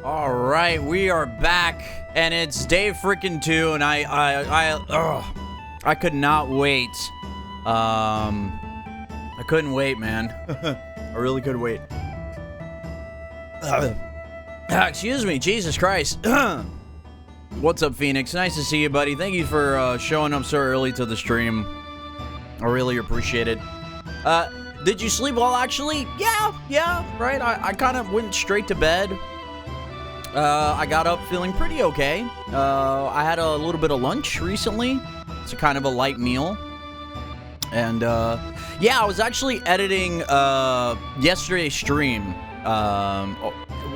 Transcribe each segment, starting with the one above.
Alright, we are back, and it's day freaking 2, and I could not wait. I couldn't wait, man. I really couldn't wait. Excuse me, Jesus Christ. What's up, Phoenix? Nice to see you, buddy. Thank you for showing up so early to the stream. I really appreciate it. Did you sleep well, actually? Yeah, right? I kind of went straight to bed. I got up feeling pretty okay. I had a little bit of lunch recently. It's a kind of a light meal. And, yeah, I was actually editing, yesterday's stream,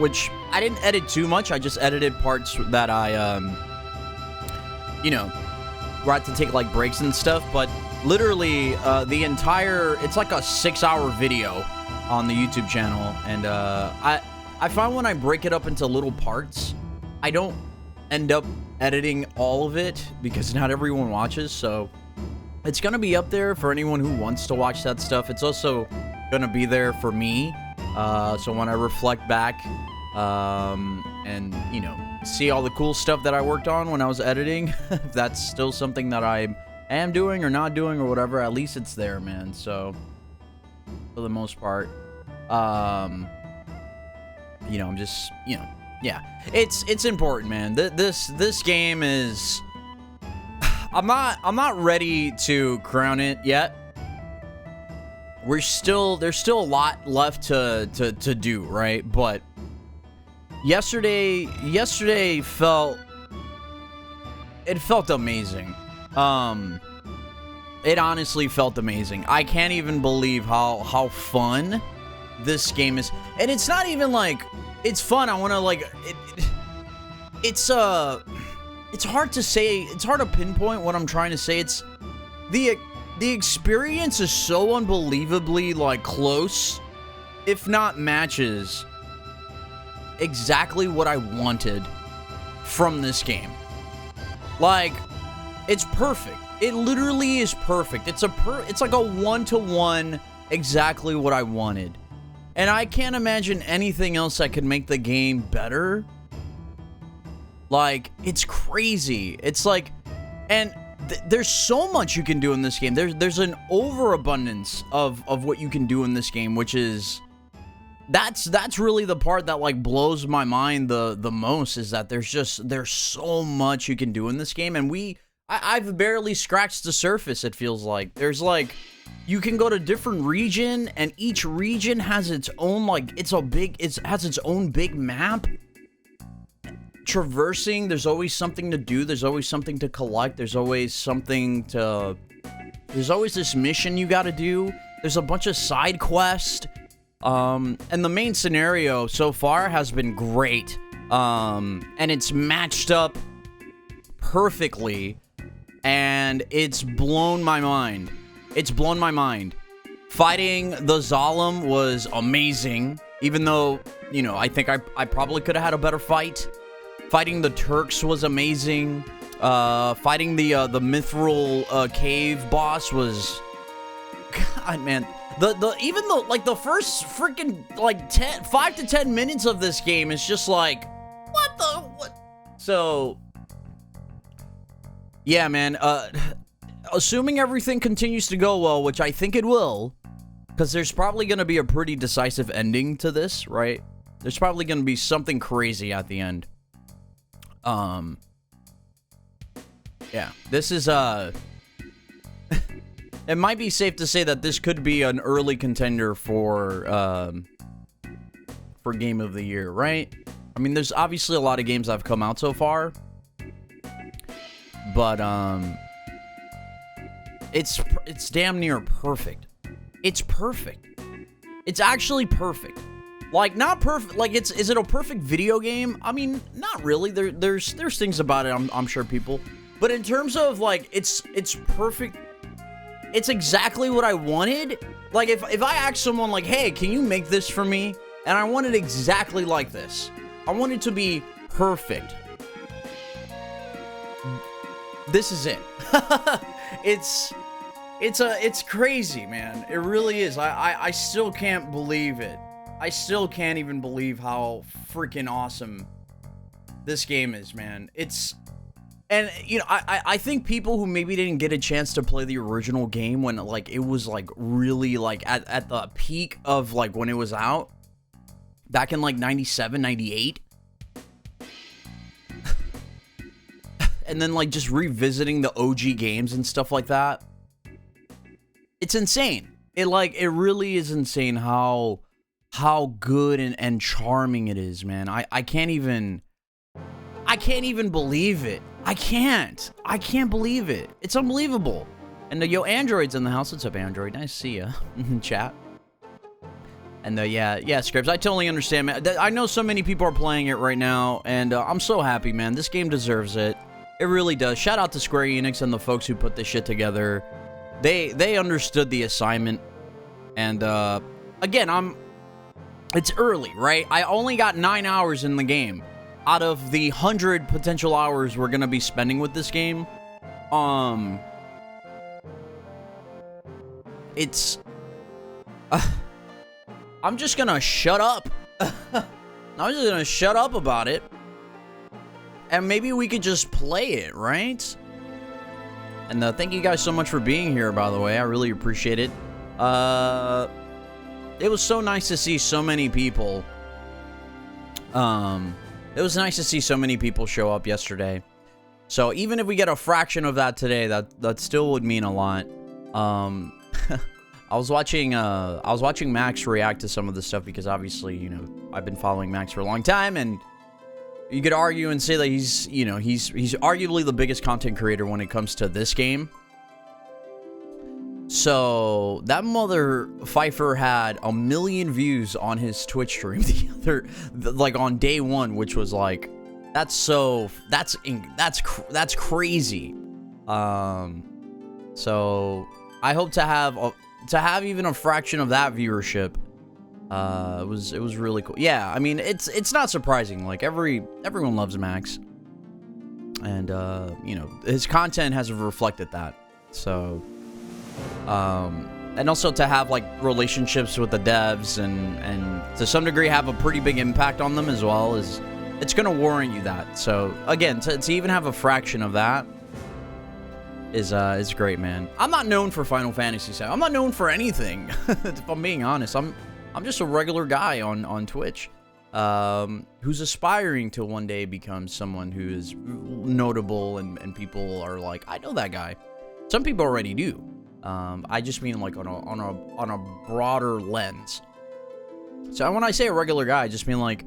which I didn't edit too much. I just edited parts that I, you know, where I had to take, like, breaks and stuff. But literally, the entire, it's like a 6-hour video on the YouTube channel. And, I find when I break it up into little parts, I don't end up editing all of it because not everyone watches, so it's gonna be up there for anyone who wants to watch that stuff. It's also gonna be there for me, so when I reflect back, and, you know, see all the cool stuff that I worked on when I was editing, if that's still something that I am doing or not doing or whatever, at least it's there, man, so, for the most part, you know, I'm just, you know, yeah, it's important, man. This game is, I'm not ready to crown it yet. There's still a lot left to do, right? But yesterday felt amazing. It honestly felt amazing. I can't even believe how fun this game is, and it's not even like it's fun. I want to like it's hard to say. It's hard to pinpoint what I'm trying to say. It's the experience is so unbelievably like close, if not matches exactly what I wanted from this game. Like, it's perfect. It literally is perfect. It's like a 1-to-1 exactly what I wanted. And I can't imagine anything else that could make the game better. Like, it's crazy. It's like, and there's so much you can do in this game. There's an overabundance of what you can do in this game, which is, that's really the part that like blows my mind the most, is that there's so much you can do in this game, and I've barely scratched the surface. It feels like there's like, you can go to different region, and each region has its own, like, it has its own big map. Traversing, there's always something to do, there's always something to collect, there's always this mission you gotta do, there's a bunch of side quests, and the main scenario so far has been great, and it's matched up perfectly, and it's blown my mind. It's blown my mind. Fighting the Zalem was amazing, even though, you know, I think I probably could have had a better fight. Fighting the Turks was amazing. Fighting the Mithril cave boss was... God, man. Even the like the first freaking like 5 to 10 minutes of this game is just like, what? So yeah, man, assuming everything continues to go well, which I think it will, because there's probably going to be a pretty decisive ending to this, right? There's probably going to be something crazy at the end. Yeah, this is, it might be safe to say that this could be an early contender for Game of the Year, right? I mean, there's obviously a lot of games that have come out so far, but, it's damn near perfect. It's perfect. It's actually perfect. Like, not perfect. Like, is it a perfect video game? I mean, not really. There's things about it, I'm sure, people. But in terms of, like, it's perfect. It's exactly what I wanted. Like, if I asked someone, like, hey, can you make this for me? And I want it exactly like this. I want it to be perfect. This is it. It's crazy, man. It really is. I still can't believe it. I still can't even believe how freaking awesome this game is, man. And, you know, I think people who maybe didn't get a chance to play the original game when, like, it was, like, really, like, at the peak of, like, when it was out, back in, like, 97, 98, and then, like, just revisiting the OG games and stuff like that, it's insane. It really is insane how good and charming it is, man. I can't even believe it. I can't believe it. It's unbelievable. And yo, Android's in the house. What's up, Android? Nice to see ya in chat. And yeah, Scripps, I totally understand, man. I know so many people are playing it right now, and I'm so happy, man. This game deserves it. It really does. Shout out to Square Enix and the folks who put this shit together. They understood the assignment. And again, it's early, right? I only got 9 hours in the game out of the 100 potential hours we're gonna be spending with this game. It's I'm just gonna shut up. I'm just gonna shut up about it, and maybe we could just play it, right? And thank you guys so much for being here, by the way. I really appreciate it. It was so nice to see so many people. It was nice to see so many people show up yesterday. So even if we get a fraction of that today, that still would mean a lot. I was watching Max react to some of the stuff because obviously, you know, I've been following Max for a long time, and you could argue and say that he's arguably the biggest content creator when it comes to this game. So that mother Pfeiffer had 1 million views on his Twitch stream like on day one, which was like, that's crazy. So I hope to have even a fraction of that viewership. It was really cool. Yeah, I mean, it's not surprising. Like everyone loves Max, and you know, his content has reflected that. So and also to have like relationships with the devs and to some degree have a pretty big impact on them as well, it's gonna warrant you that. So again, to even have a fraction of that is great, man. I'm not known for Final Fantasy VII. I'm not known for anything. If I'm being honest, I'm just a regular guy on Twitch, who's aspiring to one day become someone who is notable and people are like, I know that guy. Some people already do. I just mean like on a broader lens. So when I say a regular guy, I just mean like,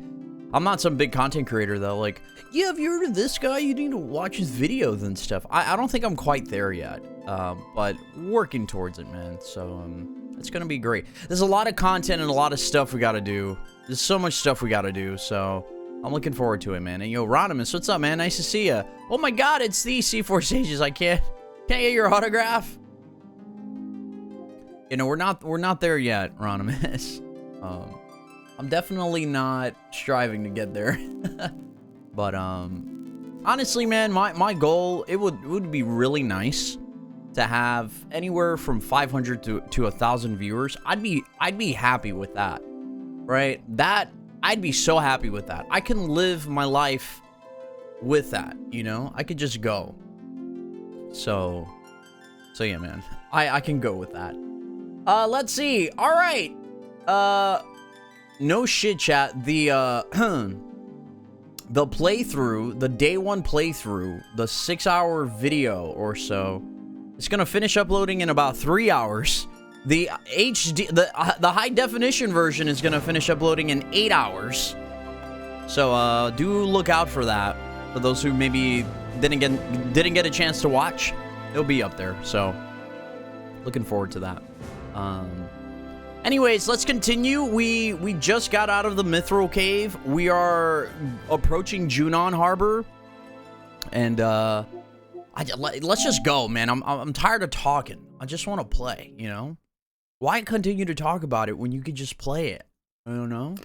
I'm not some big content creator though. Like, yeah, have you heard of this guy? You need to watch his videos and stuff. I don't think I'm quite there yet, but working towards it, man. So it's gonna be great. There's a lot of content and a lot of stuff we gotta do. There's so much stuff we gotta do. So I'm looking forward to it, man. And yo, Ronimus, what's up, man? Nice to see you. Oh my God, it's the C4 Sages. I can't get your autograph. You know, we're not there yet, Ronimus. I'm definitely not striving to get there. But honestly, man, my goal, it would be really nice to have anywhere from 500 to 1,000 viewers, I'd be happy with that, right? I'd be so happy with that. I can live my life with that, you know? I could just go. So yeah, man. I can go with that. Let's see. All right. No shit, chat. The the playthrough, the day one playthrough, the 6-hour video or so, it's gonna finish uploading in about 3 hours. The HD, the high definition version is gonna finish uploading in 8 hours. So do look out for that. For those who maybe didn't get a chance to watch, it'll be up there. So looking forward to that. Anyways, let's continue. We just got out of the Mithril Cave. We are approaching Junon Harbor, and let's just go, man. I'm tired of talking. I just want to play, you know? Why continue to talk about it when you could just play it? I don't know.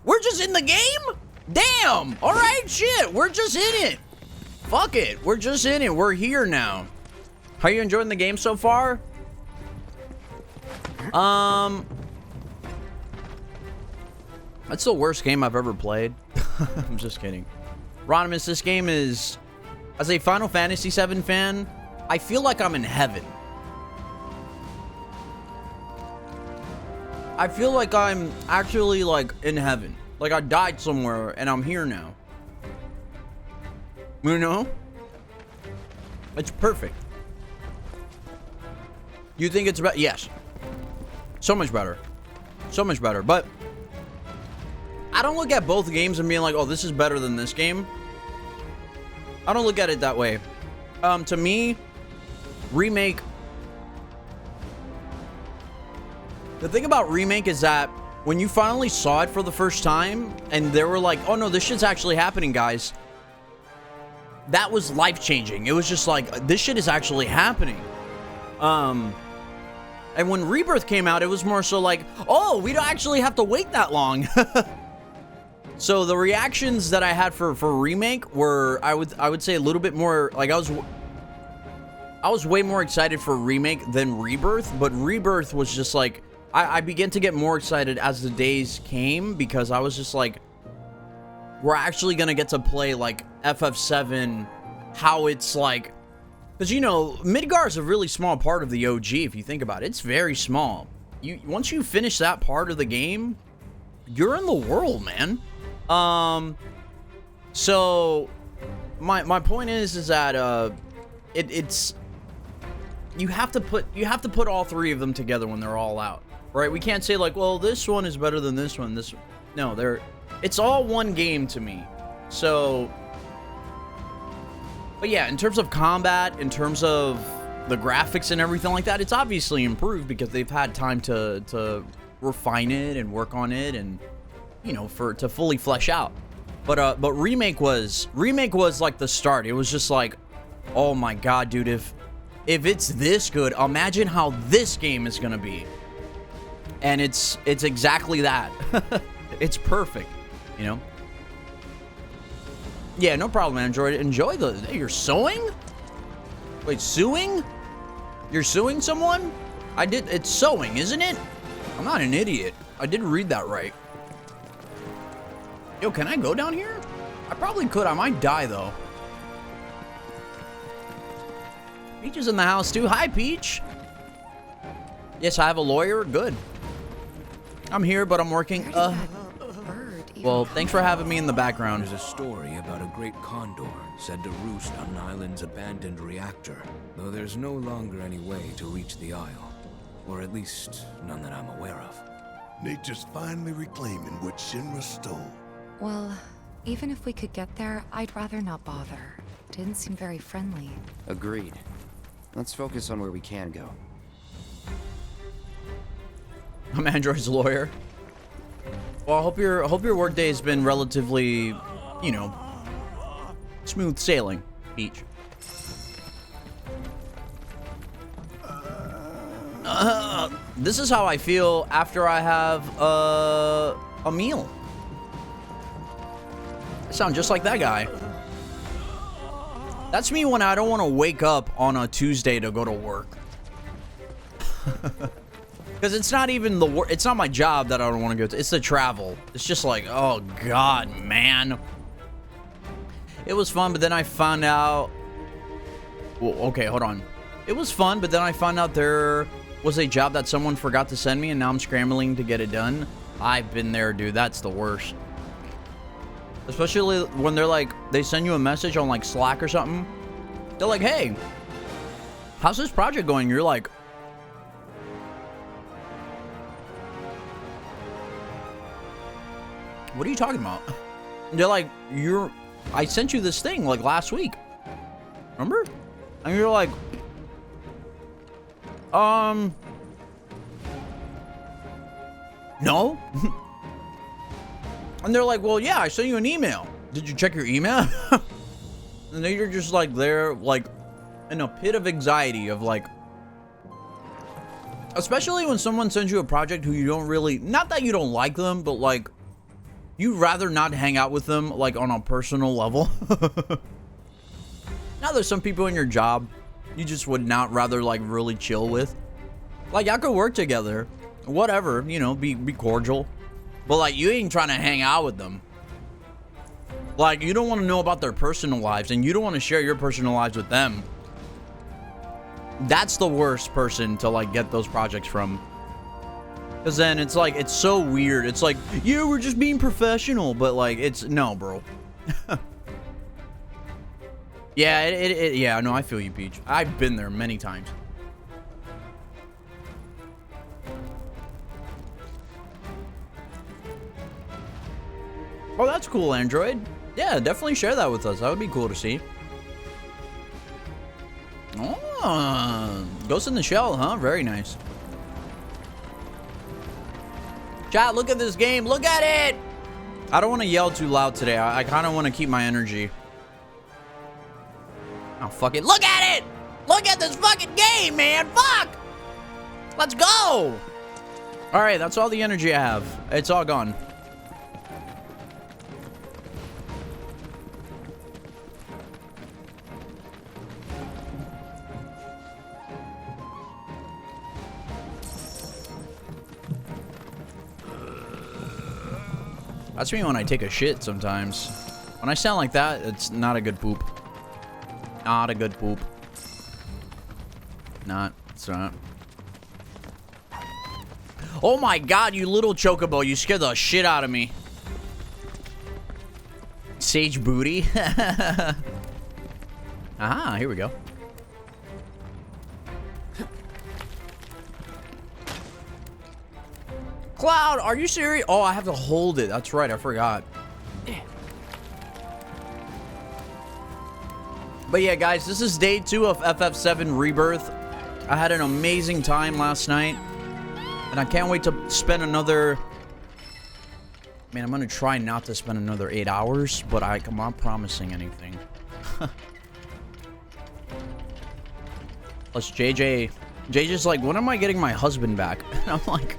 We're just in the game? Damn! Alright, shit. We're just in it. Fuck it. We're just in it. We're here now. How are you enjoying the game so far? That's the worst game I've ever played. I'm just kidding. Ronimus, this game is... As a Final Fantasy VII fan, I feel like I'm in heaven. I feel like I'm actually, like, in heaven. Like, I died somewhere, and I'm here now. You know? It's perfect. You think it's better? Yes. So much better. So much better. But I don't look at both games and being like, oh, this is better than this game. I don't look at it that way. To me, Remake... The thing about Remake is that when you finally saw it for the first time and they were like, oh no, this shit's actually happening, guys. That was life-changing. It was just like, this shit is actually happening. And when Rebirth came out, it was more so like, oh, we don't actually have to wait that long. So the reactions that I had for Remake were, I would say a little bit more, like I was way more excited for Remake than Rebirth, but Rebirth was just like, I began to get more excited as the days came because I was just like, we're actually gonna get to play like FF7, how it's like, because you know, Midgar is a really small part of the OG if you think about it. It's very small. Once you finish that part of the game, you're in the world, man. So my point is that it's you have to put all three of them together when they're all out, right? We can't say like, well, this one is better than this one. No, it's all one game to me. So, but yeah, in terms of combat, in terms of the graphics and everything like that, it's obviously improved because they've had time to refine it and work on it, and you know, to fully flesh out. But remake was like the start. It was just like, oh my god, dude, if it's this good, imagine how this game is gonna be. And it's exactly that. It's perfect, you know. Yeah, no problem, Android. Enjoy you're sewing? Wait, suing? You're suing someone? It's sewing, isn't it? I'm not an idiot. I did read that right. Yo, can I go down here? I probably could. I might die, though. Peach is in the house, too. Hi, Peach. Yes, I have a lawyer. Good. I'm here, but I'm working. Well, thanks for having me in the background. There's a story about a great condor said to roost on an island's abandoned reactor, though there's no longer any way to reach the isle. Or at least, none that I'm aware of. Nature's finally reclaiming what Shinra stole. Well, even if we could get there, I'd rather not bother. Didn't seem very friendly. Agreed. Let's focus on where we can go. I'm Android's lawyer. Well, I hope your workday has been relatively, you know, smooth sailing, Peach. This is how I feel after I have a meal. Sound just like that guy. That's me when I don't want to wake up on a Tuesday to go to work. Because it's not even the work. It's not my job that I don't want to go to. It's the travel. It's just like, oh God, man. It was fun, but then I found out. Well, okay, hold on. It was fun, but then I found out there was a job that someone forgot to send me, and now I'm scrambling to get it done. I've been there, dude. That's the worst. Especially when they're like, they send you a message on like Slack or something. They're like, hey, how's this project going? You're like, what are you talking about? They're like, I sent you this thing like last week. Remember? And you're like, no. And they're like, well, yeah, I sent you an email. Did you check your email? And then you're just like there, like in a pit of anxiety of like, especially when someone sends you a project who you don't really, not that you don't like them, but like you'd rather not hang out with them like on a personal level. Now there's some people in your job you just would not rather like really chill with. Like y'all could work together, whatever, you know, be cordial. But like you ain't trying to hang out with them. Like you don't want to know about their personal lives and you don't want to share your personal lives with them. That's the worst person to like get those projects from. Because then it's like, it's so weird. It's like, yeah, we're just being professional. But like, it's, no, bro. Yeah, yeah, no, I feel you, Peach. I've been there many times. Oh, that's cool, Android. Yeah, definitely share that with us. That would be cool to see. Oh, Ghost in the Shell, huh? Very nice. Chat, look at this game. Look at it. I don't want to yell too loud today. I kind of want to keep my energy. Oh, fuck it. Look at it. Look at this fucking game, man. Fuck. Let's go. All right, that's all the energy I have. It's all gone. That's me when I take a shit sometimes. When I sound like that, it's not a good poop. Not a good poop. It's not. Oh my god, you little chocobo. You scared the shit out of me. Sage booty. Aha, here we go. Cloud, are you serious? Oh, I have to hold it. That's right, I forgot. But yeah, guys, this is day 2 of FF7 Rebirth. I had an amazing time last night. And I can't wait to spend another... Man, I'm going to try not to spend another 8 hours, but I'm not promising anything. Plus, JJ's like, when am I getting my husband back? And I'm like...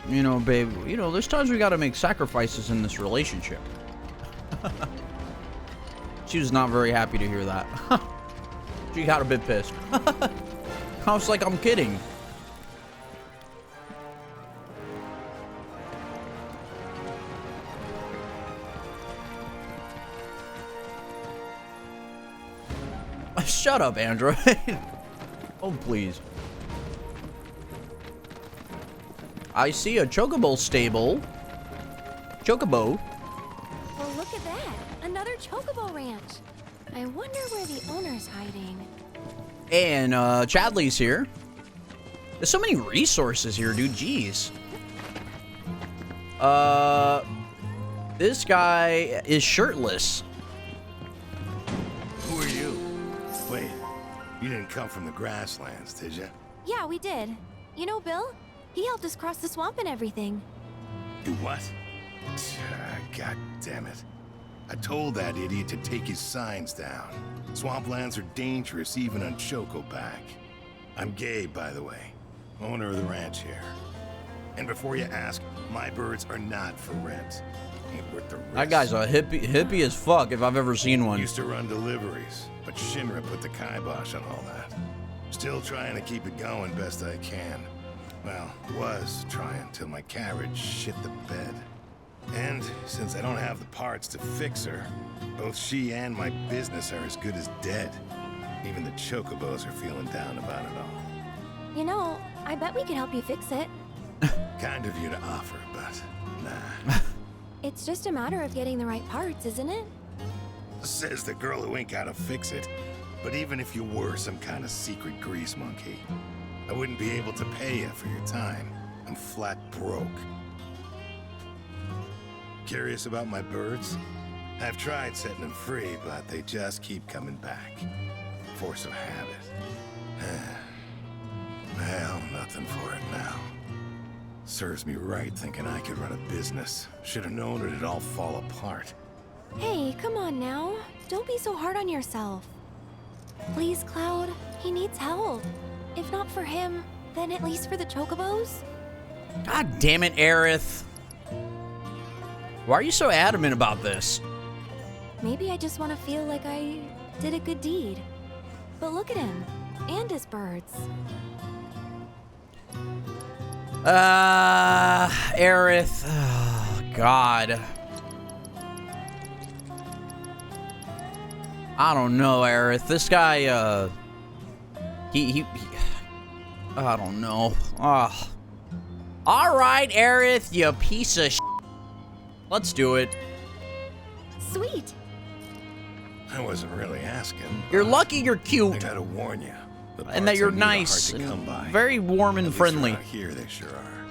You know, babe, you know, there's times we gotta make sacrifices in this relationship. She was not very happy to hear that. She got a bit pissed. I was like, I'm kidding. Shut up, Android. Oh, please. I see a chocobo stable. Chocobo. Well, look at that. Another chocobo ranch. I wonder where the owner's hiding. And Chadley's here. There's so many resources here, dude. Jeez. This guy is shirtless. Who are you? Wait, you didn't come from the grasslands, did you? Yeah, we did. You know Bill? He helped us cross the swamp and everything. Do what? God damn it. I told that idiot to take his signs down. Swamplands are dangerous even on Chocoback. I'm Gabe, by the way. Owner of the ranch here. And before you ask, my birds are not for rent. Ain't worth the risk. That guy's a hippie as fuck if I've ever seen one. Used to run deliveries, but Shinra put the kibosh on all that. Still trying to keep it going best I can. Well, was trying till my carriage shit the bed. And since I don't have the parts to fix her, both she and my business are as good as dead. Even the chocobos are feeling down about it all. You know, I bet we could help you fix it. Kind of you to offer, but nah. It's just a matter of getting the right parts, isn't it? Says the girl who ain't gotta fix it. But even if you were some kind of secret grease monkey, I wouldn't be able to pay you for your time. I'm flat broke. Curious about my birds? I've tried setting them free, but they just keep coming back. Force of habit. Well, nothing for it now. Serves me right thinking I could run a business. Should have known it'd all fall apart. Hey, come on now. Don't be so hard on yourself. Please, Cloud. He needs help. If not for him, then at least for the chocobos. God damn it, Aerith. Why are you so adamant about this? Maybe I just want to feel like I did a good deed. But look at him. And his birds. Aerith. Oh, God. I don't know, Aerith. This guy, he I don't know. All right, Aerith, you piece of shit. Let's do it. Sweet. I wasn't really asking. You're lucky you're I cute. gotta warn you. And that you're nice and very warm and friendly. Here they sure are.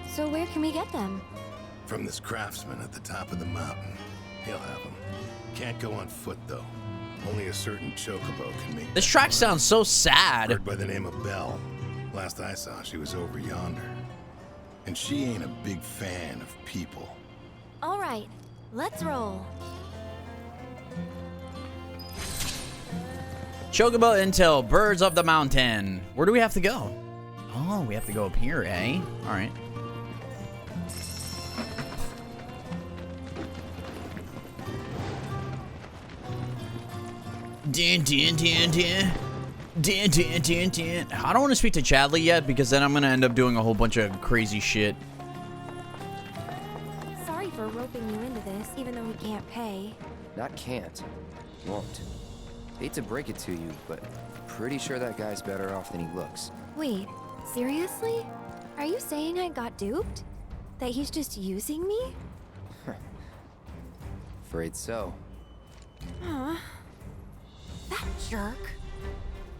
So where can we get them? From this craftsman at the top of the mountain. He'll have them. Can't go on foot though. Only a certain chocobo can make. This track sounds so sad. Bird by the name of Belle. Last I saw, she was over yonder. And she ain't a big fan of people. All right, let's roll. Chocobo Intel, Birds of the Mountain. Where do we have to go? Oh, we have to go up here, eh? All right. Dun, dun, dun, dun. Dun, dun, dun, dun. I don't want to speak to Chadley yet because then I'm going to end up doing a whole bunch of crazy shit. Sorry for roping you into this, even though we can't pay. Not can't. Won't. Hate to break it to you, but pretty sure that guy's better off than he looks. Wait, seriously? Are you saying I got duped? That he's just using me? Afraid so. Aw. That jerk.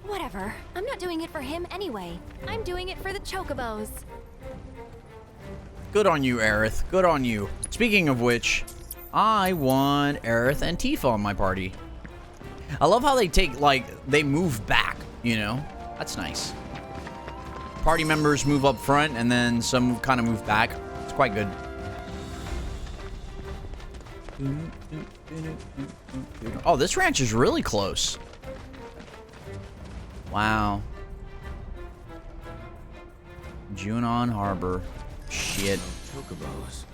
Whatever. I'm not doing it for him anyway. I'm doing it for the chocobos. Good on you, Aerith. Good on you. Speaking of which, I want Aerith and Tifa on my party. I love how they take, like, they move back, you know? That's nice. Party members move up front, and then some kind of move back. It's quite good. Oh, this ranch is really close. Wow. Junon Harbor. Shit. Chocobos.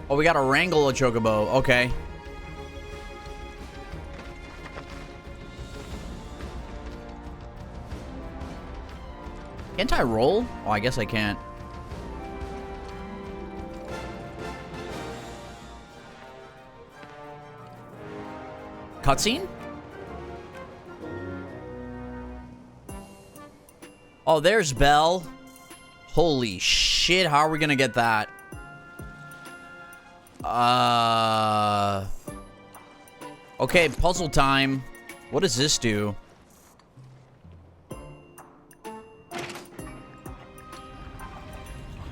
Oh, we gotta wrangle a chocobo. Okay. Can't I roll? Oh, I guess I can't. Cutscene? Oh, there's Belle. Holy shit, how are we gonna get that? Okay, puzzle time. What does this do?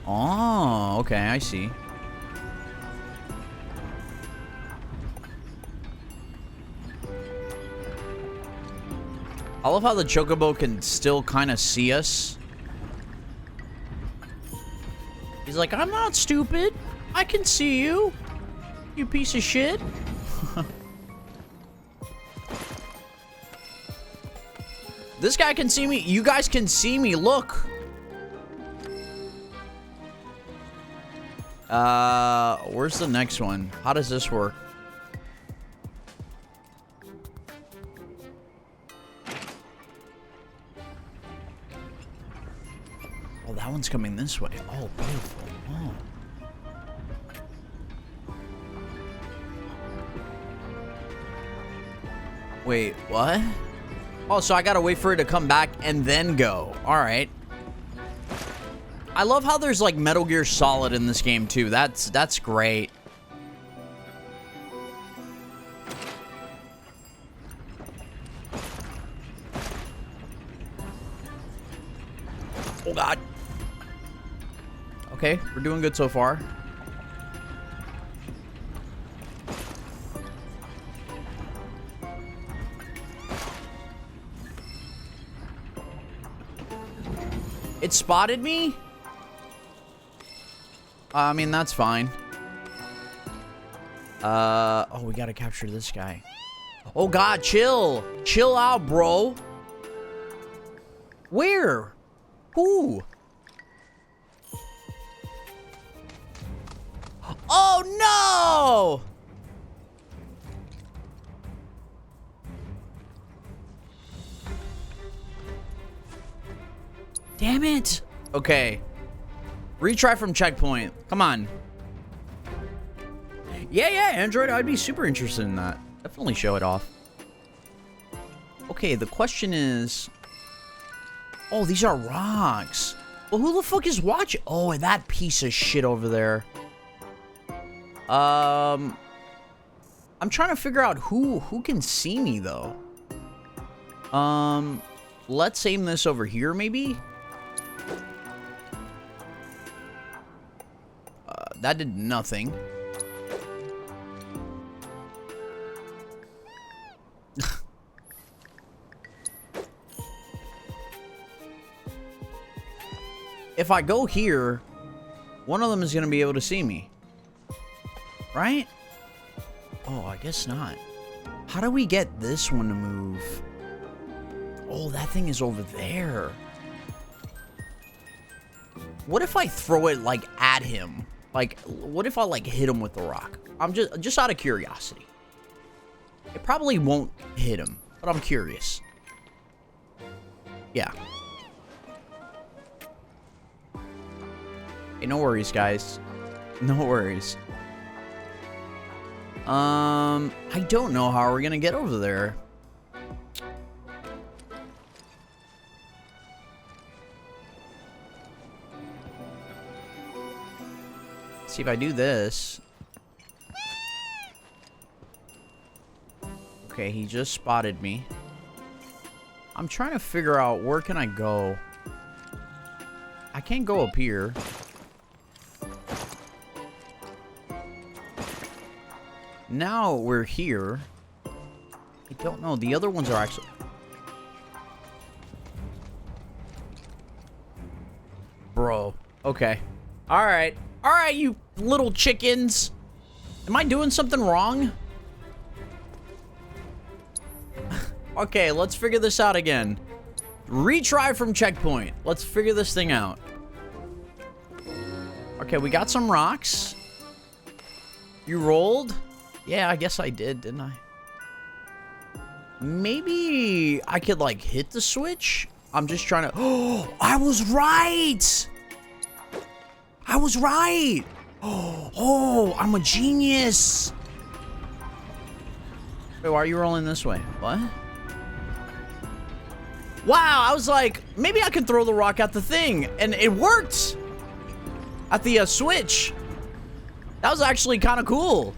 Oh, okay, I see. I love how the chocobo can still kind of see us. He's like, I'm not stupid. I can see you, you piece of shit. This guy can see me. You guys can see me. Look. Where's the next one? How does this work? Oh, that one's coming this way. Oh, beautiful. Oh. Wait, what? Oh, so I gotta wait for it to come back and then go. All right. I love how there's like Metal Gear Solid in this game too. That's great. Oh God. Okay, we're doing good so far. It spotted me? I mean, that's fine. Oh, we gotta capture this guy. Oh God, chill. Chill out, bro. Where? Who? Oh no! Damn it. Okay. Retry from checkpoint. Come on. Yeah, Android. I'd be super interested in that. Definitely show it off. Okay, the question is... Oh, these are rocks. Well, who the fuck is watching? Oh, that piece of shit over there. I'm trying to figure out who can see me, though. Let's aim this over here, maybe? That did nothing. If I go here, one of them is going to be able to see me. Right? Oh, I guess not. How do we get this one to move? Oh, that thing is over there. What if I throw it, like, at him? Like, what if I, like, hit him with the rock? I'm just out of curiosity. It probably won't hit him, but I'm curious. Yeah. Hey, no worries, guys. No worries. I don't know how we're gonna get over there. See if I do this. Okay, he just spotted me. I'm trying to figure out where can I go. I can't go up here. Now we're here. I don't know. The other ones are actually... Bro. Okay. Alright. Alright, you little chickens. Am I doing something wrong? Okay, let's figure this out again. Retry from checkpoint. Let's figure this thing out. Okay, we got some rocks. You rolled? Yeah, I guess I did, didn't I? Maybe I could, like, hit the switch? I'm just trying to... Oh, I was right! I was right! Oh, I'm a genius! Wait, why are you rolling this way? What? Wow, I was like, maybe I can throw the rock at the thing. And it worked! At the switch. That was actually kind of cool.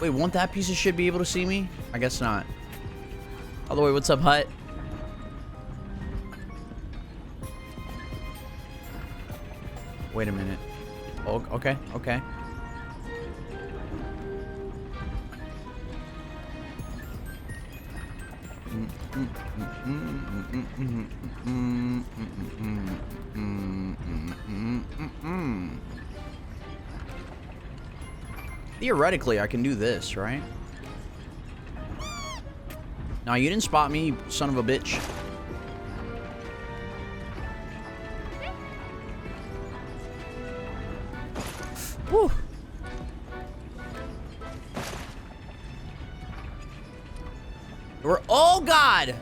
Wait, won't that piece of shit be able to see me? I guess not. By the way, what's up, Hut? Wait a minute. Oh, okay, okay. Theoretically, I can do this, right? No, you didn't spot me, you son of a bitch. Whew. Oh God!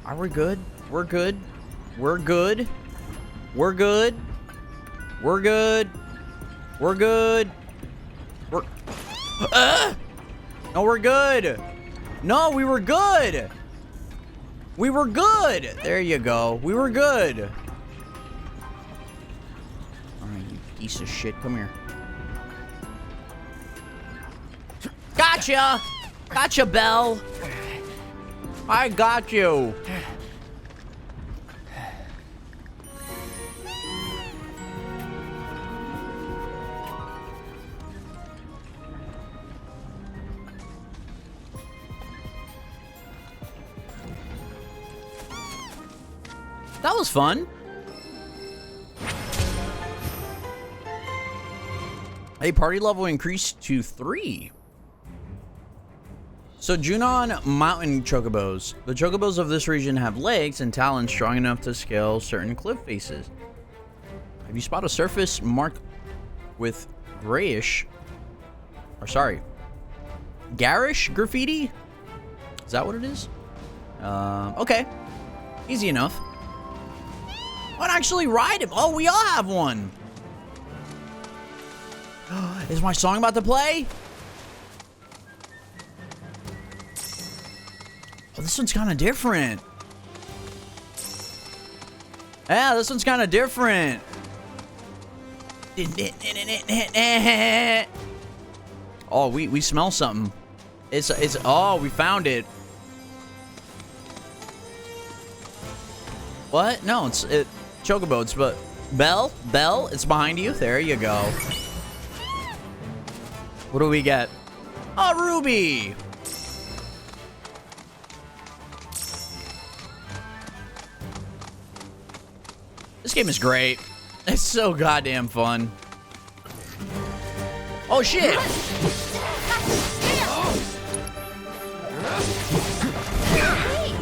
Are we good? We're good. We're good. We're good. We're good. We're good. We're... No, we're good. No, we were good. We were good. There you go. We were good. Alright, you piece of shit. Come here. Gotcha! Gotcha, Belle. I got you. That was fun. Hey, party level increased to 3. So, Junon Mountain Chocobos. The Chocobos of this region have legs and talons strong enough to scale certain cliff faces. Have you spotted a surface marked with grayish, or sorry, garish graffiti? Is that what it is? Okay. Easy enough. I'd actually ride him. Oh, we all have one. Is my song about to play? Oh, this one's kind of different. Yeah, this one's kind of different. Oh, we smell something. It's oh, we found it. What? No, it's Chocoboats, but Belle, it's behind you. There you go. What do we get? A ruby. This game is great. It's so goddamn fun. Oh shit!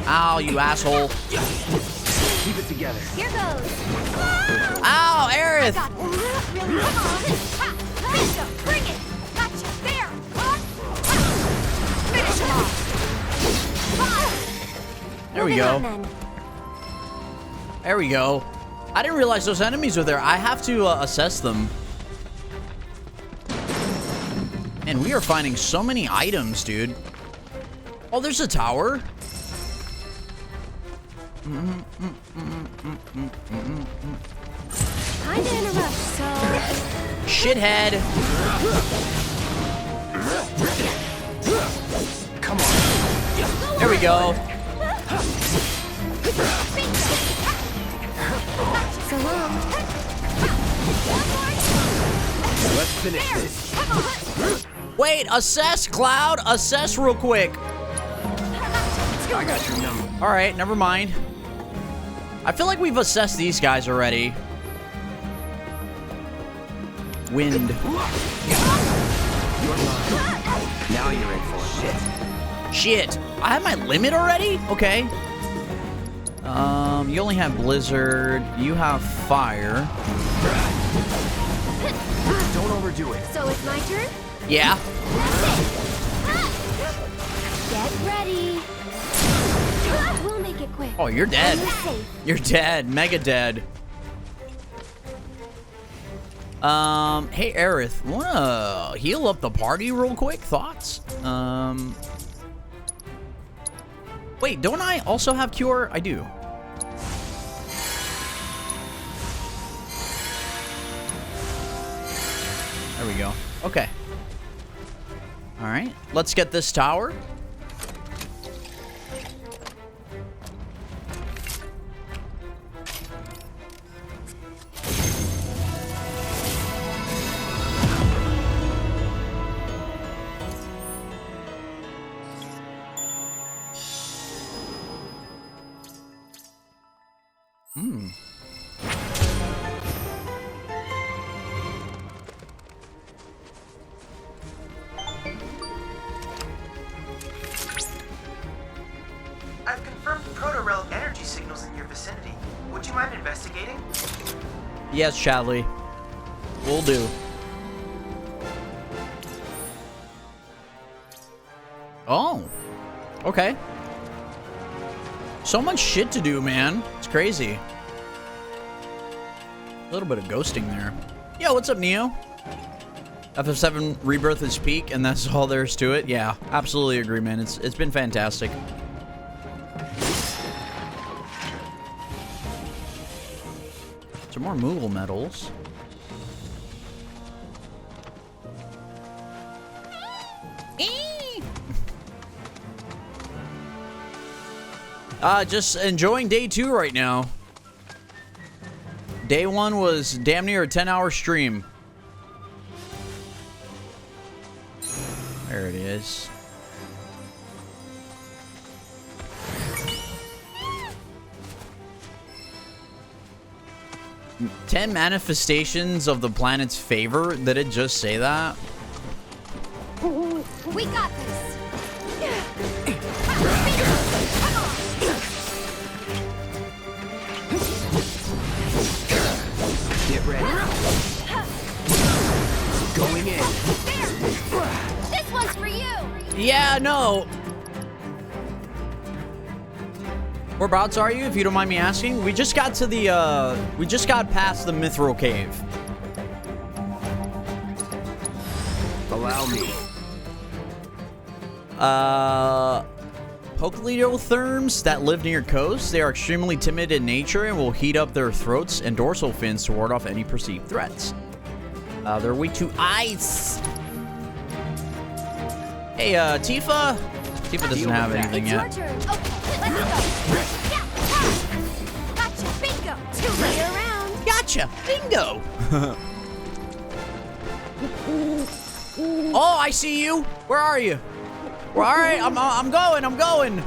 Ow, you asshole. Keep it together. Here goes. Ow, Aerith! Got it. Really, come on. Gotcha. Bring it. Gotcha. There. Finish him off. There we Moving go. on, then. There we go. I didn't realize those enemies were there. I have to assess them. And we are finding so many items, dude. Oh, there's a tower. Kinda in a rush, so... Shithead. Come on. There we go. So long. Let's finish this. Wait, assess, Cloud. Assess real quick. I got your number. All right, never mind. I feel like we've assessed these guys already. Wind. You're mine. Now you're in for it. Shit. I have my limit already? Okay. You only have Blizzard. You have Fire. Don't overdo it. So it's my turn? Yeah. Get ready. We'll make it quick. Oh, you're dead. You're safe. You're dead. Mega dead. Hey, Aerith. Wanna heal up the party real quick? Thoughts? Wait, don't I also have Cure? I do. There we go. Okay. All right. Let's get this tower. Yes, Chadley. Will do. Oh. Okay. So much shit to do, man. It's crazy. A little bit of ghosting there. Yo, what's up, Neo? FF7 Rebirth is peak, and that's all there is to it. Yeah, absolutely agree, man. It's been fantastic. Some more Moogle medals. Just enjoying day 2 right now. Day 1 was damn near a 10-hour stream. There it is. "10 manifestations of the planet's favor." Did it just say that? We got this. Get ready. Going in. There. This one's for you. Yeah, no. Whereabouts are you, if you don't mind me asking? We just got to the, we just got past the Mithril Cave. Allow me. Pokelidotherms that live near coasts. They are extremely timid in nature and will heat up their throats and dorsal fins to ward off any perceived threats. They're weak to ice. Hey, Tifa? Tifa doesn't have anything It's yet. your turn. Okay, let's go. Yeah. Gotcha. Bingo. See you around. Gotcha. Bingo. Oh, I see you. Where are you? Well, all right, I'm going.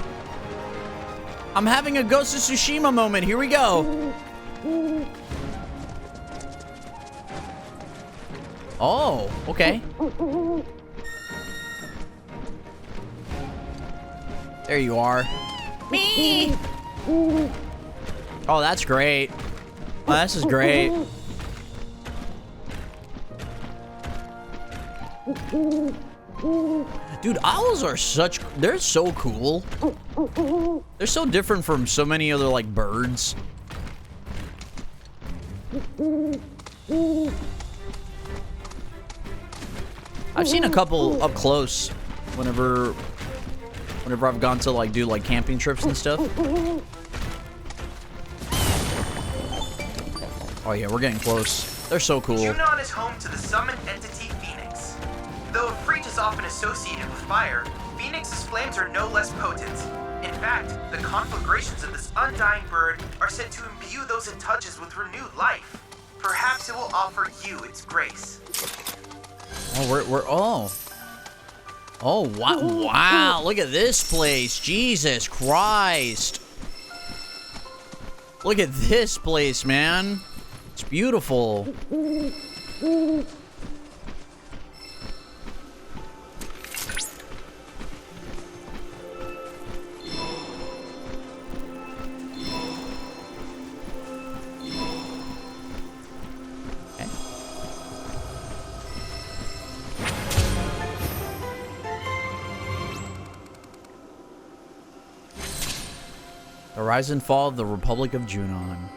I'm having a Ghost of Tsushima moment. Here we go. Oh, okay. There you are. Me. Oh, that's great. Oh, this is great. Dude, owls are they're so cool. They're so different from so many other, like, birds. I've seen a couple up close whenever I've gone to, like, do, like, camping trips and stuff. Oh, yeah, we're getting close. They're so cool. Junon is home to the summoned entity Phoenix. Though Freak is often associated with fire, Phoenix's flames are no less potent. In fact, the conflagrations of this undying bird are said to imbue those it touches with renewed life. Perhaps it will offer you its grace. Oh, oh, wow, look at this place. Jesus Christ. Look at this place, man. It's beautiful. The Rise and Fall of the Republic of Junon.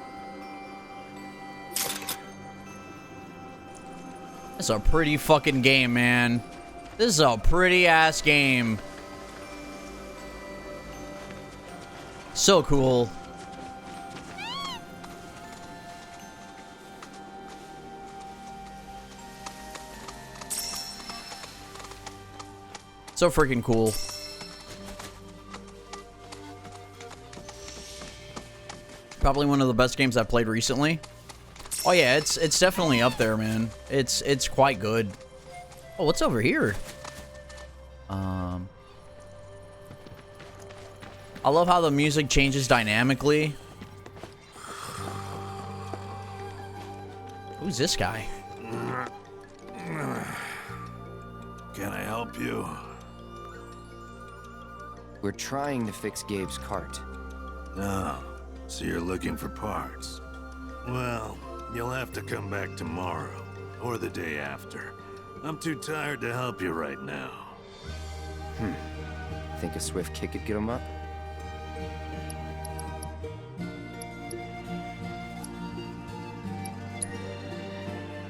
That's a pretty fucking game, man. This is a pretty ass game. So cool. So freaking cool. Probably one of the best games I've played recently. Oh yeah, it's definitely up there, man. It's quite good. Oh, what's over here? I love how the music changes dynamically. Who's this guy? Can I help you? We're trying to fix Gabe's cart. Oh, so you're looking for parts. Well, You'll have to come back tomorrow, or the day after. I'm too tired to help you right now. Think a swift kick could get him up?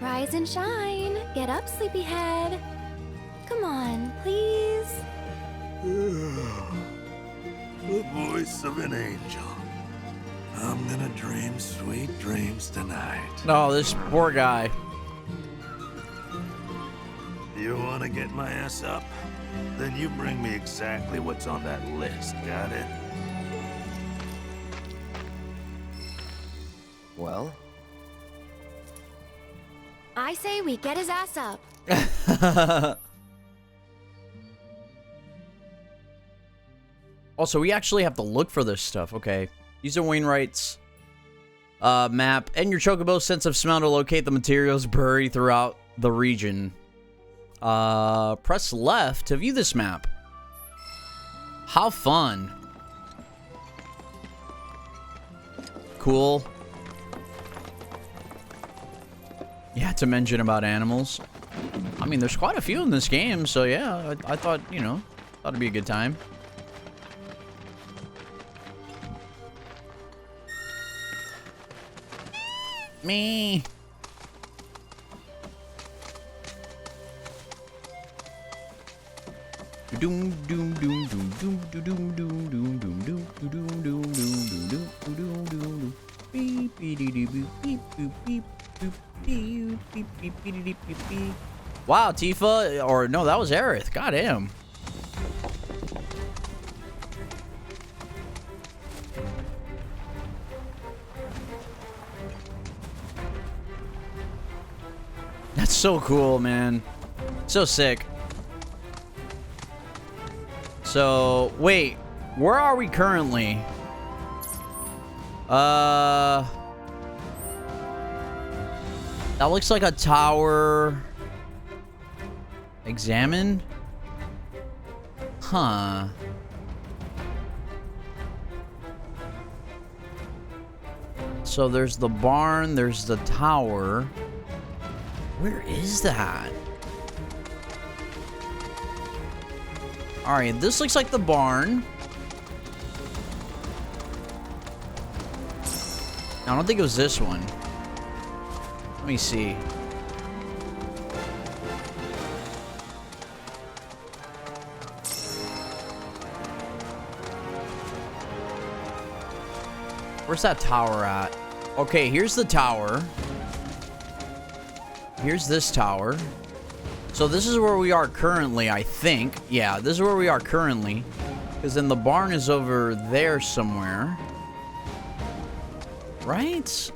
Rise and shine. Get up, sleepyhead. Come on, please. The voice of an angel. I'm gonna dream sweet dreams tonight. No, this poor guy. You wanna get my ass up? Then you bring me exactly what's on that list, got it? Well, I say we get his ass up. Also, we actually have to look for this stuff. Okay. Use the Wainwright's map and your Chocobo's sense of smell to locate the materials buried throughout the region. Press left to view this map. How fun. Cool. Yeah, to mention about animals. I mean, there's quite a few in this game, so yeah, I thought, you know, thought it'd be a good time. Me. Doom doom doom doom doom doom doom doom doom doom doom doom doom doom doom doom. Beep beep beep beep beep beep beep beep beep beep beep beep beep. Wow, Tifa, or no, that was Aerith. Goddamn. That's so cool, man. So sick. So, wait. Where are we currently? That looks like a tower. Examine? Huh. So there's the barn, there's the tower. Where is that? Alright, this looks like the barn. I don't think it was this one. Let me see. Where's that tower at? Okay, here's the tower. Here's this tower. So this is where we are currently, I think. Yeah, this is where we are currently. Because then the barn is over there somewhere. Right?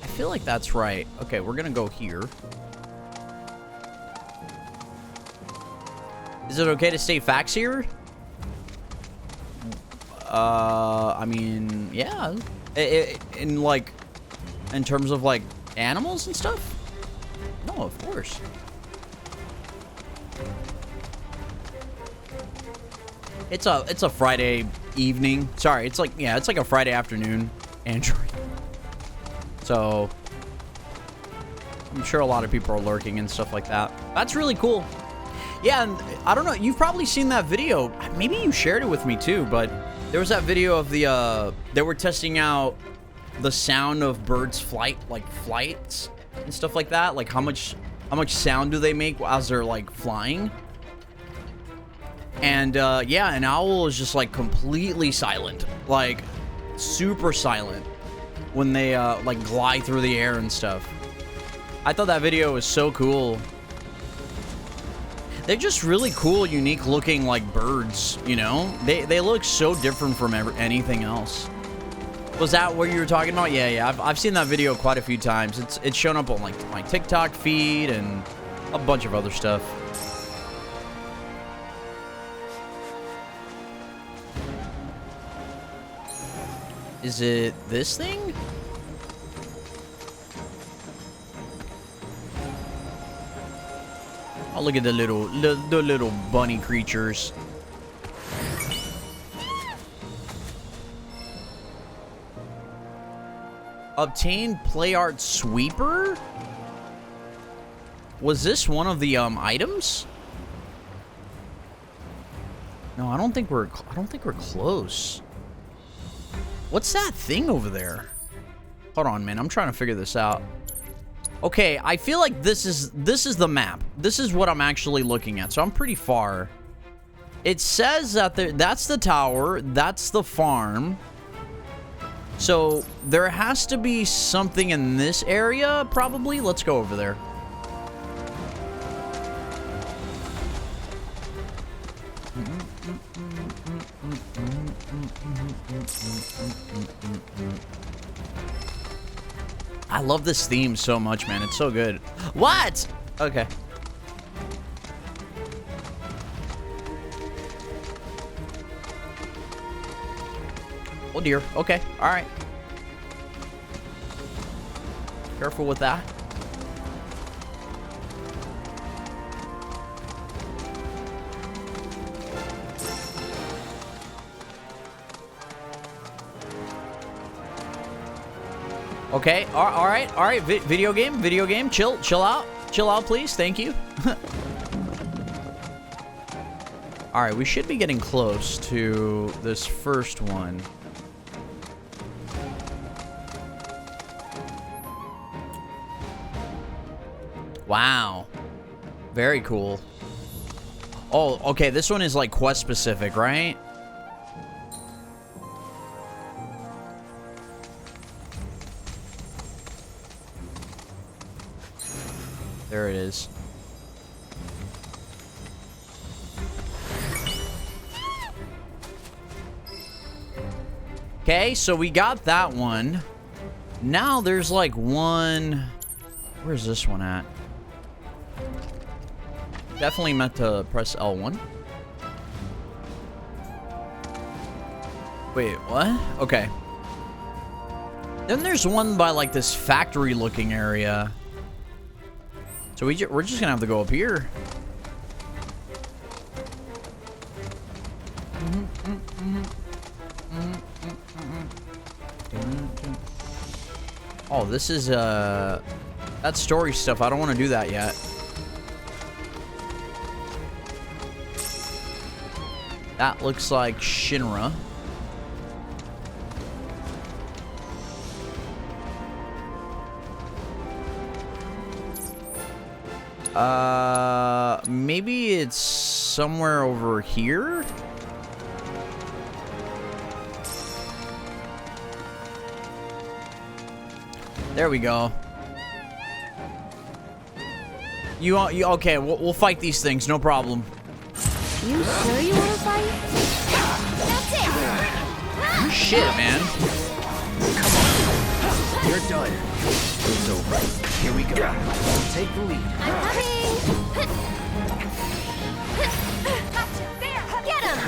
I feel like that's right. Okay, we're gonna go here. Is it okay to state facts here? I mean, yeah. In like, in terms of like animals and stuff? No, of course. It's a Friday evening. Sorry, it's like, yeah, it's like a Friday afternoon Android. So I'm sure a lot of people are lurking and stuff like that. That's really cool. Yeah, and I don't know, you've probably seen that video. Maybe you shared it with me too, but there was that video of the they were testing out the sound of birds' flights and stuff like that. Like how much sound do they make as they're like flying? And yeah, an owl is just like completely silent, like super silent when they like glide through the air and stuff. I thought that video was so cool. They're just really cool, unique looking like birds, you know? They look so different from anything else. Was that what you were talking about? Yeah. I've seen that video quite a few times. It's shown up on like my TikTok feed and a bunch of other stuff. Is it this thing? Oh, look at the little bunny creatures. Obtain play art sweeper? Was this one of the items? No, I don't think we're close. What's that thing over there? Hold on, man. I'm trying to figure this out. Okay, I feel like this is the map. This is what I'm actually looking at. So I'm pretty far. It says that that's the tower, that's the farm. So there has to be something in this area, probably. Let's go over there. I love this theme so much, man. It's so good. What? Okay. Oh dear. Okay. All right. Careful with that. Okay. All right. Video game. Chill out, please. Thank you. All right. We should be getting close to this first one. Wow. Very cool. Oh, okay. This one is like quest specific, right? There it is. Okay, so we got that one. Now there's like one... Where's this one at? Definitely meant to press L1. Wait, what? Okay. Then there's one by like this factory looking area. So we're just gonna have to go up here. Oh, this is that's story stuff. I don't want to do that yet. That looks like Shinra. Maybe it's somewhere over here? There we go. You okay, we'll fight these things, no problem. You sure you want to fight? That's it! Shit, man. Come on. You're done. It's over. Here we go. Take the lead. I'm coming! Get him!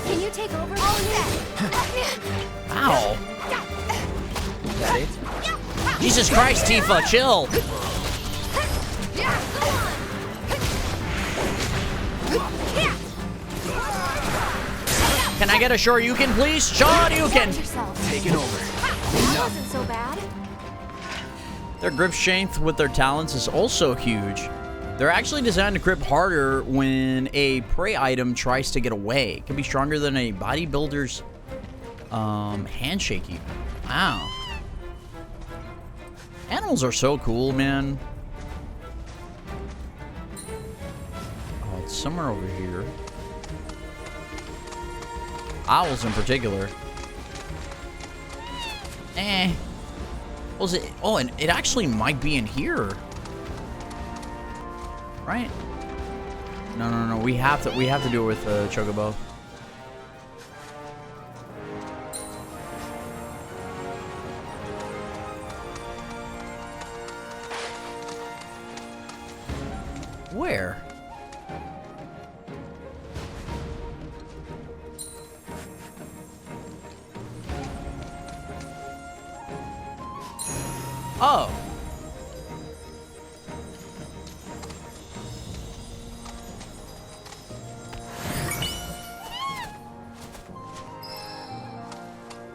Can you take over? Ow. Is that it? Jesus Christ, Tifa, chill. Can I get a Shoryuken, please? Shoryuken! Take it over. That wasn't so bad. Their grip strength with their talents is also huge. They're actually designed to grip harder when a prey item tries to get away. It can be stronger than a bodybuilder's handshake even. Wow. Animals are so cool, man. Oh, it's somewhere over here. Owls in particular. Was it? Oh, and it actually might be in here. Right? No. We have to do it with Chocobo. Where? Oh.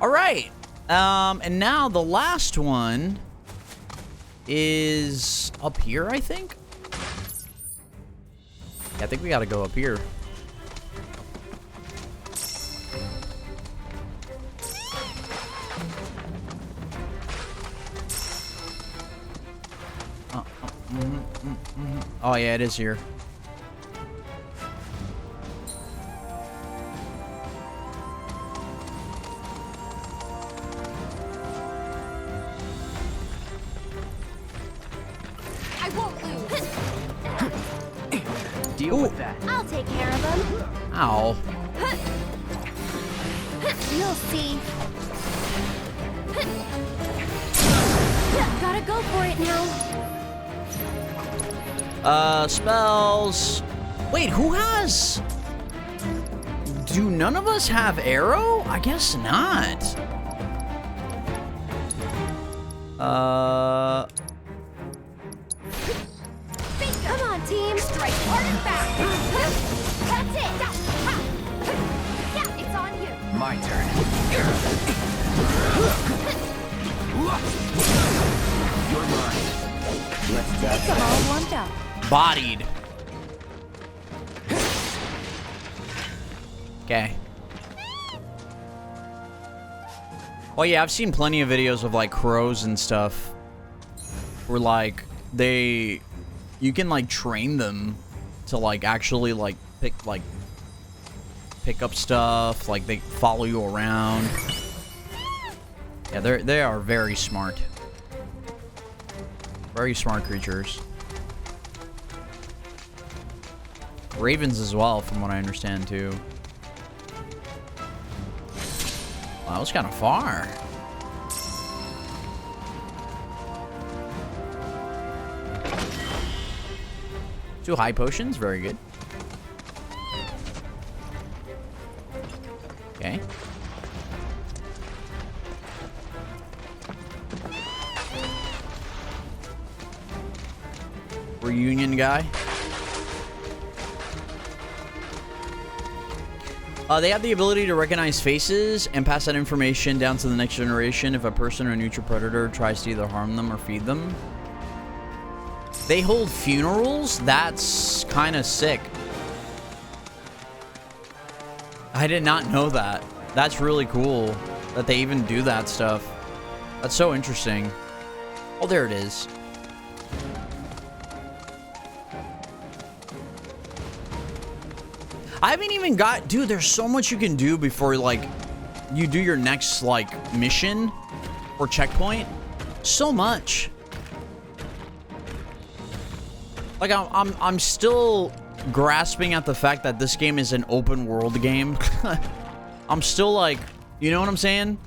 All right. And now the last one is up here, I think. Yeah, I think we gotta go up here. Oh yeah, it is here. I won't lose. Deal with that. I'll take care of him. Ow. You'll see. Gotta go for it now. Spells. Wait, who has? Do none of us have arrow? I guess not. Come on, team. Strike hard and fast. That's it. Yeah, it's on you. My turn. You're mine. Let's Get them all warmed up. Bodied. Okay. Oh yeah, I've seen plenty of videos of like crows and stuff where like you can like train them to like actually like pick up stuff, like they follow you around. Yeah, they are very smart. Very smart creatures. Ravens as well, from what I understand too. Wow, that was kind of far. 2 high potions, very good. Okay. Reunion guy. They have the ability to recognize faces and pass that information down to the next generation if a person or neutral predator tries to either harm them or feed them. They hold funerals? That's kind of sick. I did not know that. That's really cool that they even do that stuff. That's so interesting. Oh, there it is. I haven't even got... Dude, there's so much you can do before, like, you do your next, like, mission or checkpoint. So much. Like, I'm still grasping at the fact that this game is an open world game. I'm still like, you know what I'm saying?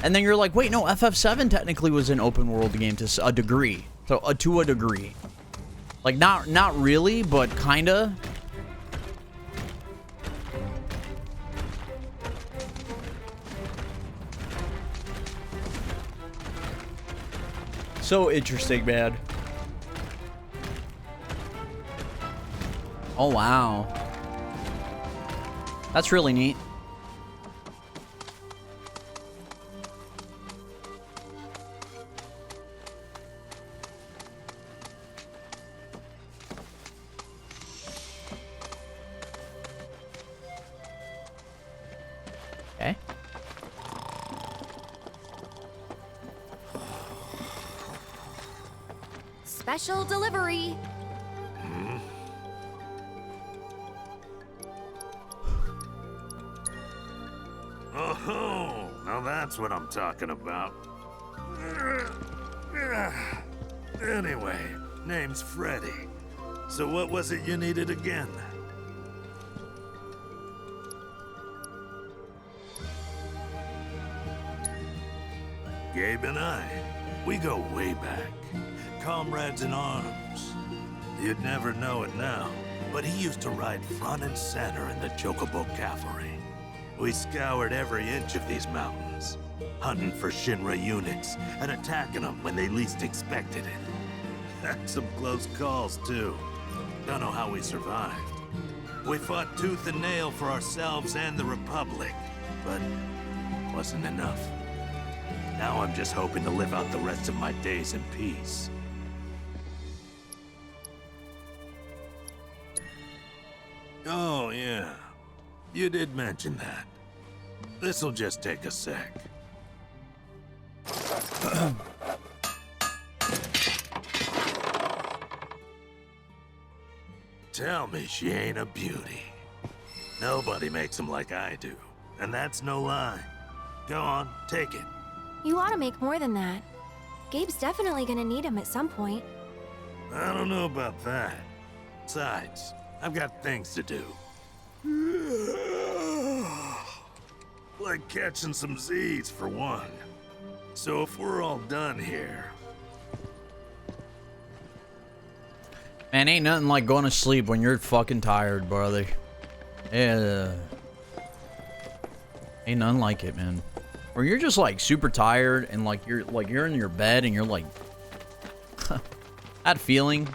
And then you're like, wait, no, FF7 technically was an open world game to a degree. So, to a degree. Like, not really, but kinda. So interesting, man. Oh, wow. That's really neat. Okay. Special delivery. Oh, now that's what I'm talking about. Anyway, name's Freddy. So what was it you needed again? Gabe and I, we go way back. Comrades in arms. You'd never know it now, but he used to ride front and center in the Chocobo Cavalry. We scoured every inch of these mountains, hunting for Shinra units and attacking them when they least expected it. Had some close calls, too. Don't know how we survived. We fought tooth and nail for ourselves and the Republic, but wasn't enough. Now I'm just hoping to live out the rest of my days in peace. Oh, yeah. You did mention that. This'll just take a sec. Tell me she ain't a beauty. Nobody makes them like I do. And that's no lie. Go on, take it. You ought to make more than that. Gabe's definitely gonna need him at some point. I don't know about that. Besides, I've got things to do. Like catching some Z's, for one. So if we're all done here... Man, ain't nothing like going to sleep when you're fucking tired, brother. Yeah. Ain't nothing like it, man. Or you're just like super tired and like you're in your bed and you're like that feeling.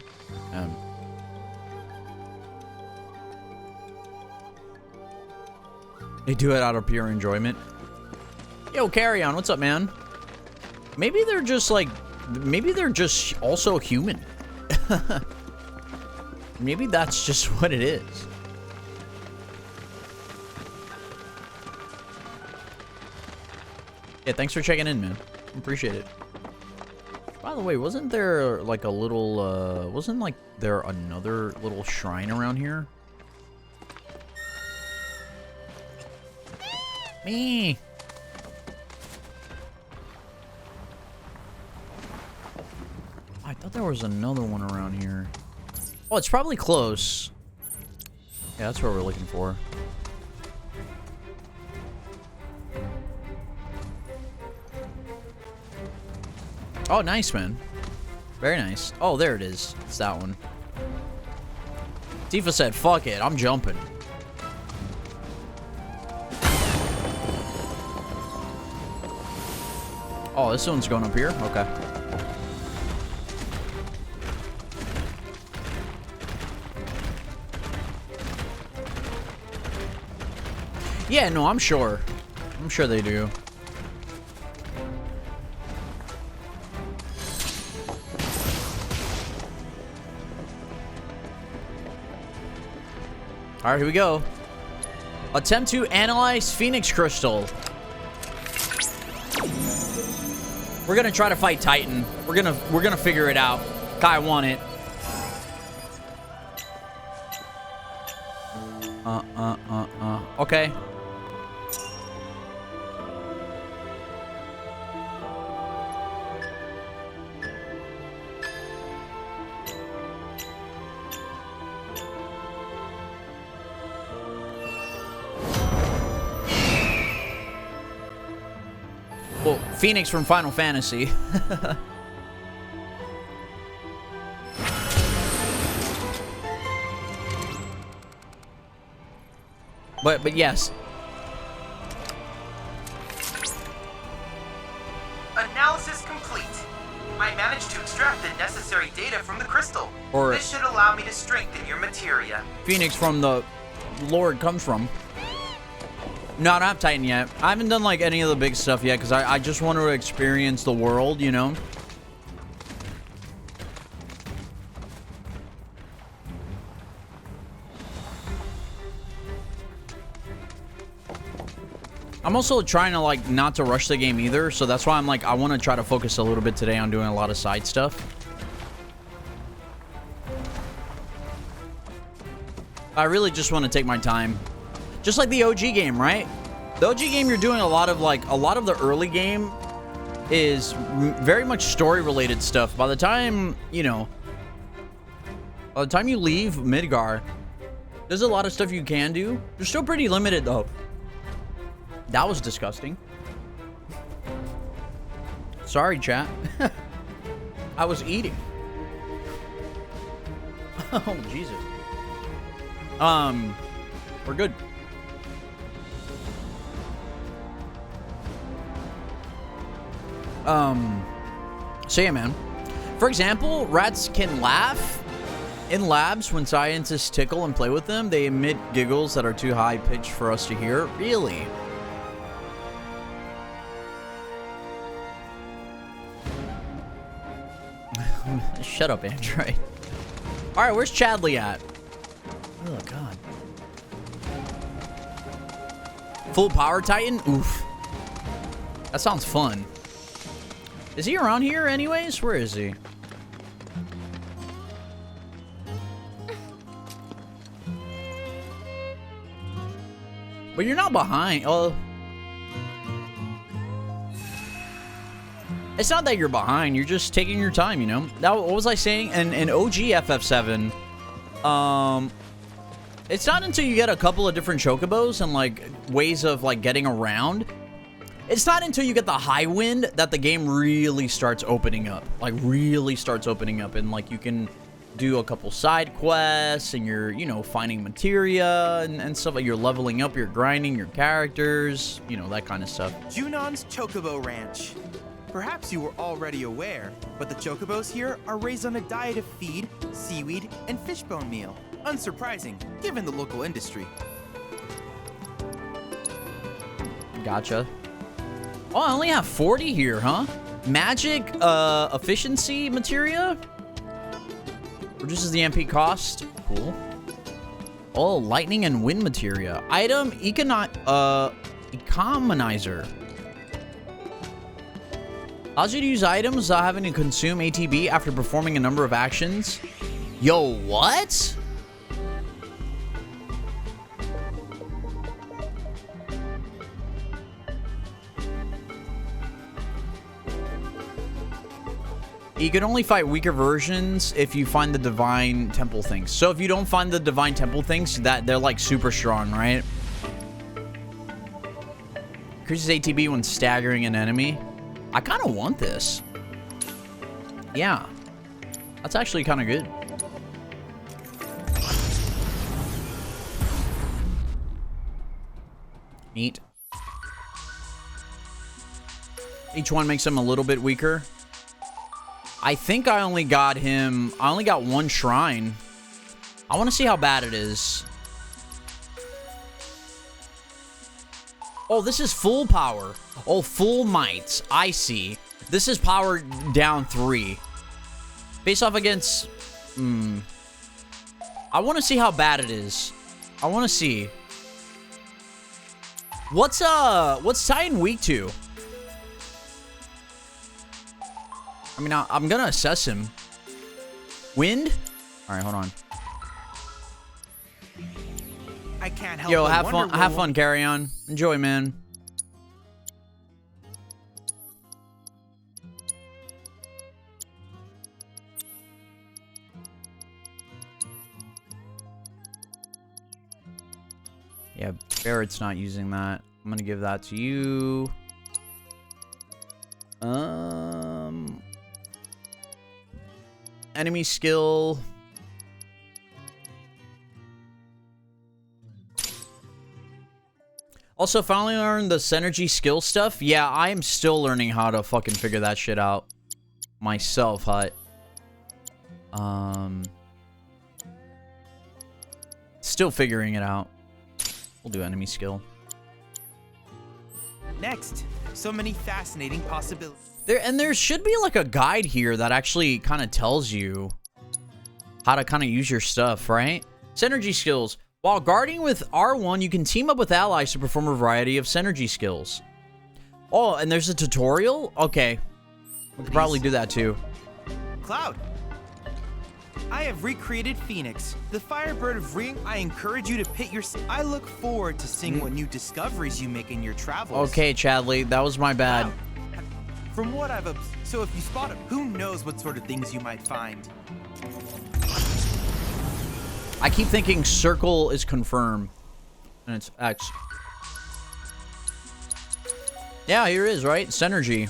They do it out of pure enjoyment. Yo, Carry On, what's up, man? Maybe they're just like, maybe they're just also human. Maybe that's just what it is. Yeah, thanks for checking in, man. Appreciate it. By the way, wasn't there like a little, wasn't like there another little shrine around here? Me. I thought there was another one around here. Oh, it's probably close. Yeah, that's what we're looking for. Oh, nice, man. Very nice. Oh, there it is. It's that one. Tifa said, fuck it, I'm jumping. Oh, this one's going up here? Okay. Yeah, no, I'm sure. I'm sure they do. All right, here we go. Attempt to analyze Phoenix Crystal. We're gonna try to fight Titan. We're gonna figure it out. Kai won it. Okay. Well, Phoenix from Final Fantasy. But yes. Analysis complete. I managed to extract the necessary data from the crystal. Or this should allow me to strengthen your materia. Phoenix from the Lord comes from. No, I don't have Titan yet. I haven't done like any of the big stuff yet because I just want to experience the world, you know? I'm also trying to like not to rush the game either, so that's why I'm like I want to try to focus a little bit today on doing a lot of side stuff. I really just want to take my time. Just like the OG game, right? The OG game, you're doing a lot of the early game is very much story related stuff. By the time, you know, by the time you leave Midgar, there's a lot of stuff you can do. You're still pretty limited though. That was disgusting. Sorry, chat. I was eating. Oh, Jesus. We're good. So yeah, man. For example, rats can laugh in labs when scientists tickle and play with them. They emit giggles that are too high pitched for us to hear. Really? Shut up, Android. All right, where's Chadley at? Oh, God. Full power Titan? Oof. That sounds fun. Is he around here anyways? Where is he? But you're not behind. Oh. It's not that you're behind. You're just taking your time, you know? Now, what was I saying? In OG FF7, it's not until you get a couple of different chocobos and, like, ways of, like, getting around. It's not until you get the high wind that the game really starts opening up. Like, really starts opening up. And, like, you can do a couple side quests and you're, you know, finding materia and stuff. Like, you're leveling up, you're grinding your characters, you know, that kind of stuff. Junon's Chocobo Ranch. Perhaps you were already aware, but the chocobos here are raised on a diet of feed, seaweed, and fishbone meal. Unsurprising, given the local industry. Gotcha. Oh, I only have 40 here, huh? Magic, efficiency materia? Reduces the MP cost. Cool. Oh, lightning and wind materia. Item, economizer. Allows you to use items without having to consume ATB after performing a number of actions. Yo, what? You can only fight weaker versions if you find the divine temple things. So if you don't find the divine temple things, that they're like super strong, right? Increases ATB when staggering an enemy. I kind of want this. Yeah. That's actually kind of good. Neat. Each one makes him a little bit weaker. I think I only got him... I only got one shrine. I want to see how bad it is. Oh, this is full power. Oh, full might. I see. This is power down 3. Face off against... I want to see how bad it is. I want to see. What's Titan weak to? I mean, I'm gonna assess him. Wind? All right, hold on. I can't help. Yo, have fun. Have fun. Carry on. Enjoy, man. Yeah, Barrett's not using that. I'm gonna give that to you. Enemy skill. Also, finally learned the synergy skill stuff. Yeah, I am still learning how to fucking figure that shit out myself, Hut. Still figuring it out. We'll do enemy skill. Next, so many fascinating possibilities. There should be like a guide here that actually kind of tells you how to kind of use your stuff, right? Synergy skills. While guarding with R1, you can team up with allies to perform a variety of synergy skills. Oh, and there's a tutorial? Okay. We could probably do that too. Cloud. I have recreated Phoenix, the Firebird of Ring. I encourage you to pit your... I look forward to seeing what new discoveries you make in your travels. Okay, Chadley, that was my bad. Cloud. From what I've so if you spot him, who knows what sort of things you might find. I keep thinking circle is confirm, and it's X. Yeah, here it is, right? Synergy.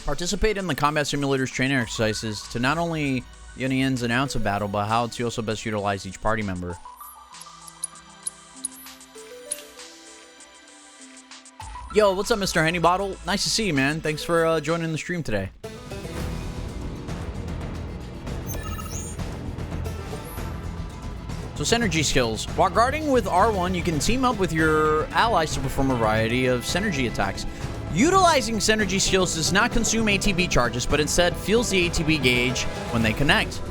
Participate in the combat simulators training exercises to not only the ins and outs of battle, but how to also best utilize each party member. Yo, what's up, Mr. Henny Bottle? Nice to see you, man. Thanks for joining the stream today. So, synergy skills. While guarding with R1, you can team up with your allies to perform a variety of synergy attacks. Utilizing synergy skills does not consume ATB charges, but instead fuels the ATB gauge when they connect.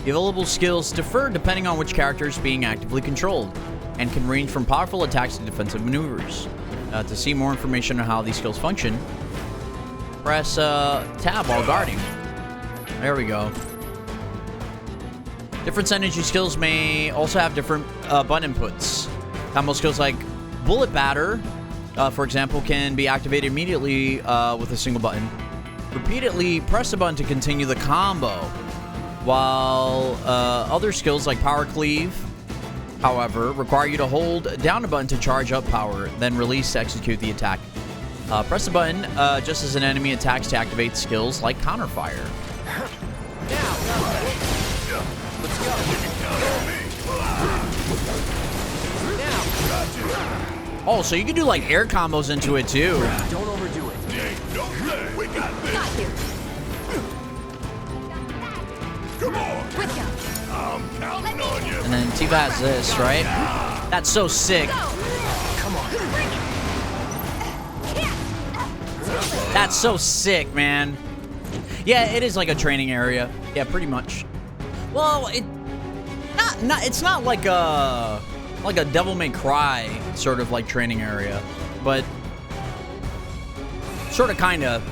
The available skills differ depending on which character is being actively controlled, and can range from powerful attacks to defensive maneuvers. To see more information on how these skills function, press tab while guarding. There we go. Different synergy skills may also have different button inputs. Combo skills like Bullet Batter, for example, can be activated immediately with a single button. Repeatedly press the button to continue the combo, while other skills like Power Cleave, however, require you to hold down the button to charge up power, then release to execute the attack. Press the button just as an enemy attacks to activate skills like Counterfire. Oh, so you can do like air combos into it too. Don't overdo it. We got this. Got you. Come on. With ya. I'm counting on you. And then Tifa has this, right? That's so sick. Come on. That's so sick, man. Yeah, it is like a training area. Yeah, pretty much. Well, it's not like a Devil May Cry sort of like training area, but sort of kinda.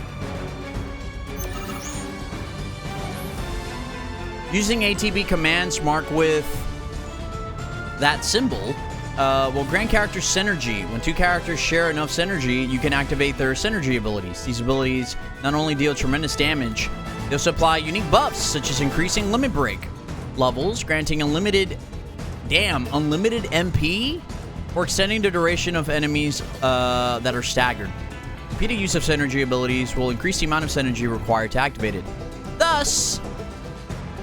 Using ATB commands marked with that symbol will grant characters synergy. When two characters share enough synergy, you can activate their synergy abilities. These abilities not only deal tremendous damage, they also apply unique buffs, such as increasing limit break levels, granting unlimited MP, or extending the duration of enemies that are staggered. Repeated use of synergy abilities will increase the amount of synergy required to activate it. Thus,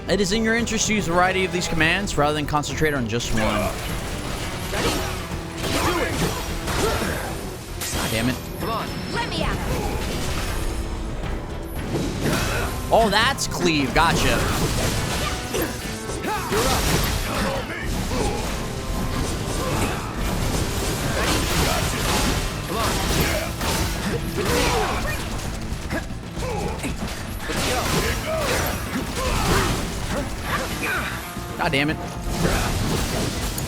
it is in your interest to use a variety of these commands rather than concentrate on just one. God damn it. Come on. Let me out. Oh, that's cleave. Gotcha. Come on. Let's go. God damn it.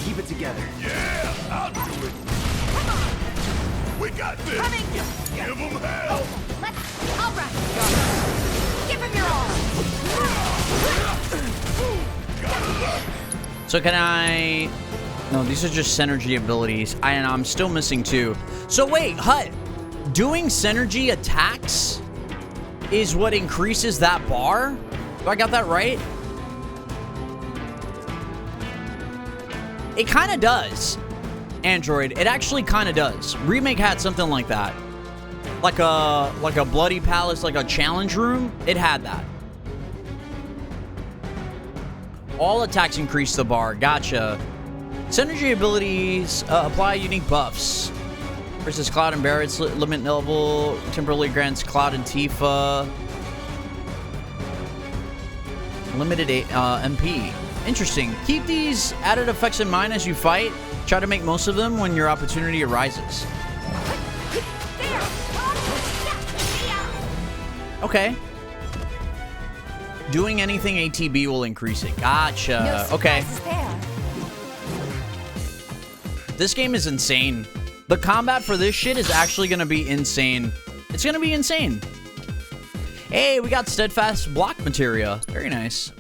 Keep it together. Yeah, I'll do it. We got this. Coming. Give them hell. I'll run. Give him your all. So can I... No, these are just synergy abilities. And I'm still missing two. So wait, Hut. Doing synergy attacks is what increases that bar? Do I got that right? It kind of does. Android, it actually kind of does. Remake had something like that. Like a Bloody Palace, like a challenge room. It had that. All attacks increase the bar. Gotcha. Synergy abilities apply unique buffs. Versus Cloud and Barrett's limit level temporarily grants Cloud and Tifa limited MP. Interesting. Keep these added effects in mind as you fight. Try to make most of them when your opportunity arises. Okay. Doing anything ATB will increase it. Gotcha. Okay. This game is insane. The combat for this shit is actually going to be insane. It's going to be insane. Hey, we got steadfast block materia. Very nice.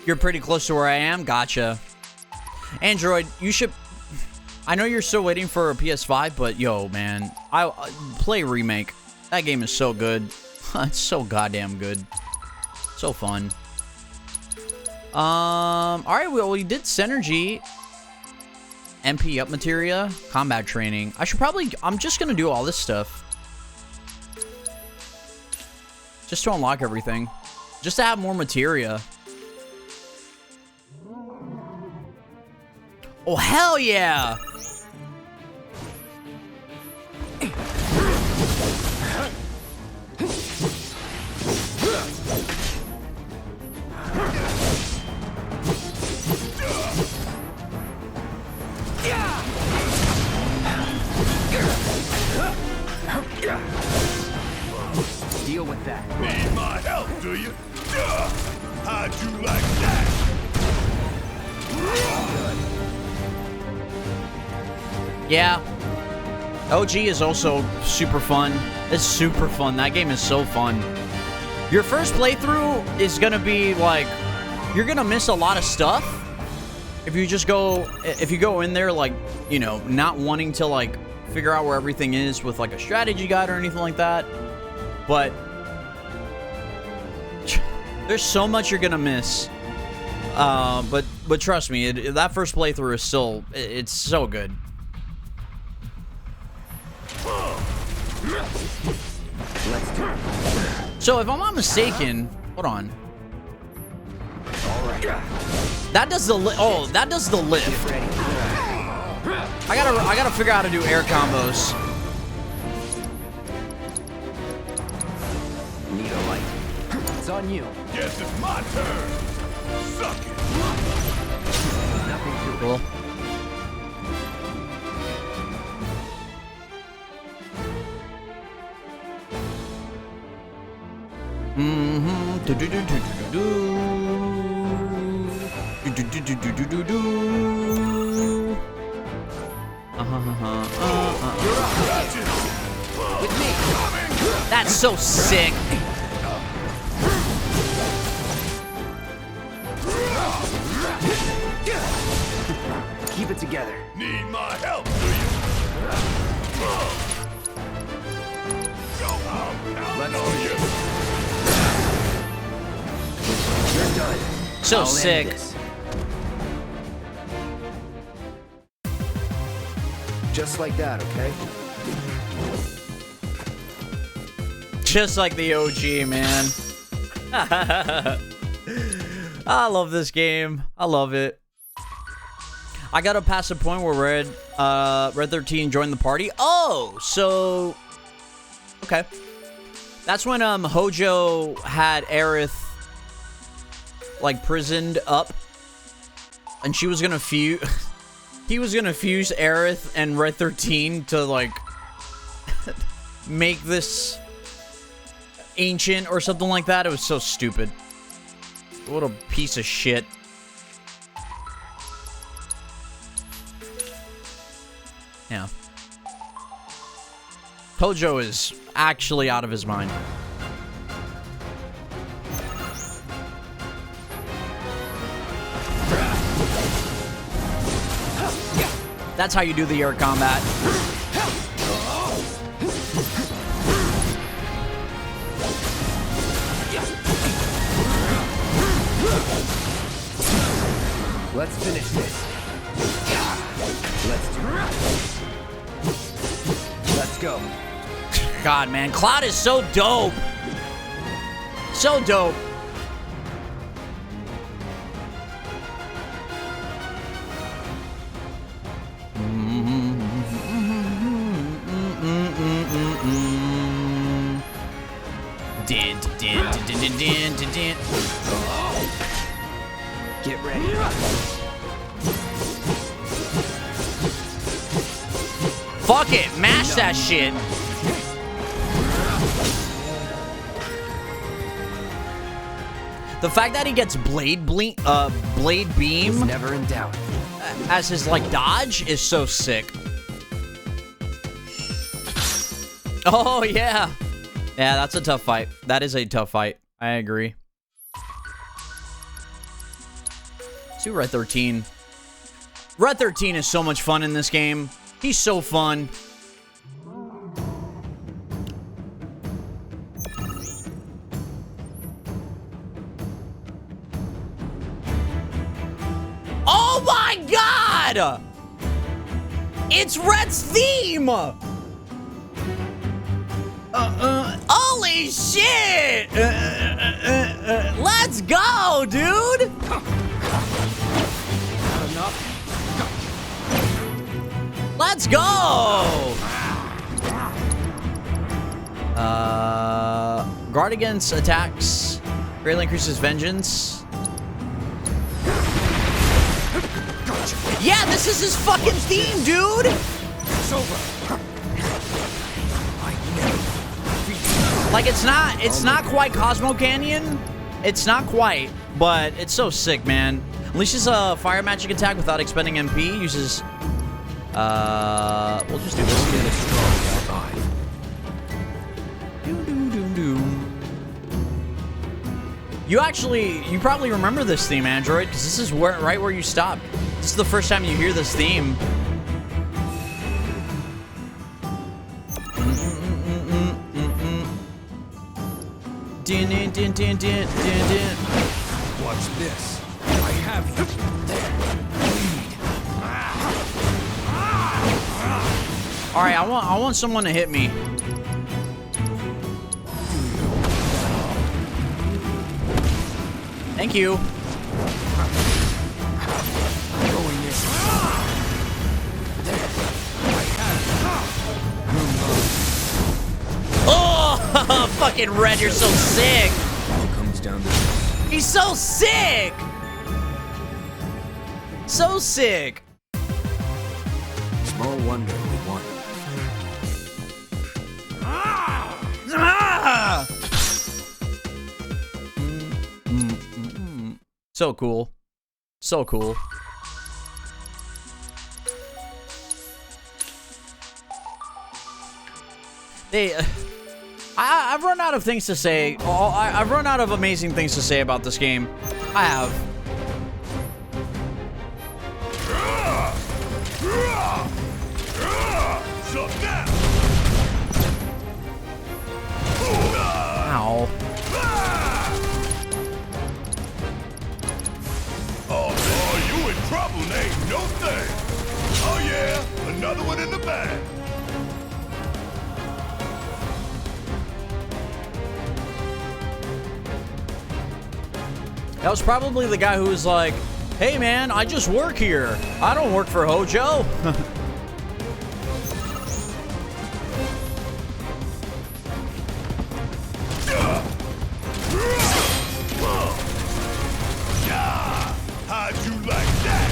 You're pretty close to where I am. Gotcha. Android, you should... I know you're still waiting for a PS5, but yo, man. I play Remake. That game is so good. It's so goddamn good. So fun. Alright, well, we did Synergy. MP up materia. Combat training. I should probably... I'm just gonna do all this stuff. Just to unlock everything. Just to have more materia. Oh, hell yeah! Deal with that. Need my help, do you? How'd you like that? Yeah. OG is also super fun. It's super fun. That game is so fun. Your first playthrough is gonna be like, you're gonna miss a lot of stuff if you just go, if you go in there like, you know, not wanting to like figure out where everything is with like a strategy guide or anything like that. But there's so much you're gonna miss. But trust me, that first playthrough is still, it's so good. Let's do it. So if I'm not mistaken, hold on. All right. That does the that does the lift. Get ready. I gotta figure out how to do air combos. Need a light. It's on you. Guess it's my turn. Suck it. Nothing to it. Cool. With me. That's so sick. Keep it together. Need my help, do you? Let's do this. You're done. So I'll end sick. this. Just like that, okay? Just like the OG, man. I love this game. I love it. I gotta pass a point where Red 13 joined the party. Oh, so okay. That's when Hojo had Aerith like prisoned up, and she was gonna fuse. He was gonna fuse Aerith and Red 13 to like make this ancient or something like that. It was so stupid. What a piece of shit. Yeah. Hojo is actually out of his mind. That's how you do the air combat. Let's finish this. Let's do it. Let's go. God, man. Cloud is so dope. So dope. Get ready. Fuck it. Mash that shit. The fact that he gets blade beam It's never in doubt. as his like dodge is so sick. Oh yeah. Yeah, that's a tough fight. That is a tough fight. I agree. Let's do Red 13. Red 13 is so much fun in this game. He's so fun. Oh my god! It's Red's theme! Holy shit! Let's go, dude! Let's go! Guard against attacks. Greatly increases vengeance. Yeah, this is his fucking theme, dude! It's over. Like, it's not quite Cosmo Canyon. It's not quite, but it's so sick, man. Unleashes a fire magic attack without expending MP. Uses, we'll just do this. Get a strong survive. You probably remember this theme, Android, because this is right where you stopped. This is the first time you hear this theme. Watch this. I have you. All right, I want someone to hit me. Thank you. Going this. Oh, fucking Red, you're so sick. All comes down to this. He's so sick. So sick. Small wonder we won. Ah! So cool. So cool. I've run out of things to say. I've run out of amazing things to say about this game. I have. Ow. Oh, you in trouble, ain't no thing. Oh yeah, another one in the bag. That was probably the guy who was like, hey man, I just work here. I don't work for Hojo. How'd you like that?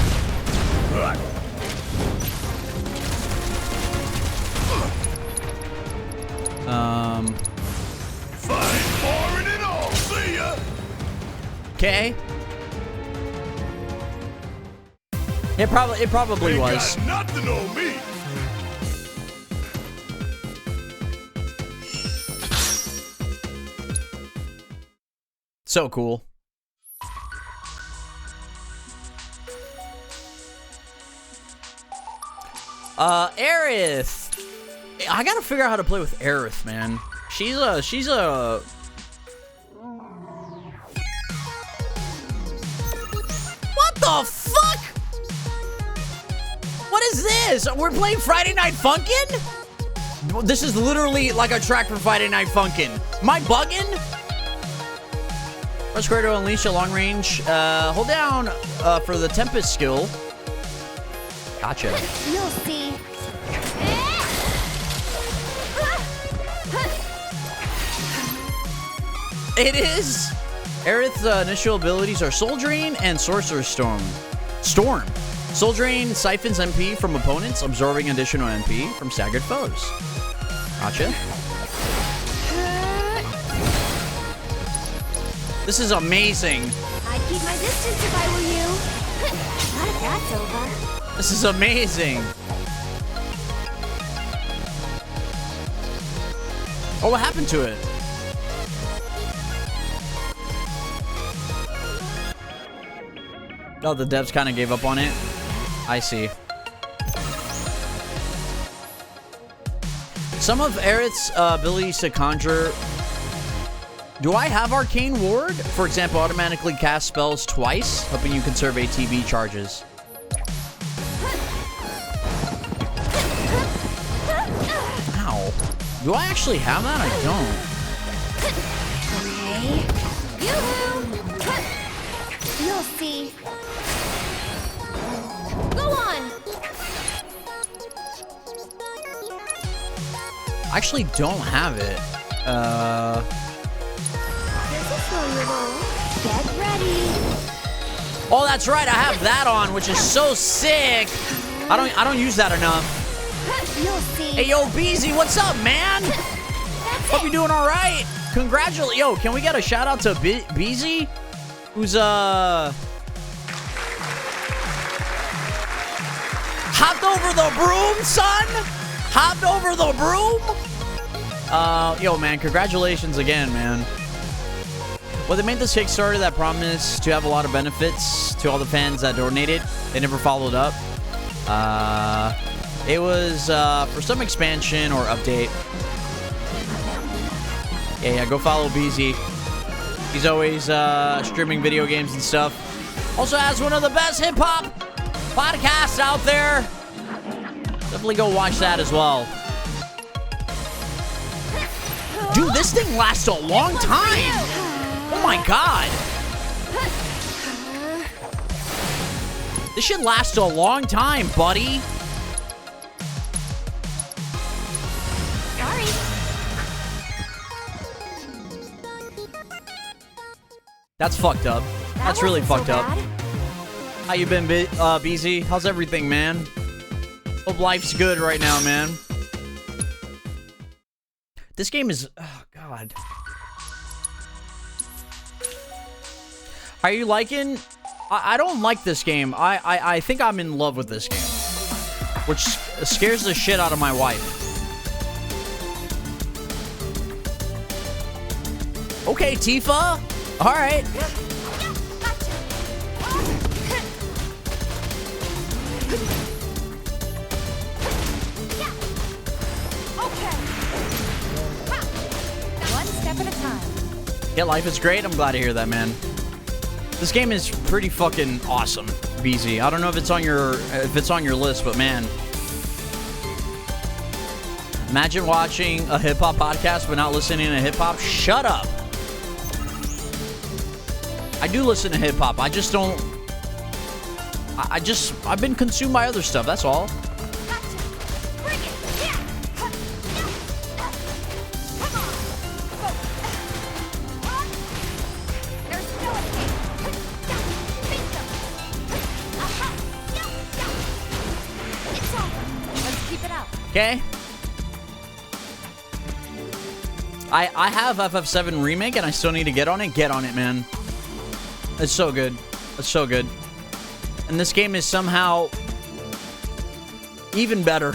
Fine, foreign and all. See ya. Okay. It probably Ain't was. got nothing on me. So cool. Aerith. I gotta figure out how to play with Aerith, man. She's a What the fuck? What is this? We're playing Friday Night Funkin'? This is literally like a track from Friday Night Funkin'. Am I bugging? Press square to unleash a long range. Hold down for the Tempest skill. Gotcha. You'll see. It is. Aerith's initial abilities are Soul Drain and Sorcerer's Storm. Soul Drain siphons MP from opponents, absorbing additional MP from staggered foes. Gotcha. This is amazing. I'd keep my distance if I were you. Not if that's over. This is amazing. Oh, what happened to it? Oh, the devs kind of gave up on it. I see. Some of Aerith's abilities to conjure. Do I have Arcane Ward? For example, automatically cast spells twice, helping you conserve ATB charges. Ow. Do I actually have that? I don't. Okay. Yoo-hoo! You'll see. Go on! I actually don't have it. Here's a roll. Get ready. Oh, that's right. I have that on, which is so sick. I don't use that enough. You'll see. Hey, yo, Beezy, what's up, man? Hope you're doing all right. Congratulations. Yo, can we get a shout out to Beezy? Who's, hopped over the broom, son? Hopped over the broom? Yo, man, congratulations again, man. Well, they made this Kickstarter that promised to have a lot of benefits to all the fans that donated. They never followed up. It was for some expansion or update. Yeah, go follow BZ. He's always streaming video games and stuff. Also has one of the best hip-hop podcasts out there. Definitely go watch that as well. Dude, this thing lasts a long time. Oh my god. This should last a long time, buddy. Sorry. That's fucked up. That's really fucked up. How you been, BZ? How's everything, man? Hope life's good right now, man. This game is... Oh, God. Are you liking... I don't like this game. I think I'm in love with this game. Which scares the shit out of my wife. Okay, Tifa. All right. One step at a time. Yeah, life is great. I'm glad to hear that, man. This game is pretty fucking awesome, BZ. I don't know if it's on your list, but man. Imagine watching a hip-hop podcast but not listening to hip-hop. Shut up. I do listen to hip-hop. I just don't... I've been consumed by other stuff, that's all. Okay. I have FF7 Remake and I still need to get on it. Get on it, man. It's so good. It's so good. And this game is somehow even better.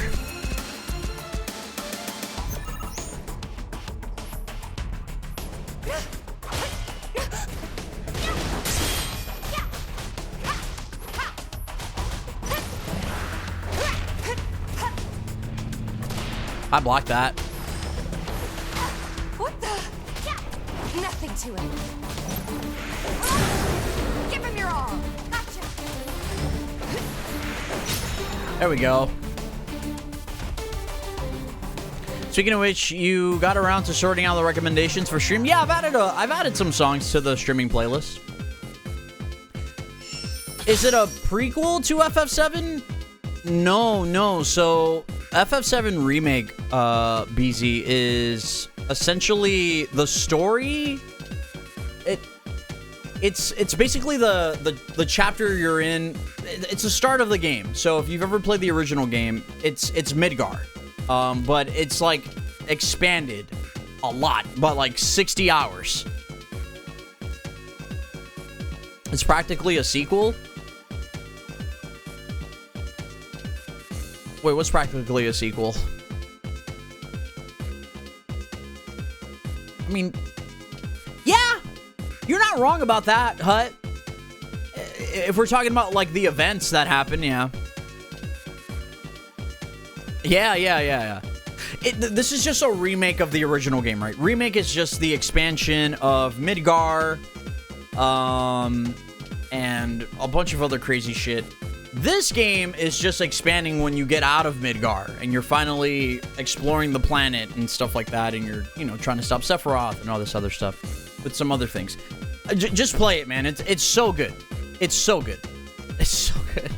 I blocked that. What the? Nothing to it. Give him your all. Gotcha. There we go. Speaking of which, you got around to sorting out the recommendations for stream. Yeah, I've added some songs to the streaming playlist. Is it a prequel to FF7? No. So FF7 Remake, BZ, is essentially the story. It's basically the chapter you're in. It's the start of the game. So if you've ever played the original game, it's Midgar, but it's like expanded a lot, but like 60 hours. It's practically a sequel. Wait, what's practically a sequel? I mean, yeah, you're not wrong about that, Hut. If we're talking about, like, the events that happen, yeah. Yeah. This is just a remake of the original game, right? Remake is just the expansion of Midgar, and a bunch of other crazy shit. This game is just expanding when you get out of Midgar and you're finally exploring the planet and stuff like that, and you're, you know, trying to stop Sephiroth and all this other stuff with some other things. Just play it, man. It's so good. It's so good. It's so good.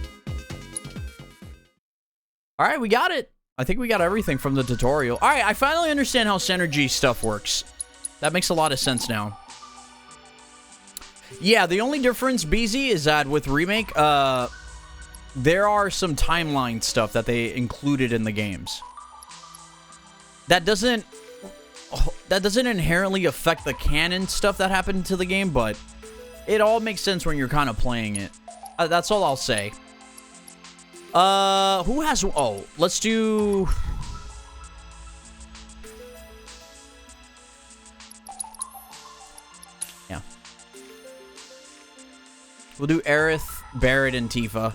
All right, we got it. I think we got everything from the tutorial. All right, I finally understand how synergy stuff works. That makes a lot of sense now. Yeah, the only difference, BZ, is that with Remake, there are some timeline stuff that they included in the games. That doesn't inherently affect the canon stuff that happened to the game, but it all makes sense when you're kind of playing it. That's all I'll say. Who has... Oh, let's do... Yeah. We'll do Aerith, Barret, and Tifa.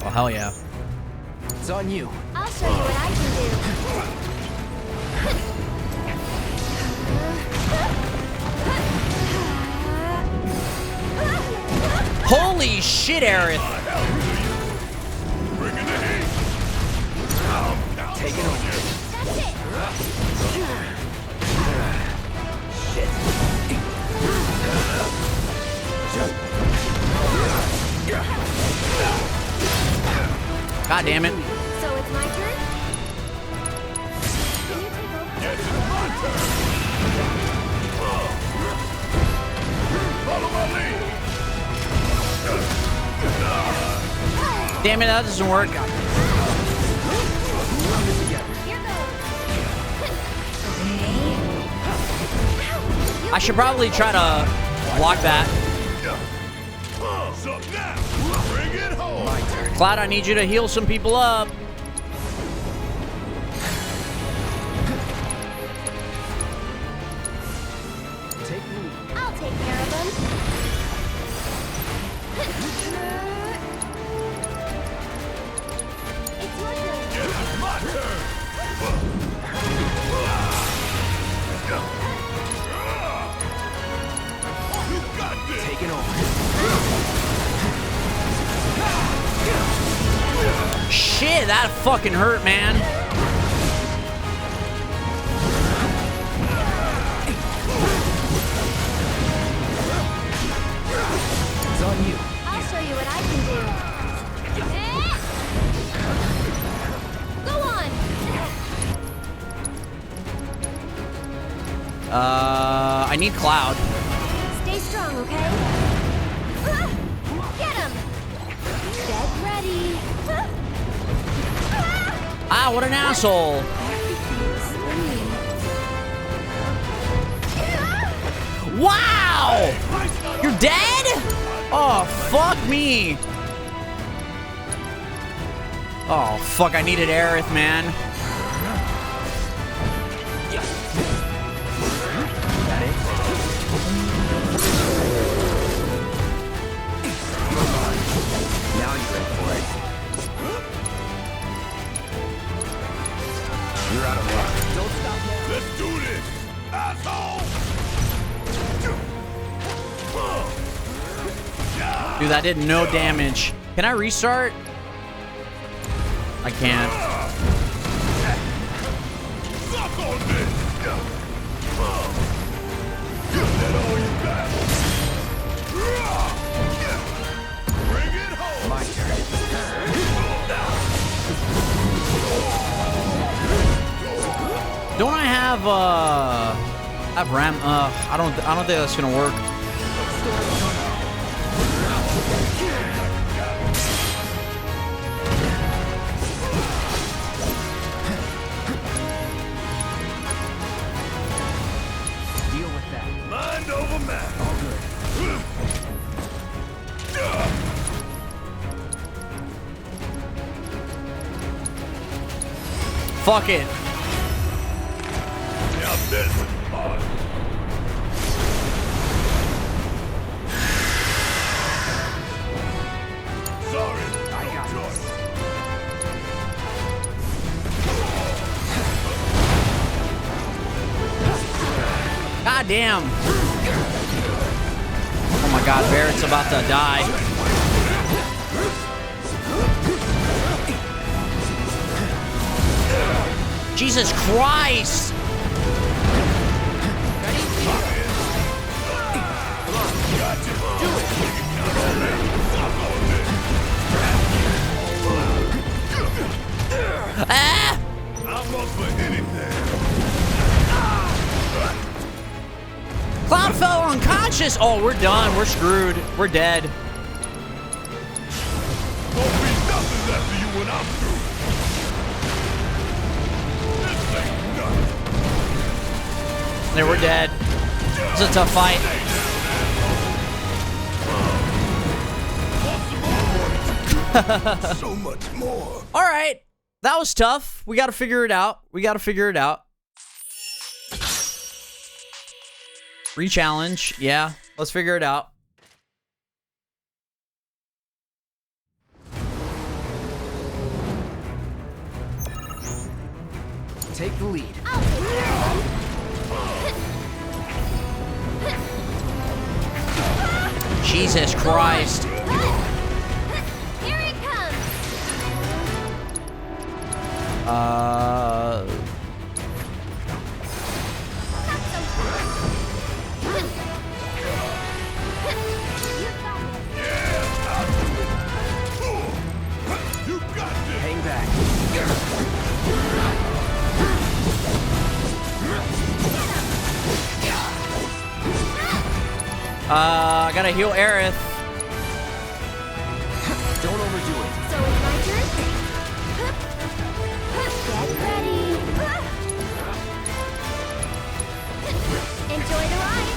Oh, hell yeah. It's on you. I'll show you what I can do. Holy shit, Aerith! Take it over. That's it. God damn it. So it's my turn? Can you take over? Follow my lead. Damn it, that doesn't work. I should probably try to block that. Bring it home. Cloud, I need you to heal some people up. I'll take care of them. It's your turn. My turn. You got this. Take it over. Shit, that fucking hurt, man. It's on you. I'll show you what I can do. Go on. I need Cloud. Stay strong, okay? Get him. Get ready. Ah, what an asshole. Wow! You're dead? Oh, fuck me. Oh, fuck, I needed Aerith, man. Now you're in for it. You're out of luck. Don't stop now. Let's do this, asshole. Dude, that did no damage. Can I restart? I can't. Suck on this. Give that all you got. Bring it home. My turn. Don't I have Ram? I don't think that's gonna work. Deal with that. Mind over matter. All good. Fuck it. Now this is fun. Sorry, I got this. God damn. Oh my god. God, Barrett's about to die. Jesus Christ! Ah! I'm up for anything. Cloud fell unconscious. Oh, we're done. We're screwed. We're dead. Won't be nothing left of you when I'm through. This ain't nothing. Yeah, we're dead. This is a tough fight. So much more. All right. That was tough. We got to figure it out. Re-challenge. Yeah. Let's figure it out. Take the lead. Jesus Christ. Here it comes. You got this. Hang back. I gotta heal Aerith. Don't overdo it. So it's my turn. Get ready. Enjoy the ride.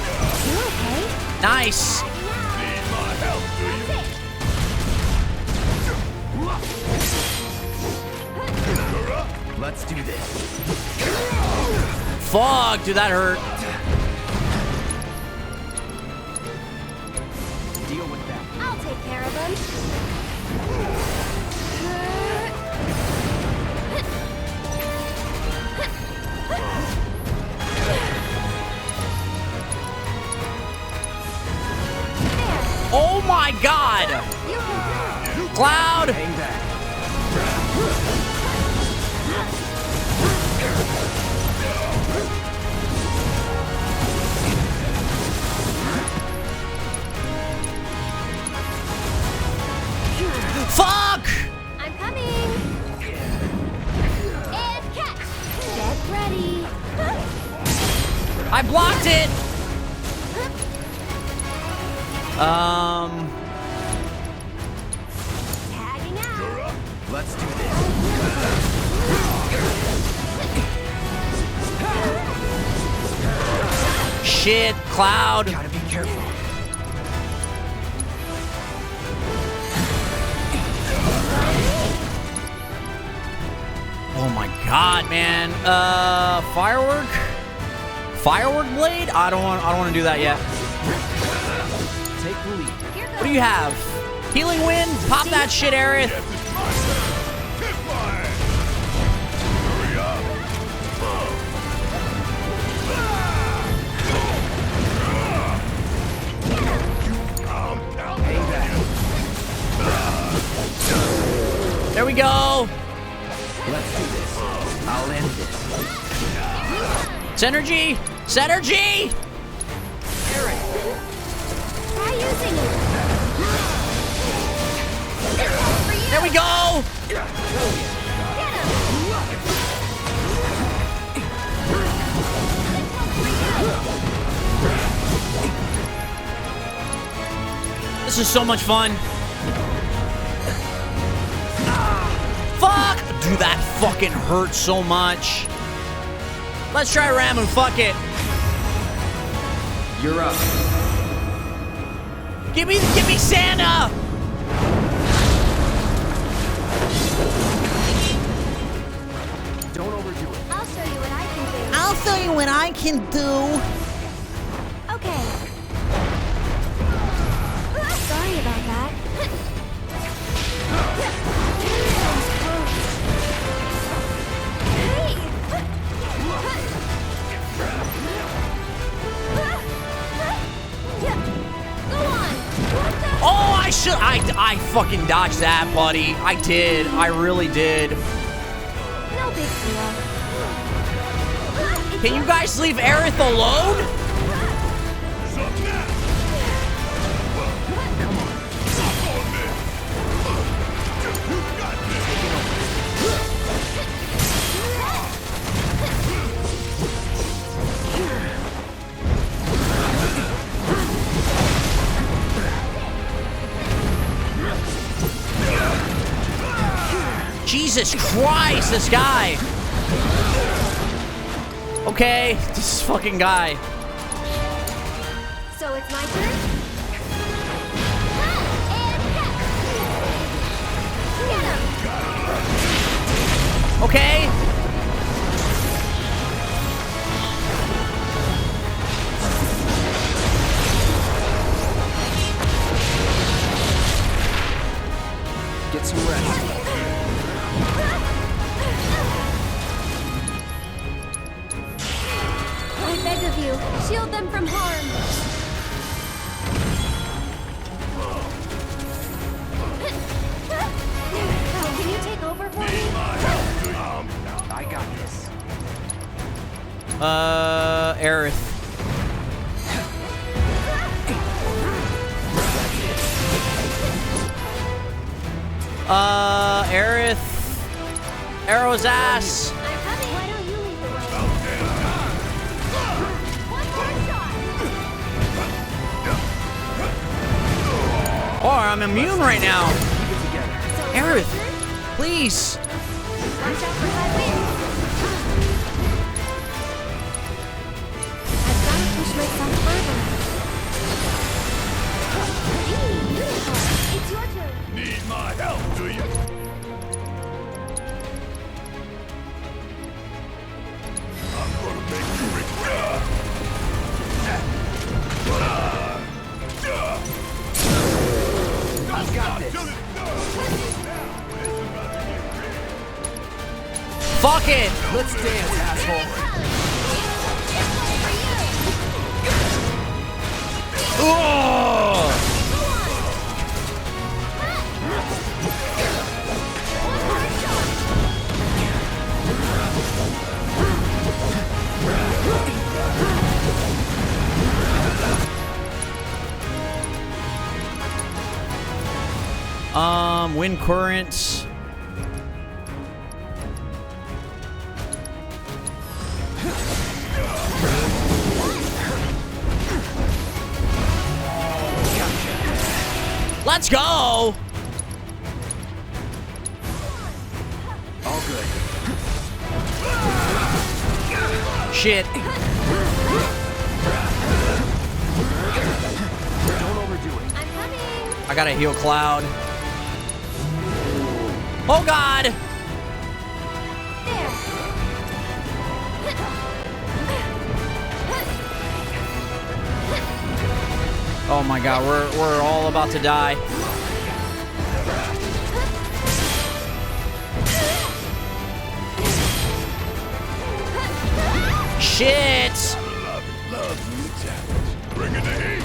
You okay? Nice. Need my help, do you? Let's do this. Fuck, dude, that hurt. Deal with that. I'll take care of him. Oh my God. Cloud. Hang back. Fuck. I'm coming. And catch. Get ready. I blocked it. Tagging out. Let's do this. Shit, Cloud. Gotta be careful. Oh my God, man. Firework blade? I don't want to do that yet. Take the lead. What do you have? Healing wind? Pop that shit, Aerith. Kick mine. Hurry up. Hang back. There we go. Let's do this. I'll end this. Synergy. Synergy. Try using it. There we go. This is so much fun. Fuck! Dude, that fucking hurts so much. Let's try Ramu, fuck it. You're up. Give me Santa! Don't overdo it. I'll show you what I can do. I'll show you what I can do. Okay. Sorry about that. Hey! Go on! I fucking dodged that, buddy. I did. I really did. No big deal. Can you guys leave Aerith alone? Jesus Christ, this guy. Okay, this fucking guy. So it's my turn? Okay. Get some rest. I beg of you, shield them from harm. Can you take over for me? I got this. Aerith. Aerith. Arrow's ass. I'm coming. Why don't you lead the way? One more shot. Oh, I'm immune right now. Keep it together. So it's Aerith, my turn? please. Watch out for my wings. I've got to push myself further. Beautiful. It's your turn. Need my help, do you? I'm gonna make you regret. I've got this. Fuck it. Let's dance, asshole. Ugh. Wind currents. Let's go. All good. Shit. Don't overdo it. I'm coming. I gotta heal Cloud. Oh God. There. Oh my God, we're all about to die. Shit. Love you, Jack. Bring in the heat.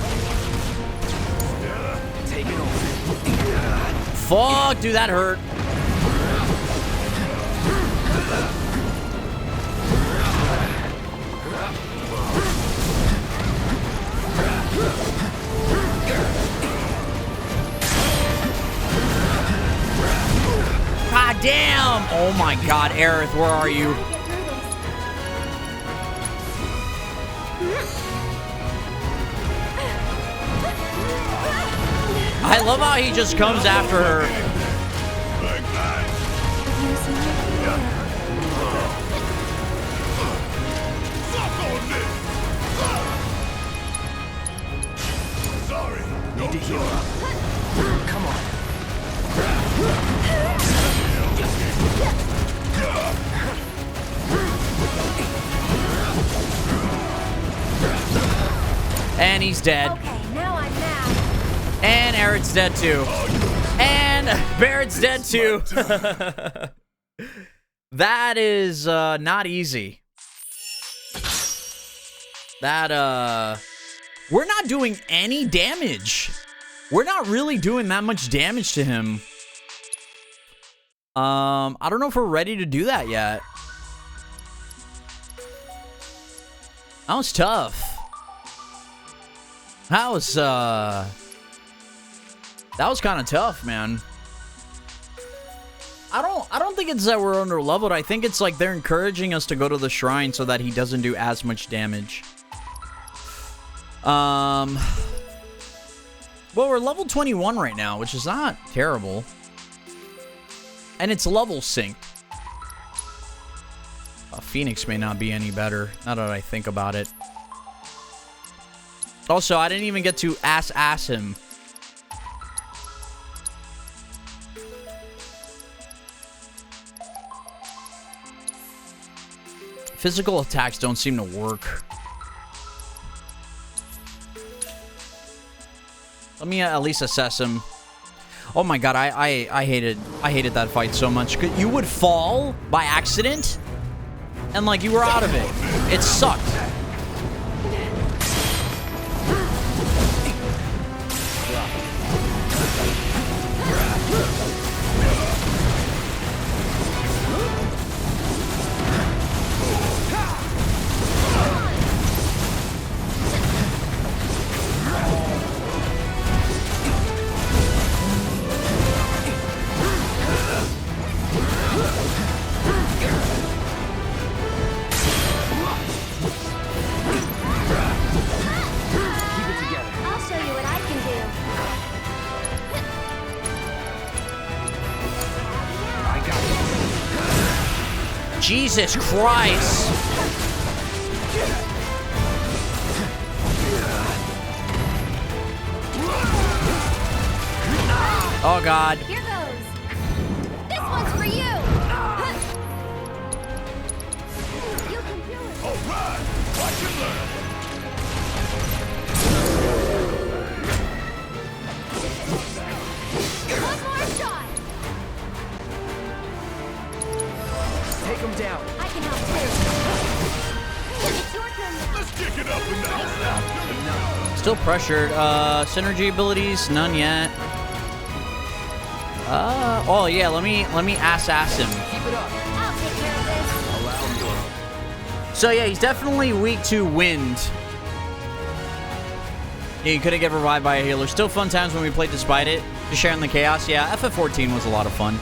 Take it over. Fuck, dude, that hurt. God damn! Oh my God, Aerith, where are you? I love how he just comes after her. Sorry. Need to heal up. Come on. And he's dead. Okay, now I'm mad. And Aerith's dead too. And Barrett's dead too. That is not easy. That we're not doing any damage. We're not really doing that much damage to him. I don't know if we're ready to do that yet. That was tough. That was kind of tough, man. I don't think it's that we're under leveled. I think it's like they're encouraging us to go to the shrine so that he doesn't do as much damage. Well, we're level 21 right now, which is not terrible. And it's level synced. Phoenix may not be any better, now that I think about it. Also, I didn't even get to ass him. Physical attacks don't seem to work. Let me at least assess him. Oh my god, I hated that fight so much. You would fall by accident, and like you were out of it. It sucked. Jesus Christ! Oh god. Here goes. This one's for you. You can do it. All right, watch it learn. One more shot. Take him down. I can help too. It's your turn now. Let's kick it up in the house. Still pressured. Synergy abilities, none yet. Oh yeah, let me ass him. Keep it up. I'll take care of this. Allow me. So yeah, he's definitely weak to wind. Yeah, you couldn't get revived by a healer. Still fun times when we played despite it. Just sharing the chaos. Yeah, FF14 was a lot of fun.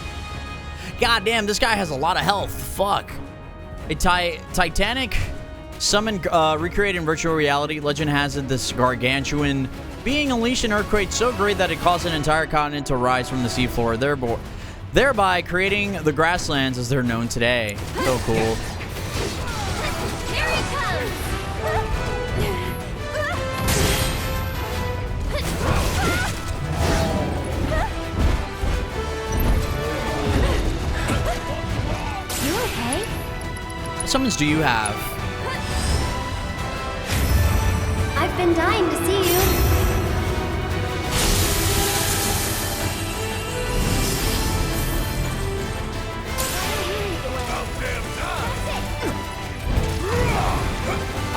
God damn, this guy has a lot of health. Fuck. A Titanic summon recreated in virtual reality. Legend has it this gargantuan being unleashed an earthquake so great that it caused an entire continent to rise from the seafloor, thereby creating the grasslands as they're known today. So cool. Here he comes. You okay? What summons do you have? I've been dying to see you.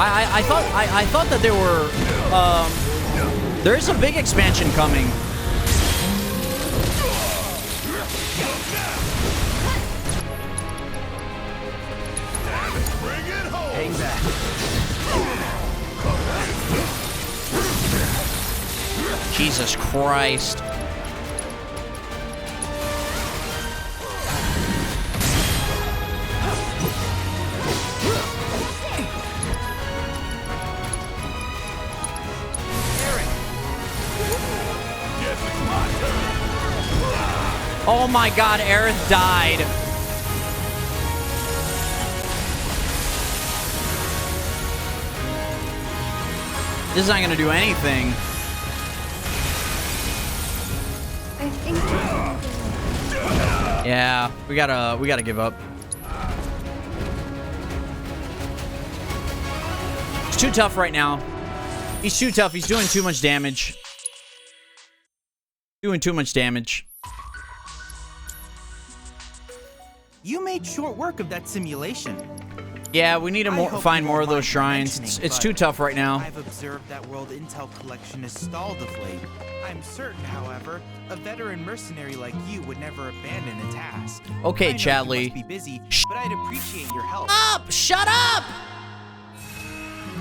I thought that there were there is a big expansion coming. Hang back. Jesus Christ. Oh my god, Aerith died. This is not gonna do anything. I think. Yeah, we gotta give up. It's too tough right now. He's too tough. He's doing too much damage. Doing too much damage. You made short work of that simulation. Yeah, we need to find more of those shrines. It's too tough right now. I've observed that World Intel collection is stalled of late. I'm certain, however, a veteran mercenary like you would never abandon a task. Okay, I know Chadley. you must be busy, but I'd appreciate your help. Up! Shut up!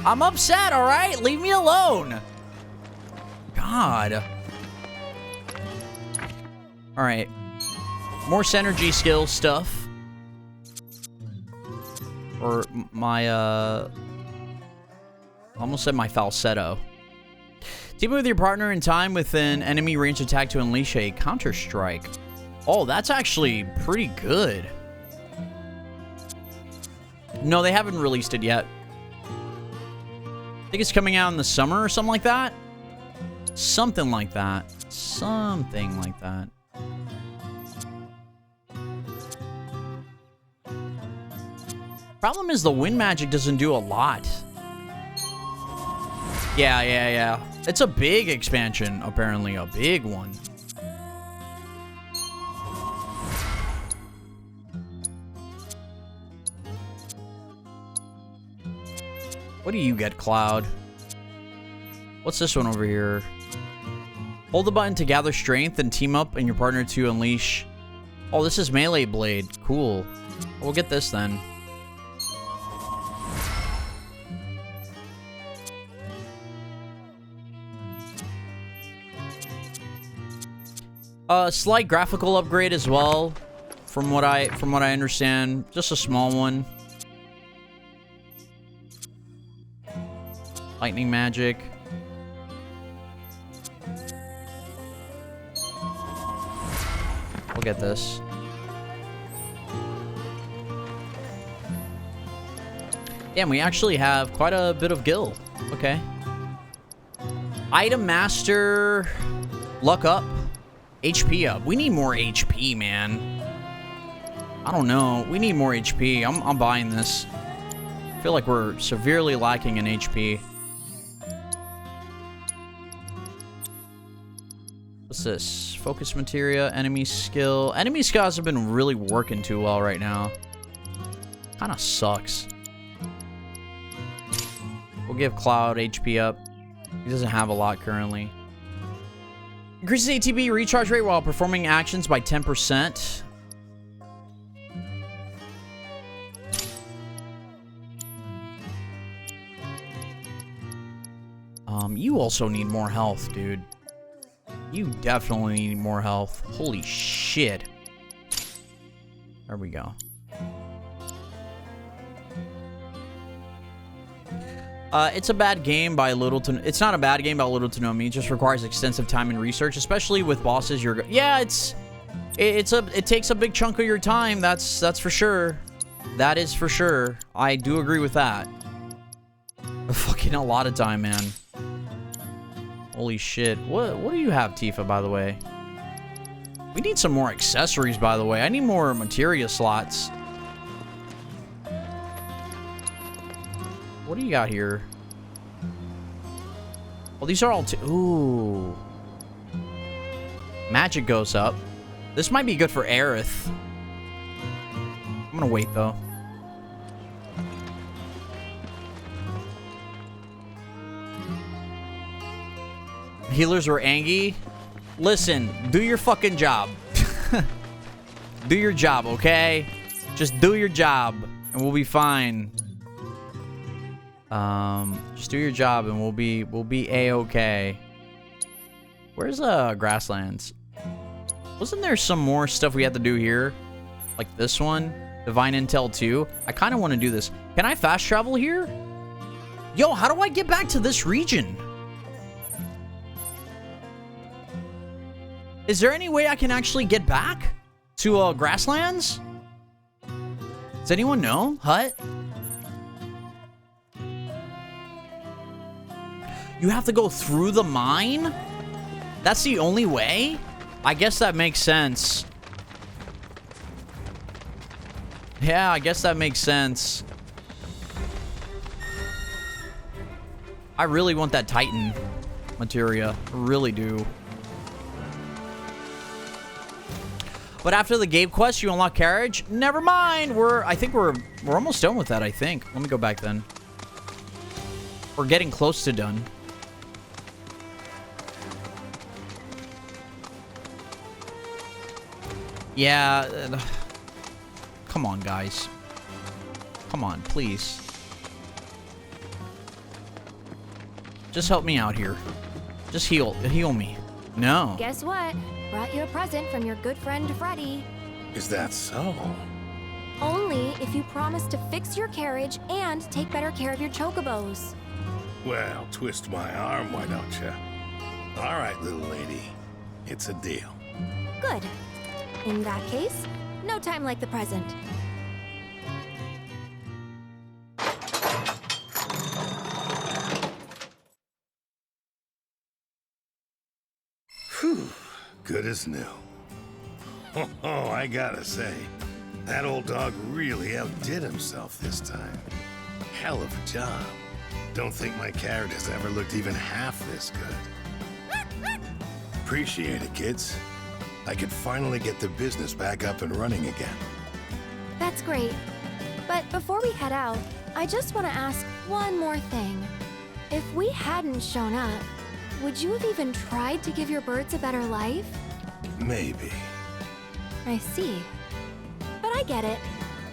I'm upset, all right? Leave me alone. God. All right. More synergy skill stuff. Or my, almost said my falsetto. Team with your partner in time with an enemy range attack to unleash a counter strike. Oh, that's actually pretty good. No, they haven't released it yet. I think it's coming out in the summer or something like that. Something like that. Something like that. Problem is the wind magic doesn't do a lot. Yeah. It's a big expansion, apparently. A big one. What do you get, Cloud? What's this one over here? Hold the button to gather strength and team up and your partner to unleash. Oh, this is melee blade. Cool. We'll get this then. Slight graphical upgrade as well, from what I understand. Just a small one. Lightning magic. We'll get this. Damn, we actually have quite a bit of gil. Okay. Item master. Luck up. HP up. We need more HP, man. I don't know. We need more HP. I'm buying this. I feel like we're severely lacking in HP. What's this? Focus materia, enemy skill. Enemy skills have been really working too well right now. Kinda sucks. We'll give Cloud HP up. He doesn't have a lot currently. Increases ATB recharge rate while performing actions by 10%. You also need more health, dude. You definitely need more health. Holy shit. There we go. It's a bad game by little to... It's not a bad game by little to no means. It just requires extensive time and research, especially with bosses. Yeah, it takes a big chunk of your time. That's for sure. That is for sure. I do agree with that. Fucking a lot of time, man. Holy shit. What do you have, Tifa, by the way? We need some more accessories, by the way. I need more materia slots. What do you got here? Well, these are all... Ooh. Magic goes up. This might be good for Aerith. I'm gonna wait, though. Healers were Angie. Listen, do your fucking job. Do your job, okay? Just do your job, and we'll be fine. Just do your job, and we'll be a-okay. Where's Grasslands? Wasn't there some more stuff we had to do here? Like this one? Divine Intel 2? I kind of want to do this. Can I fast travel here? Yo, how do I get back to this region? Is there any way I can actually get back to Grasslands? Does anyone know? Hut? You have to go through the mine? That's the only way? I guess that makes sense. Yeah, I guess that makes sense. I really want that Titan materia. I really do. But after the Gabe quest, you unlock carriage. Never mind. I think we're almost done with that, I think. Let me go back then. We're getting close to done. Yeah. Come on, guys. Come on, please. Just help me out here. Just heal me. No. Guess what? Brought you a present from your good friend Freddy. Is that so? Only if you promise to fix your carriage and take better care of your chocobos. Well, twist my arm, why don't you? All right, little lady. It's a deal. Good. In that case, no time like the present. Whew, good as new. Oh, I gotta say, that old dog really outdid himself this time. Hell of a job. Don't think my carrot has ever looked even half this good. Appreciate it, kids. I could finally get the business back up and running again. That's great. But before we head out, I just want to ask one more thing. If we hadn't shown up, would you have even tried to give your birds a better life? Maybe. I see. But I get it.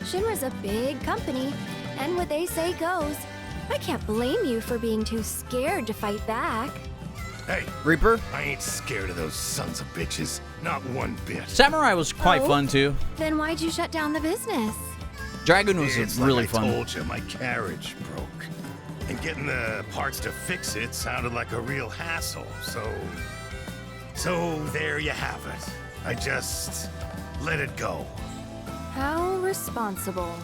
Shinra's a big company, and what they say goes. I can't blame you for being too scared to fight back. Hey, Reaper? I ain't scared of those sons of bitches. Not one bit. Samurai was quite fun, too. Then why'd you shut down the business? Dragon was It's really like fun. I told you, my carriage broke. And getting the parts to fix it sounded like a real hassle, So there you have it. I just let it go. How responsible.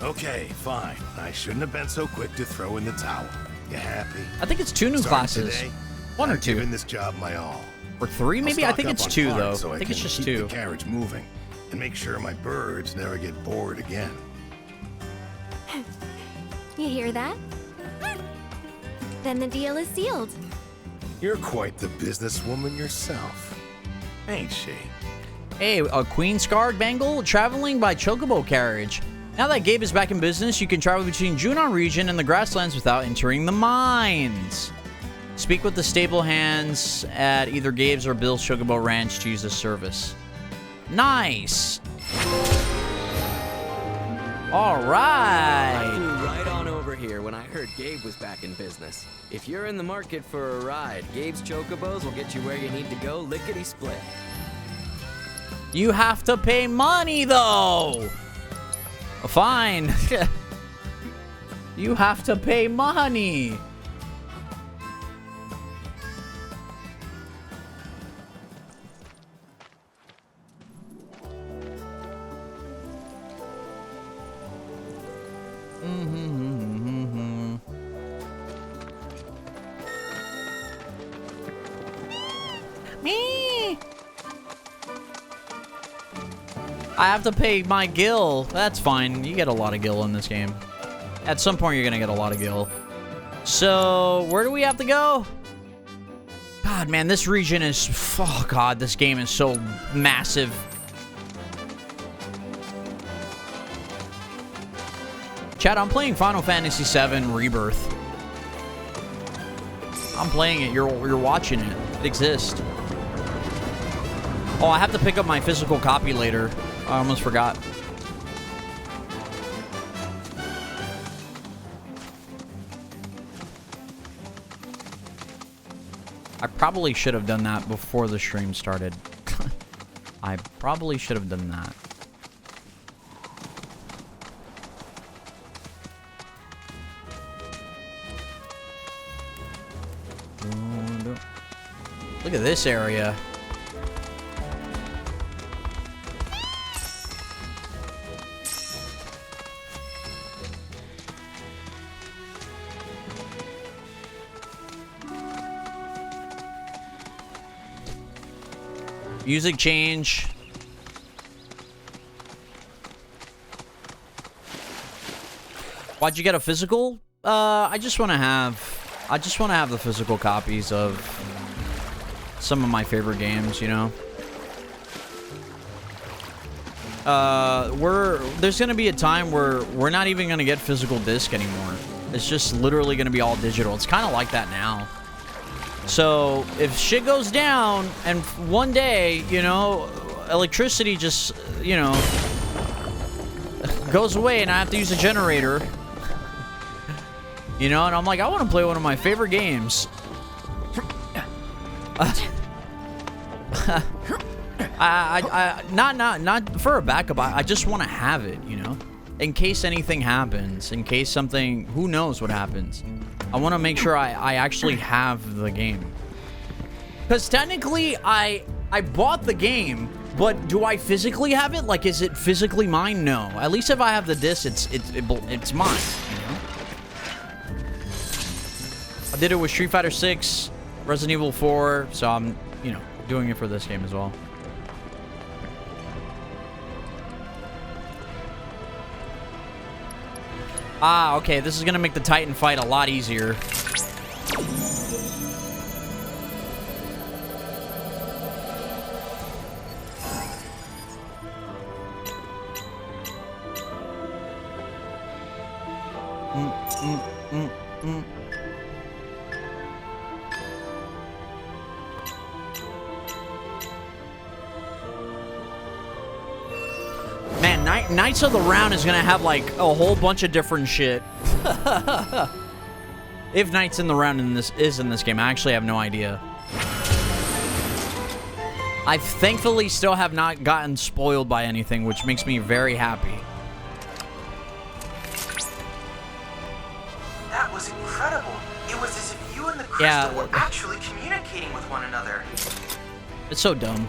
Okay, fine. I shouldn't have been so quick to throw in the towel. You happy? I think it's 2 new Starting classes. Today, 1 or I've 2. given this job my all. Or 3, maybe? I I'll think stock it's up on 2, though. parts so I think can it's just keep 2. the carriage moving and make sure my birds never get bored again. You hear that? Then the deal is sealed. You're quite the businesswoman yourself, ain't she? Hey, a Queen Scarred Bangle traveling by Chocobo carriage. Now that Gabe is back in business, you can travel between Junon region and the grasslands without entering the mines. Speak with the stable hands at either Gabe's or Bill's Chocobo Ranch to use this service. Nice. All right. I flew right on over here when I heard Gabe was back in business. If you're in the market for a ride, Gabe's Chocobos will get you where you need to go lickety-split. You have to pay money, though. Fine. You have to pay money. Me. I have to pay my gil. That's fine. You get a lot of gil in this game. At some point, you're going to get a lot of gil. So, where do we have to go? God, man, this region is... Oh, God, this game is so massive. Chat, I'm playing Final Fantasy VII Rebirth. I'm playing it. You're watching it. It exists. Oh, I have to pick up my physical copy later. I almost forgot. I probably should have done that before the stream started. I probably should have done that. Look at this area. Music change. Why'd you get a physical? I just want to have the physical copies of some of my favorite games, you know? there's gonna be a time where we're not even gonna get physical disc anymore. It's just literally gonna be all digital. It's kind of like that now. So if shit goes down and one day, you know, electricity just, you know, goes away and I have to use a generator, you know, and I'm like, I want to play one of my favorite games. Not for a backup. I just want to have it, you know, in case anything happens, in case something, who knows what happens. I want to make sure I actually have the game. Because technically, I bought the game, but do I physically have it? Like, is it physically mine? No. At least if I have the disc, it's mine, you know? I did it with Street Fighter 6, Resident Evil 4, so I'm, you know, doing it for this game as well. Ah, okay, this is gonna make the Titan fight a lot easier. Man, Knights of the Round is gonna have like a whole bunch of different shit. If Knights in the Round in this game, I actually have no idea. I thankfully still have not gotten spoiled by anything, which makes me very happy. That was incredible. It was as if you and the crystal were actually communicating with one another. It's so dumb.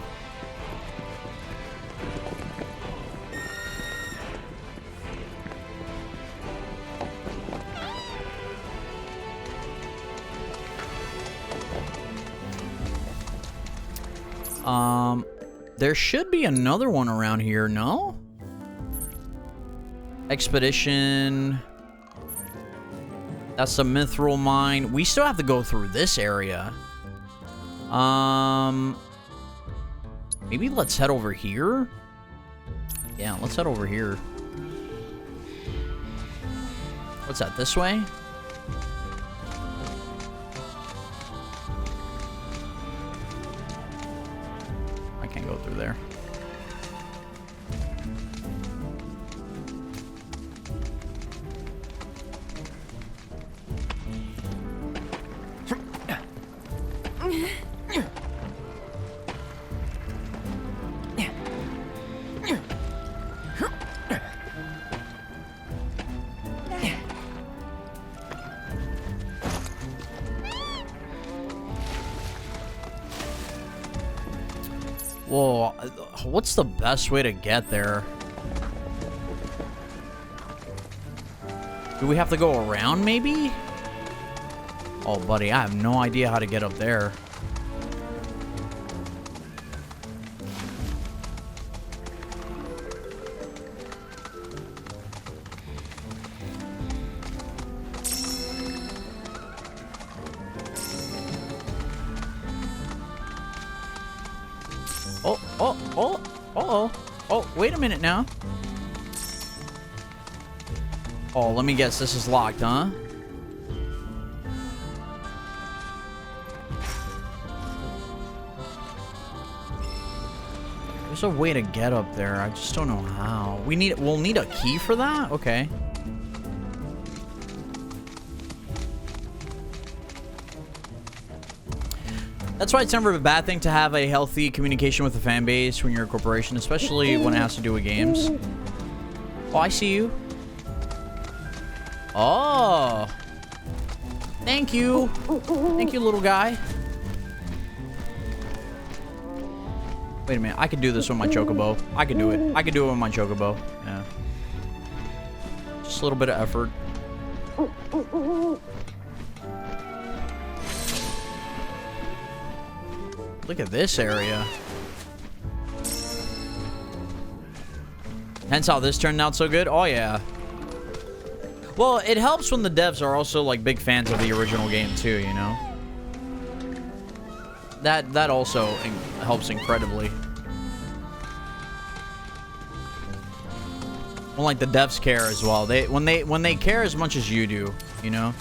There should be another one around here, no? Expedition. That's a mithril mine. We still have to go through this area. Maybe let's head over here. Yeah, let's head over here. What's that, this way? Go through there. Whoa, what's the best way to get there? Do we have to go around, maybe? Oh, buddy, I have no idea how to get up there. Oh, wait a minute now. Oh, let me guess, this is locked, huh? There's a way to get up there. I just don't know how. We'll need a key for that? Okay. That's why it's never a bad thing to have a healthy communication with the fan base when you're a corporation, especially when it has to do with games. Oh, I see you. Oh. Thank you. Thank you, little guy. Wait a minute. I could do this with my chocobo. I could do it. I could do it with my chocobo. Yeah. Just a little bit of effort. Look at this area. Hence how this turned out so good? Oh, yeah. Well, it helps when the devs are also, like, big fans of the original game, too, you know? That also helps incredibly. when like the devs care as well. When they care as much as you do, you know.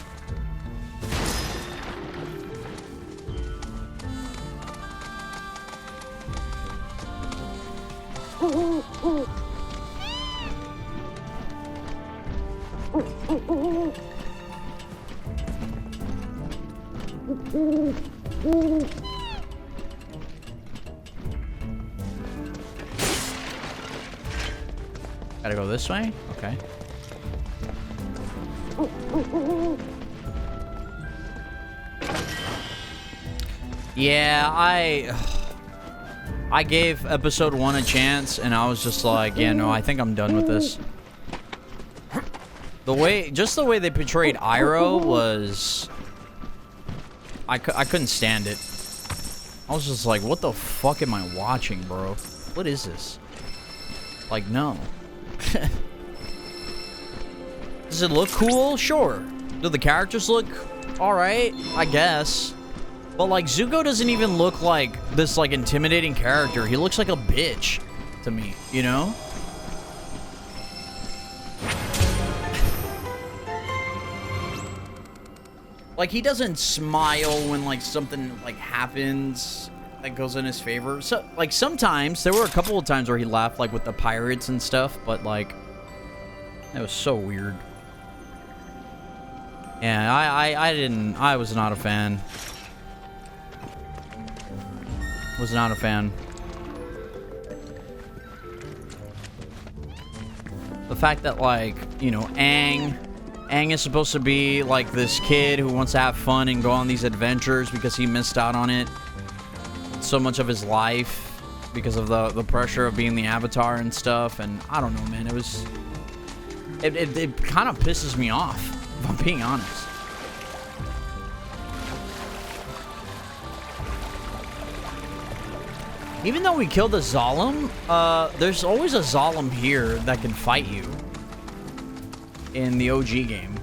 Gotta go this way? Okay. Yeah, I gave episode 1 a chance, and I was just like, yeah, no, I think I'm done with this. Just the way they portrayed Iroh was... I couldn't stand it. I was just like, what the fuck am I watching, bro? What is this? Like, no. Does it look cool? Sure. Do the characters look alright? I guess. But, like, Zuko doesn't even look like this, like, intimidating character. He looks like a bitch to me, you know? Like, he doesn't smile when, like, something, like, happens that goes in his favor. So, like, sometimes, there were a couple of times where he laughed, like, with the pirates and stuff, but, like, that was so weird. Yeah, I was not a fan. Was not a fan. The fact that, like, you know, Aang is supposed to be like this kid who wants to have fun and go on these adventures because he missed out on it so much of his life because of the pressure of being the Avatar and stuff. And I don't know, man, it kind of pisses me off, if I'm being honest. Even though we killed a Zalem, there's always a Zalem here that can fight you in the OG game.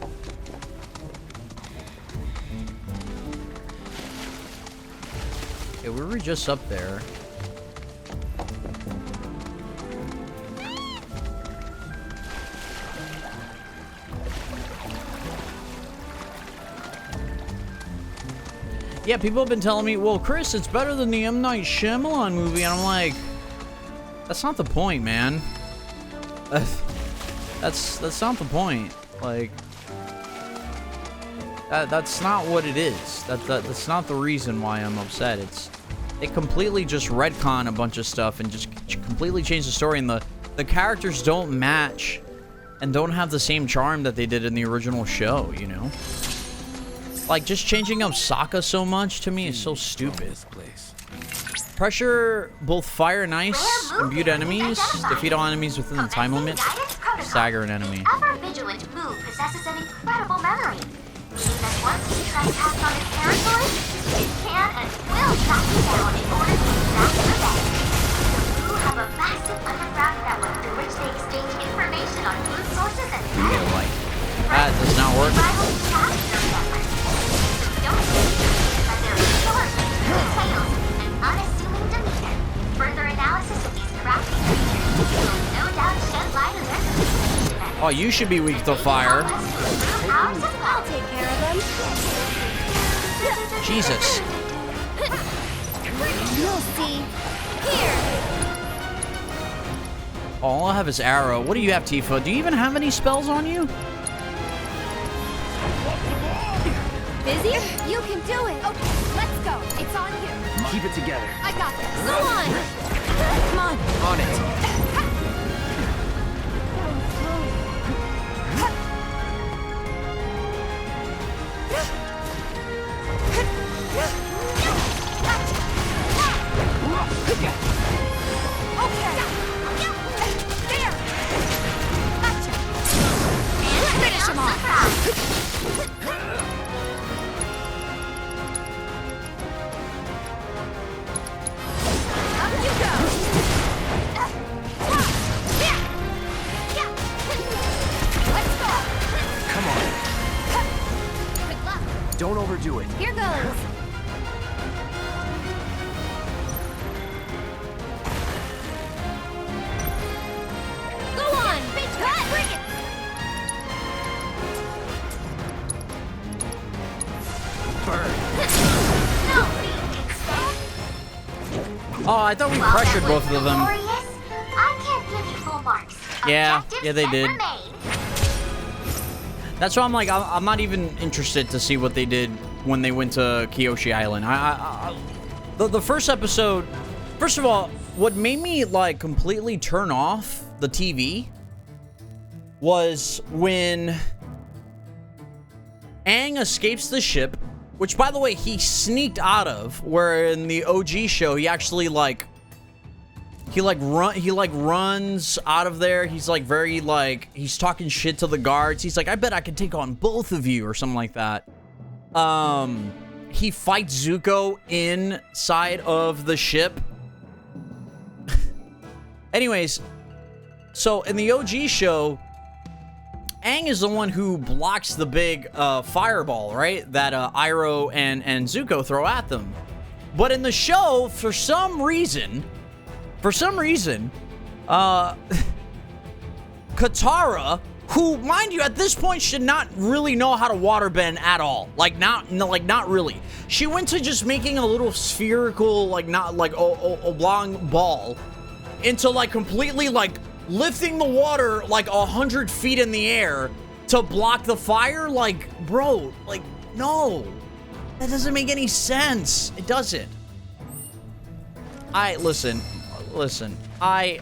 Okay, we were just up there. Yeah, people have been telling me, well, Chris, it's better than the M. Night Shyamalan movie. And I'm like, that's not the point, man. That's not the point. Like, that's not what it is. That's not the reason why I'm upset. They completely just retcon a bunch of stuff and just completely change the story, and the characters don't match and don't have the same charm that they did in the original show, you know? Like, just changing up Sokka so much to me is so stupid. Pressure both fire and ice, imbue enemies, defeat all enemies within the time limit, stagger an enemy. Ever-vigilant Mu possesses an incredible memory, meaning that once he trespasses on his territory, it can and will track you down in order to exact revenge. The Mu have a massive underground network through which they exchange information on food sources and predators. That does not work. Rivals challenge their efforts. So don't but their short, detailed, and unassuming demeanor. Further analysis of these crafty creatures will no doubt shed light on their communication. Oh, you should be weak to fire. I'll take care of them. Jesus. You'll see. Here. All I have is arrow. What do you have, Tifa? Do you even have any spells on you? Busy? You can do it. Okay, let's go. It's on you. Keep it together. I got this. Go on. Come on. On it. Finish him off. Up you go. Let's go. Come on. Good luck. Don't overdo it. Here goes. Go on. Big cut. Oh, I thought we pressured both of them. Glorious. I can't give you full marks. Yeah, Objectives they yet did. remain. That's why I'm like, I'm not even interested to see what they did when they went to Kyoshi Island. The first episode, first of all, what made me like completely turn off the TV was when Aang escapes the ship, which by the way, he sneaked out of, where in the OG show, he actually he runs out of there. He's like very he's talking shit to the guards. He's like, I bet I could take on both of you or something like that. He fights Zuko inside of the ship. Anyways, so in the OG show, Aang is the one who blocks the big fireball, right? That Iroh and Zuko throw at them. But in the show, for some reason, Katara, who, mind you, at this point should not really know how to waterbend at all. Not really. She went to just making a little spherical, oblong ball into completely lifting the water 100 feet in the air to block the fire. Bro, no, that doesn't make any sense. It doesn't. Listen, I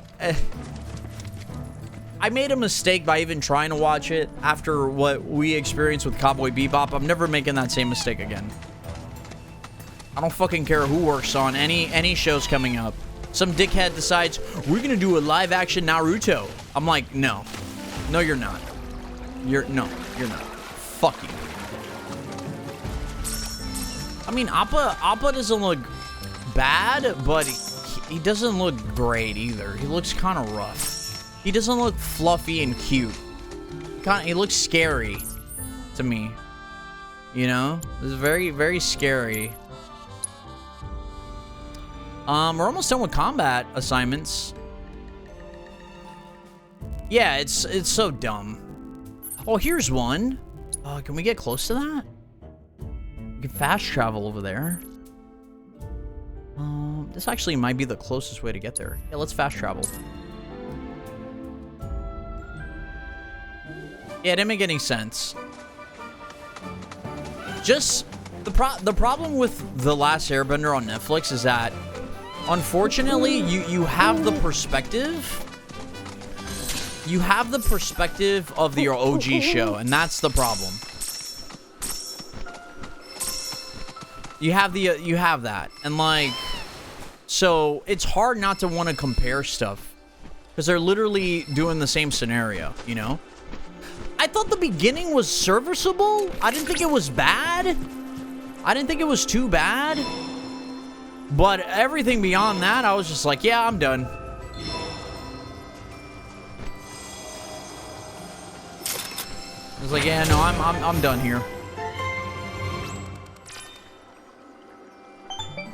made a mistake by even trying to watch it after what we experienced with Cowboy Bebop. I'm never making that same mistake again. I don't fucking care who works on any shows coming up. Some dickhead decides, we're gonna do a live action Naruto. I'm like, no. No, you're not. You're not. Fuck you. I mean, Appa doesn't look bad, but he doesn't look great either. He looks kind of rough. He doesn't look fluffy and cute. He looks scary to me. You know? It's very, very scary. We're almost done with combat assignments. Yeah, it's so dumb. Oh, here's one. Can we get close to that? We can fast travel over there. This actually might be the closest way to get there. Yeah, let's fast travel. Yeah, it didn't make any sense. Just the problem with The Last Airbender on Netflix is that, unfortunately, you have the perspective. You have the perspective of the OG show, and that's the problem. You have that, and so it's hard not to want to compare stuff because they're literally doing the same scenario, you know? I thought the beginning was serviceable. I didn't think it was bad. I didn't think it was too bad. But everything beyond that, I was just like, yeah, I'm done. I was like, yeah, no, I'm done here.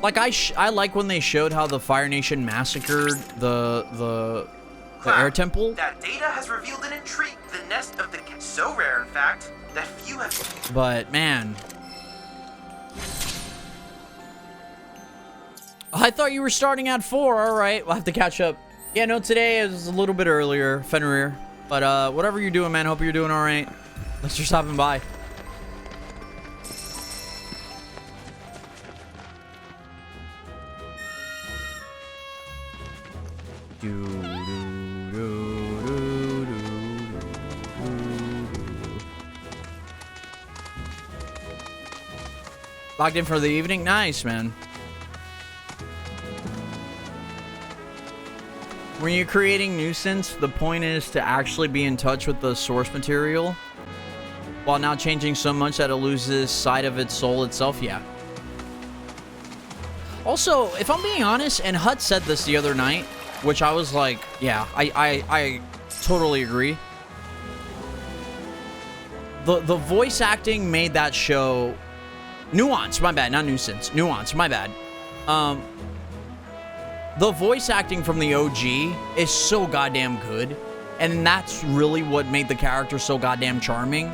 I like when they showed how the Fire Nation massacred the Air Temple. That data has revealed an intrigue. The nest of the so rare, in fact, that few have. But man, I thought you were starting at 4. All right, we'll have to catch up. Yeah, no, today is a little bit earlier, Fenrir. But whatever you're doing, man, hope you're doing all right. Thanks for stopping by. Logged in for the evening? Nice, man. When you're creating nuisance, the point is to actually be in touch with the source material while not changing so much that it loses sight of its soul itself. Yeah. Also, if I'm being honest, and Hut said this the other night, which I was like, yeah, I totally agree. The voice acting made that show nuance, my bad, not nuisance. Nuance, my bad. The voice acting from the OG is so goddamn good, and that's really what made the character so goddamn charming.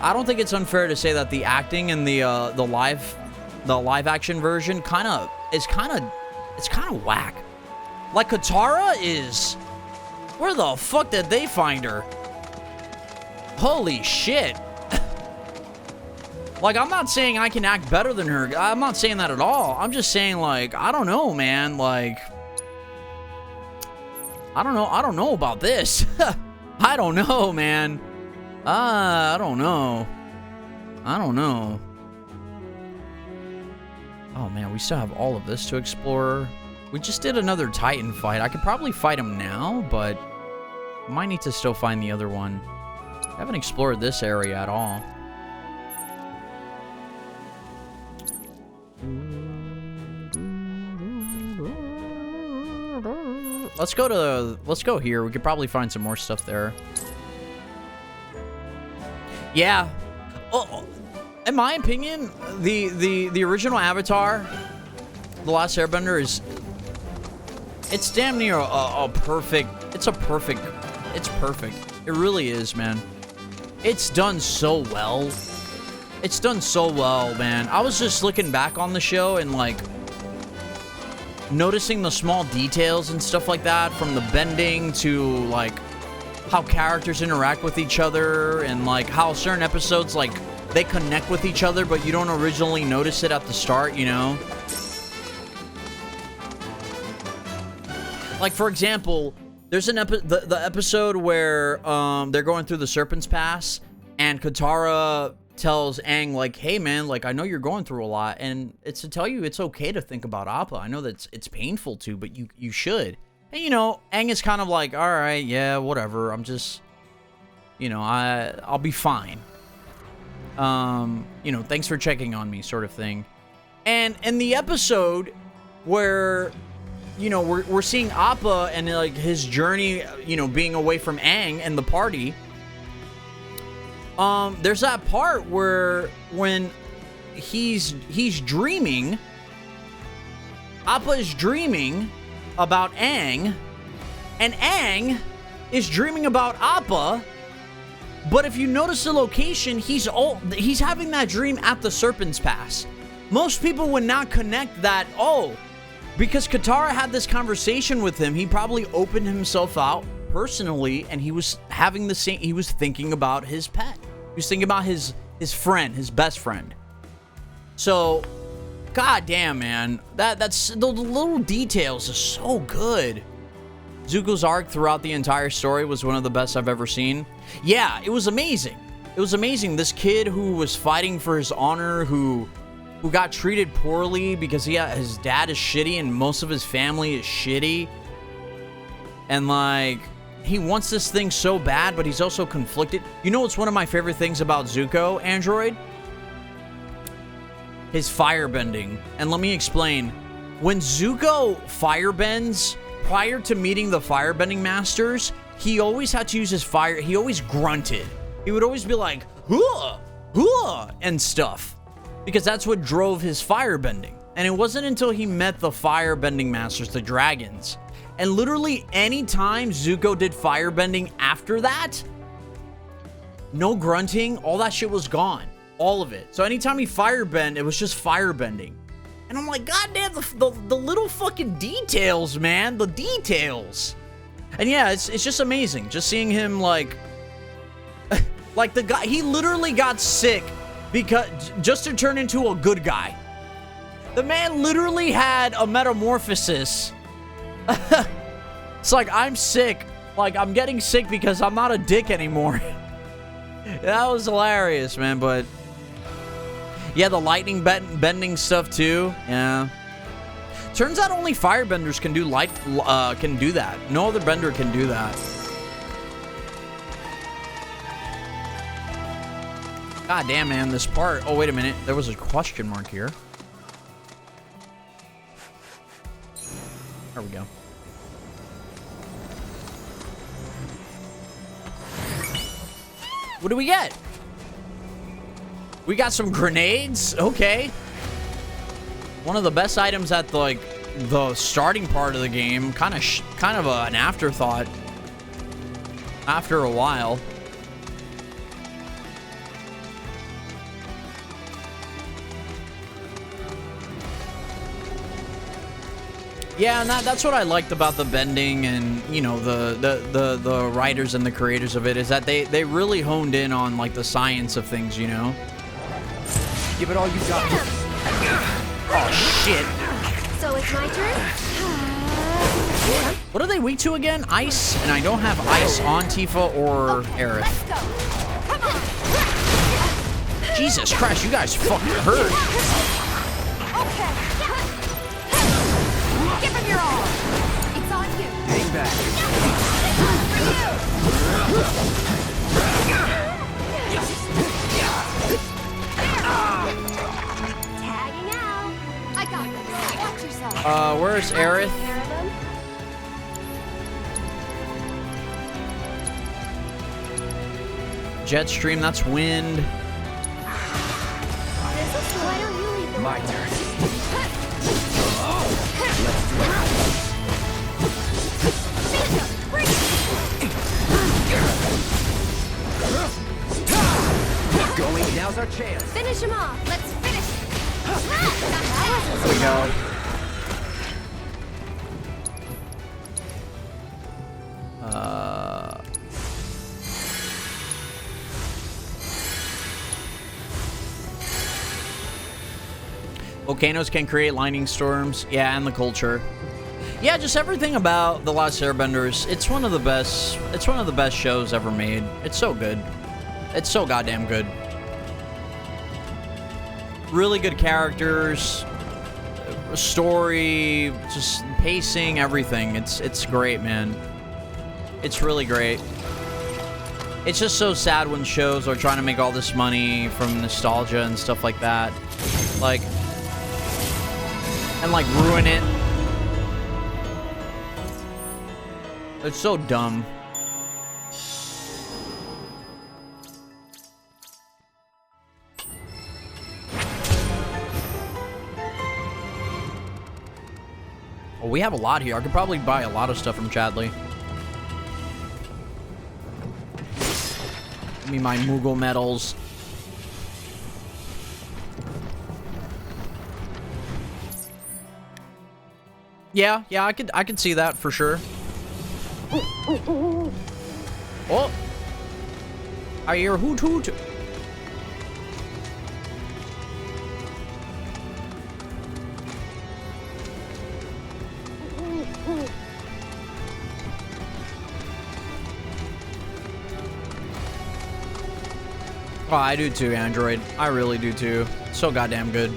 I don't think it's unfair to say that the acting in the live action version is kind of it's kind of whack. Like, Katara is... Where the fuck did they find her? Holy shit. Like, I'm not saying I can act better than her. I'm not saying that at all. I'm just saying, like, I don't know, man. Like, I don't know about this. I don't know, man. I don't know. Oh, man, we still have all of this to explore. We just did another Titan fight. I could probably fight him now, but I might need to still find the other one. I haven't explored this area at all. Let's go here. We could probably find some more stuff there. Yeah. Oh, in my opinion, the original Avatar, The Last Airbender, it's damn near a perfect. It's perfect. It really is, man. It's done so well. It's done so well, man. I was just looking back on the show and, like, noticing the small details and stuff like that, from the bending to, like, how characters interact with each other, and, like, how certain episodes, like, they connect with each other, but you don't originally notice it at the start, you know? Like, for example, there's an the episode where they're going through the Serpent's Pass, and Katara tells Aang, like, hey, man, like, I know you're going through a lot, and it's to tell you it's okay to think about Appa. I know that it's painful to, but you should. And, you know, Aang is kind of like, all right, yeah, whatever. I'm just, you know, I'll be fine. You know, thanks for checking on me, sort of thing. And in the episode where, you know, we're seeing Appa and, like, his journey, you know, being away from Aang and the party, there's that part where when he's dreaming, Appa is dreaming about Aang, and Aang is dreaming about Appa. But if you notice the location, he's having that dream at the Serpent's Pass. Most people would not connect that, oh, because Katara had this conversation with him, he probably opened himself out personally, and he was having the same, he was thinking about his pet. He was thinking about his friend, his best friend. So, goddamn, man, that's the little details are so good. Zuko's arc throughout the entire story was one of the best I've ever seen. Yeah, it was amazing. It was amazing. This kid who was fighting for his honor, who got treated poorly because his dad is shitty and most of his family is shitty. And, like, he wants this thing so bad, but he's also conflicted. You know what's one of my favorite things about Zuko, Android? His firebending. And let me explain. When Zuko firebends, prior to meeting the firebending masters, he always had to use his fire. He always grunted. He would always be like, "Hua, hua," and stuff, because that's what drove his firebending. And it wasn't until he met the firebending masters, the dragons. And literally any time Zuko did firebending after that, no grunting, all that shit was gone. All of it. So anytime he firebend, it was just firebending. And I'm like, goddamn, the little fucking details, man. The details. And yeah, it's just amazing. Just seeing him, like... like, the guy, he literally got sick because just to turn into a good guy. The man literally had a metamorphosis. It's like, I'm sick. Like, I'm getting sick because I'm not a dick anymore. That was hilarious, man, but... yeah, the lightning bending stuff, too. Yeah. Turns out only firebenders can do that. No other bender can do that. God damn, man, this part... oh, wait a minute. There was a question mark here. There we go. What do we get? We got some grenades. Okay. One of the best items at the starting part of the game. Kind of an afterthought. After a while. Yeah, and that's what I liked about the bending and, you know, the writers and the creators of it, is that they really honed in on, like, the science of things, you know? Give it all you got. Oh, shit. So it's my turn? What are they weak to again? Ice, and I don't have ice on Tifa or Aerith. Let's go. Come on. Jesus Christ, you guys fucking hurt. Okay. Give him your all. It's on you. Hang back. Tagging out. I got this. Watch yourself. Where's Aerith? Jetstream, that's wind. Why don't you lead the My way? turn. Going, now's our chance. Finish him off. Let's finish it. There we go. Volcanoes can create lightning storms. Yeah, and the culture. Yeah, just everything about The Last Airbenders. It's one of the best. It's one of the best shows ever made. It's so good. It's so goddamn good. Really good characters, story, just pacing, everything. It's great, man. It's really great. It's just so sad when shows are trying to make all this money from nostalgia and stuff like that. Like, and like ruin it. It's so dumb. Well, we have a lot here. I could probably buy a lot of stuff from Chadley. Give me my Moogle medals. Yeah, I could see that for sure. Oh, I hear hoot hoot. Oh, I do too, Android. I really do too. So goddamn good.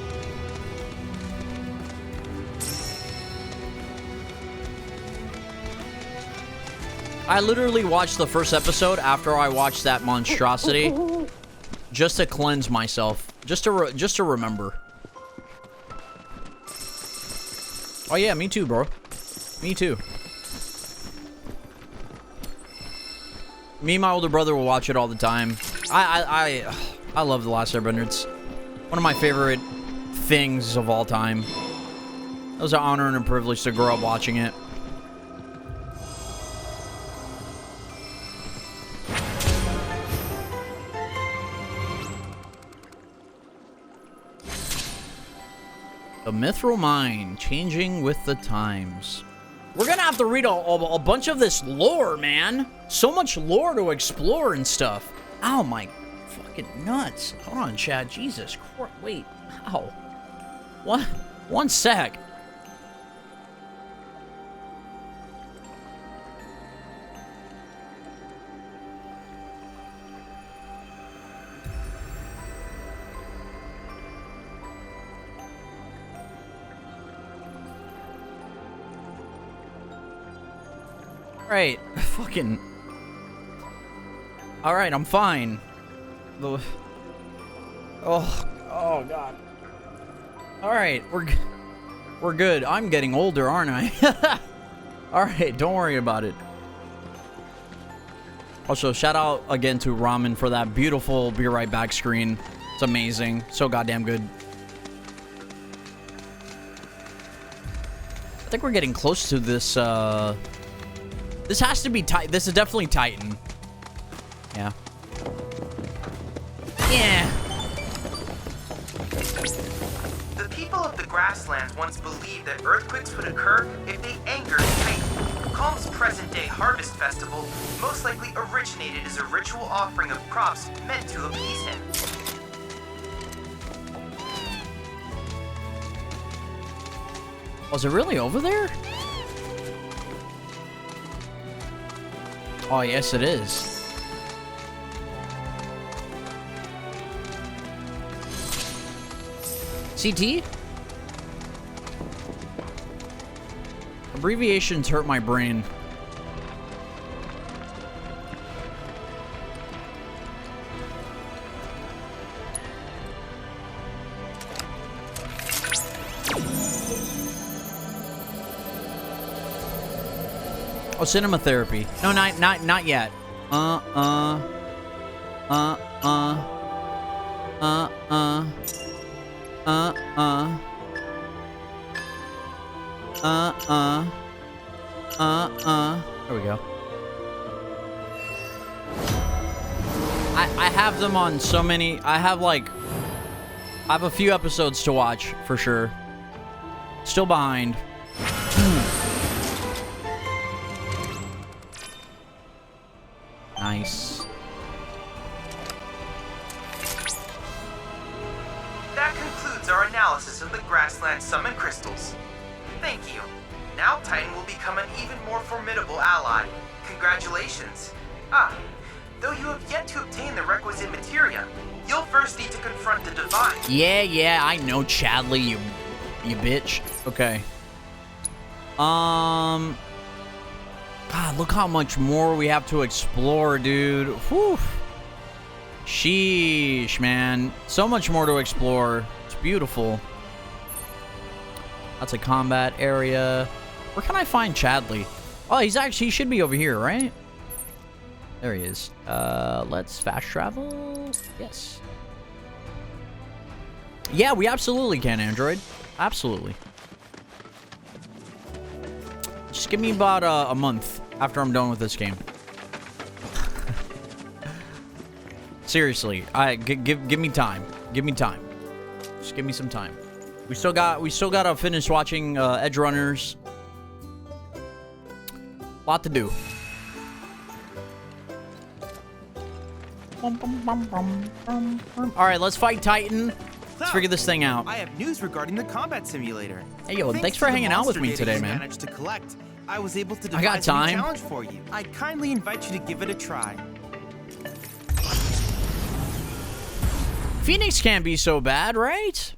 I literally watched the first episode after I watched that monstrosity, just to cleanse myself, just to remember. Oh yeah, me too, bro. Me too. Me and my older brother will watch it all the time. I love The Last Airbender. It's one of my favorite things of all time. It was an honor and a privilege to grow up watching it. The Mithril Mine, changing with the times. We're gonna have to read a bunch of this lore, man. So much lore to explore and stuff. Ow, my fucking nuts. Hold on, Chad. Jesus Christ. Wait. Ow. What? One sec. Alright, fucking... Alright, I'm fine. Oh, God. Alright, we're good. I'm getting older, aren't I? Alright, don't worry about it. Also, shout out again to Ramen for that beautiful Be Right Back screen. It's amazing. So goddamn good. I think we're getting close to this, This has to be Titan. This is definitely Titan. Yeah. Yeah. The people of the grass grasslands once believed that earthquakes would occur if they angered Titan. Calm's present-day harvest festival most likely originated as a ritual offering of crops meant to appease him. Was it really over there? Oh, yes, it is. CT? Abbreviations hurt my brain. Oh, cinema therapy. No, not yet. There we go. I have them on so many. I have a few episodes to watch for sure. Still behind. Nice. That concludes our analysis of the Grassland Summon Crystals. Thank you. Now Titan will become an even more formidable ally. Congratulations. Though you have yet to obtain the requisite materia, you'll first need to confront the Divine. Yeah, I know, Chadley, you bitch. Okay. God, look how much more we have to explore, dude. Whew. Sheesh, man. So much more to explore. It's beautiful. That's a combat area. Where can I find Chadley? Oh, he should be over here, right? There he is. Let's fast travel. Yes. Yeah, we absolutely can, Android. Absolutely. Just give me about a month after I'm done with this game. Seriously, give me time. Give me time. Just give me some time. We still gotta finish watching Edge Runners. Lot to do. All right, let's fight Titan. Let's figure this thing out. I have news regarding the combat simulator. Hey, yo, thanks for hanging out with me today, man. Managed to collect. I was able to I got devise a new time. challenge for you. I kindly invite you to give it a try. Phoenix can't be so bad, right?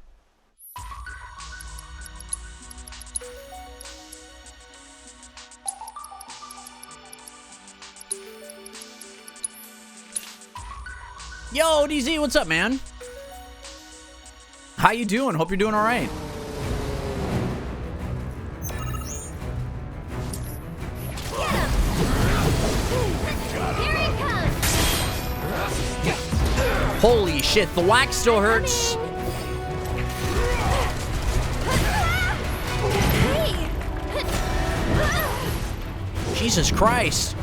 Yo, DZ, what's up, man? How you doing? Hope you're doing all right. Holy shit, the whack still hurts. Jesus Christ.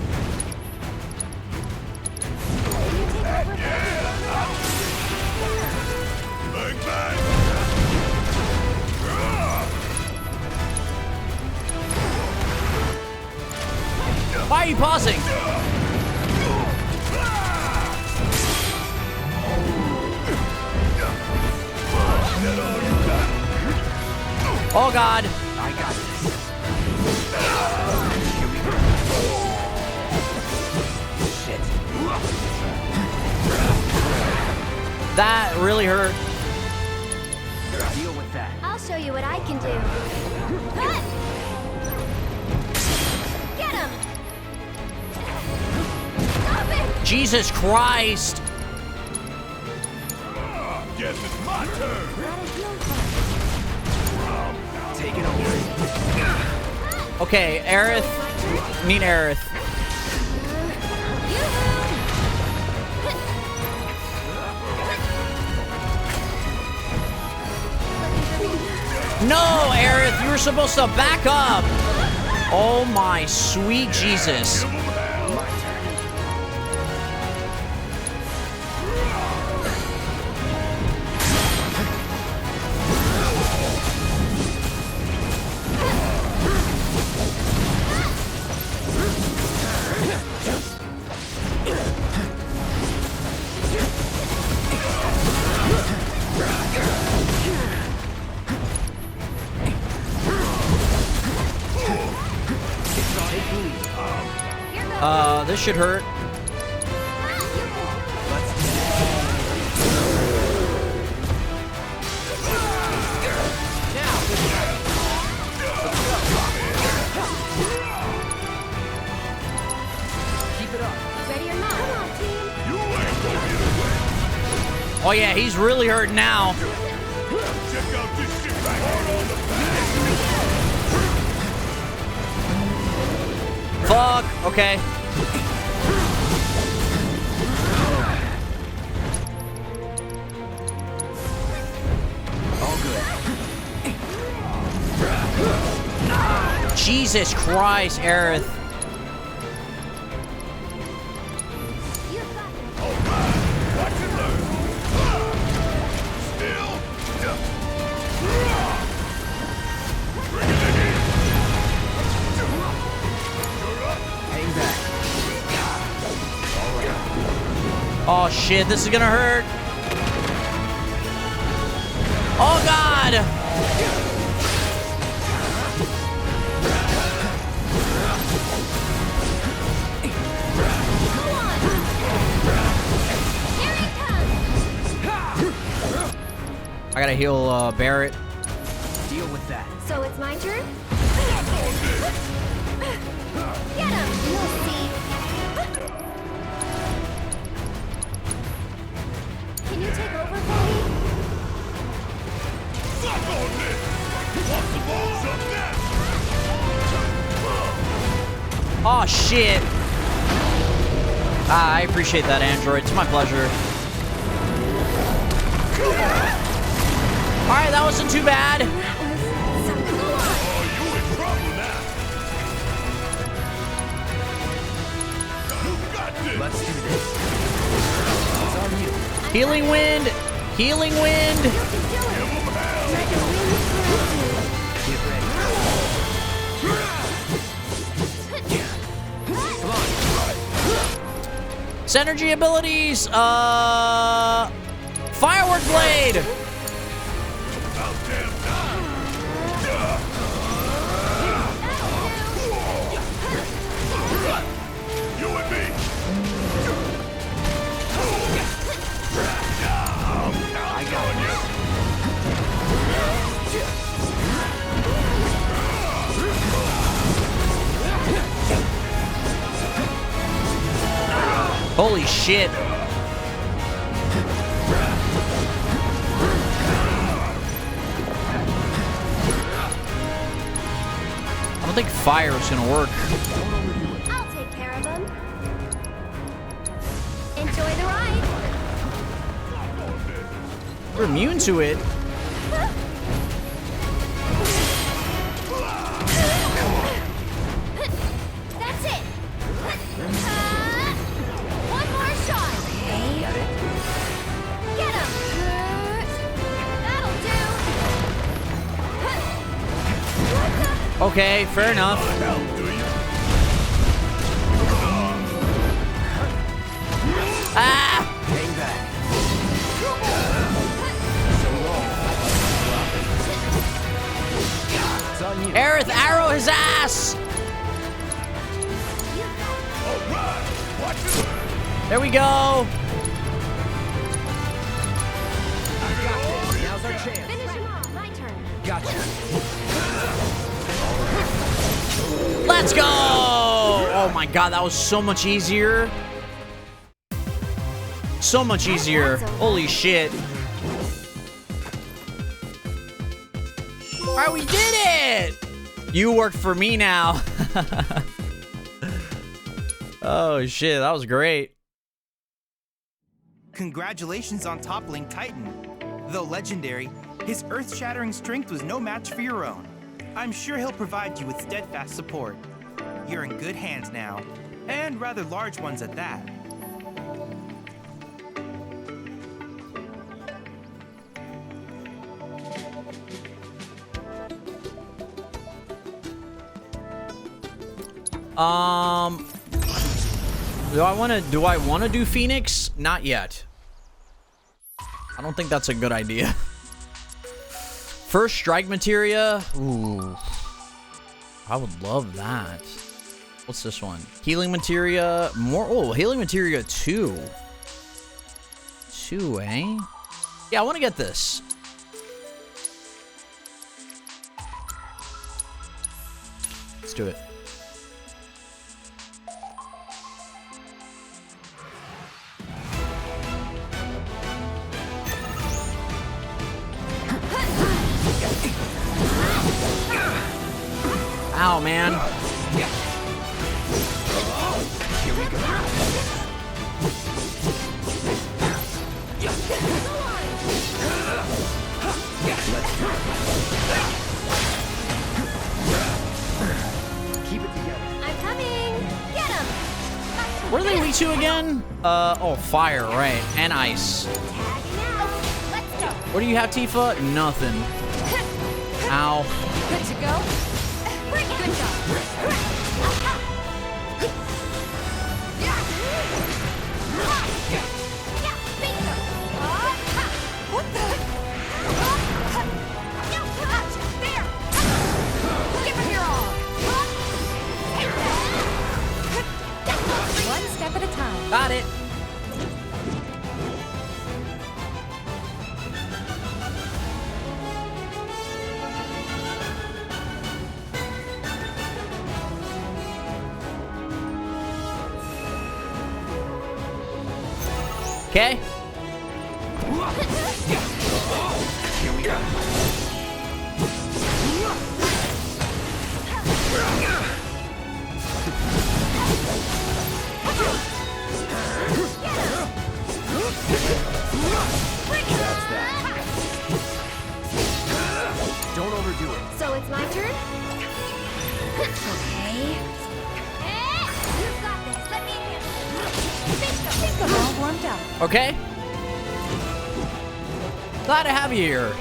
Why are you pausing? Oh God. I got this. Shit. That really hurt. Deal with that. I'll show you what I can do. Cut! Get him! Stop it! Jesus Christ. Guess it's my turn. Take it over. Okay, Aerith. Meet Aerith. No, Aerith, you were supposed to back up. Oh my sweet Jesus. This should hurt. Ready or not? Come on, team. Oh yeah, he's really hurting now. Check out this shit right here on the Fuck. Okay. All good. Jesus Christ, Aerith. Oh shit, this is gonna hurt. Oh god! I gotta heal Barrett. Deal with that. So it's my turn? Get him! We'll see. Can you take over for me? Suck on this! What's the balls up next? Oh shit! Ah, I appreciate that, Android. It's my pleasure. Alright, that wasn't too bad. Oh, you in trouble now. You got this. Let's do this. It's on you. Healing wind! Healing wind! Get ready. Come on. Synergy abilities! Firework blade! You and me. I got you. Holy shit. I don't think fire is gonna work. I'll take care of him. Enjoy the ride. We're immune to it. That's it. One more shot. Got it. Get him. That'll do. Okay, fair enough. Ah! Hang back. It's on you. Aerith, arrow his ass! There we go. Now's our chance. Finish him off. My turn. Gotcha. Let's go! Oh my god, that was so much easier. So much easier. Holy shit. Alright, we did it! You work for me now. Oh shit, that was great. Congratulations on toppling Titan. Though legendary, his earth-shattering strength was no match for your own. I'm sure he'll provide you with steadfast support. You're in good hands now, and rather large ones at that. Do I want to do Phoenix? Not yet. I don't think that's a good idea. First strike materia. Ooh. I would love that. What's this one? Healing materia. More. Oh, healing materia 2. 2, eh? Yeah, I want to get this. Let's do it. Ow, man. Here we go. Keep it together. I'm coming. Get him. Where do they lead to again? Oh, fire, right. And ice. Tagging out. Let's go. What do you have, Tifa? Nothing. Ow. Good to go. Good job. What the? There. Give him your all. One step at a time. Got it. Okay. Here we go. That's that. Don't overdo it. So it's my turn? Okay. You've got this. Let me handle it. Think I'm all warmed up. Okay. Glad to have you here.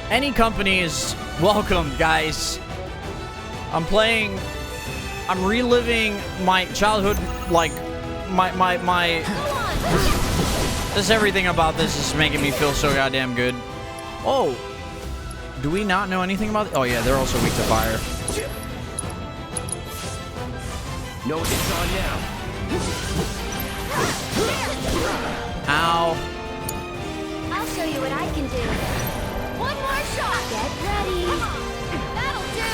Any company is welcome, guys. I'm reliving my childhood, like, my just everything about this is making me feel so goddamn good. Oh, do we not know anything about it? Oh yeah, they're also weak to fire. No, it's on now. Ow. I'll show you what I can do. One more shot. Get ready. That'll do.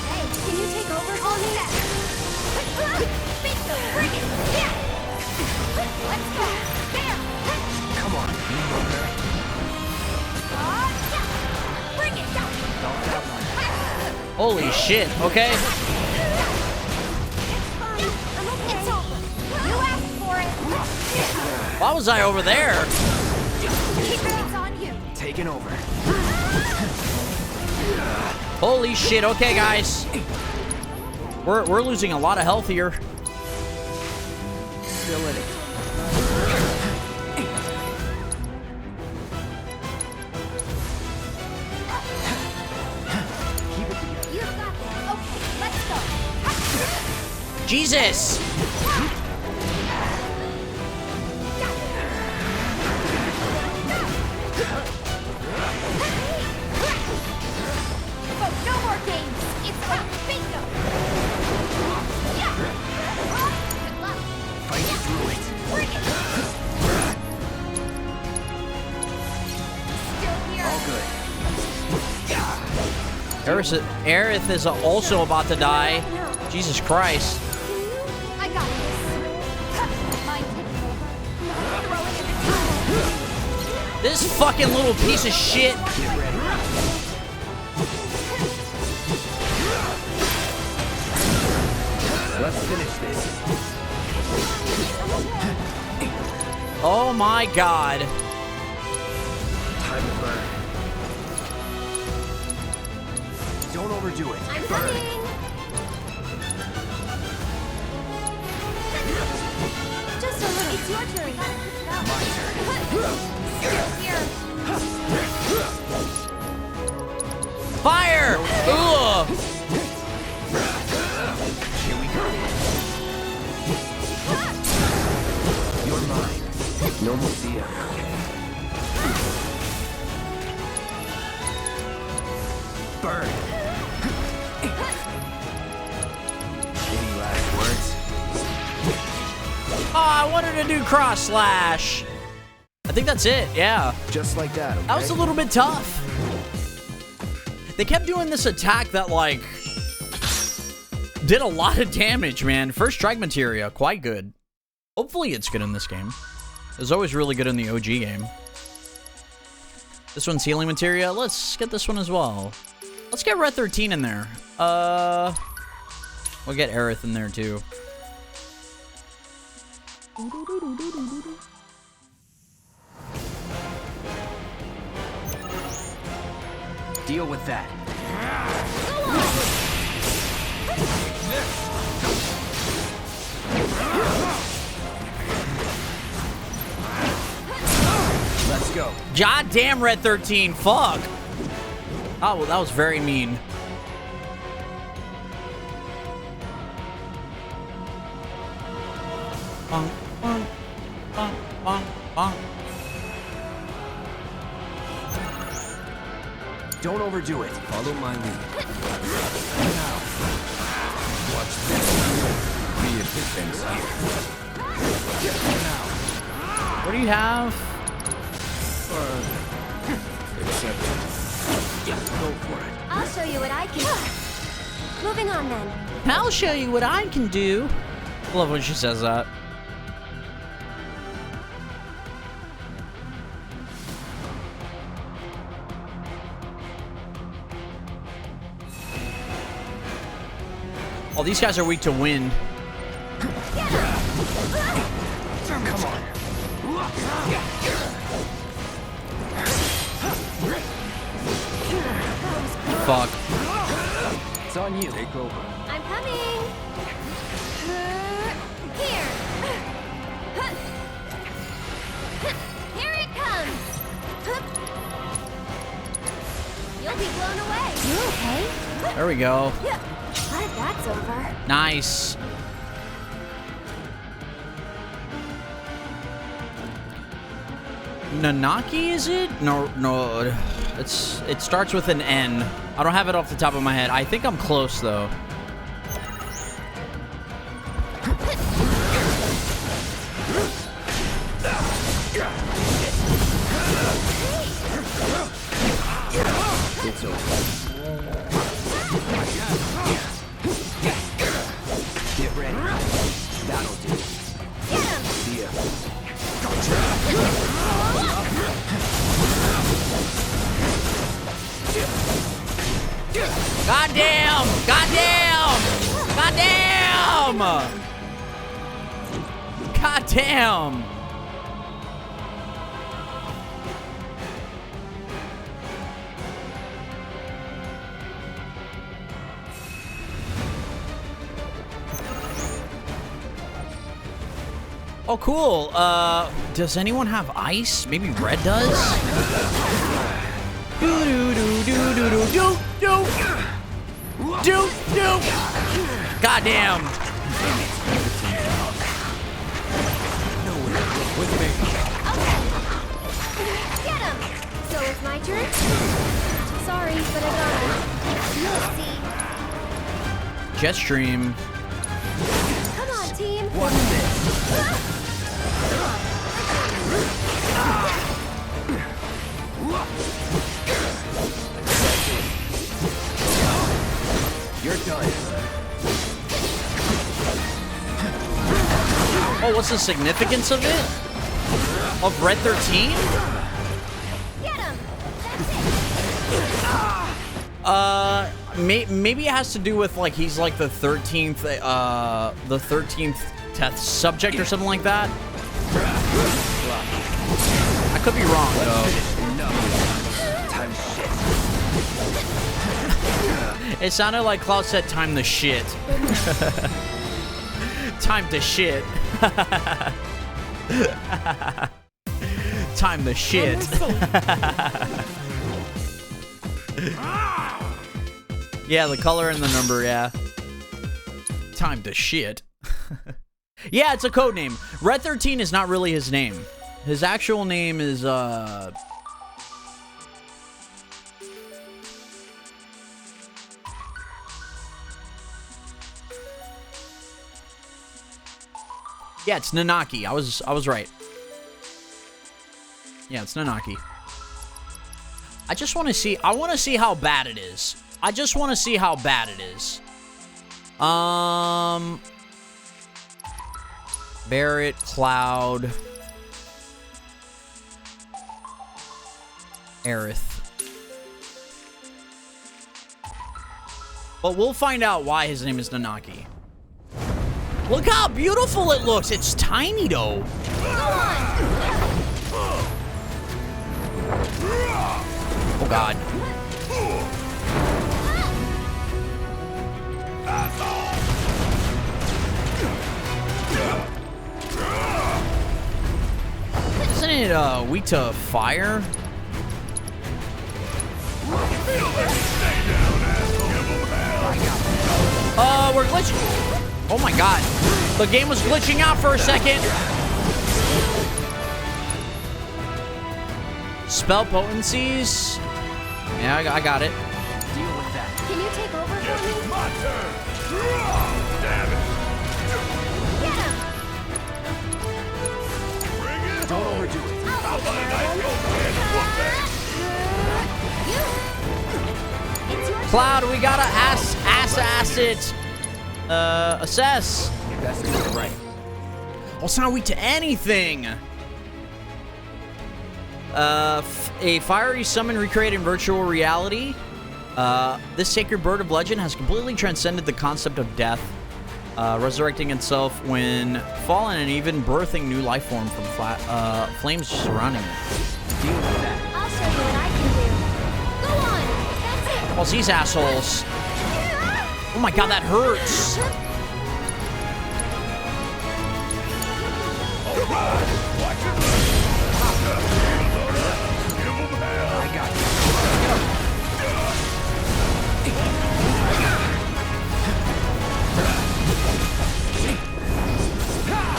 Hey, can you take over for me? Bingo, bring it. Yeah. Let's go. There. Come on. You know her. Yeah. Bring it. Go. Not that one. Holy shit. Okay. It's fine. I'm okay. It's over. You asked for it. Why was I over there? Keep it on you. Taking over. Holy shit. Okay, guys. We're losing a lot of health here. Still in it. Keep it together. You've got this. Okay, let's go. Jesus. Oh, no more games. It's about bingo. Yeah. Good luck. Fight through it. Bring it. Still here. All good. Aerith is also about to die. Jesus Christ. I got this. Mind taking over. Throw it in the towel. This fucking little piece of shit. Get ready. Let's finish this. Oh my god. Time to burn. Don't overdo it. I'm coming. Just a little. It's your turn. My turn. Here. Fire! Ugh. Here we go. You're mine. No more see ya. Burn. Any last words? Oh, I wanted to do cross slash. I think that's it, yeah. Just like that, okay? That was a little bit tough. They kept doing this attack that, like, did a lot of damage, man. First strike materia, quite good. Hopefully it's good in this game. It was always really good in the OG game. This one's healing materia. Let's get this one as well. Let's get Red 13 in there. We'll get Aerith in there, too. Deal with that. Let's go. God damn, Red 13. Fuck. Oh, well, that was very mean. Bonk, bonk, bonk, bonk, bonk. Don't overdo it. Follow my lead. Now, watch this. Be a defense here. Now. What do you have? Accept it. Yeah, go for it. I'll show you what I can do. Moving on then. I'll show you what I can do. I love when she says that. Oh, these guys are weak to wind. Come on. Fuck. It's on you. Take over. I'm coming. Here. Here it comes. You'll be blown away. You okay? There we go. Glad that's over. Nice. Nanaki, is it? No, it starts with an N. I don't have it off the top of my head. I think I'm close though. It's over. Get ready. That'll do. Get him. See ya. Goddamn! Goddamn! Goddamn! Goddamn! Oh, cool. Does anyone have ice? Maybe Red does? Do do do do do do do do do do. Goddamn. With me. Get him. So it's my turn? Sorry, but I gotta. You'll see. Jet stream. Come on, team. What's this? You're done. Oh, what's the significance of it? Of Red 13? Get him. Maybe it has to do with like he's like the 13th test subject or something like that. I could be wrong though. Time shit. It sounded like Klaus said time to shit. Time to shit. Time to shit. Yeah, the color and the number, yeah. Time to shit. Yeah, it's a code name. Red 13 is not really his name. His actual name is, Yeah, it's Nanaki. I was right. Yeah, it's Nanaki. I just want to see. I want to see how bad it is. I just want to see how bad it is. Barret, Cloud, Aerith. But we'll find out why his name is Nanaki. Look how beautiful it looks. It's tiny though. Oh God. Isn't it weak to fire? We're glitching. Oh my God. The game was glitching out for a second. Spell potencies. Yeah, I got it. Deal with that. Can you take over for me? My turn. Damn it. Get him! Bring it Don't home. overdo it. How about a nice little hand whooping? It's your Cloud, we gotta ass it. Assess. Your best to get it right. Well, it's not weak to anything. A fiery summon recreated in virtual reality. This sacred bird of legend has completely transcended the concept of death, resurrecting itself when fallen and even birthing new life form from flames surrounding it. Deal with that. I'll show you what I can do. Go on. That's it. Oh, these assholes. Oh my God, that hurts. I got you.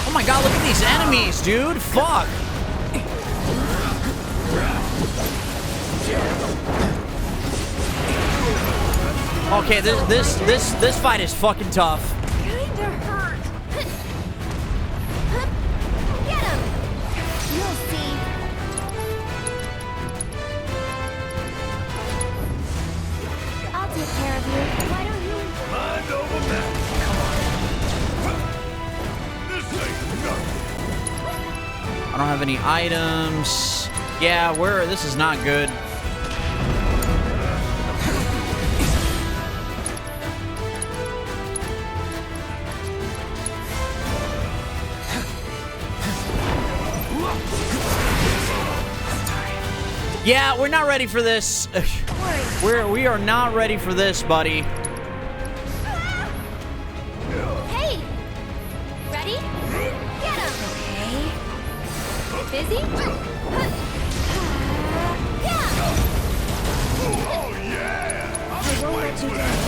Oh my God, look at these enemies, dude. Fuck. Okay, this fight is fucking tough. Kinda hurt. Get him. You'll see. I'll take care of you. Why don't you? Mind over matter. This ain't nothing. I don't have any items. Yeah, this is not good. Yeah, we're not ready for this. We are not ready for this, buddy. Hey. Ready? Get him. Okay. Busy? Oh yeah. I won't let you down.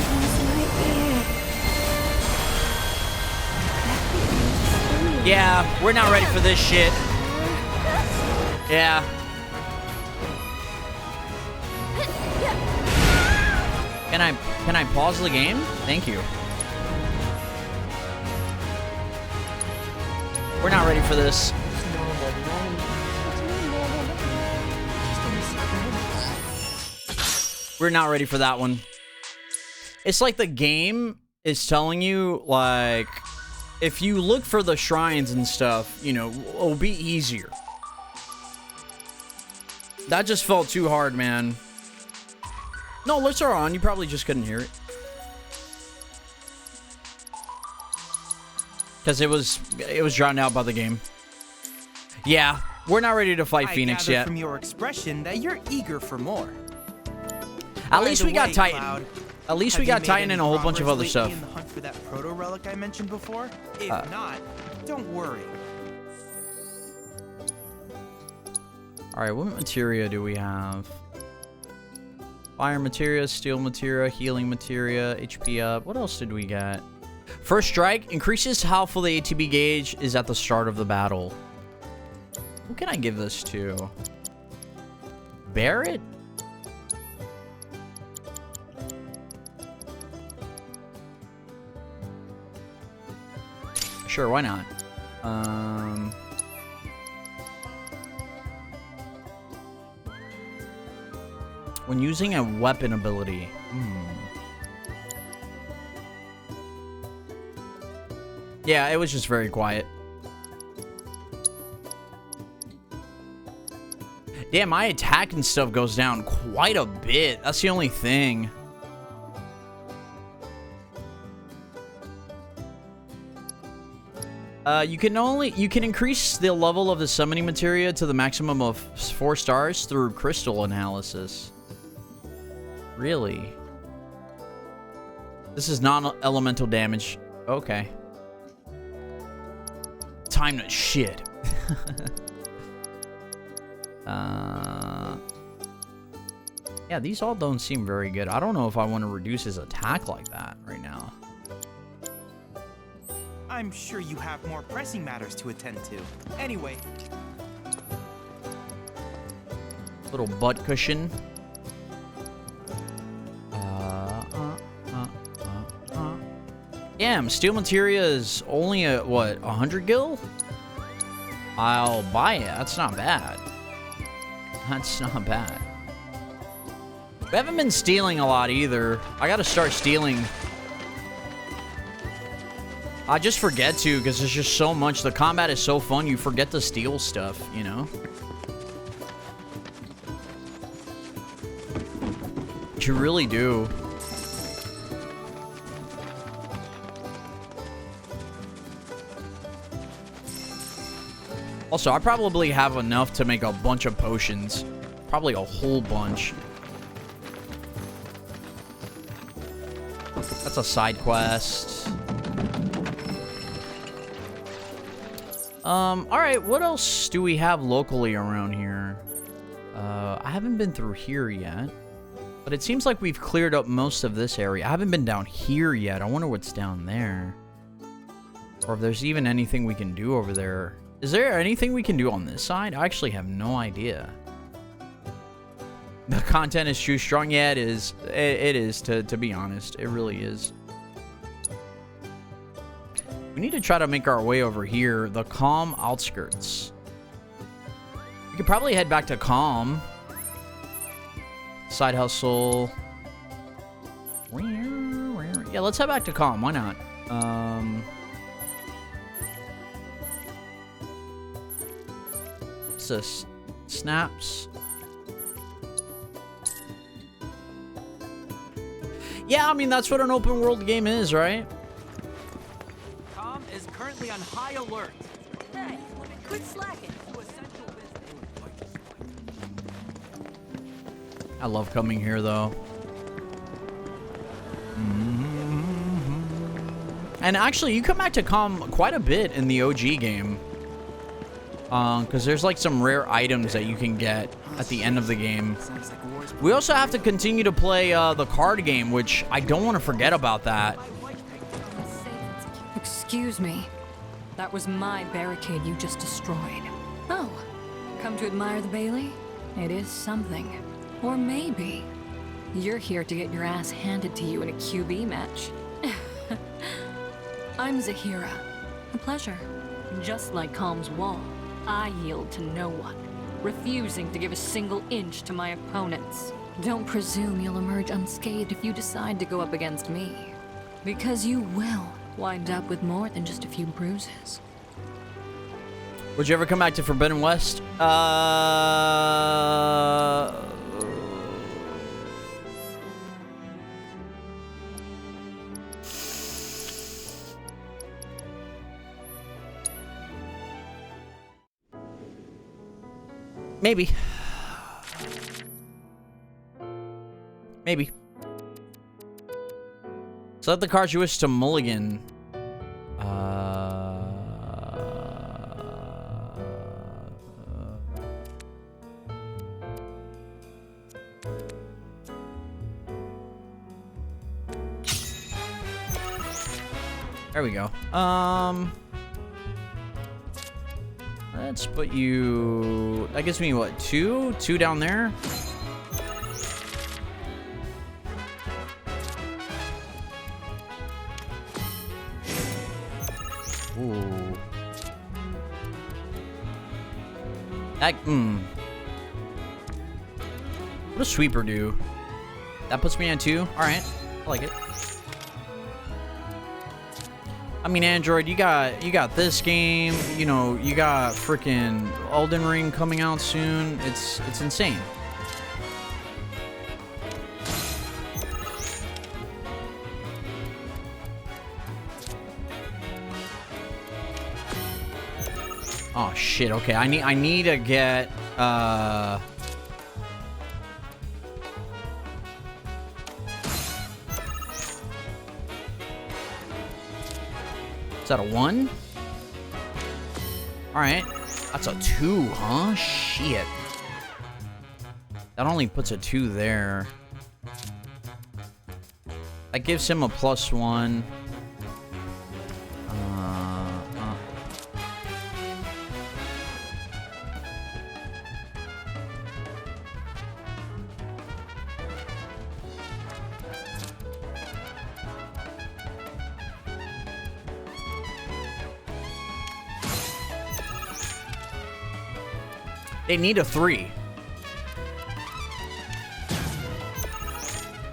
Yeah, we're not ready for this shit. Yeah. Can I pause the game? Thank you. We're not ready for this. We're not ready for that one. It's like the game is telling you, like, if you look for the shrines and stuff, you know, it'll be easier. That just felt too hard, man. No, lights are on. You probably just couldn't hear it. Because it was drowned out by the game. Yeah, we're not ready to fight Phoenix yet. From your expression that you're eager for more. At least we got Titan. At least we got Titan and a whole bunch of other stuff. In the hunt for that proto relic I mentioned before? If not, don't worry. All right, what materia do we have? Fire materia, steel materia, healing materia, HP up. What else did we get? First strike increases how full the ATB gauge is at the start of the battle. Who can I give this to? Barret? Sure, why not? When using a weapon ability. Yeah, it was just very quiet. Damn, my attack and stuff goes down quite a bit. That's the only thing. You can increase the level of the summoning materia to the maximum of 4 stars through crystal analysis. Really? This is non-elemental damage. Okay. Time to shit. Yeah, these all don't seem very good. I don't know if I want to reduce his attack like that right now. I'm sure you have more pressing matters to attend to. Anyway. Little butt cushion. Damn, steel materia is only a, what, 100 gil? I'll buy it. That's not bad. That's not bad. We haven't been stealing a lot either. I gotta start stealing. I just forget to because there's just so much. The combat is so fun, you forget to steal stuff, you know? You really do. Also, I probably have enough to make a bunch of potions. Probably a whole bunch. That's a side quest. Alright, what else do we have locally around here? I haven't been through here yet. But it seems like we've cleared up most of this area. I haven't been down here yet. I wonder what's down there. Or if there's even anything we can do over there. Is there anything we can do on this side? I actually have no idea. The content is too strong. Yeah, it is. It is, to be honest. It really is. We need to try to make our way over here. The Calm outskirts. We could probably head back to Calm. Side hustle. Yeah, let's head back to Calm. Why not? What's this? Snaps. Yeah, I mean, that's what an open world game is, right? Calm is currently on high alert. Hey, quit slacking. I love coming here, though. And actually, you come back to Calm quite a bit in the OG game. Because there's like some rare items that you can get at the end of the game. We also have to continue to play the card game, which I don't want to forget about that. Excuse me. That was my barricade you just destroyed. Oh, come to admire the Bailey? It is something. Or maybe you're here to get your ass handed to you in a QB match. I'm Zahira. A pleasure. Just like Calm's wall, I yield to no one, refusing to give a single inch to my opponents. Don't presume you'll emerge unscathed if you decide to go up against me. Because you will wind up with more than just a few bruises. Would you ever come back to Forbidden West? Maybe. Maybe. Select the cards you wish to mulligan. There we go. Let's put you... That gives me, what, 2? 2 down there? Ooh. What does sweeper do? That puts me on 2. All right, I like it. I mean, Android, you got this game. You know, you got freaking Elden Ring coming out soon. It's insane. Oh shit. Okay, I need to get Is that a 1? Alright. That's a 2, huh? Shit. That only puts a 2 there. That gives him a +1. They need a 3.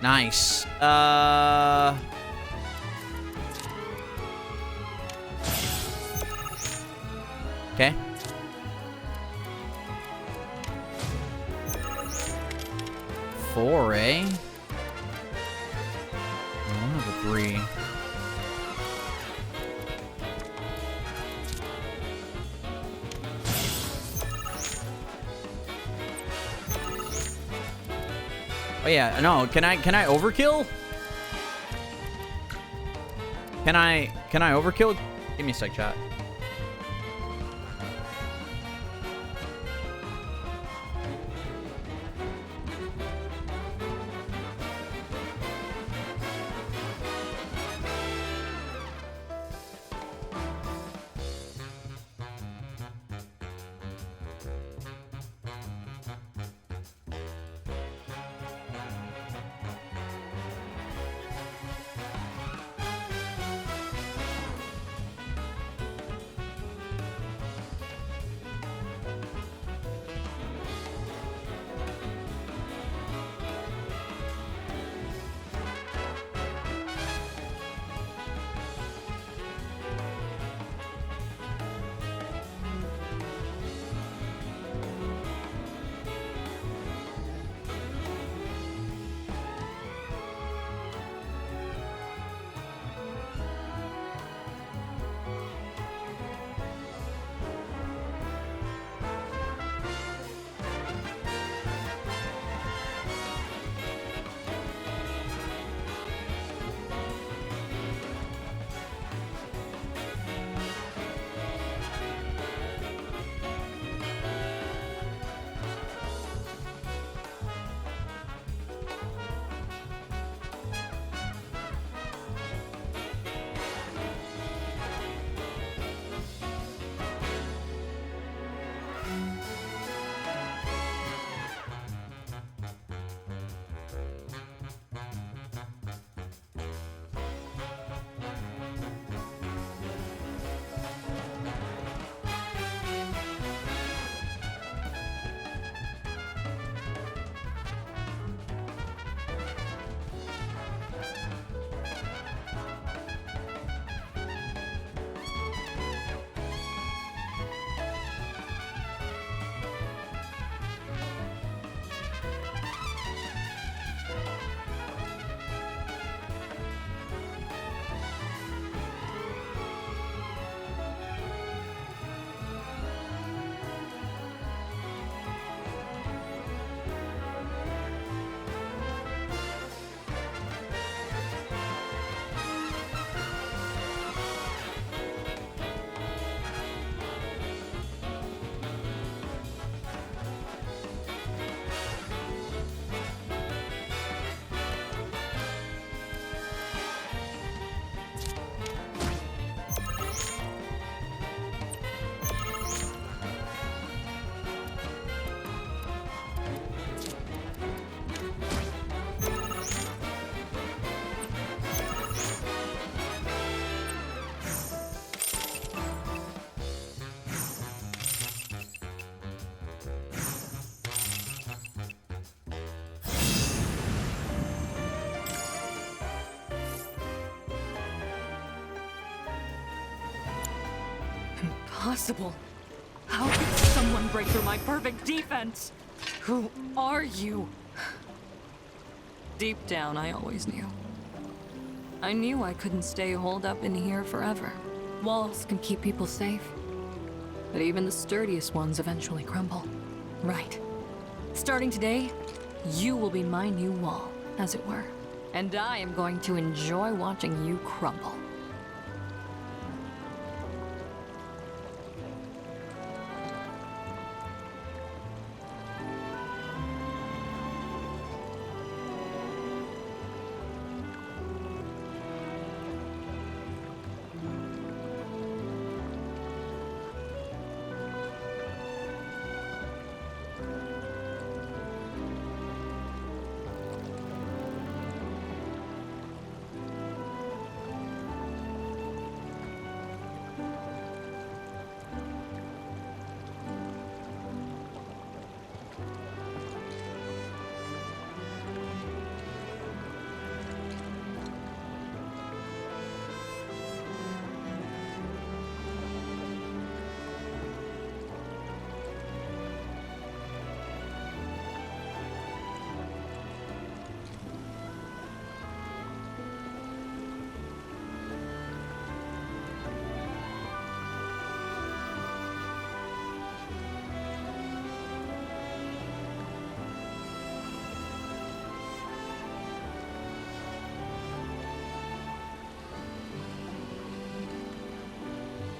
Nice. Okay. Four, eh? I don't have a 3. Oh yeah, no, can I overkill? Can I overkill? Give me a sec, chat. impossible. How could someone break through my perfect defense? Who are you? Deep down, I always knew. I knew I couldn't stay holed up in here forever. Walls can keep people safe, but even the sturdiest ones eventually crumble. Right. Starting today, you will be my new wall, as it were. And I am going to enjoy watching you crumble.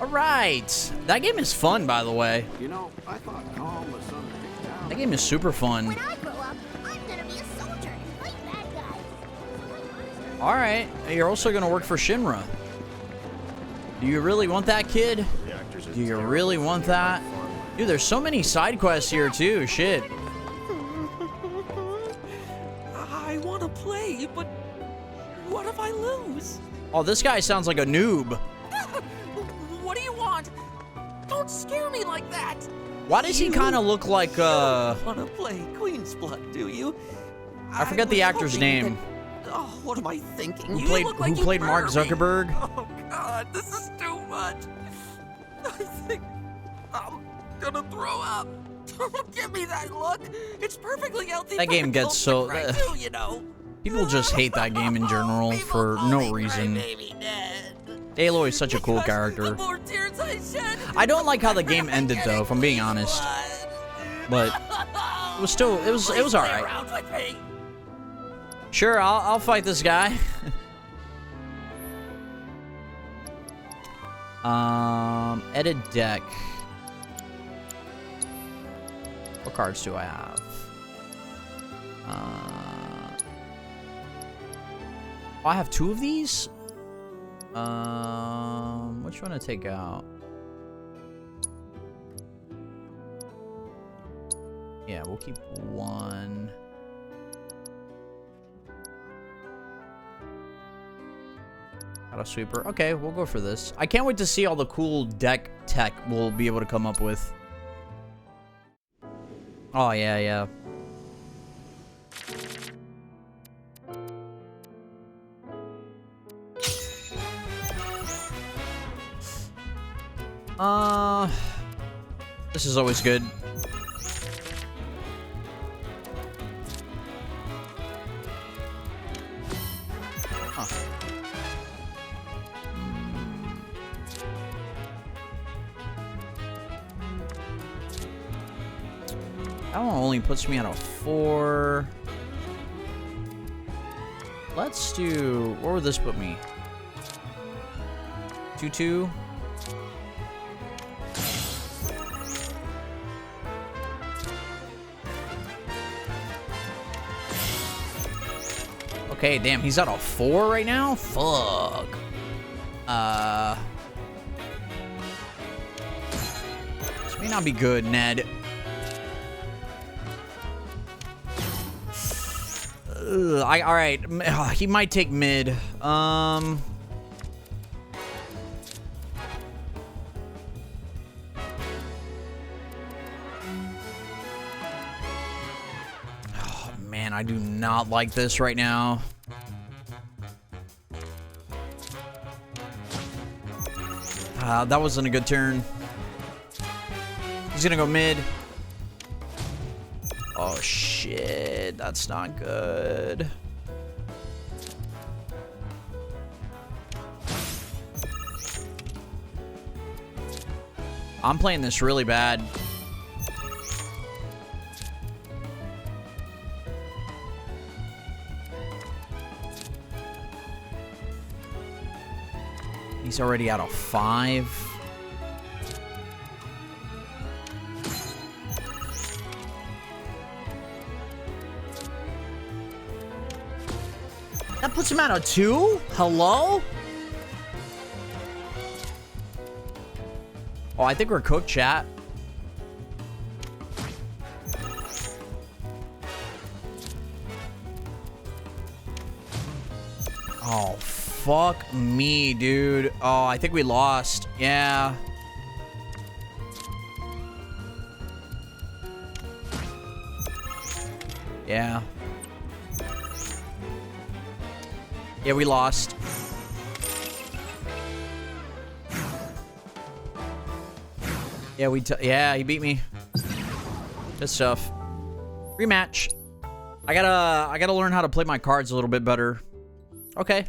All right. That game is fun, by the way. You know, I thought Calm was some big town. That game is super fun. When I grow up, I'm gonna be a soldier and fight bad guys. All right. You're also going to work for Shinra. Do you really want that, kid? Do you really want that? Dude, there's so many side quests here, too. Shit. I want to play, but what if I lose? Oh, this guy sounds like a noob. What do you want? Don't scare me like that. Why does he kind of look like, Want to play Queen's Blood, do you? I forget the actor's name. Oh, what am I thinking? Who played Mark Zuckerberg? Oh, God, this is too much. I think I'm gonna throw up. Don't give me that look. It's perfectly healthy. That game gets so... too, you know. People just hate that game in general for no reason. Aloy is such a cool character. I don't like how the game ended, though, if I'm being honest. But it was still, it was all right. Sure, I'll fight this guy. Edit deck. What cards do I have? Oh, I have 2 of these? Which one to take out? Yeah, we'll keep 1. Auto sweeper. Okay, we'll go for this. I can't wait to see all the cool deck tech we'll be able to come up with. Oh, yeah, yeah. This is always good. Huh. That one only puts me at a 4. Let's do... Where would this put me? 2-2? Okay, damn, he's at a 4 right now? Fuck. This may not be good, Ned. Alright, he might take mid. Oh, man, I do not like this right now. That wasn't a good turn. He's gonna go mid. Oh shit, that's not good. I'm playing this really bad. He's already out of 5. That puts him out of 2? Hello? Oh, I think we're cooked, chat. Oh, fuck me, dude. Oh, I think we lost. Yeah. Yeah. Yeah, we lost. Yeah, yeah, he beat me. Good stuff. Rematch. I gotta learn how to play my cards a little bit better. Okay.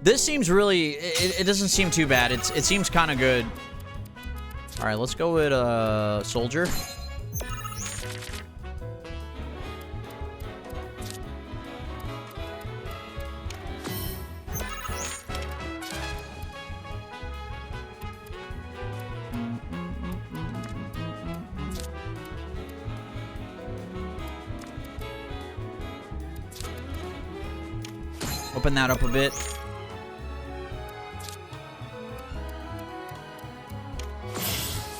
This seems really, it doesn't seem too bad. It seems kind of good. All right, let's go with Soldier. Open that up a bit.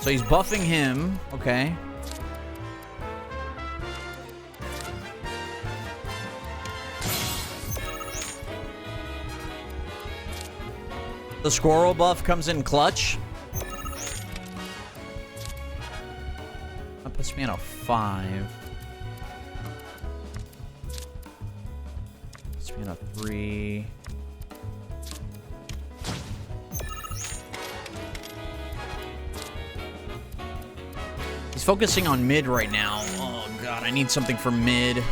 So he's buffing him. Okay. The squirrel buff comes in clutch. That puts me at a 5. Puts me at a 3. He's focusing on mid right now. Oh god, I need something for mid.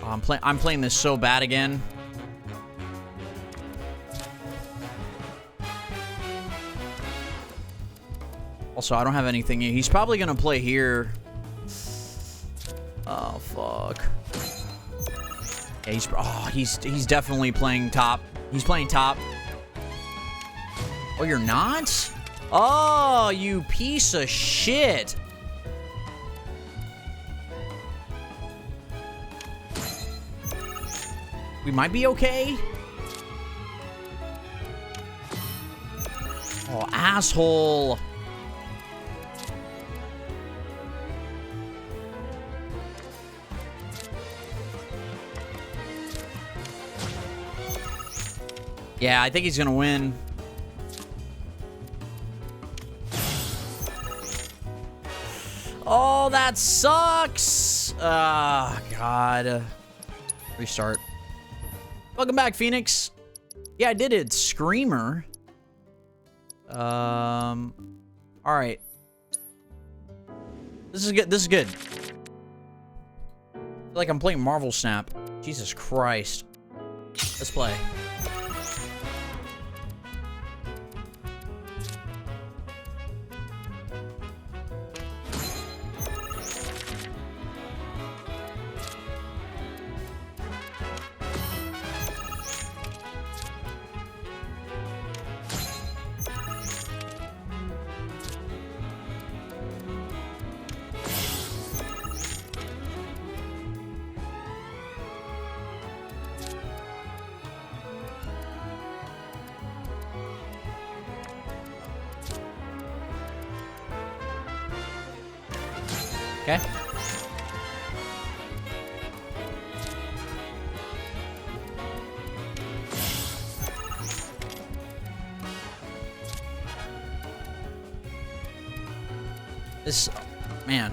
Oh, I'm playing this so bad again. Also, I don't have anything. He's probably gonna play here. Oh fuck. Yeah, he's definitely playing top. He's playing top. Oh, you're not? Oh, you piece of shit. We might be okay. Oh, asshole. Yeah, I think he's gonna win. Oh, that sucks. Ah, God. Restart. Welcome back, Phoenix. Yeah, I did it. Screamer. All right. This is good. This is good. I feel like I'm playing Marvel Snap. Jesus Christ. Let's play. Okay. This, man,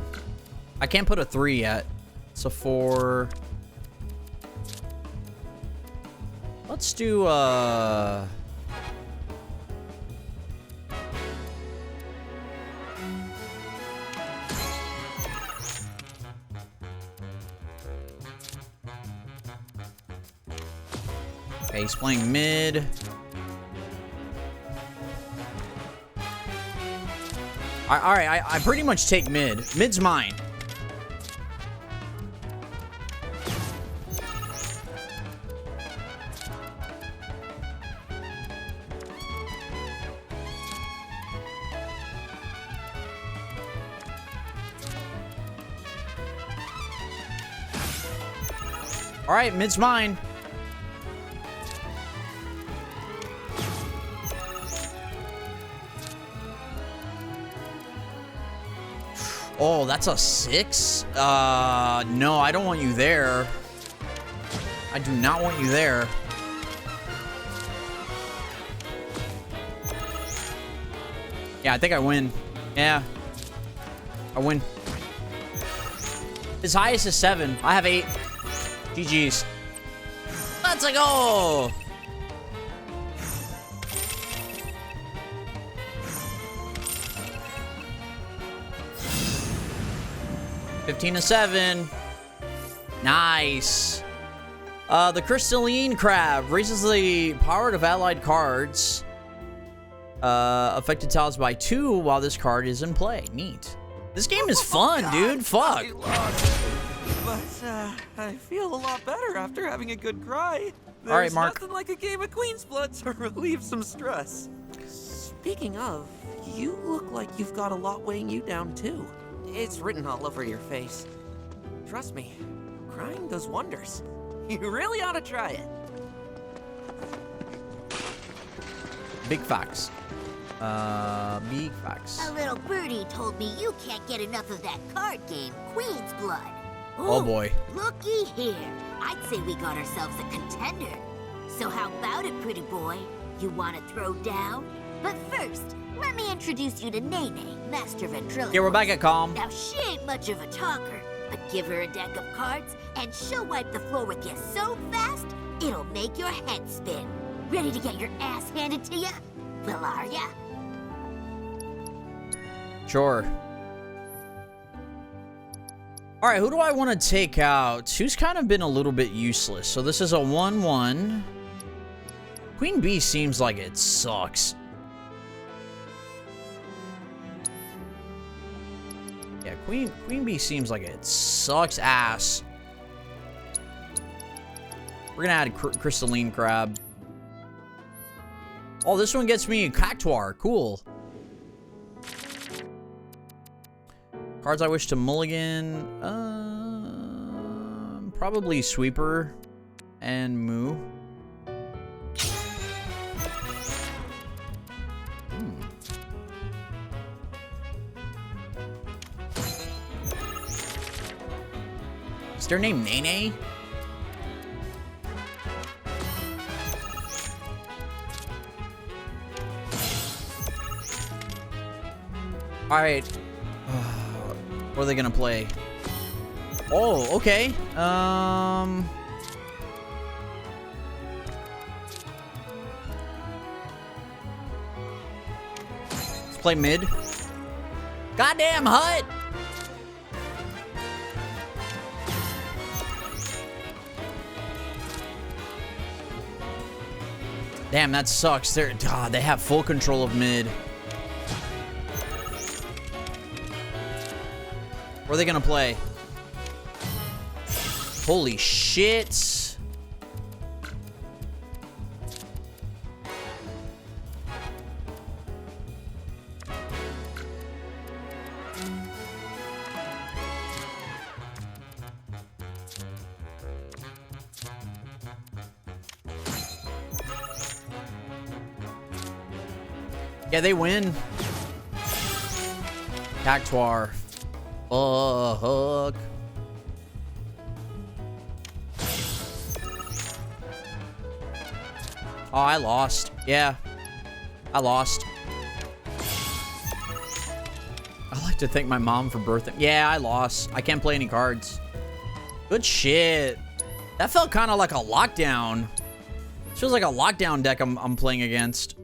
I can't put a 3 yet. It's a 4. What let's do, okay, he's playing mid. Alright, I pretty much take mid. Mid's mine. Alright, mid's mine. Oh, that's a 6? No, I don't want you there. I do not want you there. Yeah, I think I win. Yeah. I win. His highest is 7. I have 8. GG's. Let's go! $15-7. Nice. The crystalline crab raises the power of allied cards. Affected tiles by 2 while this card is in play. Neat. This game is fun, dude. Fuck. But I feel a lot better after having a good cry. There's all right, Mark. Nothing like a game of Queen's Blood to relieve some stress. Speaking of, you look like you've got a lot weighing you down too. It's written all over your face. Trust me, crying does wonders. You really ought to try it. Big facts. Big facts. A little birdie told me you can't get enough of that card game, Queen's Blood. Oh boy. Looky here. I'd say we got ourselves a contender. So how about it, pretty boy? You want to throw down? But first, let me introduce you to Nene, Master Ventriloquist. Yeah, we're back at Calm. Now, she ain't much of a talker, but give her a deck of cards, and she'll wipe the floor with you so fast, it'll make your head spin. Ready to get your ass handed to you? Well, are ya? Sure. All right, who do I want to take out? Who's kind of been a little bit useless? So this is a 1-1. Queen Bee seems like it sucks. Yeah, Queen Bee seems like it sucks ass. We're gonna add Crystalline Crab. Oh, this one gets me a Cactuar. Cool. Cards I wish to mulligan. Probably Sweeper and Moo. Is their name Nene? All right. What are they gonna play? Oh, okay. Let's play mid. Goddamn hut! Damn, that sucks. They have full control of mid. Where are they gonna play? Holy shit. Yeah, they win. Cactuar. Fuck. Oh, I lost. Yeah. I lost. I like to thank my mom for birthing. Yeah, I lost. I can't play any cards. Good shit. That felt kind of like a lockdown. This feels like a lockdown deck I'm playing against.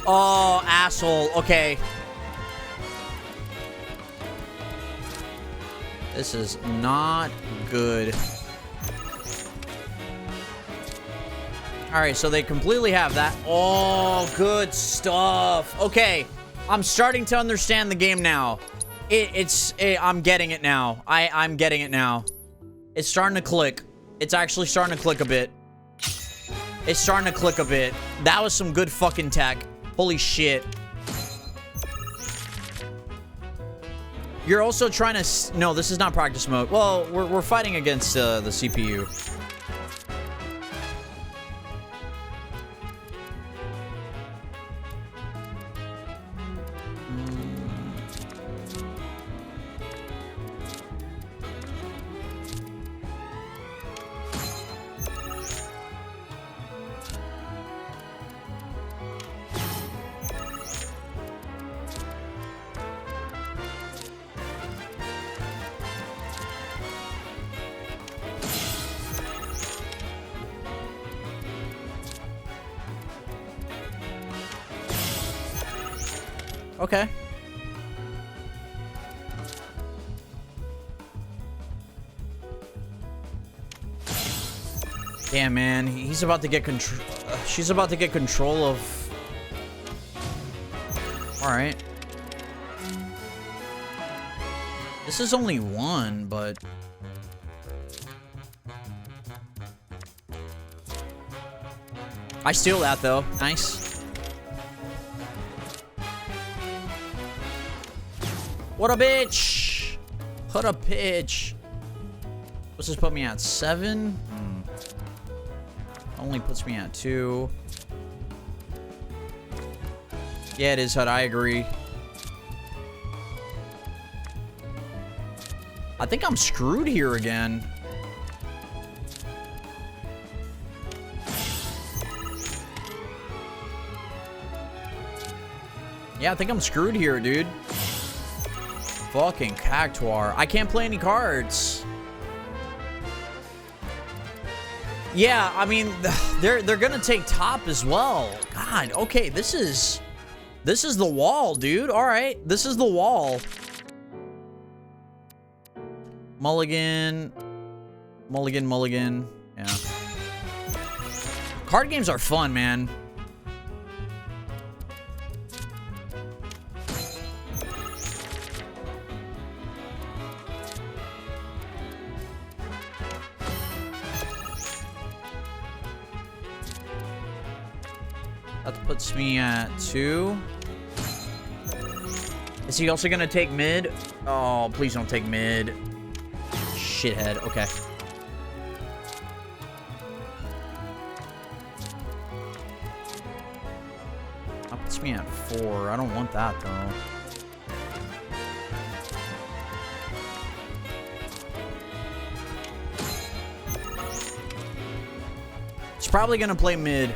Oh, asshole. Okay. This is not good. Alright, so they completely have that. Oh, good stuff. Okay. I'm starting to understand the game now. I'm getting it now. I'm getting it now. It's starting to click. It's actually starting to click a bit. It's starting to click a bit. That was some good fucking tech. Holy shit. You're also trying to... No, this is not practice mode. Well, we're fighting against the CPU. Okay. Damn, man. He's about to get control. She's about to get control of... Alright. This is only one, but... I steal that, though. Nice. What a bitch! What a bitch! What's this put me at? 7? Only puts me at 2. Yeah, it is, HUD. I agree. I think I'm screwed here again. Yeah, I think I'm screwed here, dude. Fucking Cactuar. I can't play any cards. Yeah, I mean, they're gonna take top as well. God, okay, this is the wall, dude. All right, this is the wall. Mulligan, mulligan, mulligan. Yeah. Card games are fun, man. That puts me at 2. Is he also gonna take mid? Oh, please don't take mid. Shithead. Okay. That puts me at 4. I don't want that, though. He's probably gonna play mid.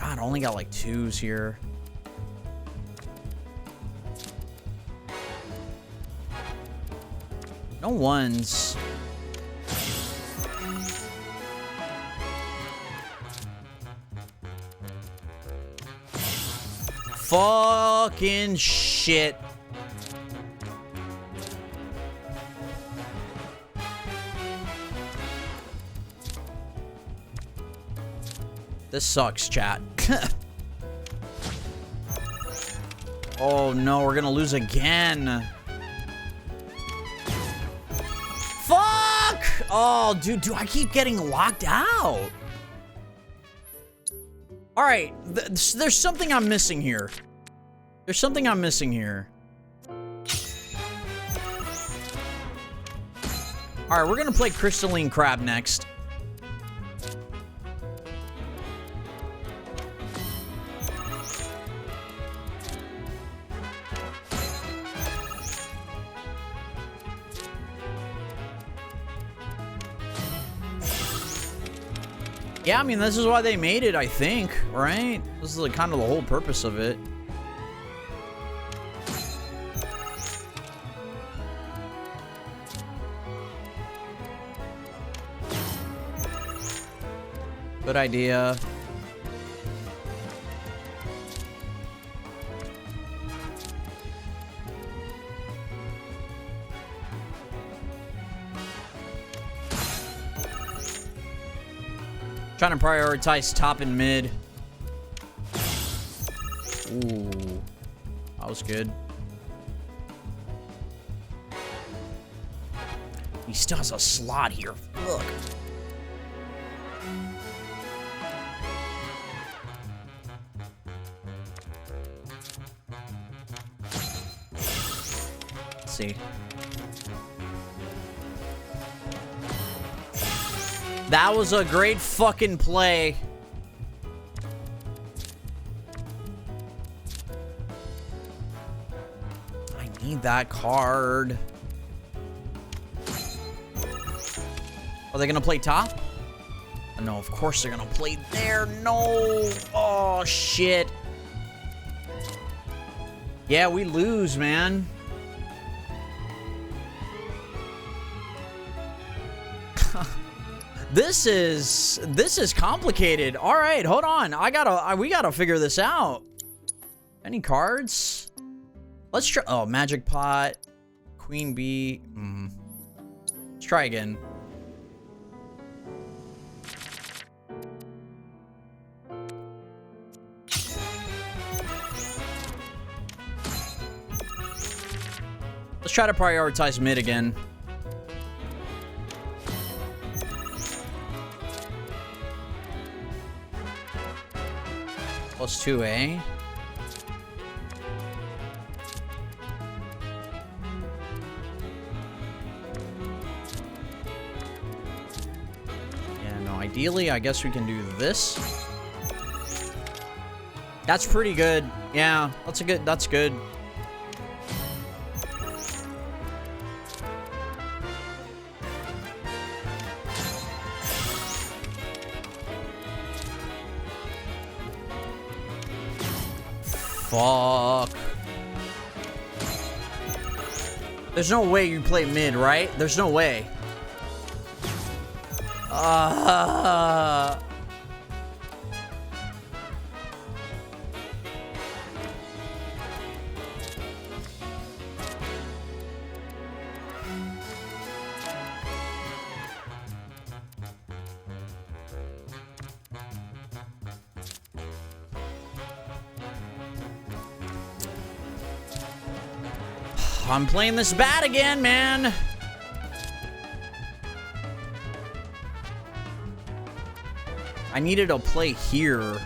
I only got like 2s here. No 1s. Fucking shit. This sucks, chat. Oh no, we're gonna lose again. Fuck! Oh, dude, I keep getting locked out. All right, there's something I'm missing here. There's something I'm missing here. All right, we're gonna play Crystalline Crab next. Yeah, I mean, this is why they made it, I think, right? This is like kind of the whole purpose of it. Good idea. Trying to prioritize top and mid. Ooh, that was good. He still has a slot here. Look. Let's see. That was a great fucking play. I need that card. Are they gonna play top? Oh, no, of course they're gonna play there. No. Oh, shit. Yeah, we lose, man. This is complicated. All right, hold on. We gotta figure this out. Any cards? Let's try. Oh, Magic Pot, Queen Bee. Let's try again. Let's try to prioritize mid again. Plus 2A. Yeah, no, ideally, I guess we can do this. That's pretty good. Yeah, that's good. Fuck. There's no way you play mid, right? There's no way. I'm playing this bad again, man. I needed a play here.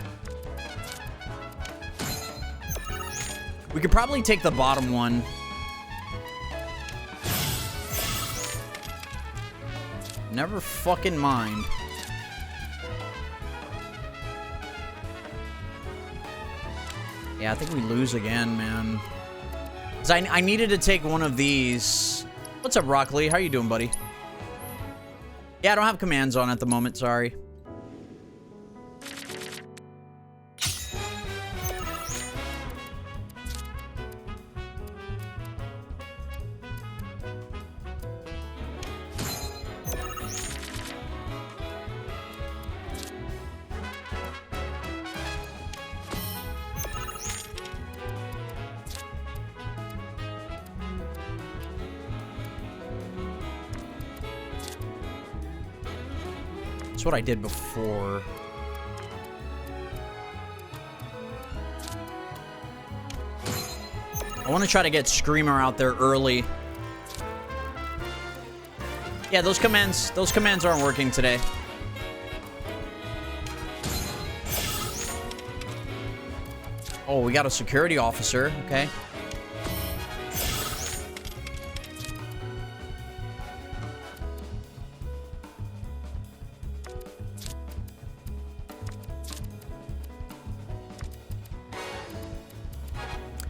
We could probably take the bottom one. Never fucking mind. Yeah, I think we lose again, man. I needed to take one of these. What's up, Rock Lee? How you doing, buddy? Yeah, I don't have commands on at the moment, sorry. That's what I did before. I want to try to get Screamer out there early. Yeah, those commands aren't working today. Oh, we got a security officer. Okay.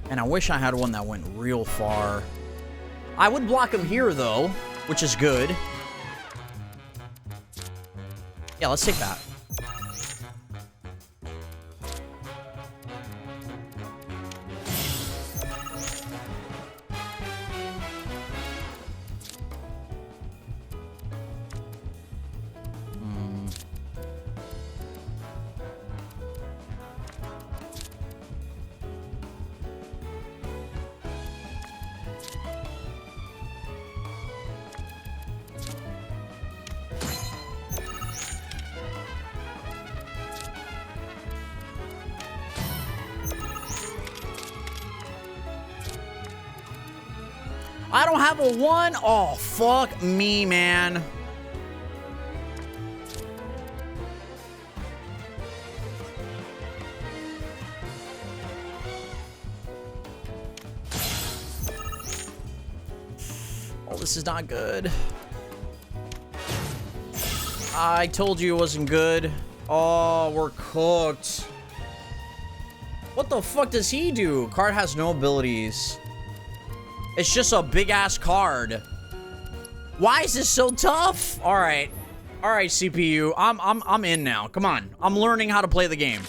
And I wish I had one that went real far. I would block him here, though, which is good. Yeah, let's take that. I don't have a 1. Oh, fuck me, man. Oh, this is not good. I told you it wasn't good. Oh, we're cooked. What the fuck does he do? Card has no abilities. It's just a big-ass card. Why is this so tough? All right. All right, CPU. I'm in now. Come on. I'm learning how to play the game.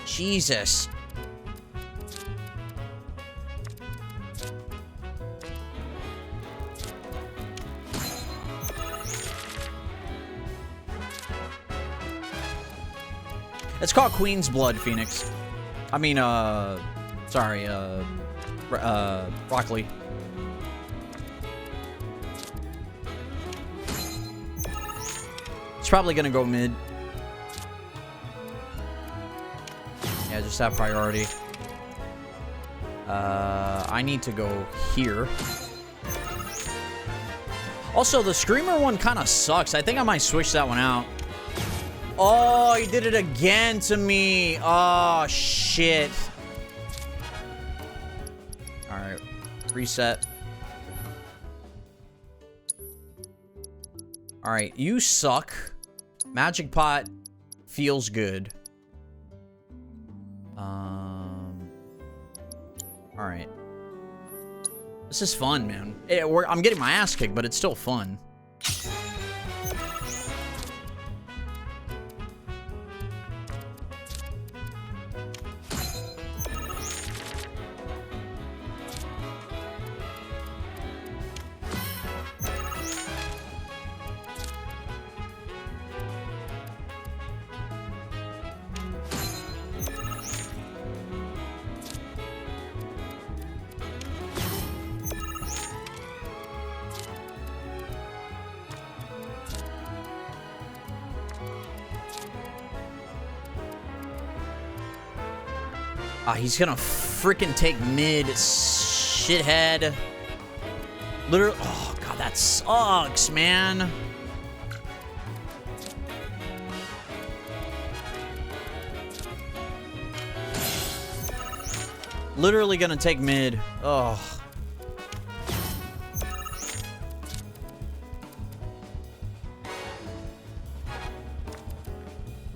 Jesus. It's called Queen's Blood, Phoenix. I mean, sorry, broccoli. It's probably gonna go mid. Yeah, just have priority. I need to go here. Also, the Screamer one kind of sucks. I think I might switch that one out. Oh, he did it again to me. Oh, shit. All right. Reset. All right. You suck. Magic Pot feels good. All right. This is fun, man. I'm getting my ass kicked, but it's still fun. He's gonna freaking take mid, shithead. Literally, oh god, that sucks, man. Literally gonna take mid. Oh.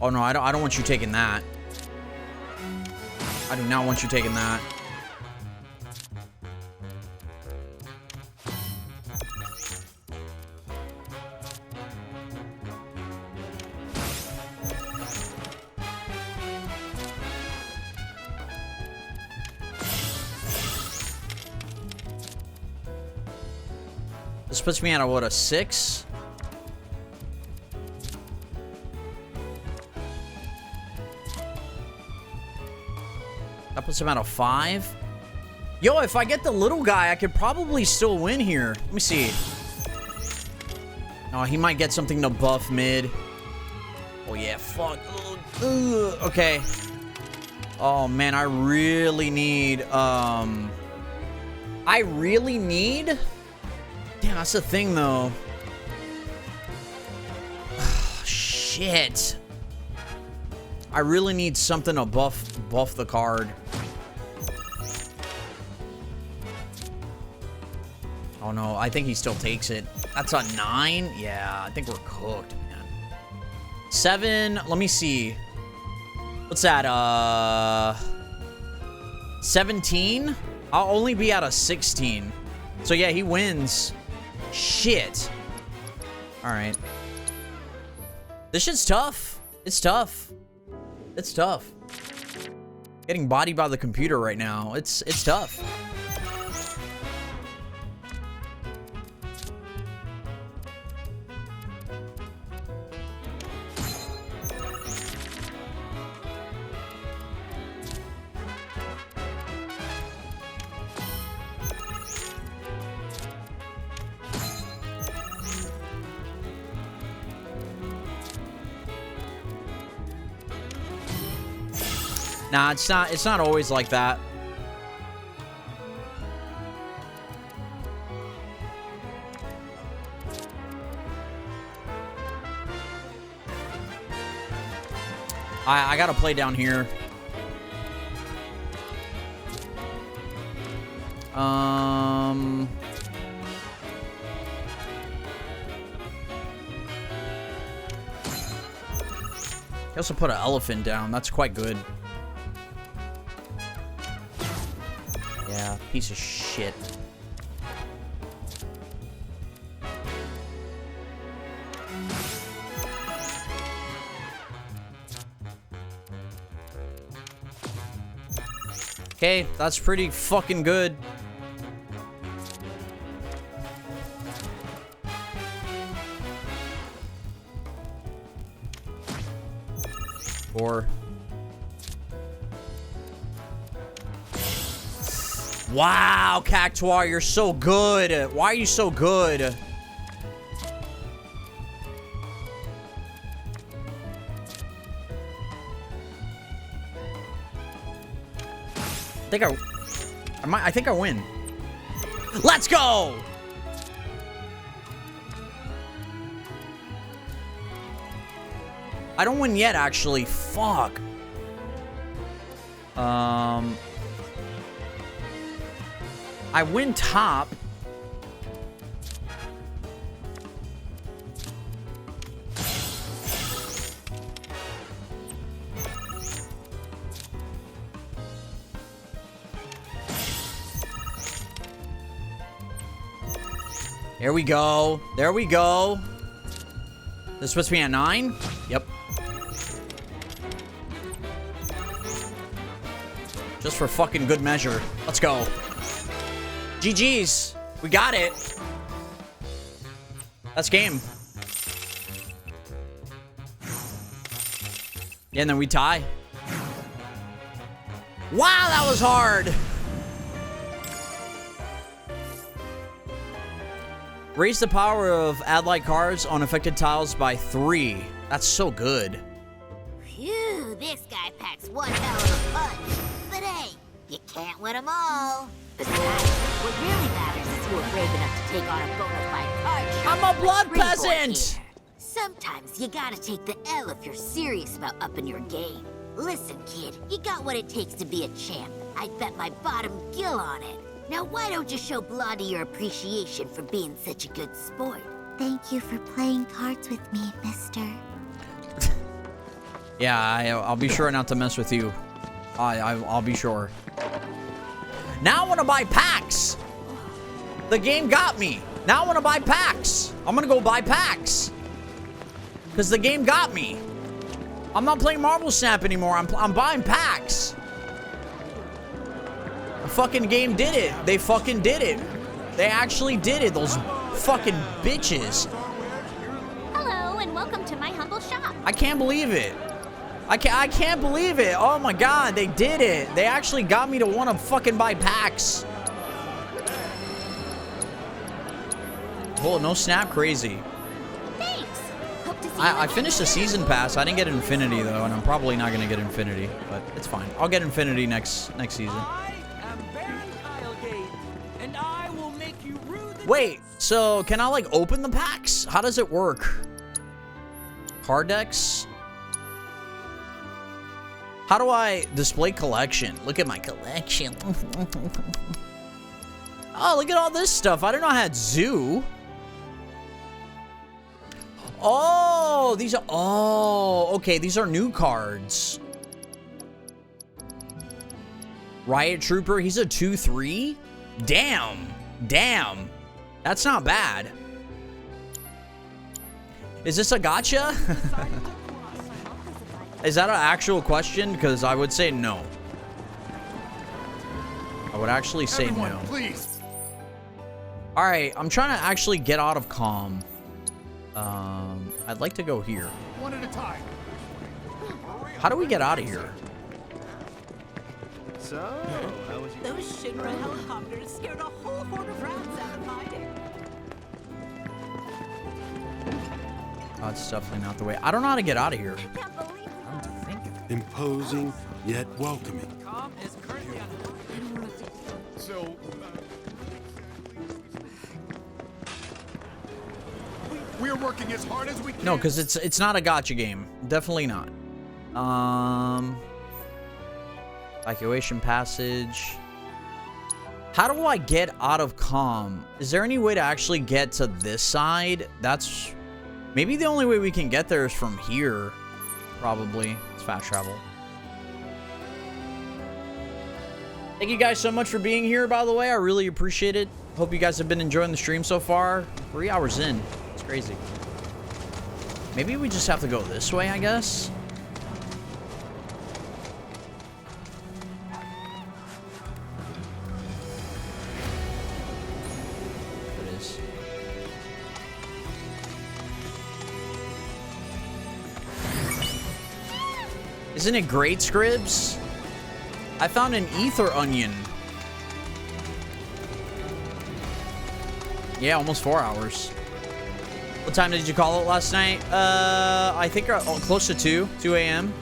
Oh no, I don't want you taking that. I do not want you taking that. This puts me at a, what, a 6? That puts him at a 5. Yo, if I get the little guy, I could probably still win here. Let me see. Oh, he might get something to buff mid. Oh, yeah, fuck. Ugh. Okay. Oh, man, I really need, I really need... Damn, that's the thing, though. Shit. I really need something to buff the card. Oh, no. I think he still takes it. That's a 9? Yeah, I think we're cooked, man. 7. Let me see. What's that? 17? I'll only be at a 16. So, yeah, he wins. Shit. All right. This shit's tough. It's tough. It's tough. Getting bodied by the computer right now. It's tough. Nah, it's not always like that. I gotta play down here. I also put an elephant down. That's quite good. Yeah, piece of shit. Okay, that's pretty fucking good. Four. Wow, Cactuar, you're so good. Why are you so good? I think I win. Let's go! I don't win yet, actually. Fuck. I win top. There we go. There we go. This puts me at 9? Yep. Just for fucking good measure. Let's go. GG's. We got it. That's game. Yeah, and then we tie. Wow, that was hard. Raise the power of add-like cards on affected tiles by 3. That's so good. Phew, this guy packs one hell of a punch. But hey, you can't win them all. Besides, what really matters is who are brave enough to take on a bona fide card trick. I'm a blood peasant! Sometimes you gotta take the L if you're serious about upping your game. Listen, kid, you got what it takes to be a champ. I'd bet my bottom gill on it. Now why don't you show Blondie your appreciation for being such a good sport? Thank you for playing cards with me, mister. Yeah, I'll be sure not to mess with you. I'll be sure. Now I want to buy packs. The game got me. Now I want to buy packs. I'm going to go buy packs. Because the game got me. I'm not playing Marble Snap anymore. I'm buying packs. The fucking game did it. They fucking did it. They actually did it. Those fucking bitches. Hello, and welcome to my humble shop. I can't believe it. I can't believe it. Oh my god, they did it. They actually got me to want to fucking buy packs. Oh, no snap crazy. Thanks. Hope to see I finished the season pass. I didn't get Infinity though, and I'm probably not gonna get Infinity, but it's fine. I'll get Infinity next season. I am Baron Kylegate, and Wait, so can I like open the packs? How does it work? Card decks? How do I display collection? Look at my collection. Oh, look at all this stuff. I didn't know I had zoo. Oh, these are, oh, okay. These are new cards. Riot Trooper, he's a 2/3. Damn, damn. That's not bad. Is this a gotcha? Is that an actual question? Because I would say no. I would actually say no. Please. All right, I'm trying to actually get out of calm. I'd like to go here. One at a time. How do we get out of here? So, how was Those Shinra helicopters scared a whole horde of rats out of hiding. Oh, it's definitely not the way. I don't know how to get out of here. Imposing yet welcoming. Com is currently on. So, we're working as hard as we can. No, because it's not a gotcha game. Definitely not. Evacuation passage. How do I get out of calm? Is there any way to actually get to this side? That's maybe the only way we can get there is from here. Probably. It's fast travel. Thank you guys so much for being here, by the way. I really appreciate it. Hope you guys have been enjoying the stream so far. 3 hours in. It's crazy. Maybe we just have to go this way, I guess. There it is. Isn't it great, Scribs? I found an ether onion. Yeah, almost 4 hours. What time did you call it last night? I think close to 2 a.m.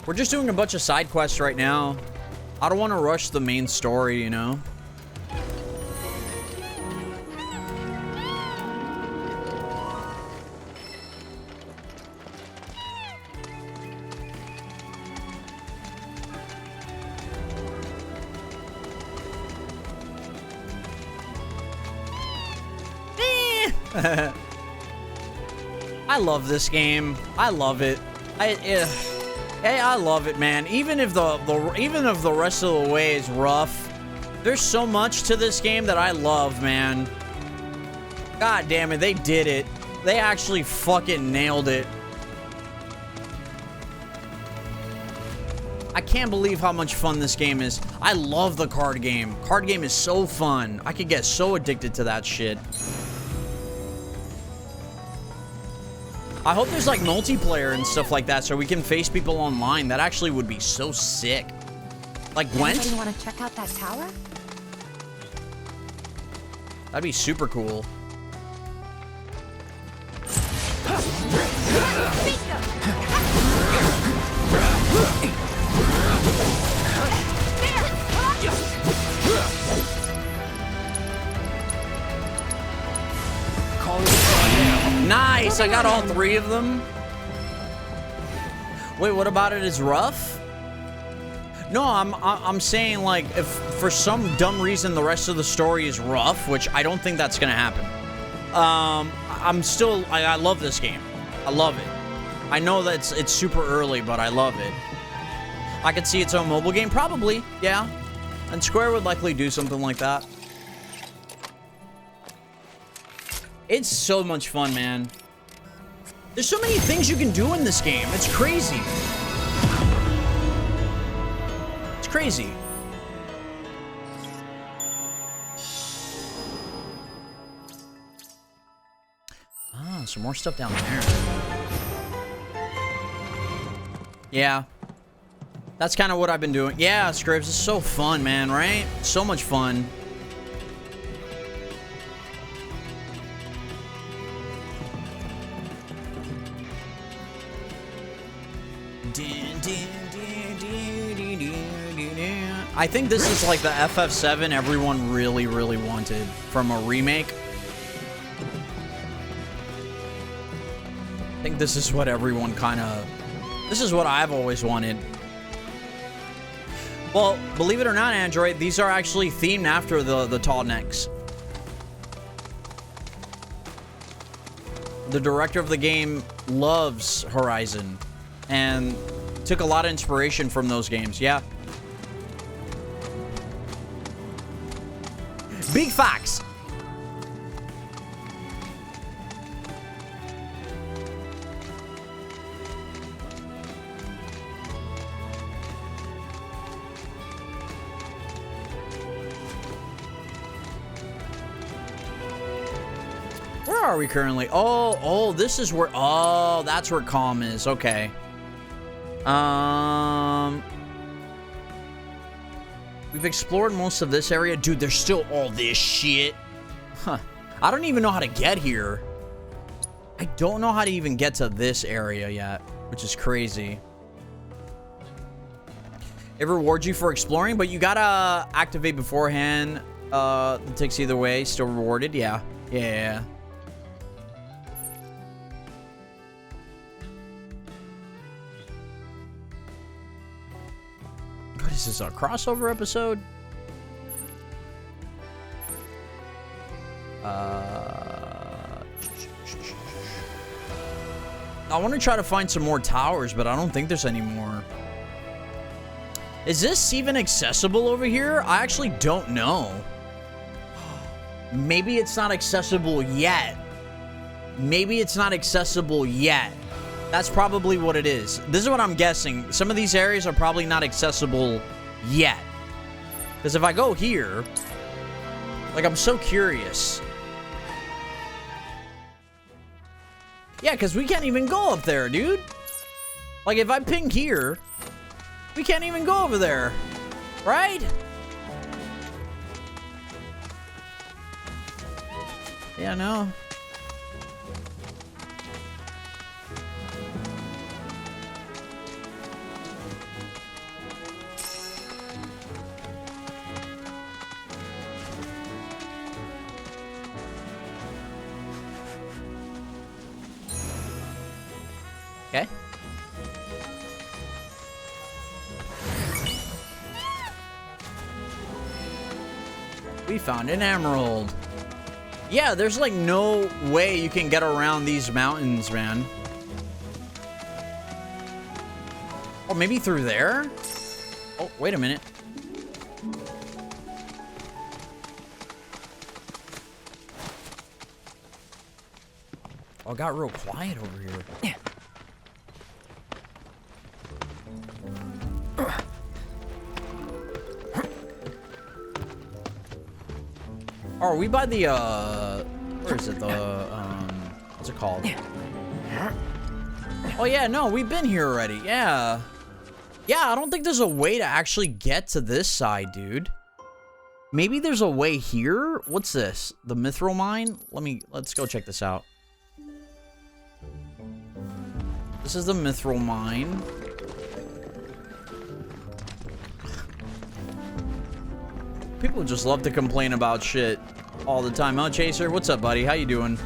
We're just doing a bunch of side quests right now. I don't want to rush the main story, you know? I love this game. I love it. I love it, man. Even if the rest of the way is rough, there's so much to this game that I love, man. God damn it, they did it. They actually fucking nailed it. I can't believe how much fun this game is. I love the card game. Card game is so fun. I could get so addicted to that shit. I hope there's like multiplayer and stuff like that so we can face people online. That actually would be so sick. Like Gwent? Anybody want to check out that tower? That'd be super cool. Nice, I got all 3 of them. Wait, what about it is rough? No, I'm saying like if for some dumb reason the rest of the story is rough, which I don't think that's gonna happen. I love this game. I love it. I know that it's super early, but I love it. I could see its own mobile game, probably, yeah. And Square would likely do something like that. It's so much fun, man. There's so many things you can do in this game. It's crazy. It's crazy. Ah, some more stuff down there. Yeah. That's kind of what I've been doing. Yeah, Scribs, it's so fun, man, right? So much fun. I think this is like the FF7 everyone really, really wanted from a remake. I think this is what everyone kind of... This is what I've always wanted. Well, believe it or not, Android, these are actually themed after the tall necks. The director of the game loves Horizon and took a lot of inspiration from those games. Yeah. Big facts. Where are we currently? Oh, this is where... Oh, that's where Calm is. Okay. We've explored most of this area. Dude, there's still all this shit. Huh. I don't even know how to get here. I don't know how to even get to this area yet, which is crazy. It rewards you for exploring, but you gotta activate beforehand. It takes either way. Still rewarded. Yeah. Yeah. What is this, a crossover episode? I want to try to find some more towers, but I don't think there's any more. Is this even accessible over here? I actually don't know. Maybe it's not accessible yet. Maybe it's not accessible yet. That's probably what it is. This is what I'm guessing. Some of these areas are probably not accessible yet. Because if I go here, like, I'm so curious. Yeah, because we can't even go up there, dude. Like, if I ping here, we can't even go over there. Right? Yeah, no. Okay. We found an emerald. Yeah, there's like no way you can get around these mountains, man. Or maybe through there? Oh, wait a minute. Oh, it got real quiet over here. Yeah. Oh, are we by the, where is it? The, what's it called? Oh, yeah, no, we've been here already. Yeah. Yeah, I don't think there's a way to actually get to this side, dude. Maybe there's a way here? What's this? The Mithril Mine? Let's go check this out. This is the Mithril Mine. People just love to complain about shit all the time. Oh, Chaser, what's up, buddy? How you doing?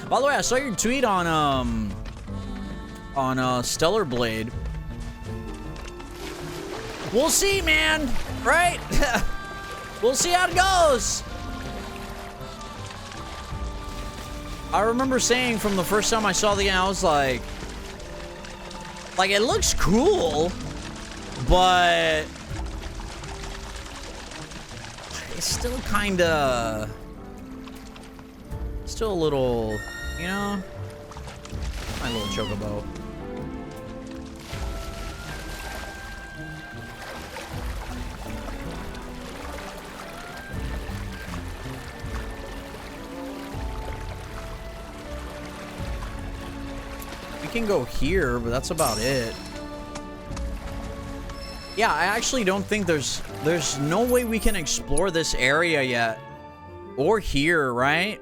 By the way, I saw your tweet on Stellar Blade. We'll see, man. Right? We'll see how it goes. I remember saying from the first time I saw the game, I was like, it looks cool, but it's still kinda, still a little, you know, my little chocobo. We can go here, but that's about it. Yeah, I actually don't think there's no way we can explore this area yet. Or here, right?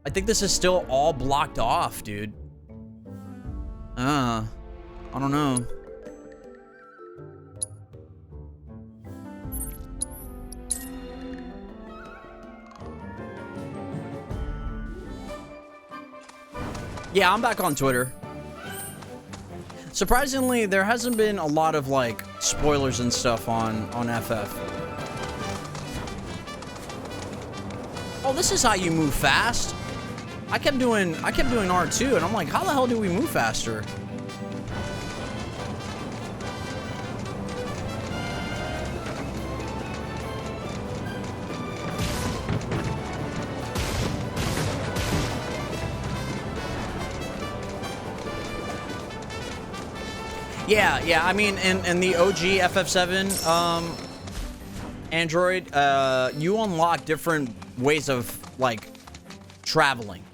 I think this is still all blocked off, dude. I don't know. Yeah, I'm back on Twitter. Surprisingly, there hasn't been a lot of like spoilers and stuff on FF. Oh, this is how you move fast. I kept doing R2 and I'm like, how the hell do we move faster? Yeah, I mean, in the OG FF7 Android, you unlock different ways of, like, traveling.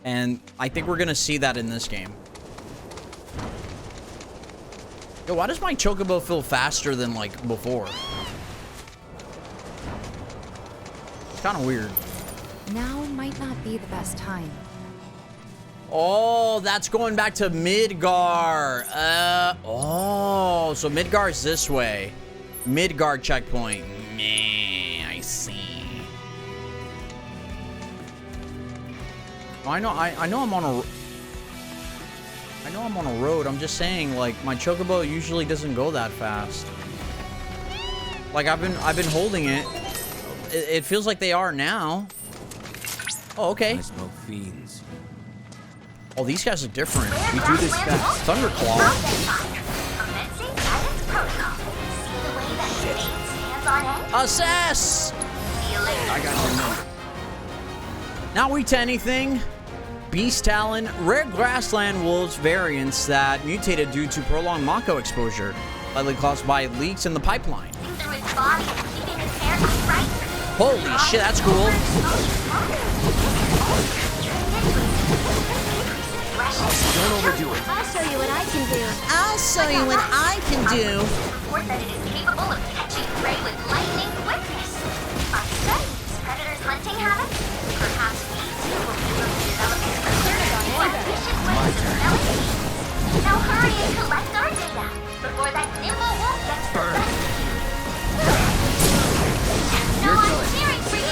And I think we're gonna see that in this game. Yo, why does my Chocobo feel faster than, like, before? It's kind of weird. Now might not be the best time. Oh, that's going back to Midgar. Oh, so Midgar's this way. Midgar checkpoint. Meh, I see. I know I'm on a road. I'm just saying, like, my Chocobo usually doesn't go that fast. Like, I've been holding it. It feels like they are now. Oh, okay. I smell fiends. Oh, these guys are different. We do this fast. Thunderclaw. Assess! I got your number. Not weak to anything. Beast Talon, rare grassland wolves variants that mutated due to prolonged Mako exposure, likely caused by leaks in the pipeline. Holy shit, that's cool. Don't overdo it. I'll show you what I can do. I'll show you what I can do. Report that it is capable of catching prey with lightning quickness. Are studies predators hunting habits? Perhaps we too will be able to develop more efficient ways of smelling things. Now hurry and collect our data before that nimble wolf gets the best of you. Now I'm cheering for you.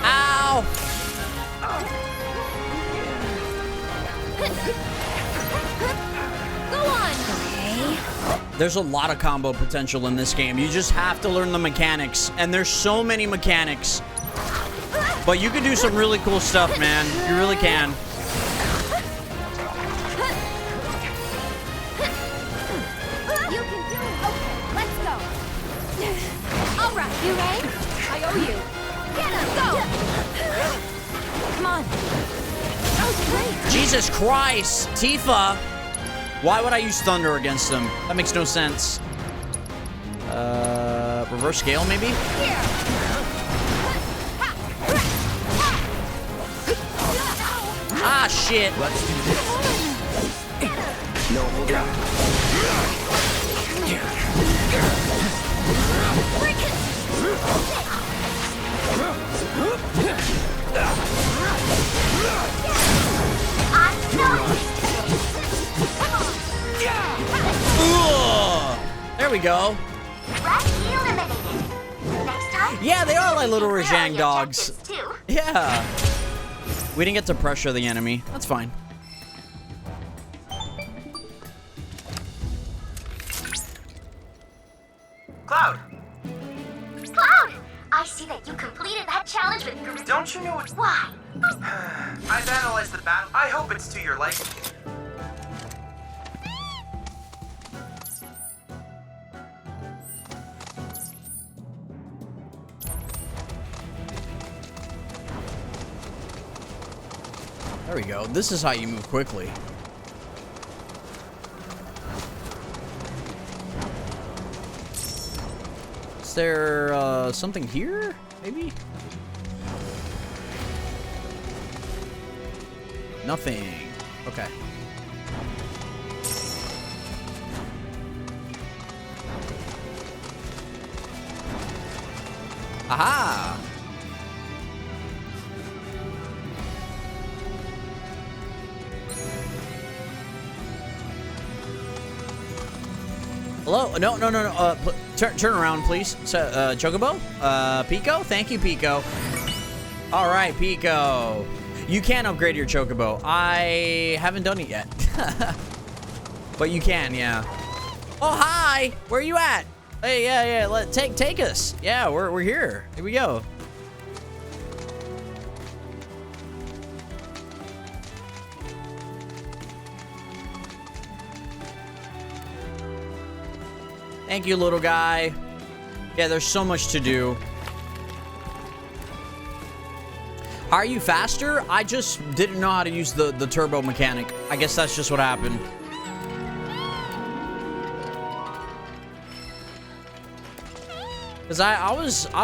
Ow! Go on. Okay. There's a lot of combo potential in this game. You just have to learn the mechanics. And there's so many mechanics. But you can do some really cool stuff, man. You really can. You can do it. Okay, let's go. All right, you ready? I owe you. Get him, go. Come on. That was great. Jesus Christ, Tifa. Why would I use Thunder against them? That makes no sense. Reverse scale, maybe? Here. Ah, shit. Let's do this. No, hold on. There we go. Yeah, they are like little Rajang dogs. Yeah. We didn't get to pressure the enemy. That's fine. Cloud! Cloud! I see that you completed that challenge with great... Don't you know what... Why? I've analyzed the battle. I hope it's to your liking. There we go. This is how you move quickly. Is there something here? Maybe? Nothing. Okay. Aha! Hello? No. Turn around, please. Chocobo? Pico? Thank you, Pico. All right, Pico. You can upgrade your Chocobo. I haven't done it yet. But you can, yeah. Oh, hi! Where are you at? Hey, yeah. Take us. Yeah, we're here. Here we go. Thank you, little guy. Yeah, there's so much to do. How are you faster? I just didn't know how to use the turbo mechanic. I guess that's just what happened. Because I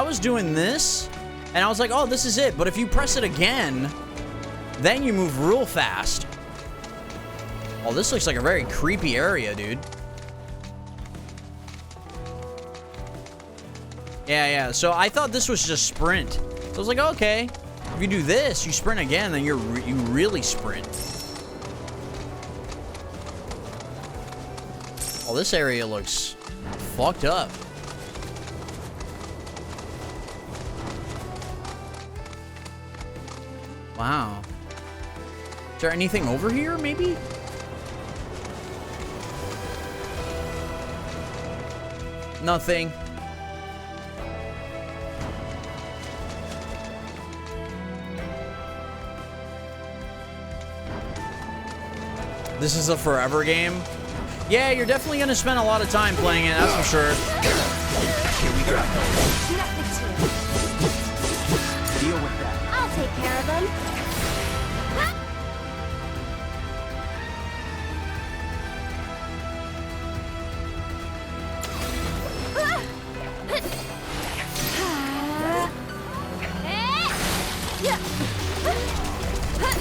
was doing this, and I was like, oh, this is it. But if you press it again, then you move real fast. Oh, this looks like a very creepy area, dude. Yeah. So I thought this was just sprint. So I was like, okay. If you do this, you sprint again, then you really sprint. Oh, this area looks fucked up. Wow. Is there anything over here, maybe? Nothing. This is a forever game. Yeah, you're definitely gonna spend a lot of time playing it, that's for sure. Here we go. Deal with that. I'll take care of them.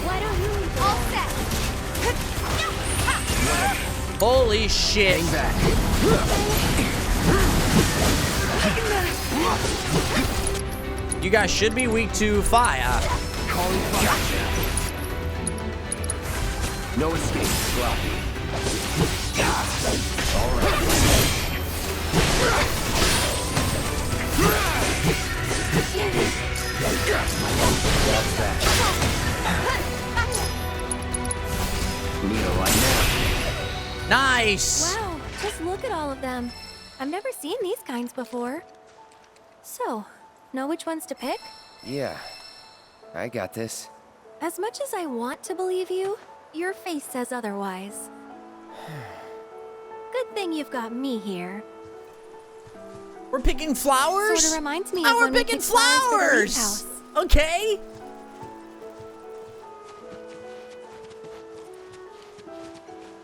Why don't you all set? Holy shit. Hang back. You guys should be weak to fire. Calling fire. No escape. Sloppy. All right. That's that. Need a light now. Nice. Wow, just look at all of them. I've never seen these kinds before. So, know which ones to pick? Yeah, I got this. As much as I want to believe you, your face says otherwise. Good thing you've got me here. We're picking flowers? Sort of reminds me Oh, of we're when we picking picked flowers for the Leaf flowers. House. Okay.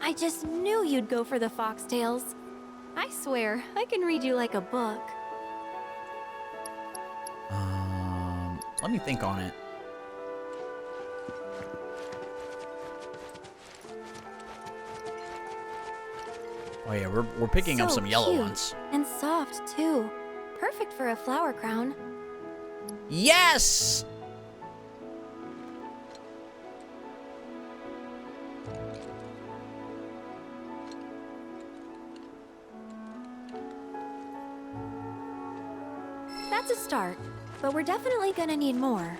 I just knew you'd go for the foxtails. I swear, I can read you like a book. Let me think on it. Oh yeah, we're picking up So some yellow cute. ones. And soft, too. Perfect for a flower crown. Yes! That's a start, but we're definitely gonna need more.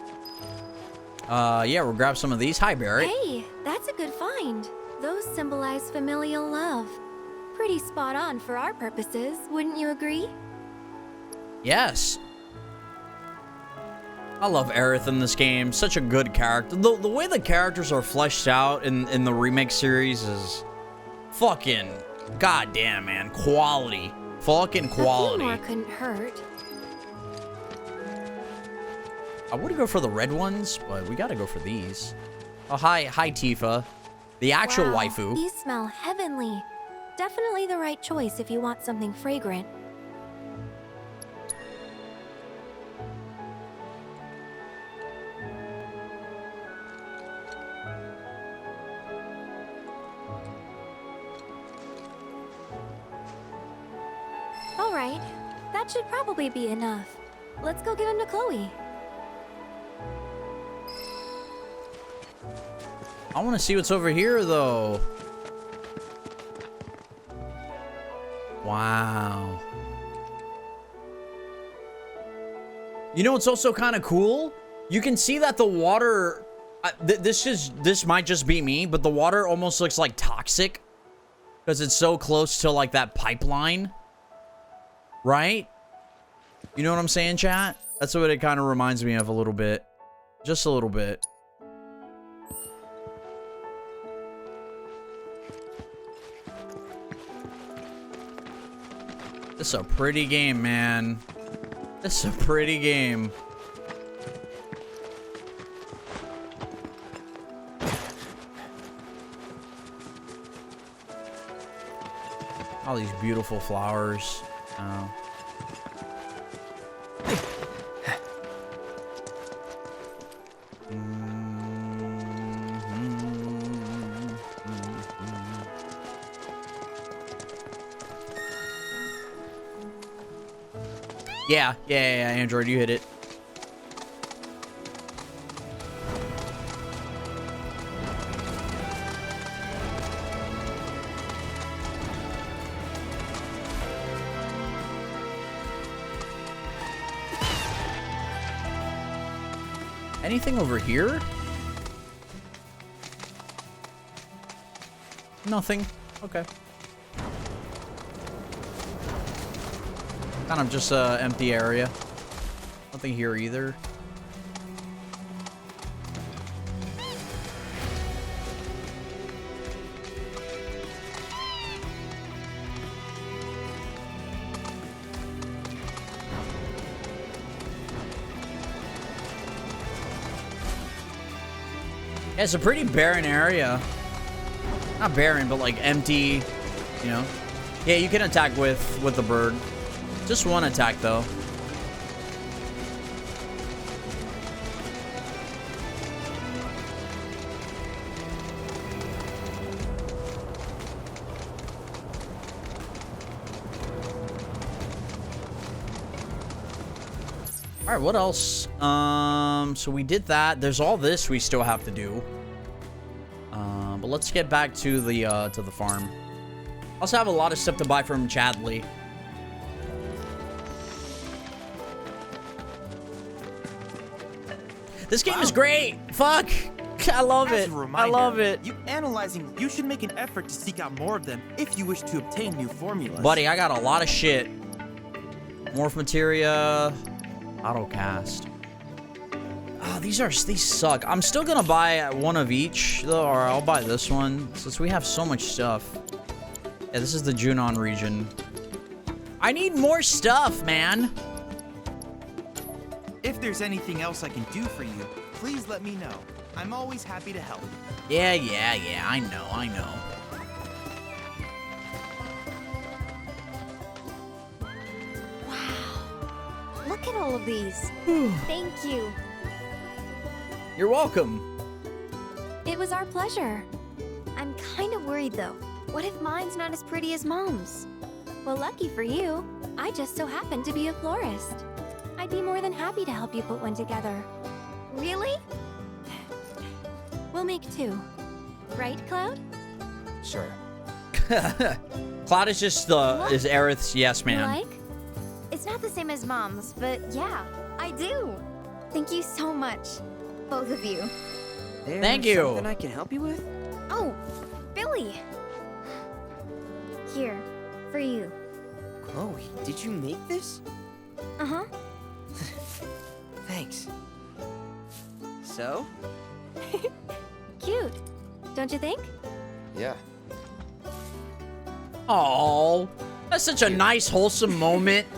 Yeah, we'll grab some of these. Hi, Barrett. Hey, that's a good find. Those symbolize familial love. Pretty spot on for our purposes, wouldn't you agree? Yes. I love Aerith in this game. Such a good character. The way the characters are fleshed out in the remake series is fucking goddamn, man. Quality. Fucking quality. A few more couldn't hurt. I would go for the red ones, but we gotta go for these. Oh, hi Tifa. The actual Wow, waifu. These smell heavenly. Definitely the right choice if you want something fragrant. All right, that should probably be enough. Let's go give him to Chloe. I want to see what's over here, though. Wow. You know what's also kind of cool? You can see that the water... this might just be me, but the water almost looks like toxic. Because it's so close to, like, that pipeline. Right? You know what I'm saying, chat? That's what it kind of reminds me of a little bit. Just a little bit. This is a pretty game, man. This is a pretty game. All these beautiful flowers. Oh. Yeah, Android, you hit it. Anything over here? Nothing. Okay. Kind of just an empty area. Nothing here either. Yeah, it's a pretty barren area. Not barren, but like empty, you know. Yeah, you can attack with the bird. Just one attack, though. All right, what else? So we did that. There's all this we still have to do. But let's get back to the farm. Also have a lot of stuff to buy from Chadley. This game is great. Fuck. I love it. I love it. You analyzing, you should make an effort to seek out more of them if you wish to obtain new formulas. Buddy, I got a lot of shit. Morph materia. Autocast. Oh, these suck. I'm still gonna buy one of each, though, or I'll buy this one, since we have so much stuff. Yeah, this is the Junon region. I need more stuff, man. If there's anything else I can do for you, please let me know. I'm always happy to help. Yeah, I know. Wow. Look at all of these. Thank you. You're welcome. It was our pleasure. I'm kind of worried, though. What if mine's not as pretty as Mom's? Well, lucky for you, I just so happen to be a florist. I'd be more than happy to help you put one together. Really? We'll make two. Right, Cloud? Sure. Cloud is just is Aerith's yes man. You like? It's not the same as Mom's, but yeah, I do. Thank you so much, both of you. Thank you. Something I can help you with? Oh, Billy. Here, for you. Chloe, did you make this? Uh-huh. Thanks. So? Cute, don't you think? Yeah. Oh, that's such a nice, wholesome moment.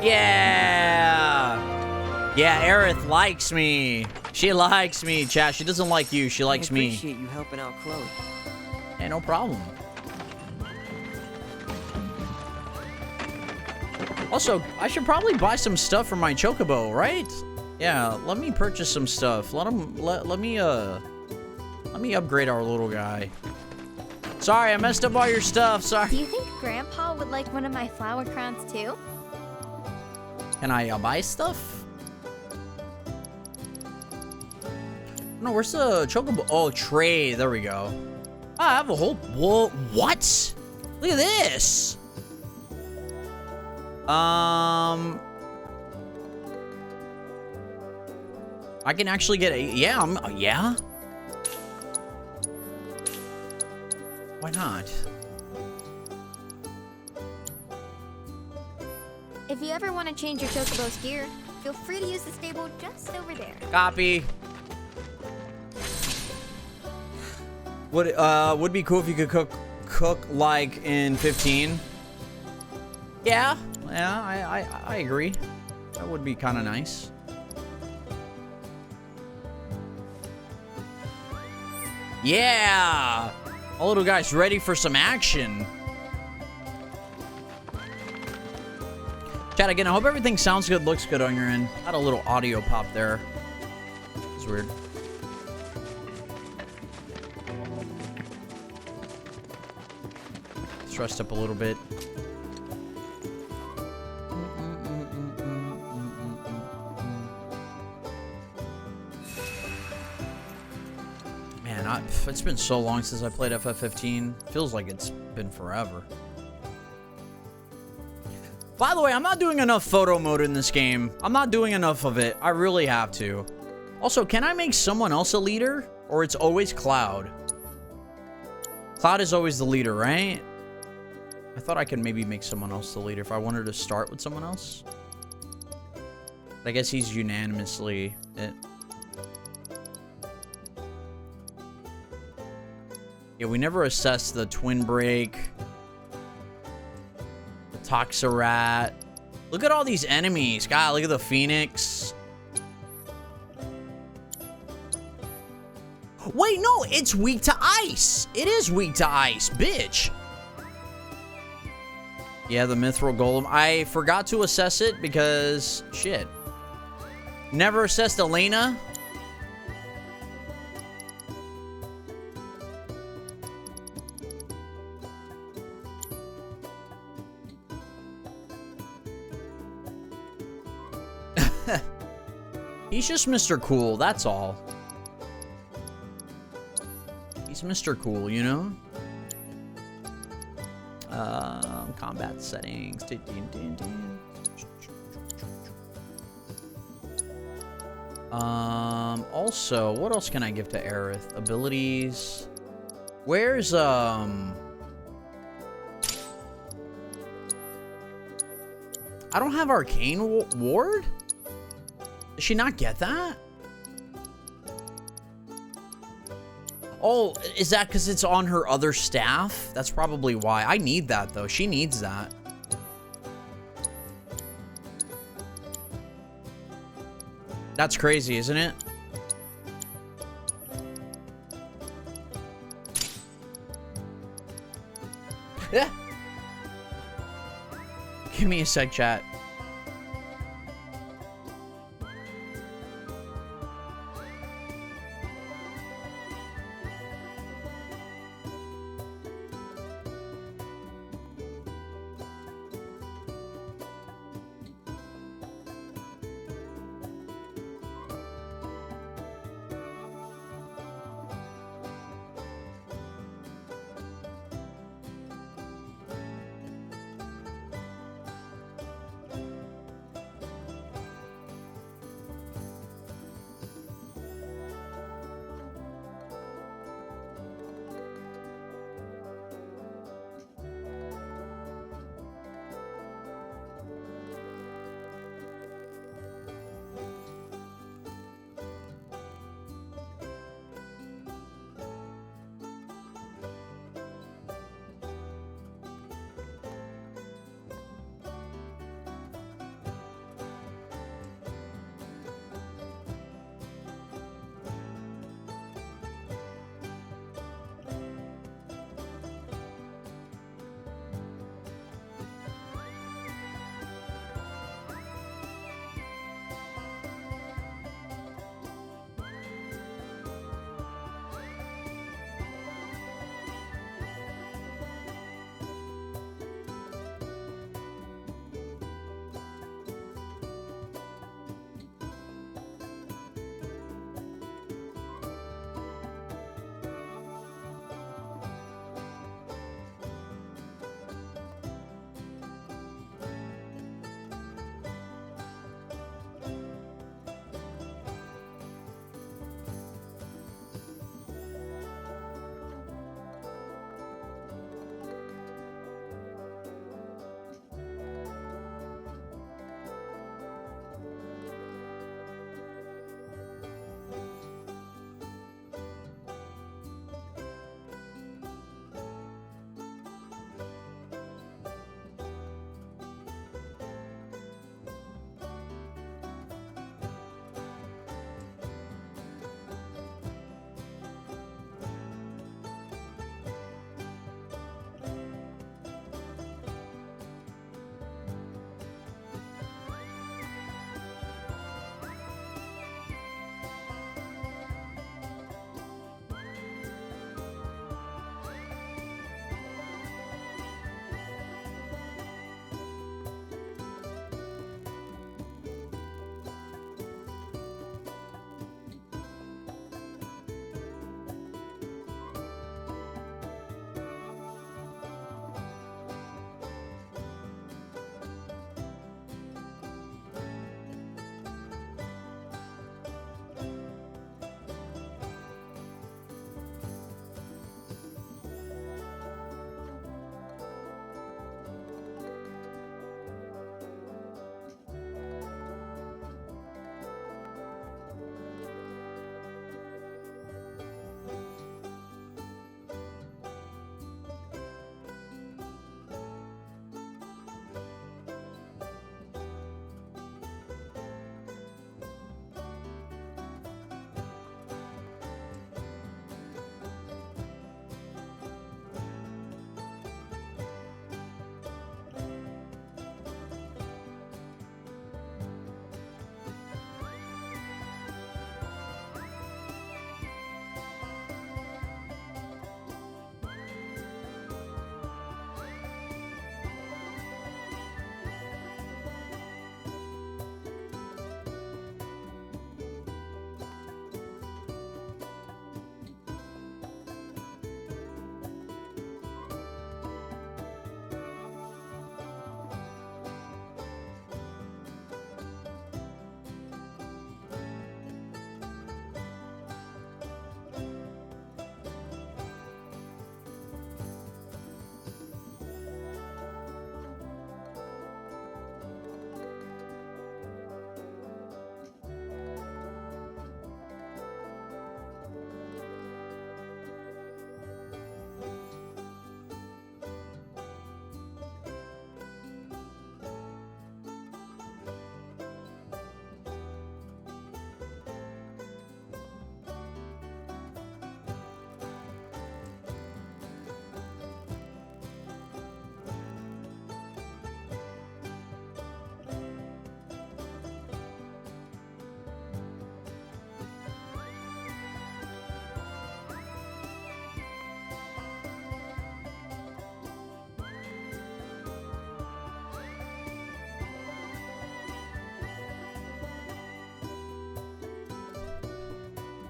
Yeah, Aerith likes me. She likes me, chat. She doesn't like you. She likes me. I appreciate you helping out Chloe. Yeah, no problem. Also, I should probably buy some stuff for my Chocobo, right? Yeah, let me purchase some stuff. Let me upgrade our little guy. Sorry, I messed up all your stuff. Sorry. Do you think Grandpa would like one of my flower crowns too? Can I buy stuff? No, where's the chocobo? Oh, trade. There we go. I have a whole... Whoa, what? Look at this. I can actually get a... Yeah, yeah? Why not? If you ever want to change your chocobo's gear, feel free to use the stable just over there. Copy. Would be cool if you could cook like in 15. Yeah, I agree. That would be kind of nice. Yeah, our little guy's ready for some action. Chat again. I hope everything sounds good, looks good on your end. Had a little audio pop there. It's weird. Stressed up a little bit. Man, it's been so long since I played FF15. Feels like it's been forever. By the way, I'm not doing enough photo mode in this game. I'm not doing enough of it. I really have to. Also, can I make someone else a leader? Or it's always Cloud? Cloud is always the leader, right? I thought I could maybe make someone else the leader if I wanted to start with someone else. But I guess he's unanimously it. Yeah, we never assessed the Twin Break. The Toxarat. Look at all these enemies. God, look at the Phoenix. Wait, no, it's weak to ice. It is weak to ice, bitch. Yeah, the Mithril Golem. I forgot to assess it because, shit. Never assessed Elena. He's just Mr. Cool, that's all. He's Mr. Cool, you know? Combat settings. Also, what else can I give to Aerith? Abilities. Where's, I don't have Arcane Ward? Did she not get that? Oh, is that because it's on her other staff? That's probably why. I need that, though. She needs that. That's crazy, isn't it? Yeah. Give me a sec, chat.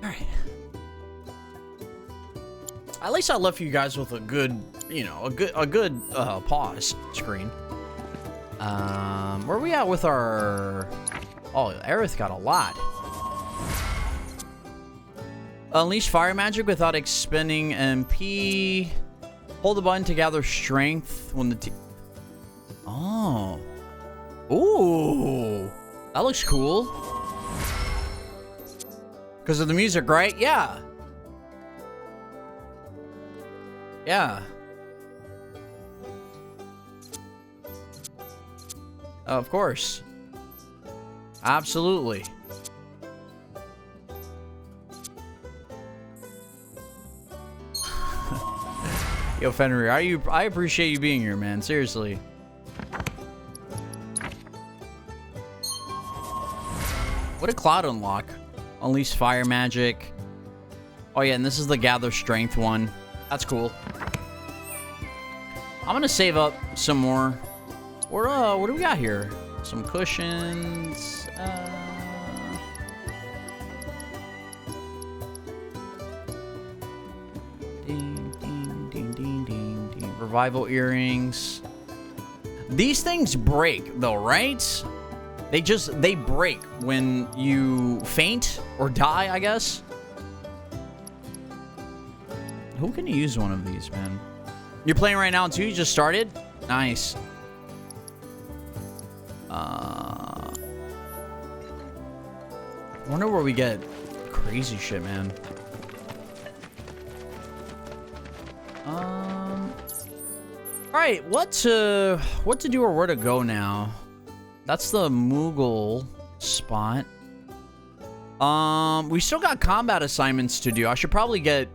Alright. At least I left you guys with a good, you know, a good pause screen. Where are we at with our... Oh, Aerith got a lot. Unleash fire magic without expending MP. Hold the button to gather strength when the Oh. Ooh. That looks cool. Because of the music, right? Yeah. Yeah. Of course. Absolutely. Yo, Fenrir, I appreciate you being here, man. Seriously. What a cloud unlock. Unleash fire magic. Oh yeah, and this is the gather strength one. That's cool. I'm gonna save up some more. What do we got here? Some cushions. Ding, ding, ding, ding, ding, ding. Revival earrings. These things break though, right? They break when you faint or die, I guess. Who can use one of these, man? You're playing right now too? You just started? Nice. Wonder where we get crazy shit, man. Alright, what to do or where to go now? That's the Moogle spot. We still got combat assignments to do. I should probably get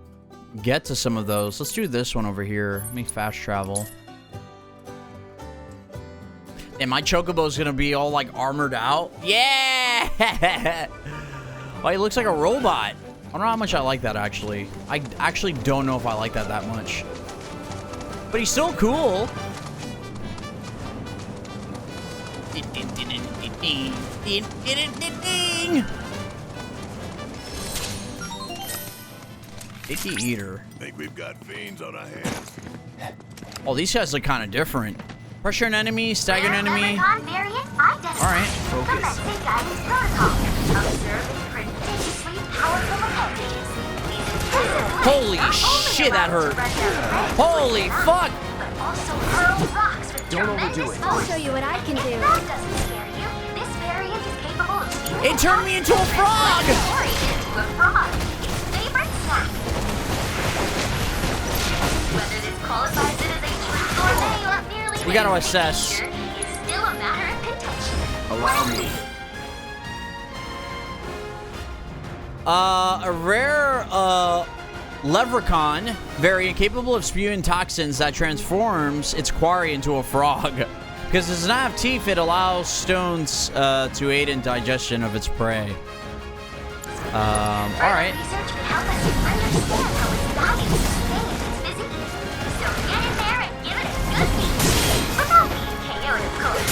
to some of those. Let's do this one over here. Let me fast travel. And my Chocobo's gonna be all like armored out. Yeah! Oh, he looks like a robot. I don't know how much I like that actually. I actually don't know if I like that much. But he's still cool. Icky Eater. Think we've got fiends on our hands. Oh, these guys look kind of different. Pressure an enemy, stagger an enemy. Alright, focus. Holy shit, that hurt. Holy fuck. Don't overdo it. I'll show you what I can do. If that doesn't scare you, this variant is capable of stealing. It turned me into a frog! Into a frog. Its favorite snack. Whether this qualifies it as a true gourmet or merely we gotta assess. is still a matter of contention. Allow me. A rare leprechaun variant capable of spewing toxins that transforms its quarry into a frog. Because it does not have teeth, it allows stones to aid in digestion of its prey. Alright. Research can help us to understand how its body sustains its physique. So get in there and give it a good beat. Without being KO'd, of course.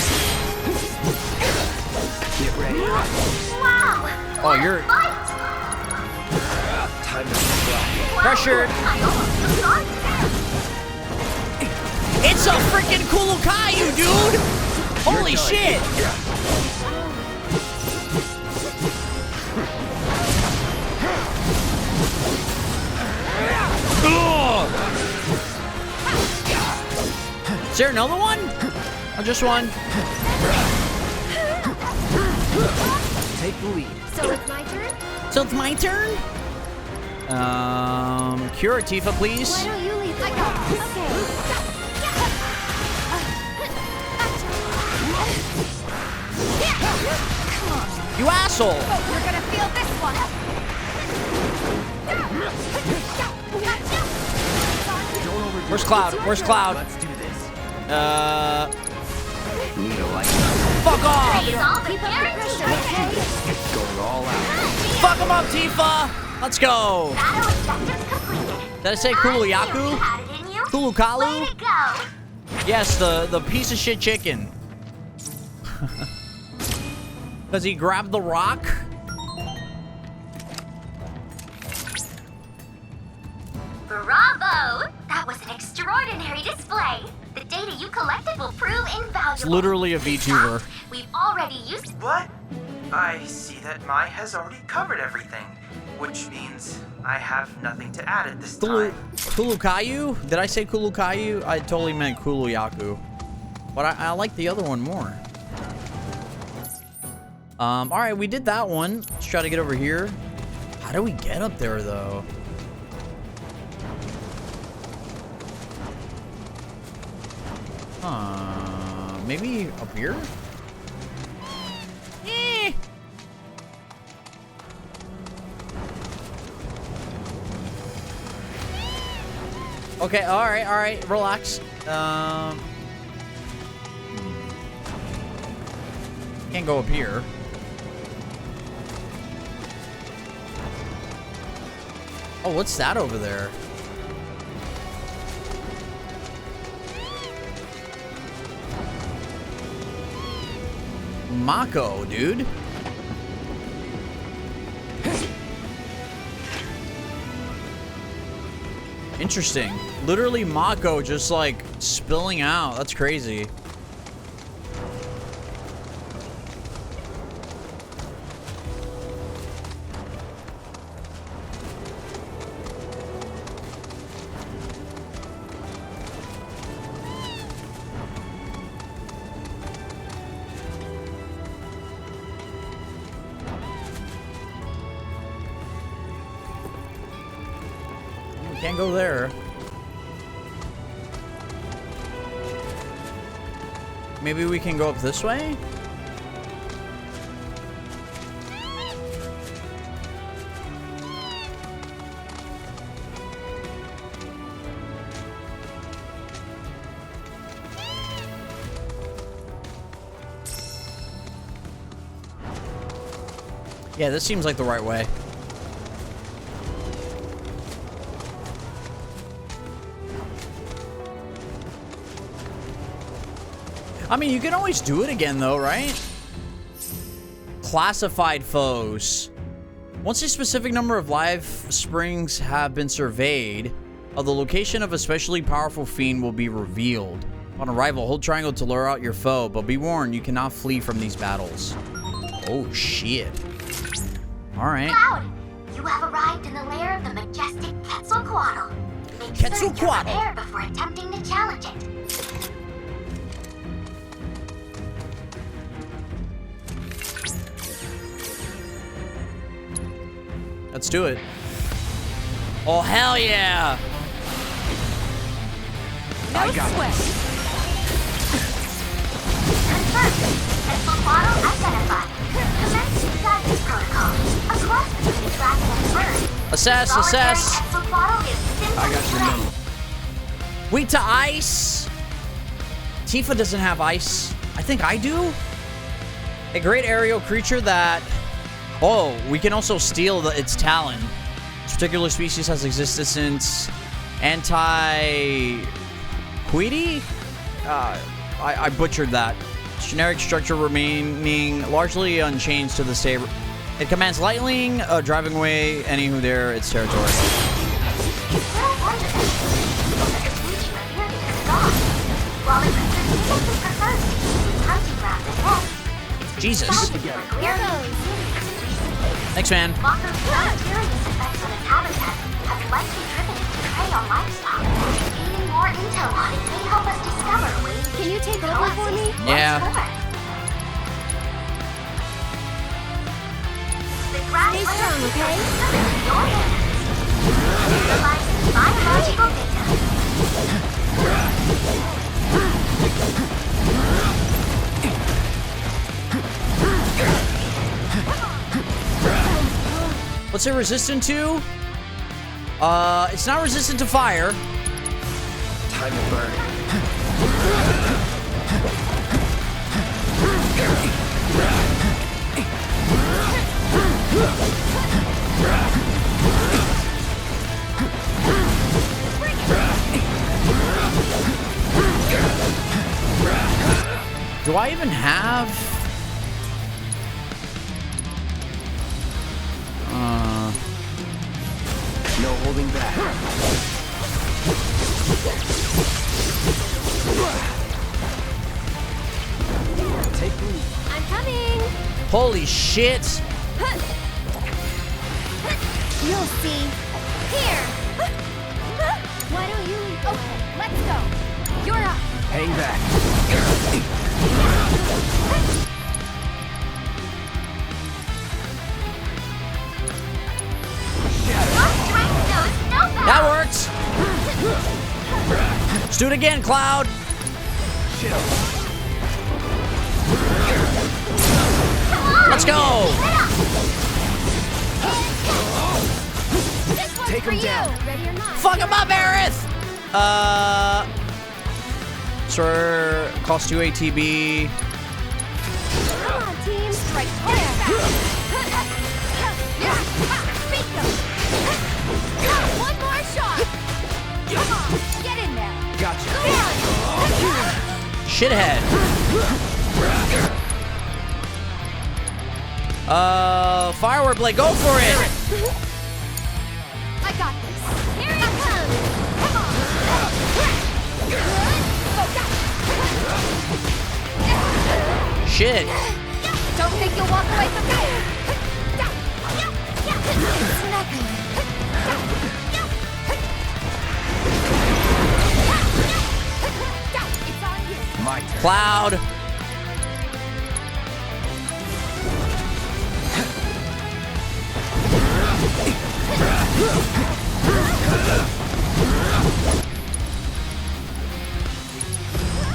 Get ready. Wow! Oh, you're... Time to fly. Pressure. I almost forgot that. It's a freaking Kulukayu, dude! Holy shit! Is there another one? Or just one? Take the lead. So it's my turn? So it's my turn? Cure Tifa, please. Why don't you leave the Okay. You asshole! You're gonna feel this one. Where's Cloud? Where's Cloud? Let's do this. Need a light. Fuck off! Going all out. Fuck him up, Tifa! Let's go! Did I say Kuluyaku? Kulukalu? Yes, the piece of shit chicken. Does he grab the rock? collected will prove invaluable. It's literally a VTuber. We've already used. What? I see that Mai has already covered everything, which means I have nothing to add at this time. Kulukayu? Did I say Kulukayu? I totally meant Kuluyaku. But I like the other one more. Alright, we did that one. Let's try to get over here. How do we get up there, though? Maybe up here? Eh. Okay, alright, relax. Can't go up here. Oh, what's that over there? Mako, dude. Interesting. Literally Mako just like spilling out. That's crazy. Can't go there. Maybe we can go up this way? Yeah, this seems like the right way. I mean, you can always do it again, though, right? Classified foes. Once a specific number of live springs have been surveyed, the location of a especially powerful fiend will be revealed. On arrival, hold triangle to lure out your foe, but be warned, you cannot flee from these battles. Oh, shit. All right. Cloud, you have arrived in the lair of the majestic Quetzalcoatl. Make sure you're prepared before attempting to challenge it. Let's do it. Oh, hell yeah! I got sweat. Confirmed. Quetzalcoatl identified. Commence guidance protocol. A cross between dragon and bird. Assess. Quetzalcoatl is simple. I got your number. Weak to ice. Tifa doesn't have ice. I think I do. A great aerial creature that... Oh, we can also steal its talon. This particular species has existed since Antiquity? I butchered that. Its generic structure remaining largely unchanged to this day. It commands lightning, driving away any who dare its territory. Jesus. Thanks, man. Walker's deleterious effects on its habitat have likely driven it to prey on livestock. Gaining more intel on it may help us discover ways. Can you take over for me? Yeah. Stay strong, okay? Your hands. Neutralizing biological What's it resistant to? It's not resistant to fire. Time to burn. Do I even have... No holding back. I'm coming. Holy shit. You'll see. Here. Why don't you? Okay, let's go. You're up. Hang back. That works. Let's do it again, Cloud. Let's go. Take him down. Ready or not? Fuck him up, Aerith. Sir, cost 2 ATB. Come on, team. Strike there. One more shot. Come on, get in there. Gotcha. Shithead. Firework Blade, go for it. I got this. Here it comes. Come on. Shit. Don't think you'll walk away from that. It's nothing. It's on you. My turn. Cloud.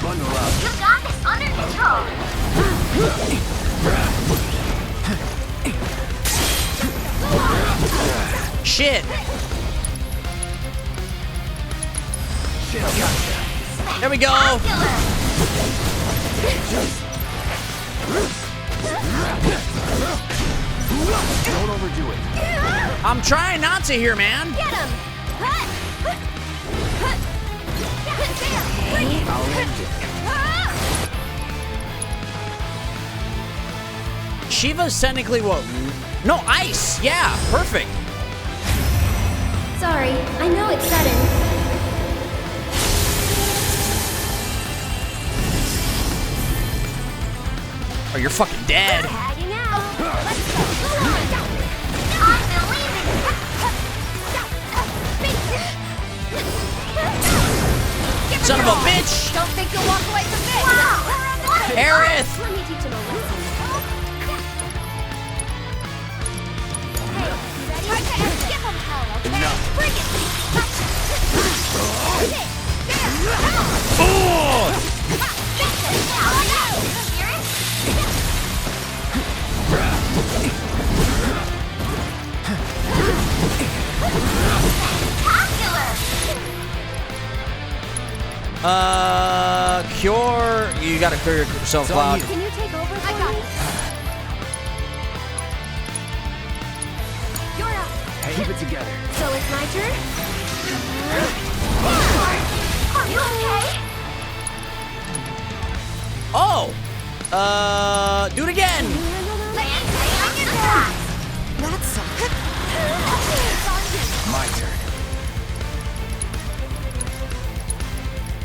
Bundle up. You got this under control. Shit. Shit, gotcha. There we go. Don't overdo it. I'm trying not to here, man. Get him. I'll end it. Shiva's technically what? No, ice. Yeah, perfect. Sorry, I know it's sudden. Oh, you're fucking dead. Tagging out. Let's go. Son of a bitch. Don't think you'll walk away from this. Aerith. Let me teach him a lesson. Hey, you ready? Give him hell, okay? Bring it. Cure. You gotta clear yourself, Cloud. Can you take over? I got it. You're up. Hey, keep it together. So it's my turn? Are you okay? Oh. Do it again. That sucks. My turn.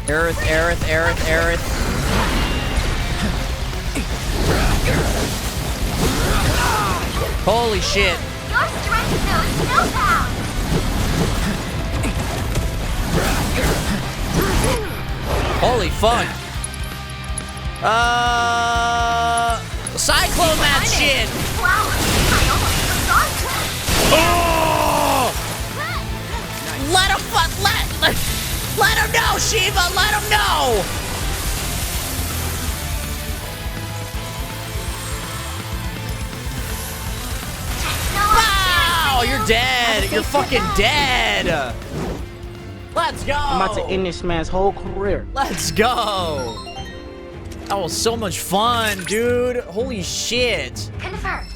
Aerith, Aerith, Aerith, Aerith. Holy shit. Your strength knows no bounds. Holy fuck. Cyclone that shit. Wow, I almost forgot that. Oh! Let him know, Shiva. Let him know. Wow, you're dead. You're fucking dead. Let's go. I'm about to end this man's whole career. Let's go. That was so much fun, dude. Holy shit. Confirmed.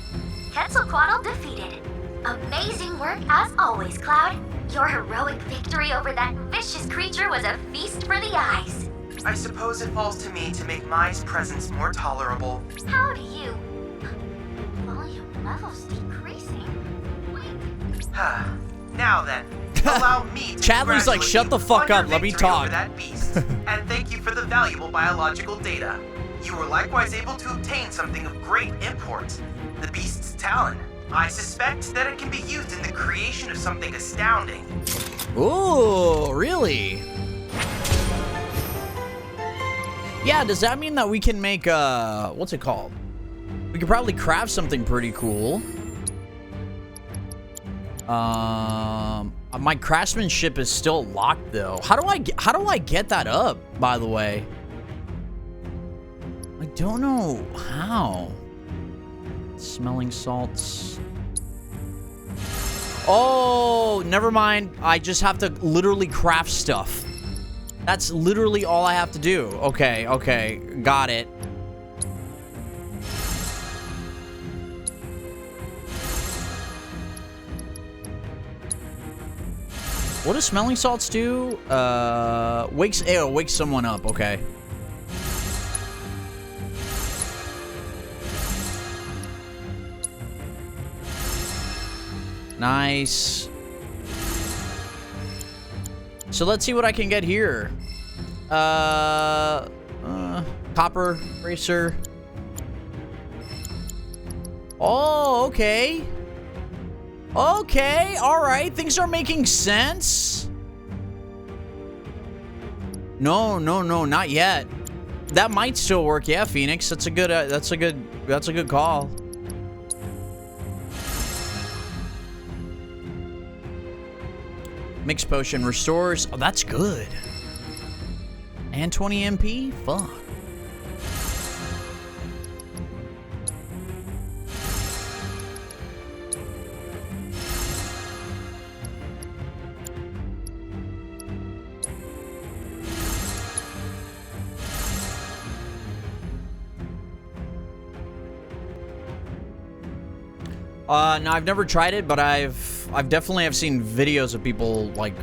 Quetzalcoatl defeated. Amazing work as always, Cloud. Your heroic victory over that vicious creature was a feast for the eyes. I suppose it falls to me to make Mai's presence more tolerable. How do you... Volume levels decreasing? Wait. Now then, allow me to Chadler's like, congratulate shut the you fuck on up, your let me victory talk. over that beast. And thank you for the valuable biological data. You were likewise able to obtain something of great import, the beast's talon. I suspect that it can be used in the creation of something astounding. Ooh, really? Yeah, does that mean that we can make, what's it called? We could probably craft something pretty cool. My craftsmanship is still locked though. How do I get that up, by the way? I don't know how. Smelling salts. Oh, never mind. I just have to literally craft stuff. That's literally all I have to do. Okay, okay. Got it. What do smelling salts do? Wakes someone up. Okay. Nice. So let's see what I can get here. Copper racer. Oh, okay. Okay, all right. Things are making sense. No, not yet. That might still work. Yeah, Phoenix. That's a good call. Mixed potion restores. Oh, that's good. And 20 MP? Fuck. No, I've never tried it, but I've definitely seen videos of people like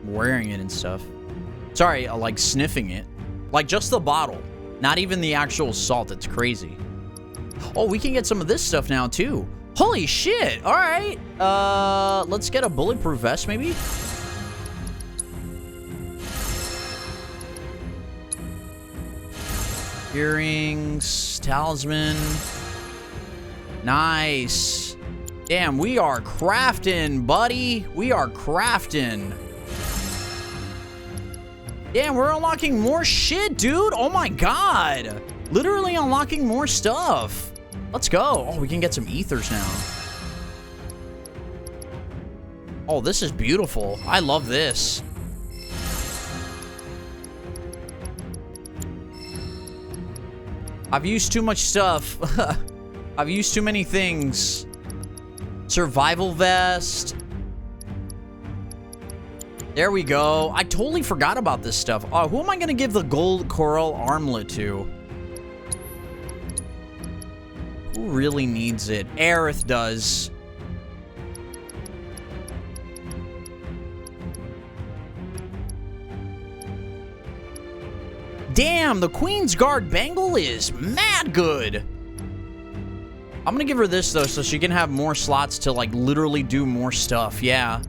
wearing it and stuff. Sorry, like sniffing it. Like just the bottle, not even the actual salt. It's crazy. Oh, we can get some of this stuff now too. Holy shit. All right. Let's get a bulletproof vest maybe. Earrings, talisman. Nice. Damn, we are crafting, buddy. We are crafting. Damn, we're unlocking more shit, dude. Oh my god. Literally unlocking more stuff. Let's go. Oh, we can get some ethers now. Oh, this is beautiful. I love this. I've used too much stuff. I've used too many things. Survival vest. There we go. I totally forgot about this stuff. Oh, who am I going to give the gold coral armlet to? Who really needs it? Aerith does. Damn, the Queen's Guard bangle is mad good. I'm gonna give her this though, so she can have more slots to like literally do more stuff. Yeah.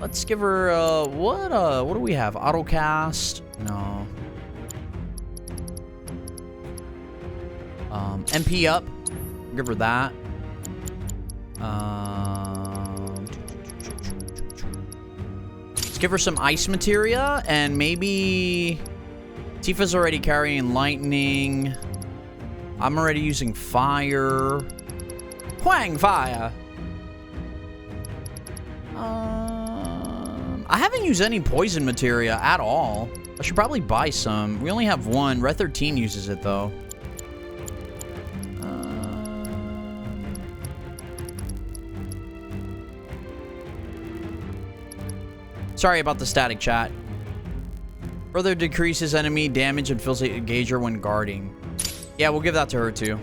Let's give her what do we have? Autocast? No. MP up. Give her that. Let's give her some ice materia and maybe Tifa's already carrying lightning. I'm already using fire. Huang fire. I haven't used any poison materia at all. I should probably buy some. We only have one. Red 13 uses it though. Sorry about the static chat. Further decreases enemy damage and fills a engager when guarding. Yeah, we'll give that to her too.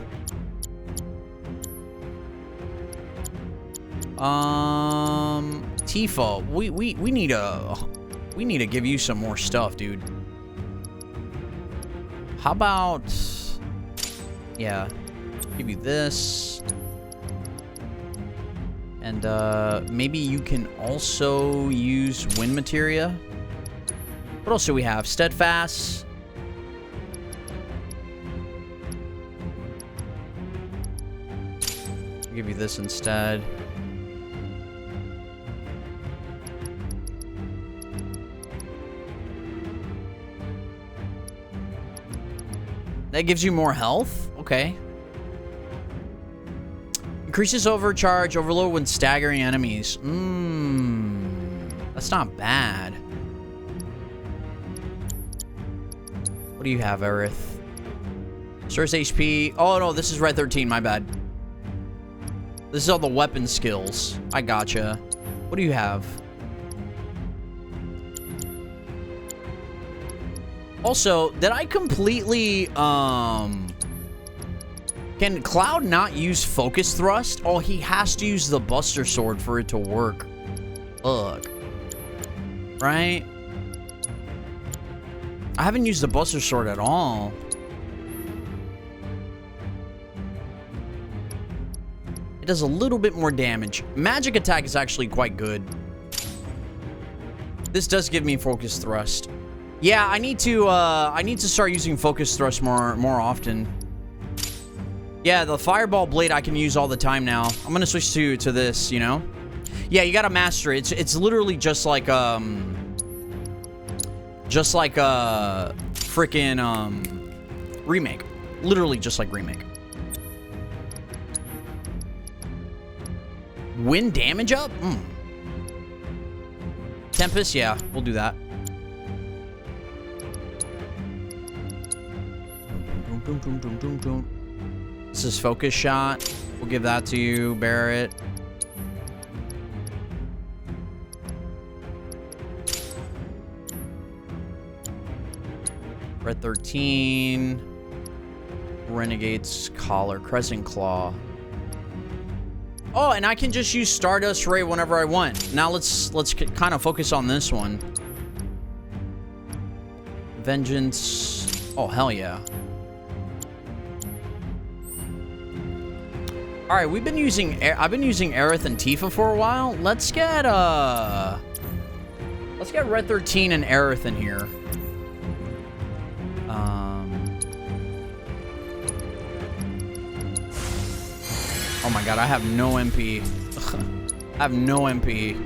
Tifa, we need to give you some more stuff, dude. How about, yeah, give you this. And maybe you can also use wind materia. What else do we have? Steadfast. I'll give you this instead. That gives you more health? Okay. Increases overcharge, overload when staggering enemies. That's not bad. What do you have, Aerith? Restores HP. Oh, no, this is Red 13. My bad. This is all the weapon skills. I gotcha. What do you have? Also, did I completely, can Cloud not use focus thrust? Oh, he has to use the Buster Sword for it to work. Ugh. Right? I haven't used the Buster Sword at all. It does a little bit more damage. Magic attack is actually quite good. This does give me focus thrust. Yeah, I need to start using focus thrust more often. Yeah, the fireball blade I can use all the time now. I'm gonna switch to this, you know? Yeah, you gotta master it. It's literally just like freaking remake. Literally just like remake. Wind damage up? Tempest, yeah, we'll do that. This is focus shot. We'll give that to you, Barrett. Red 13. Renegade's Collar. Crescent Claw. Oh, and I can just use Stardust Ray whenever I want. Now let's kind of focus on this one. Vengeance. Oh, hell yeah. All right, I've been using Aerith and Tifa for a while. Let's get Red 13 and Aerith in here. Oh my god, I have no MP. I have no MP.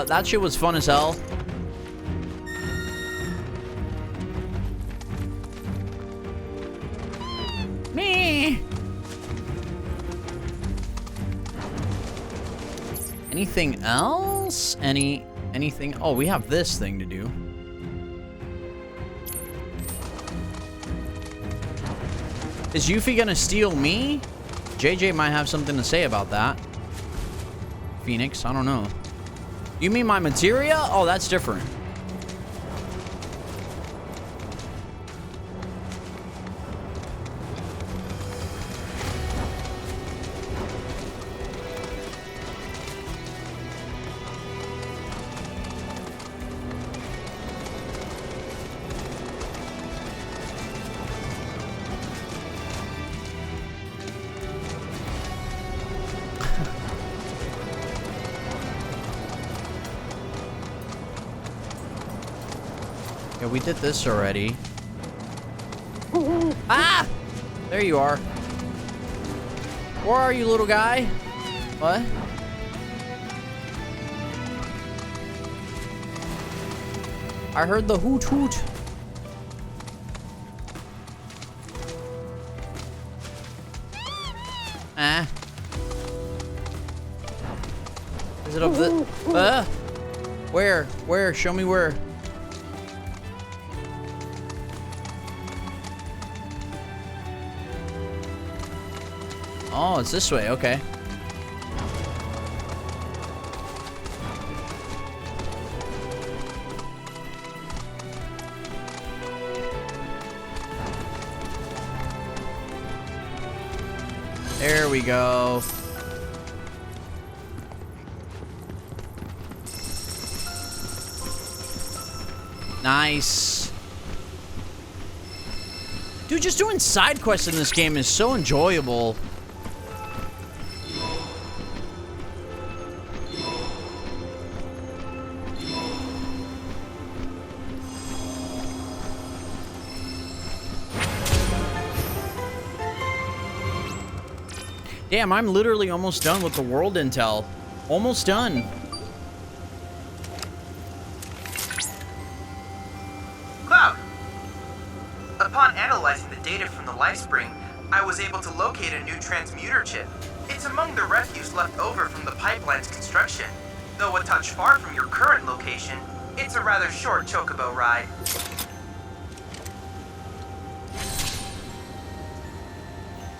That shit was fun as hell. Me. Anything else? Anything? Oh, we have this thing to do. Is Yuffie gonna steal me? JJ might have something to say about that. Phoenix, I don't know. You mean my materia? Oh, that's different. Yeah, we did this already. Ah! There you are. Where are you, little guy? What? I heard the hoot hoot. Ah. Is it up the... Where? Where? Show me where. Oh, it's this way. Okay. There we go. Nice. Dude, just doing side quests in this game is so enjoyable. Damn, I'm literally almost done with the world intel. Almost done. Cloud! Upon analyzing the data from the Lifespring, I was able to locate a new transmuter chip. It's among the refuse left over from the pipeline's construction. Though a touch far from your current location, it's a rather short chocobo ride.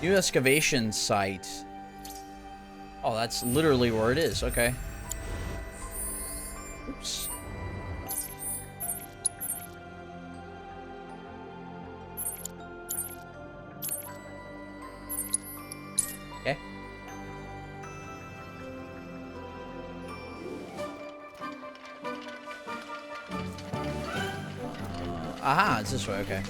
New excavation site. Oh, that's literally where it is. Okay. Oops. Okay. Aha, it's this way. Okay.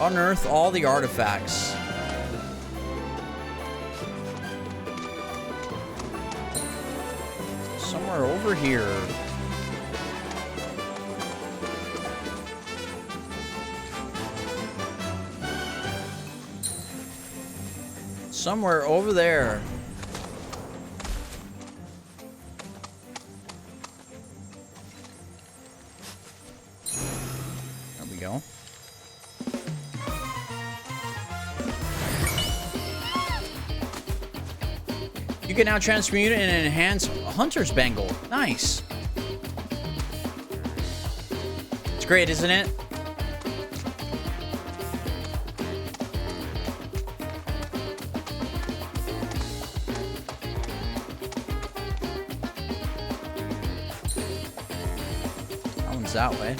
Unearth all the artifacts. Somewhere over here. Somewhere over there. There we go. You can now transmute and enhance Hunter's Bangle. Nice. It's great, isn't it? That way.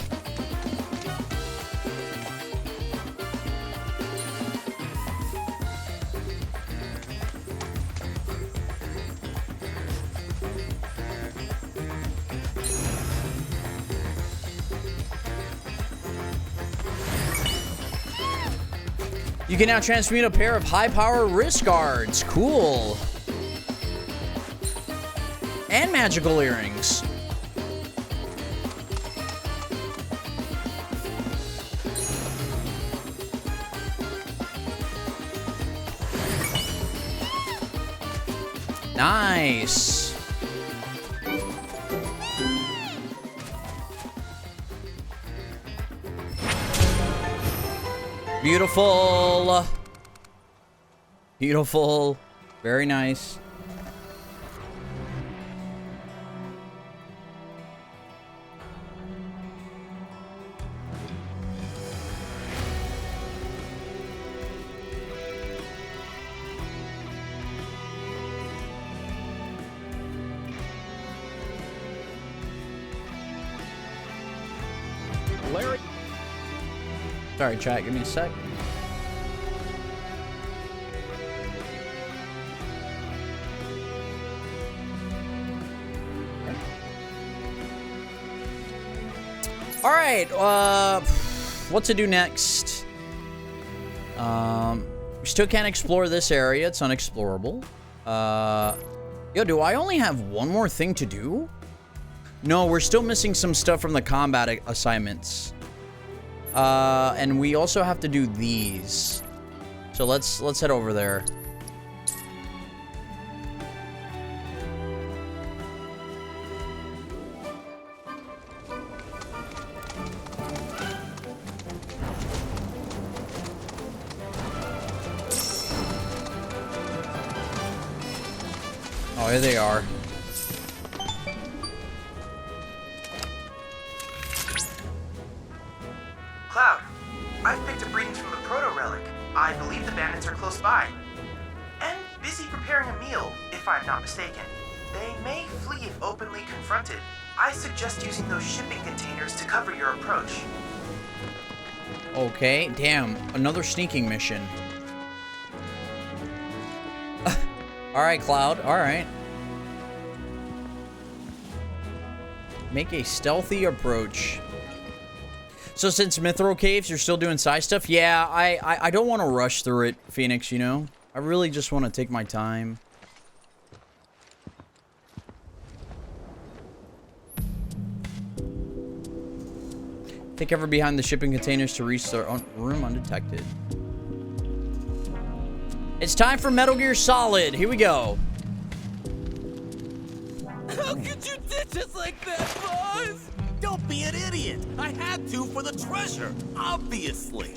You can now transmute a pair of high-power wrist guards. Cool. And magical earrings. Nice. Beautiful. Beautiful. Very nice. Larry. Sorry, chat. Give me a sec. All right. What to do next? We still can't explore this area. It's unexplorable. Yo, do I only have one more thing to do? No, we're still missing some stuff from the combat assignments. And we also have to do these. So let's head over there. Oh, here they are. Cloud, I've picked up readings from the proto-relic. I believe the bandits are close by. And busy preparing a meal, if I'm not mistaken. They may flee if openly confronted. I suggest using those shipping containers to cover your approach. Okay, damn. Another sneaking mission. Alright, Cloud. Alright. Make a stealthy approach. So since Mithril Caves, you're still doing side stuff? Yeah, I don't want to rush through it, Phoenix, you know? I really just want to take my time. Take cover behind the shipping containers to reach their own room undetected. It's time for Metal Gear Solid. Here we go. How could you ditch us like that, boss? Don't be an idiot. I had to for the treasure, obviously.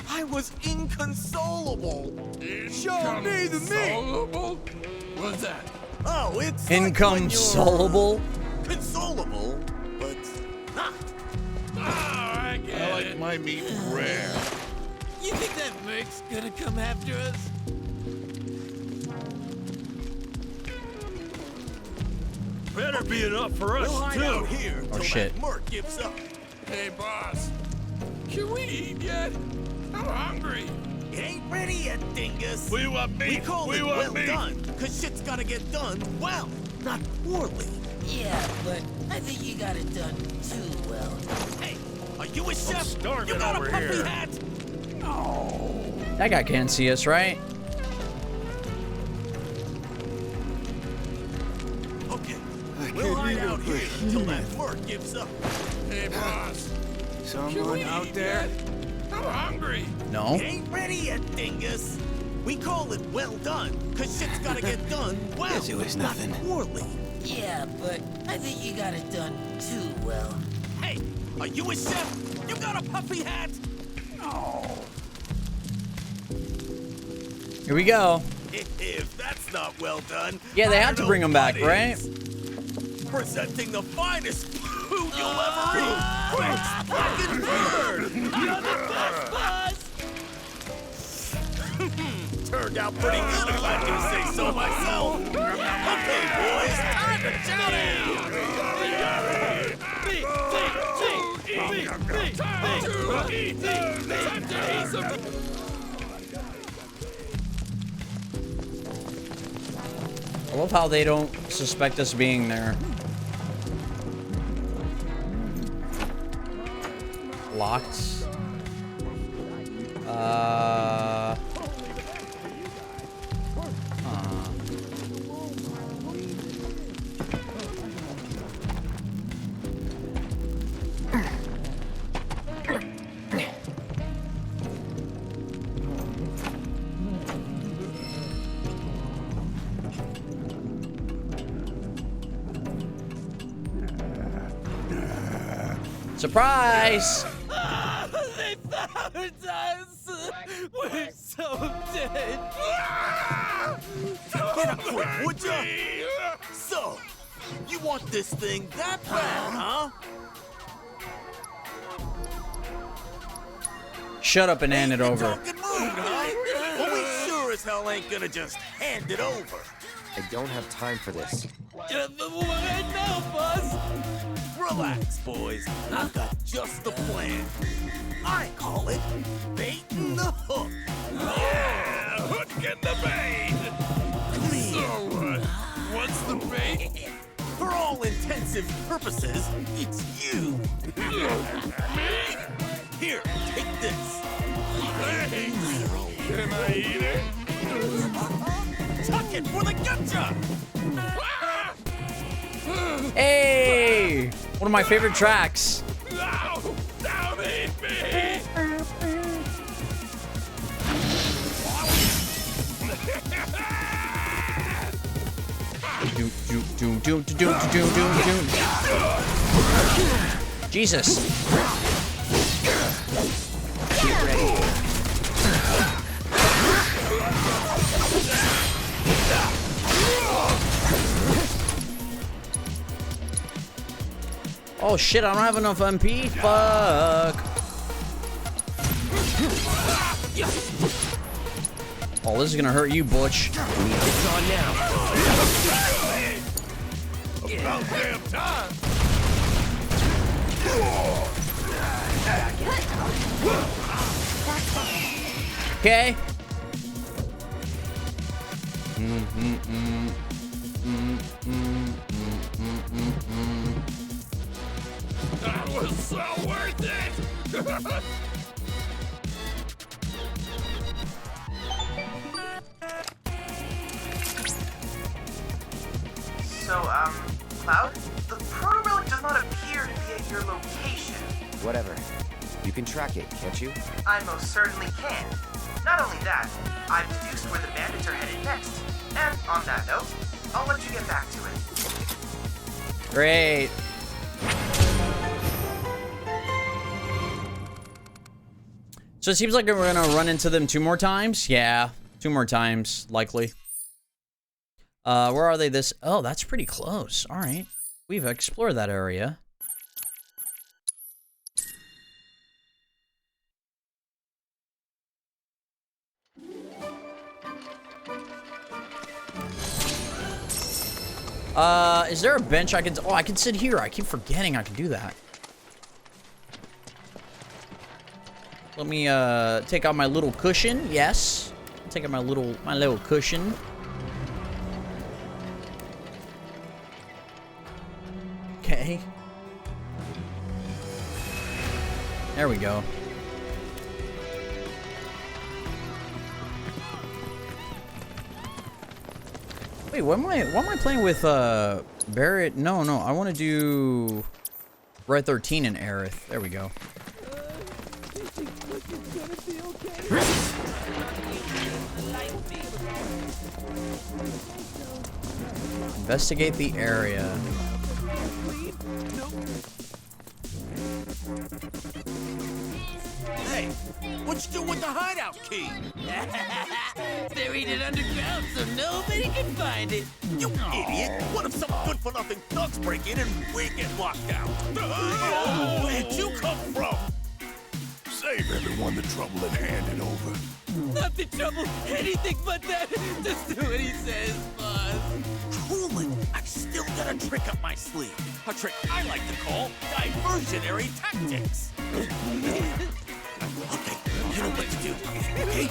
I was inconsolable. Show me the me. What's that? Oh, it's Inconsolable. Like consolable, but not. I like my meat rare. You think that Merc's gonna come after us? Better be enough for us, We'll hide too. out here Oh, till shit. that Merc gives up. Hey, boss. Can we eat yet? I'm hungry. It ain't ready yet, dingus. We want meat. We call it want well meat. done, cause shit's gotta get done well, not poorly. Yeah, but I think you got it done too well. Hey, are you a chef? starving You got a over puppy here. hat? That guy can't see us, right? Okay, we'll hide out here until that Merc gives up. Hey, boss. Can we Someone out eat there? yet? I'm hungry. No. It ain't ready yet, dingus. We call it well done, cause shit's gotta get done well, Guess it was nothing. not poorly. Yeah, but I think you got it done too well. Hey, are you a chef? You got a puppy hat? Here we go. If that's not well done, Yeah, they I have don't to bring know him back, what right? is. Presenting the finest food you'll ever eat. Rex fucking bird. You're the best, boss. Turned out pretty good if I do say so myself. Okay, boys, time to chow down. I love how they don't suspect us being there. Locked. Surprise! They found us! We're so dead! Get up quick, would ya? So, you want this thing that bad, huh? Shut up and hand it over. Talking mood, huh? Well, we sure as hell ain't gonna just hand it over. I don't have time for this. What now, Buzz? Relax, boys. I've got just the plan. I call it baiting the hook. Yeah, hook in the bait. So, what's the bait? For all intensive purposes, it's you. Me? Here, take this. Thanks. Can I eat it? Tuck it for the gotcha! Hey! One of my favorite tracks. No! Don't eat me! Jesus. Get ready. Oh shit, I don't have enough MP. Fuck. Oh, this is gonna hurt you, Butch. It's on now. About damn time! Okay. That was so worth it! So, Cloud, the proto relic doesn't not appear to be at your location. Whatever. You can track it, can't you? I most certainly can. Not only that, I've deduced where the bandits are headed next. And on that note, I'll let you get back to it. Great. So it seems like we're gonna run into them 2 more times. Yeah, 2 more times, likely. Where are they this? Oh, that's pretty close. All right. We've explored that area. Is there a bench I can... Oh, I can sit here. I keep forgetting I can do that. Let me, take out my little cushion. Yes. Take out my little cushion. Okay. There we go. Wait, what am I playing with, Barrett? No, I want to do Red 13 and Aerith. There we go. Investigate the area. Hey, what you do with the hideout key? Buried it underground so nobody can find it. You idiot! What if some good-for-nothing thugs break in and we get locked out? Where'd you come from? Save everyone the trouble and hand it over. Not the trouble, anything but that. Just do what he says, boss. Cool it. I still got a trick up my sleeve. A trick I like to call diversionary tactics. Okay, you know what to do, okay?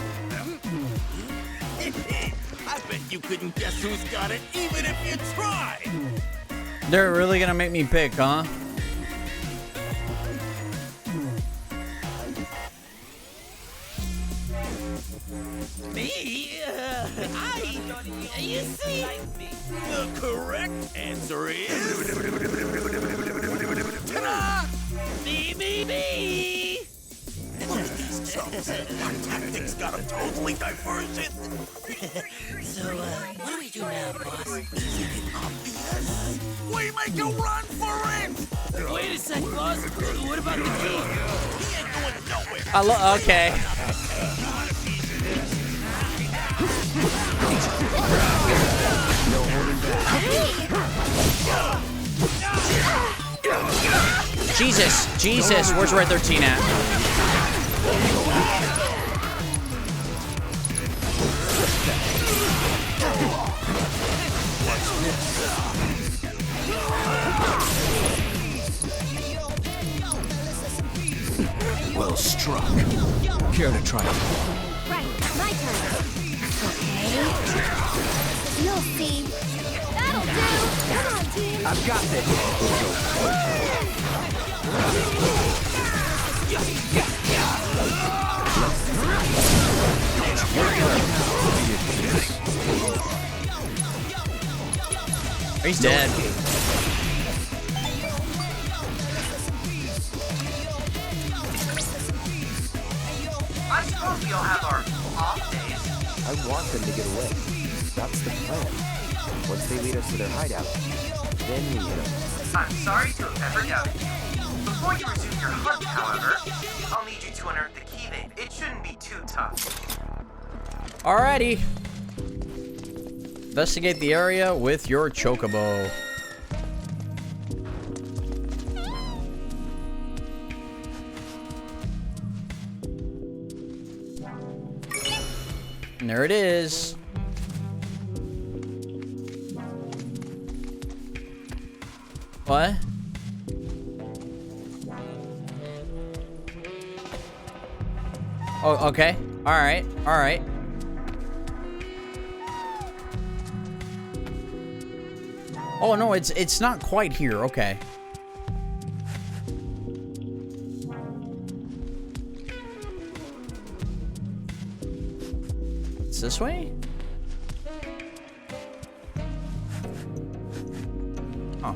I bet you couldn't guess who's got it, even if you tried. They're really gonna make me pick, huh? Me? You see? The correct answer is... Ta-da! Me! Look at these chumps. Our tactics got them totally diversion. So, what do we do now, boss? Isn't it obvious? We make a run for it! Wait a sec, boss. What about the key? He ain't going nowhere. Okay. Jesus, where's Red 13 at? Well struck. Care to try it? Right, my turn. Okay. You'll see. That'll do. Come on, team. I've got this. He's dead. I suppose we all have our off days. I want them to get away. That's the plan. Once they lead us to their hideout, then we hit them. I'm sorry to have ever doubted you. Before you resume your hunt, however, I'll need you to unearth the key vape. It shouldn't be too tough. Alrighty. Investigate the area with your chocobo. And there it is. What? Oh, okay. All right. All right. Oh no, it's not quite here. Okay. It's this way? Oh.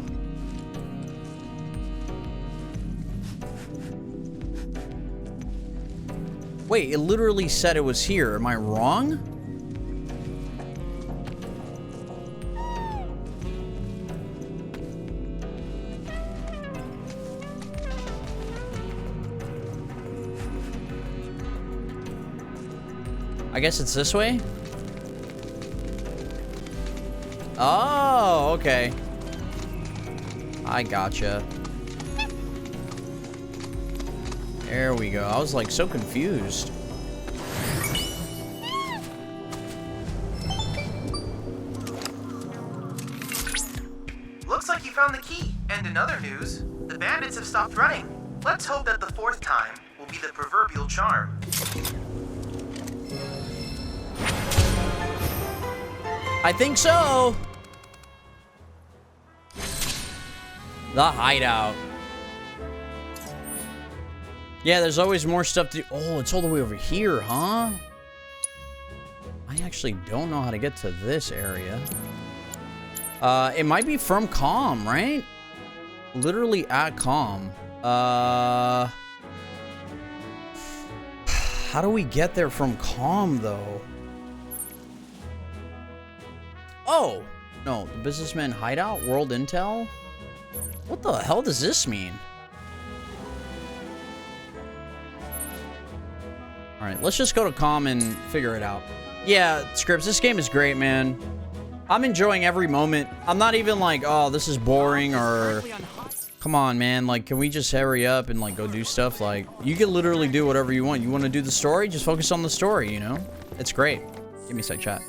Wait, it literally said it was here. Am I wrong? I guess it's this way? Oh, okay. I gotcha. There we go. I was like so confused. Looks like you found the key. And in other news, the bandits have stopped running. Let's hope that the fourth time will be the proverbial charm. I think so. The hideout. Yeah, there's always more stuff to do. Oh, it's all the way over here, huh? I actually don't know how to get to this area. It might be from Calm, right? Literally at Calm. How do we get there from Calm, though? Oh! No, the businessman hideout? World Intel? What the hell does this mean? Alright, let's just go to Calm and figure it out. Yeah, Scripps, this game is great, man. I'm enjoying every moment. I'm not even like, oh, this is boring, or... Come on, man. Like, can we just hurry up and, like, go do stuff? Like, you can literally do whatever you want. You want to do the story? Just focus on the story, you know? It's great. Give me a sec, chat.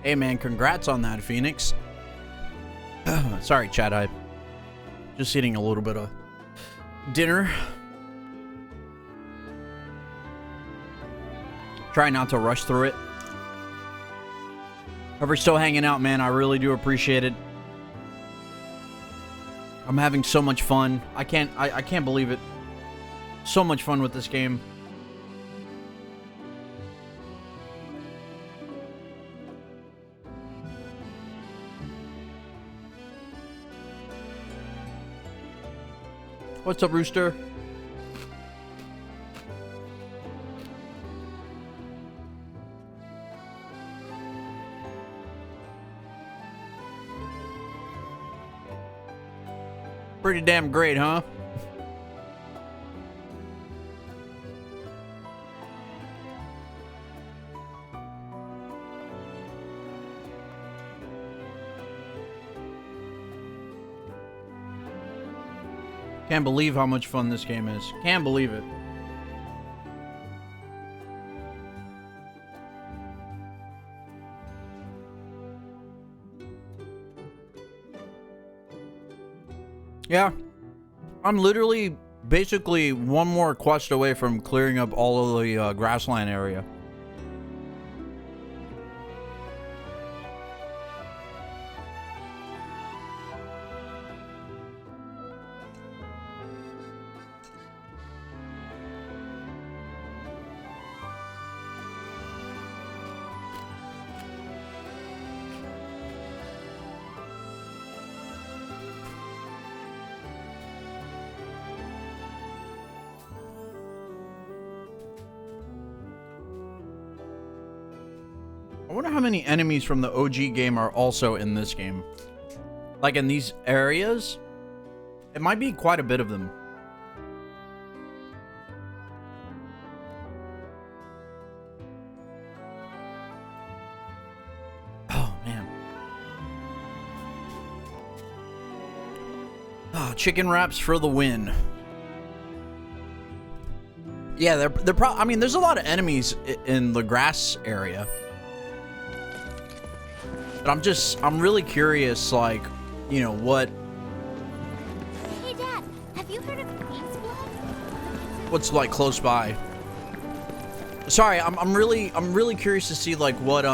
Hey, man, congrats on that, Phoenix. Sorry, chat. I just eating a little bit of dinner. Try not to rush through it. Whoever's still hanging out, man, I really do appreciate it. I'm having so much fun. I can't believe it. So much fun with this game. What's up, Rooster? Pretty damn great, huh? Can't believe how much fun this game is. Can't believe it. Yeah. I'm literally basically one more quest away from clearing up all of the grassland area. I wonder how many enemies from the OG game are also in this game. Like in these areas, it might be quite a bit of them. Oh, man. Oh, chicken wraps for the win. Yeah, they're I mean, there's a lot of enemies in the grass area. But I'm really curious, like, you know, what... Hey, Dad, have you heard of Queen's Blood? What's, like, close by. Sorry, I'm really curious to see, like, what,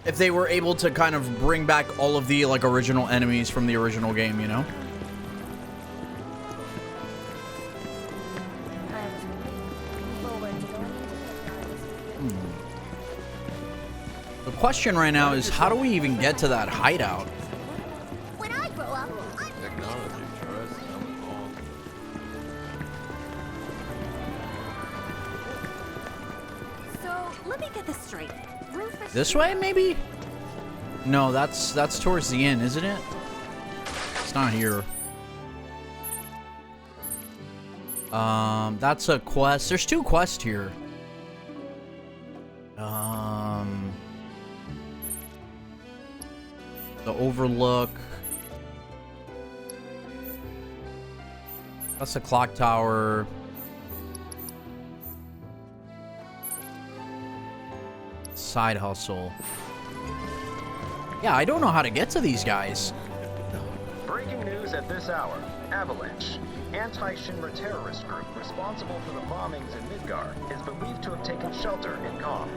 if they were able to kind of bring back all of the, like, original enemies from the original game, you know? The question right now is, how do we even get to that hideout? When I grow up, Technology, trust, So, let me get this straight. Rufus... This way, maybe? No, that's towards the end, isn't it? It's not here. That's a quest. There's two quests here. The Overlook. That's the clock tower. Side hustle. Yeah, I don't know how to get to these guys. Breaking news at this hour. Avalanche, anti-Shinra terrorist group responsible for the bombings in Midgar, is believed to have taken shelter in Calm.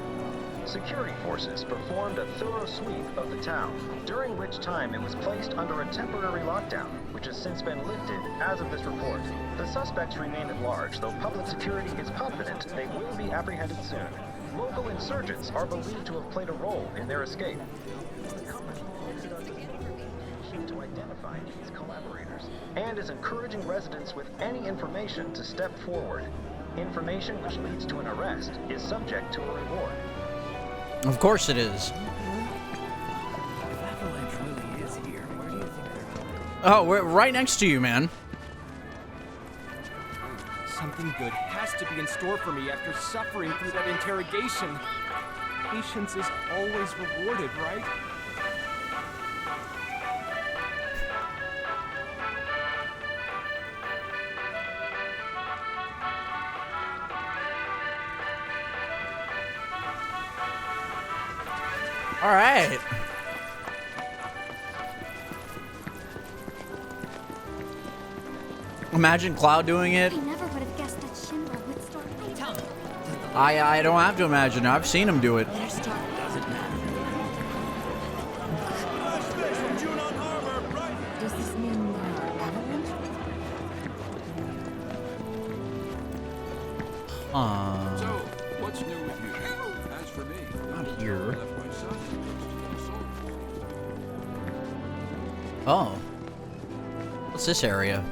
Security forces performed a thorough sweep of the town, during which time it was placed under a temporary lockdown, which has since been lifted as of this report. The suspects remain at large, though public security is confident they will be apprehended soon. Local insurgents are believed to have played a role in their escape. The company is information to identify these collaborators, and is encouraging residents with any information to step forward. Information which leads to an arrest is subject to a reward. Of course it is. If Avalanche really is here, where do you think they're... Oh, we're right next to you, man. Something good has to be in store for me after suffering through that interrogation. Patience is always rewarded, right? All right. Imagine Cloud doing it. I never would have guessed that Shinra would start. I don't have to imagine. I've seen him do it. Does this mean Avalanche? So, what's new with you? As for me, Not here. left my son to soul. Oh. What's this area?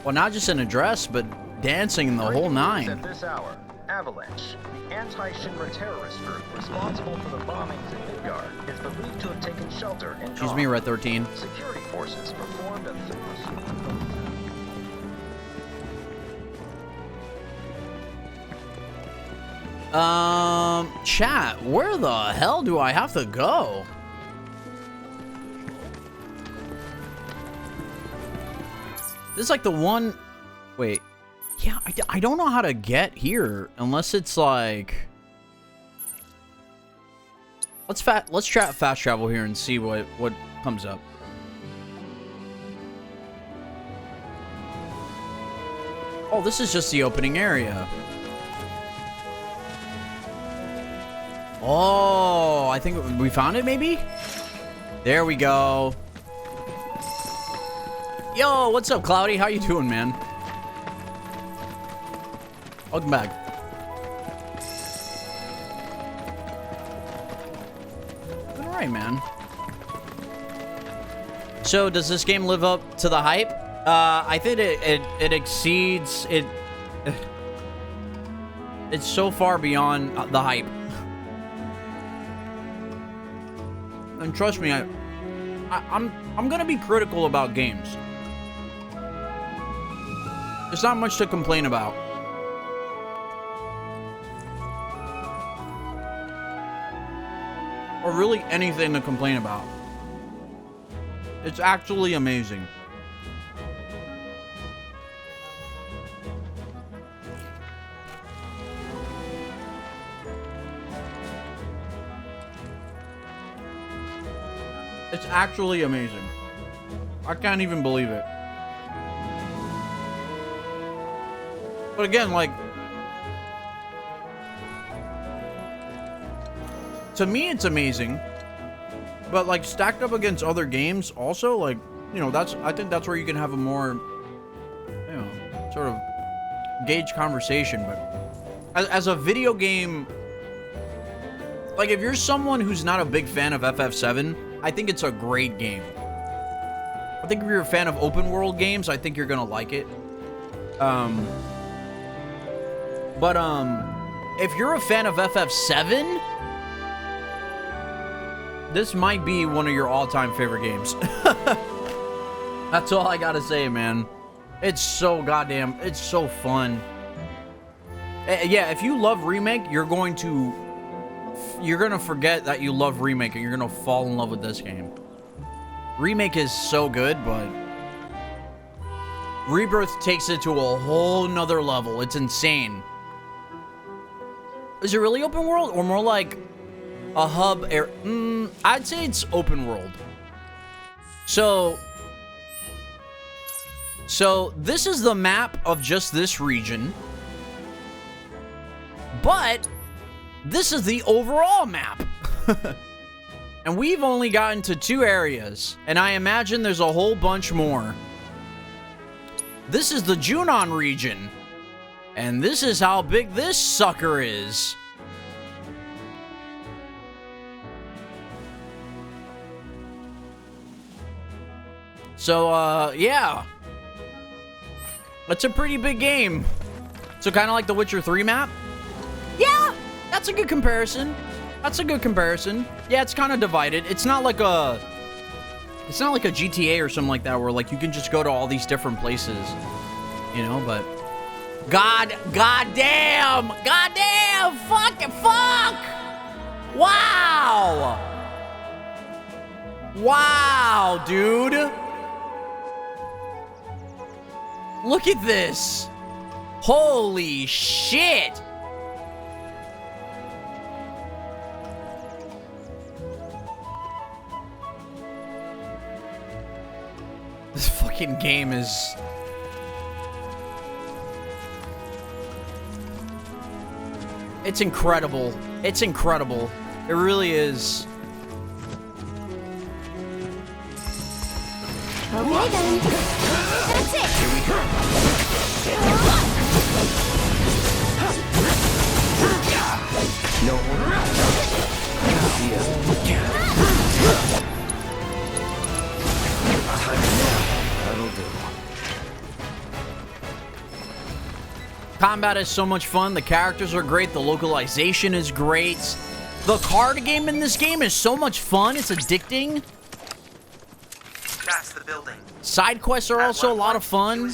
Well, not just an address, but dancing in the whole nine. At this hour, Avalanche, anti-Shinra terrorist group responsible for the bombings in Midgard, is believed to have taken shelter in Excuse me, Red 13. Security forces performed a Chat, where the hell do I have to go? This is like the one... Wait. Yeah, I don't know how to get here unless it's like... Let's try fast travel here and see what comes up. Oh, this is just the opening area. Oh, I think we found it, maybe? There we go. Yo, what's up, Cloudy? How you doing, man? Welcome back. All right, man. So, does this game live up to the hype? I think it exceeds it. It's so far beyond the hype. And trust me, I'm gonna be critical about games. There's not much to complain about. Or really anything to complain about. It's actually amazing. It's actually amazing. I can't even believe it. But again, like, to me it's amazing. But like stacked up against other games also, like, you know, I think that's where you can have a more, you know, sort of gauge conversation. But as a video game, like, if you're someone who's not a big fan of FF7, I think it's a great game. I think if you're a fan of open world games, I think you're gonna like it. But if you're a fan of FF7, this might be one of your all-time favorite games. That's all I gotta say, man. It's so goddamn, it's so fun. Yeah, if you love Remake, you're gonna forget that you love Remake and you're gonna fall in love with this game. Remake is so good, but Rebirth takes it to a whole nother level. It's insane. Is it really open world or more like a hub air? I'd say it's open world. So this is the map of just this region, but this is the overall map. And we've only gotten to 2 areas, and I imagine there's a whole bunch more. This is the Junon region, and this is how big this sucker is. So, yeah. That's a pretty big game. So kind of like the Witcher 3 map? Yeah, that's a good comparison. That's a good comparison. Yeah, it's kind of divided. It's not like a GTA or something like that where like you can just go to all these different places, you know, but goddamn, fuck. Wow, dude. Look at this. Holy shit. This fucking game is... It's incredible. It's incredible. It really is. Okay then. That's it. Here we go. No more. Time now. That'll do. Combat is so much fun. The characters are great. The localization is great. The card game in this game is so much fun. It's addicting. That's the building. Side quests are also a lot of fun.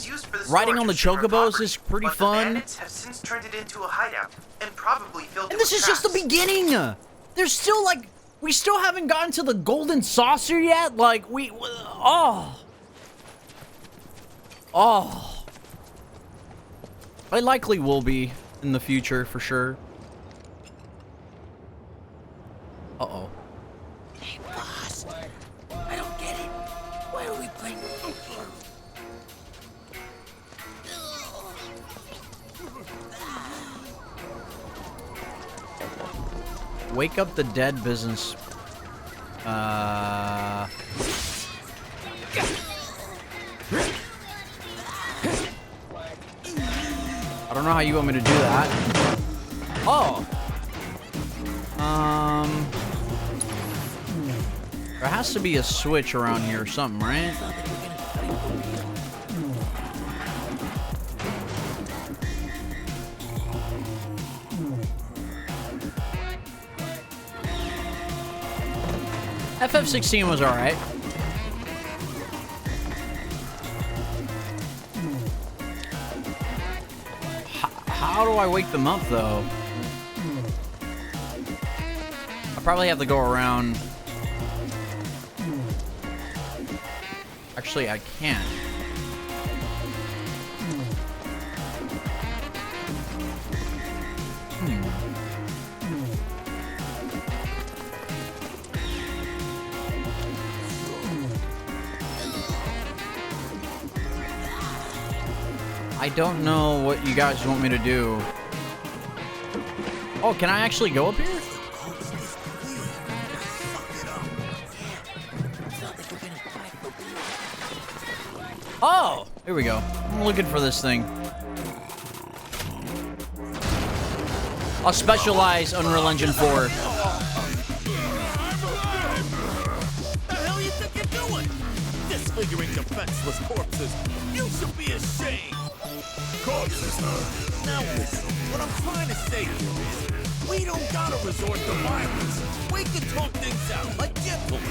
Riding on the chocobos is pretty fun. The bandits have since turned it into a hideout and probably filled it And this with is just the traps. beginning. There's still like, we still haven't gotten to the golden saucer yet. Like oh. I likely will be in the future for sure. Uh-oh. Hey, boss. I don't get it. Why are we playing? Wake up the dead business. I don't know how you want me to do that. Oh. There has to be a switch around here or something, right? FF16 was alright. How do I wake them up, though? I probably have to go around. Actually, I can't. I don't know what you guys want me to do. Oh, can I actually go up here? Oh, here we go. I'm looking for this thing. I'll specialize Unreal Engine 4. What the hell you think you're doing? Disfiguring defenseless corpses. You should be ashamed. Now listen, what I'm trying to say here is, we don't gotta resort to violence. We can talk things out like gentlemen.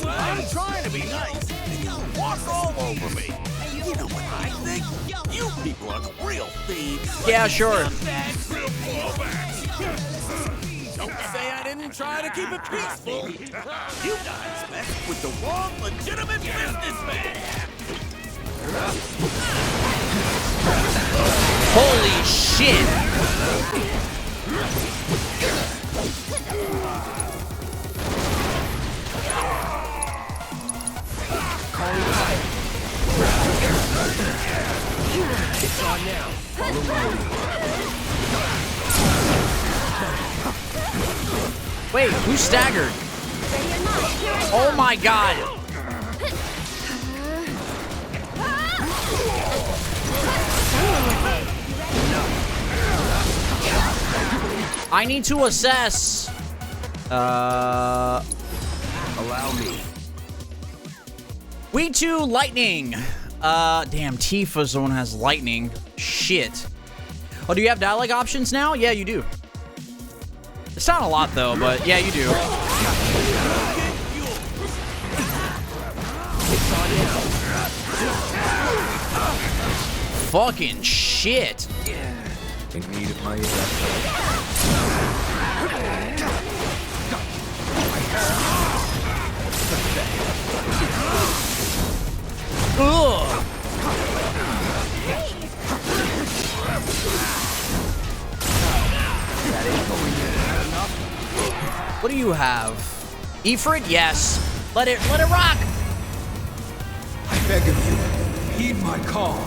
I'm trying to be nice, and you walk all over me. You know what I think? You people are the real thieves. Yeah, sure. Don't say I didn't try to keep it peaceful. You guys messed with the wrong legitimate businessman. Holy shit! It's on now. Follow my lead. Wait, who staggered? Oh my god! I need to assess. Allow me. We two lightning. Damn, Tifa's the one who has lightning. Shit. Oh, do you have dialogue options now? Yeah, you do. It's not a lot though, but yeah, you do. Fucking shit. In need of my aid. Ugh. That ain't going enough. What do you have? Ifrit? Yes. Let it rock. I beg of you, heed my call.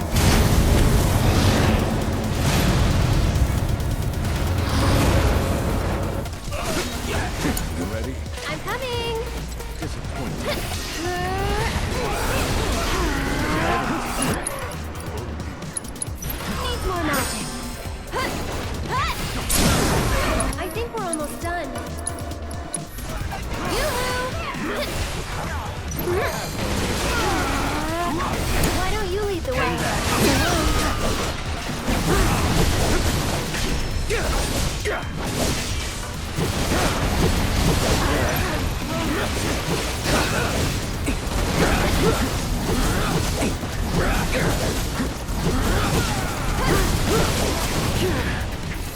You ready? I'm coming. Disappointed. Needs more magic. I think we're almost done. Why don't you lead the way?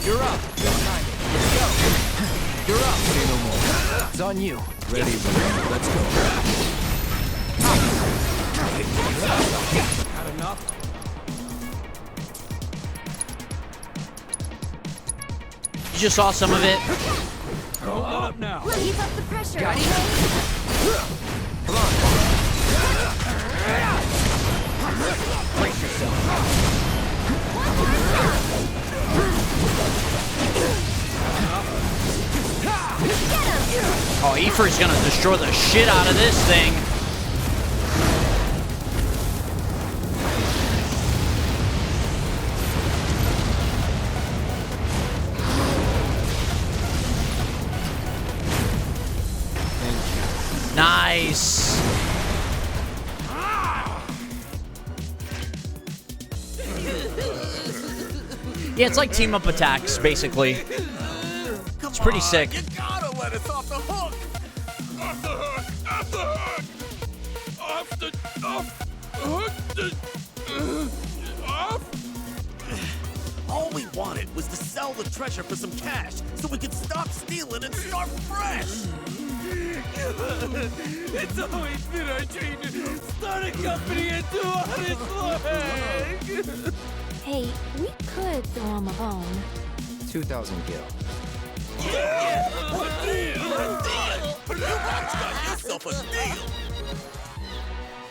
You're up. Good timing. Let's go. You're up. Say no more. It's on you. Ready, buddy. Let's go. Had enough? You just saw some of it. Don't let up now. Keep up the pressure. Got it. Come on. Brace yourself. Oh, Ifrit's gonna destroy the shit out of this thing. Nice. Yeah, it's like team up attacks, basically. It's pretty sick. You gotta let us off the hook. Off the hook! Off the hook! Off the hook! Off! All we wanted was to sell the treasure for some cash so we could stop stealing and start fresh. It's always been our dream to start a company and do honest work! Hey, we could throw him a bone. 2,000 gil. Yeah! A deal! You got yourself a deal!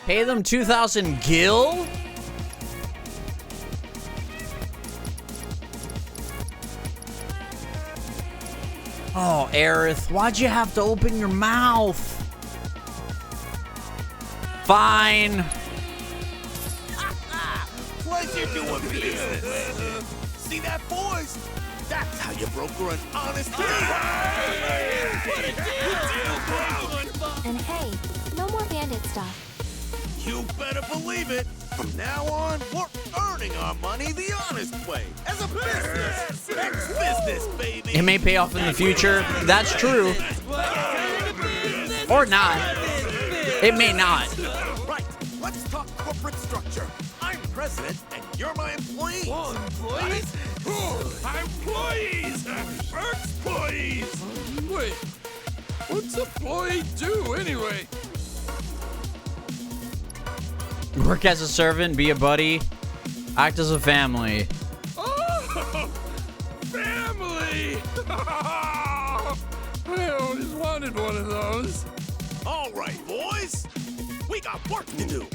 Pay them 2,000 gil? Oh, Aerith, why'd you have to open your mouth? Fine. Pleasure doing business. See that, boys? That's how you broker an honest deal. And hey, no more bandit stuff. You better believe it. From now on, we're earning our money the honest way. As a business. Ex-business, baby. It may pay off in the future. That's true. Or not. It may not. Right. Let's talk corporate structure. I'm president, and you're my employee. Oh, employees? Employees! Employees! Wait, what's employee do anyway? Work as a servant, be a buddy, act as a family. Oh, family! I always wanted one of those. All right, boys. We got work to do.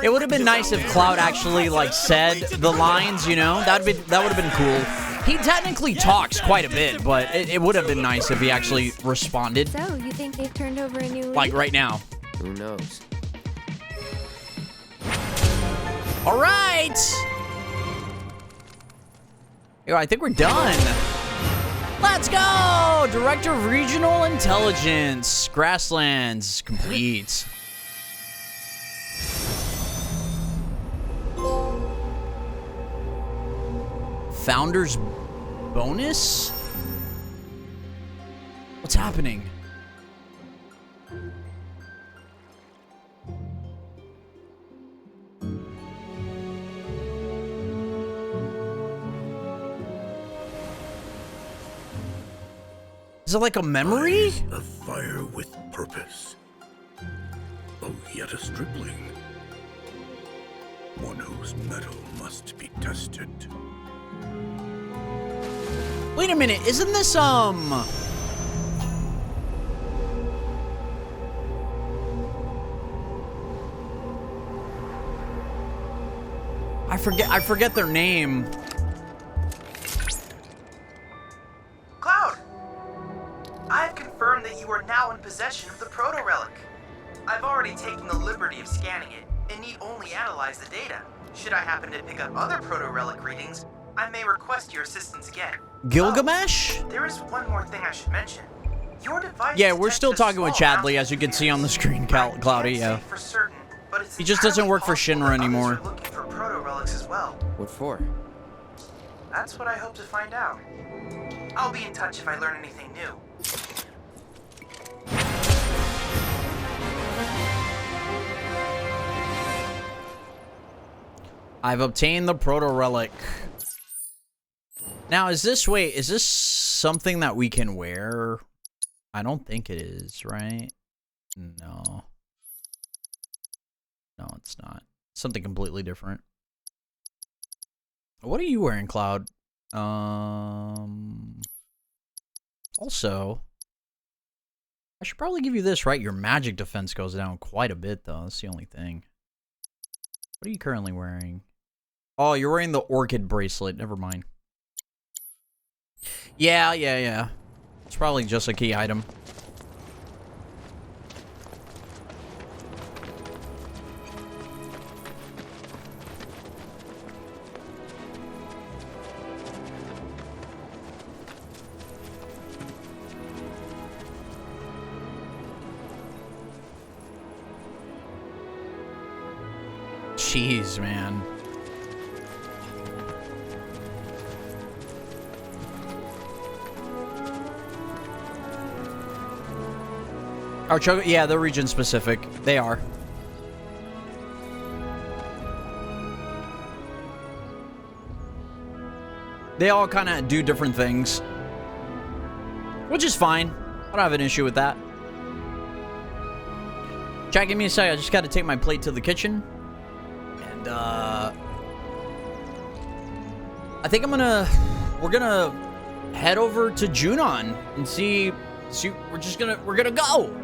It would have been nice if Cloud actually said the lines, you know? That would have been cool. He technically talks quite a bit, but it would have been nice if he actually responded. So, you think they've turned over a new leaf? Like right now. Who knows? All right. Yo, I think we're done. Let's go! Director of Regional Intelligence. Grasslands complete. Founder's bonus? What's happening? Is it like a memory? A fire with purpose. Oh, yet a stripling. One whose metal must be tested. Wait a minute, isn't this, forget their name. Cloud! I've confirmed that you are now in possession of the proto-relic. I've already taken the liberty of scanning it, and need only analyze the data. Should I happen to pick up other proto-relic readings, I may request your assistance again. Gilgamesh? Oh, there is one more thing I should mention. Your device Yeah, we're still talking with Chadley, as you can see on the screen, Cloudy, yeah. for certain, but it's He just doesn't work for Shinra anymore. looking for proto-relics as well. What for? That's what I hope to find out. I'll be in touch if I learn anything new. I've obtained the proto-relic. Now, is this something that we can wear? I don't think it is, right? No. No, it's not. Something completely different. What are you wearing, Cloud? Also, I should probably give you this, right? Your magic defense goes down quite a bit, though. That's the only thing. What are you currently wearing? Oh, you're wearing the orchid bracelet. Never mind. Yeah. It's probably just a key item. Jeez, man. Our choco, yeah, they're region specific. They are. They all kind of do different things, which is fine. I don't have an issue with that. Chat, give me a sec. I just got to take my plate to the kitchen. And, I think we're gonna head over to Junon and see, we're gonna go.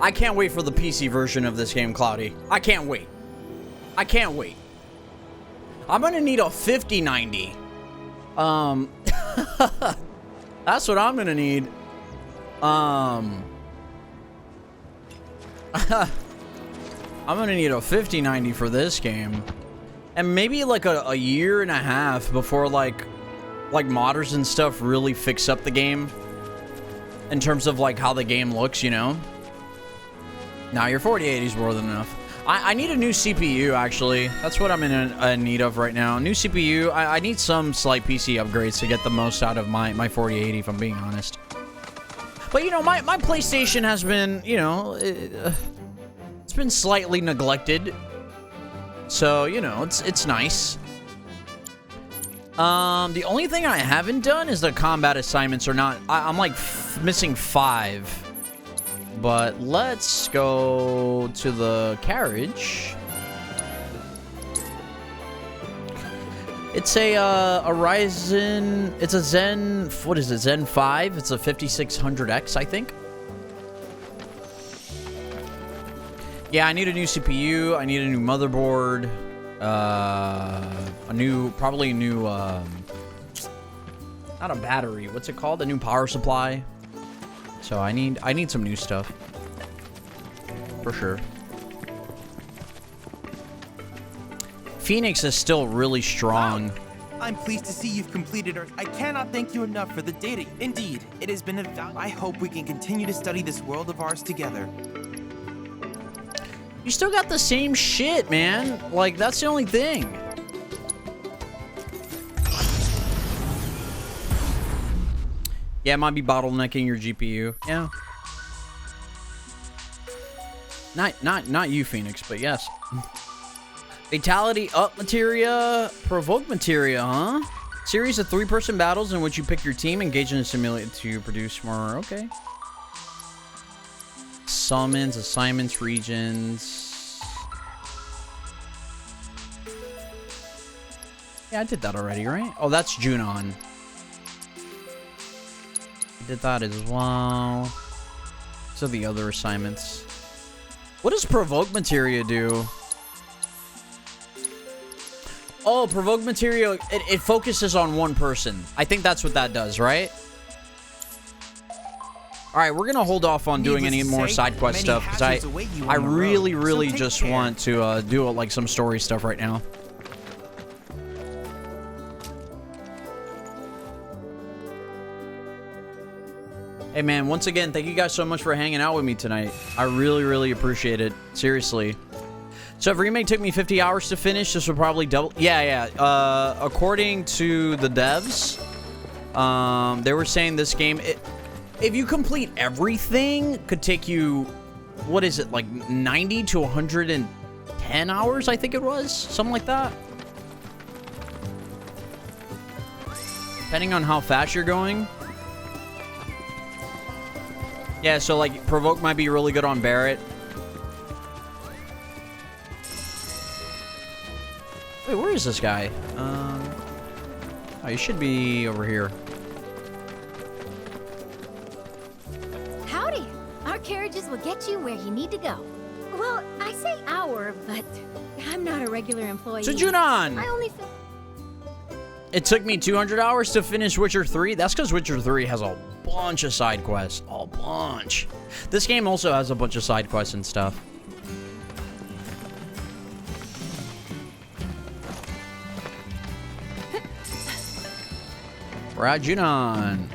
I can't wait for the PC version of this game, Cloudy. I can't wait. I can't wait. I'm gonna need a 5090. That's what I'm gonna need. I'm gonna need a 5090 for this game. And maybe like a year and a half before like like modders and stuff really fix up the game in terms of like how the game looks, you know. Now your 4080 is more than enough. I need a new CPU, actually. That's what I'm in need of right now. New CPU. I need some slight PC upgrades to get the most out of my 4080, if I'm being honest. But, you know, my PlayStation has been, you know, it's been slightly neglected. So, you know, it's nice. The only thing I haven't done is the combat assignments are not... I'm, like, missing 5. But let's go to the carriage. It's a Ryzen... It's a Zen... What is it? Zen 5? It's a 5600X, I think. Yeah, I need a new CPU. I need a new motherboard. Probably a new... not a battery. What's it called? A new power supply. So I need some new stuff. For sure. Phoenix is still really strong. Wow. I'm pleased to see you've completed Earth. I cannot thank you enough for the data. Indeed, it has been a I hope we can continue to study this world of ours together. You still got the same shit, man. Like, that's the only thing. Yeah, it might be bottlenecking your GPU. Yeah. Not you, Phoenix, but yes. Fatality up materia, provoke materia, huh? Series of 3-person battles in which you pick your team, engage in a simulator to produce more. Okay. Summons, assignments, regions. Yeah, I did that already, right? Oh, that's Junon. Did that as well. So the other assignments. What does provoke materia do? Oh, provoke materia, it focuses on one person. I think that's what that does, right? Alright, we're gonna hold off on doing any more side quest stuff because I really just want to do like some story stuff right now. Hey man, once again, thank you guys so much for hanging out with me tonight. I really appreciate it. Seriously. So if Remake took me 50 hours to finish, this would probably double... Yeah. According to the devs, they were saying this game, if you complete everything, could take you, what is it, like 90 to 110 hours, I think it was? Something like that. Depending on how fast you're going. Yeah, so like provoke might be really good on Barrett. Wait, where is this guy? Oh, he should be over here. Howdy. Our carriages will get you where you need to go. Well, I say our, but I'm not a regular employee. So Junon! I only It took me 200 hours to finish Witcher 3. That's because Witcher 3 has a bunch of side quests. A bunch. This game also has a bunch of side quests and stuff. We're at Junon.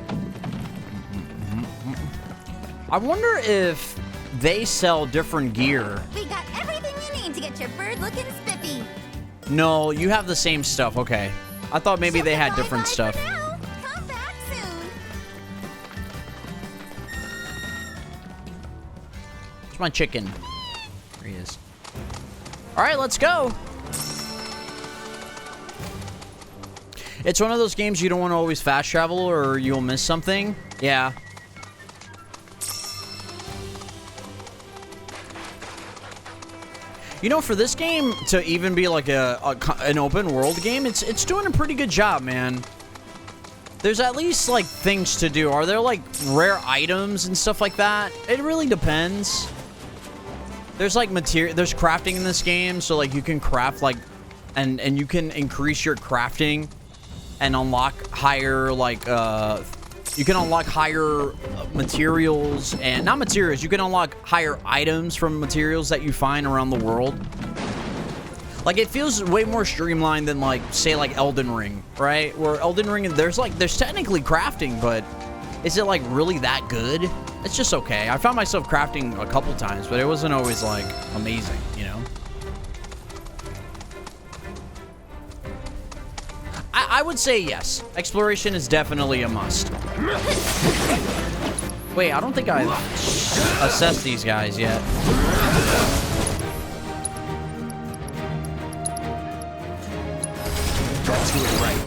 I wonder if they sell different gear. We got everything you need to get your bird looking spiffy. No, you have the same stuff. Okay. I thought maybe they had different stuff. Come back soon. Where's my chicken? There he is. All right, let's go. It's one of those games you don't want to always fast travel or you'll miss something. Yeah. You know, for this game to even be like an open world game, it's doing a pretty good job, man. There's at least like things to do. Are there like rare items and stuff like that? It really depends. There's like there's crafting in this game, so like you can craft like and you can increase your crafting and unlock higher like you can unlock higher materials, and not materials, you can unlock higher items from materials that you find around the world. Like, it feels way more streamlined than, like, say, like, Elden Ring, right? Where Elden Ring, there's technically crafting, but is it, like, really that good? It's just okay. I found myself crafting a couple times, but it wasn't always, like, amazing, you know? I would say yes. Exploration is definitely a must. Wait, I don't think I've assessed these guys yet. That's who is right.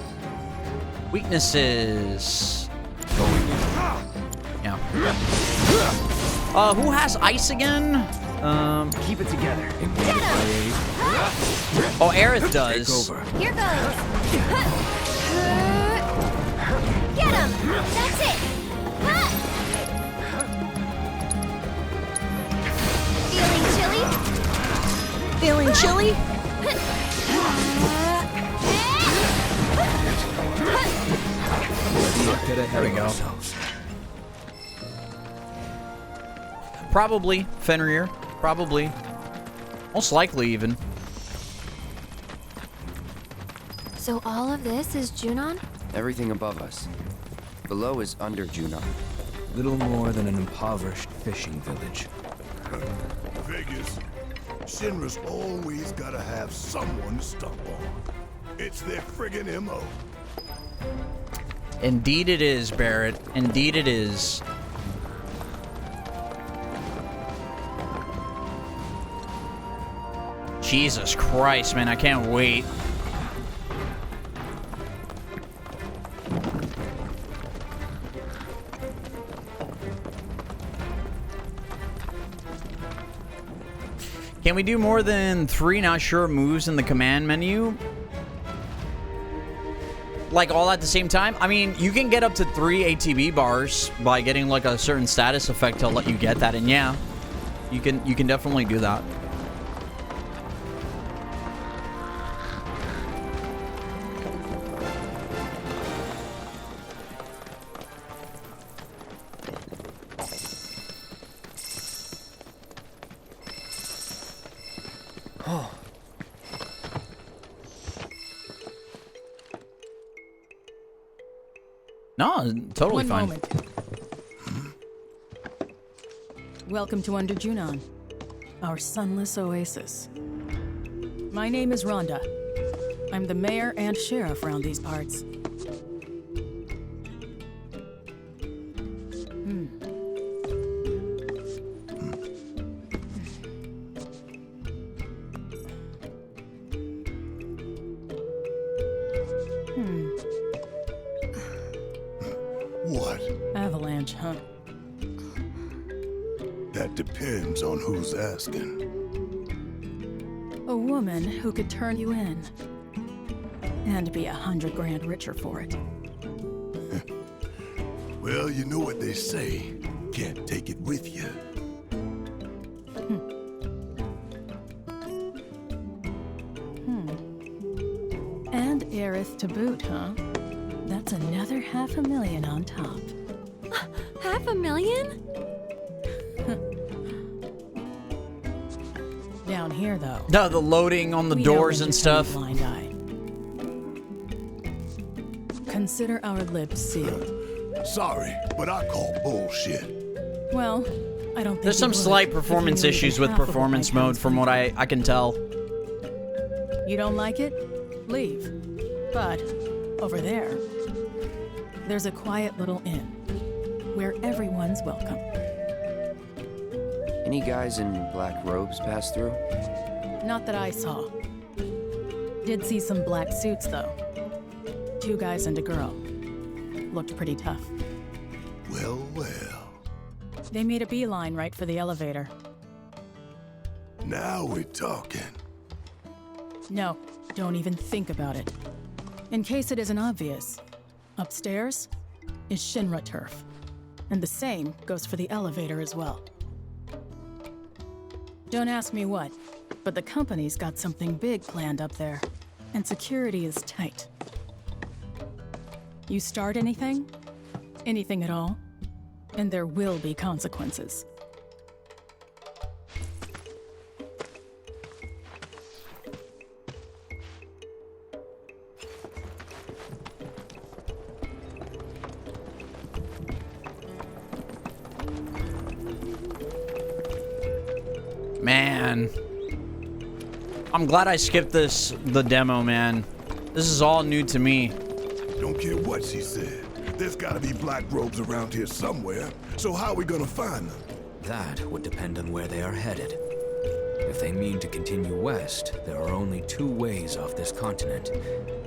Weaknesses. Yeah. Who has ice again? Keep it together. Oh, Aerith does. Here goes. Get him. That's it. Feeling chilly? Feeling chilly? There we go. Probably Fenrir. Probably. Most likely, even. So all of this is Junon? Everything above us. Below is under Junon. Little more than an impoverished fishing village. Vegas, Shinra's always gotta have someone to stump on. It's their friggin' MO. Indeed it is, Barrett. Indeed it is. Jesus Christ, man, I can't wait. Can we do more than 3 not sure moves in the command menu? Like all at the same time? I mean, you can get up to 3 ATB bars by getting like a certain status effect to let you get that, and yeah, you can definitely do that. No, totally fine. One moment. Welcome to Under Junon, our sunless oasis. My name is Rhonda. I'm the mayor and sheriff around these parts. What? Avalanche, huh? That depends on who's asking. A woman who could turn you in. And be 100 grand richer for it. Well, you know what they say. Can't take it with you. And Aerith to boot, huh? That's another $500,000 on top. $500,000? Down here, though. No, the loading on the doors and stuff. Blind eye. Consider our lips sealed. Sorry, but I call bullshit. Well, I don't think There's some slight performance issues with performance mode from what I can tell. You don't like it? Leave. But over there, there's a quiet little inn where everyone's welcome. Any guys in black robes pass through? Not that I saw. Did see some black suits, though. 2 guys and a girl. Looked pretty tough. Well, well. They made a beeline right for the elevator. Now we're talking. No, don't even think about it. In case it isn't obvious, upstairs is Shinra turf. And the same goes for the elevator as well. Don't ask me what, but the company's got something big planned up there, and security is tight. You start anything at all, and there will be consequences. Man. I'm glad I skipped the demo, man. This is all new to me. Don't care what she said. There's gotta be black robes around here somewhere. So how are we gonna find them? That would depend on where they are headed. If they mean to continue west, there are only two ways off this continent.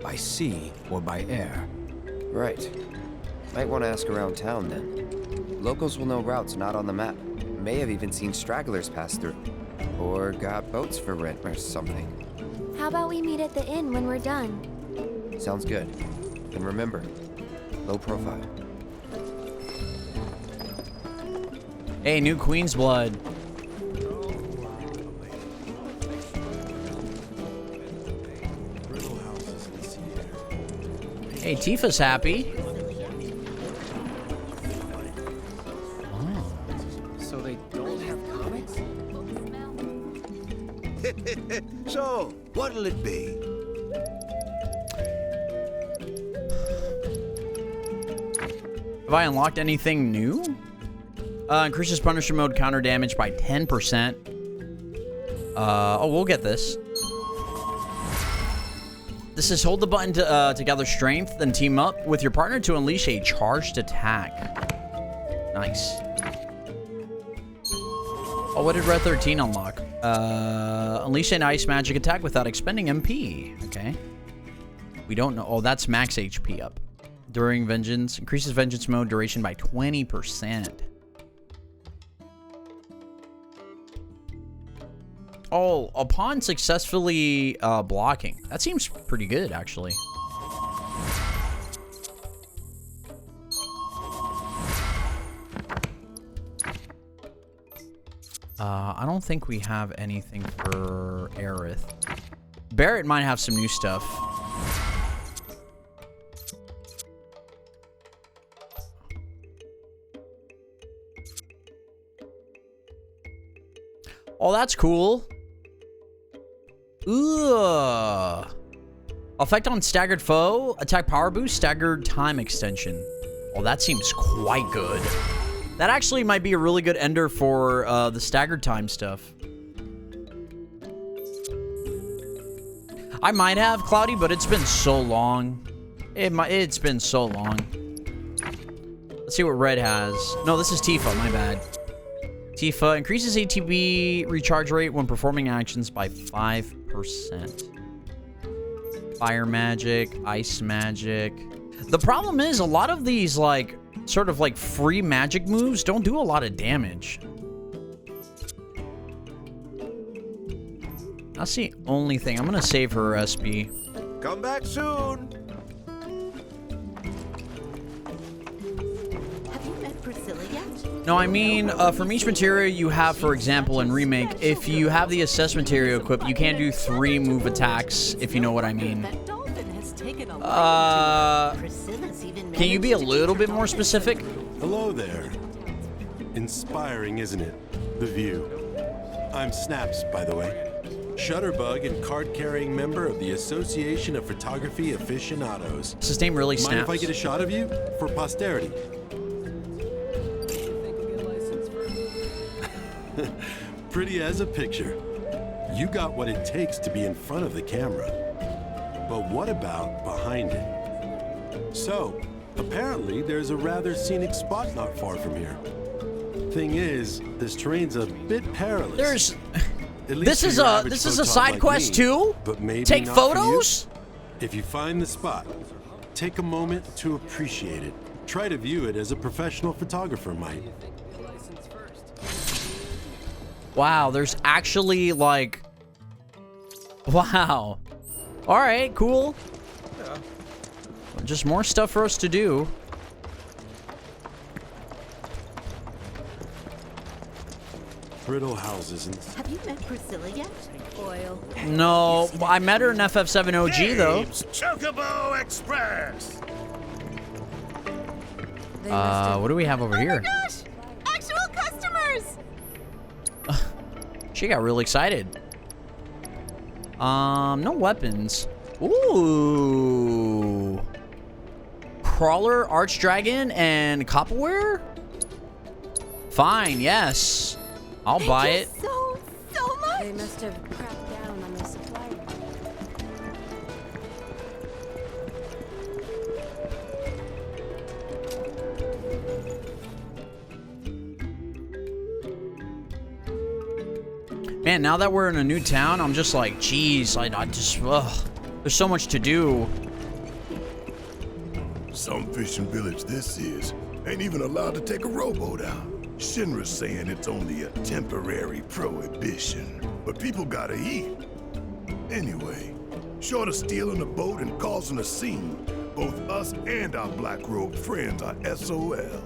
By sea or by air. Right. Might want to ask around town then. Locals will know routes not on the map. May have even seen stragglers pass through. Or got boats for rent or something. How about we meet at the inn when we're done? Sounds good. And remember, low profile. Hey, new Queen's Blood. Hey, Tifa's happy. So they don't have comics? So, what'll it be? Have I unlocked anything new? Increases Punisher mode counter damage by 10%. Oh, we'll get this. This is hold the button to gather strength, then team up with your partner to unleash a charged attack. Nice. Oh, what did Red 13 unlock? Unleash an ice magic attack without expending MP. Okay. We don't know. Oh, that's max HP up. During Vengeance. Increases Vengeance mode duration by 20%. Oh, upon successfully blocking. That seems pretty good, actually. I don't think we have anything for Aerith. Barrett might have some new stuff. Oh, that's cool. Ugh. Effect on staggered foe. Attack power boost. Staggered time extension. Oh, that seems quite good. That actually might be a really good ender for the staggered time stuff. I might have, Cloudy, but it's been so long. It's been so long. Let's see what Red has. No, this is Tifa, my bad. Tifa increases ATB recharge rate when performing actions by 5%. Fire magic, ice magic. The problem is a lot of these, like, sort of like free magic moves don't do a lot of damage. That's the only thing. I'm gonna save her SP. Come back soon. Have you met Priscilla yet? No, I mean, from each material you have, for example, in Remake, if you have the assess material equipped, you can do 3 move attacks, if you know what I mean. Can you be a little bit more specific? Hello there. Inspiring, isn't it? The view. I'm Snaps, by the way. Shutterbug and card-carrying member of the Association of Photography Aficionados. Is his name really Snaps? Mind if I get a shot of you? For posterity. Pretty as a picture. You got what it takes to be in front of the camera. But what about behind it? So, apparently there's a rather scenic spot not far from here. Thing is, this terrain's a bit perilous. This is a side quest too? Take photos? If you find the spot, take a moment to appreciate it. Try to view it as a professional photographer might. Wow, there's actually like... Wow. Alright, cool. Just more stuff for us to do. Brittle houses and... Have you met Priscilla yet? Oil. No, I met her in FF7 OG though. Chocobo Express. What do we have over here? Gosh! Actual customers! She got really excited. No weapons. Ooh. Crawler, Archdragon, and Copperware? Fine, yes. I'll buy it. So They must have cracked down on the supply. Man, now that we're in a new town, I'm just like, geez, I just, there's so much to do. Some fishing village this is ain't even allowed to take a rowboat out. Shinra's saying it's only a temporary prohibition, but people gotta eat. Anyway, short of stealing a boat and causing a scene, both us and our black-robed friends are SOL.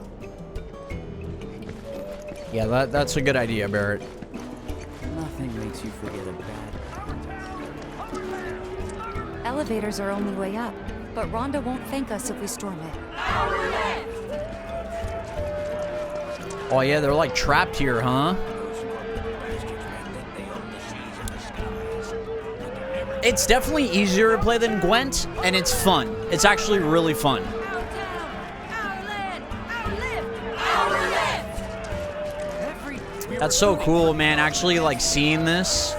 Yeah, that's a good idea, Barrett. Nothing makes you forget a bad. Elevators are only way up, but Rhonda won't thank us if we storm it. Oh yeah, they're like trapped here, huh? It's definitely easier to play than Gwent, and it's fun. It's actually really fun. That's so cool, man. Actually, like, seeing this.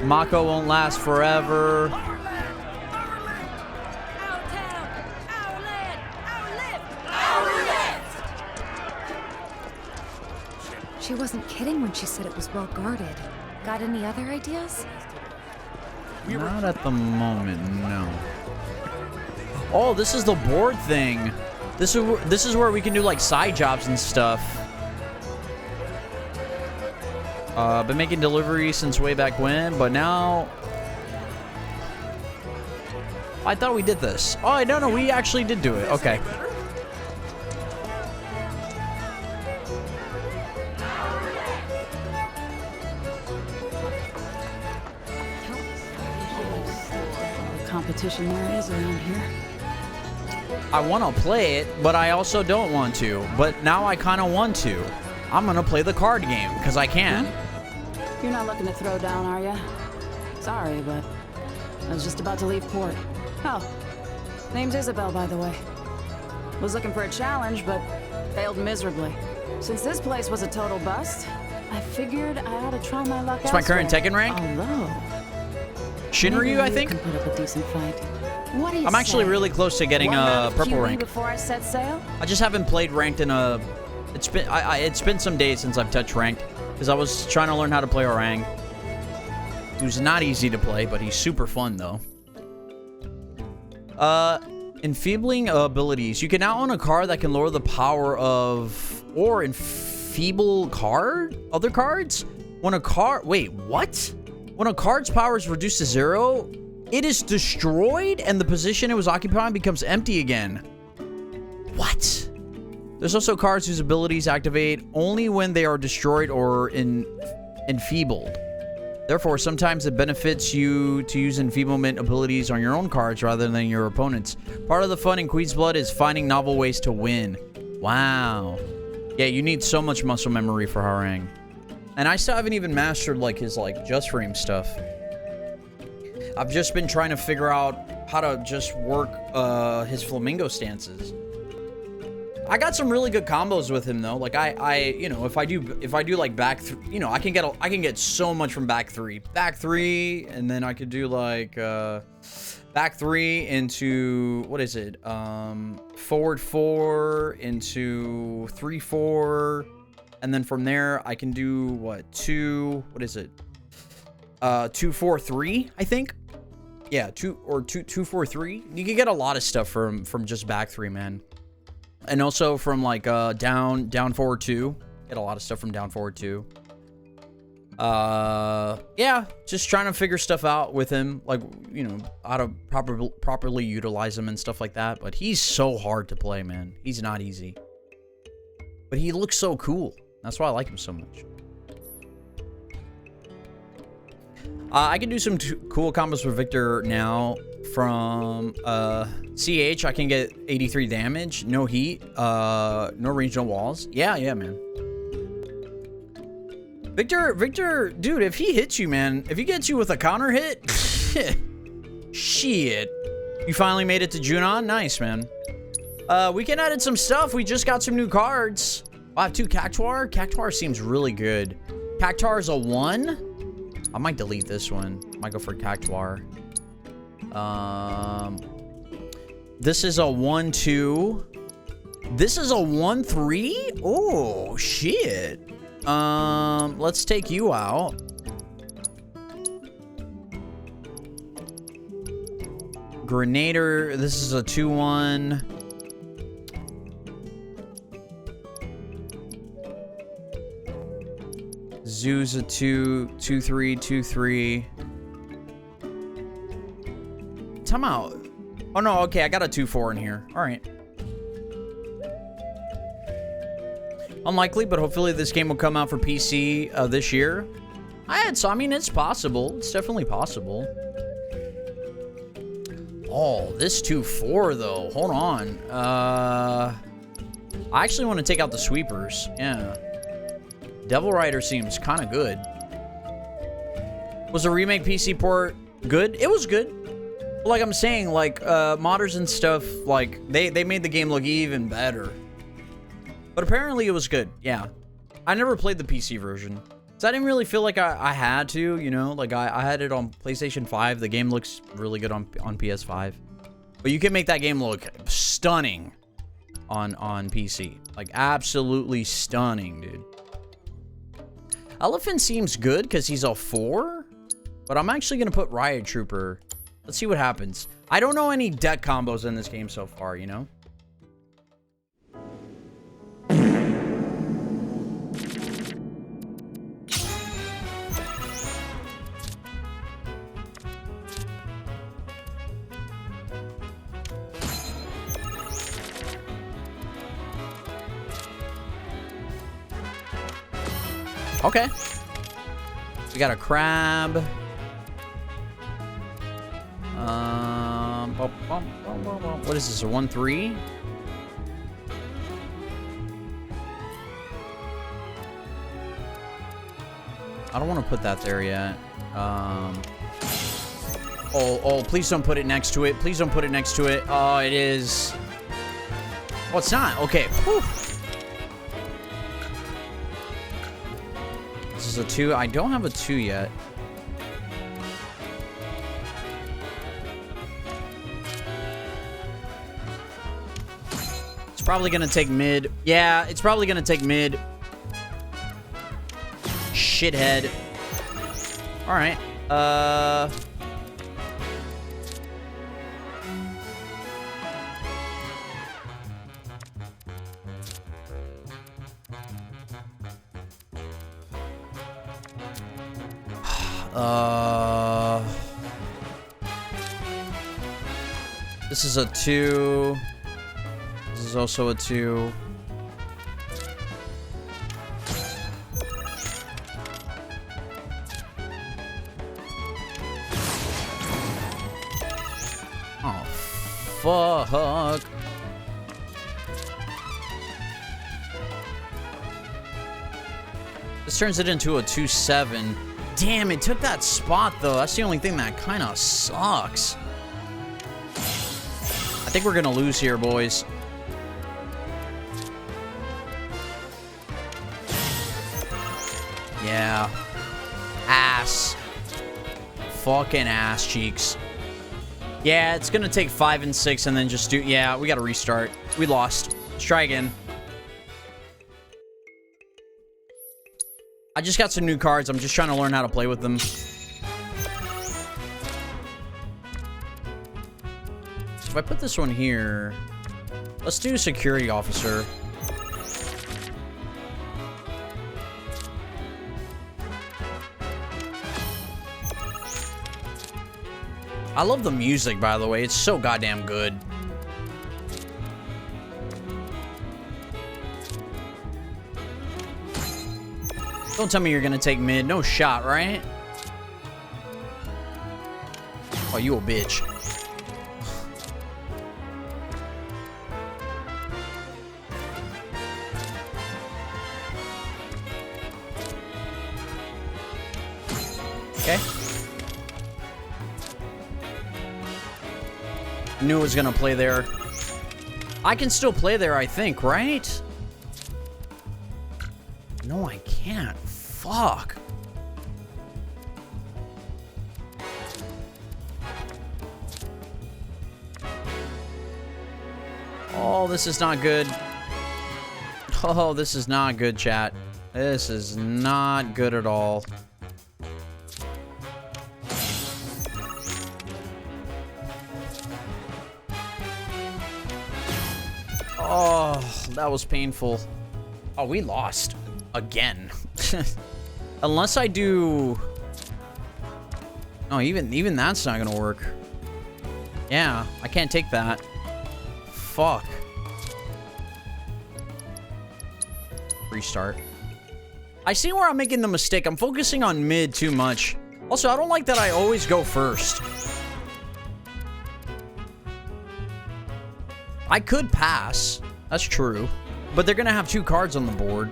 Mako won't last forever. She wasn't kidding when she said it was well guarded. Got any other ideas? Not at the moment, no. Oh, this is the board thing. This is where we can do like side jobs and stuff. Been making deliveries since way back when, but now I thought we did this. Oh, no, we actually did do it. Okay. Competition there is around here. I want to play it, but I also don't want to. But now I kind of want to. I'm going to play the card game, because I can. You're not looking to throw down, are you? Sorry, but I was just about to leave port. Oh, name's Isabel, by the way. Was looking for a challenge, but failed miserably. Since this place was a total bust, I figured I ought to try my luck It's my current elsewhere. Tekken rank. Although, Shinryu, I think. can put up a decent fight. What do you I'm actually say? really close to getting One round of purple QE rank. Before I set sail? I just haven't played ranked in a. It's been some days since I've touched ranked because I was trying to learn how to play Orang. He was not easy to play, but he's super fun though. Enfeebling abilities. You can now own a card that can lower the power of or enfeeble other cards. When a card. Wait, what? When a card's power is reduced to 0, it is destroyed and the position it was occupying becomes empty again. What? There's also cards whose abilities activate only when they are destroyed or enfeebled. Therefore, sometimes it benefits you to use enfeeblement abilities on your own cards rather than your opponent's. Part of the fun in Queen's Blood is finding novel ways to win. Wow. Yeah, you need so much muscle memory for Harang. And I still haven't even mastered like his like just frame stuff. I've just been trying to figure out how to just work his flamingo stances. I got some really good combos with him though. Like I you know, if I do like back, you know, I can get so much from back three, and then I could do like back 3 into what is it? Forward 4 into 3-4, and then from there I can do what 2? What is it? 2-4-3, I think. Yeah, 2-4-3. You can get a lot of stuff from just back 3, man. And also from like down forward 2. Get a lot of stuff from down forward 2. Yeah, just trying to figure stuff out with him, like, you know, how to properly utilize him and stuff like that. But he's so hard to play, man. He's not easy. But he looks so cool. That's why I like him so much. I can do some cool combos with Victor now. From CH, I can get 83 damage, no heat, no range, no walls. Yeah, man. Victor, dude, if he hits you, man, if he gets you with a counter hit, shit. You finally made it to Junon? Nice, man. We can edit some stuff. We just got some new cards. I have 2 Cactuar. Cactuar seems really good. Cactuar is a 1. I might delete this one. Might go for Cactuar. This is a 1-2. This is a 1-3. Oh shit. Let's take you out. Grenader. This is a 2-1. Zoo's a 2-3, 2-3. Time out. Oh no, okay, I got a 2-4 in here. Alright. Unlikely, but hopefully this game will come out for PC this year. I mean, it's possible. It's definitely possible. Oh, this 2-4 though. Hold on. I actually want to take out the sweepers. Yeah. Devil Rider seems kind of good. Was the remake PC port good? It was good. Like I'm saying, like modders and stuff, like they made the game look even better. But apparently it was good. Yeah. I never played the PC version. So I didn't really feel like I had to, you know, like I had it on PlayStation 5. The game looks really good on PS5. But you can make that game look stunning on PC. Like absolutely stunning, dude. Elephant seems good because he's a 4. But I'm actually going to put Riot Trooper. Let's see what happens. I don't know any deck combos in this game so far, you know? Okay. We got a crab. What is this, a 1-3? I don't want to put that there yet. Oh, please don't put it next to it. Please don't put it next to it. Oh, it is. Oh, it's not. Okay. Whew. This is a 2. I don't have a 2 yet. It's probably gonna take mid. Yeah, it's probably gonna take mid. Shithead. All right. This is a 2. This is also a 2. Oh, fuck. This turns it into a 2-7. Damn, it took that spot, though. That's the only thing that kind of sucks. I think we're going to lose here, boys. Yeah. Ass. Fucking ass cheeks. Yeah, it's going to take 5 and 6 and then just do... Yeah, we got to restart. We lost. Let's try again. I just got some new cards. I'm just trying to learn how to play with them. So if I put this one here, let's do security officer. I love the music, by the way. It's so goddamn good. Don't tell me you're gonna take mid. No shot, right? Oh, you a bitch. Okay. Knew it was gonna play there. I can still play there, I think, right? No, I can't. Fuck. Oh, this is not good. Oh, this is not good, chat. This is not good at all. Oh, that was painful. Oh, we lost. Again. Unless I do... Oh, even that's not gonna work. Yeah, I can't take that. Fuck. Restart. I see where I'm making the mistake. I'm focusing on mid too much. Also, I don't like that I always go first. I could pass. That's true. But they're gonna have 2 cards on the board.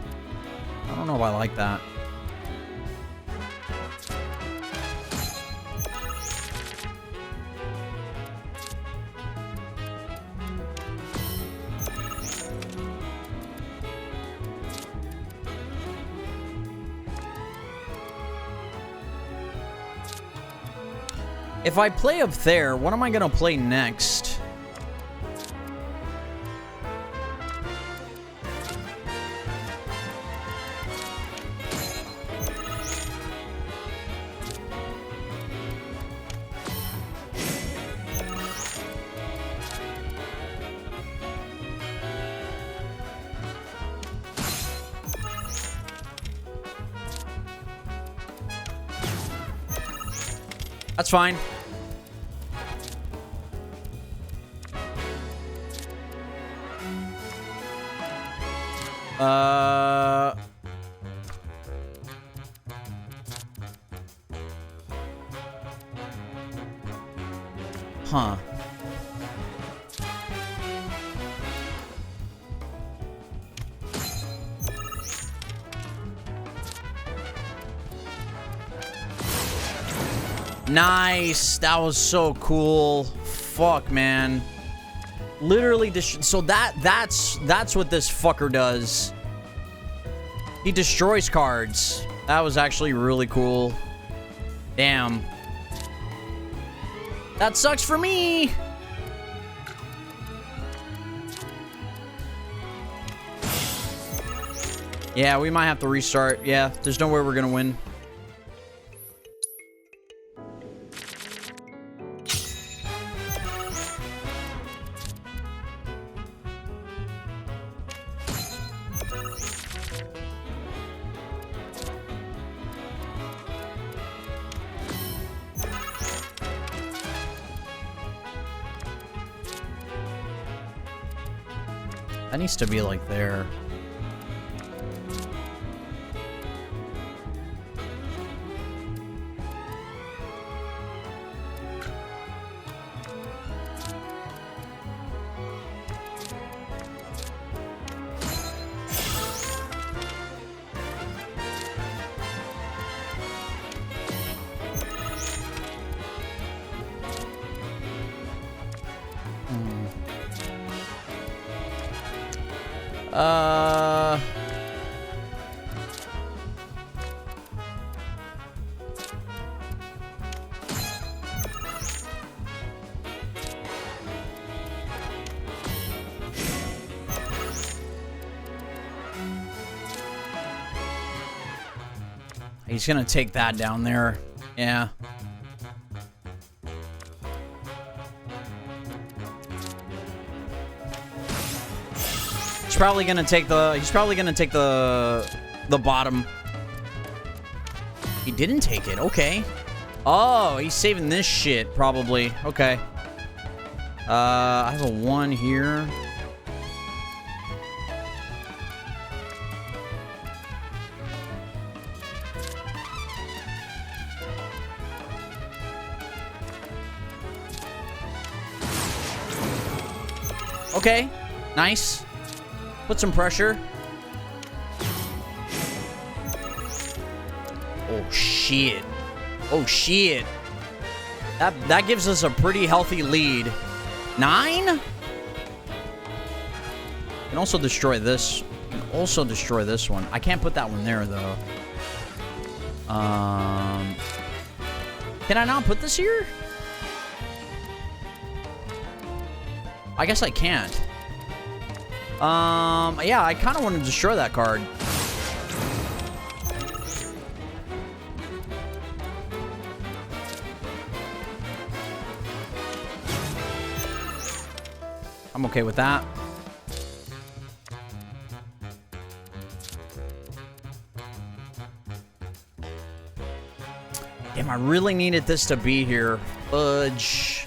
I don't know if I like that. If I play up there, what am I gonna play next? That's fine. Huh. Nice. That was so cool. Fuck, man. Literally, so that's what this fucker does. He destroys cards. That was actually really cool. Damn. That sucks for me. Yeah, we might have to restart. Yeah, there's no way we're gonna win. That needs to be like there. He's gonna take that down there. Yeah. He's probably gonna take the bottom. He didn't take it. Okay. Oh, he's saving this shit probably. Okay. I have a 1 here. Okay, nice. Put some pressure. Oh shit. Oh shit. That gives us a pretty healthy lead. 9? And also destroy this. And also destroy this one. I can't put that one there, though. Can I not put this here? I guess I can't. Yeah, I kind of want to destroy that card. I'm okay with that. Damn, I really needed this to be here. Fudge.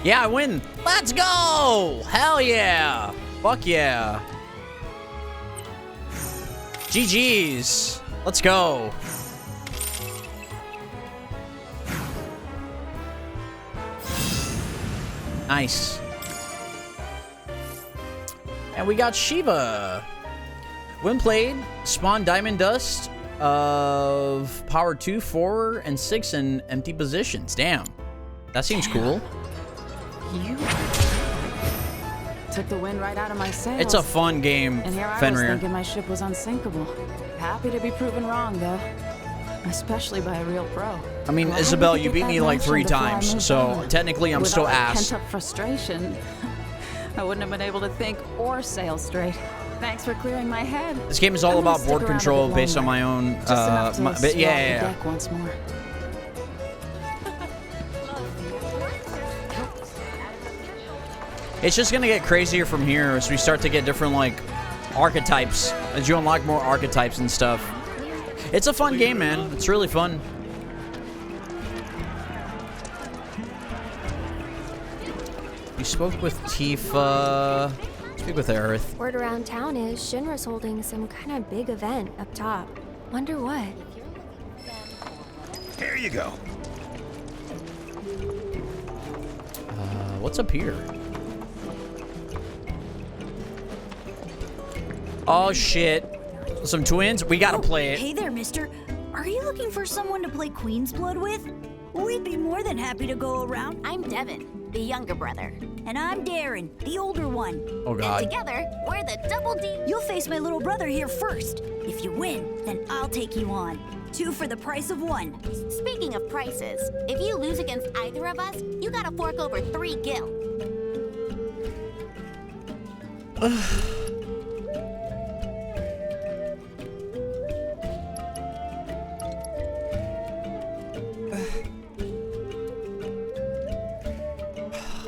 Yeah, I win. Let's go. Hell yeah. Fuck yeah. GG's. Let's go. Nice. And we got Shiva. When played, spawn diamond dust of power 2, 4, and 6 in empty positions. Damn. That seems cool. You took the wind right out of my sails. It's a fun game, and here I was Fenrir. thinking my ship was unsinkable. Happy to be proven wrong, though. Especially by a real pro. I mean, Well, Isabel, I had to you get beat that me like mansion 3 before I times, moved so on. technically I'm With still all that ass. pent-up frustration, I wouldn't have been able to think or sail straight. Thanks for clearing my head. This game is all I'm gonna about stick board around a control bit based on longer. my own. Just enough to swab the yeah. deck once more. It's just gonna get crazier from here as we start to get different like archetypes, as you unlock more archetypes and stuff. It's a fun game, man. It's really fun. You spoke with Tifa. Speak with Aerith. Word around town is Shinra's holding some kind of big event up top. Wonder what? Here you go. What's up here? Oh shit. Some twins? We gotta play it. Hey there, mister. Are you looking for someone to play Queen's Blood with? We'd be more than happy to go around. I'm Devin, the younger brother. And I'm Darren, the older one. Oh god. And together, we're the Double D. You'll face my little brother here first. If you win, then I'll take you on. 2 for the price of 1. Speaking of prices, if you lose against either of us, you gotta fork over 3 gil.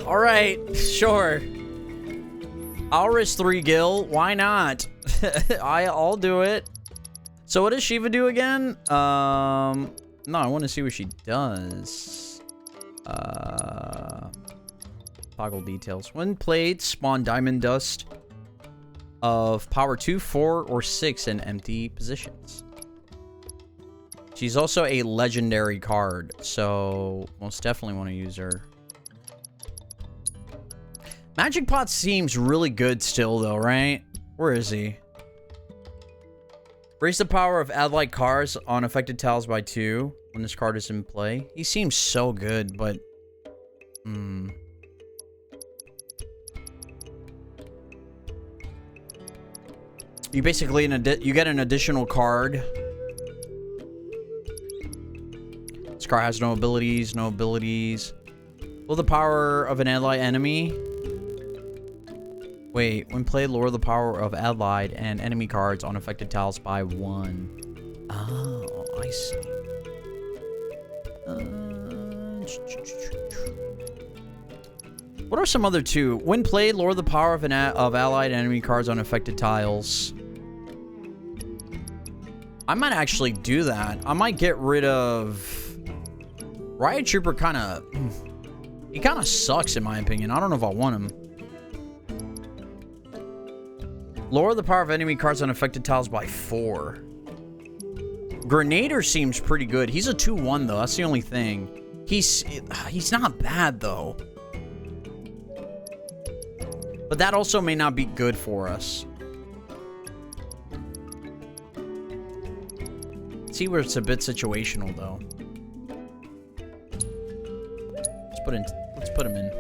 All right, sure. I'll risk 3 gil. Why not? I'll do it. So what does Shiva do again? No, I want to see what she does. Toggle details. When played, spawn diamond dust of power 2, 4, or 6 in empty positions. She's also a legendary card, so most definitely want to use her. Magic Pot seems really good still, though, right? Where is he? Raise the power of allied cards on affected tiles by 2 when this card is in play. He seems so good, but... You basically you get an additional card. This card has no abilities, no abilities. Will the power of an allied enemy... Wait, when played, lower the power of allied and enemy cards on affected tiles by 1. Oh, I see. What are some other 2? When played, lower the power of allied enemy cards on affected tiles. I might actually do that. I might get rid of... Riot Trooper kind of... He kind of sucks in my opinion. I don't know if I want him. Lower the power of enemy cards on affected tiles by 4. Grenader seems pretty good. He's a 2-1 though. That's the only thing. He's not bad though. But that also may not be good for us. See where it's a bit situational though. Let's put him in.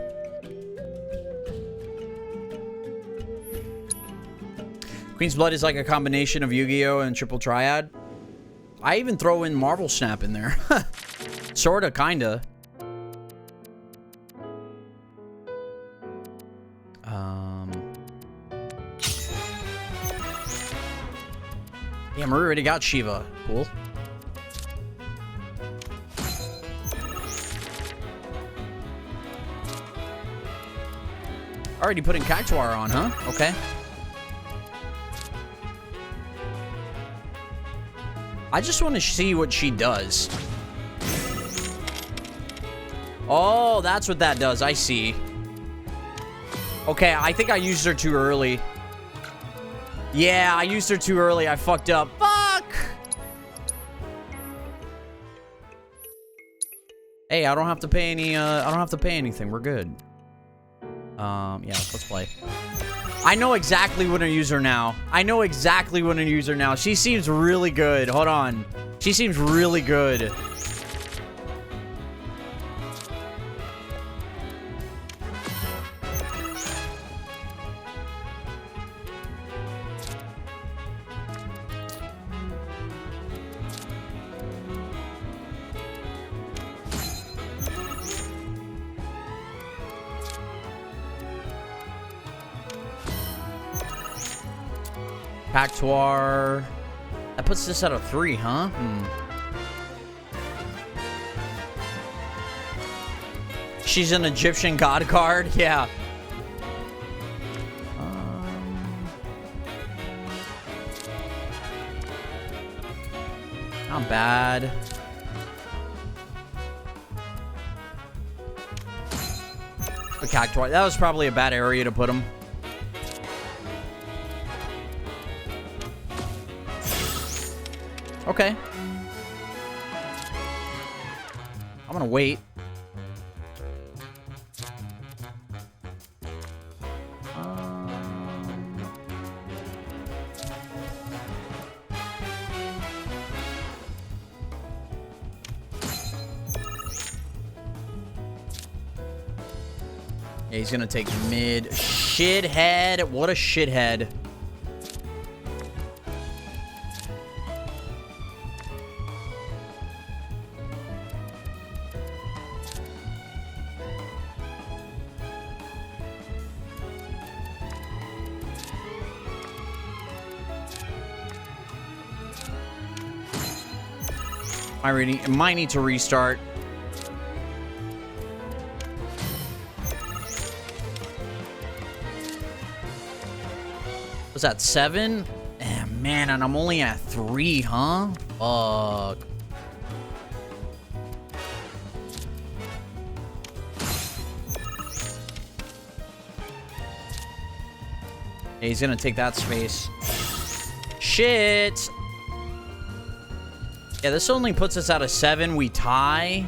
Queen's Blood is like a combination of Yu-Gi-Oh! And Triple Triad. I even throw in Marvel Snap in there. Sorta, kinda. Yeah, Marie already got Shiva. Cool. Already putting Cactuar on, huh? Okay. I just want to see what she does. Oh, that's what that does. I see. Okay, I think I used her too early. Yeah, I used her too early. I fucked up. Fuck! Hey, I don't have to pay any, I don't have to pay anything. We're good. Yeah, let's play. I know exactly when to use her now. I know exactly when to use her now. She seems really good. Hold on. She seems really good. Cactuar. That puts this at a 3, huh? She's an Egyptian god card? Yeah. Not bad. The Cactuar. That was probably a bad area to put him. Okay. I'm gonna wait. Yeah, he's gonna take mid. Shithead. What a shithead. It might need to restart. Was that 7? Man, and I'm only at 3, huh? Fuck. Yeah, he's gonna take that space. Shit! Yeah, this only puts us at a 7. We tie.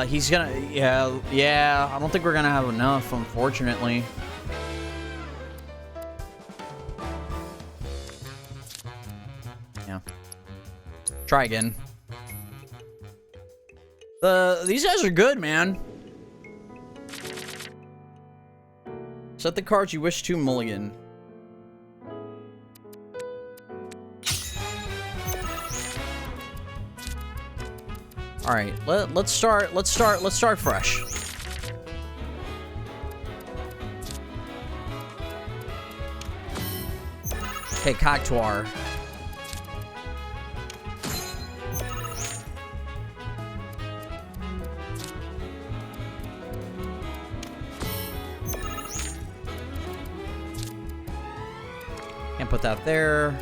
He's gonna... Yeah, I don't think we're gonna have enough, unfortunately. Yeah. Try again. These guys are good, man. Set the cards you wish to mulligan. All right, let's start fresh. Okay, Cactuar. Can't put that there.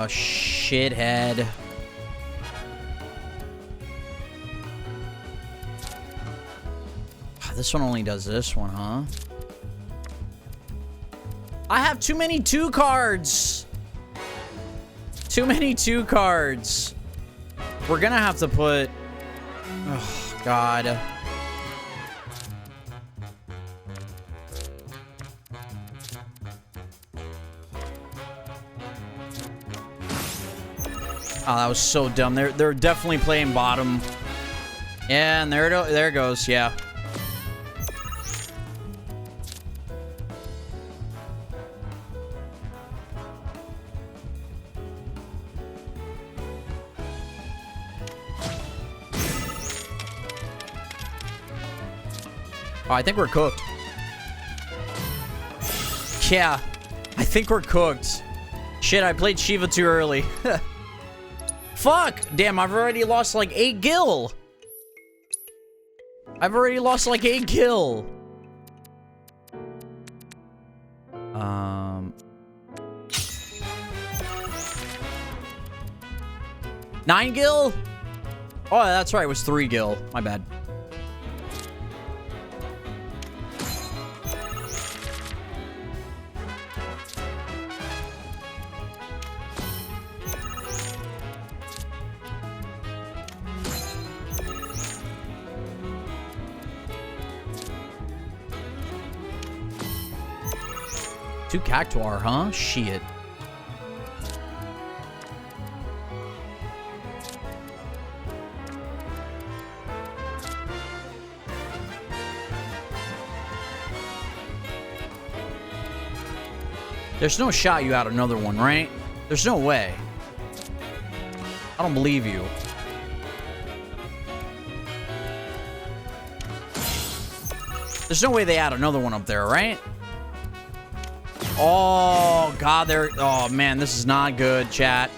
Shithead. This one only does this one, huh? I have too many 2 cards. Too many 2 cards. We're gonna have to put... Oh, God. Oh, that was so dumb. They're definitely playing bottom. Yeah, and there it goes. Yeah. Oh, I think we're cooked. Yeah, I think we're cooked. Shit, I played Shiva too early. Fuck! Damn, I've already lost like 8 gil. I've already lost like 8 gil. 9 gil? Oh, that's right, it was 3 gil. My bad. Two Cactuar, huh? Shit. There's no shot you had another one, right? There's no way. I don't believe you. There's no way they had another one up there, right? Oh, God, they're... Oh, man, this is not good, chat.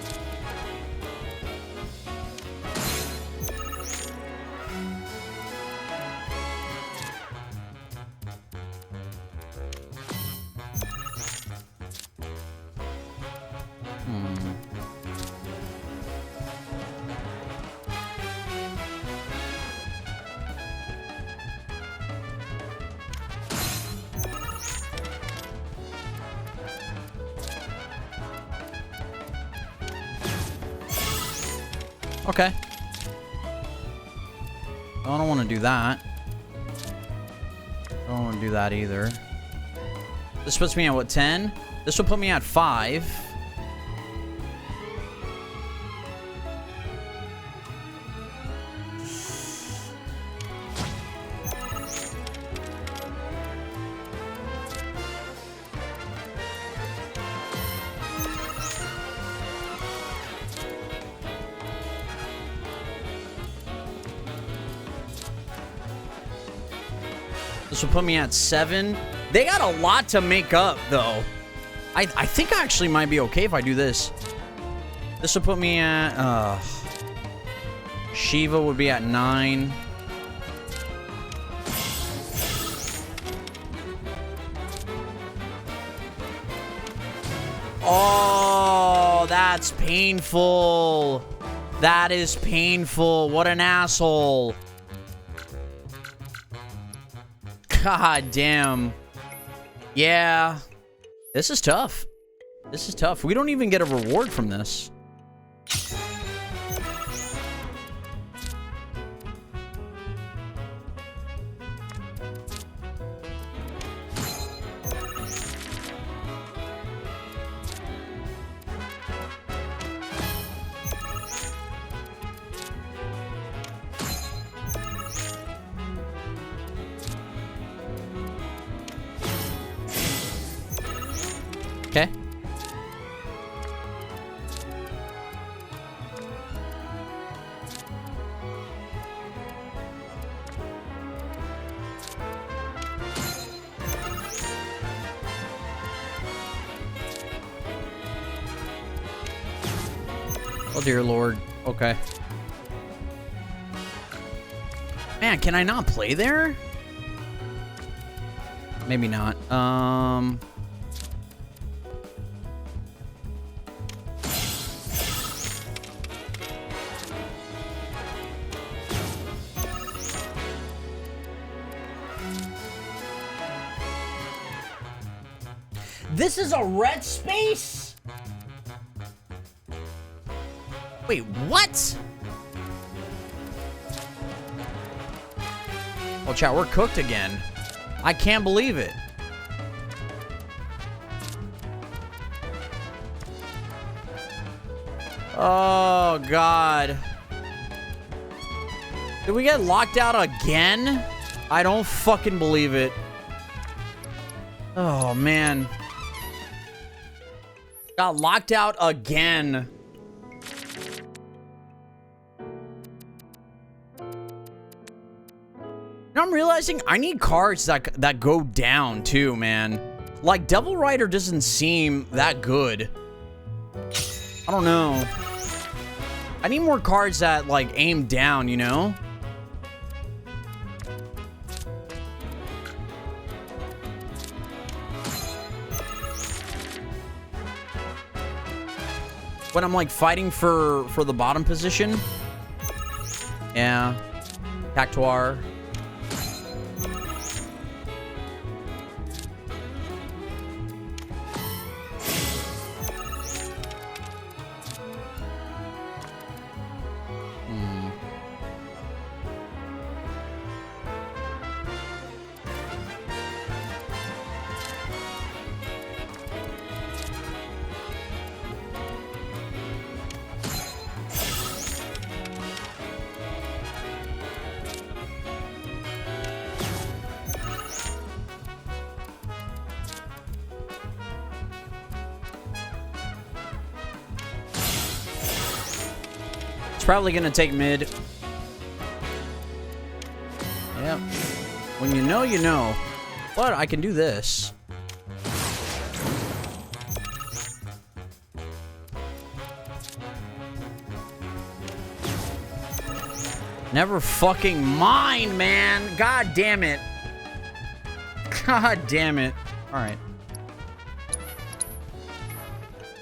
Okay. I don't want to do that. I don't want to do that either. This puts me at what, 10? This will put me at 5. This will put me at 7. They got a lot to make up, though. I think I actually might be okay if I do this. This will put me at... Shiva would be at 9. Oh, that's painful. That is painful. What an asshole. God damn. Yeah. This is tough. This is tough. We don't even get a reward from this. Okay. Oh dear Lord. Okay. Man, can I not play there? Maybe not. This is a red space? Wait, what? Oh, chat, we're cooked again. I can't believe it. Oh, God. Did we get locked out again? I don't fucking believe it. Oh, man. Got locked out again. Now I'm realizing I need cards that go down too, man. Like, Devil Rider doesn't seem that good. I don't know. I need more cards that, like, aim down, you know? When I'm, like, fighting for the bottom position. Yeah. Cactuar. Probably gonna take mid. Yep. When you know, you know. But I can do this. Never fucking mind, man. God damn it. God damn it. Alright.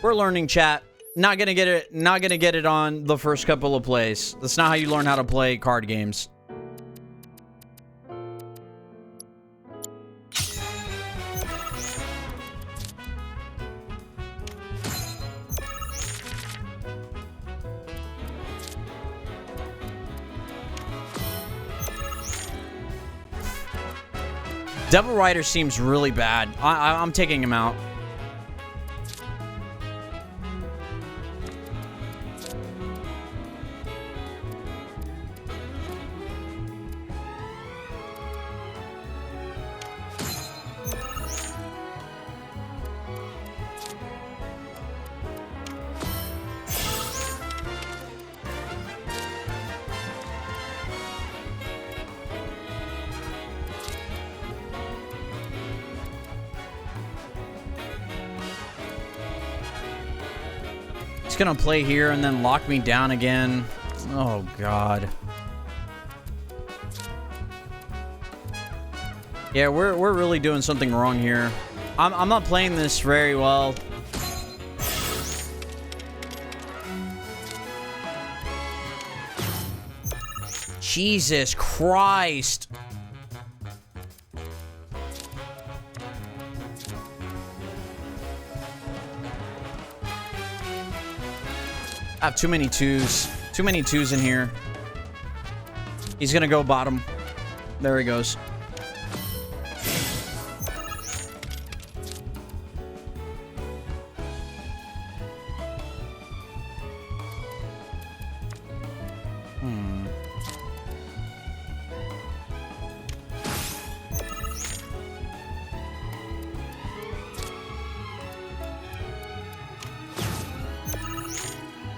We're learning, chat. Not gonna get it on the first couple of plays. That's not how you learn how to play card games. Devil Rider seems really bad. I'm taking him out. Gonna play here and then lock me down again. Oh God. Yeah, we're really doing something wrong here. I'm not playing this very well. Jesus Christ. I have too many twos. Too many twos in here. He's gonna go bottom. There he goes.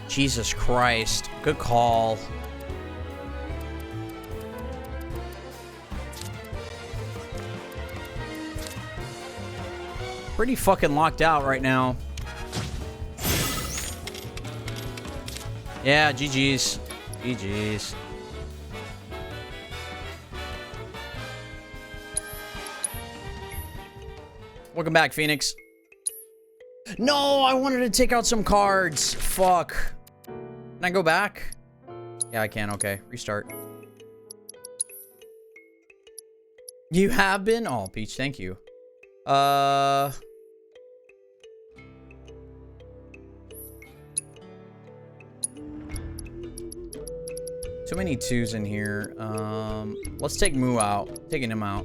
Jesus Christ. Good call. Pretty fucking locked out right now. Yeah, GG's. GG's. Welcome back, Phoenix. No, I wanted to take out some cards. Fuck. Can I go back? Yeah, I can. Okay. Restart. You have been? Oh, Peach, thank you. Too many twos in here. Let's take Moo out. Taking him out.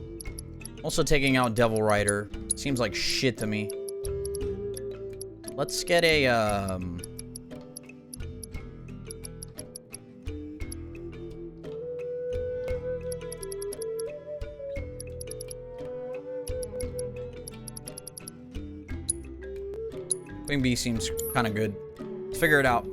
Also taking out Devil Rider. Seems like shit to me. Let's get a, Queen Bee seems kind of good. Let's figure it out.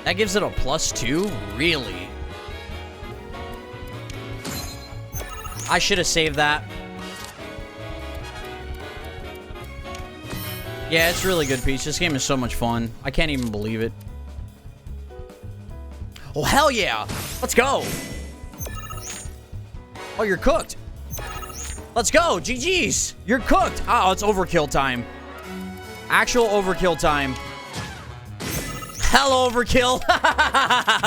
That gives it a +2? Really? I should have saved that. Yeah, it's really good, Peach. This game is so much fun. I can't even believe it. Oh, hell yeah! Let's go! Oh, you're cooked. Let's go! GG's! You're cooked! Oh, it's overkill time. Actual overkill time. Hell overkill.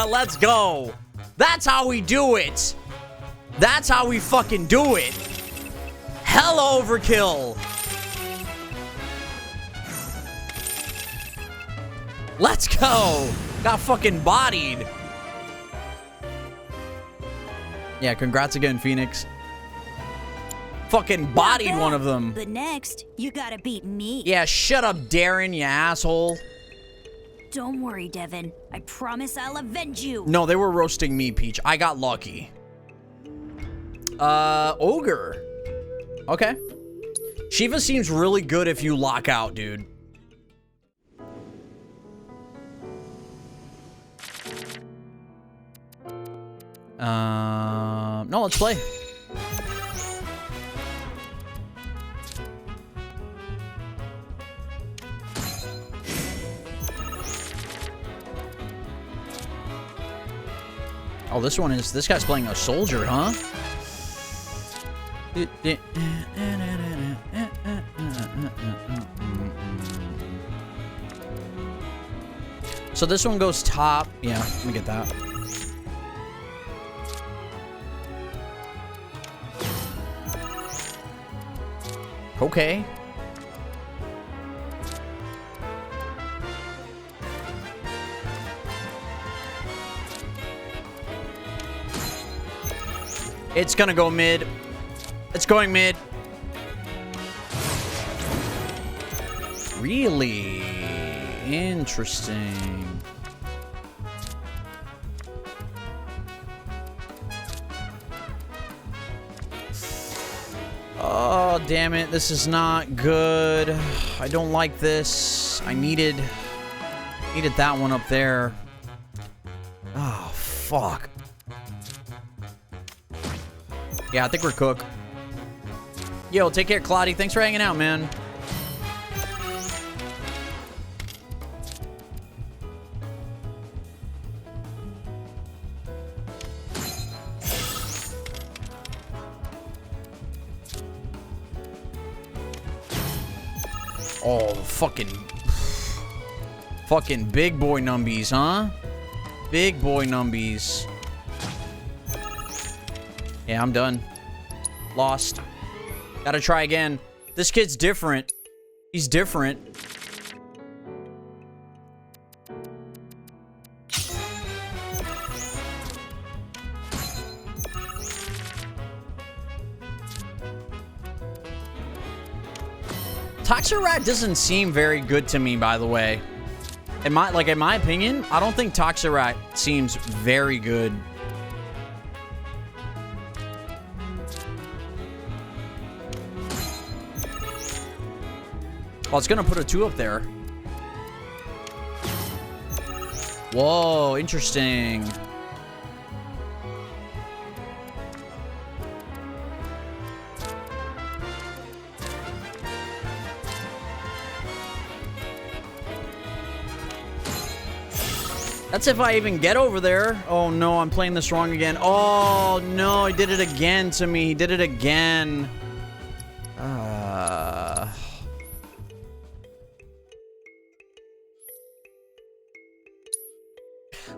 Let's go. That's how we do it. That's how we fucking do it. Hell overkill. Let's go. Got fucking bodied. Yeah, congrats again, Phoenix. Fucking bodied one of them. But next, you gotta beat me. Yeah, shut up, Darren, you asshole. Don't worry, Devin. I promise I'll avenge you. No, they were roasting me, Peach. I got lucky. Ogre. Okay. Shiva seems really good if you lock out, dude. No, let's play. Oh, this guy's playing a soldier, huh? So this one goes top. Yeah, let me get that. Okay. It's gonna go mid. It's going mid. Really interesting. Oh, damn it. This is not good. I don't like this. I needed that one up there. Oh, fuck. Yeah, I think we're cooked. Yo, take care, Claudie. Thanks for hanging out, man. Oh, fucking big boy numbies, huh? Big boy numbies. Yeah, I'm done. Lost. Gotta try again. This kid's different. He's different. Toxarat doesn't seem very good to me, by the way. In my opinion, I don't think Toxarat seems very good. Oh, it's gonna put a 2 up there. Whoa, interesting. That's if I even get over there. Oh no, I'm playing this wrong again. Oh no, he did it again to me. He did it again.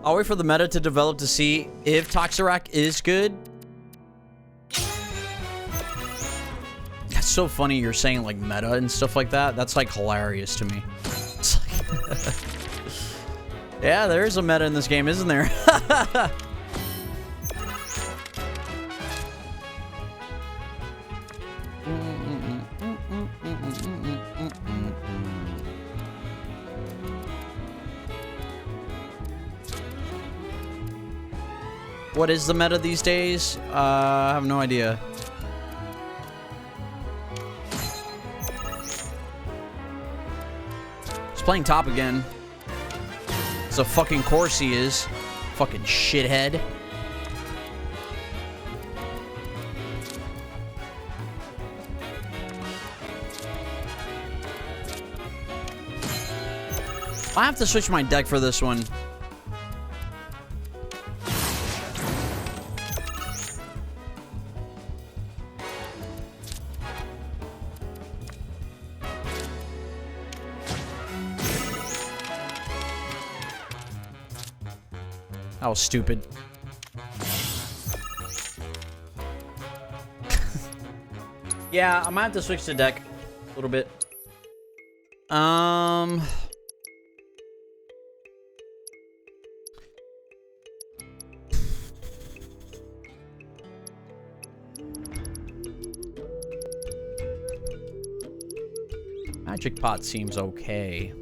I'll wait for the meta to develop to see if Toxirac is good. That's so funny you're saying like meta and stuff like that. That's like hilarious to me. It's like yeah, there is a meta in this game, isn't there? What is the meta these days? I have no idea. He's playing top again. It's a fucking course he is. Fucking shithead. I have to switch my deck for this one. That was stupid. Yeah, I might have to switch the deck a little bit. Magic Pot seems okay.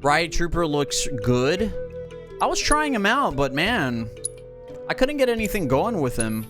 Riot Trooper looks good. I was trying him out, but man, I couldn't get anything going with him.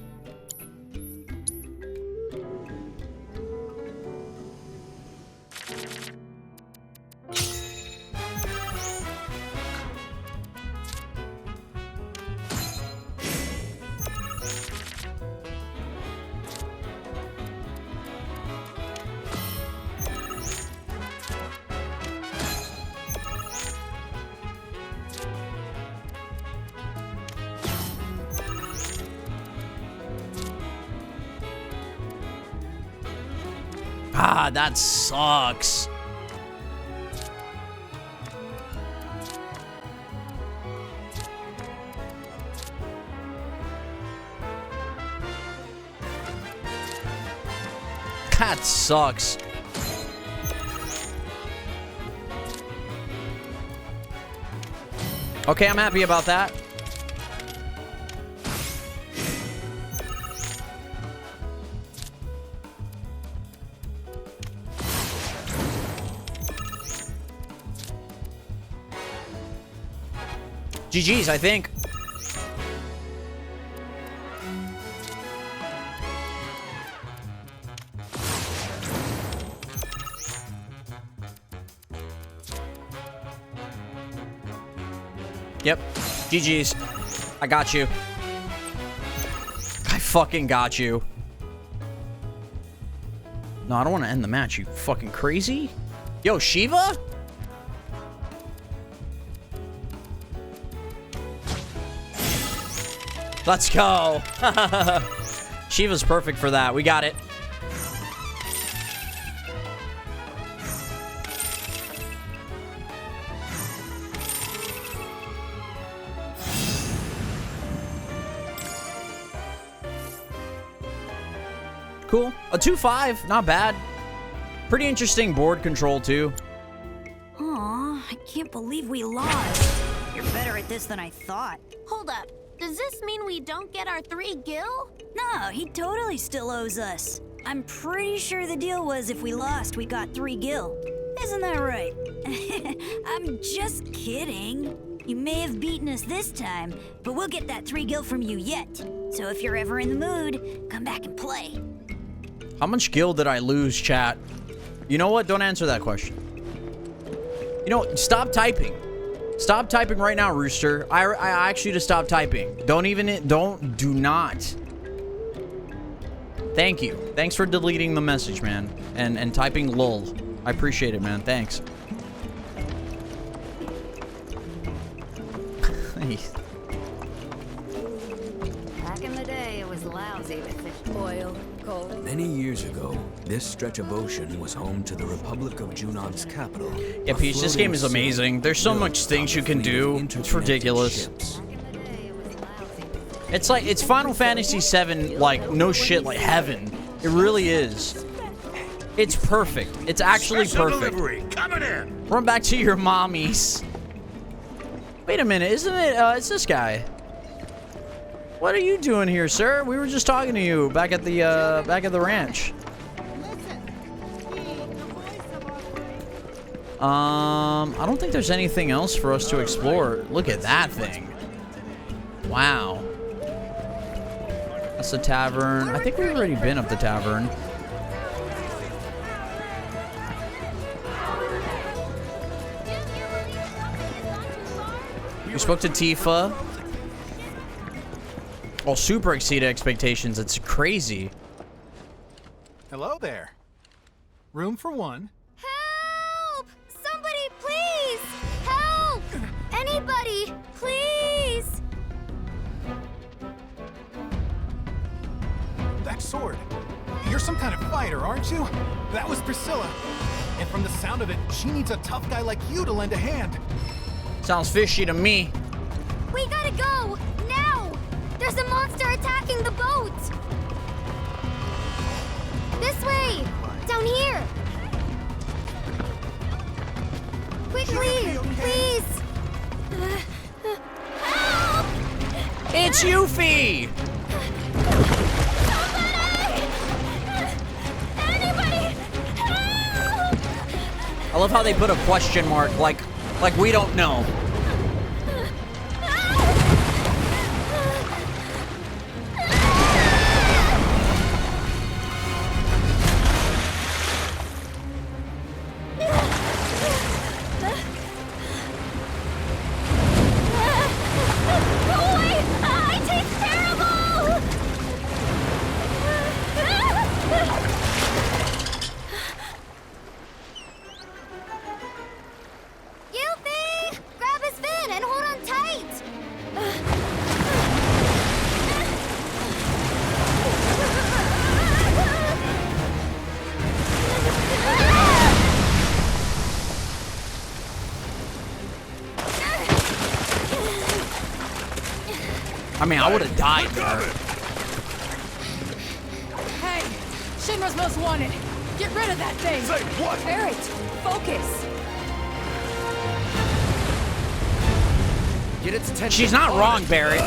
Ah, that sucks. That sucks. Okay, I'm happy about that. GG's, I think. Yep. GG's. I got you. I fucking got you. No, I don't want to end the match. You fucking crazy? Yo, Shiva? Let's go. Shiva's perfect for that. We got it. Cool. A 2-5. Not bad. Pretty interesting board control, too. Aw, I can't believe we lost. You're better at this than I thought. Hold up. Does this mean we don't get our 3 gil? No, he totally still owes us. I'm pretty sure the deal was if we lost, we got 3 gil. Isn't that right? I'm just kidding. You may have beaten us this time, but we'll get that 3 gil from you yet. So if you're ever in the mood, come back and play. How much gil did I lose, chat? You know what? Don't answer that question. You know, stop typing. Stop typing right now, Rooster. I asked you to stop typing. Do not. Thank you. Thanks for deleting the message, man. And typing lol. I appreciate it, man. Thanks. Back in the day, it was lousy with fish oil, coal. Many years ago, this stretch of ocean was home to the Republic of Junon's capital. Yeah, Peach, this game is amazing. There's so much things you can do. It's ridiculous. It's like, it's Final Fantasy VII, like, no shit, like heaven. It really is. It's perfect. It's actually perfect. Coming in. Run back to your mommies. Wait a minute, isn't it, it's this guy. What are you doing here, sir? We were just talking to you back at the ranch. I don't think there's anything else for us to explore. Look at that thing. Wow. That's the tavern. I think we've already been up the tavern. We spoke to Tifa. Oh, super exceeded expectations. It's crazy. Hello there. Room for one. Help! Somebody, please! Help! Anybody, please! That sword. You're some kind of fighter, aren't you? That was Priscilla. And from the sound of it, she needs a tough guy like you to lend a hand. Sounds fishy to me. We gotta go! Now! There's a monster attacking the boat! This way! Down here! Quickly! Please! Help! It's Yuffie! Anybody! Help! I love how they put a question mark, like we don't know. I mean, I would have died there. Hey, Shinra's most wanted. Get rid of that thing. Say what? Barrett, focus. Get its attention. She's not wrong, Barrett.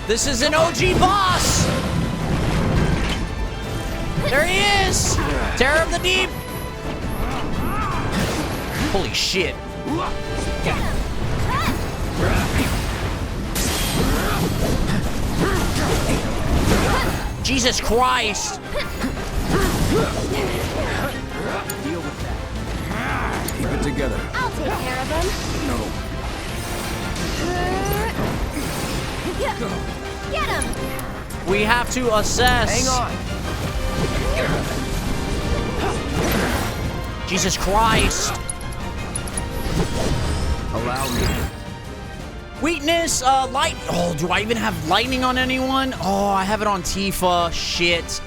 This is an OG boss! There he is! Terror of the Deep! Holy shit. Jesus Christ! Deal with that. Keep it together. I'll take care of him. No. Get him! We have to assess. Hang on. Jesus Christ. Allow me. Weakness, light. Oh, do I even have lightning on anyone? Oh, I have it on Tifa. Shit.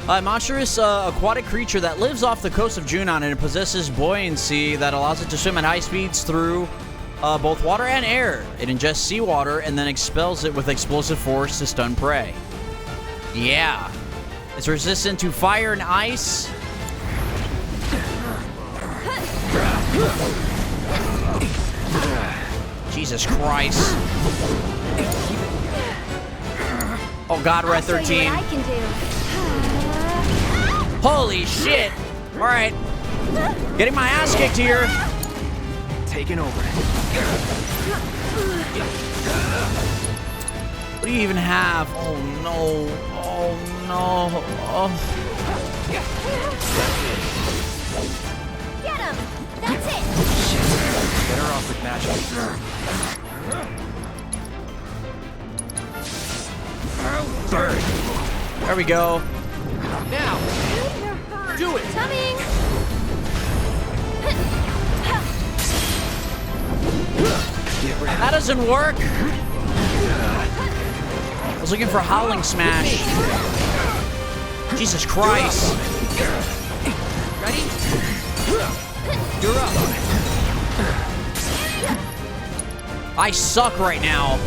A monstrous aquatic creature that lives off the coast of Junon, and it possesses buoyancy that allows it to swim at high speeds through both water and air. It ingests seawater and then expels it with explosive force to stun prey. Yeah. It's resistant to fire and ice. Jesus Christ. Oh God, we're at 13. I can do. Holy shit. All right. Getting my ass kicked here. Taking over. What do you even have? Oh no. Oh no. Oh. Get him! That's it! Shit. Better off with magic. Burn. There we go. Now! Do it! Coming! That doesn't work. I was looking for Howling Smash. Jesus Christ. Ready? You're up. I suck right now.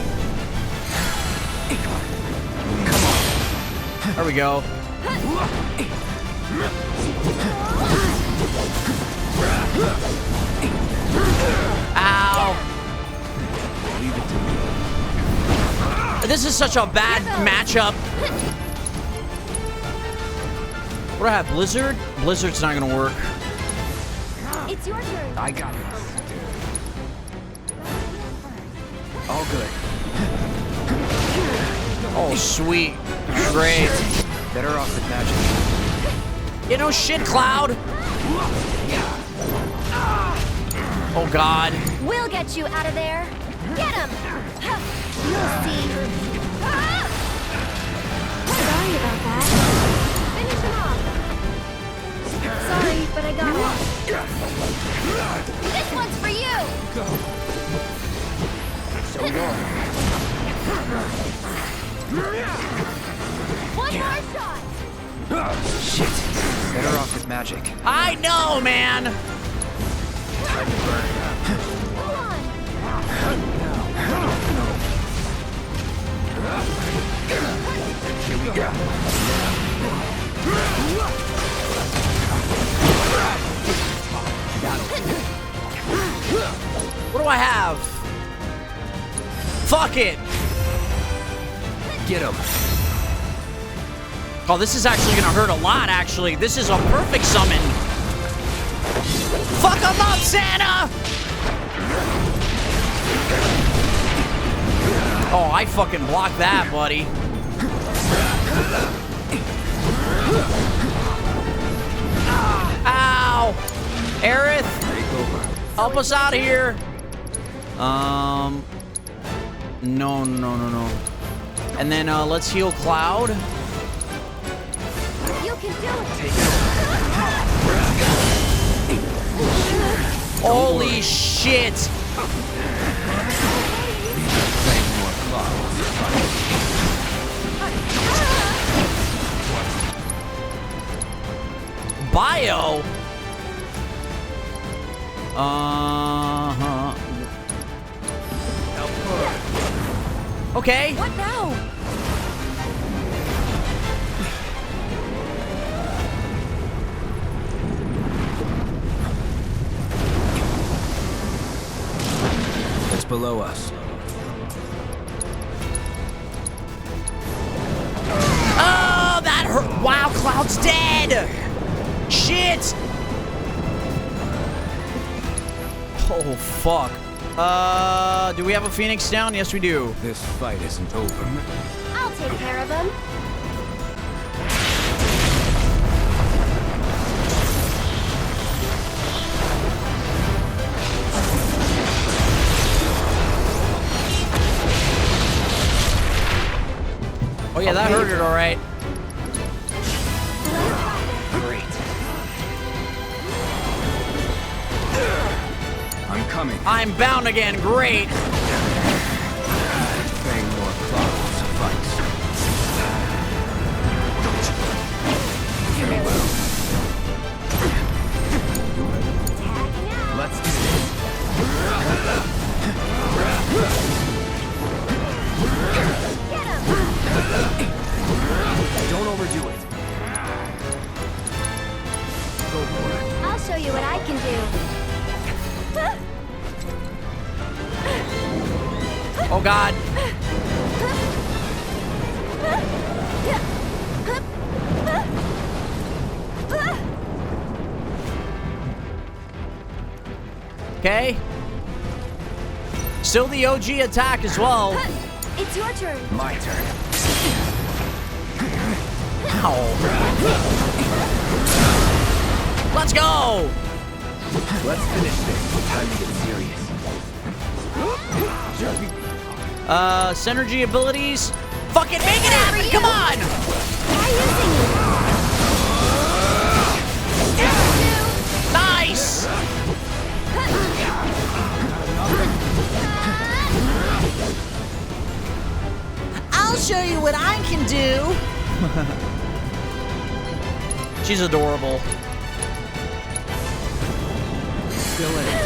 There we go. Ow. This is such a bad matchup. What do I have? Blizzard? Blizzard's not gonna work. It's your turn. I got it. All good. Oh, sweet. Great. Better off with magic. You know shit, Cloud. Oh, God. We'll get you out of there. Get him! You'll see. Sorry about that. Finish him off. Sorry, but I got it. This one's for you! So long. One more shot! Shit. Better off with magic. I know, man. Time to burn. Hold on! Here we go. What do I have? Fuck it. Get him. Oh, this is actually gonna hurt a lot, actually. This is a perfect summon. Fuck him up, Santa! Oh, I fucking blocked that, buddy. Ow! Aerith, help us out here. No. And then let's heal Cloud. You can do it! Holy shit! Bio? Okay. What now? It's below us. Oh, that hurt. Wow, Cloud's dead. Shit. Oh, fuck. Do we have a Phoenix down? Yes, we do. This fight isn't over. I'll take care of him. Oh, yeah, that hurt it all right. I'm coming. I'm bound again. Great. Fang more claws will suffice. Very well. Let's do this. Don't overdo it. Go for it. I'll show you what I can do. Oh, God. Okay. still the OG attack as well. It's your turn. My turn. Ow. Let's go! Let's finish this. Time to get serious. Synergy abilities. Fucking make it happen! Come on! Try using it. Nice! I'll show you what I can do. She's adorable. Still in it.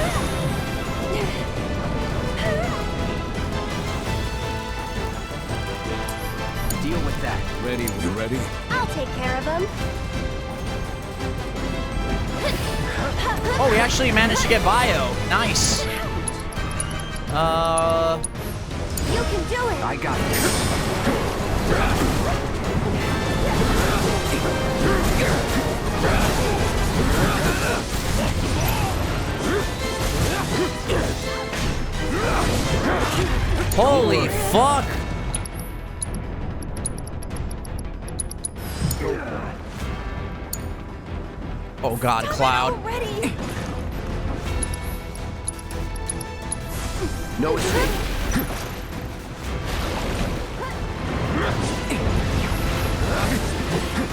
Deal with that. Ready? You ready? I'll take care of him. Oh, we actually managed to get bio. Nice. You can do it. I got this. Holy fuck! Oh god, Cloud. No escape.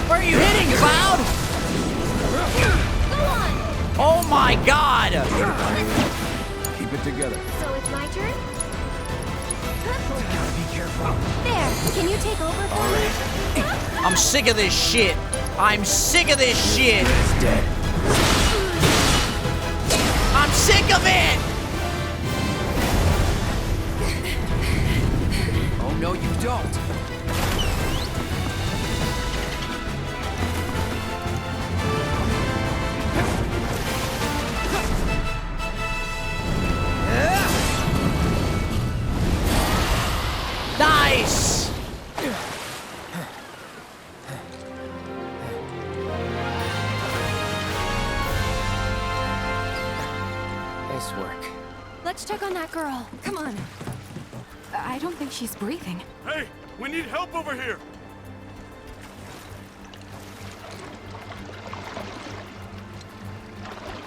Where are you hitting, Cloud? Oh my god! Keep it together. So it's my turn? Gotta be careful. There. Can you take over for me? I'm sick of this shit. I'm sick of this shit. It's dead. I'm sick of it! Oh no, you don't. Nice! Nice work. Let's check on that girl. Come on. I don't think she's breathing. Hey, we need help over here.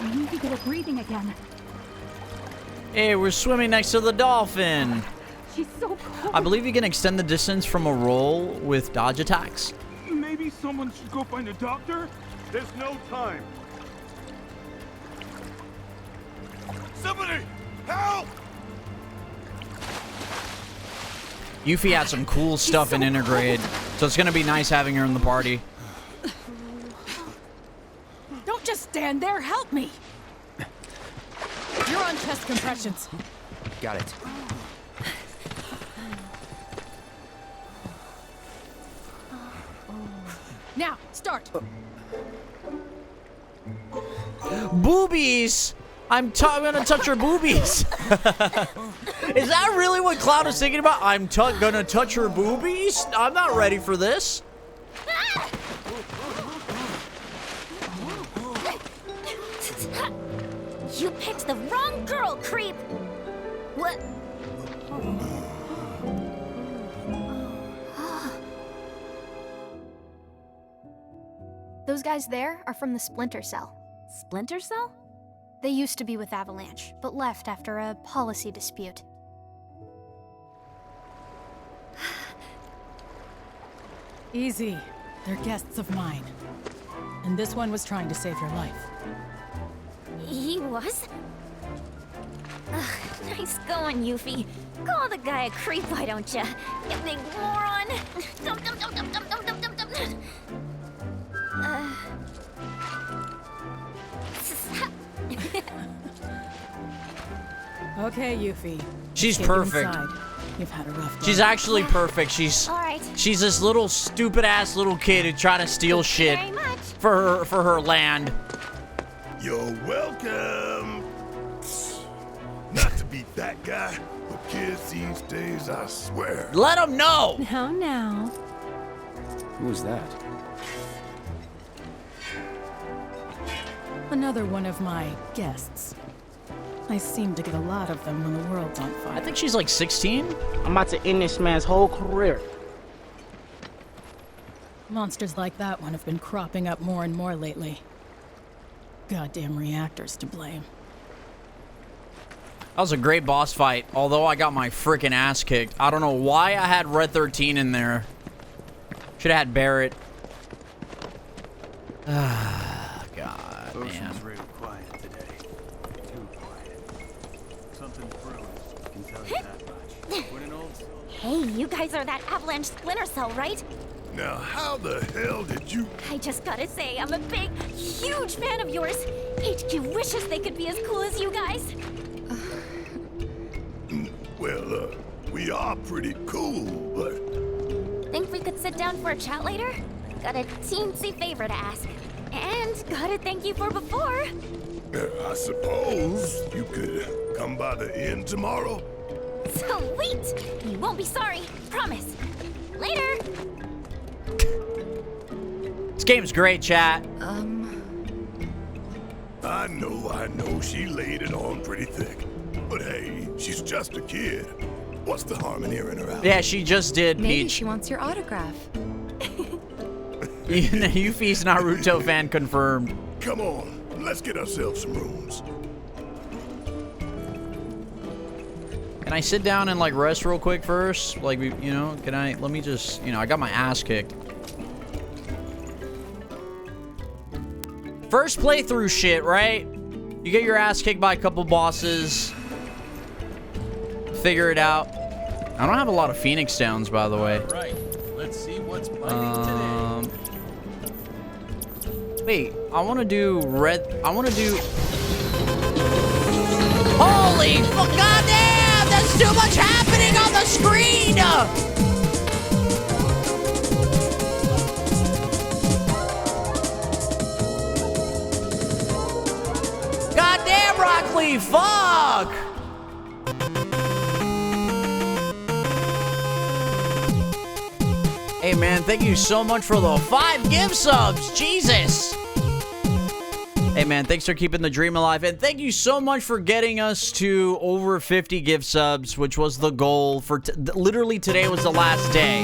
I need to get her breathing again. Hey, we're swimming next to the dolphin. She's so cold. I believe you can extend the distance from a roll with dodge attacks. Maybe someone should go find a doctor? There's no time. Somebody, help! Yuffie had some cool stuff in Intergrade, so it's gonna be nice having her in the party. Don't just stand there, help me! You're on chest compressions. Got it. Now, start. Boobies! I'm gonna touch her boobies. Is that really what Cloud is thinking about? I'm gonna touch her boobies? I'm not ready for this. You picked the wrong girl, creep. What? Those guys there are from the Splinter Cell. Splinter Cell? They used to be with Avalanche, but left after a policy dispute. Easy. They're guests of mine. And this one was trying to save your life. He was? Ugh, nice going, Yuffie. Call the guy a creep, why don't ya? You big moron! Dum dum dum dum dum dum dum dum dum. Okay, Yuffie. She's Let's get you perfect. inside. You've had a rough day. She's actually perfect. She's this little stupid ass little kid who tried to steal shit for her land. You're welcome. Not to be that guy, but kids these days, I swear. Let him know. Now. Who was that? Another one of my guests. I seem to get a lot of them when the world's on fire. I think she's like 16. I'm about to end this man's whole career. Monsters like that one have been cropping up more and more lately. Goddamn reactors to blame. That was a great boss fight, although I got my freaking ass kicked. I don't know why I had Red 13 in there. Should have had Barrett. Ah, God, man. Ocean's real quiet today. Too quiet. Something's brewing. Can tell you that much. When an old Hey, you guys are that Avalanche Splinter Cell, right? Now, how the hell did you... I just gotta say, I'm a big, huge fan of yours. HQ wishes they could be as cool as you guys. Well, we are pretty cool, but... Think we could sit down for a chat later? Got a teensy favor to ask. And gotta thank you for before. I suppose you could come by the inn tomorrow? Sweet! You won't be sorry. Promise. Later! This game's great, chat. I know, she laid it on pretty thick. But hey, she's just a kid. What's the harm in hearing her out? Yeah, she just did, Maybe Peach. she wants your autograph. Yuffie's Naruto fan confirmed. Come on, let's get ourselves some rooms. Can I sit down and like rest real quick first? Like, you know, can I? Let me just, you know, I got my ass kicked. First playthrough shit, right? You get your ass kicked by a couple bosses. Figure it out. I don't have a lot of Phoenix Downs, by the way. Right. Let's see what's biting today. Wait, I want to do red. I want to do. Holy fuck! Goddamn! There's too much happening on the screen. Goddamn, Rockley! Fuck! Hey man, thank you so much for the 5 gift subs. Jesus. Hey man, thanks for keeping the dream alive, and thank you so much for getting us to over 50 gift subs, which was the goal for literally today was the last day.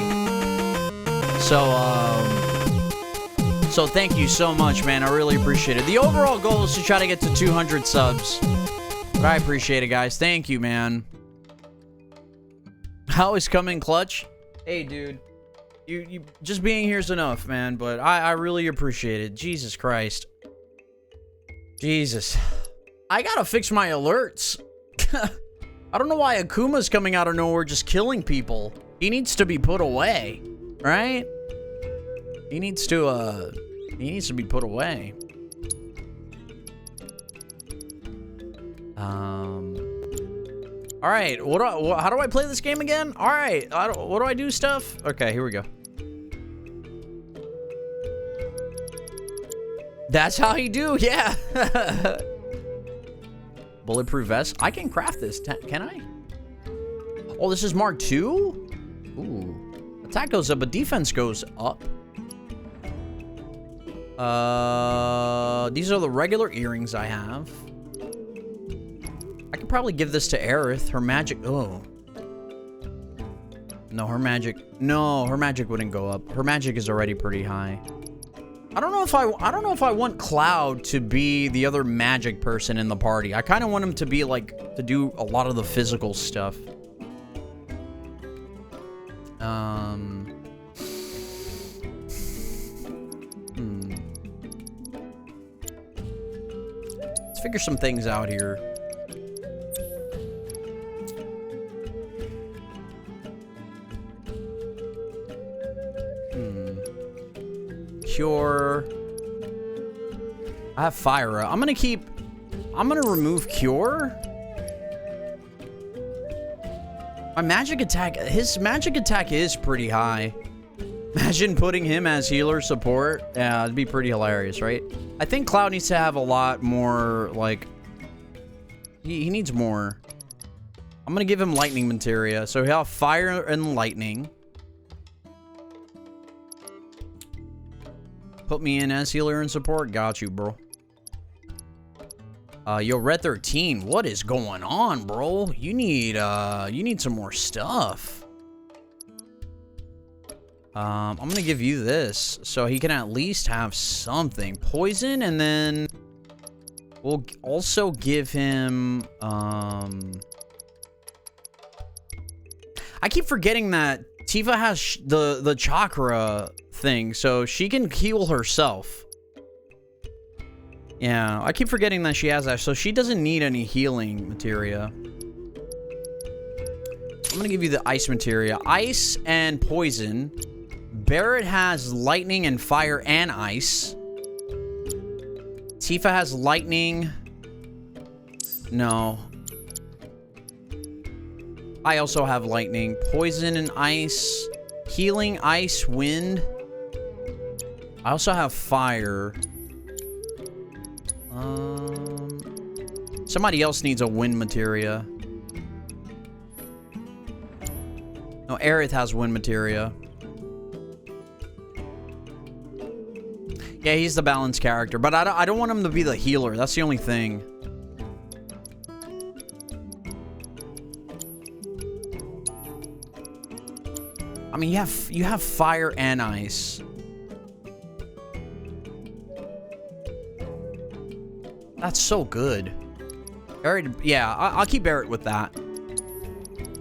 So thank you so much, man. I really appreciate it. The overall goal is to try to get to 200 subs. But I appreciate it, guys. Thank you, man. How is coming clutch? Hey, dude. You just being here is enough, man. But I really appreciate it. Jesus Christ. Jesus. I gotta fix my alerts. I don't know why Akuma's coming out of nowhere just killing people. He needs to be put away, right? He needs to be put away. All right, how do I play this game again? All right, what do I do stuff? Okay, here we go. That's how you do, yeah. Bulletproof vest. I can craft this, can I? Oh, this is Mark II? Ooh. Attack goes up, but defense goes up. These are the regular earrings I have. I could probably give this to Aerith. Her magic, oh. No, her magic wouldn't go up. Her magic is already pretty high. I don't know if I want Cloud to be the other magic person in the party. I kind of want him to be like, to do a lot of the physical stuff. Let's figure some things out here. Cure. I have fire. I'm gonna remove Cure. My magic attack, his magic attack is pretty high. Imagine putting him as healer support. Yeah, it'd be pretty hilarious, right? I think Cloud needs to have a lot more, like, he needs more. I'm gonna give him lightning materia, so he'll have fire and lightning. Put me in as healer and support. Got you, bro. Yo, Red 13, what is going on, bro? You need some more stuff. I'm gonna give you this so he can at least have something. Poison, and then we'll also give him, I keep forgetting that Tifa has the chakra thing, so she can heal herself. Yeah, I keep forgetting that she has that, so she doesn't need any healing materia. I'm gonna give you the ice materia. Ice and poison. Barrett has lightning and fire and ice. Tifa has lightning. No. I also have lightning. Poison and ice. Healing, ice, wind. I also have fire. Somebody else needs a wind materia. No, Aerith has wind materia. Yeah, he's the balanced character, but I don't want him to be the healer. That's the only thing. I mean, you have fire and ice. That's so good. Barrett, yeah, I'll keep Barrett with that.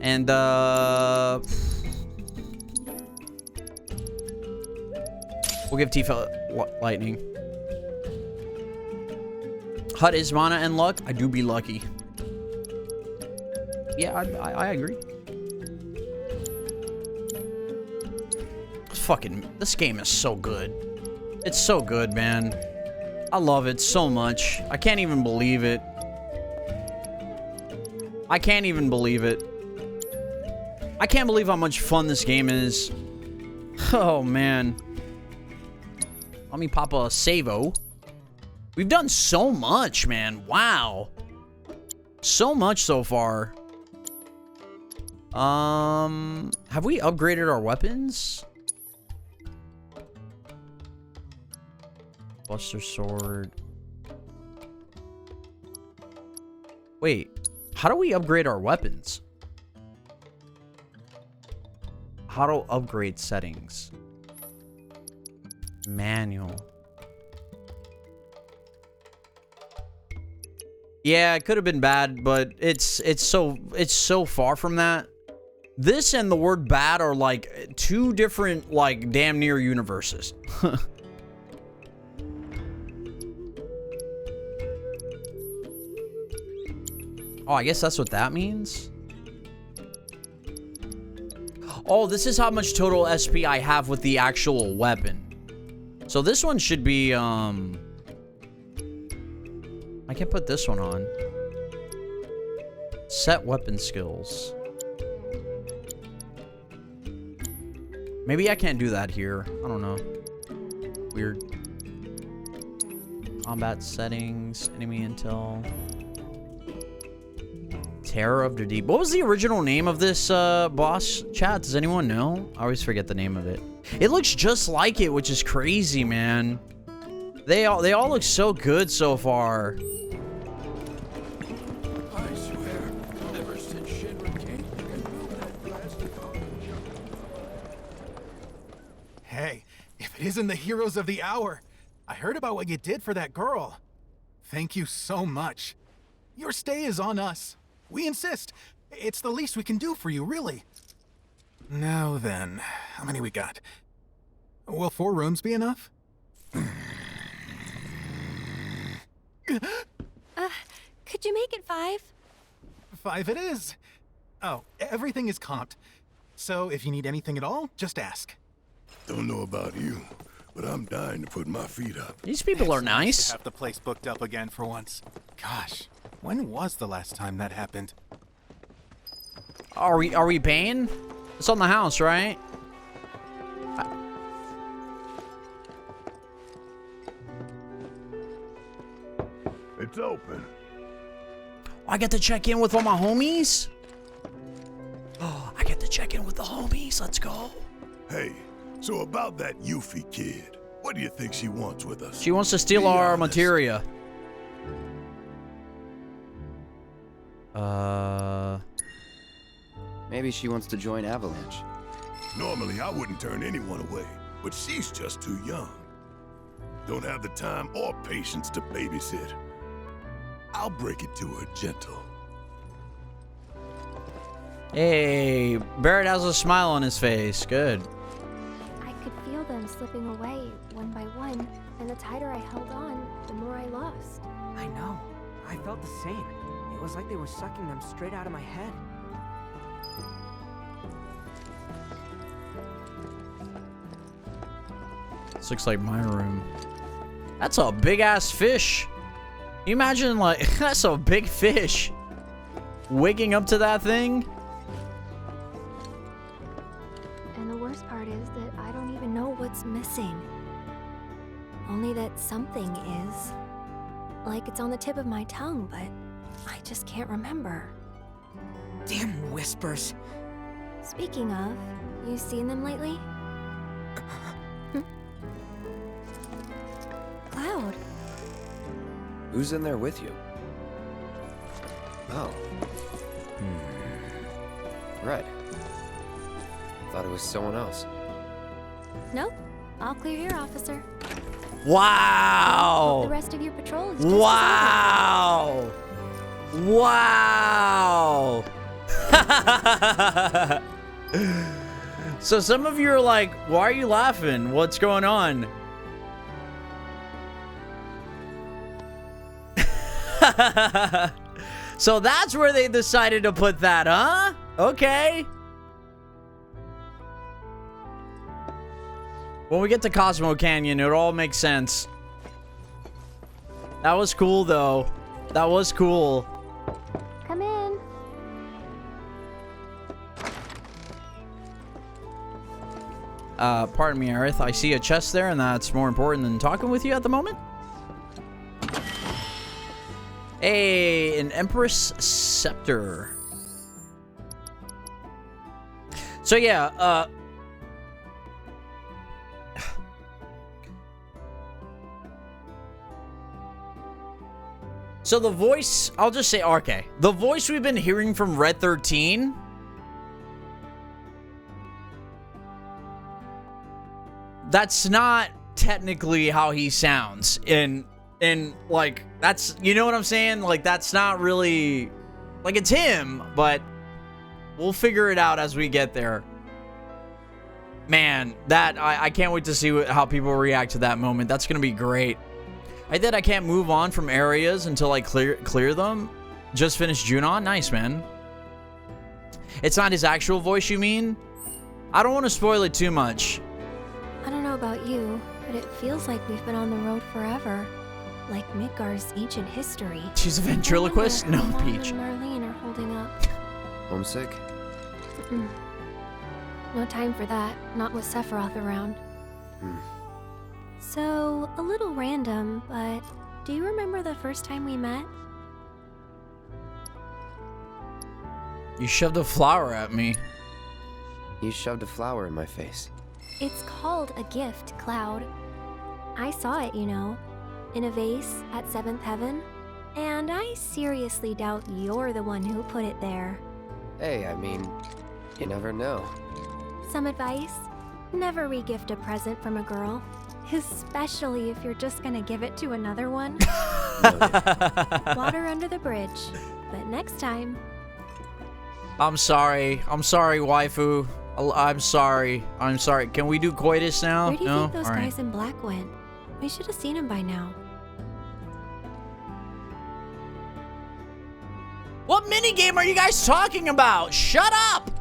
And we'll give Tifa lightning. Hut is mana and luck. I do be lucky. Yeah, I agree. This game is so good. It's so good, man. I love it so much. I can't even believe it. I can't even believe it. I can't believe how much fun this game is. Oh, man. Let me pop a save-o. We've done so much, man. Wow. So much so far. Have we upgraded our weapons? Buster Sword. Wait, how do we upgrade our weapons? How to upgrade settings. Manual. Yeah, it could have been bad, but it's so far from that. This and the word bad are like two different, like, damn near universes. Oh, I guess that's what that means. Oh, this is how much total SP I have with the actual weapon. So this one should be, I can put this one on. Set weapon skills. Maybe I can't do that here. I don't know. Weird. Combat settings, enemy intel. Terror of the Deep. What was the original name of this boss, chat? Does anyone know? I always forget the name of it. It looks just like it, which is crazy, man. They all look so good so far. I swear, ever since Shinra came, you can move that plastic. Hey, if it isn't the heroes of the hour, I heard about what you did for that girl. Thank you so much. Your stay is on us. We insist. It's the least we can do for you, really. Now then, how many we got? Will 4 rooms be enough? Could you make it 5? 5 it is. Oh, everything is comped. So if you need anything at all, just ask. Don't know about you, but I'm dying to put my feet up. These people are nice. To have the place booked up again for once. Gosh, when was the last time that happened? Are we paying? It's on the house, right? It's open. I get to check in with all my homies? Oh, I get to check in with the homies. Let's go. Hey, so about that Yuffie kid, what do you think she wants with us? She wants to steal our materia. Maybe she wants to join Avalanche. Normally, I wouldn't turn anyone away, but she's just too young. Don't have the time or patience to babysit. I'll break it to her gentle. Hey, Barrett has a smile on his face. Good. I could feel them slipping away one by one, and the tighter I held on, the more I lost. I know. I felt the same. It was like they were sucking them straight out of my head. This looks like my room. That's a big ass fish. Can you imagine, like, that's a big fish. Waking up to that thing? And the worst part is that I don't even know what's missing. Only that something is. Like it's on the tip of my tongue, but I just can't remember. Damn whispers. Speaking of, you seen them lately? Cloud. Who's in there with you? Oh. Red. Thought it was someone else. Nope. All clear here, officer. Wow. Hope the rest of your patrol is just Wow. Wow. So some of you are like, why are you laughing? What's going on? So that's where they decided to put that, huh? Okay. When we get to Cosmo Canyon, it all makes sense. That was cool, though. That was cool. Come in. Pardon me, Aerith. I see a chest there, and that's more important than talking with you at the moment. Hey, an Empress Scepter. So, yeah, so the voice, I'll just say, okay. The voice we've been hearing from Red 13... that's not technically how he sounds. And like, that's, you know what I'm saying? Like, that's not really... like, it's him, but we'll figure it out as we get there. Man, that, I can't wait to see how people react to that moment. That's gonna be great. I can't move on from areas until I clear them. Just finished Junon. Nice, man. It's not his actual voice, you mean? I don't want to spoil it too much. I don't know about you, but it feels like we've been on the road forever. Like Midgar's ancient history. She's a ventriloquist? No, Peach. And Marlene are holding up. Homesick? No time for that. Not with Sephiroth around. So, a little random, but do you remember the first time we met? You shoved a flower at me. You shoved a flower in my face. It's called a gift, Cloud. I saw it, you know, in a vase at 7th Heaven, and I seriously doubt you're the one who put it there. Hey, I mean, you never know. Some advice? Never re-gift a present from a girl. Especially if you're just gonna give it to another one. Water under the bridge. But next time... I'm sorry. I'm sorry, waifu. I'm sorry. I'm sorry. Can we do coitus now? Where do you No? think those All right. guys in black went? We should have seen him by now. What minigame are you guys talking about? Shut up!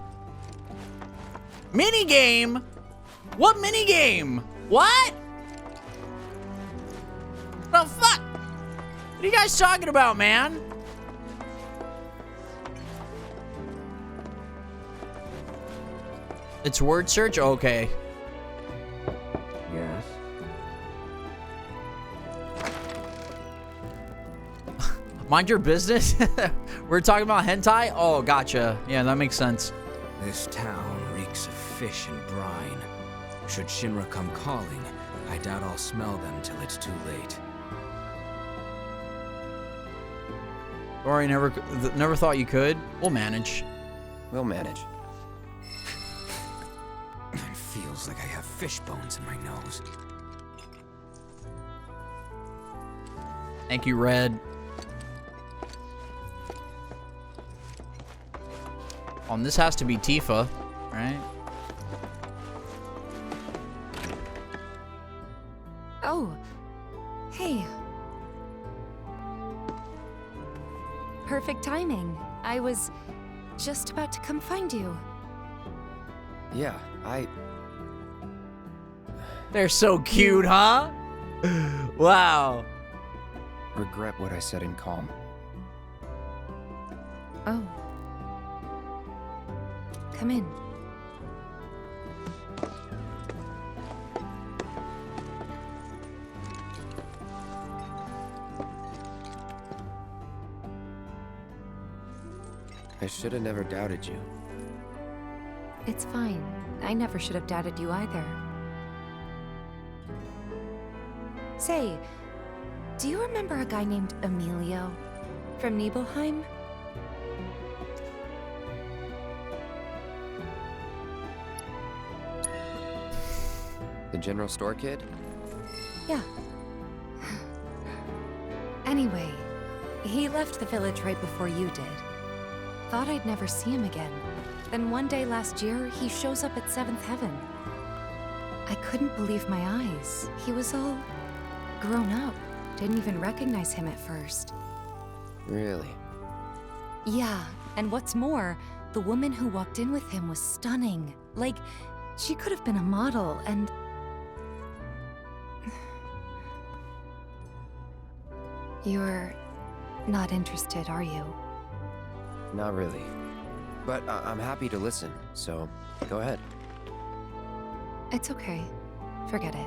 Minigame? What minigame? What? The fuck? What are you guys talking about, man? It's word search? Okay. Yes. Mind your business? We're talking about hentai? Oh, gotcha. Yeah, that makes sense. This town reeks of fish and brine. Should Shinra come calling, I doubt I'll smell them till it's too late. Or I never thought you could. We'll manage. We'll manage. It feels like I have fish bones in my nose. Thank you, Red. This has to be Tifa, right? Oh, hey. Perfect timing. I was just about to come find you. Yeah, They're so cute, huh? Wow. regret what I said in calm. Oh. Come in. I should have never doubted you. It's fine. I never should have doubted you either. Say, do you remember a guy named Emilio from Nibelheim? The general store kid? Yeah. Anyway, he left the village right before you did. Thought I'd never see him again. Then one day last year, he shows up at 7th Heaven. I couldn't believe my eyes. He was all grown up. Didn't even recognize him at first. Really? Yeah, and what's more, the woman who walked in with him was stunning. Like, she could have been a model, and... You're not interested, are you? Not really. But I'm happy to listen, so go ahead. It's okay. Forget it.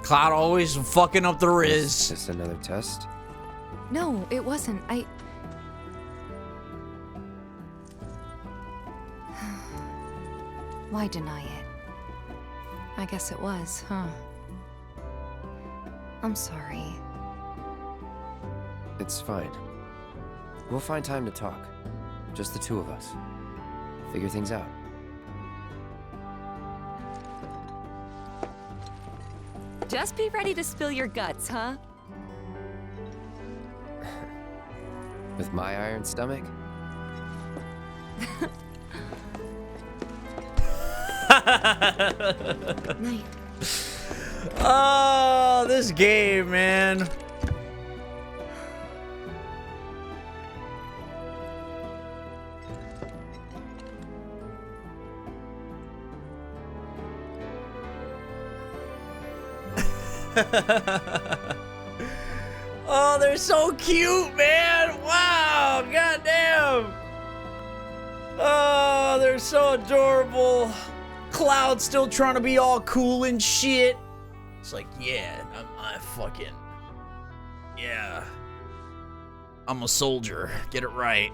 Cloud always fucking up the Riz. Is this another test? No, it wasn't. Why deny it? I guess it was, huh? I'm sorry. It's fine. We'll find time to talk. Just the two of us. Figure things out. Just be ready to spill your guts, huh? With my iron stomach? Night. Oh, this game, man. Oh, they're so cute, man. Wow, goddamn. Oh, they're so adorable. Cloud still trying to be all cool and shit. It's like, yeah, I fucking, yeah. I'm a soldier. Get it right.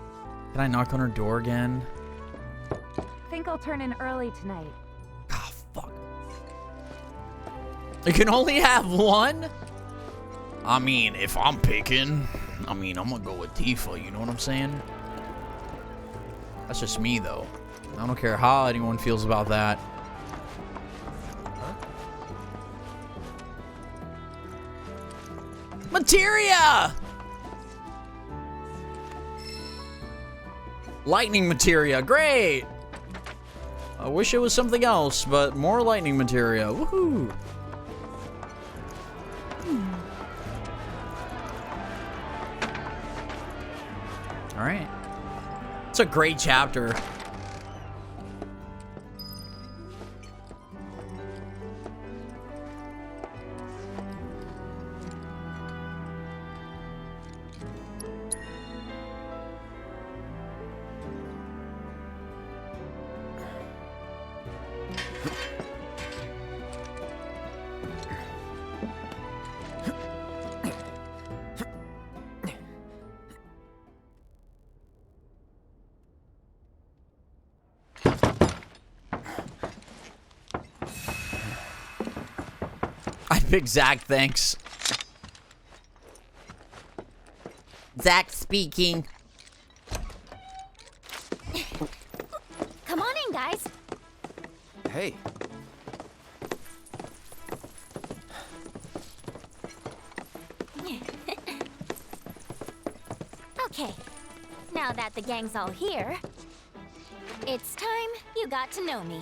Can I knock on her door again? Think I'll turn in early tonight. Oh, fuck. You can only have one? I mean, if I'm picking, I'm gonna go with Tifa, you know what I'm saying? That's just me, though. I don't care how anyone feels about that. Materia! Lightning materia, great! I wish it was something else, but more lightning materia, woohoo! All right. It's a great chapter. I picked Zach, thanks. Zach's speaking. Come on in, guys. Hey. Okay, now that the gang's all here, it's time you got to know me.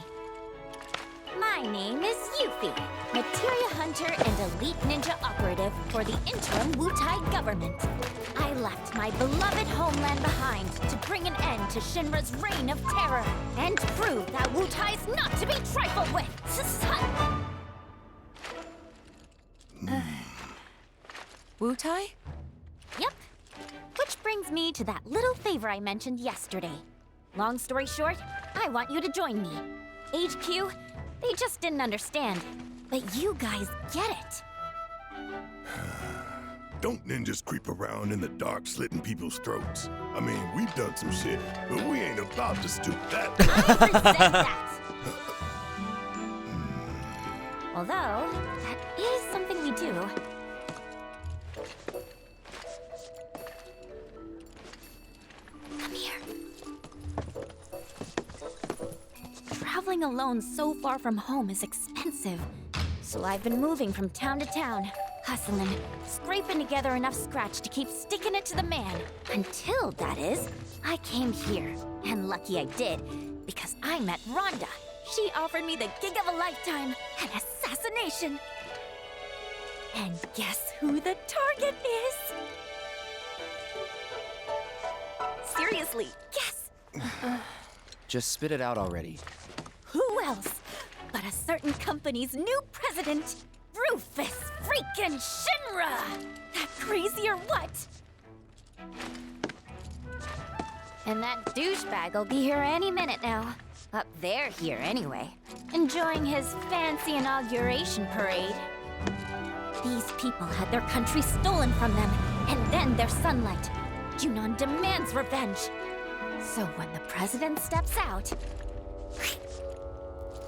My name is Yuffie, materia hunter and elite ninja operative for the interim Wutai government. I left my beloved homeland behind to bring an end to Shinra's reign of terror and prove that Wutai's not to be trifled with. Wutai? Yep. Which brings me to that little favor I mentioned yesterday. Long story short, I want you to join me. HQ, they just didn't understand. But you guys get it. Don't ninjas creep around in the dark slitting people's throats? I mean, we've done some shit, but we ain't about to stoop that. I resent that. Although, that is something we do. Come here. Traveling alone so far from home is expensive. So I've been moving from town to town, hustling, scraping together enough scratch to keep sticking it to the man. Until, that is, I came here. And lucky I did, because I met Rhonda. She offered me the gig of a lifetime, an assassination. And guess who the target is? Seriously, guess. Just spit it out already. Who else but a certain company's new president, Rufus freaking Shinra! That crazy or what? And that douchebag will be here any minute now. Up there here anyway. Enjoying his fancy inauguration parade. These people had their country stolen from them, and then their sunlight. Junon demands revenge. So when the president steps out...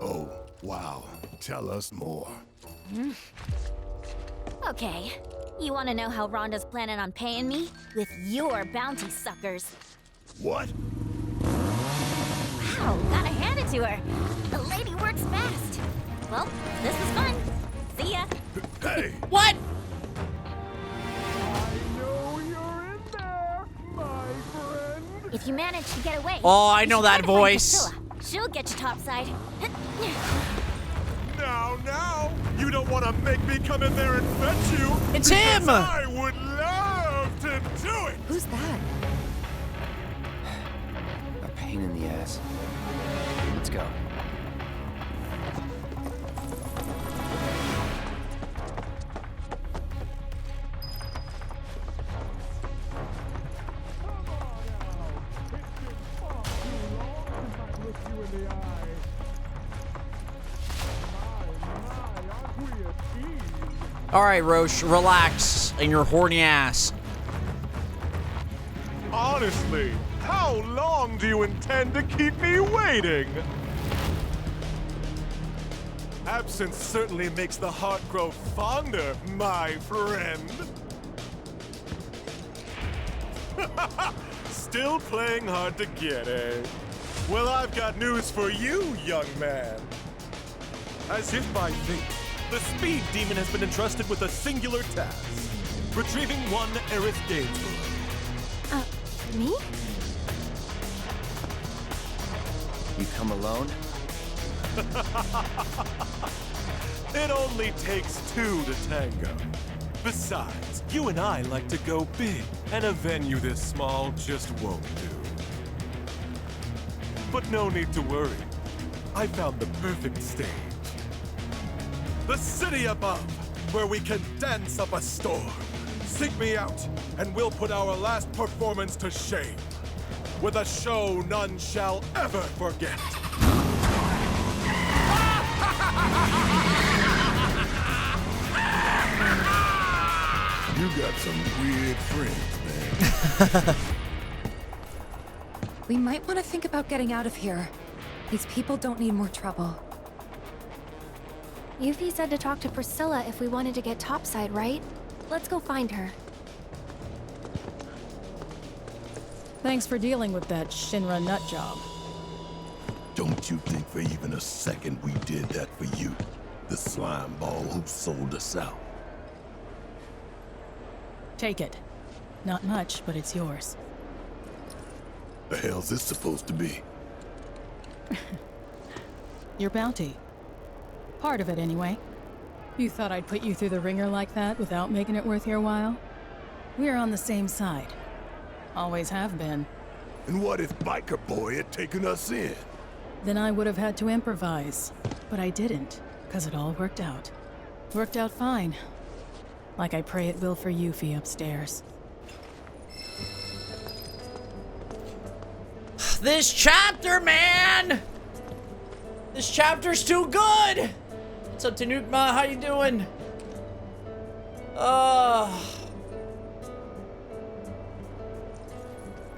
Oh, wow. Tell us more. Okay. You want to know how Rhonda's planning on paying me? With your bounty suckers. What? Wow, gotta hand it to her. The lady works fast. Well, this was fun. See ya. Hey! What? If you manage to get away... Oh, I know you should that try to find voice. Priscilla. She'll get you topside. Now, you don't want to make me come in there and fetch you. It's him! I would love to do it! Who's that? A pain in the ass. Let's go. All right, Roche, relax in your horny ass. Honestly, how long do you intend to keep me waiting? Absence certainly makes the heart grow fonder, my friend. Still playing hard to get, eh? Well, I've got news for you, young man. As if by fate, the Speed Demon has been entrusted with a singular task. Retrieving one Aerith Gainsborough. Me? You come alone? It only takes two to tango. Besides, you and I like to go big, and a venue this small just won't do. But no need to worry. I found the perfect stage. The city above, where we can dance up a storm. Seek me out, and we'll put our last performance to shame. With a show none shall ever forget. You got some weird friends, man. We might want to think about getting out of here. These people don't need more trouble. Yuffie said to talk to Priscilla if we wanted to get topside, right? Let's go find her. Thanks for dealing with that Shinra nut job. Don't you think for even a second we did that for you? The slime ball who sold us out. Take it. Not much, but it's yours. The hell's this supposed to be? Your bounty. Part of it, anyway. You thought I'd put you through the ringer like that without making it worth your while? We're on the same side. Always have been. And what if Biker Boy had taken us in? Then I would have had to improvise. But I didn't, because it all worked out. Worked out fine. Like I pray it will for Yuffie upstairs. This chapter, man! This chapter's too good! What's up, Tanukma? How you doing?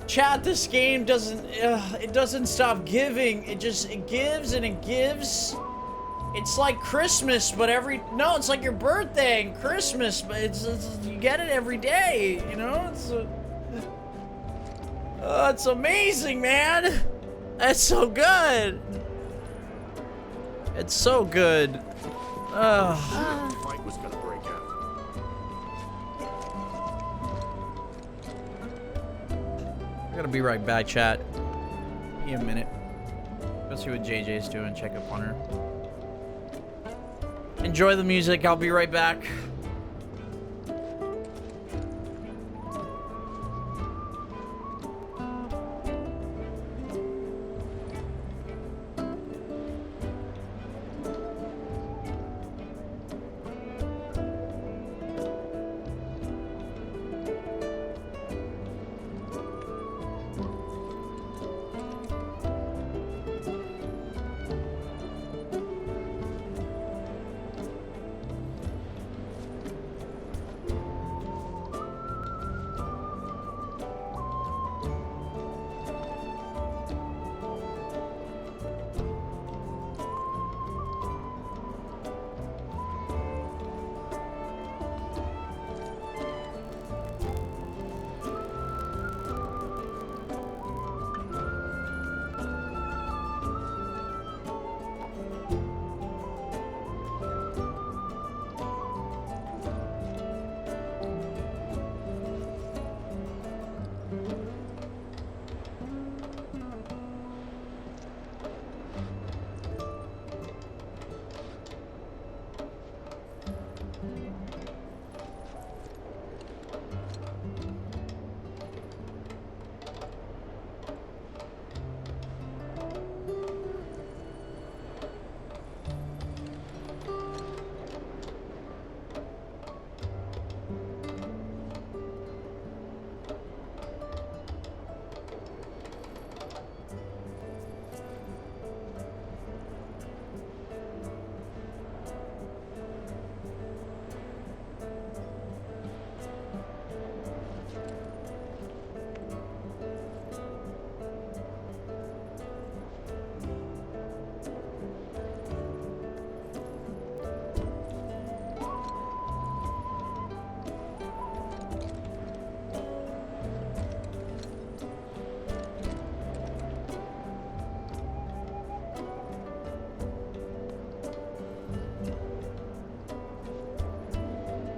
Chat, this game doesn't, it doesn't stop giving. It gives and it gives. It's like Christmas, but no, it's like your birthday and Christmas, but you get it every day, you know? It's amazing, man. That's so good. It's so good. Fight was gonna break out. I gotta be right back, chat. Give me a minute. Go see what JJ's doing. Check up on her. Enjoy the music. I'll be right back.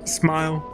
Smile.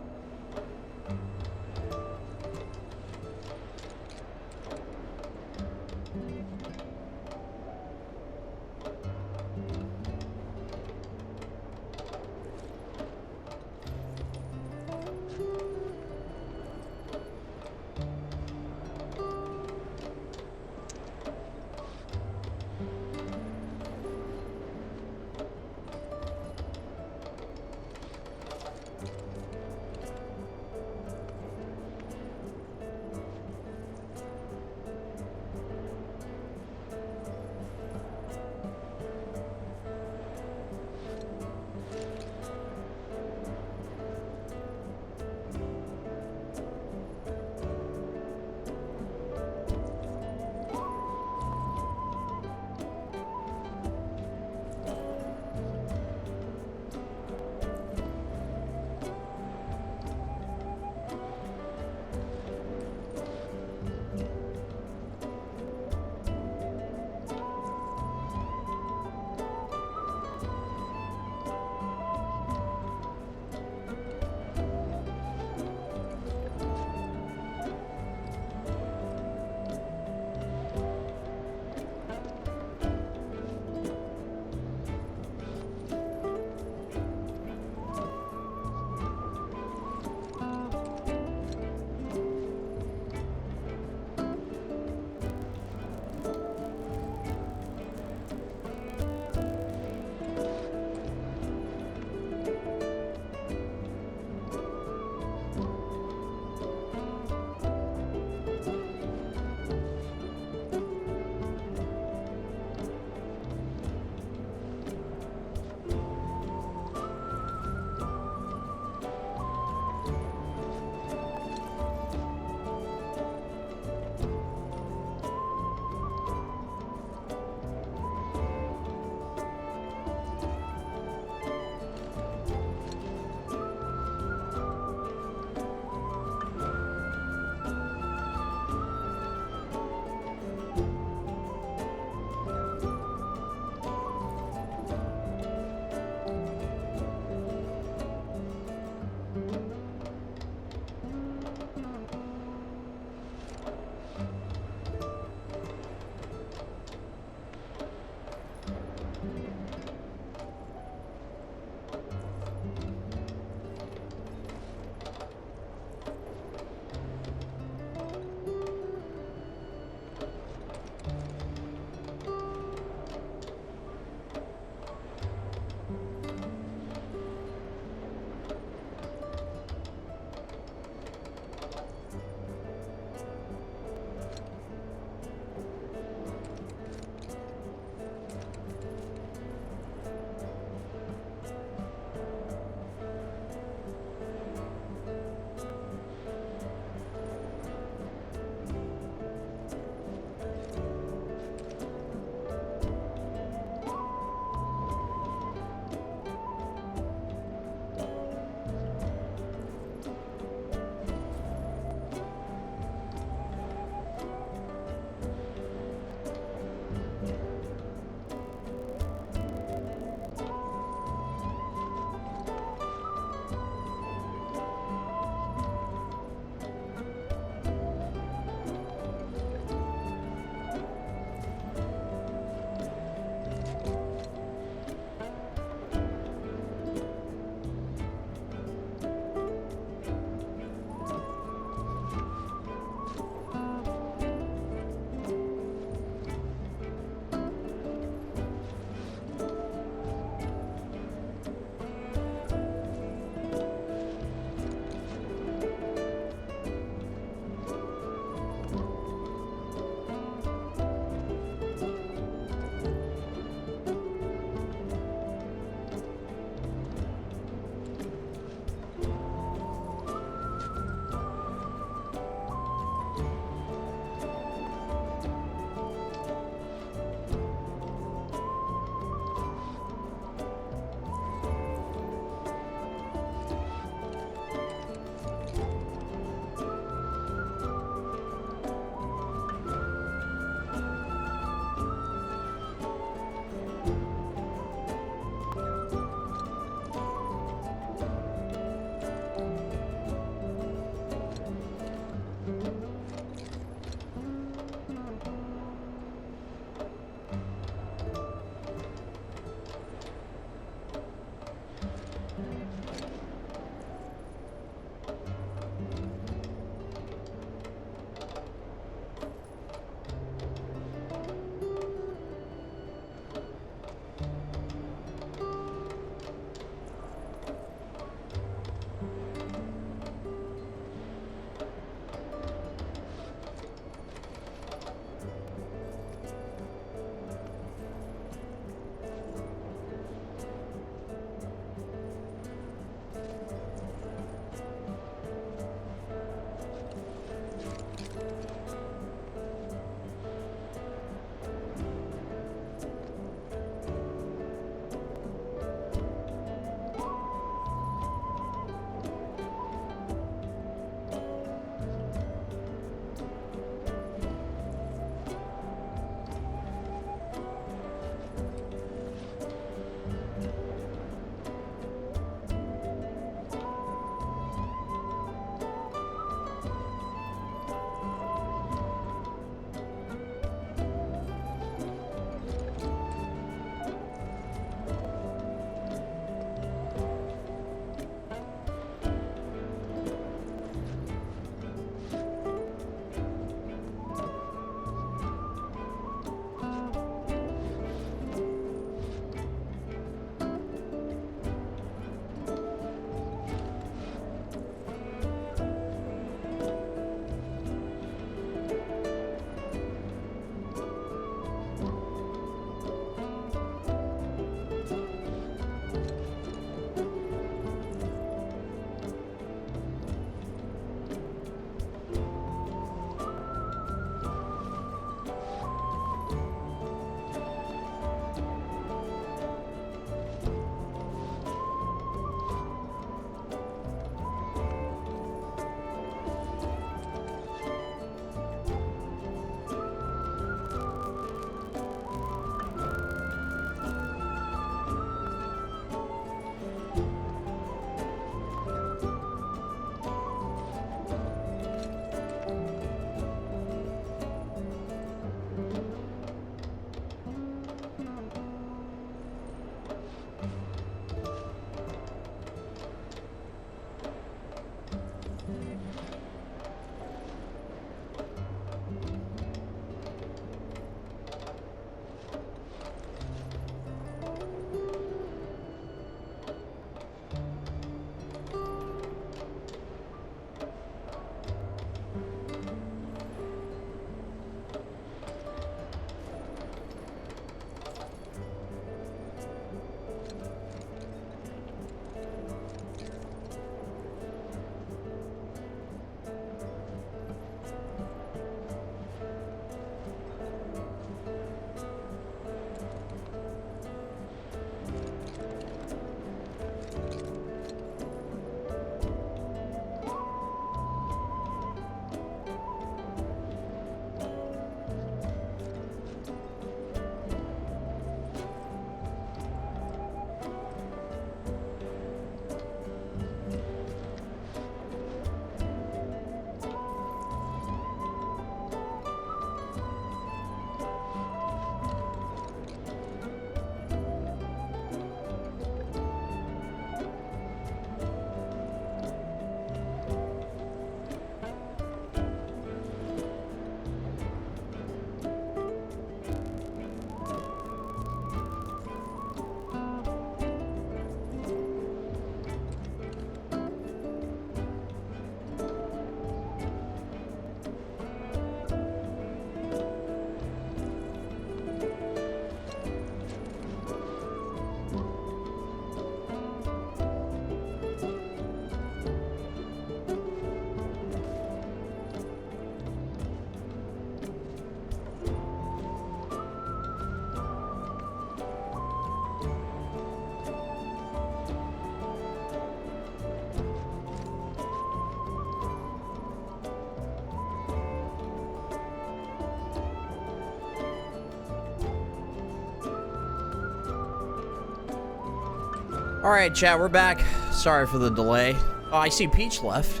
Alright, chat, we're back. Sorry for the delay. Oh, I see Peach left.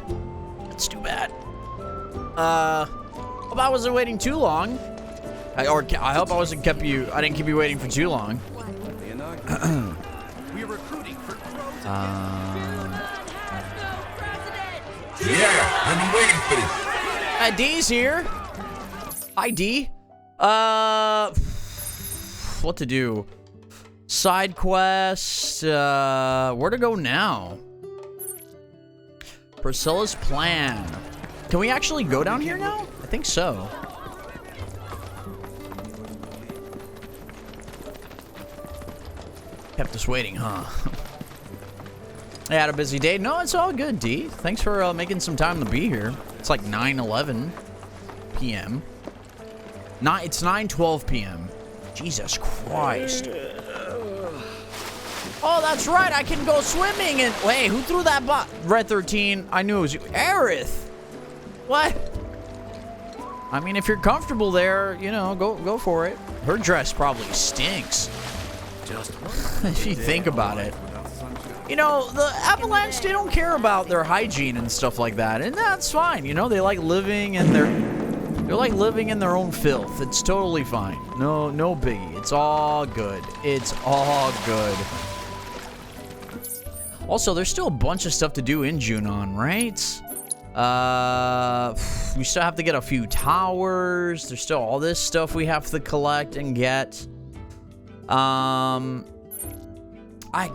That's too bad. Hope I wasn't waiting too long. I hope I wasn't I didn't keep you waiting for too long. We're recruiting for Yeah, I've been waiting for this. D's here. Hi, D. What to do? Side quest. Where to go now? Priscilla's plan. Can we actually go down here now? I think so. Kept us waiting, huh? I had a busy day. No, it's all good, D. Thanks for making some time to be here. It's like 9:11 p.m. It's 9:12 p.m. Jesus Christ. Oh, that's right. I can go swimming. And wait, who threw that bot? Red 13. I knew it was you. Aerith. What? I mean, if you're comfortable there, you know, go for it. Her dress probably stinks. Just if you think about it. You know, the Avalanche, they don't care about their hygiene and stuff like that, and that's fine. You know, they like living in they're like living in their own filth. It's totally fine. No biggie. It's all good. It's all good. Also, there's still a bunch of stuff to do in Junon, right? We still have to get a few towers. There's still all this stuff we have to collect and get. I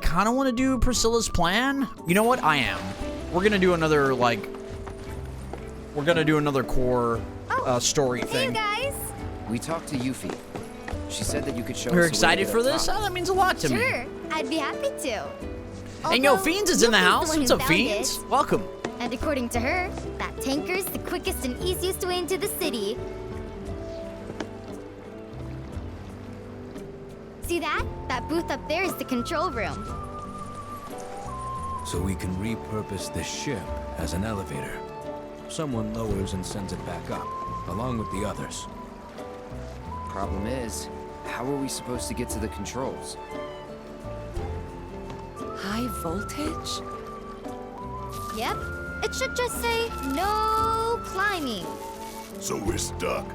kind of want to do Priscilla's plan. You know what? I am. We're going to do another, like... We're going to do another core story thing. Hey, guys! We talked to Yuffie. She said that you could show us. You're excited for this? Oh, that means a lot to me. Sure, I'd be happy to. And yo, Fiends is in the house. What's up, Fiends? Welcome. And according to her, that tanker's the quickest and easiest way into the city. See that? That booth up there is the control room. So we can repurpose the ship as an elevator. Someone lowers and sends it back up, along with the others. Problem is, how are we supposed to get to the controls? High voltage? Yep. It should just say, no climbing. So we're stuck.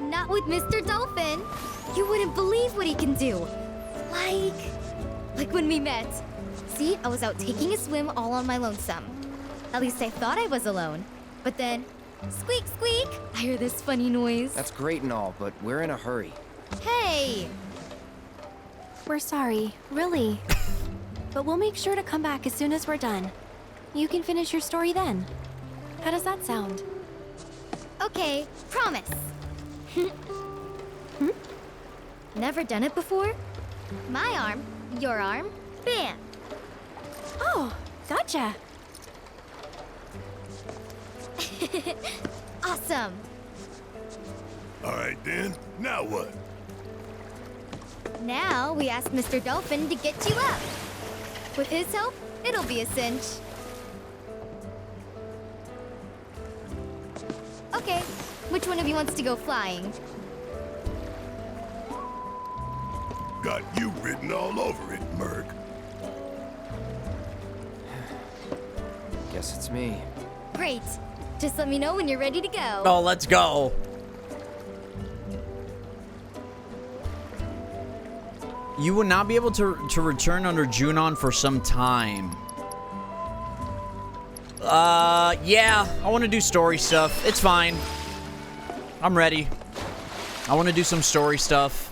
Not with Mr. Dolphin. You wouldn't believe what he can do. Like when we met. See, I was out taking a swim all on my lonesome. At least I thought I was alone. But then, squeak, squeak, I hear this funny noise. That's great and all, but we're in a hurry. Hey! We're sorry, really. But we'll make sure to come back as soon as we're done. You can finish your story then. How does that sound? Okay, promise. Never done it before? My arm, your arm, bam! Oh, gotcha. Awesome. All right, then. Now what? Now we ask Mr. Dolphin to get you up. With his help, it'll be a cinch. Okay, which one of you wants to go flying? Got you written all over it, Merc. Guess it's me. Great. Just let me know when you're ready to go. Oh, let's go. You will not be able to return under Junon for some time. Yeah, I want to do story stuff. It's fine. I'm ready. I want to do some story stuff.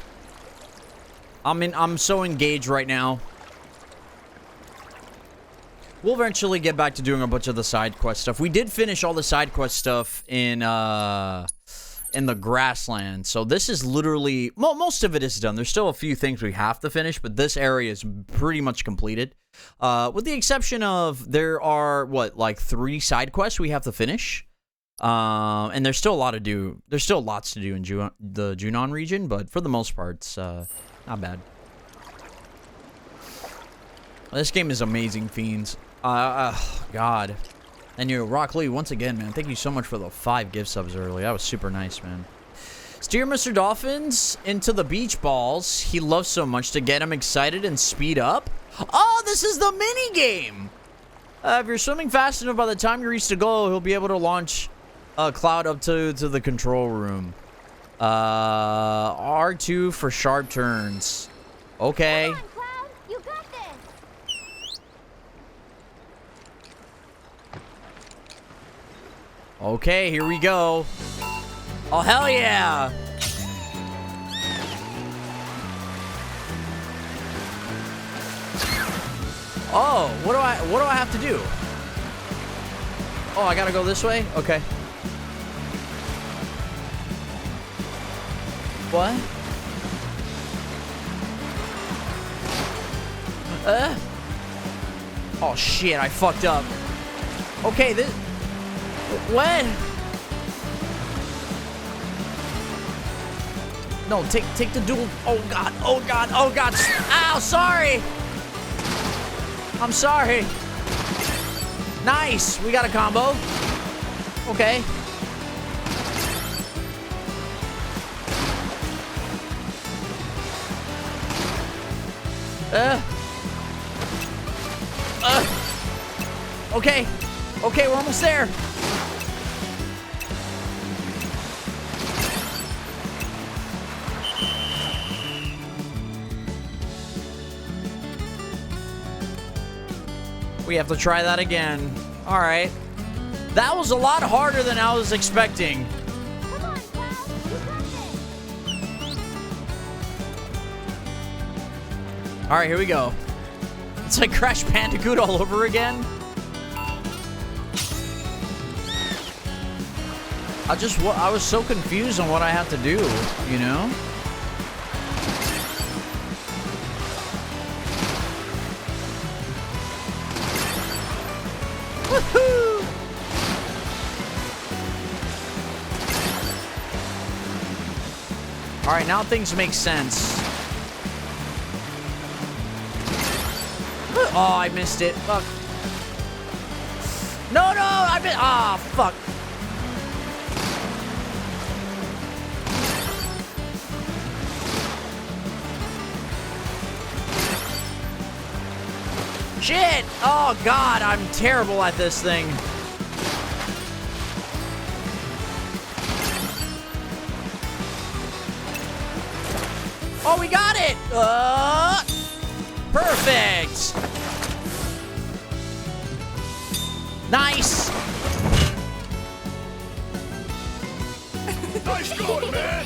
I'm so engaged right now. We'll eventually get back to doing a bunch of the side quest stuff. We did finish all the side quest stuff in the grassland. So this is literally, well, most of it is done. There's still a few things we have to finish, but this area is pretty much completed. With the exception of there are, like 3 side quests we have to finish. And there's still a lot to do. There's still lots to do in the Junon region, but for the most part, it's not bad. This game is amazing, Fiends. God. And you, Rock Lee, once again, man, thank you so much for the 5 gift subs early. That was super nice, man. Steer Mr. Dolphins into the beach balls he loves so much to get him excited and speed up. Oh, this is the mini game. If you're swimming fast enough, by the time you reach the goal, he'll be able to launch Cloud up to the control room. R2 for sharp turns. Okay. Come on, Cloud. You got this. Okay, here we go. Oh, hell yeah. Oh, what do I have to do? Oh, I gotta go this way? Okay. What? Oh shit, I fucked up. Okay, this... What? No, take the dual... Oh god, oh god, oh god. Ow, sorry. I'm sorry. Nice, we got a combo. Okay. Okay. Okay, we're almost there. We have to try that again. All right. That was a lot harder than I was expecting. Come on, Cloud. You got this. All right, here we go. It's like Crash Bandicoot all over again. I was so confused on what I have to do, you know? Woohoo! All right, now things make sense. Oh, I missed it. Fuck. No, I missed. Ah, fuck. Shit! Oh god, I'm terrible at this thing. Oh, we got it! Perfect! Nice! Nice going, man!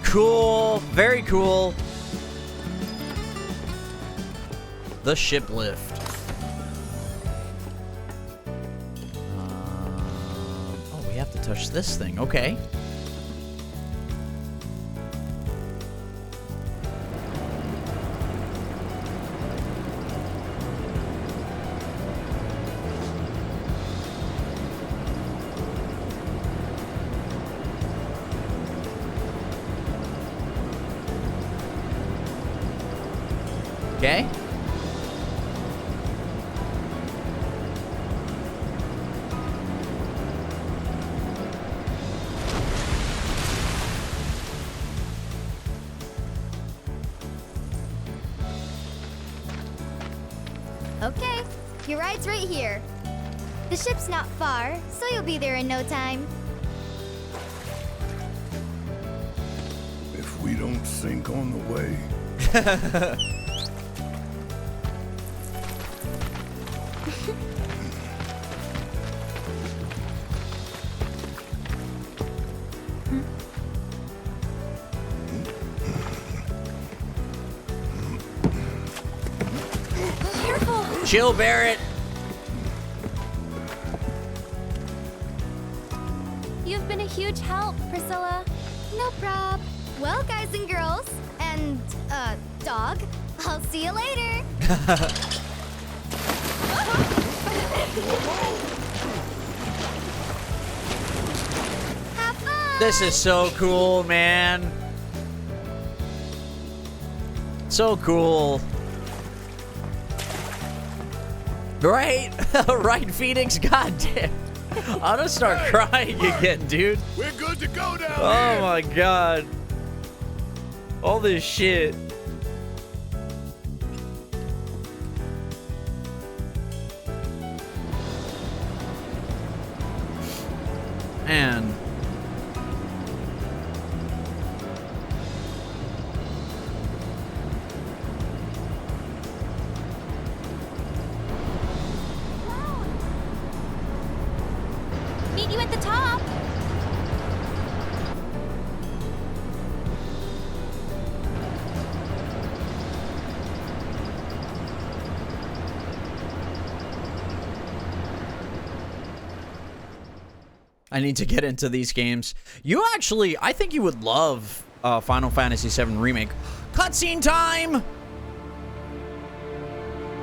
Cool. Very cool. The ship lift. Oh, we have to touch this thing. Okay. Okay. Okay, your ride's right here. The ship's not far, so you'll be there in no time. If we don't sink on the way. Chill, Barrett. You've been a huge help, Priscilla. No prob. Well, guys and girls, and, dog, I'll see you later. Have fun. This is so cool, man. So cool. Right? Right, Phoenix? God damn. I'm gonna start crying again, dude. We're good to go now. Oh my god. All this shit. And Meet you at the top. I need to get into these games. You actually, I think you would love Final Fantasy VII Remake. Cutscene time!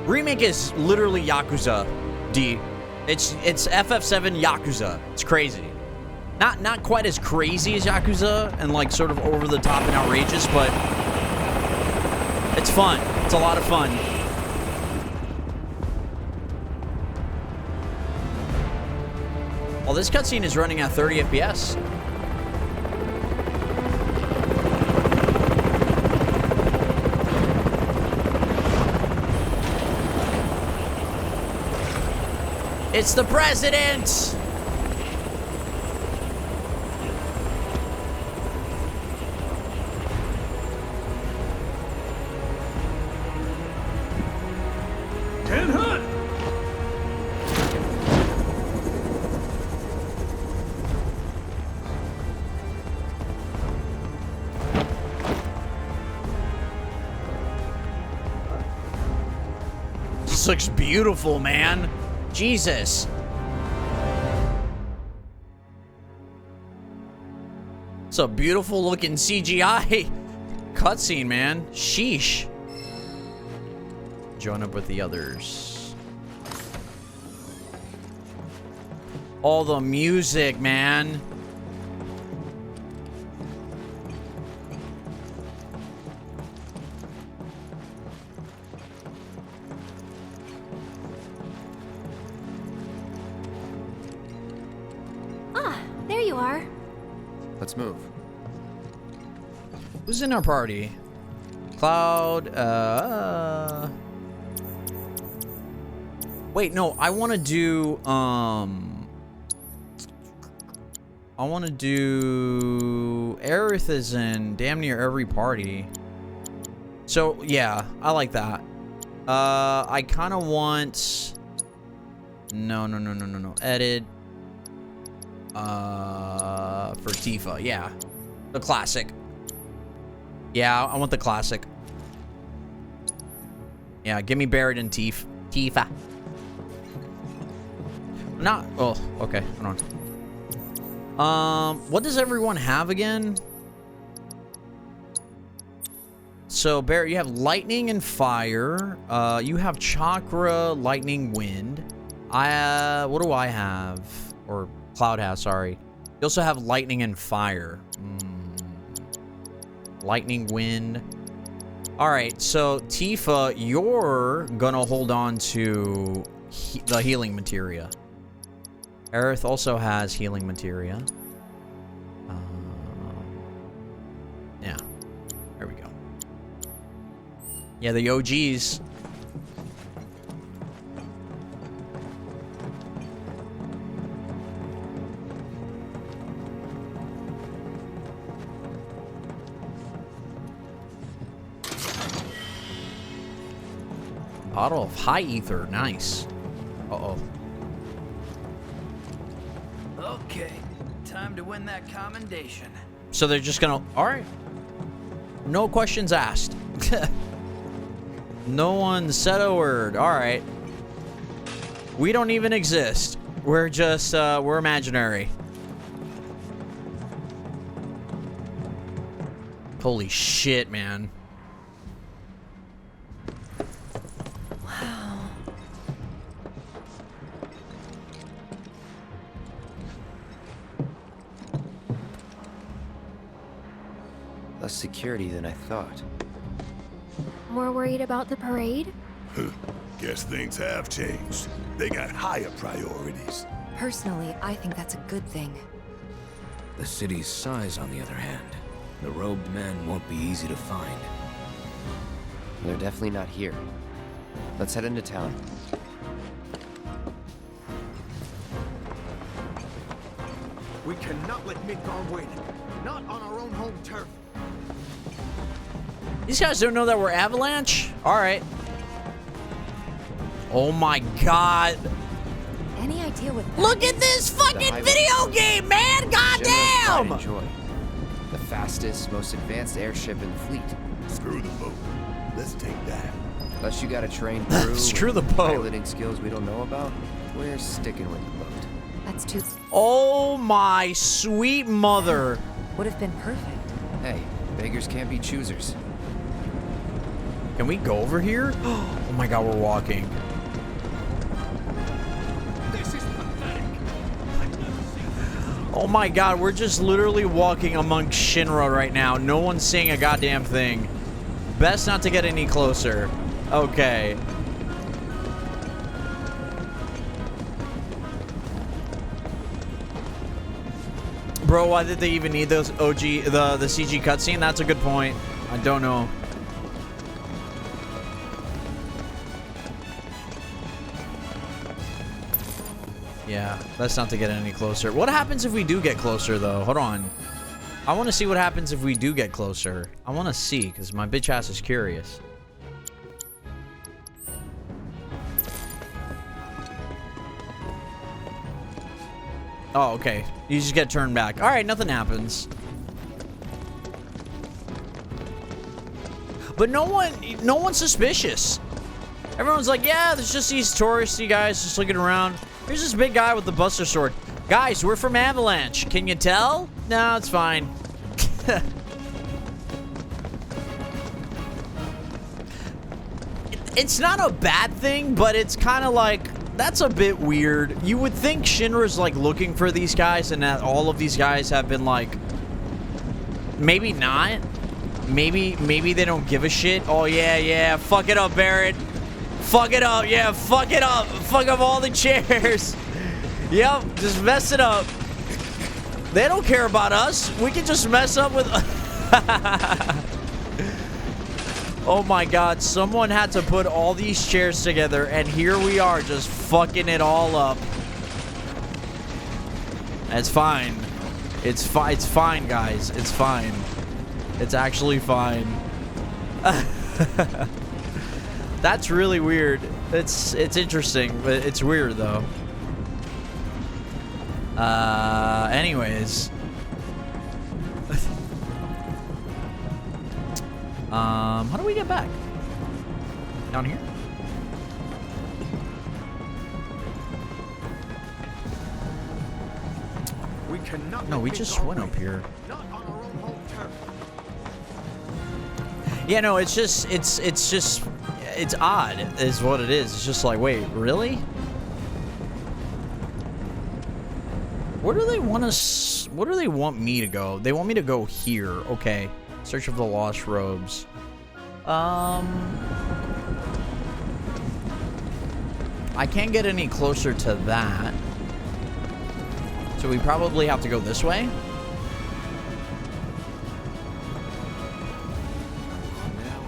Remake is literally Yakuza, D. It's FF7 Yakuza. It's crazy. Not quite as crazy as Yakuza and like sort of over the top and outrageous, but it's fun. It's a lot of fun. Well, this cutscene is running at 30 FPS. It's the president! This looks beautiful, man. Jesus. It's a beautiful looking CGI cutscene, man. Sheesh. Join up with the others. All the music, man. There you are. Let's move. Who's in our party? Cloud, Wait, no, I want to do, Aerith is in damn near every party. So, yeah, I like that. I kind of want... No. Edit. For Tifa, yeah. The classic. Yeah, I want the classic. Yeah, give me Barrett and Tifa. Not, oh, okay, hold on. What does everyone have again? So, Barrett, you have lightning and fire. You have chakra, lightning, wind. What do I have? Or Cloud has, sorry. You also have lightning and fire. Lightning, wind. All right, so Tifa, you're gonna hold on to the healing materia. Aerith also has healing materia. Yeah, there we go. Yeah, the OGs. Bottle of high ether, nice. Uh-oh. Okay, time to win that commendation. So they're just gonna, all right. No questions asked. No one said a word, all right. We don't even exist. We're just, we're imaginary. Holy shit, man. Less security than I thought. More worried about the parade? Guess things have changed. They got higher priorities. Personally, I think that's a good thing. The city's size, on the other hand, The robed men won't be easy to find. They're definitely not here. Let's head into town. We cannot let Midgar win. Not on our own home turf. These guys don't know that we're Avalanche? Alright. Oh my god. Any idea what? Look at this fucking video game, man! Goddamn! Enjoy. The fastest, most advanced airship in the fleet. Screw the boat. Let's take that. Unless you got a trained crew. Screw the with boat. Piloting skills we don't know about. We're sticking with the boat. That's too. Oh my sweet mother. Would have been perfect. Hey, beggars can't be choosers. Can we go over here? Oh my god, we're walking. This is pathetic. Oh my god, we're just literally walking among Shinra right now. No one's saying a goddamn thing. Best not to get any closer. Okay. Bro, why did they even need those OG, the CG cutscene? That's a good point. I don't know. Yeah, that's not to get any closer. What happens if we do get closer, though? Hold on. I want to see what happens if we do get closer. I want to see, because my bitch ass is curious. Oh, okay. You just get turned back. All right, nothing happens. But no one's suspicious. Everyone's like, yeah, there's just these touristy guys just looking around. Here's this big guy with the Buster Sword. Guys, we're from Avalanche. Can you tell? No, it's fine. It's not a bad thing, but it's kind of like, that's a bit weird. You would think Shinra's like looking for these guys and that all of these guys have been like, maybe not. Maybe they don't give a shit. Oh, yeah. Fuck it up, Barrett. Fuck it up. Yeah, fuck it up. Fuck up all the chairs. Yep, just mess it up. They don't care about us. We can just mess up with... Oh my god, someone had to put all these chairs together, and here we are just fucking it all up. It's fine. It's fine, guys. It's fine. It's actually fine. That's really weird. It's interesting, but it's weird though. Anyways. How do we get back? Down here? We cannot. No, we just went up here. Yeah, no, it's odd is what it is. It's just like, wait, really? Where do they want us? Where do they want me to go? They want me to go here. Okay. Search of the Lost Robes. I can't get any closer to that. So we probably have to go this way. Now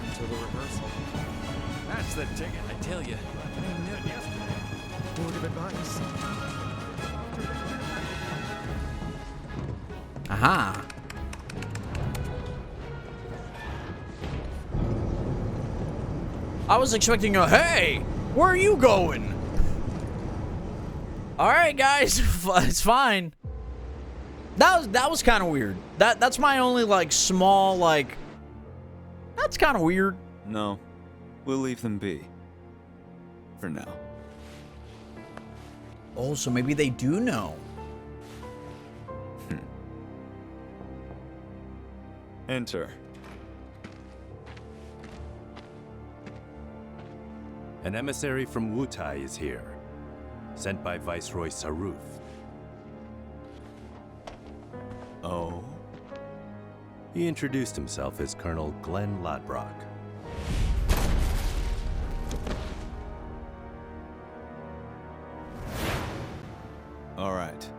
until the rehearsal. That's the ticket, I tell you. I knew it yesterday. Word of advice. Aha. I was expecting a, hey, where are you going? All right, guys, it's fine. That was kind of weird. That's my only like small like. That's kind of weird. No, we'll leave them be. For now. Oh, so maybe they do know. Enter. An emissary from Wutai is here, sent by Viceroy Saruth. Oh? He introduced himself as Colonel Glenn Ladbrock. All right.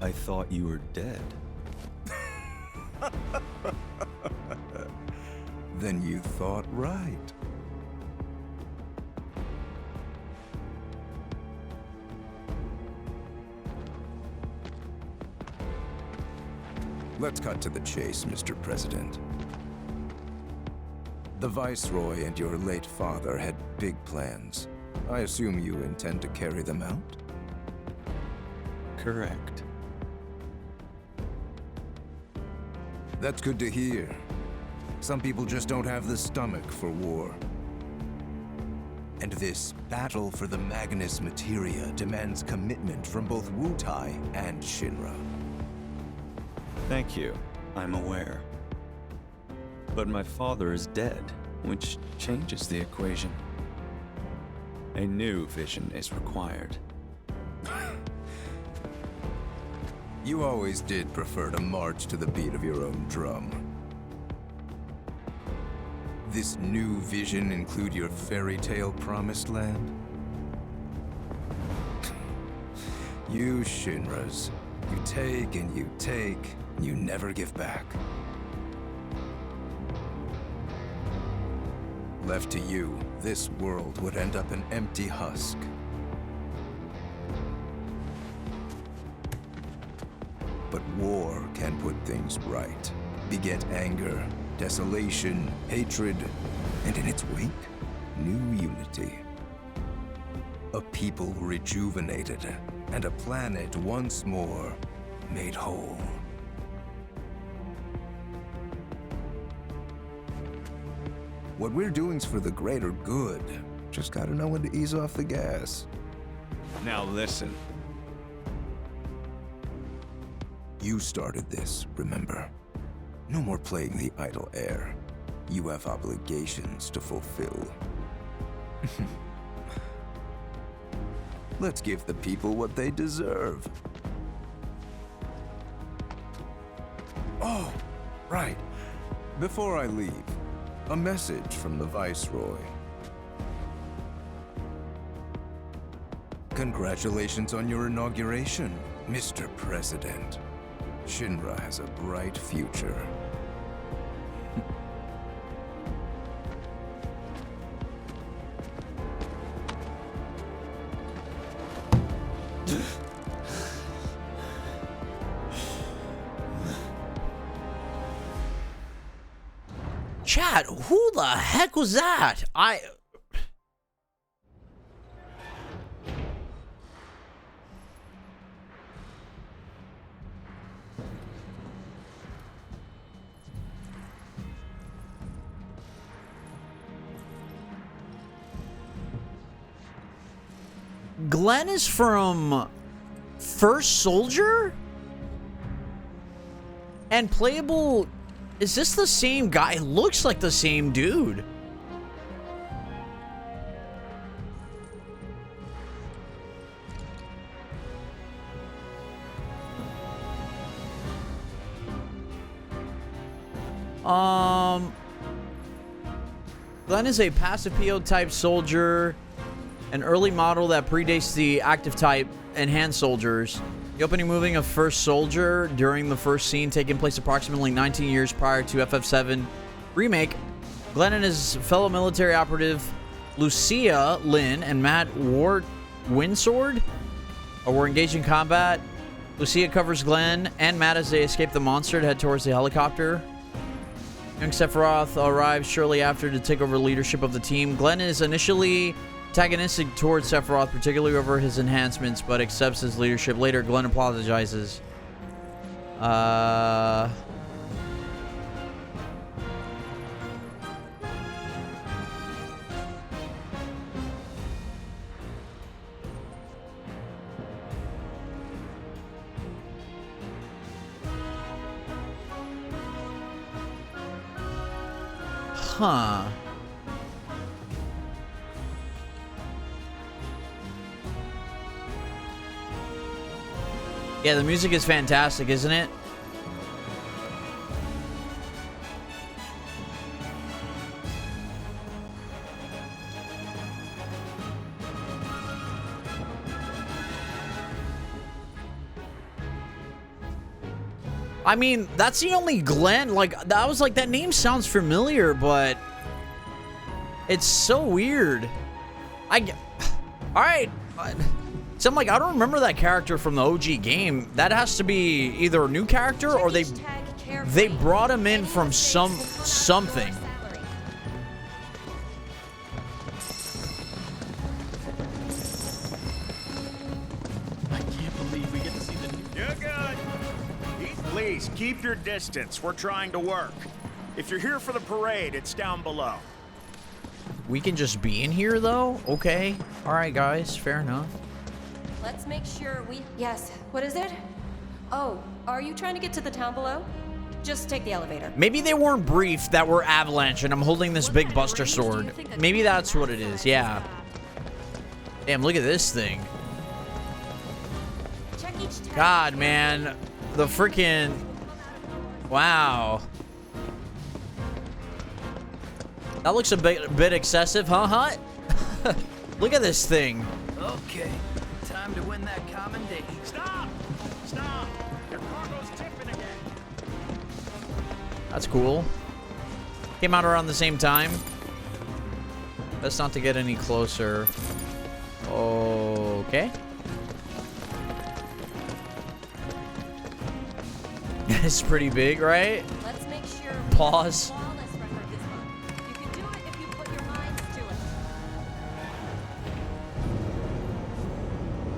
I thought you were dead. Then you thought right. Let's cut to the chase, Mr. President. The Viceroy and your late father had big plans. I assume you intend to carry them out? Correct. That's good to hear. Some people just don't have the stomach for war. And this battle for the Magnus Materia demands commitment from both Wutai and Shinra. Thank you. I'm aware. But my father is dead, which changes the equation. A new vision is required. You always did prefer to march to the beat of your own drum. This new vision include your fairy tale promised land? You Shinras, you take and you never give back. Left to you, this world would end up an empty husk. But war can put things right, beget anger, desolation, hatred, and in its wake, new unity. A people rejuvenated, and a planet once more made whole. What we're doing's for the greater good. Just gotta know when to ease off the gas. Now listen. You started this, remember? No more playing the idle heir. You have obligations to fulfill. Let's give the people what they deserve. Oh, right. Before I leave, a message from the Viceroy. Congratulations on your inauguration, Mr. President. Shinra has a bright future. Chat, who the heck was that? Glenn is from First Soldier? And playable... Is this the same guy? It looks like the same dude. Glenn is a passive PO type soldier, an early model that predates the active type and hand soldiers. The opening moving of First Soldier during the first scene taking place approximately 19 years prior to FF7 remake. Glenn and his fellow military operative Lucia Lin and Matt Winsword were engaged in combat. Lucia covers Glenn and Matt as they escape the monster to head towards the helicopter. Young Sephiroth arrives shortly after to take over leadership of the team. Glenn is initially antagonistic towards Sephiroth, particularly over his enhancements, but accepts his leadership. Later, Glenn apologizes. Huh. Yeah, the music is fantastic, isn't it? I mean, that's the only Glenn. Like, that was like, that name sounds familiar, but it's so weird. Alright. So I'm like, I don't remember that character from the OG game. That has to be either a new character or they brought him in from something. I can't believe we get to see the new... You're good. Please, keep your distance. We're trying to work. If you're here for the parade, it's down below. We can just be in here, though? Okay. Alright, guys. Fair enough. Let's make sure we... Yes. What is it? Oh, are you trying to get to the town below? Just take the elevator. Maybe they weren't briefed that we're Avalanche and I'm holding this big Buster Sword. Maybe that's what it is. Yeah. Damn, look at this thing. God, man. The freaking... Wow. That looks a bit excessive, huh, Hut? Look at this thing. Okay, time to win that commendation. Stop! Stop! Your cargo's tipping again. That's cool. Came out around the same time. Best not to get any closer. Okay. It's pretty big, right? Let's make sure... Pause.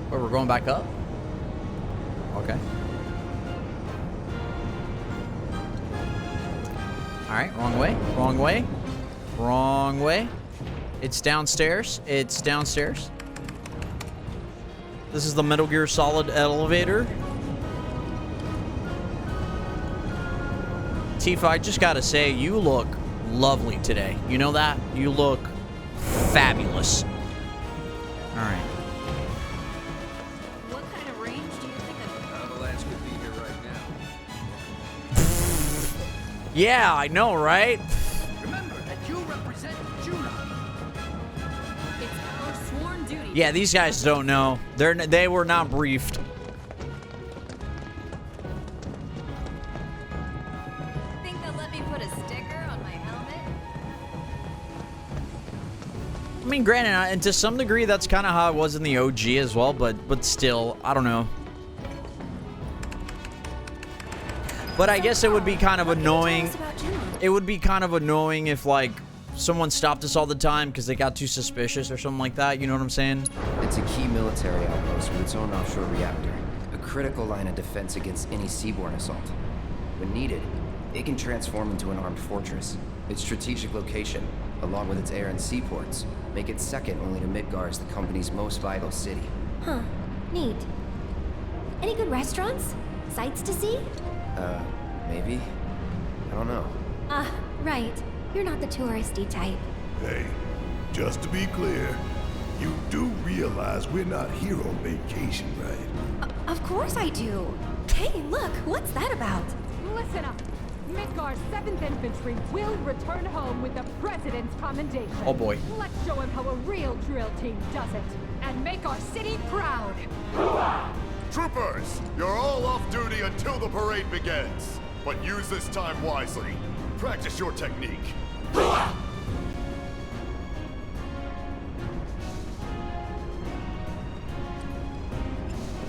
Oh, we're going back up? Okay. Alright, wrong way. Wrong way. Wrong way. It's downstairs. It's downstairs. This is the Metal Gear Solid elevator. Tifa, I just gotta say, you look lovely today. You know that? You look fabulous. Alright. Yeah, I know, right? Remember that you represent Juno. It's our sworn duty. Yeah, these guys don't know. They were not briefed. Think they'll let me put a sticker on my helmet? I mean, granted, and to some degree, that's kind of how it was in the OG as well, but still, I don't know. But I guess it would be kind of annoying. It would be kind of annoying if, like, someone stopped us all the time because they got too suspicious or something like that. You know what I'm saying? It's a key military outpost with its own offshore reactor. A critical line of defense against any seaborne assault. When needed, it can transform into an armed fortress. Its strategic location, along with its air and seaports, make it second only to Midgar as the company's most vital city. Huh. Neat. Any good restaurants? Sights to see? Maybe? I don't know. Right. You're not the touristy type. Hey, just to be clear, you do realize we're not here on vacation, right? Of course I do. Hey, look, what's that about? Listen up. Midgar's 7th Infantry will return home with the President's commendation. Oh boy. Let's show him how a real drill team does it, and make our city proud. Troopers, you're all off duty until the parade begins. But use this time wisely. Practice your technique.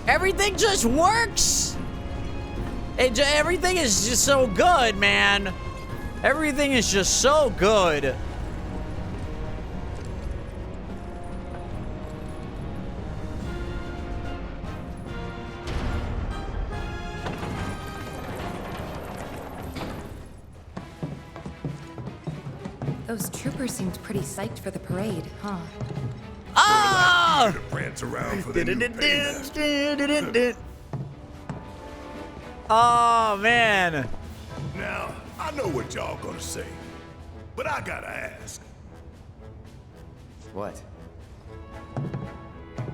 Everything just works. Everything is just so good, man. Everything is just so good. Those troopers seemed pretty psyched for the parade, huh? Ah! Prance around for the new paymaster. Oh, man. Now, I know what y'all gonna say, but I gotta ask. What?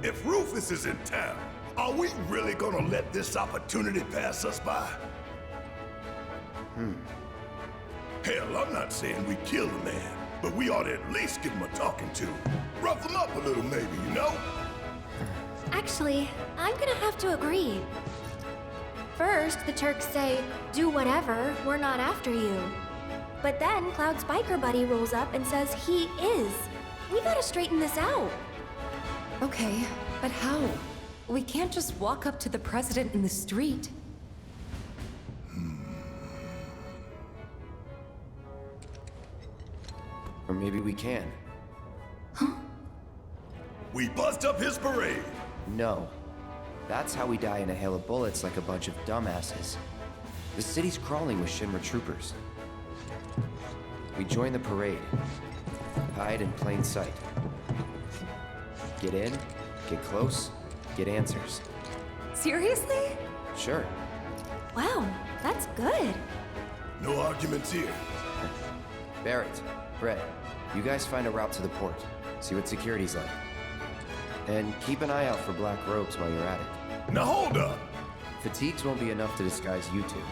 If Rufus is in town, are we really gonna let this opportunity pass us by? Hell, I'm not saying we kill the man, but we ought to at least give him a talking to. Rough him up a little, maybe, you know? Actually, I'm gonna have to agree. First, the Turks say, do whatever, we're not after you. But then Cloud's biker buddy rolls up and says he is. We gotta straighten this out. Okay, but how? We can't just walk up to the president in the street. Or maybe we can. We bust up his parade! No. That's how we die in a hail of bullets like a bunch of dumbasses. The city's crawling with Shinra troopers. We join the parade. Hide in plain sight. Get in, get close, get answers. Seriously? Sure. Wow, that's good. No arguments here. Barrett, Brett, you guys find a route to the port. See what security's like. And keep an eye out for black robes while you're at it. Now hold up! Fatigues won't be enough to disguise you two.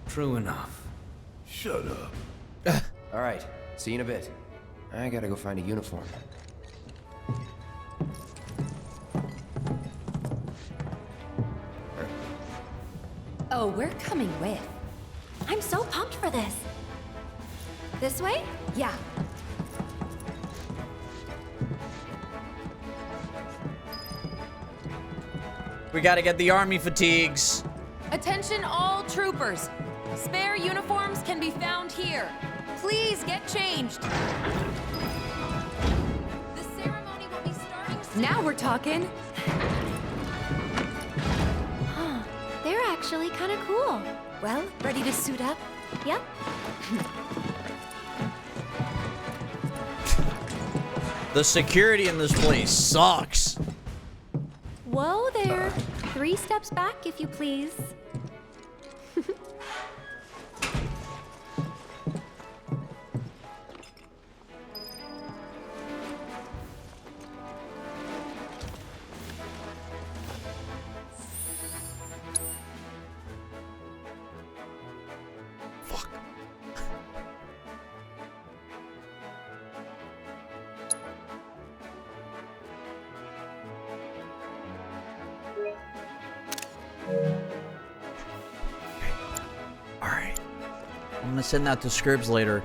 True enough. Shut up. Alright, see you in a bit. I gotta go find a uniform. Oh, we're coming with. I'm so pumped for this. This way? Yeah. We gotta get the army fatigues. Attention all troopers. Spare uniforms can be found here. Please get changed. The ceremony will be starting soon. Now we're talking. Huh. They're actually kind of cool. Well, ready to suit up? Yep. The security in this place sucks. Whoa there. 3 steps back, if you please. Alright. I'm gonna send that to Scribs later.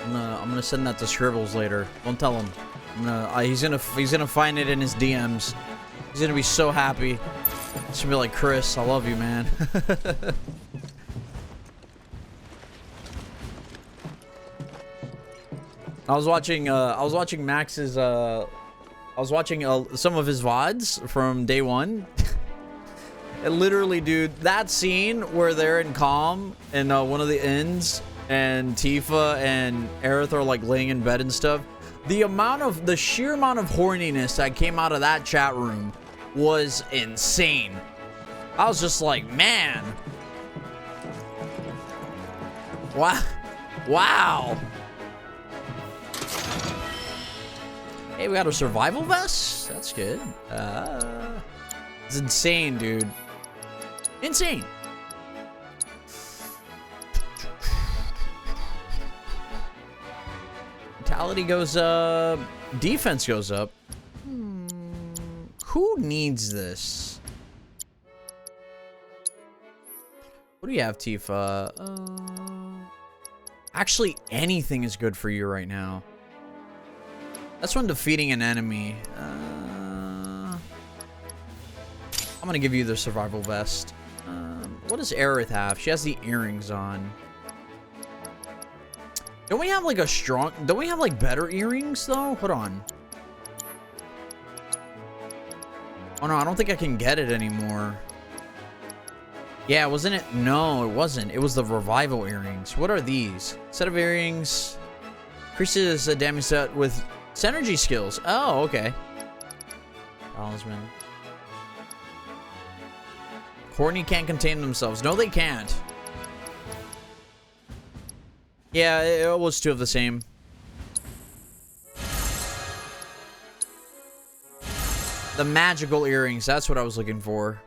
I'm gonna send that to Scribbles later. Don't tell him. He's gonna find it in his DMs. He's gonna be so happy. He's gonna be like, Chris, I love you, man. I was watching Max's I was watching some of his VODs from day one. And literally, dude, that scene where they're in Calm and one of the inns and Tifa and Aerith are like laying in bed and stuff. The sheer amount of horniness that came out of that chat room was insane. I was just like, man. Wow. Wow. Hey, we got a survival vest? That's good. It's insane, dude. Insane. Vitality goes up. Defense goes up. Who needs this? What do you have, Tifa? Actually, anything is good for you right now. That's when defeating an enemy. I'm gonna give you the survival vest. What does Aerith have? She has the earrings on. Don't we have like don't we have like better earrings though? Hold on. Oh no, I don't think I can get it anymore. Yeah, wasn't it? No, it wasn't. It was the revival earrings. What are these? Set of earrings. Increases a damage set with synergy skills. Oh, okay. Talisman. Horny can't contain themselves. No, they can't. Yeah, it was 2 of the same. The magical earrings. That's what I was looking for.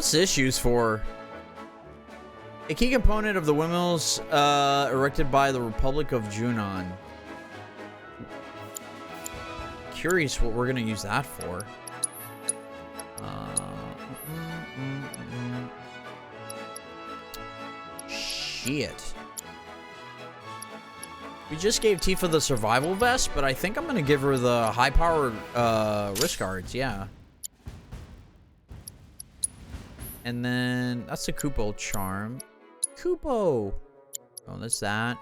What's this used for? A key component of the windmills erected by the Republic of Junon. Curious what we're gonna use that for. Shit. We just gave Tifa the survival vest, but I think I'm gonna give her the high-powered wrist guards. Yeah. And then that's the Kupo charm. Kupo. Oh, that's that.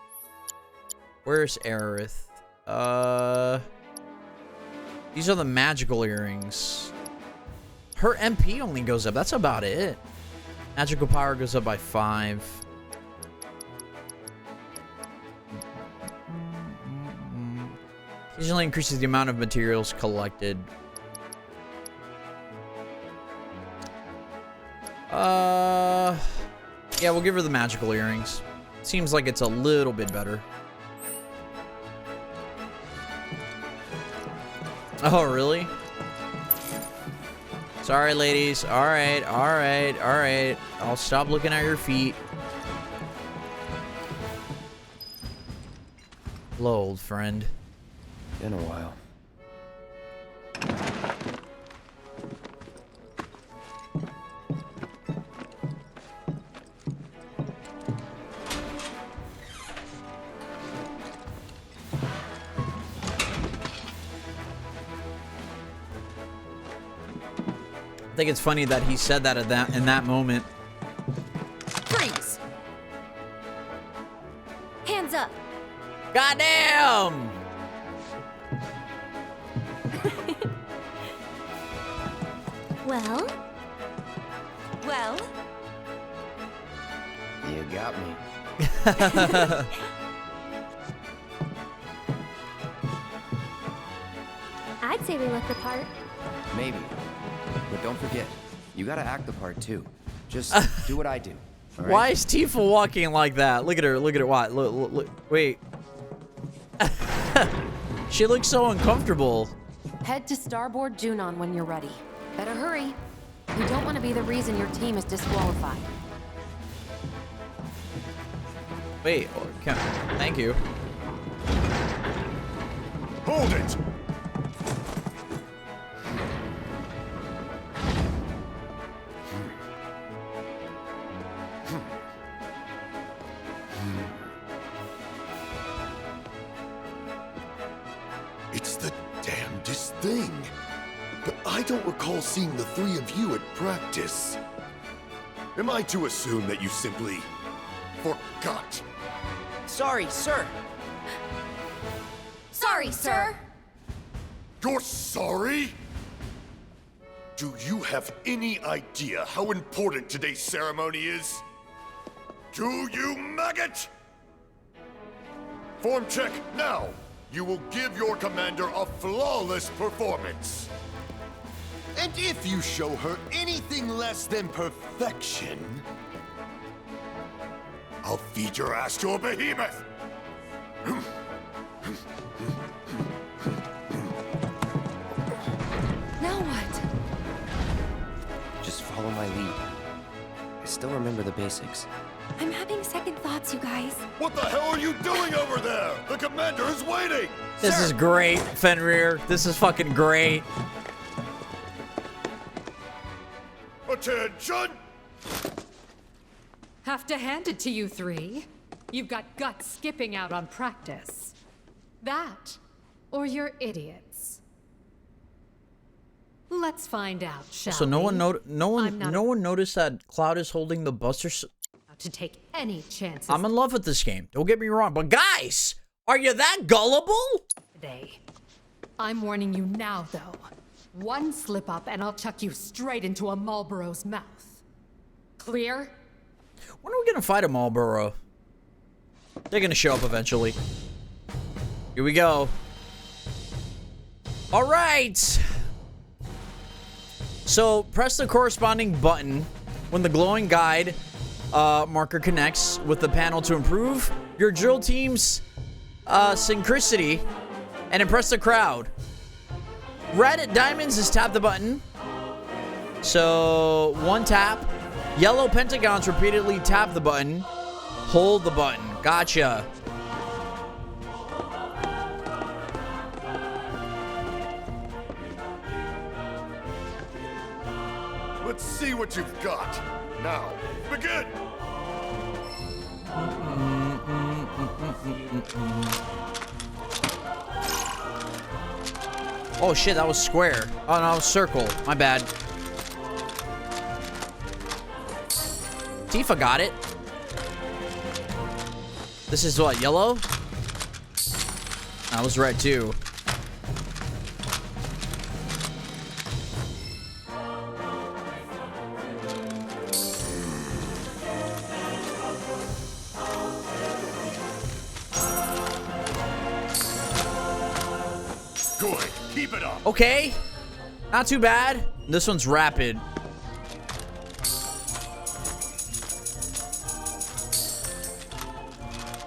Where's Aerith? These are the magical earrings. Her MP only goes up. That's about it. Magical power goes up by 5. Occasionally increases the amount of materials collected. Yeah, we'll give her the magical earrings. Seems like it's a little bit better. Oh, really? Sorry, ladies. Alright, alright, alright. I'll stop looking at your feet. Hello, old friend. Been a while. I think it's funny that he said that in that moment. Freeze! Hands up! Goddamn! Well? Well? You got me. I'd say we look the part. Maybe. But don't forget, you gotta act the part too. Just do what I do. All right? Why is Tifa walking like that? Look at her. Look at her. What? Look. Wait. She looks so uncomfortable. Head to starboard Junon when you're ready. Better hurry. You don't want to be the reason your team is disqualified. Wait. Thank you. Hold it! It's the damnedest thing. But I don't recall seeing the three of you at practice. Am I to assume that you simply forgot? Sorry, sir. Sorry, sir. You're sorry? Do you have any idea how important today's ceremony is? Do you, maggot? Form check now. You will give your commander a flawless performance. And if you show her anything less than perfection, I'll feed your ass to a behemoth. Now what? Just follow my lead. I still remember the basics. I'm having second thoughts, you guys. What the hell are you doing over there? The commander is waiting! This is great, Fenrir. This is fucking great. Attention! Have to hand it to you three. You've got guts skipping out on practice. That, or you're idiots. Let's find out, shall So no we? one noticed that Cloud is holding the Buster. To take any chances. I'm in love with this game. Don't get me wrong, but guys, are you that gullible? Today. I'm warning you now, though. One slip up and I'll chuck you straight into a Marlboro's mouth. Clear? When are we gonna fight a Marlboro? They're gonna show up eventually. Here we go. All right. So press the corresponding button when the glowing guide marker connects with the panel to improve your drill team's synchronicity and impress the crowd. Red at diamonds is tap the button. So, one tap. Yellow pentagons repeatedly tap the button. Hold the button. Gotcha. Let's see what you've got. Now, begin! Oh shit, that was square. Oh no, it was circle. My bad. Tifa got it. This is what, yellow? That was red too. Good. Keep it up. Okay. Not too bad. This one's rapid.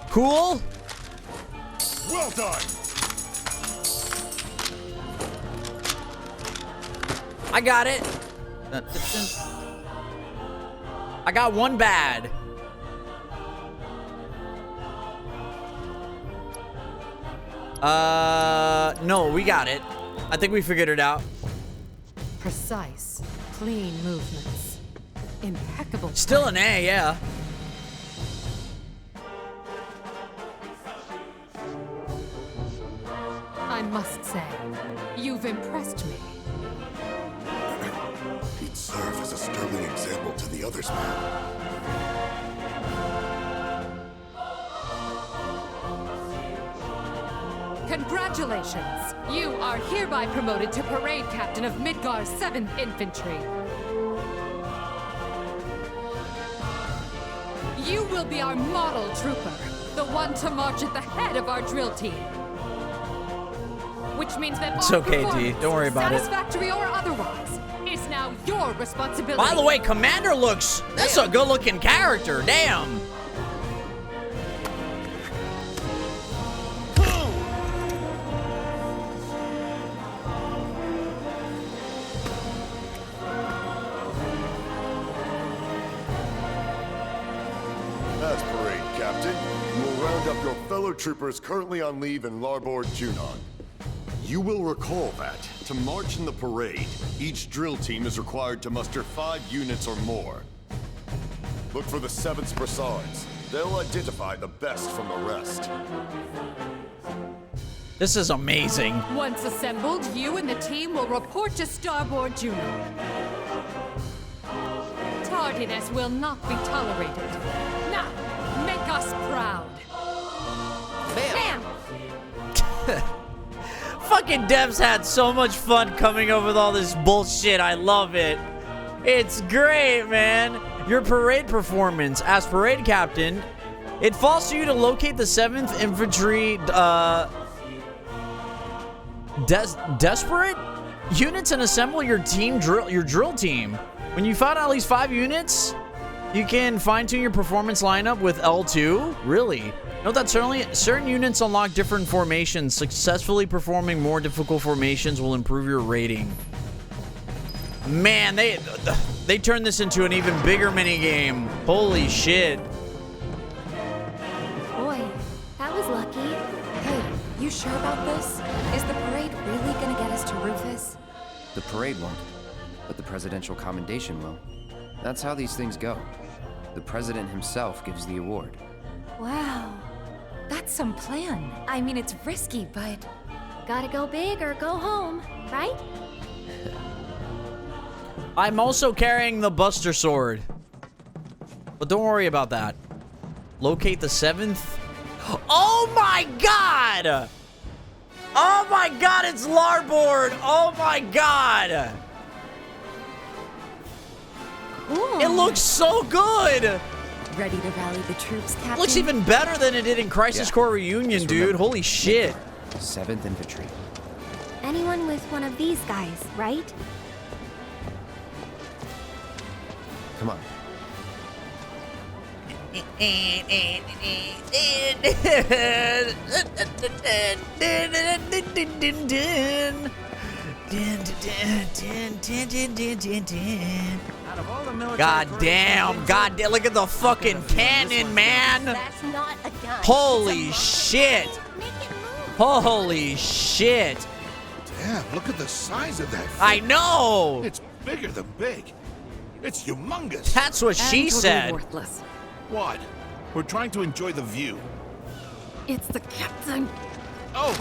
Cool. Well done. I got it. I got one bad. No, we got it. I think we figured it out. Precise, clean movements. Impeccable. Still an A, yeah. I must say, you've impressed me. He'd serve as a sterling example to the others, man. Congratulations! You are hereby promoted to Parade Captain of Midgar's 7th Infantry. You will be our model trooper, the one to march at the head of our drill team. Which means that It's okay, D. Don't worry about it. satisfactory or otherwise, is now your responsibility. By the way, Commander looks... That's a good-looking character. Damn. That's parade, Captain. You will round up your fellow troopers currently on leave in Larboard Junon. You will recall that, to march in the parade, each drill team is required to muster 5 units or more. Look for the 7th Brassards. They'll identify the best from the rest. This is amazing. Once assembled, you and the team will report to Starboard Juno. Tardiness will not be tolerated. Now, make us proud. Bam! Fucking devs had so much fun coming up with all this bullshit. I love it. It's great, man. Your parade performance as parade captain, it falls to you to locate the 7th Infantry desperate units and assemble your drill team. When you find at least 5 units, you can fine-tune your performance lineup with L2. Really? Note that certain units unlock different formations. Successfully performing more difficult formations will improve your rating. Man, they turned this into an even bigger minigame. Holy shit. Boy, that was lucky. Hey, you sure about this? Is the parade really gonna get us to Rufus? The parade won't, but the presidential commendation will. That's how these things go. The president himself gives the award. Wow. That's some plan. I mean, it's risky, but... Gotta go big or go home, right? I'm also carrying the Buster Sword. But don't worry about that. Locate the 7th. Oh my god! Oh my god, it's Larboard! Oh my god! Cool. It looks so good! Ready to rally the troops, Captain? Looks even better than it did in Crisis Core Reunion, dude. Holy shit. 7th Infantry. Anyone with one of these guys, right? Come on. Out of all the military God damn, parades, God damn, look at the fucking cannon, man. That's not a gun. Holy shit. Holy shit. Damn, look at the size of that thing. I know. It's bigger than big. It's humongous. That's what she said. Worthless. What? We're trying to enjoy the view. It's the captain. Oh!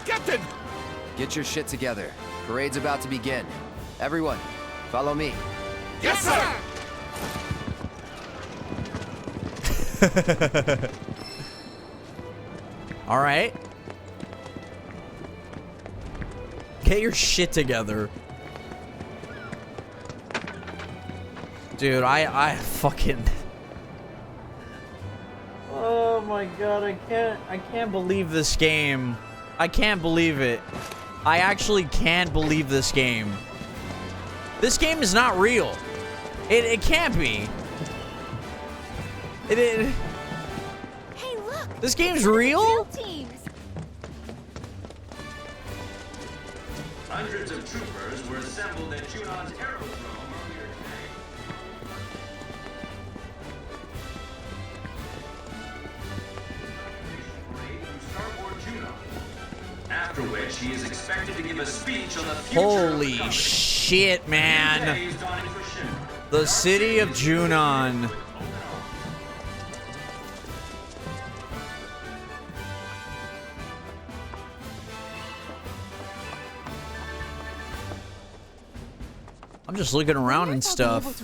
Captain! Get your shit together. Parade's about to begin. Everyone, follow me. Yes, sir! All right. Get your shit together. Dude, I fucking... Oh my god, I can't believe this game. I can't believe it. I actually can't believe this game. This game is not real. It can't be. It Hey, look. This game's real? Teams. Hundreds of troopers were assembled at Junon's aerodrome earlier today. Starboard Junon. After which he is expected to give a speech on the future Holy of the shit, man. days dawning for Shinra. The city of Junon. I'm just looking around and stuff.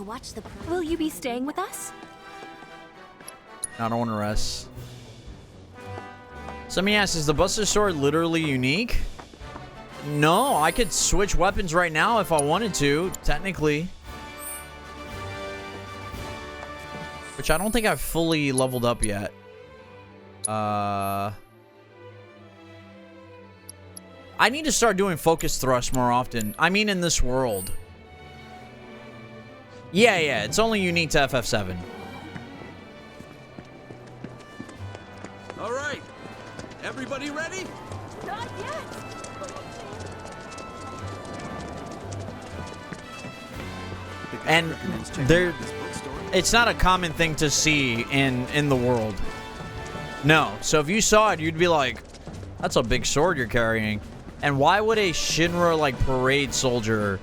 Will you be staying with us? I don't want to rest. Somebody asks, is the Buster Sword literally unique? No, I could switch weapons right now if I wanted to, technically. Which I don't think I've fully leveled up yet. I need to start doing focus thrust more often. I mean in this world. Yeah, it's only unique to FF7. All right. Everybody ready? Not yet. And there, it's not a common thing to see in the world. No. So if you saw it, you'd be like, that's a big sword you're carrying. And why would a Shinra like parade soldier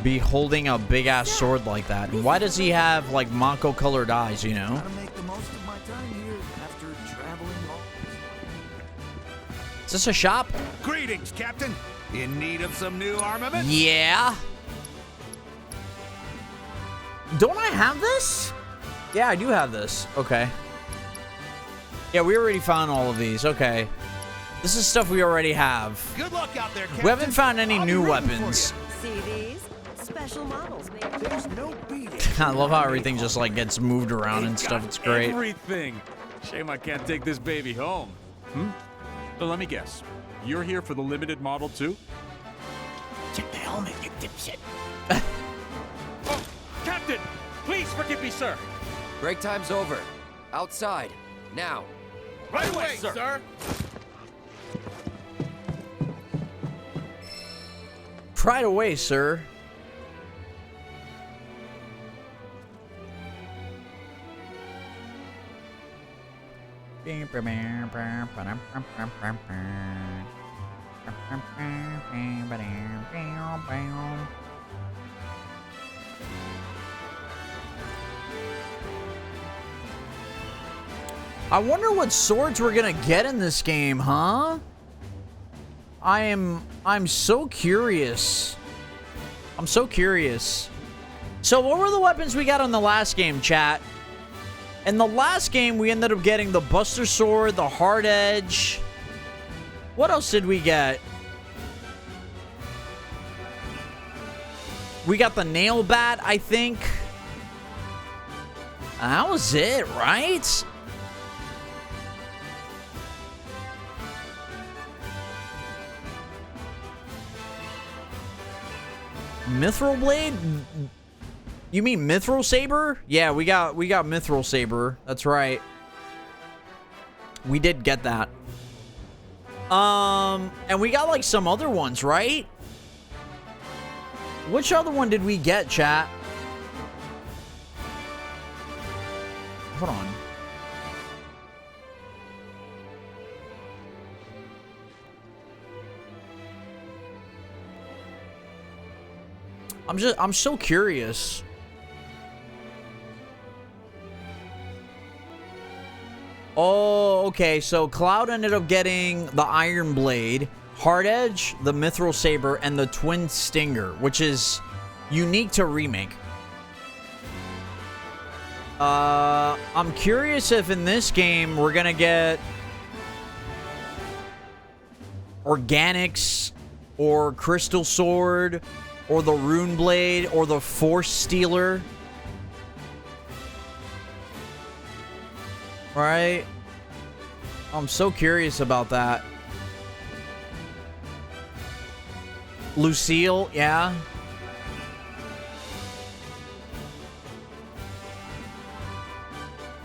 be holding a big ass sword like that? And why does he have like Mako colored eyes, you know? Gotta make the most of my time here after traveling all. Is this a shop? Greetings, Captain. In need of some new armament? Yeah. Don't I have this? Yeah, I do have this. Okay. Yeah, we already found all of these. Okay. This is stuff we already have. Good luck out there, Captain. We haven't found any new weapons. See these? Special models, baby. There's no beating. I love how everything just like gets moved around and stuff. It's great. Everything. Shame I can't take this baby home. So let me guess. You're here for the limited model too? Check the helmet, you dipshit. Oh, Captain! Please forgive me, sir. Break time's over. Outside. Now. Right away, sir. Right away, sir. I wonder what swords we're gonna get in this game, huh? I'm so curious. I'm so curious. So what were the weapons we got on the last game, chat? In the last game, we ended up getting the Buster Sword, the Hard Edge. What else did we get? We got the Nail Bat, I think. That was it, right? Mithril Blade? You mean Mithril Saber? Yeah, we got Mithril Saber. That's right. We did get that. And we got like some other ones, right? Which other one did we get, chat? Hold on. I'm so curious. Oh, okay. So Cloud ended up getting the Iron Blade, Hard Edge, the Mithril Saber, and the Twin Stinger, which is unique to Remake. I'm curious if in this game we're gonna get Organics or Crystal Sword or the Rune Blade or the Force Stealer. Right? I'm so curious about that. Lucille, yeah.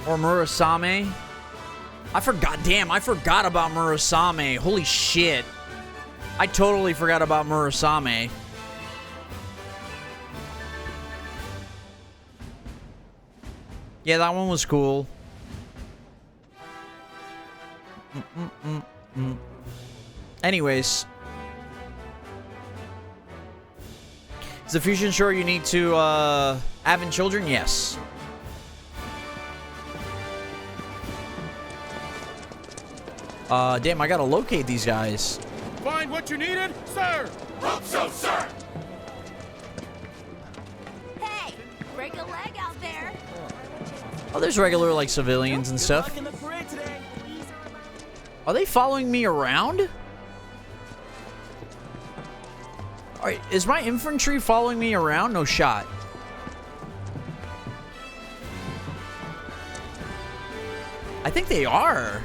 Or Murasame. I forgot about Murasame. Holy shit. I totally forgot about Murasame. Yeah, that one was cool. Anyways. Is the fusion short unique to Advent Children? Yes. Damn, I gotta locate these guys. Find what you needed, sir! Hope so, sir! Hey, break a leg out there. Oh, there's regular, like, civilians and stuff. Are they following me around? Alright, is my infantry following me around? No shot. I think they are.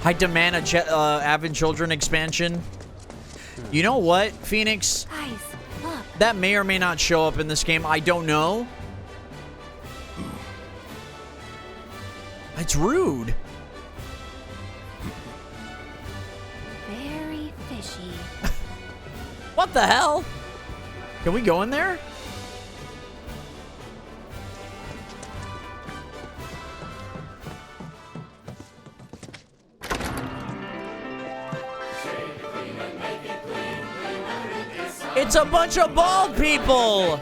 I demand a Advent Children expansion. You know what, Phoenix? Guys, look. That may or may not show up in this game. I don't know. It's rude. Very fishy. What the hell? Can we go in there? It's a bunch of bald people!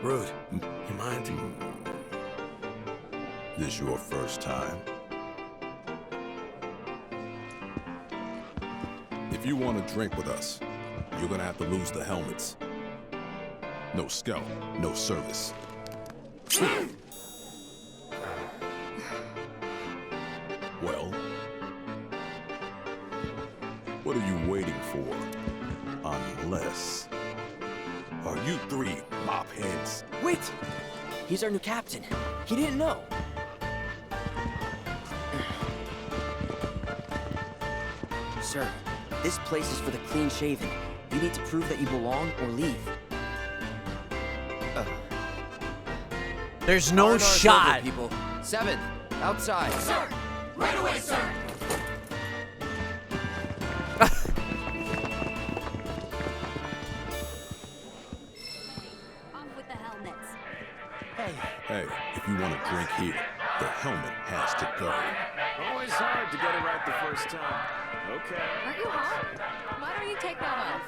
Rude, you mind? This your first time? If you want to drink with us, you're gonna have to lose the helmets. No scout, no service. Well, what are you waiting for? Unless... Are you three mop heads? Wait! He's our new captain. He didn't know. Sir, this place is for the clean-shaven. You need to prove that you belong or leave. There's no shot. People. 7, outside. Sir! Right away, sir! Off with the helmets. Hey, if you want to drink here, the helmet has to go. Always hard to get it right the first time. Okay. Aren't you hot? Why don't you take that off?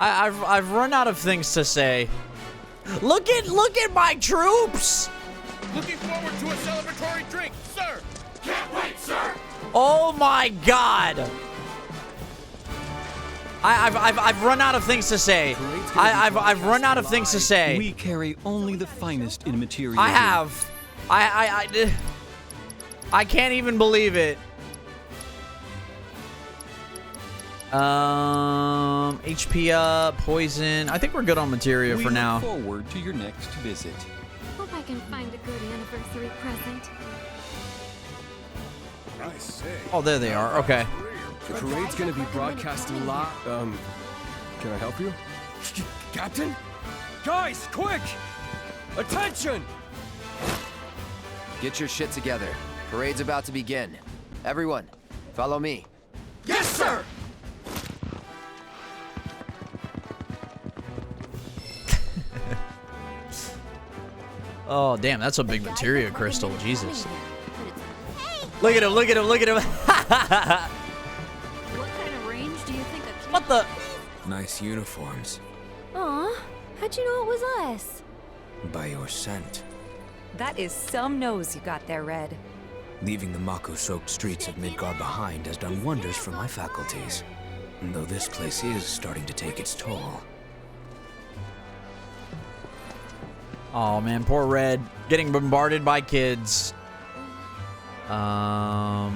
I've run out of things to say. Look at my troops! Looking forward to a celebratory drink, sir! Can't wait, sir! Oh my god! I've run out of things to say. I've run out of things to say. We carry only the finest in material. I have. I can't even believe it. HP up, poison. I think we're good on materia for now. We look forward to your next visit. Hope I can find a good anniversary present. I say. Oh, there they are. Okay. The parade's gonna be broadcasting live. Can I help you? Captain? Guys, quick! Attention! Get your shit together. Parade's about to begin. Everyone, follow me. Yes, sir! Oh, damn, that's a big materia crystal. Jesus. Look at him, look at him, look at him. What kind of range do you think a What the? Nice uniforms. Aw, how'd you know it was us? By your scent. That is some nose you got there, Red. Leaving the Mako-soaked streets of Midgar behind has done wonders for my faculties. Though this place is starting to take its toll. Oh man, poor Red, getting bombarded by kids.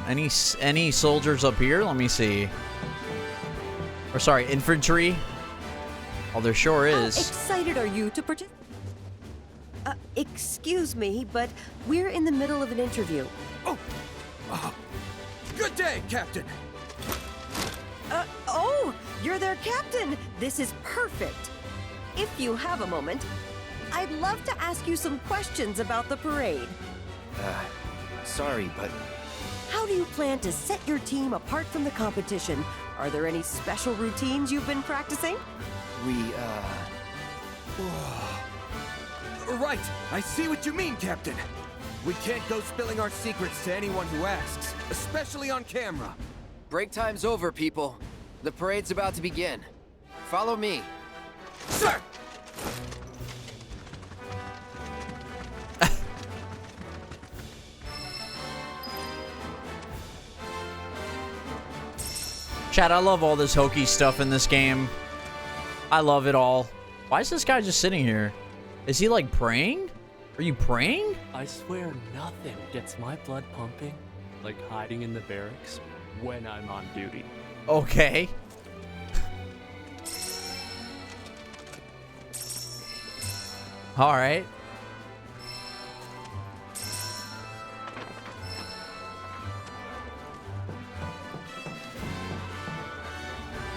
Any soldiers up here? Let me see. Or sorry, infantry. Oh, there sure is. How excited are you to participate? Excuse me, but we're in the middle of an interview. Oh! Good day, Captain! Oh, you're their captain! This is perfect. If you have a moment, I'd love to ask you some questions about the parade. Sorry, but... How do you plan to set your team apart from the competition? Are there any special routines you've been practicing? Right, I see what you mean, Captain. We can't go spilling our secrets to anyone who asks, especially on camera. Break time's over, people. The parade's about to begin. Follow me. Sir! Chat, I love all this hokey stuff in this game. I love it all. Why is this guy just sitting here? Is he like praying? Are you praying? I swear nothing gets my blood pumping like hiding in the barracks when I'm on duty. Okay. All right.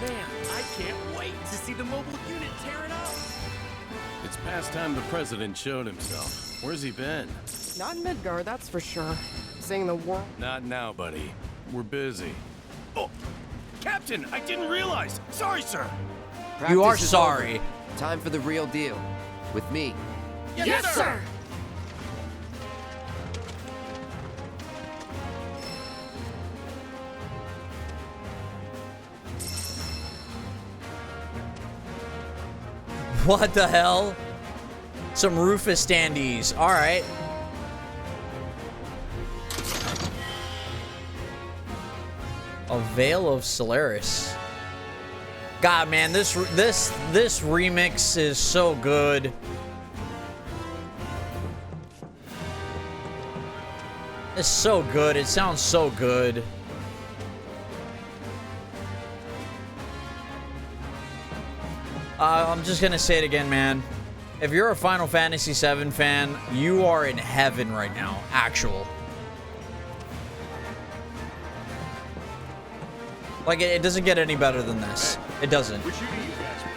Man, I can't wait to see the mobile unit tear it up. It's past time the president showed himself. Where's he been? Not in Midgar, that's for sure. Seeing the world. Not now, buddy. We're busy. Oh, Captain, I didn't realize. Sorry, sir. You are Practice is sorry. over. Time for the real deal. With me. Yes, sir! What the hell? Some Rufus standees. All right. A Veil of Solaris. God, man, this remix is so good. It's so good. It sounds so good. I'm just gonna say it again, man. If you're a Final Fantasy VII fan, you are in heaven right now. Actual. Like, it doesn't get any better than this. It doesn't. Which unit you guys with?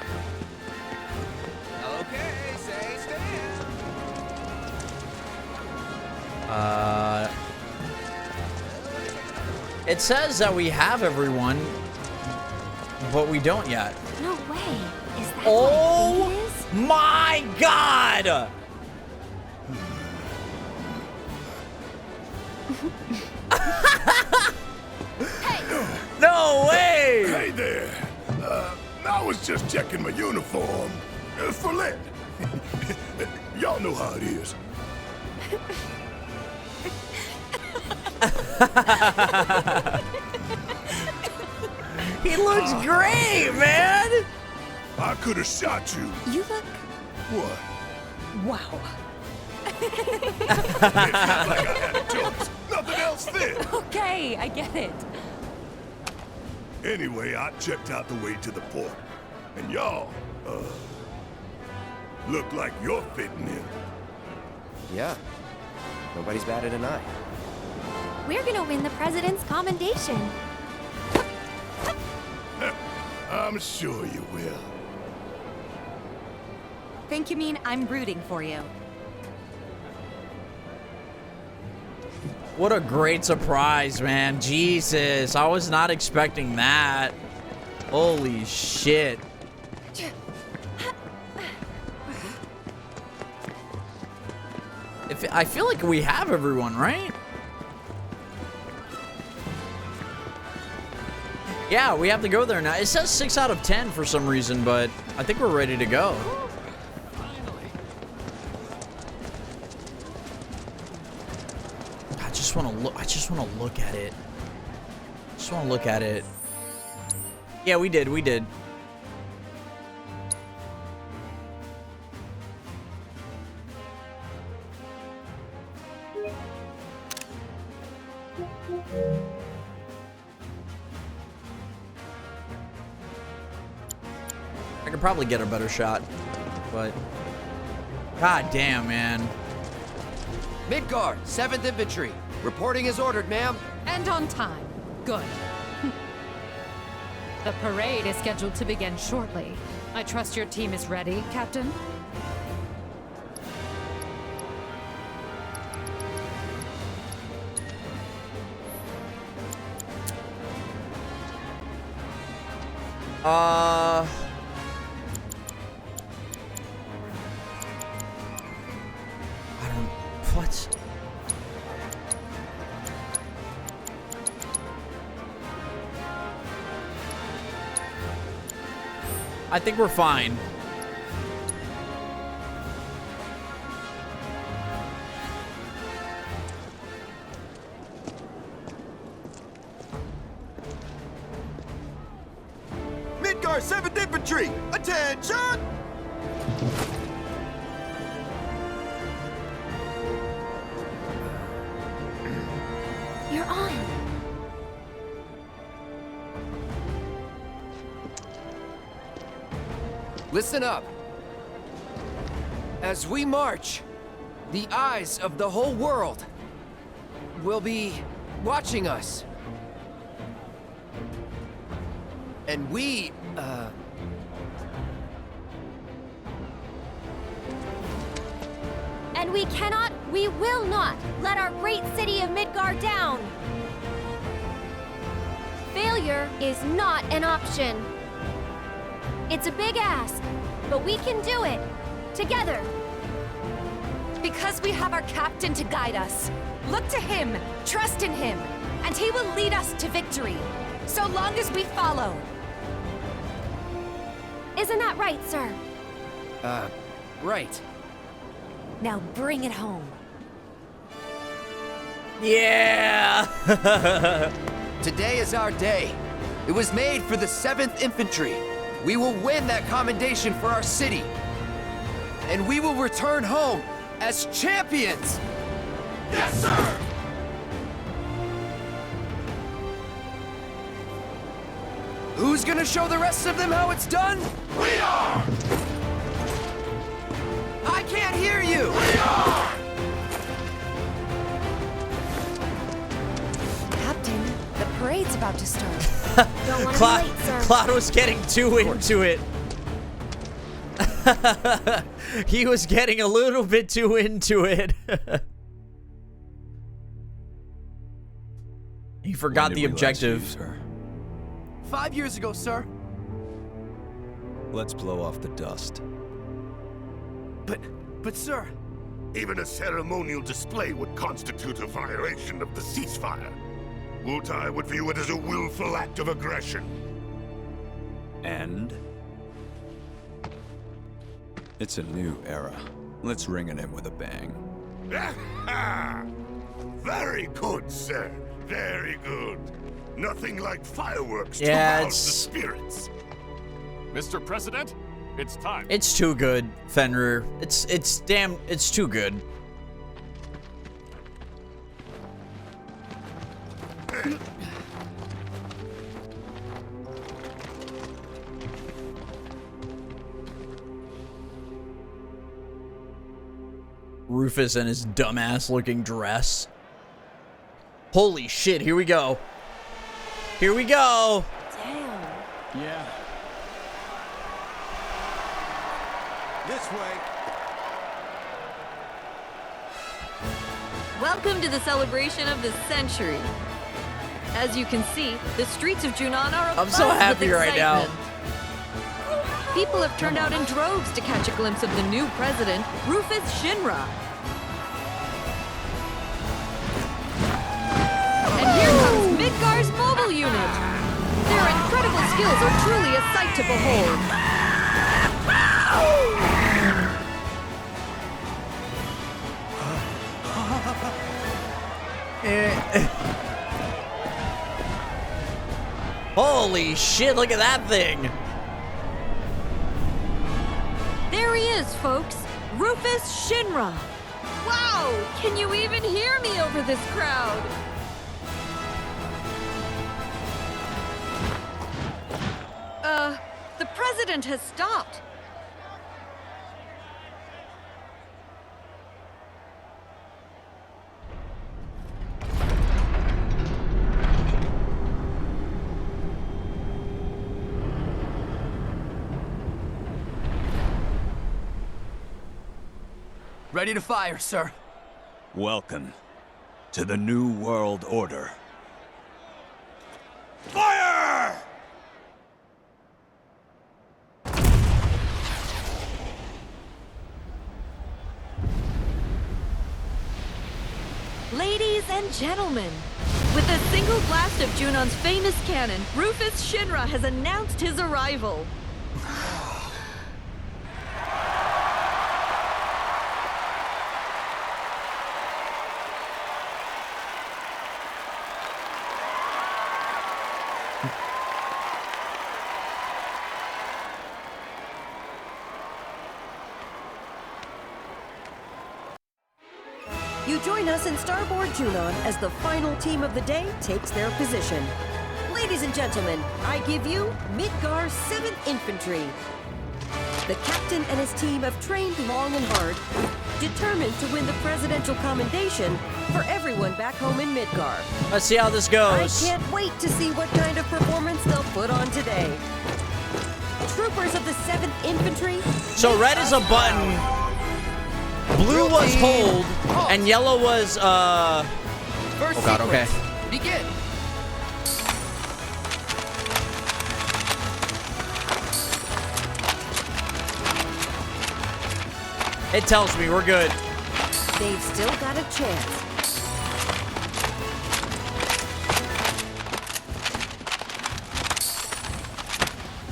Okay, say stand. It says that we have everyone, but we don't yet. No way. Is that Oh what I think it is? my God! No way! Hey there. I was just checking my uniform. For Lynn. Y'all know how it is. He looks great, man! I could have shot you. You look... What? Wow. It's not like I had a choice. Nothing else fit. Okay, I get it. Anyway, I checked out the way to the port. And y'all, look like you're fitting in. Yeah. Nobody's batted an eye. We're gonna win the president's commendation. I'm sure you will. Think you mean I'm rooting for you? What a great surprise, man. Jesus, I was not expecting that. Holy shit. I feel like we have everyone, right? Yeah, we have to go there now. It says 6 out of 10 for some reason, but I think we're ready to go. I just want to look at it. Just want to look at it. Yeah, we did. I could probably get a better shot, but god damn, man. Midgard, 7th Infantry. Reporting as ordered, ma'am. And on time. Good. The parade is scheduled to begin shortly. I trust your team is ready, Captain? What? I think we're fine. Midgard 7th Infantry, attention! You're on. Listen up. As we march, the eyes of the whole world will be watching us. And we, And we cannot, we will not let our great city of Midgard down. Failure is not an option. It's a big ask, but we can do it. Together. Because we have our captain to guide us. Look to him, trust in him, and he will lead us to victory. So long as we follow. Isn't that right, sir? Right. Now bring it home. Yeah! Today is our day. It was made for the 7th Infantry. We will win that commendation for our city. And we will return home as champions! Yes, sir! Who's gonna show the rest of them how it's done? We are! I can't hear you! We are! Captain, the parade's about to start. Don't want to be late, sir. Claude was getting too into it. He was getting a little bit too into it. He forgot the objective. 5 years ago, sir. Let's blow off the dust. But sir... Even a ceremonial display would constitute a violation of the ceasefire. Wutai would view it as a willful act of aggression. And? It's a new era. Let's ring it in with a bang. Very good, sir. Very good. Nothing like fireworks to Yeah, rouse the spirits. Mr. President, it's time. It's too good, Fenrir. It's too good. Rufus and his dumbass looking dress. Holy shit, here we go. Here we go. Damn. Yeah. This way. Welcome to the celebration of the century. As you can see, the streets of Junon are I'm so happy right now. People have turned out in droves to catch a glimpse of the new president, Rufus Shinra. And here comes Midgar's mobile unit. Their incredible skills are truly a sight to behold. Holy shit, look at that thing. There he is, folks. Rufus Shinra. Wow, can you even hear me over this crowd? The president has stopped. Ready to fire, sir. Welcome to the New World Order. Fire! Ladies and gentlemen, with a single blast of Junon's famous cannon, Rufus Shinra has announced his arrival. You join us in Starboard Junon as the final team of the day takes their position. Ladies and gentlemen, I give you Midgar 7th Infantry. The captain and his team have trained long and hard, determined to win the presidential commendation for everyone back home in Midgar. Let's see how this goes. I can't wait to see what kind of performance they'll put on today. Troopers of the 7th Infantry. So red is a button, blue was hold, and yellow was, First oh god, okay. sequence. Begin. It tells me we're good. They've still got a chance.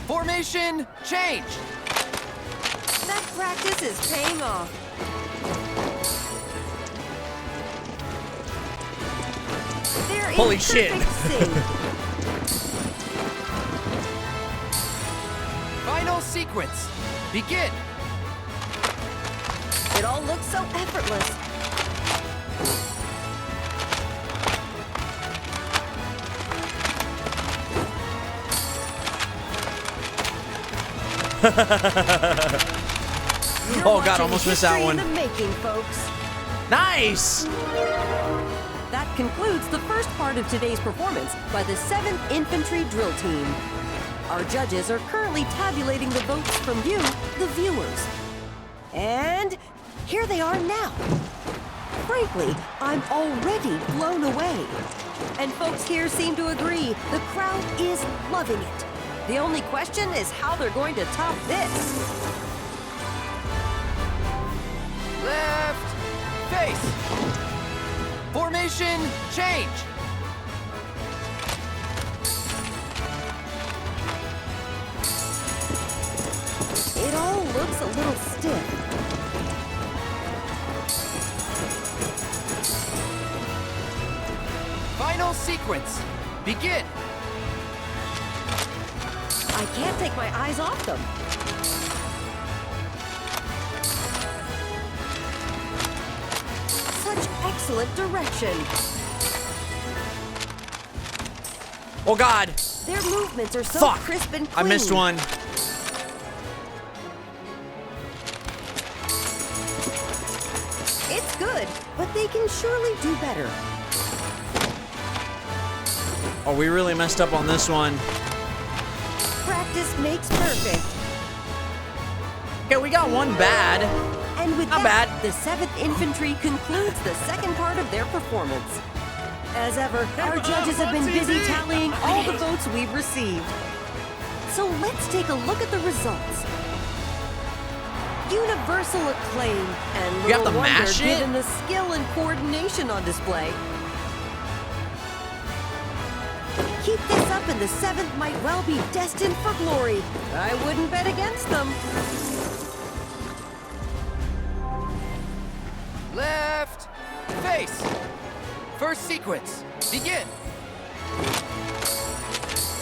Formation change. That practice is paying off. They're in Holy shit. perfect sync. Final sequence. Begin. It all looks so effortless. Oh god, almost missed that one. In the making, folks. Nice. That concludes the first part of today's performance by the 7th Infantry Drill Team. Our judges are currently tabulating the votes from you, the viewers. And here they are now. Frankly, I'm already blown away. And folks here seem to agree. The crowd is loving it. The only question is how they're going to top this. Left face. Formation change. It all looks a little stiff. Final sequence. Begin. I can't take my eyes off them. Such excellent direction. Oh god. Their movements are so Fuck. crisp and I clean. missed one. good, but they can surely do better. Oh, we really messed up on this one. Practice makes perfect. Okay, we got one bad. And with Not that, bad. the 7th Infantry concludes the second part of their performance. As ever, our judges have been busy tallying all the votes we've received. So let's take a look at the results. Universal acclaim and You have little to wonder mash it? given the skill and coordination on display. Keep this up and the 7th might well be destined for glory. I wouldn't bet against them. Left, face. First sequence, begin.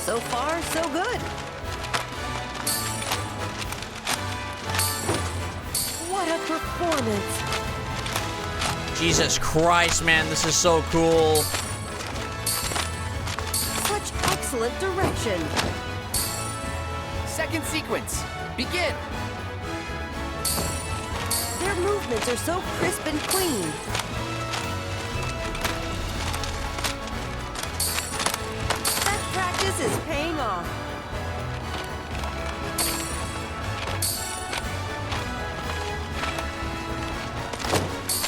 So far, so good. What a performance. Jesus Christ, man, this is so cool. Such excellent direction. Second sequence, begin. Their movements are so crisp and clean. That practice is paying off.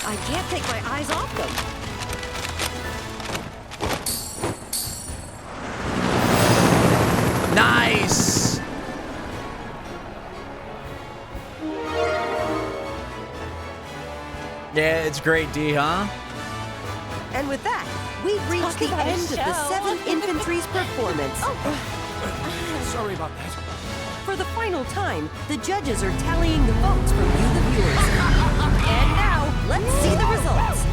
I can't take my eyes off them. Nice. Yeah, it's great, D, huh? And with that, we've reached the end of the 7th Infantry's performance. Sorry about that. For the final time, the judges are tallying the votes from you, the viewers. And now, let's see the results.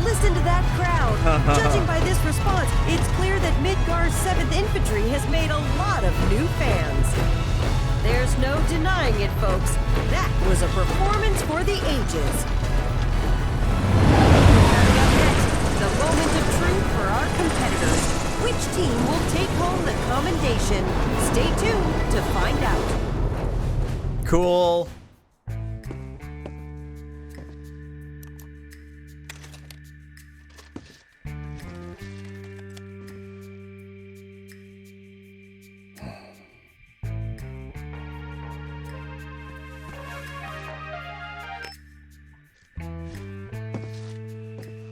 Listen to that crowd. Judging by this response, it's clear that Midgar's 7th Infantry has made a lot of new fans. There's no denying it, folks. That was a performance for the ages. Coming up next, the moment of truth for our competitors. Which team will take home the commendation? Stay tuned to find out. Cool.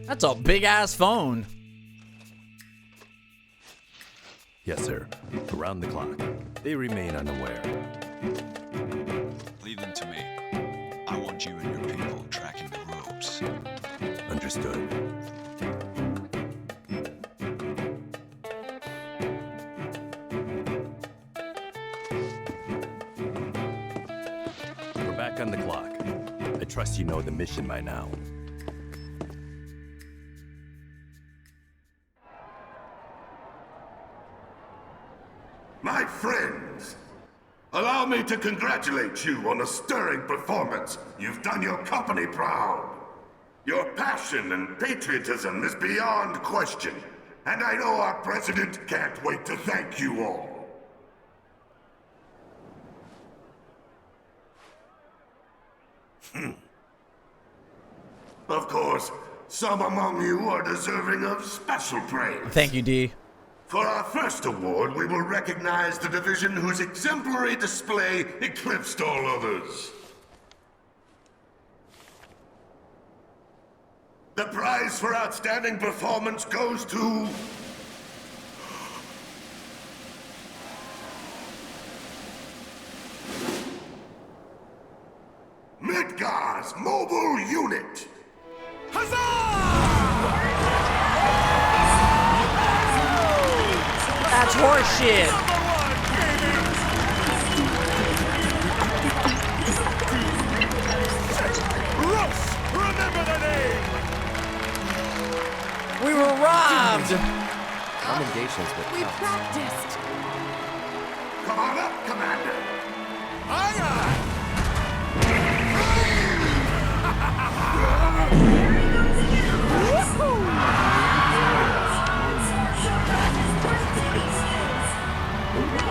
That's a big-ass phone. Yes, sir. Around the clock. They remain unaware. Leave them to me. I want you and your people tracking the ropes. Understood. We're back on the clock. I trust you know the mission by now. My friends, allow me to congratulate you on a stirring performance. You've done your company proud. Your passion and patriotism is beyond question, and I know our president can't wait to thank you all. Of course, some among you are deserving of special praise. Thank you, D. For our first award, we will recognize the division whose exemplary display eclipsed all others. The prize for outstanding performance goes to... Midgar's Mobile Unit! That's horseshit. Ross, remember the name! We were robbed. Commendations would We count. practiced. Come on up, Commander! Aye, aye!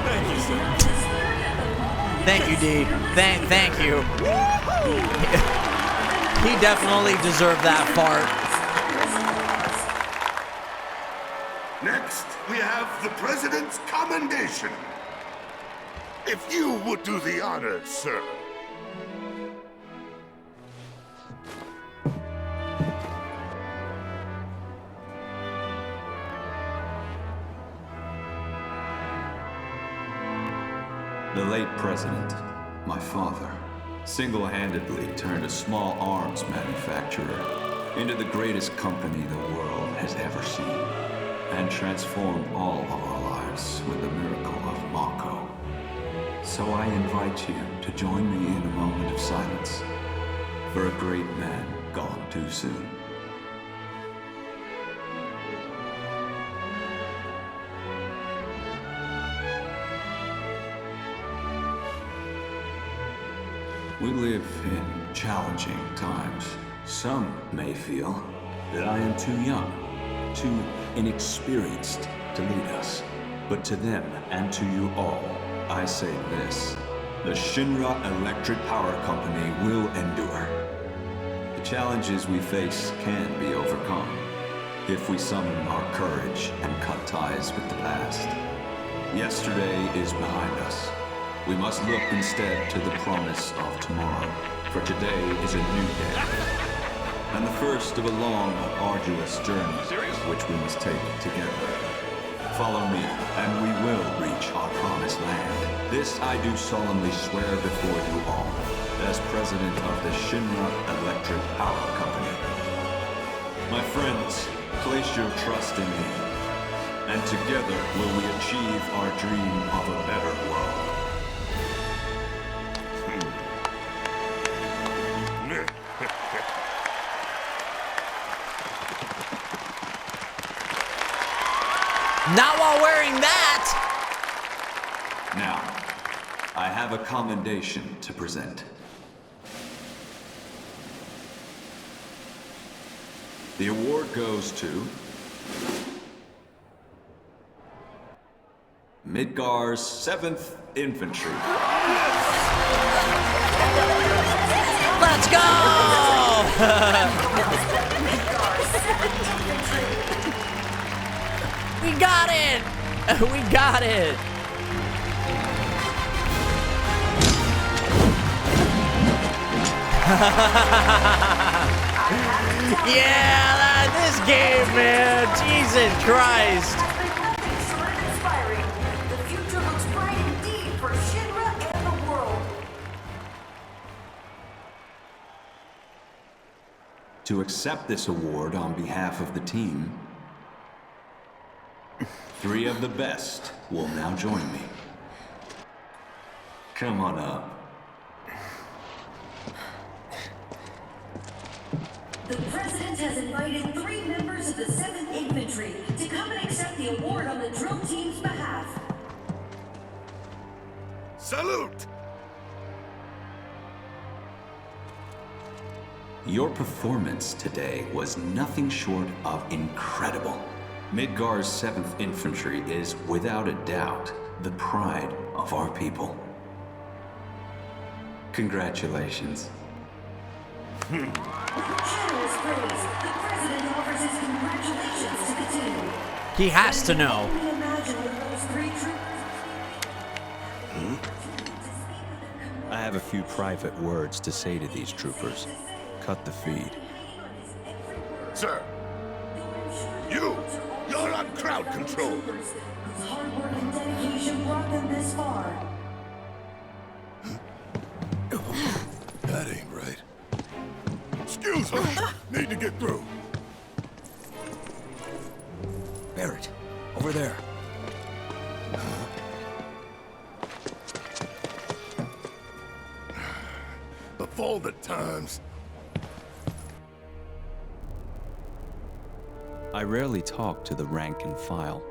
Thank you, sir. Thank you, D. Thank you. He definitely deserved that part. Next, we have the President's Commendation. If you would do the honors, sir. The late president, my father, single-handedly turned a small arms manufacturer into the greatest company the world has ever seen, and transformed all of our lives with the miracle of Mako. So I invite you to join me in a moment of silence for a great man gone too soon. We live in challenging times. Some may feel that I am too young, too inexperienced to lead us. But to them and to you all, I say this: the Shinra Electric Power Company will endure. The challenges we face can be overcome if we summon our courage and cut ties with the past. Yesterday is behind us. We must look instead to the promise of tomorrow, for today is a new day, and the first of a long, arduous journey, which we must take together. Follow me, and we will reach our promised land. This I do solemnly swear before you all, as president of the Shinra Electric Power Company. My friends, place your trust in me, and together will we achieve our dream of a better world. Not while wearing that! Now, I have a commendation to present. The award goes to Midgar's 7th Infantry. Let's go! We got it! We got it! Yeah, this game, man! Jesus Christ! The future looks bright indeed for Shinra and the world. To accept this award on behalf of the team, 3 of the best will now join me. Come on up. The President has invited 3 members of the 7th Infantry to come and accept the award on the drill team's behalf. Salute! Your performance today was nothing short of incredible. Midgar's 7th Infantry is, without a doubt, the pride of our people. Congratulations. With generous praise, the President offers his congratulations to the team. He has to know. Can you imagine with those 3 troopers? I have a few private words to say to these troopers. Cut the feed. Sir, you're on crowd control. Whose hard work and dedication brought them this far. That ain't right. Excuse me. Need to get through. Barrett, over there. Of all the times. I rarely talk to the rank and file.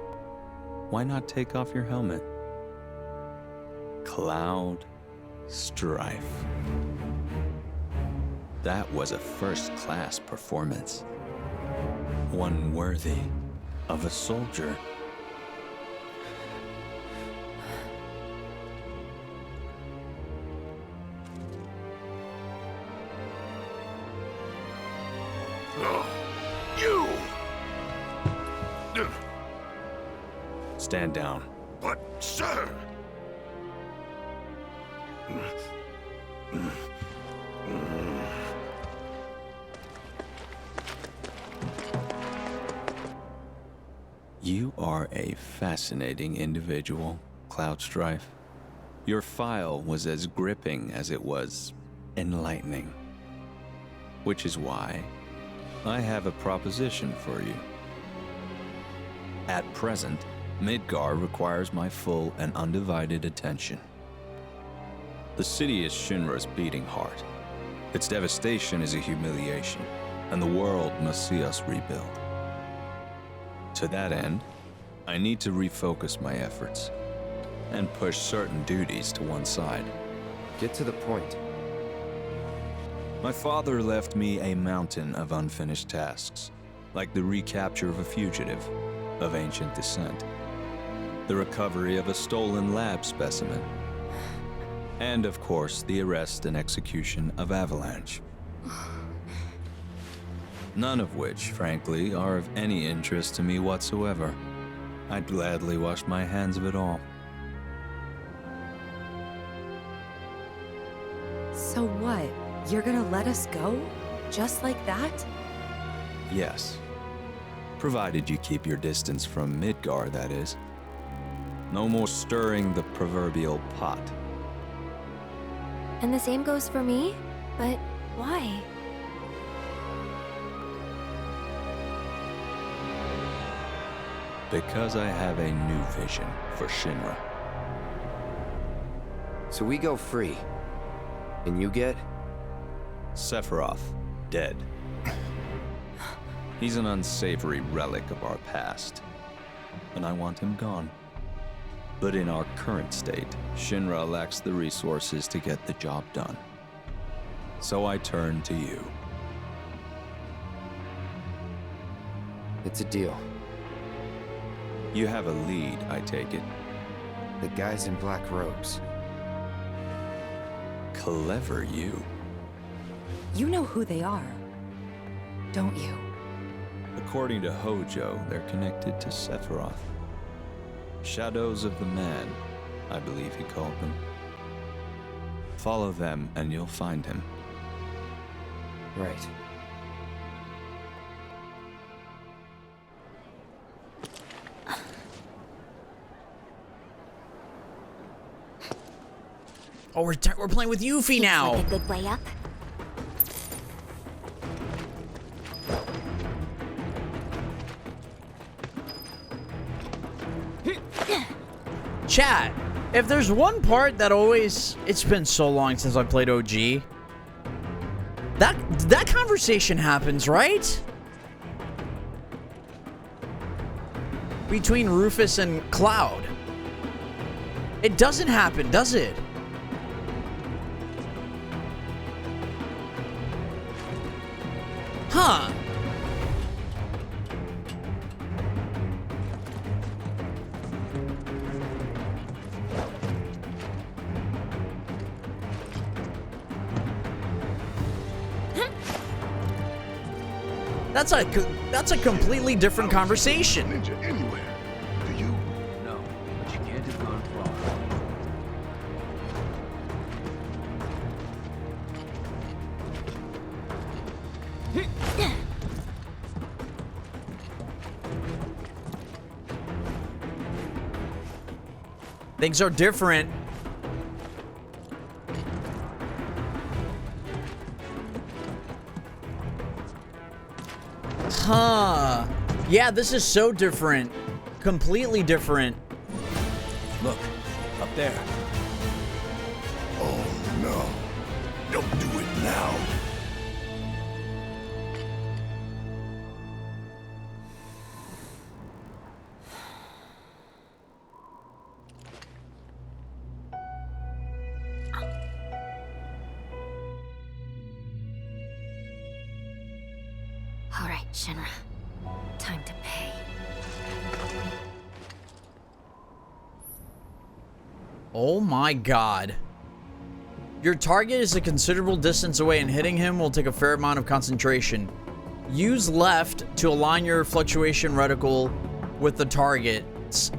Why not take off your helmet? Cloud Strife. That was a first-class performance. One worthy of a soldier. You! Stand down. But, sir! You are a fascinating individual, Cloud Strife. Your file was as gripping as it was enlightening. Which is why I have a proposition for you. At present, Midgar requires my full and undivided attention. The city is Shinra's beating heart. Its devastation is a humiliation, and the world must see us rebuild. To that end, I need to refocus my efforts and push certain duties to one side. Get to the point. My father left me a mountain of unfinished tasks, like the recapture of a fugitive of ancient descent, the recovery of a stolen lab specimen, and of course, the arrest and execution of Avalanche. None of which, frankly, are of any interest to me whatsoever. I'd gladly wash my hands of it all. So what? You're gonna let us go? Just like that? Yes. Provided you keep your distance from Midgar, that is. No more stirring the proverbial pot. And the same goes for me? But why? Because I have a new vision for Shinra. So we go free. And you get? Sephiroth, dead. He's an unsavory relic of our past, and I want him gone. But in our current state, Shinra lacks the resources to get the job done. So I turn to you. It's a deal. You have a lead, I take it. The guys in black robes. Clever you. You know who they are, don't you? According to Hojo, they're connected to Sephiroth. Shadows of the Man, I believe he called them. Follow them and you'll find him. Right. Oh, we're playing with Yuffie now. Like a good way up. Chat, if there's one part that always... It's been so long since I played OG. That conversation happens, right? Between Rufus and Cloud. It doesn't happen, does it? Huh. That's a completely different conversation. Ninja anywhere. Do you? No, but you can't have gone far. Things are different. Huh. Yeah, this is so different. Completely different. Look, up there. Oh no. Don't do it now. All right, Shinra. Time to pay. Oh my god. Your target is a considerable distance away and hitting him will take a fair amount of concentration. Use left to align your fluctuation reticle with the targets.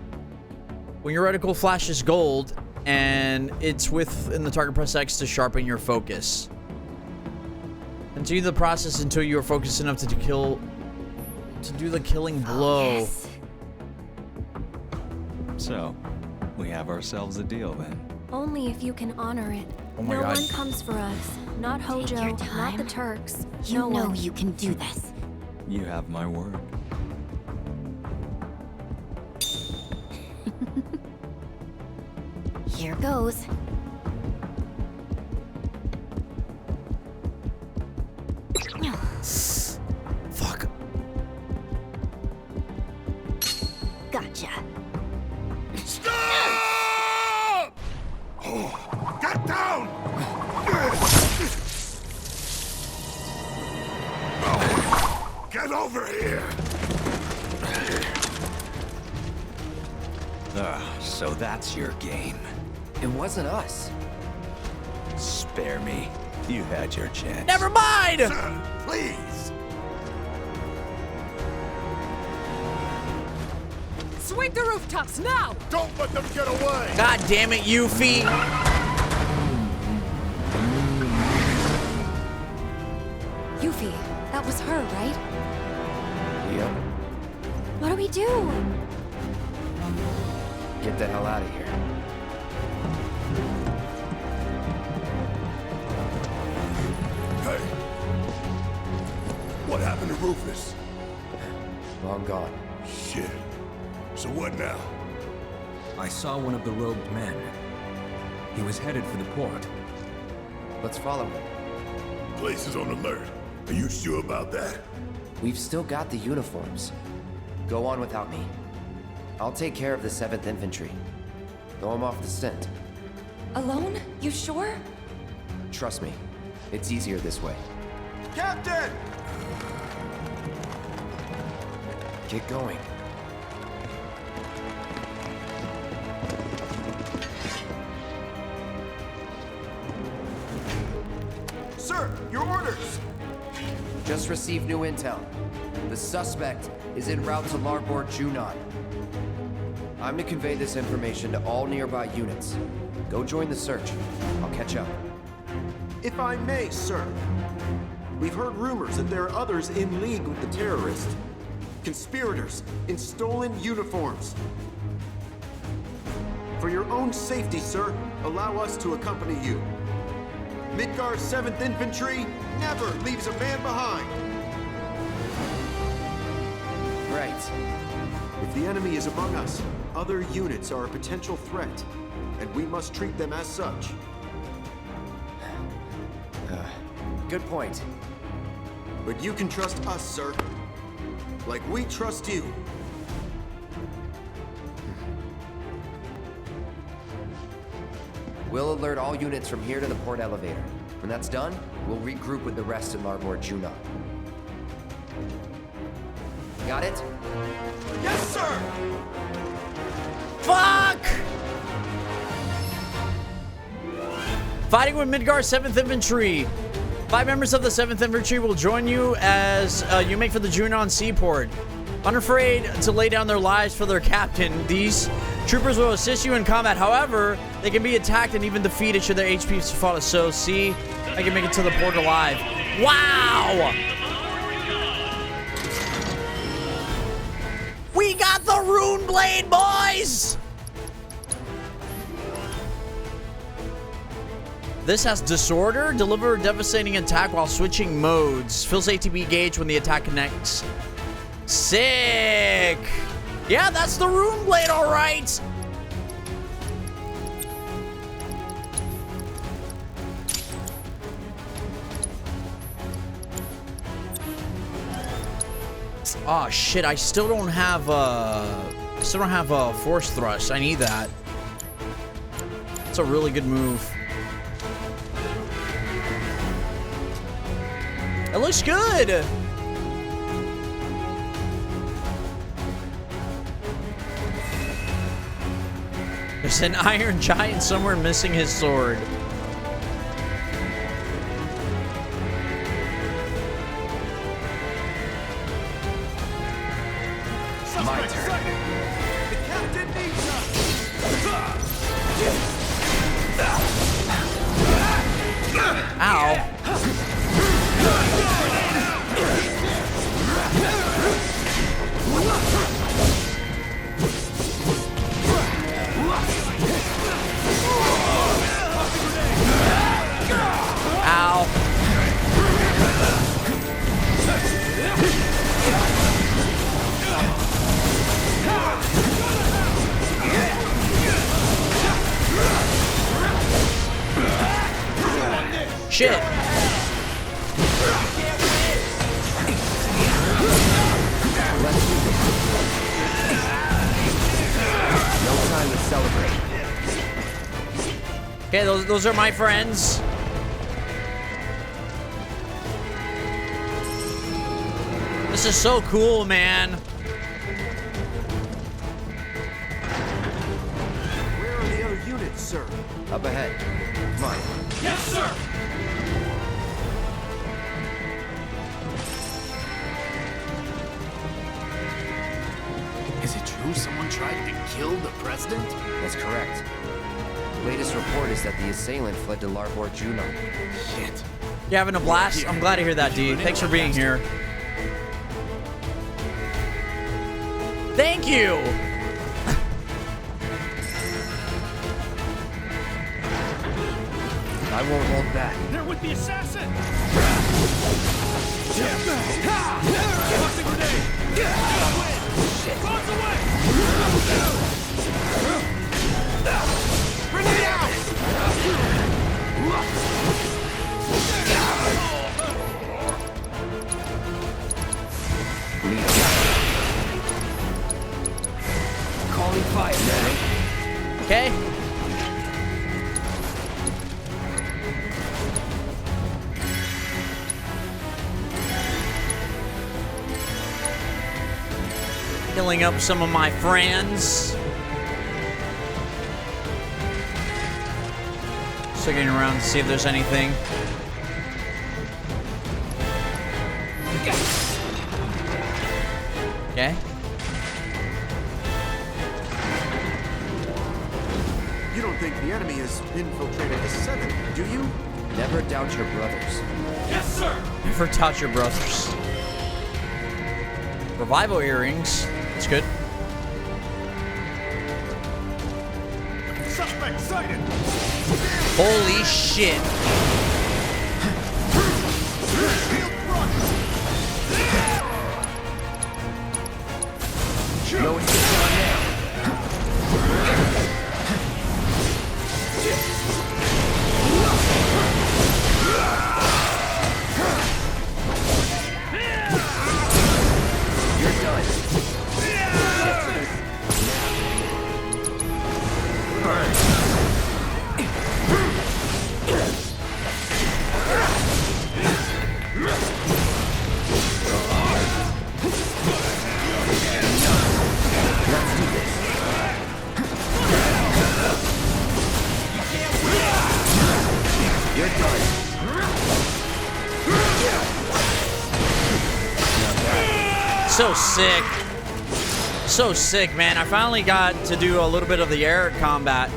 When your reticle flashes gold and it's within the target, press X to sharpen your focus. Continue the process until you are focused enough to do the killing blow. Yes. So, we have ourselves a deal then. Only if you can honor it. Oh my no God. one comes for us. Not Hojo, not the Turks. You no know one. you can do this. You have my word. Here goes. Fuck. Gotcha. Stop! Oh, get down! Oh, get over here! So that's your game. It wasn't us. Spare me. You had your chance. Never mind! Sir, please! Sweep the rooftops now! Don't let them get away! God damn it, Yuffie! Yuffie, that was her, right? Yep. What do we do? Get the hell out of here. Hey! What happened to Rufus? Long gone. Shit. So what now? I saw one of the robed men. He was headed for the port. Let's follow him. Place is on alert. Are you sure about that? We've still got the uniforms. Go on without me. I'll take care of the 7th Infantry. Throw them off the scent. Alone? You sure? Trust me, it's easier this way. Captain! Get going. Sir, your orders! Just received new intel. The suspect is en route to Larboard Junon. I'm to convey this information to all nearby units. Go join the search. I'll catch up. If I may, sir. We've heard rumors that there are others in league with the terrorists. Conspirators in stolen uniforms. For your own safety, sir, allow us to accompany you. Midgar's 7th Infantry never leaves a man behind. Right. If the enemy is among us, other units are a potential threat, and we must treat them as such. Good point. But you can trust us, sir. Like we trust you. We'll alert all units from here to the port elevator. When that's done, we'll regroup with the rest in Larboard Junon. Got it? Yes, sir! Fuck! Fighting with Midgar's 7th Infantry. 5 members of the 7th Infantry will join you as you make for the Junon seaport. Unafraid to lay down their lives for their captain, these troopers will assist you in combat. However, they can be attacked and even defeated should their HP fall so. See, I can make it to the port alive. Wow! We got the Rune Blade, boys! This has Disorder. Deliver a devastating attack while switching modes. Fills ATB gauge when the attack connects. Sick! Yeah, that's the Rune Blade, all right! Oh shit! I still don't have Force Thrust. I need that. It's a really good move. It looks good. There's an Iron Giant somewhere missing his sword. My turn. The captain needs Ow. Ow. Shit. No time to celebrate. Okay, those are my friends. This is so cool, man. Where are the other units, sir? Up ahead. Come on. Yes, sir! Is it true someone tried to kill the president? That's correct. The latest report is that the assailant fled to Larboard Junon. Shit. You having a blast? I'm glad to hear that, D. Thanks for being here. Thank you! I won't hold back. They're with the assassin! Tossing grenade! Shit. Bombs away! Grenade out! Calling fire, man. Okay. Healing up some of my friends. Just looking around to see if there's anything. Okay. You don't think the enemy has infiltrated the 7th, do you? Never doubt your brothers. Yes, sir! Never touch your brothers. Revival earrings. That's good. Suspect sighted! Holy shit. No escape on now. You're done. Burn. Let's do this. You're done. So sick. So sick, man. I finally got to do a little bit of the air combat.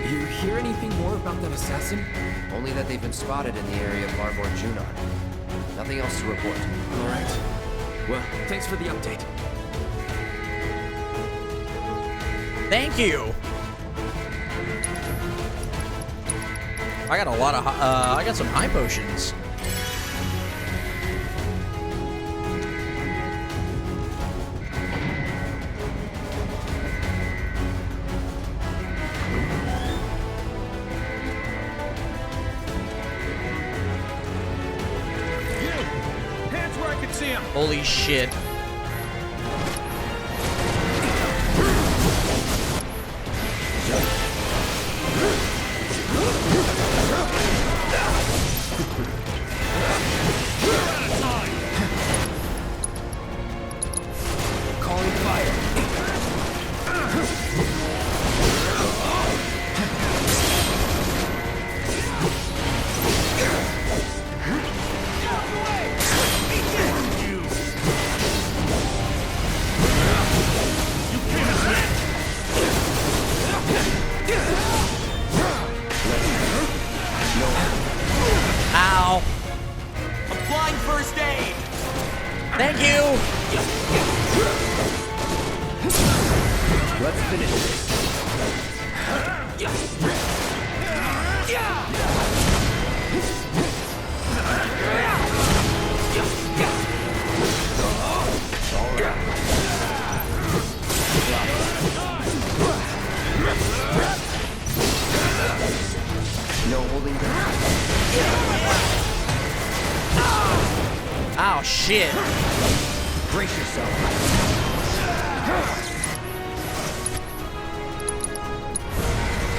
You hear anything more about that assassin? Only that they've been spotted in the area of Larboard Junon. Nothing else to report. All right. Well, thanks for the update. Thank you. I got a lot of, I got some high potions. Hands where I can see him! Holy shit. Calling fire. first aid. Thank you. Let's finish this. No holding back. Oh, shit. Brace yourself.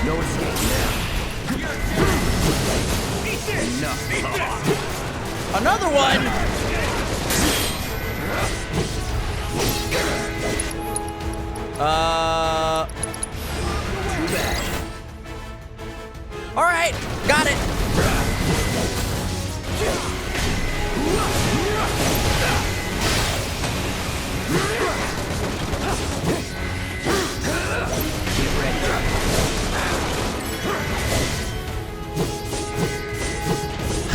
No escape now. Enough. Another one. Too bad. All right, got it.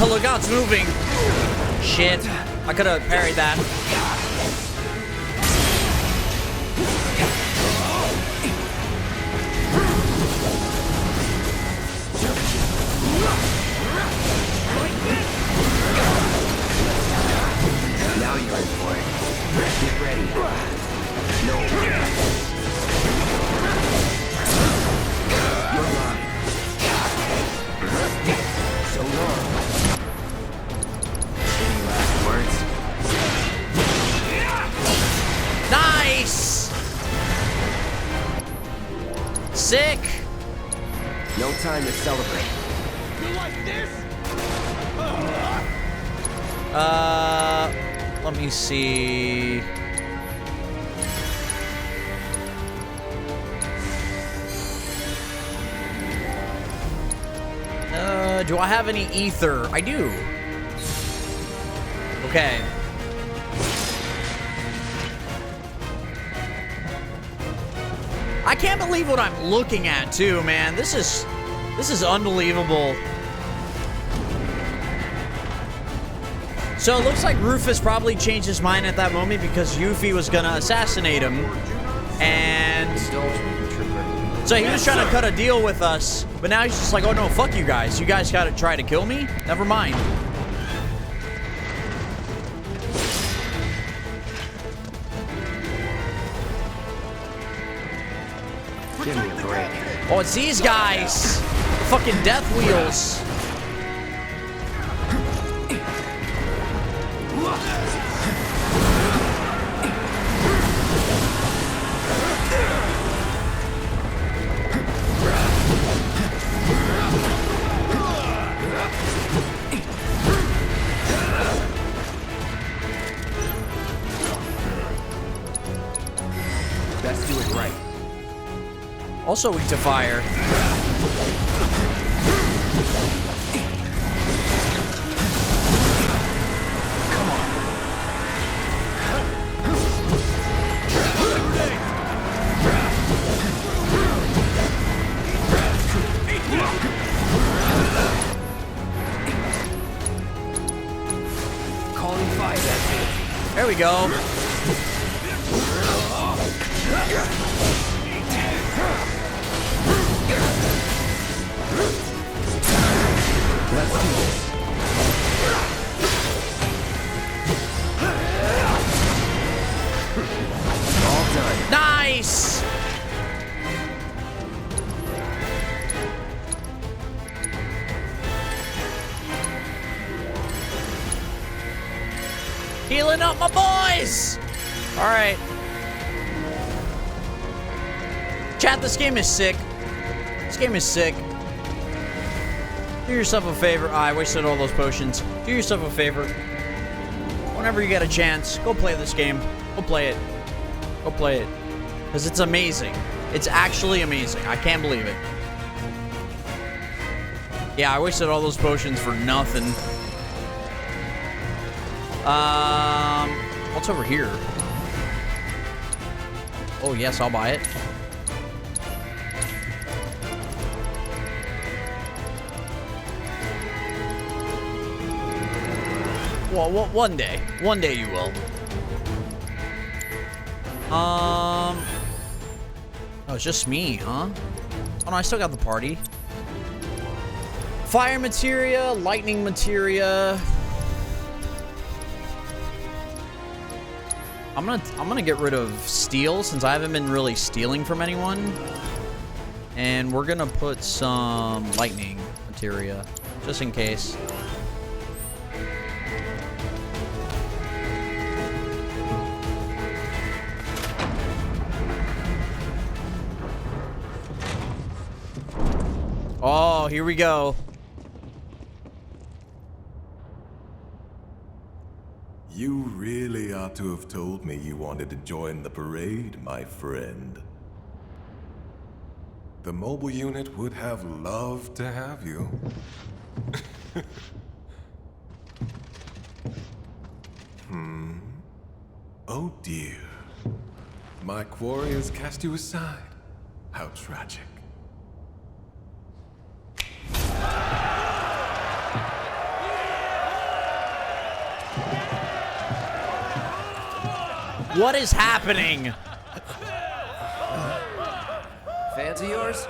Oh, look out, it's moving. Shit, I could have parried that. Now you're in for it. Get ready. No. You're mine. So long. Any last words? Nice. Sick. No time to celebrate. You like this? Let me see. Do I have any ether? I do. Okay. I can't believe what I'm looking at, too, man. This is unbelievable. So it looks like Rufus probably changed his mind at that moment because Yuffie was gonna assassinate him. And so he was trying to cut a deal with us, but now he's just like, oh no, fuck you guys. You guys gotta try to kill me? Never mind. Give me a break. Oh, it's these guys. The fucking death wheels. Best do it right. Also weak to fire. Calling fire, that's it. There we go. Let's do this. All done. Nice! Healing up my boys! Alright. Chat, this game is sick. This game is sick. Do yourself a favor. I wasted all those potions. Do yourself a favor. Whenever you get a chance, go play this game. Go play it. Go play it. Because it's amazing. It's actually amazing. I can't believe it. Yeah, I wasted all those potions for nothing. What's over here? Oh, yes, I'll buy it. Well, one day. One day you will. Oh, it's just me, huh? Oh, no, I still got the party. Fire materia, lightning materia. I'm gonna get rid of steel since I haven't been really stealing from anyone. And we're gonna put some lightning materia, just in case. Oh, here we go. You really ought to have told me you wanted to join the parade, my friend. The mobile unit would have loved to have you. Oh dear. My quarry has cast you aside. How tragic. What is happening? Fans of yours?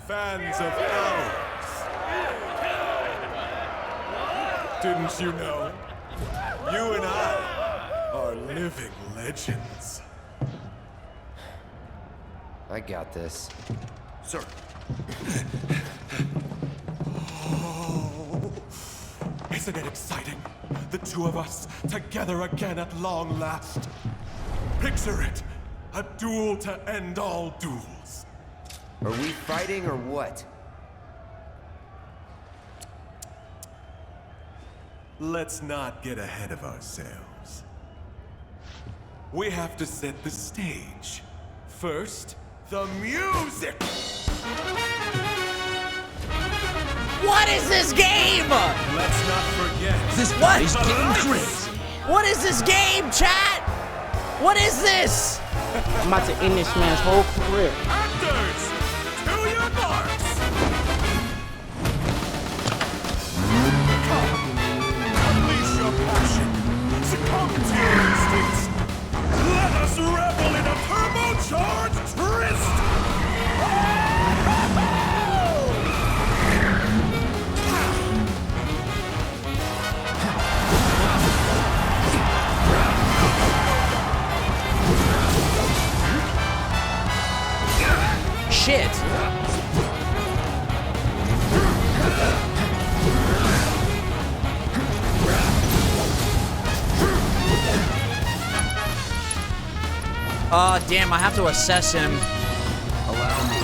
Fans of ours. Didn't you know? You and I are living legends. I got this. Sir. Oh, isn't it exciting? The two of us together again at long last. Picture it. A duel to end all duels. Are we fighting or what? Let's not get ahead of ourselves. We have to set the stage. First, the music! What is this game? Let's not forget. This guy's getting crazy. What is this game, chat? What is this? I'm about to end this man's whole career. Actors, to your marks! Come, unleash your passion. Succumb to your instincts. Let us revel in a turbocharged tryst! Shit. Damn, I have to assess him. Allow me.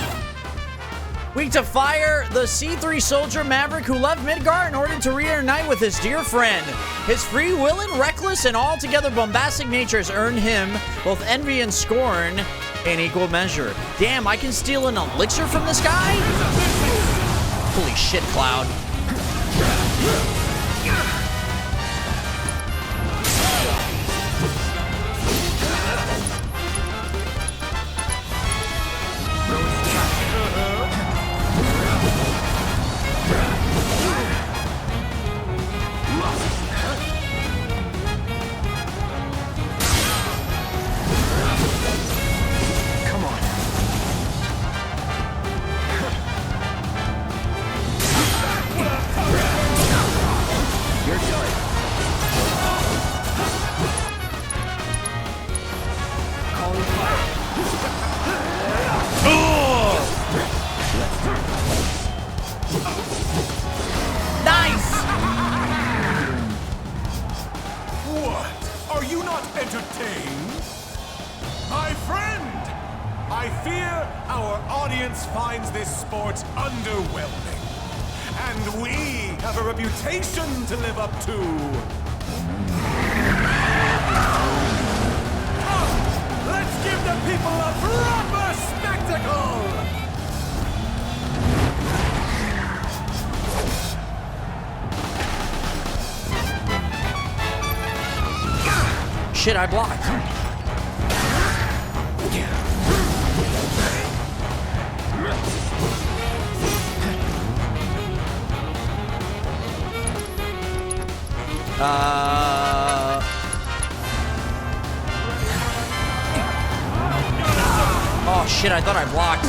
Weak to fire, the C3 soldier Maverick who left Midgar in order to reunite with his dear friend. His free-willing, reckless, and altogether bombastic nature has earned him both envy and scorn in equal measure. Damn, I can steal an elixir from this guy? Holy shit, Cloud. Finds this sport underwhelming. And we have a reputation to live up to. Let's give the people a proper spectacle! Shit, I blocked. Oh shit, I thought I blocked.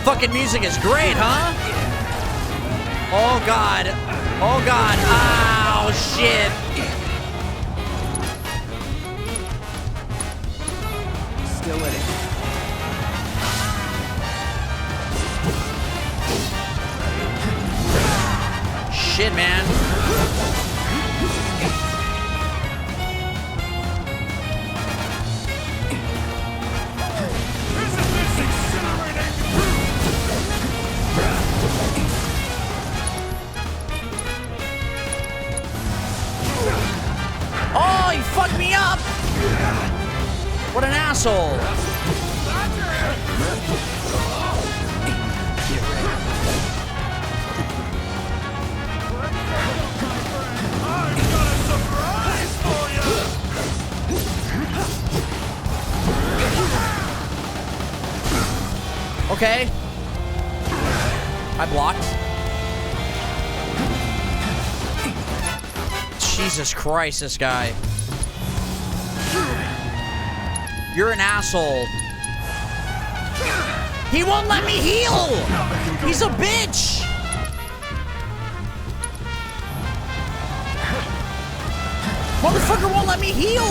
Fucking music is great, huh? Oh god. Oh god. Oh shit. Still in it. Shit, man. Oh, he fucked me up! What an asshole! Okay. I blocked. Jesus Christ, this guy. You're an asshole. He won't let me heal! He's a bitch! Motherfucker won't let me heal!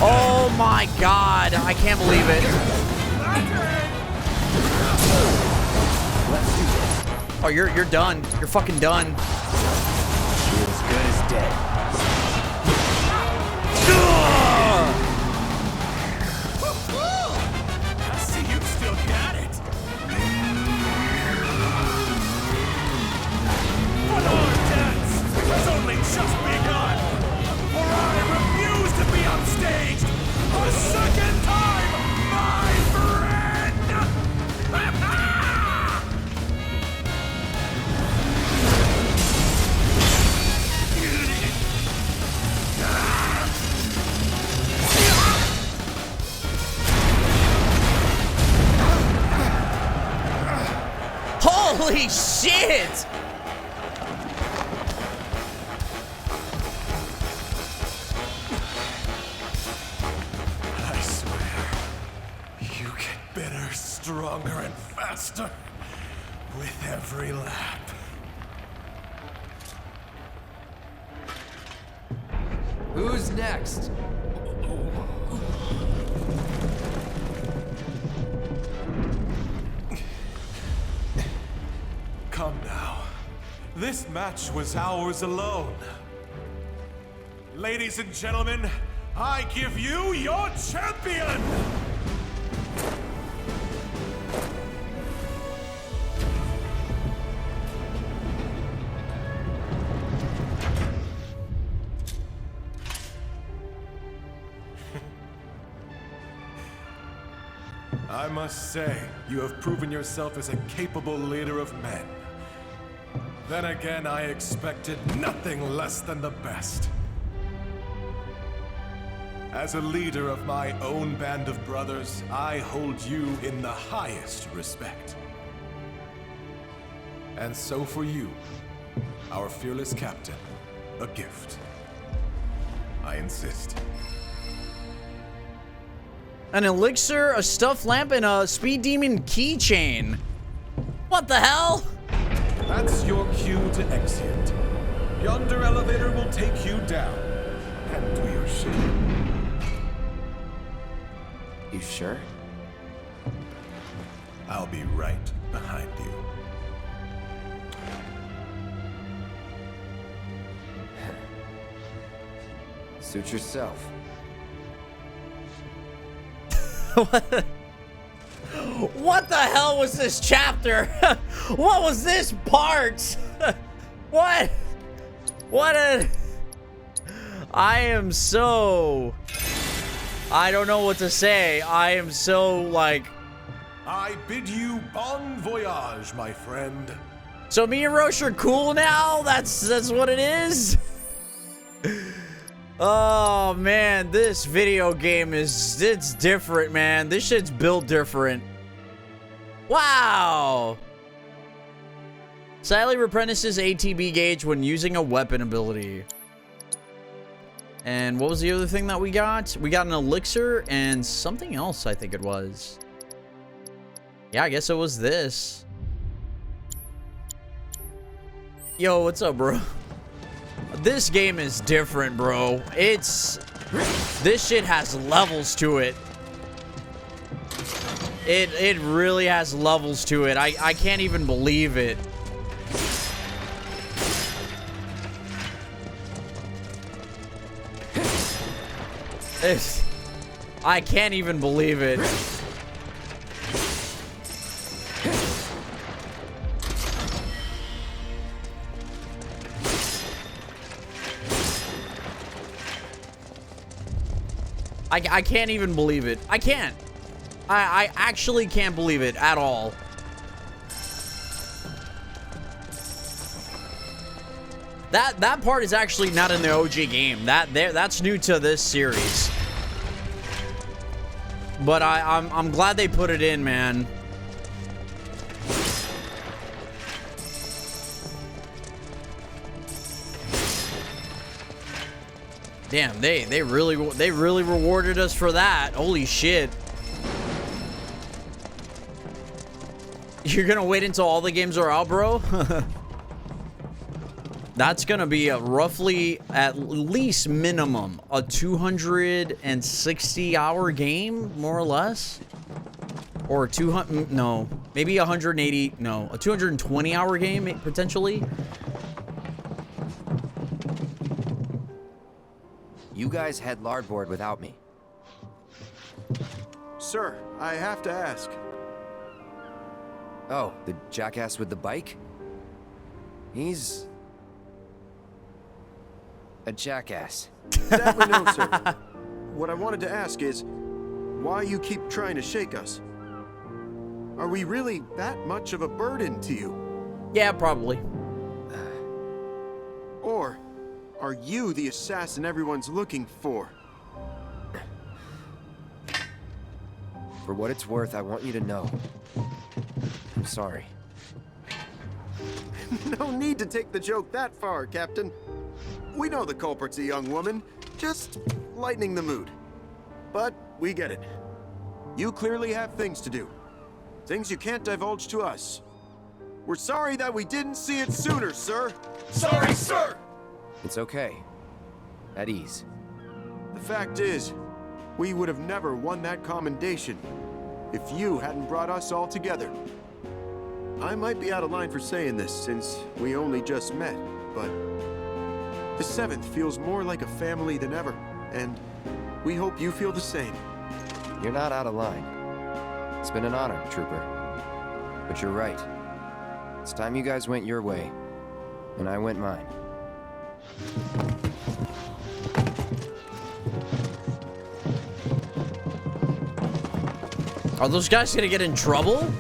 Oh my god, I can't believe it. Oh, you're done. You're fucking done. You're as good as dead. I see you still got it. But our dance has only just begun. For I refuse to be upstaged a second time, my friend! Holy shit! I swear, you get better, stronger, and faster with every lap. Who's next? Come now. This match was ours alone. Ladies and gentlemen, I give you your champion! I must say, you have proven yourself as a capable leader of men. Then again, I expected nothing less than the best. As a leader of my own band of brothers, I hold you in the highest respect. And so for you, our fearless captain, a gift. I insist. An elixir, a stuffed lamp, and a speed demon keychain. What the hell? That's your cue to exit. Yonder elevator will take you down. And do your shit. You sure? I'll be right behind you. Suit yourself. What the hell was this chapter? What was this part? What? What a... I am so... I don't know what to say. I am so, like... I bid you bon voyage, my friend. So me and Roche are cool now? That's what it is? Oh, man. This video game it's different, man. This shit's built different. Wow. Slightly replenishes ATB gauge when using a weapon ability. And what was the other thing that we got? We got an elixir and something else, I think it was. Yeah, I guess it was this. Yo, what's up, bro? This game is different, bro. This shit has levels to it. It really has levels to it. I can't even believe it. I can't even believe it. I can't even believe it. I can't. I actually can't believe it at all. That part is actually not in the OG game. That's new to this series. But I'm glad they put it in, man. Damn, they really rewarded us for that. Holy shit. You're gonna wait until all the games are out, bro? That's gonna be a roughly, at least minimum, a 260-hour game, more or less. Or 200, no, maybe 180, no, a 220-hour game, potentially. You guys head larboard without me. Sir, I have to ask. Oh, the jackass with the bike? He's... a jackass. Sadly, no, sir. What I wanted to ask is, why you keep trying to shake us? Are we really that much of a burden to you? Yeah, probably. Or are you the assassin everyone's looking for? For what it's worth, I want you to know. I'm sorry. No need to take the joke that far, Captain. We know the culprit's a young woman, just lightening the mood. But we get it. You clearly have things to do. Things you can't divulge to us. We're sorry that we didn't see it sooner, sir. Sorry, sir! It's okay. At ease. The fact is, we would have never won that commendation if you hadn't brought us all together. I might be out of line for saying this since we only just met, but the 7th feels more like a family than ever, and we hope you feel the same. You're not out of line. It's been an honor, Trooper. But you're right. It's time you guys went your way, and I went mine. Are those guys gonna get in trouble?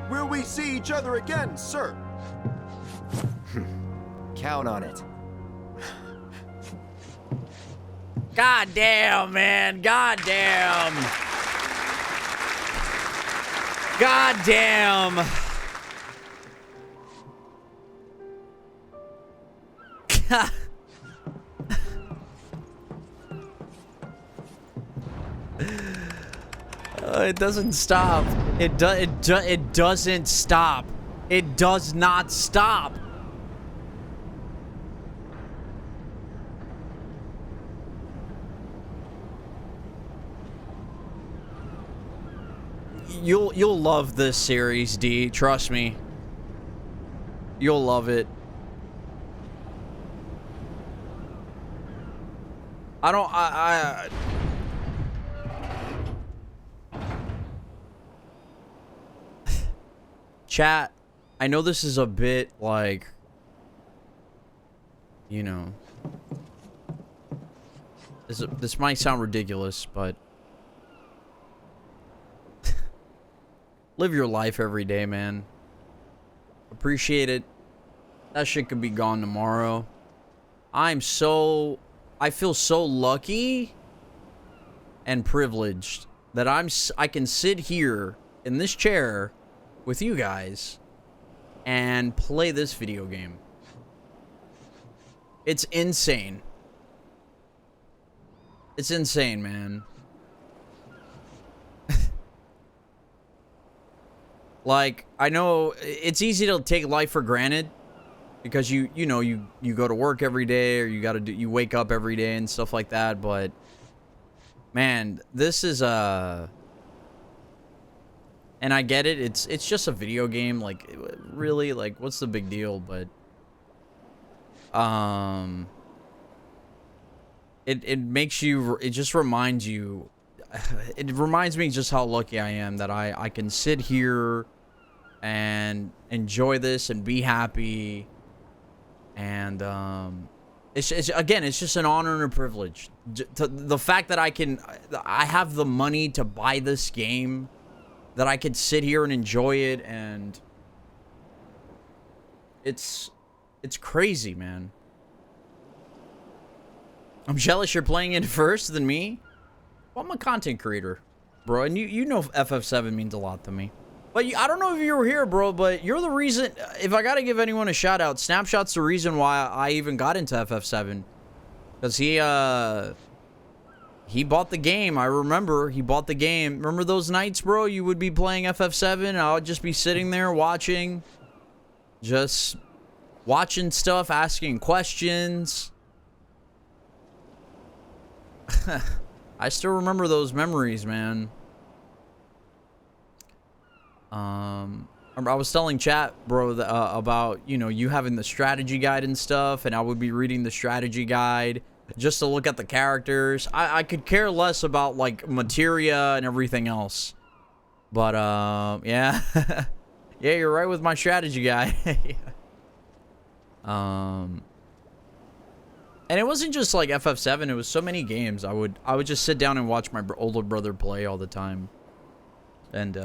Will we see each other again, sir? Count on it. God damn, man. God damn. God damn. It doesn't stop. It doesn't stop. It does not stop. You'll love this series, D. Trust me. You'll love it. Chat, I know this is a bit like, you know, This might sound ridiculous, but live your life every day, man. Appreciate it. That shit could be gone tomorrow. I feel so lucky and privileged that I can sit here in this chair with you guys and play this video game. It's insane. It's insane, man. Like, I know it's easy to take life for granted because you know you go to work every day, or you wake up every day and stuff like that, but man, this is and I get it, it's just a video game, like, really, like, what's the big deal? But it makes you, it just reminds you, it reminds me just how lucky I am that I can sit here and enjoy this and be happy. And it's just an honor and a privilege. The fact that I have the money to buy this game, that I could sit here and enjoy it, and it's crazy, man. I'm jealous you're playing it first than me. Well, I'm a content creator, bro, and you know FF7 means a lot to me. But I don't know if you were here, bro, but you're the reason, if I gotta give anyone a shout out, Snapshot's the reason why I even got into FF7. Because he bought the game. I remember he bought the game. Remember those nights, bro? You would be playing FF7 and I would just be sitting there watching. Just watching stuff, asking questions. I still remember those memories, man. I was telling chat, bro, about, you know, you having the strategy guide and stuff, and I would be reading the strategy guide just to look at the characters. I could care less about, like, materia and everything else. But, yeah. Yeah, you're right with my strategy guide. And it wasn't just, like, FF7. It was so many games. I would just sit down and watch my older brother play all the time. And,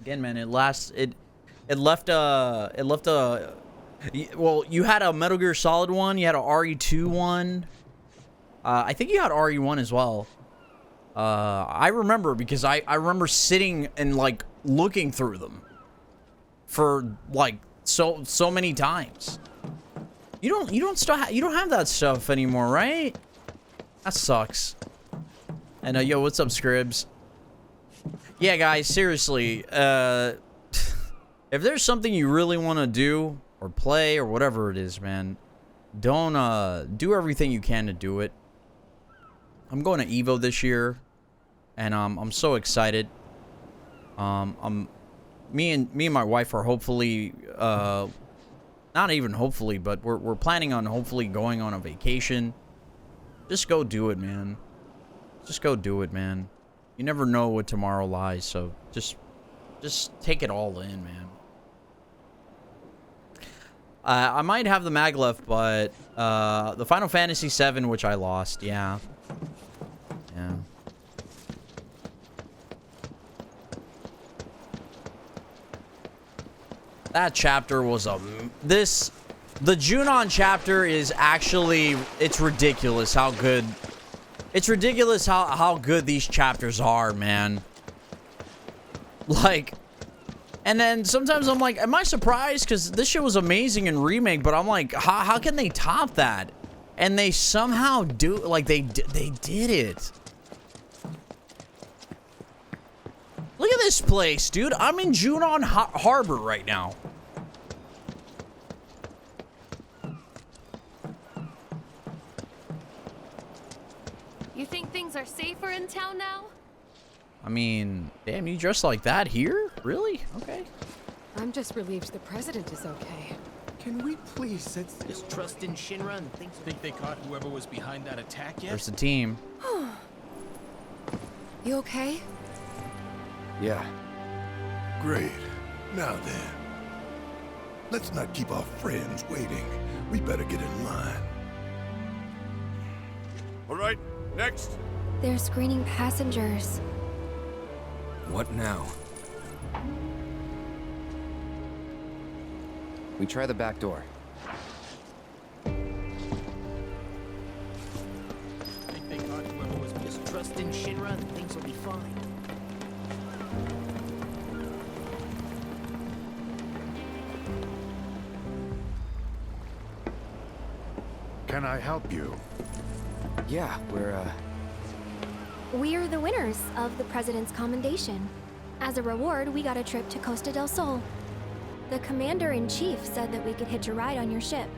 again, man, it left a, well, you had a Metal Gear Solid one, you had a RE2 one, I think you had RE1 as well. I remember because I remember sitting and, like, looking through them for, like, so many times. You don't have that stuff anymore, right? That sucks. And yo, what's up, Scribs? Yeah, guys, seriously, if there's something you really want to do or play or whatever it is, man, don't do everything you can to do it. I'm going to Evo this year, and I'm so excited. Me and my wife are hopefully, not even hopefully, but we're planning on hopefully going on a vacation. Just go do it, man. Just go do it, man. You never know what tomorrow lies, so just take it all in, man. I might have the mag left, but the Final Fantasy VII, which I lost, yeah. Yeah. That chapter was the Junon chapter is actually, it's ridiculous how good. It's ridiculous how good these chapters are, man. Like, and then sometimes I'm like, am I surprised? Because this shit was amazing in Remake, but I'm like, how can they top that? And they somehow do, like, they did it. Look at this place, dude. I'm in Junon Harbor right now. You think things are safer in town now? I mean, damn, you dressed like that here? Really? Okay. I'm just relieved the president is okay. Can we please sense Just trust in Shinra and think they caught whoever was behind that attack yet? There's the team. You okay? Yeah. Great. Now then. Let's not keep our friends waiting. We better get in line. All right, next. They're screening passengers. What now? We try the back door. Think they caught whoever was just trust in Shinra and things will be fine. Can I help you? Yeah, We're the winners of the President's Commendation. As a reward, we got a trip to Costa del Sol. The Commander-in-Chief said that we could hitch a ride on your ship.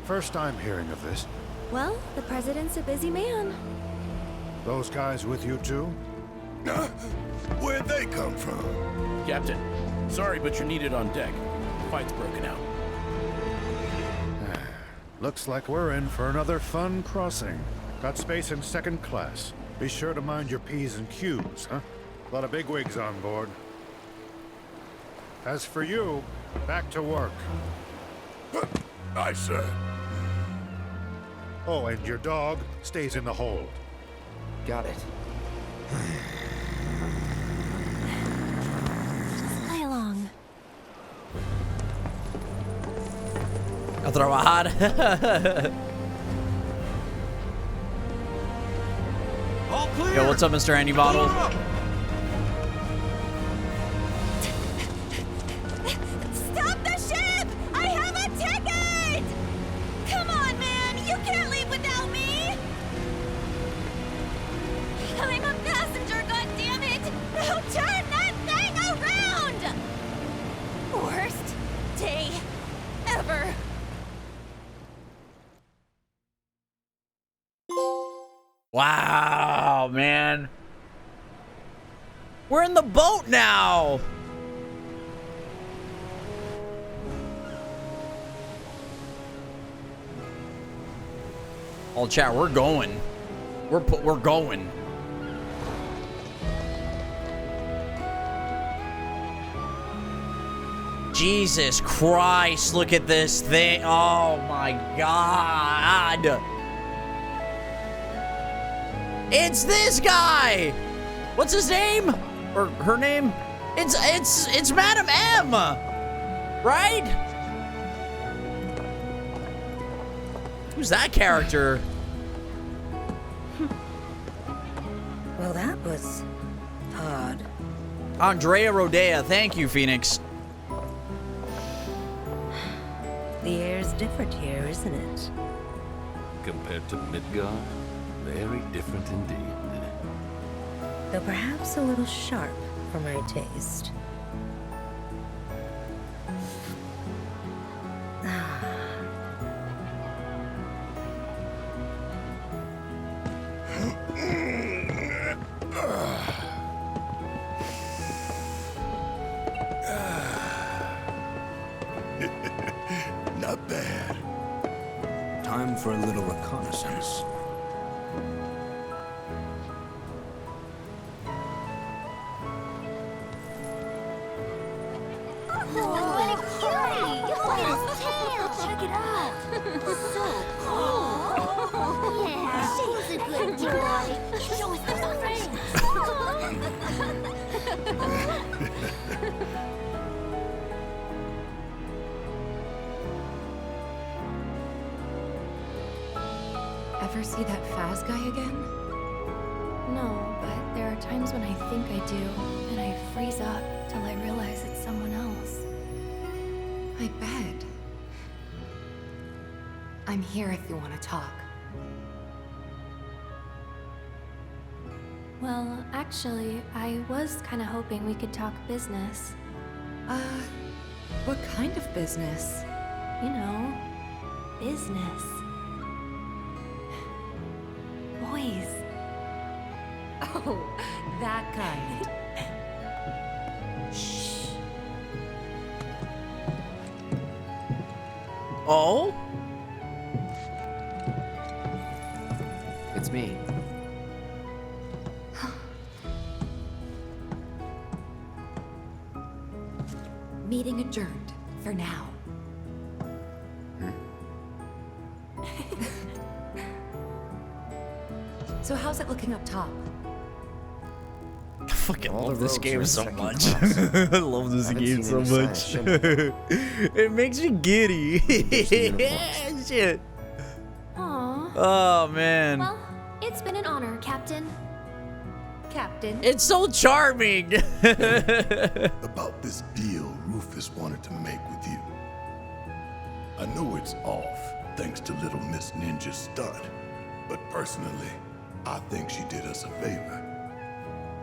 First time hearing of this. Well, the President's a busy man. Those guys with you too? Where'd they come from? Captain, sorry, but you're needed on deck. Fight's broken out. Looks like we're in for another fun crossing. Got space in second class. Be sure to mind your P's and Q's, huh? A lot of bigwigs on board. As for you, back to work. Aye, sir. Oh, and your dog stays in the hold. Got it. Play along. A trabajar. Yo, what's up, Mr. Andy Bottle? Stop the ship! I have a ticket! Come on, man! You can't leave without me! I'm a passenger, goddammit! Now turn that thing around! Worst day ever. Wow, man. We're in the boat now. All chat, we're going. We're going. Jesus Christ, look at this thing. Oh my God. It's this guy. What's his name? Or her name? It's Madam M. Right? Who's that character? Well, that was odd. Andrea Rodea. Thank you, Phoenix. The air's different here, isn't it? Compared to Midgard, very different indeed. Though perhaps a little sharp for my taste. Not bad. Time for a little reconnaissance. Check it out. So cool. Yeah, she's a good boy. Show us the friends. Ever see that Faz guy again? No, but there are times when I think I do, and I freeze up till I realize it's someone else. I bet. I'm here if you want to talk. Well, actually, I was kind of hoping we could talk business. What kind of business? You know, business. Boys. Oh, that kind. Shh. Oh? It's me. Meeting adjourned for now. So how's it looking up top? I fucking All love the this rogues game are in so second much. class. I love this Haven't game seen so any much. sign of Shinra. It makes me giddy. Here's the uniforms. Shit. Aww. Oh man. Well, it's been an honor, Captain. Captain. It's so charming. About this deal Rufus wanted to make with you. I know it's off, thanks to Little Miss Ninja's stunt, but personally, I think she did us a favor.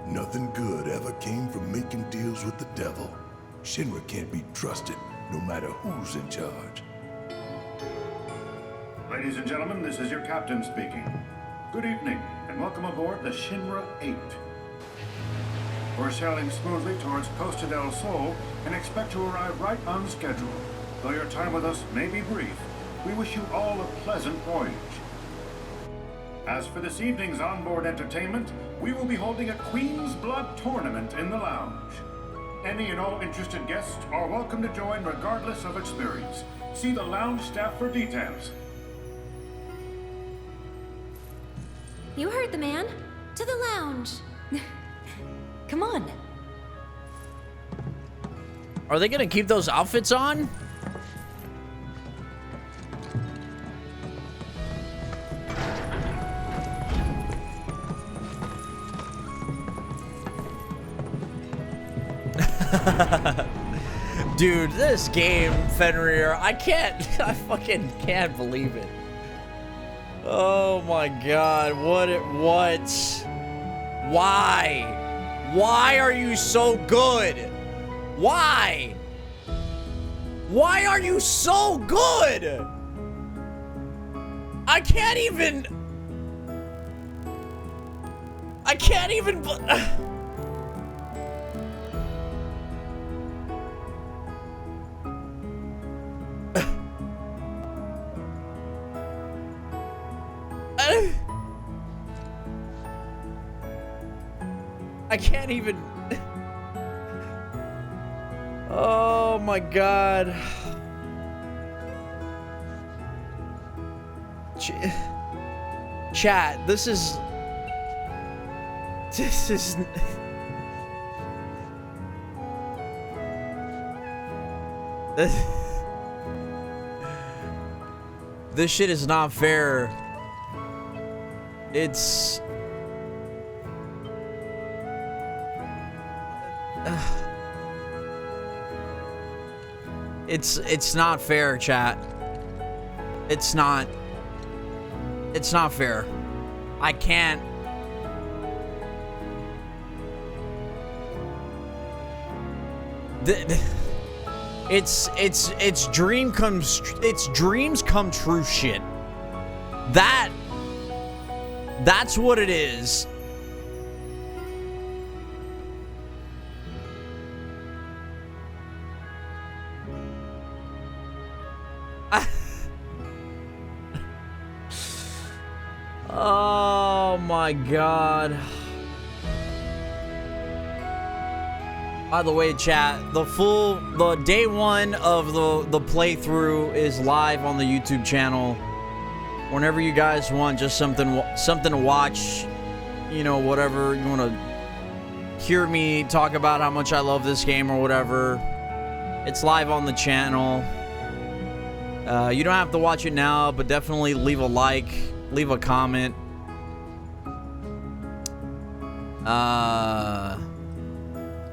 Nothing good ever came from making deals with the devil. Shinra can't be trusted, no matter who's in charge. Ladies and gentlemen, this is your captain speaking. Good evening, and welcome aboard the Shinra 8. We're sailing smoothly towards Costa del Sol and expect to arrive right on schedule. Though your time with us may be brief, we wish you all a pleasant voyage. As for this evening's onboard entertainment, we will be holding a Queen's Blood tournament in the lounge. Any and all interested guests are welcome to join regardless of experience. See the lounge staff for details. You heard the man. To the lounge. Come on. Are they gonna keep those outfits on? Dude, this game, Fenrir, I fucking can't believe it. Oh my god, what? Why? Why are you so good? Why? Why are you so good? I can't even I can't even. Oh my god. Chat, this is this shit is not fair. It's it's not fair, chat. It's not fair. I can't. It's dreams come true shit. That's what it is. Oh my god. By the way, chat, the day one of the playthrough is live on the YouTube channel. Whenever you guys want just something to watch, you know, whatever you want to hear me talk about how much I love this game or whatever, it's live on the channel. You don't have to watch it now, but definitely leave a like, leave a comment.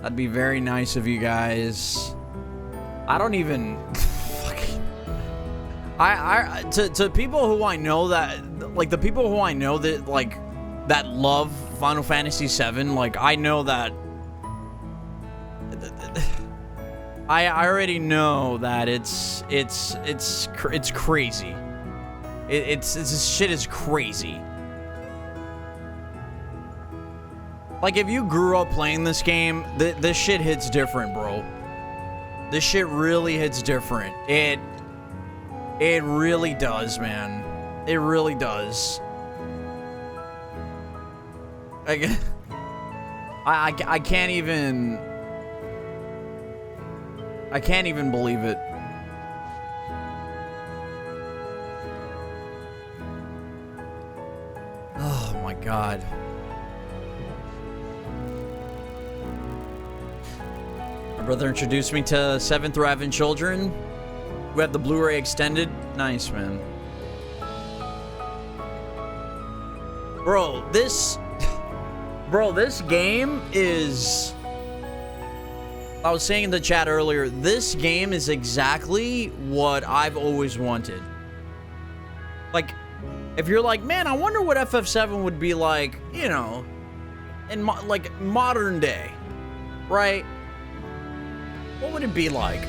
That'd be very nice of you guys. I don't even to people who I know that, like, the people who I know that, like, that love Final Fantasy VII, like, I know that I already know that it's crazy. This shit is crazy. Like, if you grew up playing this game, this shit hits different, bro. This shit really hits different. It really does, man. It really does. I can't even believe it. Oh my god. My brother introduced me to Seven Thriving Children. We have the Blu-ray extended. Nice, man. Bro, this game is... I was saying in the chat earlier, this game is exactly what I've always wanted. Like, if you're like, man, I wonder what FF7 would be like, you know, in like modern day, right? What would it be like?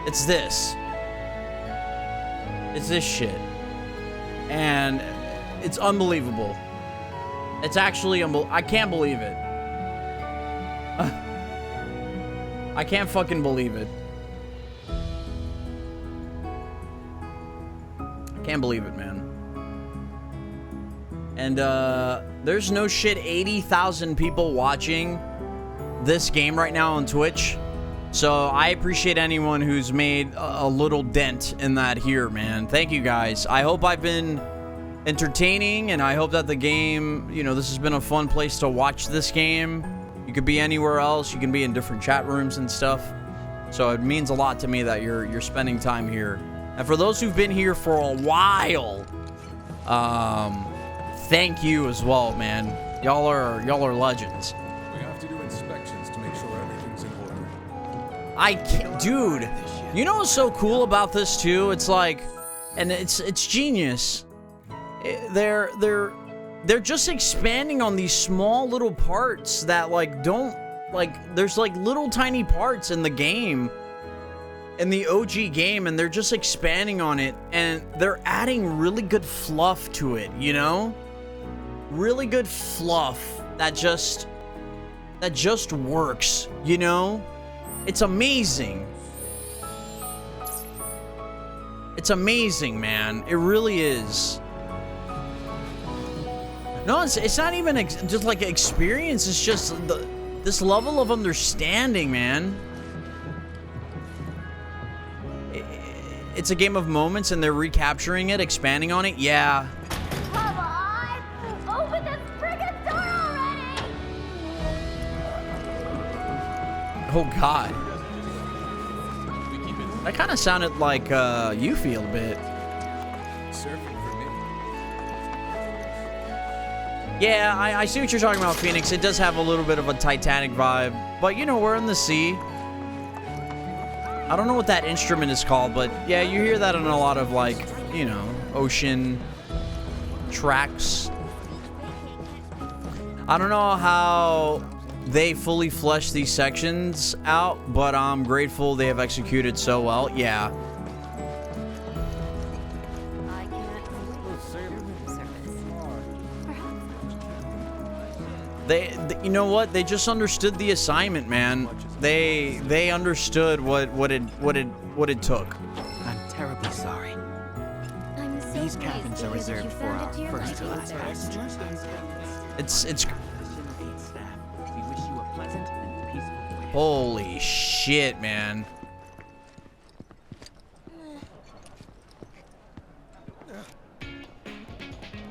It's this. It's this shit. And it's unbelievable. It's actually I can't believe it. I can't fucking believe it. I can't believe it, man. And there's no shit 80,000 people watching this game right now on Twitch. So I appreciate anyone who's made a little dent in that here, man. Thank you guys. I hope I've been entertaining, and I hope that the game, you know, this has been a fun place to watch this game. You could be anywhere else. You can be in different chat rooms and stuff. So it means a lot to me that you're spending time here. And for those who've been here for a while, thank you as well, man. Y'all are legends. We have to do inspections to make sure everything's in order. I can't, dude. You know what's so cool about this too? It's like, and it's genius. They're just expanding on these small little parts that like don't like. There's like little tiny parts in the game, in the OG game, and they're just expanding on it, and they're adding really good fluff to it. You know, really good fluff that just works. You know. It's amazing. It's amazing, man. It really is. No, it's not even just like experience. It's just this level of understanding, man. It's a game of moments, and they're recapturing it, expanding on it. Yeah. Come on! Open this friggin' door already! Oh God. That kind of sounded like you feel a bit. Surfing for me. Yeah, I see what you're talking about, Phoenix. It does have a little bit of a Titanic vibe, but you know, we're in the sea. I don't know what that instrument is called, but yeah, you hear that in a lot of like, you know, ocean tracks. I don't know how they fully flesh these sections out, but I'm grateful they have executed so well. Yeah. They you know what? They just understood the assignment, man. They understood what it took. I'm terribly sorry. I'm so These cabins are pleased to hear reserved that for you our found it to your first to liking, last sir. passengers. It's We wish you a pleasant and peaceful voyage. holy shit, man.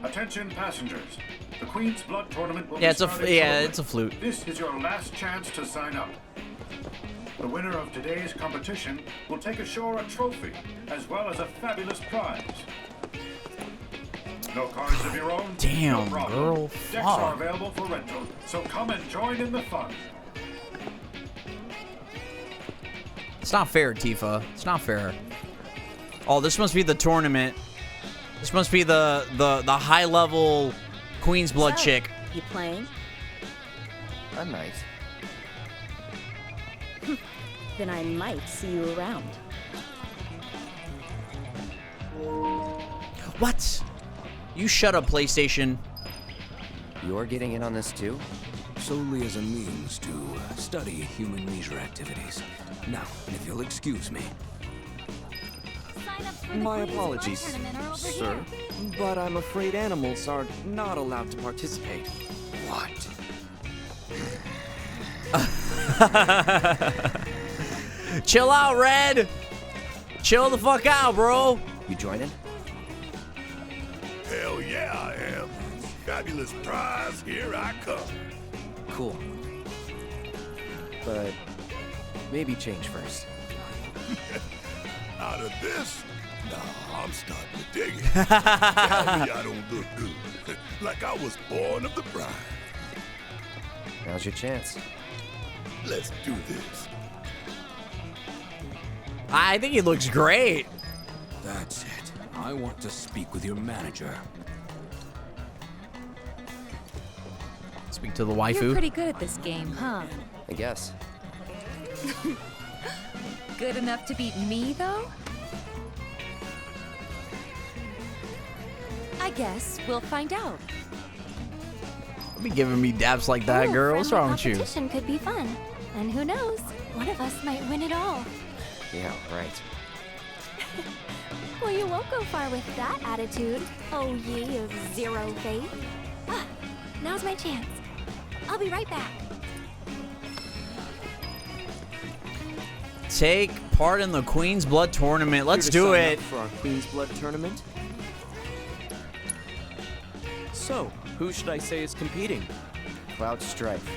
Attention passengers. The Queen's Blood Tournament will Yeah, be it's a starting yeah, shortly. it's a flute. This is your last chance to sign up. The winner of today's competition will take ashore a trophy, as well as a fabulous prize. No cards of your own? Damn, no problem. girl, Decks are fuck. available for rental, so come and join in the fun. It's not fair, Tifa. It's not fair. Oh, this must be the tournament. This must be the high level Queen's Blood So, chick. You playing? I'm nice. Then I might see you around. What? You shut up, PlayStation. You're getting in on this too? Solely as a means to study human leisure activities. Now, if you'll excuse me. My apologies, sir, but I'm afraid animals are not allowed to participate. What? Chill out, Red. Chill the fuck out, bro. You joining? Hell yeah, I am. Fabulous prize, here I come. Cool. But maybe change first. Out of this? Nah, I'm starting to dig it. Tell me I don't look good. Like I was born of the bride. Now's your chance. Let's do this. I think he looks great. That's it. I want to speak with your manager. Speak to the waifu. You're pretty good at this game, huh? I guess. Good enough to beat me, though? I guess we'll find out. Don't be giving me dabs like that, girl. What's wrong with you? Competition could be fun. And who knows? One of us might win it all. Yeah, right. Well, you won't go far with that attitude. Oh, ye of zero faith. Ah, now's my chance. I'll be right back. Take part in the Queen's Blood tournament. Let's do Sign it. up for our Queen's Blood tournament. So, who should I say is competing? Cloud Strife.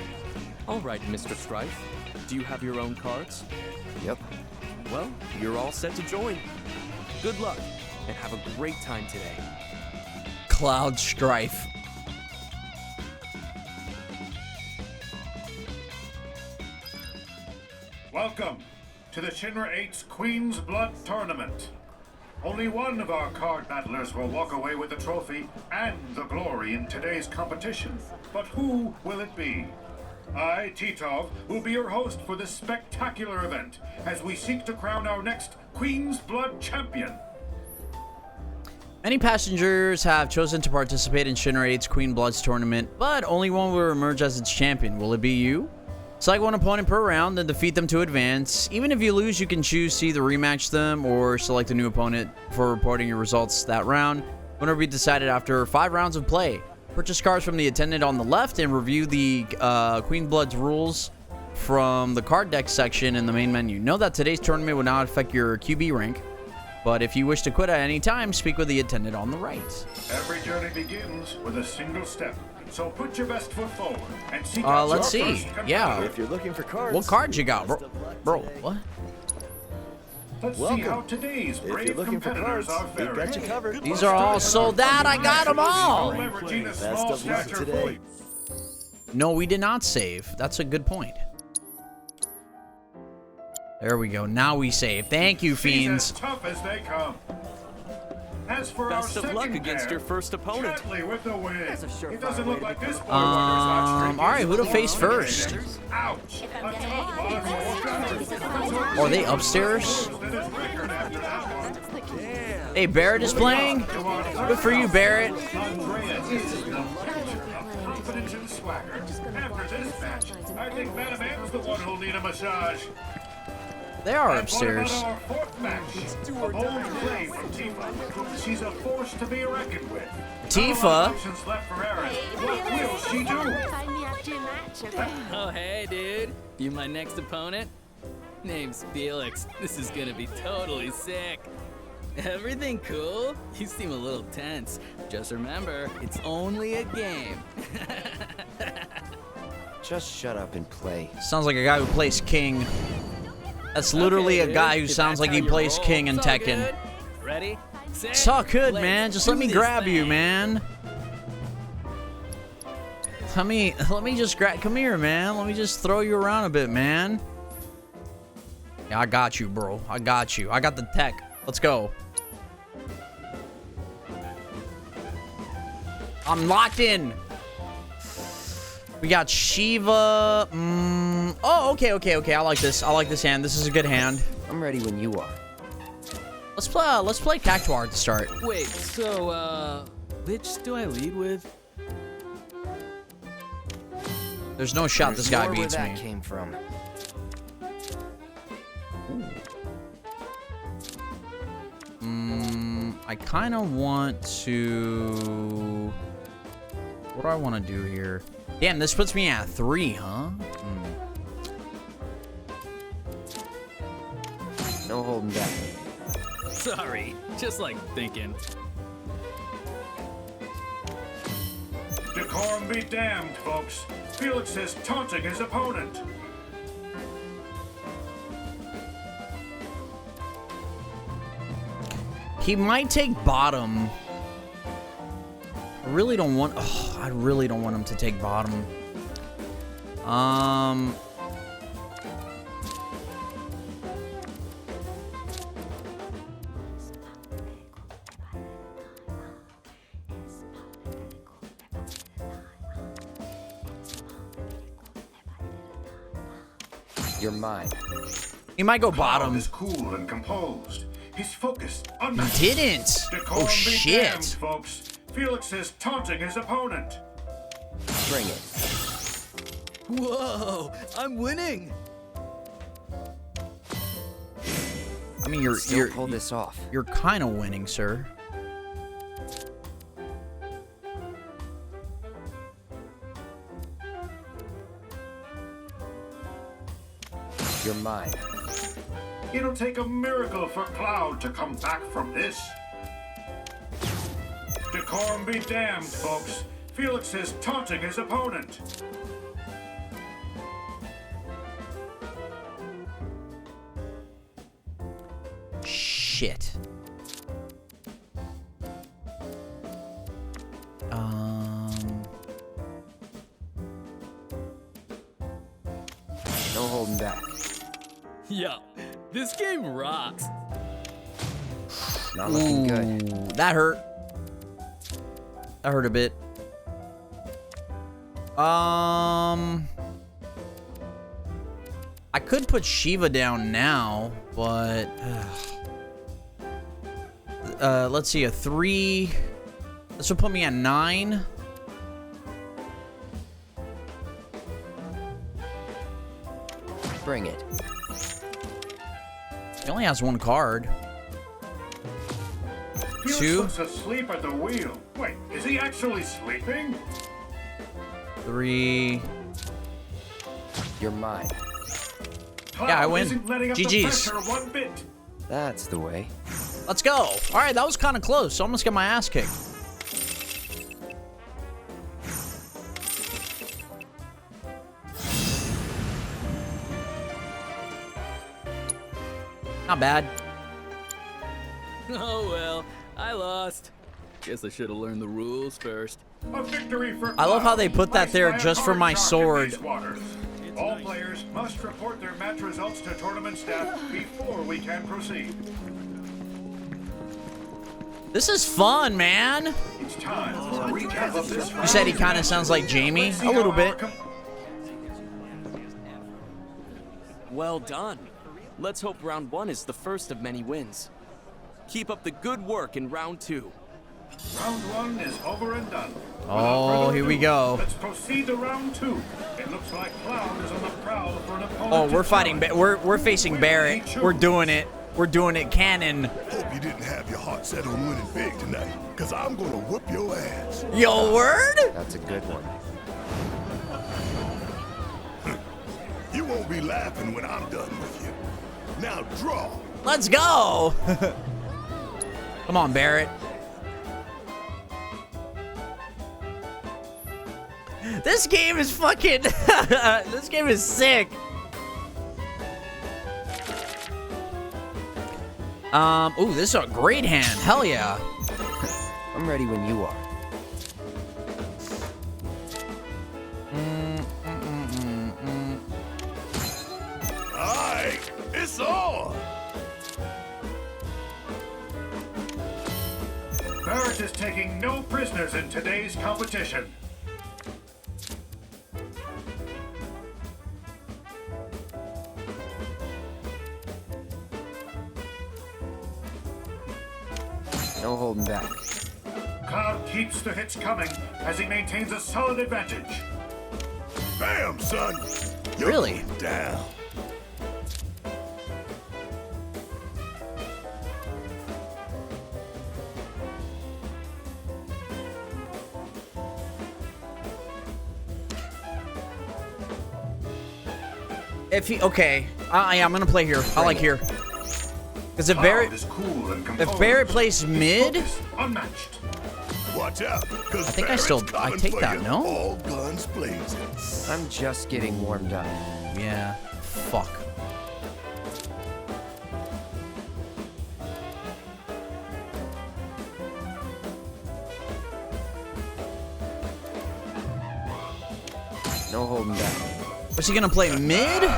All right, Mr. Strife. Do you have your own cards? Yep. Well, you're all set to join. Good luck, and have a great time today. Cloud Strife. Welcome to the Shinra 8's Queen's Blood Tournament. Only one of our card battlers will walk away with the trophy and the glory in today's competition. But who will it be? I, Titov, will be your host for this spectacular event as we seek to crown our next Queen's Blood champion. Many passengers have chosen to participate in Shinra 8's Queen Bloods tournament, but only one will emerge as its champion. Will it be you? Select one opponent per round and defeat them to advance. Even if you lose, you can choose to either rematch them or select a new opponent for reporting your results that round. Winner will be decided after 5 rounds of play. Purchase cards from the attendant on the left and review the Queen Blood's rules from the card deck section in the main menu. Know that today's tournament will not affect your QB rank, but if you wish to quit at any time, speak with the attendant on the right. Every journey begins with a single step. So put your best foot forward and seek out Let's your see. first competitor. Yeah. If you're looking for cards, What cards you got, bro? Bro, what? Let's see how today's brave competitors are faring. got you covered. These are all sold out. I got them all. Best of luck today. No, we did not save. That's a good point. There we go. Now we save. Thank you, Fiends. As tough as they come. As for Best our of luck second against pair, your first opponent. gently with the wind. It doesn't look like this boy All right, who to face first? Ouch. Are they upstairs? Hey, Barrett is playing. Good for you, Barrett. Confidence and swagger. After this match, I think Madam M's the one who'll need a massage. They are And upstairs. what about our fourth match? A bold play from Tifa. She's a force to be reckoned with. Tifa? Options left for Eric. What will she do? Sign me up to a match, okay? Oh, hey, dude. You my next opponent? Name's Felix. This is gonna be totally sick. Everything cool? You seem a little tense. Just remember, it's only a game. Just shut up and play. Sounds like a guy who plays King. That's literally Okay, a guy dude, who if sounds that's like how he you plays roll, King in it's all Tekken. good. Ready? Set, It's all good, let's man. Just do let me this grab you, thing. man. Let me just grab. Come here, man. Let me just throw you around a bit, man. Yeah, I got you, bro. I got you. I got the tech. Let's go. I'm locked in. We got Shiva. Oh, okay. I like this. I like this hand. This is a good hand. I'm ready when you are. Let's play Cactuar to start. Wait, so, which do I lead with? There's no shot this guy More beats where me. that came from. I kind of want to... What do I want to do here? Damn, this puts me at 3, huh? No holding back. Sorry, just like thinking. Decorum be damned, folks. Felix is taunting his opponent. He might take bottom. I really don't want... Oh, I really don't want him to take bottom. You're mine. He might go Cloud bottom. is cool and composed. He's focused on the... He didn't. Decorum Oh, be shit. damned, folks. Felix is taunting his opponent. Bring it. Whoa, I'm winning. I mean, you're Still pull this off. You're kind of winning, sir. You're mine. It'll take a miracle for Cloud to come back from this. Decorum be damned, folks. Felix is taunting his opponent. Shit. No holding back. Yo, this game rocks. Not looking good. Ooh, that hurt. That hurt a bit. I could put Shiva down now, but let's see, a 3. This will put me at 9. Bring it. He only has 1 card. Felix 2. looks asleep at the wheel. Wait, is he actually sleeping? 3. You're mine. Cloud Yeah, I win. isn't letting up the GG's. pressure one bit. That's the way. Let's go. All right, that was kind of close. Almost got my ass kicked. Not bad. Oh well, I lost. Guess I should have learned the rules first. A victory for I love how they put that Cloud. there Ice just by a for my hard sword. shark in these waters. All players must report their match results to tournament staff before we can proceed. This is fun, man. It's time for a recap of this. You said he kind of sounds like Jamie. Let's see A little how our bit. Well done. Let's hope round 1 is the first of many wins. Keep up the good work in round 2. Round 1 is over and done. Oh, here we go. Let's proceed to round 2. It looks like Cloud is on the prowl for an opponent. Oh, we're to fighting. challenge. We're facing Barrett. We're doing it. We're doing it. Cannon. Hope you didn't have your heart set on winning big tonight, because I'm going to whoop your ass. Yo, word? That's a good one. You won't be laughing when I'm done with you. Now draw. Let's go. Come on, Barrett. This game is fucking... This game is sick. Ooh, this is a great hand. Hell yeah. I'm ready when you are. Alright, it's on. Barrett is taking no prisoners in today's competition. No holding back. Cloud keeps the hits coming as he maintains a solid advantage. Bam, son. You're Really? going down. If he... Okay. Yeah, I'm gonna play here. I like here. Because if Barrett plays mid, unmatched. Watch out, I think I take that, no? All guns blazing. I'm just getting warmed up. Yeah. Fuck. No holding back. Was he gonna play mid?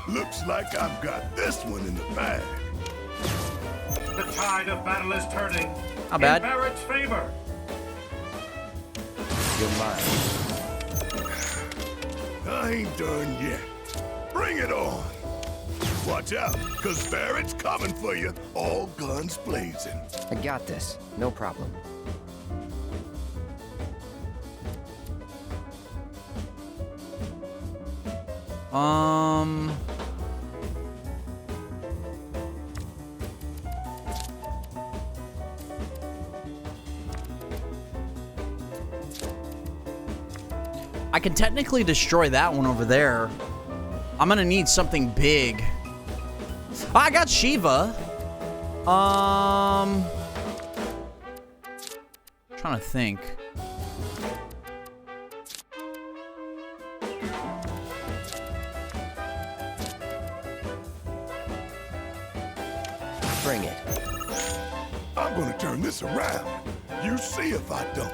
Looks like I've got this one in the bag. The tide of battle is turning. Not bad. In Barrett's favor. You're mine. I ain't done yet. Bring it on. Watch out, cause Barrett's coming for you. All guns blazing. I got this. No problem. I can technically destroy that one over there. I'm gonna need something big. Oh, I got Shiva. Trying to think. Bring it. I'm gonna turn this around. You see if I don't.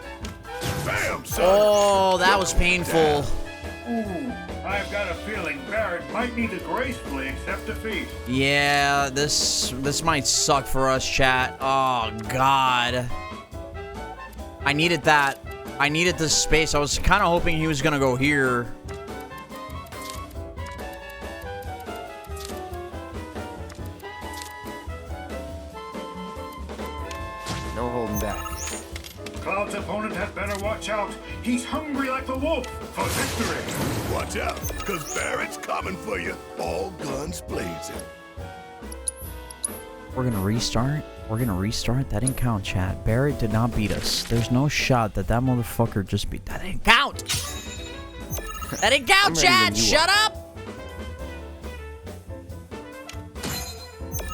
Bam, son. Oh, that was painful. Ooh, I've got a feeling Barrett might need to gracefully accept defeat. Yeah, this might suck for us, chat. Oh, God. I needed that. I needed this space. I was kind of hoping he was going to go here. No holding back. Cloud's opponent had better watch out. He's hungry like the wolf for victory. Watch out, cause Barrett's coming for you. All guns blazing. We're going to restart. We're going to restart. That didn't count, chat. Barrett did not beat us. There's no shot that that motherfucker just beat. That didn't count. That didn't count, chat. Shut up.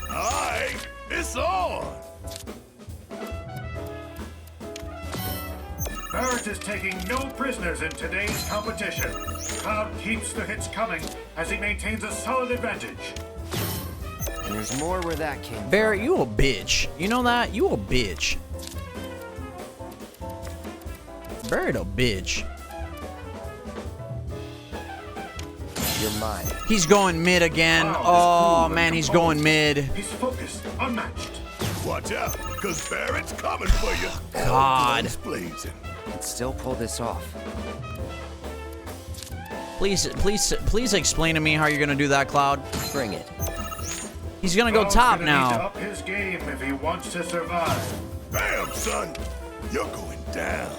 Alright, it's on. Barrett is taking no prisoners in today's competition. Cloud keeps the hits coming as he maintains a solid advantage. And there's more where that came from. Barrett, you a bitch. You know that? You a bitch. Barrett a bitch. You're mine. He's going mid again. Oh, man, he's going mid. He's focused, unmatched. Watch out, cause Barrett's coming for you. All God. guns blazing. Can still pull this off. Please explain to me how you're gonna do that, Cloud. Bring it. He's gonna go Cloud's top gonna now. need to up his game if he wants to survive. Bam, son. You're going down.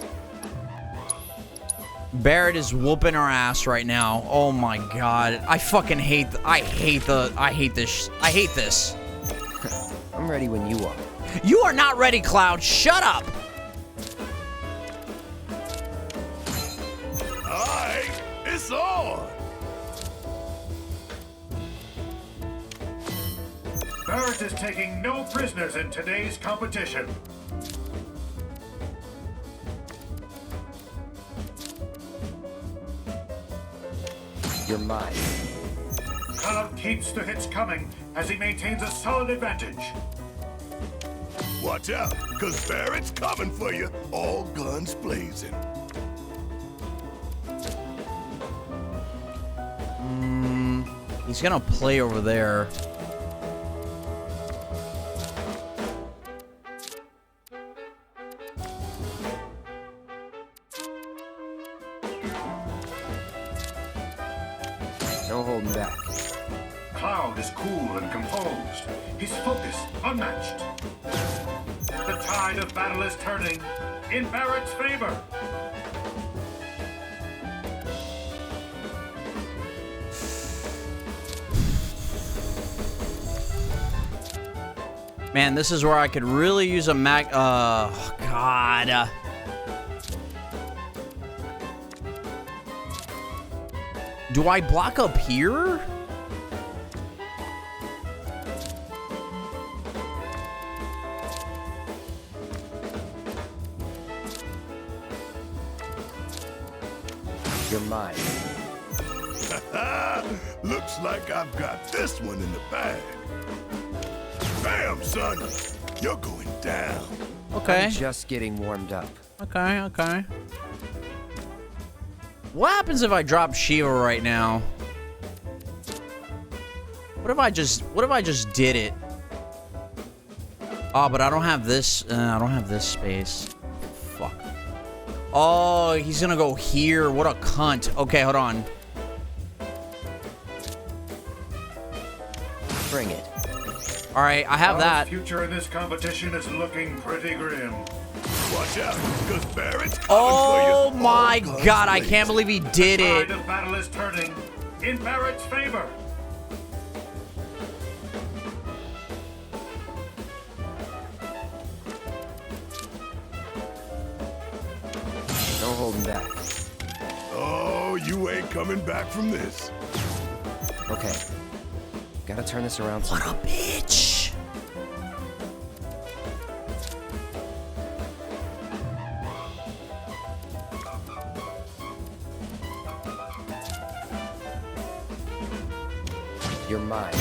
Barrett is whooping our ass right now. Oh my God. I fucking hate. I hate this. I'm ready when you are. You are not ready, Cloud. Shut up. Alright, it's on. Barrett is taking no prisoners in today's competition. You're mine. Cloud keeps the hits coming as he maintains a solid advantage. Watch out, cause Barrett's coming for you. All guns blazing. He's gonna play over there. No holding back. Cloud is cool and composed. He's focused, unmatched. The tide of battle is turning in Barrett's favor. Man, this is where I could really use a mag. God. Do I block up here? You're mine. Looks like I've got this one in the bag. Bam, son! You're going down. Okay. I'm just getting warmed up. Okay, okay. What happens if I drop Shiva right now? What if I just did it? Oh, but I don't have this. I don't have this space. Fuck. Oh, he's gonna go here. What a cunt. Okay, hold on. Bring it. All right, I have that. The future in this competition is looking pretty grim. Watch out, because Barrett's coming Oh for you. my God! I can't believe he did it. The tide of battle is turning in Barrett's favor. No holding back. Oh, you ain't coming back from this. Okay. Gotta turn this around What somehow. a bitch. You're mine.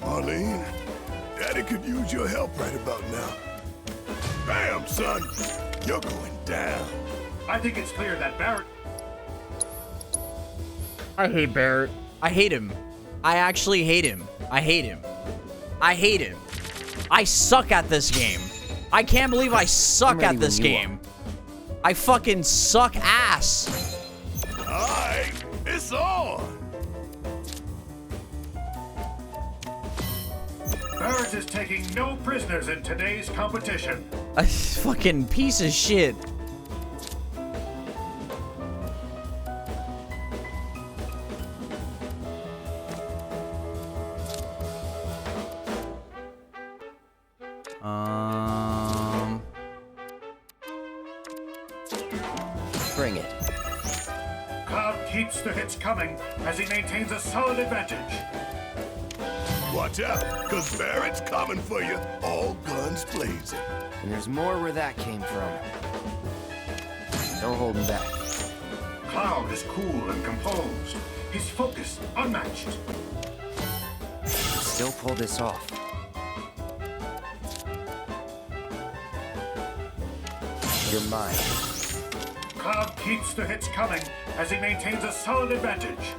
Marlene, Daddy could use your help right about now. Bam, son! You're going down. I think it's clear that Barrett... I hate Barrett. I hate him. I actually hate him. I hate him. I hate him. I suck at this game. I can't believe I suck at this game. I fucking suck ass. Alright, it's on! Barrett is taking no prisoners in today's competition. A fucking piece of shit. Bring it. Cloud keeps the hits coming as he maintains a solid advantage. Watch out, because Barrett's coming for you, all guns blazing. And there's more where that came from. No holding back. Cloud is cool and composed. His focus unmatched. Still pull this off. You're mine. Cloud keeps the hits coming as he maintains a solid advantage.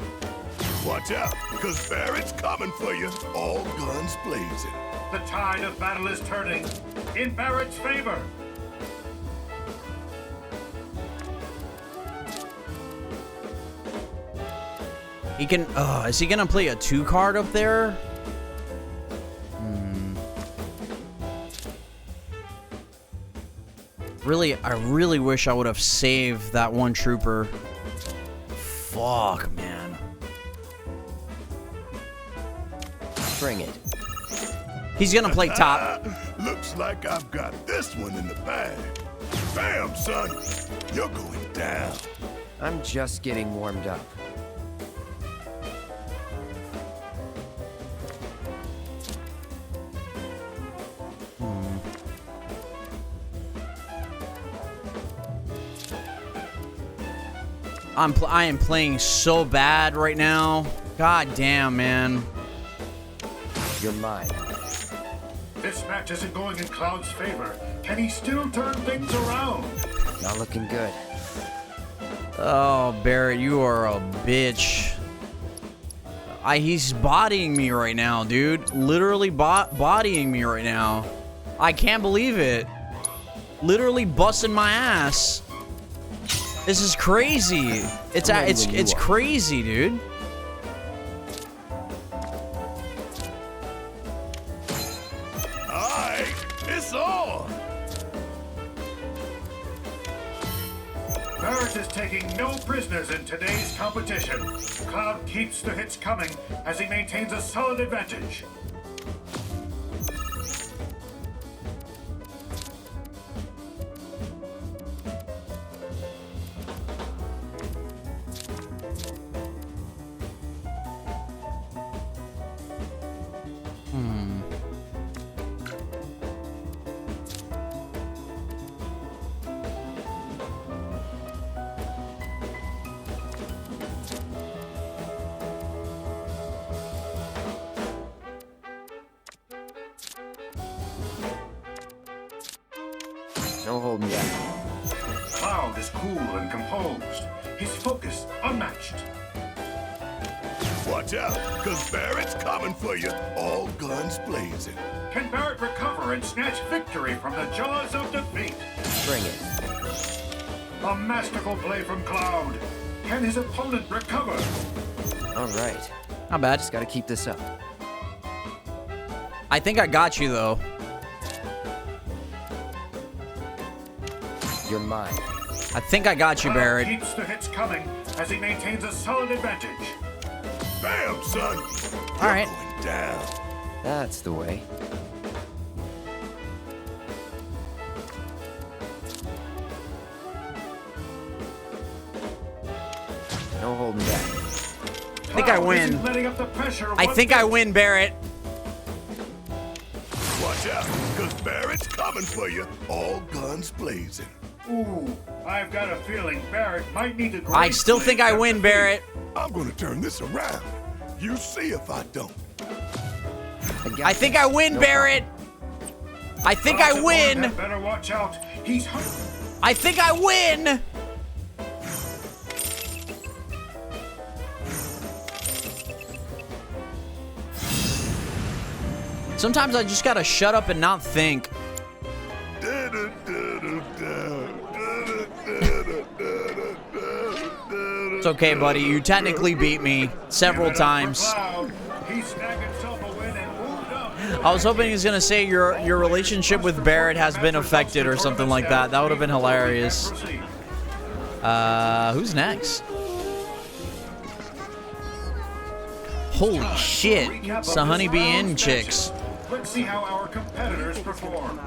Watch out, because Barrett's coming for you, all guns blazing. The tide of battle is turning in Barrett's favor. He can. Is he gonna play a 2 card up there? Really, I really wish I would have saved that one trooper. Fuck, man. Bring it. He's gonna play top. Looks like I've got this one in the bag. Bam, son! You're going down. I'm just getting warmed up. I am playing so bad right now. God damn, man. You're mine. This match isn't going in Cloud's favor. Can he still turn things around? Not looking good. Oh, Barrett, you are a bitch. He's bodying me right now, dude. Literally bodying me right now. I can't believe it. Literally busting my ass. This is crazy. It's crazy, dude. Alright, it's on! Barrett is taking no prisoners in today's competition. Cloud keeps the hits coming as he maintains a solid advantage. No holding back. Cloud is cool and composed. His focus unmatched. Watch out, cause Barrett's coming for you, all guns blazing. Can Barrett recover and snatch victory from the jaws of defeat? Bring it. A masterful play from Cloud. Can his opponent recover? All right. Not bad. Just gotta keep this up. I think I got you, though. You're mine. I think I got you, Barrett. Keeps the hits coming as he maintains a solid advantage. Bam, son. All right. Going down. That's the way. No holding back. I think I win. I think I win, Barrett. Watch out, cause Barrett's coming for you, all guns blazing. Ooh, I've got a feeling Barrett might need to. I still think I win, Barrett. I'm gonna turn this around. You see if I don't. I think I win, Barrett. I think I win. Better watch out. He's hurt. I think I win. Sometimes I just gotta shut up and not think. It's okay, buddy. You technically beat me several times. I was hoping he was gonna say your relationship with Barrett has been affected or something like that. That would have been hilarious. Who's next? Holy shit. It's the Honeybee Inn chicks. Let's see how our competitors perform.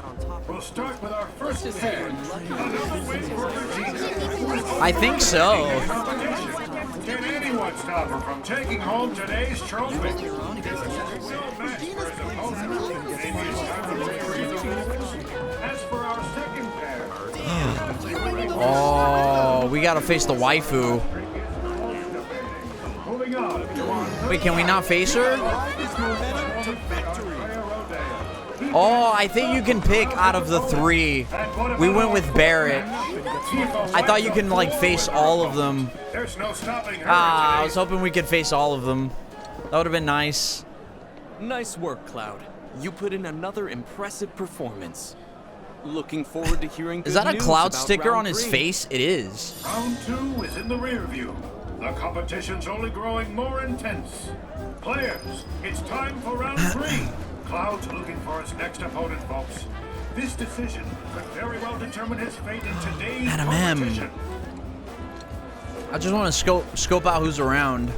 We'll start with our first pair. I think so. Can anyone stop her from taking home today's trophy? As for our second pair. Oh, we gotta face the waifu. Wait, can we not face her? Oh, I think you can pick out of the three. We went with Barrett. I thought you can, like, face all of them. I was hoping we could face all of them. That would have been nice. Nice work, Cloud. You put in another impressive performance. Looking forward to hearing. Is that a news Cloud about sticker round on his 3. face? It is. Round 2 is in the rear view. The competition's only growing more intense. Players, it's time for round 3. Cloud's looking for his next opponent, folks. This decision could very well determine his fate in today's competition. I just want to scope out who's around.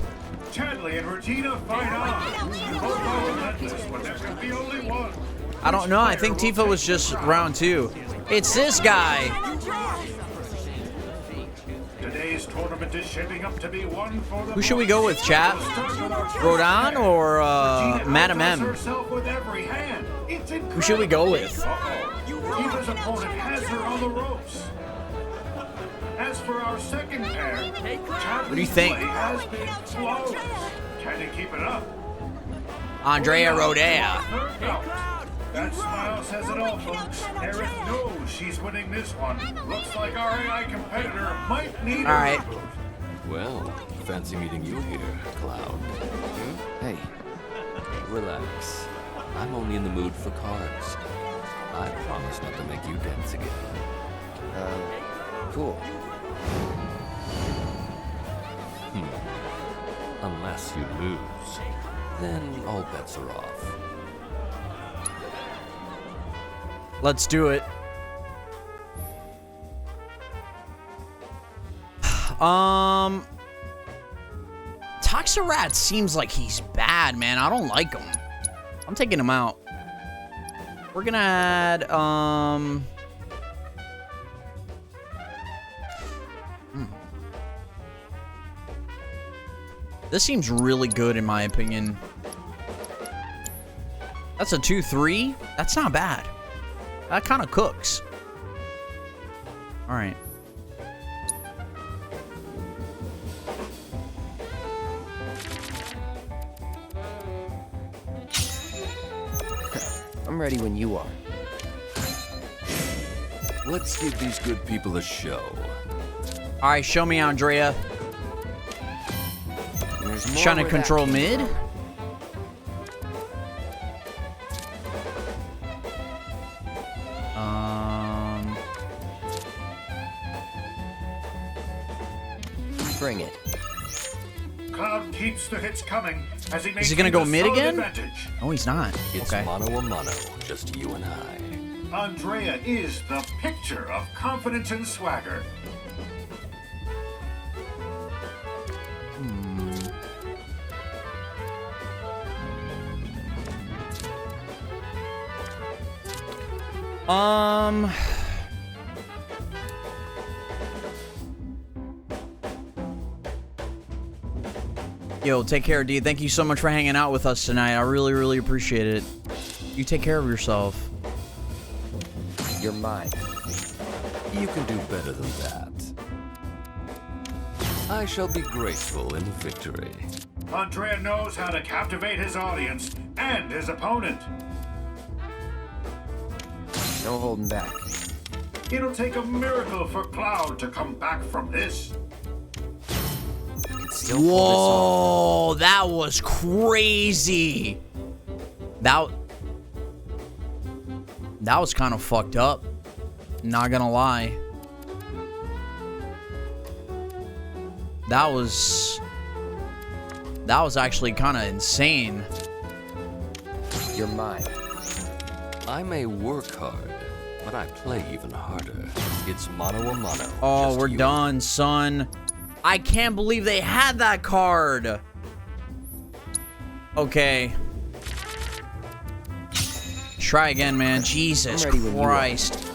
Chadley and Regina fight on. Both are relentless, but there can be only one. I don't know. I think Tifa was just round 2. It's this guy. Today's tournament is shaping up to be one for the. Who should we go with, chat? Rodan or Madam M? Who should we go with? Tifa's opponent has her on the ropes. As for our second pair, What do you think? has been slow. Can he keep it up? Andrea Rodea. That smile says it all, folks. Aerith knows she's winning this one. Looks like our AI competitor might need All right. Well, fancy meeting you here, Cloud. Hey. Relax. I'm only in the mood for cards. I promise not to make you dance again. Cool. Unless you lose, then all bets are off. Let's do it. Toxarat seems like he's bad, man. I don't like him. I'm taking him out. We're gonna add, This seems really good in my opinion. That's a 2-3. That's not bad. That kind of cooks. All right. I'm ready when you are. Let's give these good people a show. All right, show me, Andrea. Trying to control mid. Bring it. Cloud keeps the hits coming as he Is he gonna go mid again? Advantage. No, he's not. It's okay. mano a mano, just you and I. Andrea is the picture of confidence and swagger. Yo, take care, D. Thank you so much for hanging out with us tonight. I really, really appreciate it. You take care of yourself. You're mine. You can do better than that. I shall be graceful in victory. Andrea knows how to captivate his audience and his opponent. No holding back. It'll take a miracle for Cloud to come back from this. Whoa, that was crazy. That was kind of fucked up. Not gonna lie. That was actually kind of insane. You're mine. I may work hard, but I play even harder. It's mano a mano. Oh, we're done, son. I can't believe they had that card. Okay. Try again, man. Jesus Christ.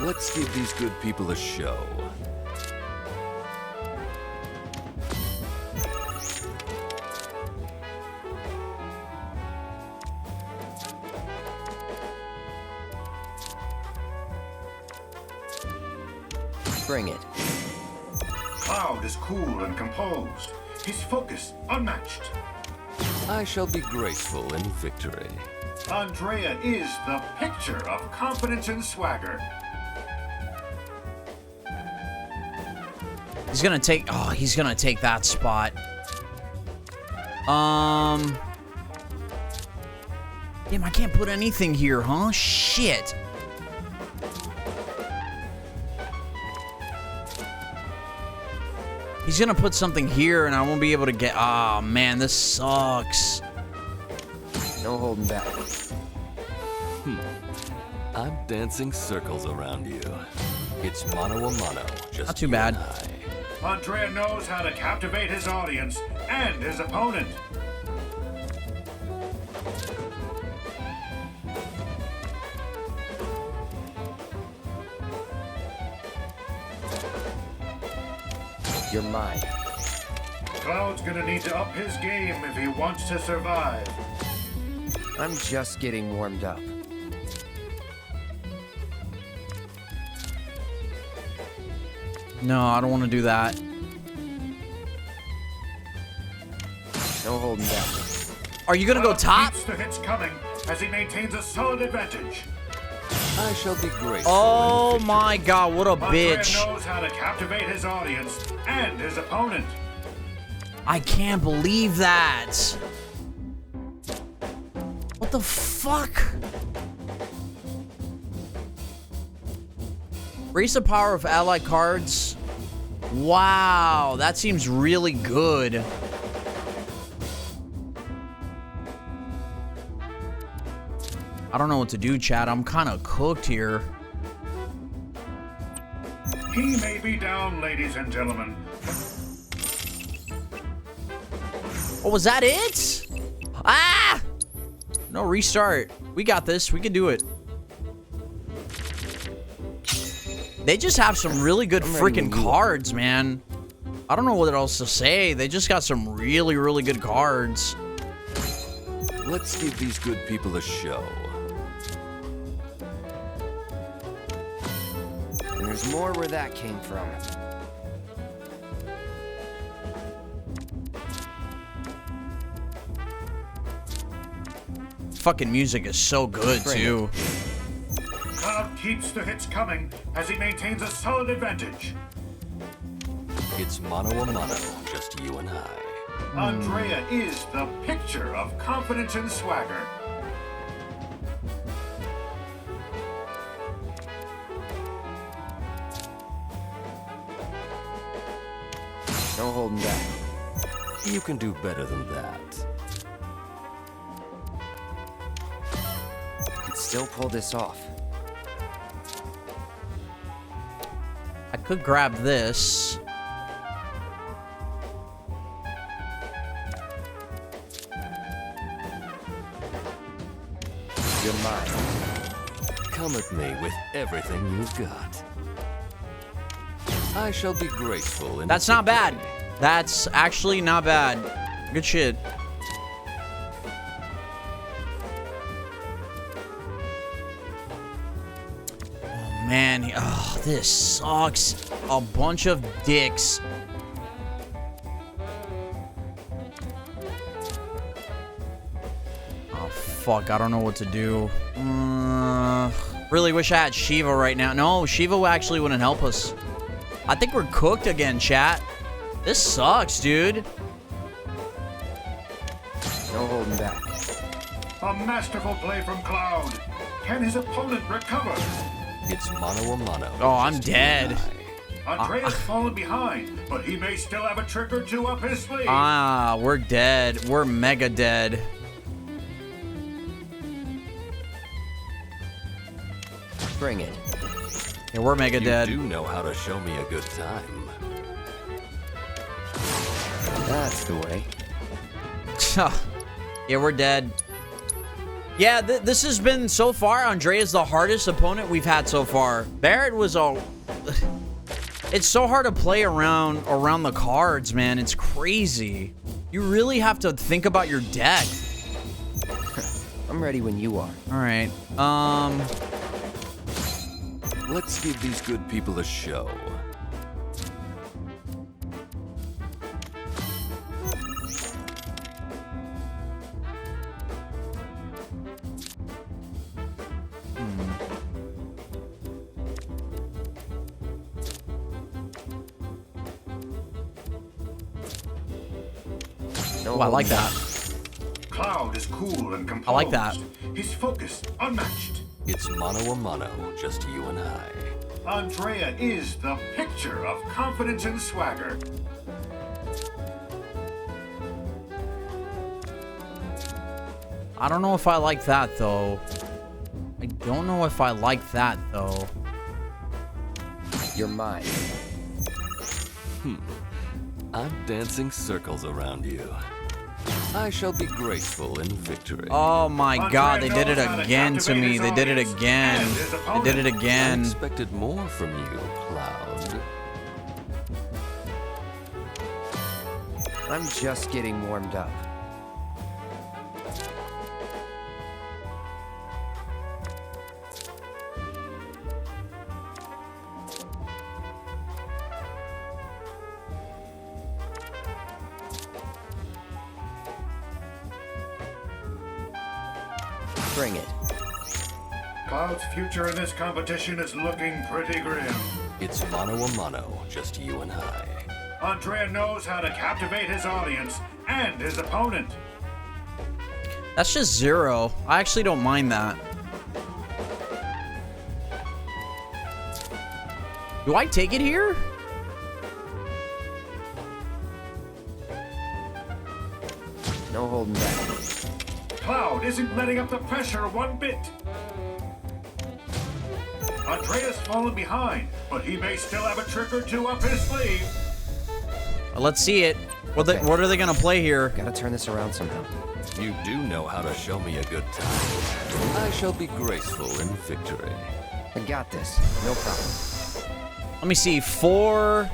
Let's give these good people a show. Bring it. Cloud is cool and composed. His focus unmatched. I shall be graceful in victory. Andrea is the picture of confidence and swagger. He's gonna take. Oh, he's gonna take that spot. Damn, I can't put anything here, huh? Shit. He's gonna put something here, and I won't be able to get. Oh man, this sucks. No holding back. I'm dancing circles around you. It's mano a mano. Just not too bad. Andrea knows how to captivate his audience and his opponent. You're mine. Cloud's gonna need to up his game if he wants to survive. I'm just getting warmed up. No, I don't want to do that. No holding back. Are you gonna go top? Keeps the hits coming as he maintains a solid advantage. I shall be grateful. Oh my god, what a bitch. Andrea knows how to captivate his audience and his opponent. I can't believe that. What the fuck? Raise the power of allied cards. Wow, that seems really good. I don't know what to do, chat. I'm kind of cooked here. He may be down, ladies and gentlemen. Oh, was that it? Ah! No, restart. We got this. We can do it. They just have some really good freaking cards, man. I don't know what else to say. They just got some really, really good cards. Let's give these good people a show. And there's more where that came from. Fucking music is so good, too. Cloud keeps the hits coming as he maintains a solid advantage. It's mano a mano, just you and I. Andrea is the picture of confidence and swagger. No holding back. You can do better than that. Could still pull this off. I could grab this. You're mine. Come at me with everything you've got. I shall be grateful. That's not bad. That's actually not bad. Good shit. Oh, man. Oh, this sucks. A bunch of dicks. Oh, fuck. I don't know what to do. Really wish I had Shiva right now. No, Shiva actually wouldn't help us. I think we're cooked again, chat. This sucks, dude. No holding back. A masterful play from Cloud. Can his opponent recover? It's mano a mano. Oh, I'm dead. Andrea's fallen behind, but he may still have a trick or two up his sleeve. Ah, we're dead. We're mega dead. Bring it. Yeah, we're mega dead. You do know how to show me a good time. That's the way. Yeah, we're dead. Yeah, this has been, so far, Andrea's the hardest opponent we've had so far. Barrett was all... It's so hard to play around the cards, man. It's crazy. You really have to think about your deck. I'm ready when you are. All right. Let's give these good people a show. Oh, I like that. Cloud is cool and composed. I like that. He's focused, unmatched. It's mano a mano, just you and I. Andrea is the picture of confidence and swagger. I don't know if I like that, though. I don't know if I like that, though. You're mine. I'm dancing circles around you. I shall be graceful in victory. Oh my god, they did it again to me. They did it again. They did it again. I expected more from you, Cloud. I'm just getting warmed up. Bring it. Cloud's future in this competition is looking pretty grim. It's mano a mano, just you and I. Andrea knows how to captivate his audience and his opponent. That's just 0. I actually don't mind that. Do I take it here? No holding back. Cloud isn't letting up the pressure one bit. Andrea's fallen behind, but he may still have a trick or two up his sleeve. Let's see it. What are they gonna play here? Gotta turn this around somehow. You do know how to show me a good time. I shall be graceful in victory. I got this. No problem. Let me see. 4.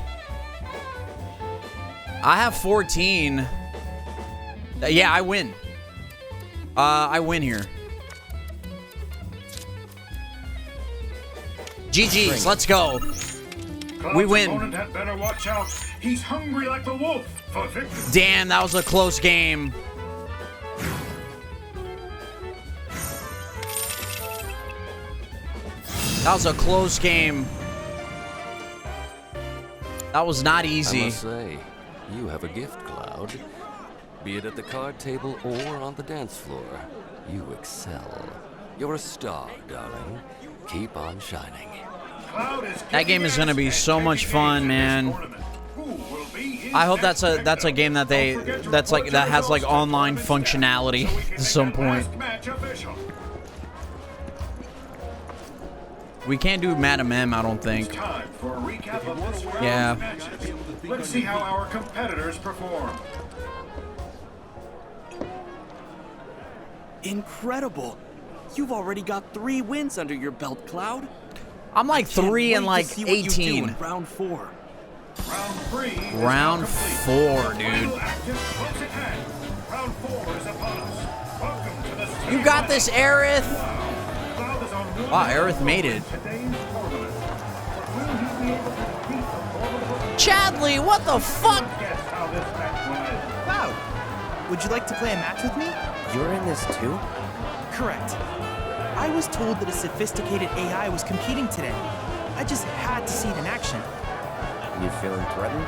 I have 14. Yeah, I win. I win here. GG's, let's go. Cloud's We win. Opponent had better watch out. He's hungry like the wolf for victory. Damn, that was a close game. That was a close game. That was not easy. I must say, you have a gift, Cloud. Be it at the card table or on the dance floor, you excel. You're a star, darling. Keep on shining. That game is gonna be so much fun, man. I hope that's a game that has like online functionality at some point. We can't do Madam M, I don't think. Time for a recap of this round's Yeah. matches. Let's see how our competitors perform. Incredible! You've already got 3 wins under your belt, Cloud. I'm like 3 and like See what you do 18. in round 4. Round 3 is Round now complete. 4, dude. Final act is close at hand. Round 4 is upon us. Welcome to the You got this, Aerith. Cloud is on one Wow, Aerith made it. today's tournament. But will he be able to defeat the formidable Chadley, what the fuck? guess how this match will end? Cloud, would you like to play a match with me? You're in this too? Correct. I was told that a sophisticated AI was competing today. I just had to see it in action. You feeling threatened?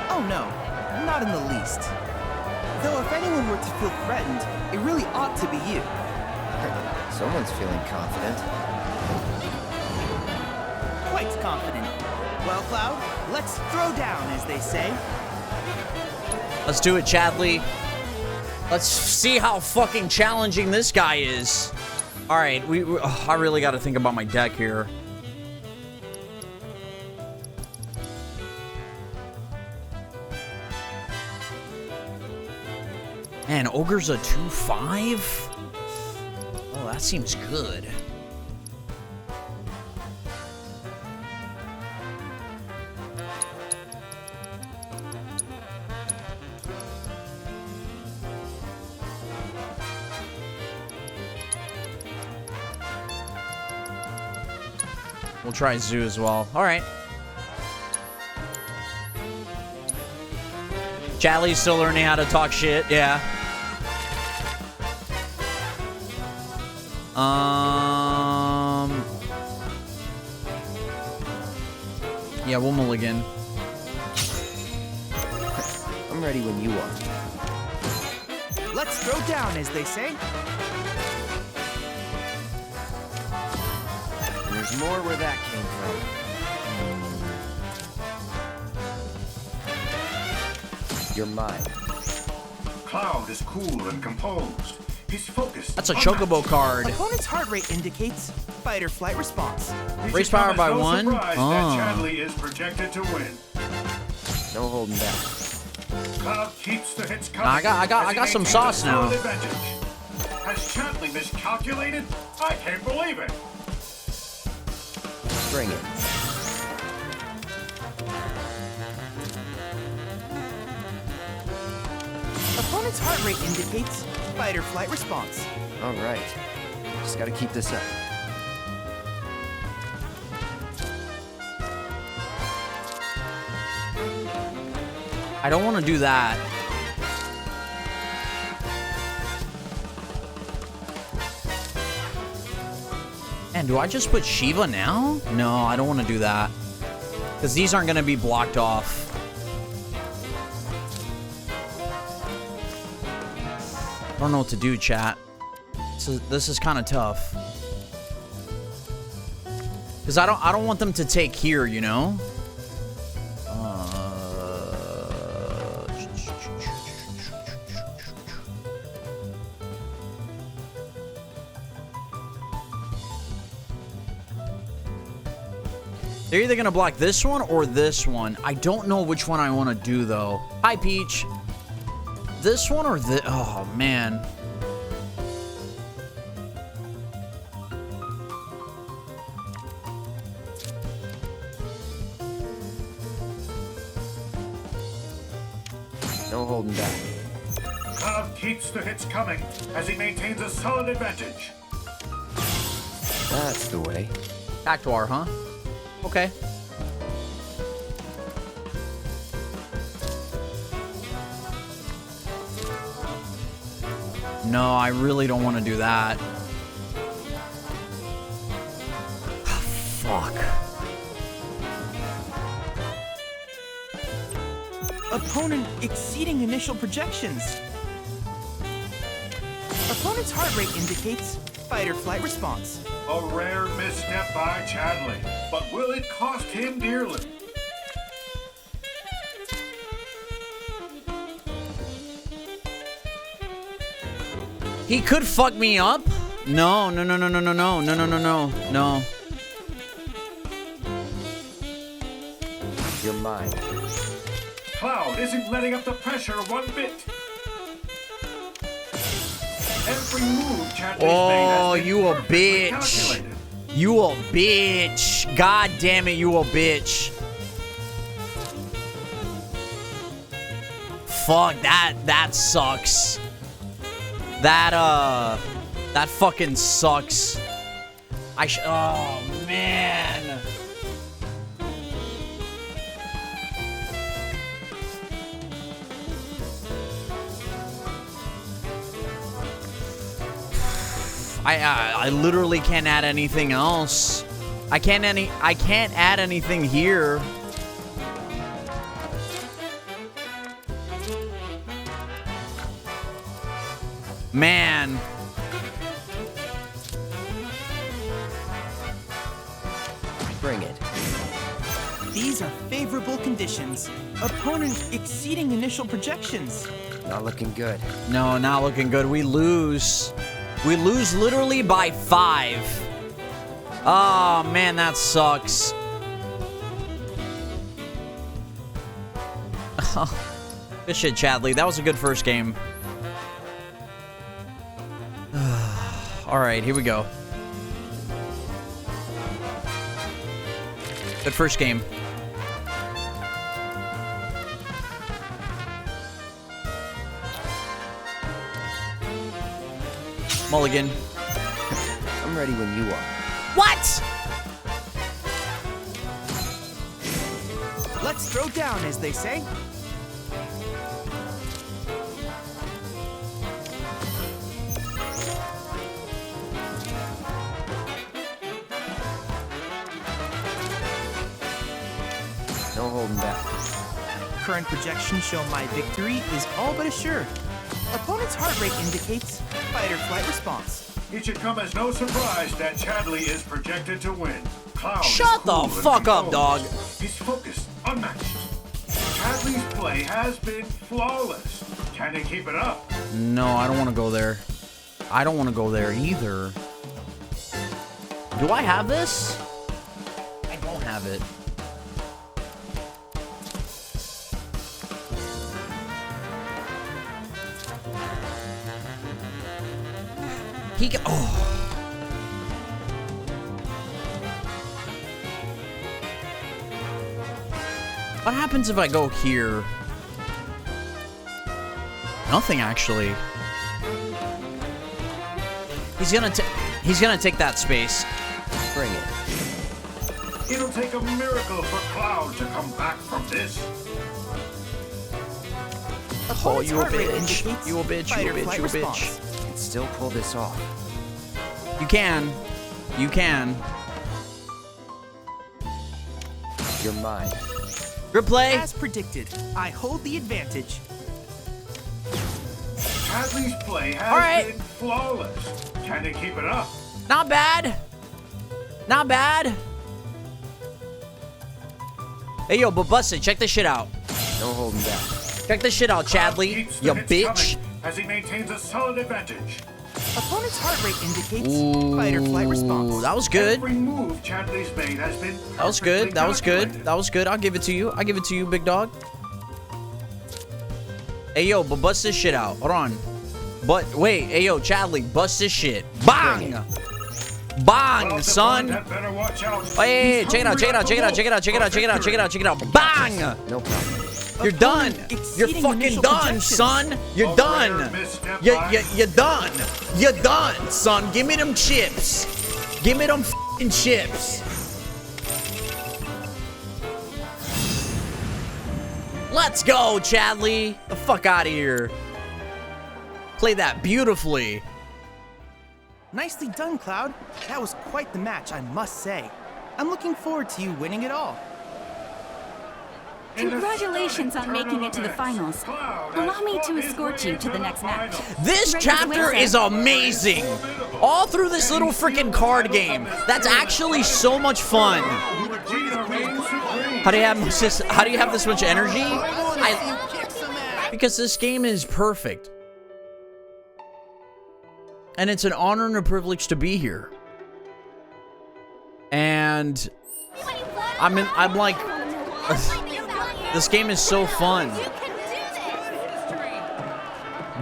Oh no, not in the least. Though if anyone were to feel threatened, it really ought to be you. Someone's feeling confident. Quite confident. Well, Cloud, let's throw down, as they say. Let's do it, Chadley. Let's see how fucking challenging this guy is. All right, I really got to think about my deck here. Man, Ogre's a 2/5? Oh, that seems good. We'll try Zoo as well. All right. Chadley's still learning how to talk shit. Yeah. Yeah, we'll mulligan. I'm ready when you are. Let's throw down, as they say. There's more where that came from. You're mine. Cloud is cool and composed. He's focused. That's a Chocobo card. Opponent's heart rate indicates fight or flight response. Raise power by no 1. surprise that Oh. Chadley is projected to win. No holding back. Cloud keeps the hits coming. I got some sauce now. Has Chadley miscalculated? I can't believe it. Bring it. Opponent's heart rate indicates fight or flight response. All right. Just gotta keep this up. I don't want to do that. And do I just put Shiva now? No, I don't want to do that. Because these aren't going to be blocked off. I don't know what to do, chat. This is kind of tough. Because I don't want them to take here, you know? They're either gonna block this one or this one. I don't know which one I want to do though. Hi, Peach. This one or this? Oh man. No holding back. Cloud keeps the hits coming as he maintains a solid advantage. That's the way. Cactuar, huh? Okay. No, I really don't want to do that. Fuck. Opponent exceeding initial projections. Opponent's heart rate indicates fight or flight response. A rare misstep by Chadley, but will it cost him dearly? He could fuck me up? No. You're mine. Cloud isn't letting up the pressure one bit. Every move Chadley's made has been you a perfectly bitch. calculated. You a bitch. God damn it, you a bitch. Fuck, that sucks. That fucking sucks. Oh, man. I literally can't add anything else. I can't add anything here. Man. Bring it. These are favorable conditions. Opponent exceeding initial projections. Not looking good. No, not looking good. We lose. We lose literally by 5. Oh, man, that sucks. Good shit, Chadley. That was a good first game. All right, here we go. Good first game. Mulligan. I'm ready when you are. What? Let's throw down, as they say. No holding back. Current projections show my victory is all but assured. Opponent's heart rate indicates fight or flight response. It should come as no surprise that Chadley is projected to win. Cloud Shut is the cool and fuck up, composed. dog. He's focused, unmatched. Chadley's play has been flawless. Can he keep it up? No, I don't want to go there. I don't want to go there either. Do I have this? I don't have it. Oh. What happens if I go here? Nothing, actually. He's gonna take that space. Bring it. It'll take a miracle for Cloud to come back from this. Oh, you a bitch. You a bitch, you a bitch, you a bitch. Can still pull this off. You can. You can. You're mine. Good play. As predicted, I hold the advantage. Chadley's play has been flawless. Can he keep it up? Not bad. Not bad. Hey, yo, but Busted, check this shit out. No holding back. Check this shit out, Chadley. You bitch. As he maintains a solid advantage. Opponent's heart rate indicates fight or flight response. That was good. Every move Chadley's made has been That was good. That was good. That was good. I'll give it to you. I'll give it to you, big dog. Hey, yo, but bust this shit out. Hold on. But wait, hey, yo, Chadley, bust this shit. Bang! Bang, son. Hey, check it out, check it out, check it out, check it out, check it out, check it out, check it out, check it out. Bang! No problem. You're done. You're fucking done, son. You're done. You're done. You're done, son. Give me them chips. Give me them fucking chips. Let's go, Chadley. The fuck out of here. Play that beautifully. Nicely done, Cloud. That was quite the match, I must say. I'm looking forward to you winning it all. Congratulations on making it to the finals. Allow me to escort you to the next match. This chapter is amazing. All through this little freaking card game. That's actually so much fun. How do you have this much energy? Because this game is perfect. And it's an honor and a privilege to be here. And I'm like, this game is so fun.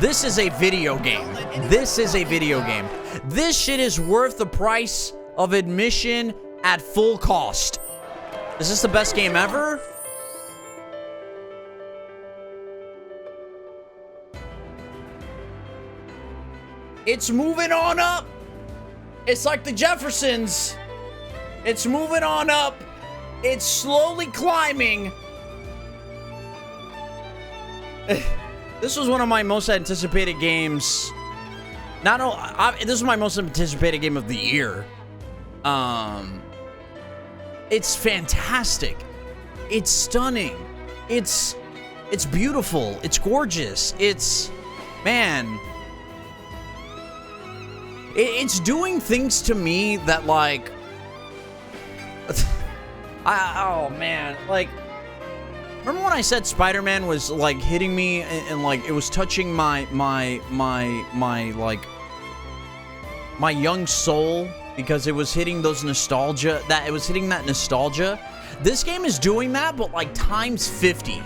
This is a video game. This is a video game. This shit is worth the price of admission at full cost. Is this the best game ever? It's moving on up. It's like the Jeffersons. It's moving on up. It's slowly climbing. This was one of my most anticipated games. This is my most anticipated game of the year. It's fantastic. It's stunning. It's beautiful. It's gorgeous. Man. It's doing things to me that, like, oh man, like, remember when I said Spider-Man was like hitting me and like it was touching my young soul because it was hitting those nostalgia, that it was hitting that nostalgia. This game is doing that, but like times 50.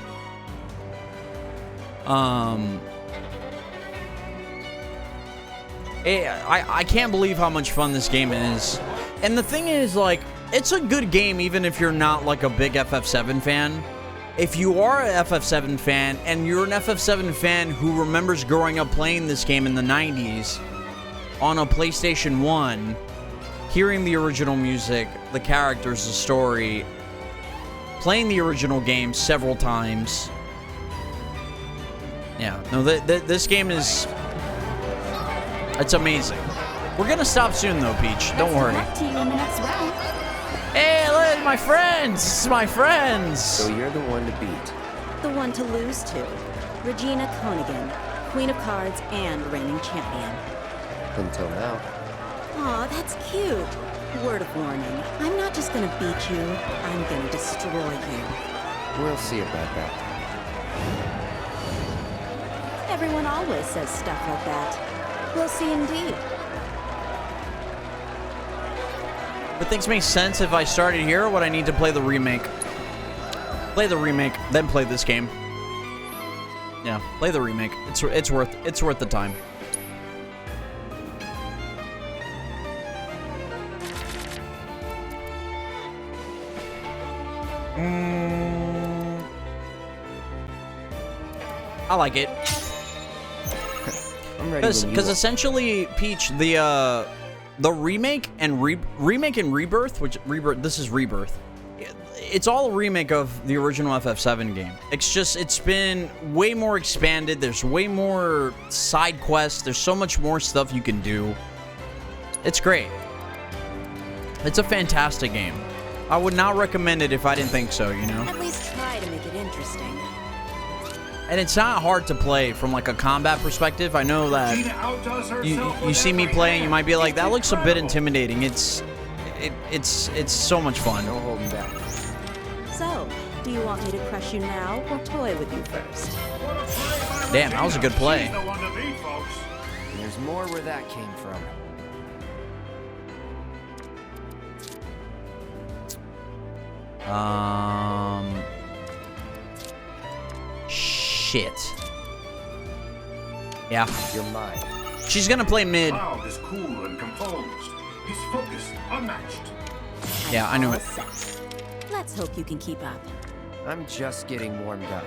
I can't believe how much fun this game is. And the thing is, like, it's a good game even if you're not like a big FF7 fan. If you are a FF7 fan and you're an FF7 fan who remembers growing up playing this game in the 90s on a PlayStation 1, hearing the original music, the characters, the story, playing the original game several times. Yeah, no, this game is... It's amazing. We're gonna stop soon though, Peach. Don't worry. To you in the next round. Hey, look, my friends! This is my friends! So you're the one to beat. The one to lose to. Regina Konigan, Queen of Cards and reigning champion. Until now. Aw, that's cute. Word of warning. I'm not just gonna beat you, I'm gonna destroy you. We'll see about that. Everyone always says stuff like that. We'll see indeed. But things make sense if I started here, or would I need to play the remake? Play the remake, then play this game. Yeah, play the remake. It's worth the time. I like it. I'm ready. Because essentially, Peach, the remake and Rebirth, this is Rebirth. It's all a remake of the original FF7 game. It's been way more expanded. There's way more side quests. There's so much more stuff you can do. It's great. It's a fantastic game. I would not recommend it if I didn't think so, you know? At least try to make it interesting. And it's not hard to play from like a combat perspective. I know that you see me playing, you might be like, that looks a bit intimidating. It's so much fun. No holding back. So, do you want me to crush you now or toy with you first? Damn, that was a good play. And there's more where that came from. Shit. Yeah. You're mine. She's gonna play mid. Cloud is cool and composed. He's focused, unmatched. Yeah, I knew it. Let's hope you can keep up. I'm just getting warmed up.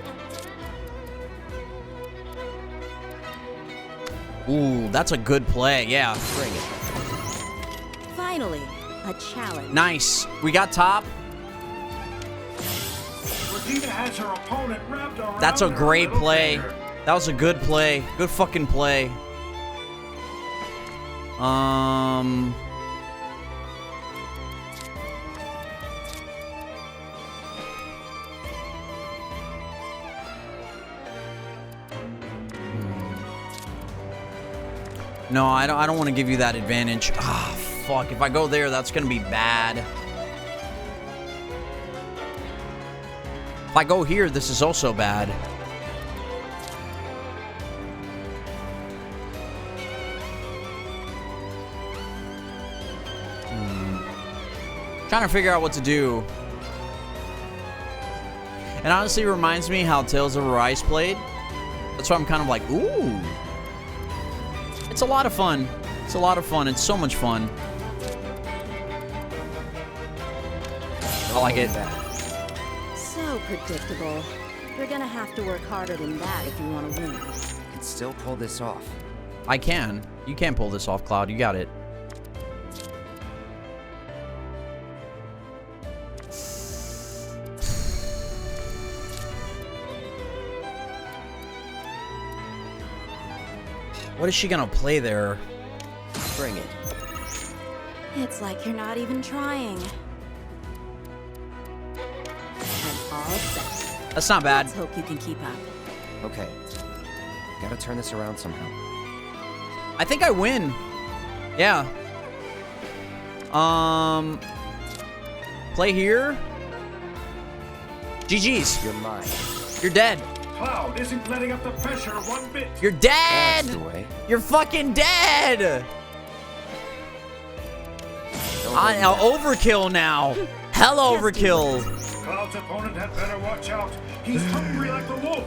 Ooh, that's a good play. Yeah. Bring it. Finally, a challenge. Nice. We got top. Has her opponent wrapped around That's a great play. That was a good play. Good fucking play. No, I don't want to give you that advantage. Ah, fuck. If I go there, that's going to be bad. If I go here, this is also bad. Trying to figure out what to do. And honestly, it reminds me how Tales of Arise played. That's why I'm kind of like, ooh. It's a lot of fun. It's a lot of fun. It's so much fun. I like it. So predictable. You're gonna have to work harder than that if you want to win. You can still pull this off. I can. You can pull this off, Cloud. You got it. What is she gonna play there? Bring it. It's like you're not even trying. And all set. That's not bad. Let's hope you can keep up. Okay. Gotta turn this around somehow. I think I win. Yeah. Play here. GG's. You're mine. You're dead. Cloud isn't letting up the pressure one bit. You're dead. That's the way. You're fucking dead. Overkill now. Hell overkill. Cloud's opponent had better watch out. He's hungry like a wolf.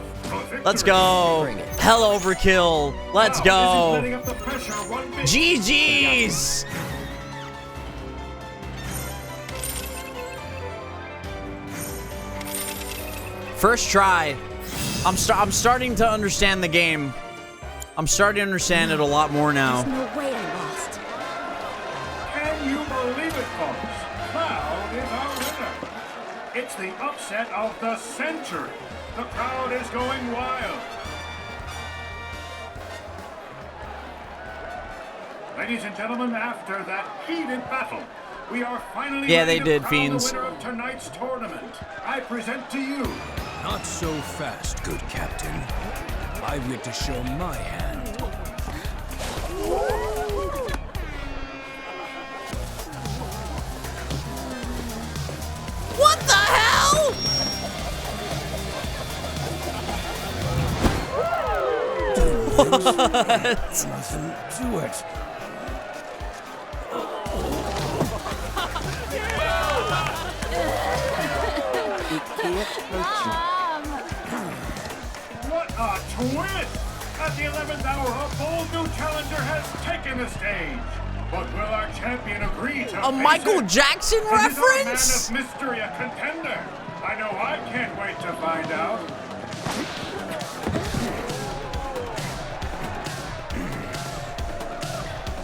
Let's go. Hell overkill. Let's go. GG's. First try. I'm starting to understand the game. I'm starting to understand it a lot more now. There's no way I lost. Can you believe it, folks? Cloud is our winner. It's the upset of the century. The crowd is going wild. Ladies and gentlemen, after that heated battle, we are finally ready to crown Fiends. the winner of tonight's tournament. I present to you. Not so fast, good captain. I've yet to show my hand. What the hell? Nothing to it. What a twist! At the 11th hour, a bold new challenger has taken the stage. But will our champion agree to A Michael Jackson reference? Is our man of mystery a contender? I know I can't wait to find out.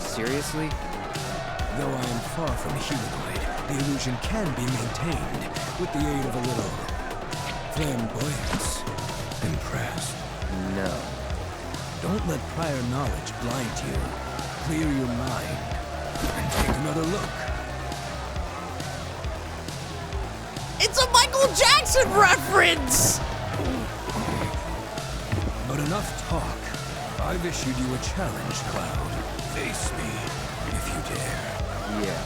Seriously? Though I am far from humanoid, the illusion can be maintained with the aid of a little flamboyance. Impressed? No. Don't let prior knowledge blind you. Clear your mind and take another look. It's a Michael Jackson reference! But enough talk. I've issued you a challenge, Cloud. Face me, if you dare. Yeah,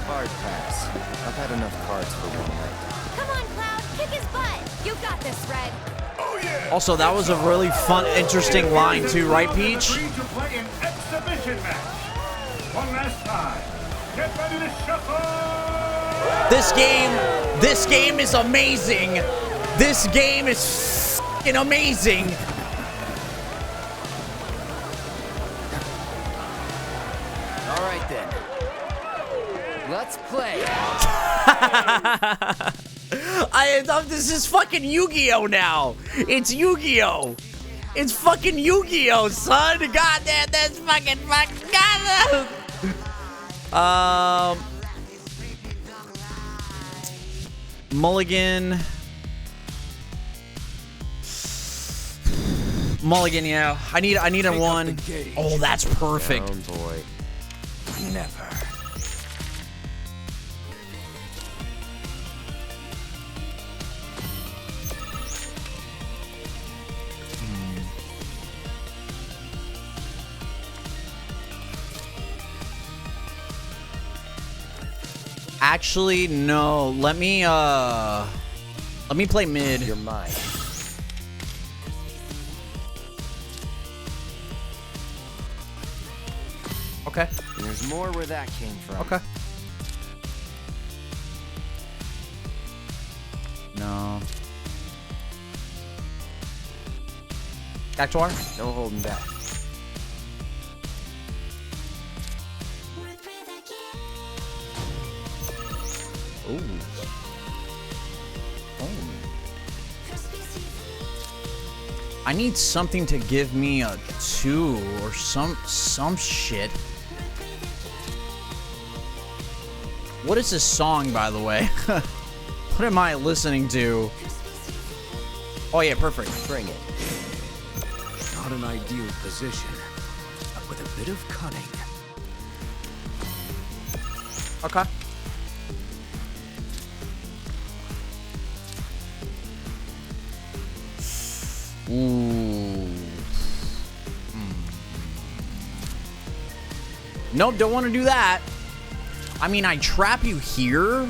hard pass. I've had enough cards for one night. Come on, Cloud, kick his butt. You got this, Red. Oh yeah. Also, that was a really fun, interesting line too, right, Peach? Agreed to play an exhibition match. One last time. Get ready to shuffle. This game is amazing. This game is f***ing amazing. All right then. Let's play. This is fucking Yu-Gi-Oh now. It's Yu-Gi-Oh. It's fucking Yu-Gi-Oh, son. God damn, that's fucking goddamn. Mulligan. Mulligan, yeah. I need a one. Oh, that's perfect. Down, boy. Never. Actually, no. Let me play mid. You're mine. Okay. And there's more where that came from. Okay. No. Back to water? No holding back. Ooh. Oh. I need something to give me a 2 or some shit. What is this song, by the way? What am I listening to? Oh yeah, perfect. Bring it. Not an ideal position, but with a bit of cunning. Okay. Ooh. Nope, don't want to do that. I mean, I trap you here.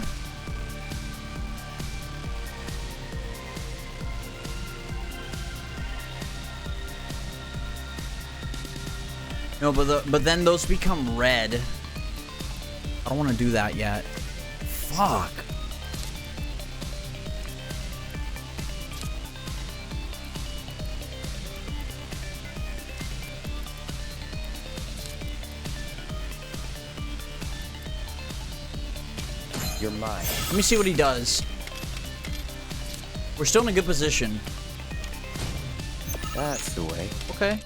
No, but then those become red. I don't want to do that yet. Fuck. You're mine. Let me see what he does. We're still in a good position. That's the way. Okay.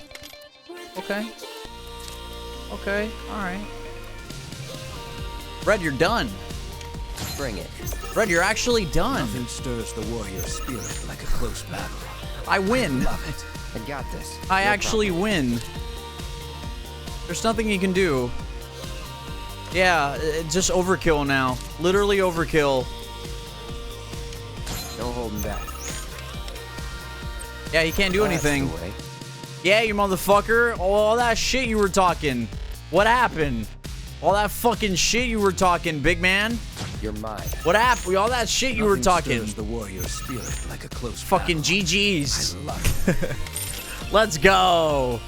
Okay. Okay. Alright. Red, you're done. Bring it. Red, you're actually done. Nothing stirs the warrior spirit like a close battle. I win. Love it. I got this. I actually win. There's nothing you can do. Yeah, it's just overkill now. Literally overkill. No holding back. Yeah, you can't do That's anything. the way. Yeah, you motherfucker. All that shit you were talking. What happened? All that fucking shit you were talking, big man. You're mine. What happened? All that shit you were talking. Stirs the warrior spirit like a close Fucking battle. GG's. I love it. Let's go.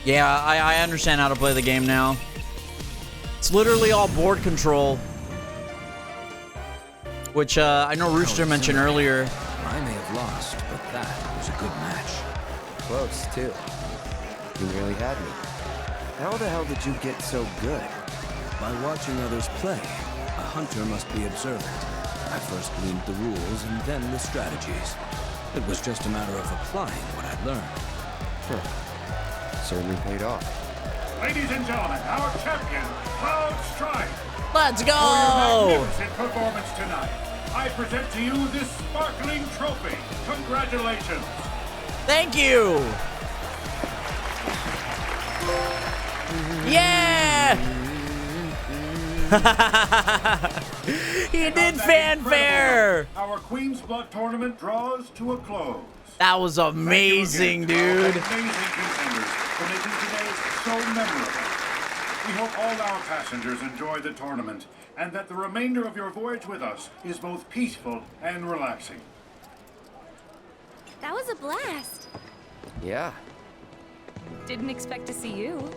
Yeah, I understand how to play the game now. It's literally all board control. Which I know Rooster mentioned earlier. I may have lost, but that was a good match. Close, too. You nearly had me. How the hell did you get so good? By watching others play, a hunter must be observant. I first gleaned the rules and then the strategies. It was just a matter of applying what I'd learned. Certainly paid off. Ladies and gentlemen, our champion, Cloud Strike. Let's For your go! magnificent performance tonight, I present to you this sparkling trophy. Congratulations. Thank you! Yeah! He did fanfare! Our Queen's Blood tournament draws to a close. That was amazing, dude. Amazing contenders for making today so memorable. We hope all our passengers enjoy the tournament and that the remainder of your voyage with us is both peaceful and relaxing. That was a blast. Yeah. Didn't expect to see you.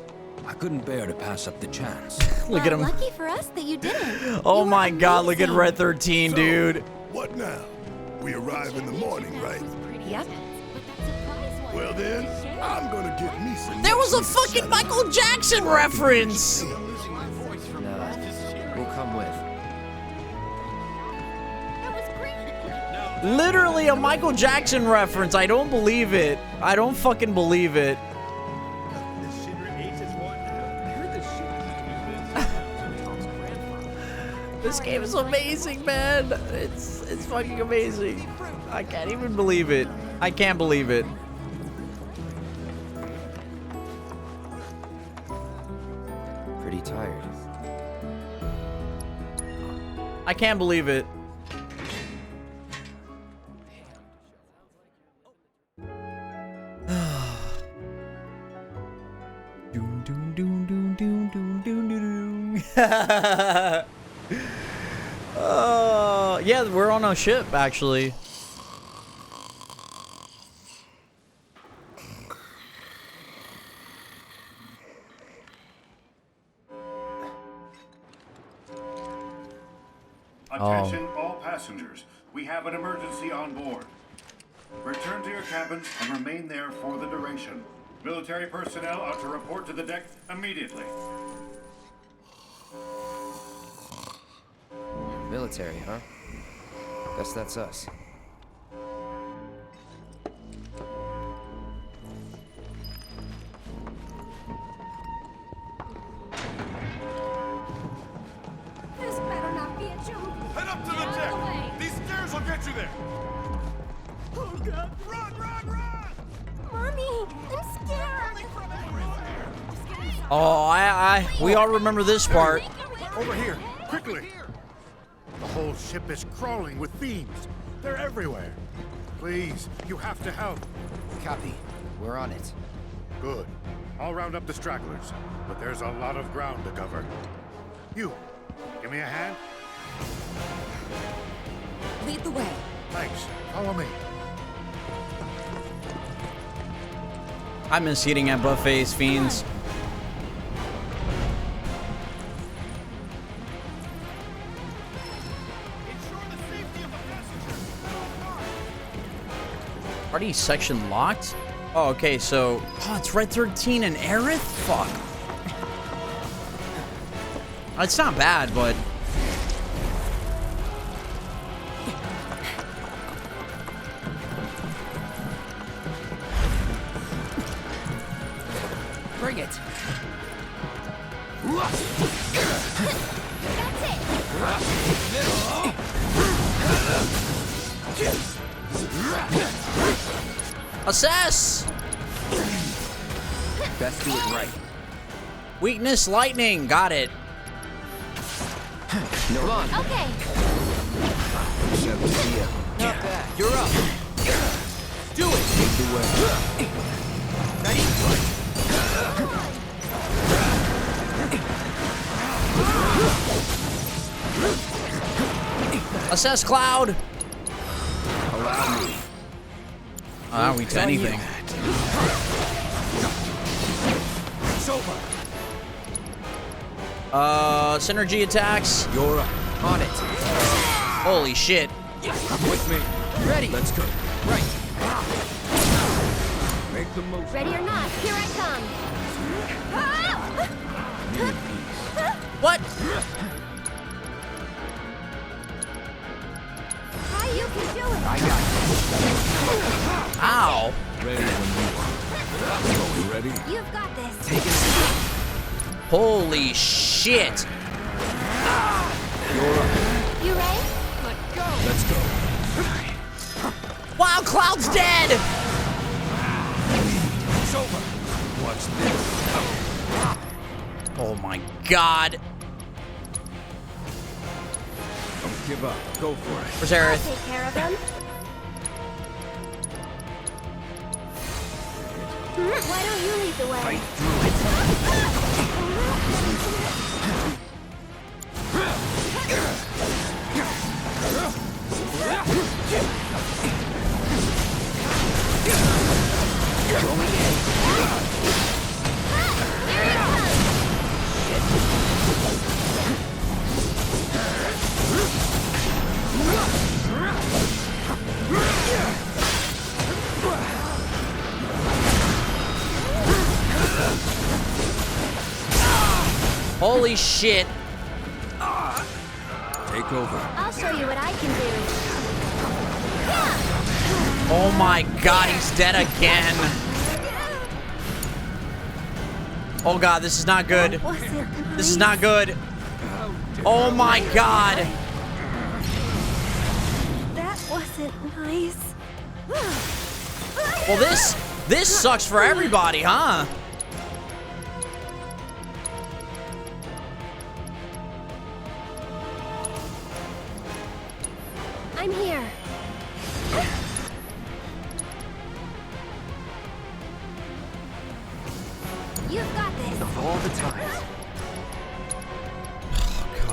I couldn't bear to pass up the chance. Look at him. Lucky for us that you didn't. Oh my god, look at Red 13, dude. What now? We arrive in the morning, right? Yep. Well then, I'm gonna get me some. There was a fucking Michael Jackson reference. Nah, we'll come with. Literally a Michael Jackson reference. I don't believe it. I don't fucking believe it. This game is amazing, man. It's fucking amazing. I can't even believe it. I can't believe it. Pretty tired. I can't believe it. Doom, doom, doom, doom, doom, doom, doom, doom. Yeah, we're on a ship, actually. Attention all passengers. We have an emergency on board. Return to your cabins and remain there for the duration. Military personnel are to report to the deck immediately. Military, huh? Guess that's us. This better not be a joke. Head up to the deck! These stairs will get you there! Oh god, run, run, run! Mommy, I'm scared. Oh, we all remember this part. Over here, quickly! The whole ship is crawling with fiends. They're everywhere. Please, you have to help. Copy. We're on it. Good. I'll round up the stragglers, but there's a lot of ground to cover. You, give me a hand? Lead the way. Thanks. Follow me. I miss eating at buffets, fiends. Party section locked? Oh, okay, so... Oh, it's Red 13 and Aerith? Fuck. It's not bad, but... Bring it. Assess! Best do it right. Weakness, lightning. Got it. No. Come on. Okay. Not bad. You're up. Do it. Lead the way. Ready? Assess Cloud. Allow me. Are we to anything? It's over. Synergy attacks. You're on it. Holy shit. With me. Ready. Let's go. Right. Make the most. Ready or not, here I come. What? How you can do it? I got it. Ow. Ready when you are. You ready? You've got this. Take it. Holy shit. You're up. You ready? Let go. Let's go. Wow, Cloud's dead. It's over. Watch this. Oh my god. Don't give up. Go for it. Where's I'll Aerith? take care of them. Why don't you lead the way? Fight through it. Holy shit. Take over. I'll show you what I can do. Oh my god, he's dead again. Oh god, this is not good. This is not good. Oh my god. That wasn't nice. Well, this sucks for everybody, huh? I'm here. You've got this. Of all the times.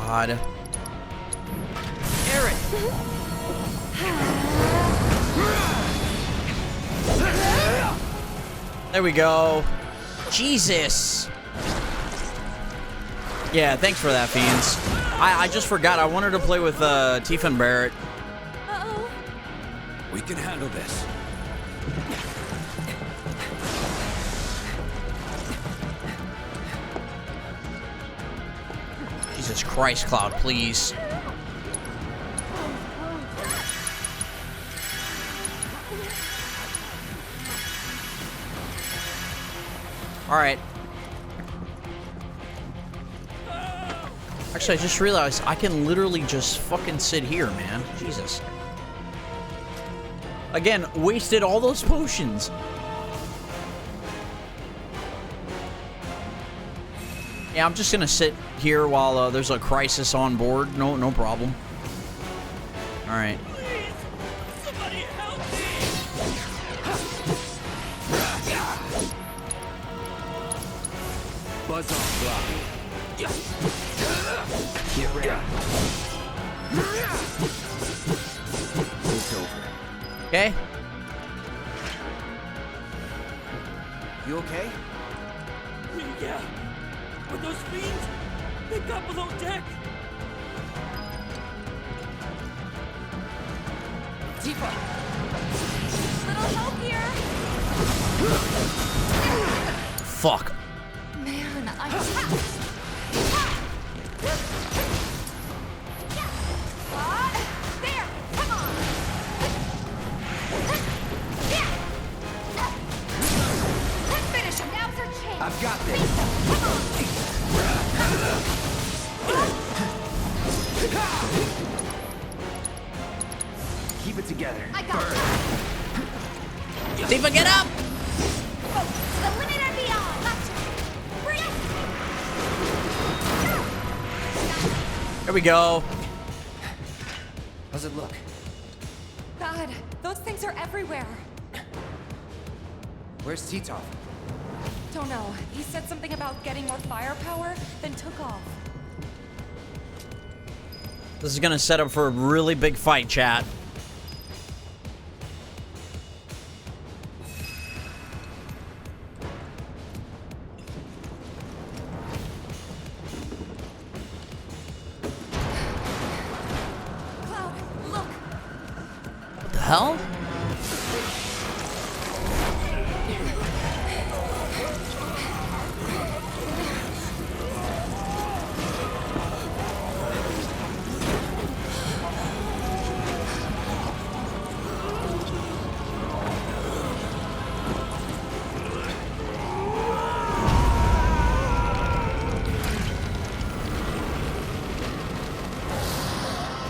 God. Aaron! There we go. Jesus. Yeah, thanks for that, Fiends. I just forgot. I wanted to play with Tifa and Barrett. Uh-oh. We can handle this. Jesus Christ, Cloud, please. All right. Actually, I just realized I can literally just fucking sit here, man. Jesus. Again, wasted all those potions. Yeah, I'm just gonna sit here while there's a crisis on board. No problem. All right. Buzz off, Robbie. Get ready. It's over. Okay. You okay? Yeah. But those fiends, they got below deck. Tifa! Little help here. Fuck. Man, I there! Come on! Finish him! Now's our chance! I've got this. Keep it together. I got it! Tifa, get up! Focus to the limit and beyond! Gotcha! Bring it! There we go. How's it look? God, those things are everywhere. Where's Titov? Don't know. He said something about getting more firepower, then took off. This is gonna set up for a really big fight, chat. Cloud, look! What the hell?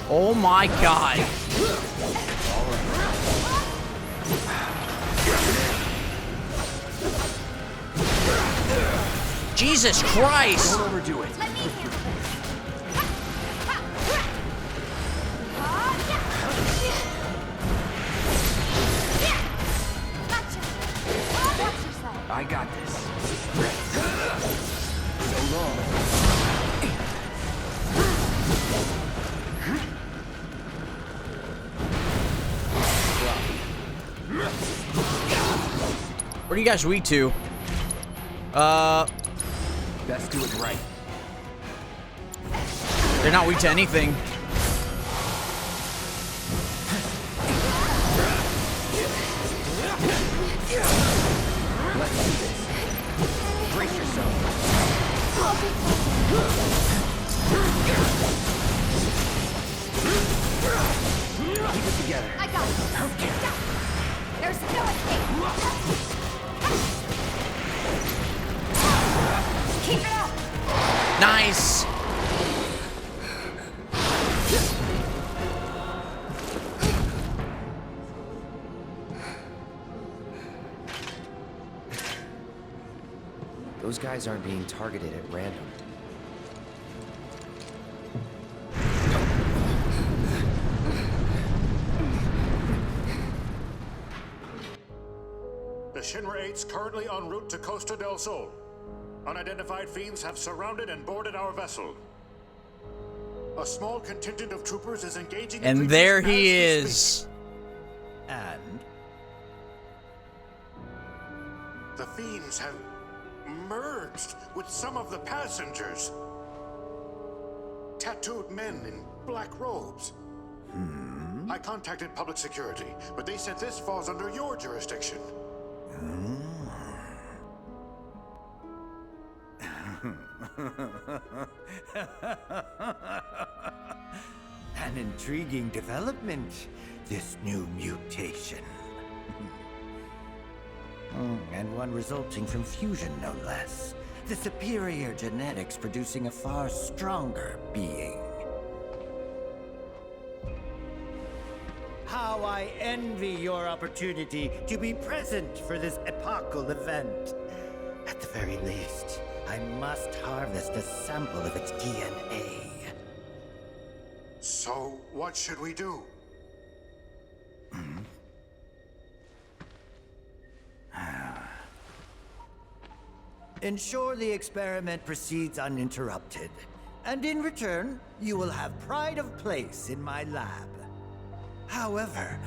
Oh my God. Jesus Christ. Don't overdo it. Let me handle this. Gotcha! Watch yourself! I got this. So long. Where do you guys weak to? Best do it right. They're not weak to anything. Let's do this. Brace yourself. Keep it together. I got it! There's no escape! Keep it up! Nice. Those guys aren't being targeted at random. The Shinra 8's currently en route to Costa del Sol. Unidentified fiends have surrounded and boarded our vessel. A small contingent of troopers is engaging. And there he is. And the fiends have merged with some of the passengers. Tattooed men in black robes. I contacted public security, but they said this falls under your jurisdiction. An intriguing development, this new mutation. And one resulting from fusion, no less. The superior genetics producing a far stronger being. How I envy your opportunity to be present for this epochal event. At the very least, I must harvest a sample of its DNA. So, what should we do? Ensure the experiment proceeds uninterrupted. And in return, you will have pride of place in my lab. However,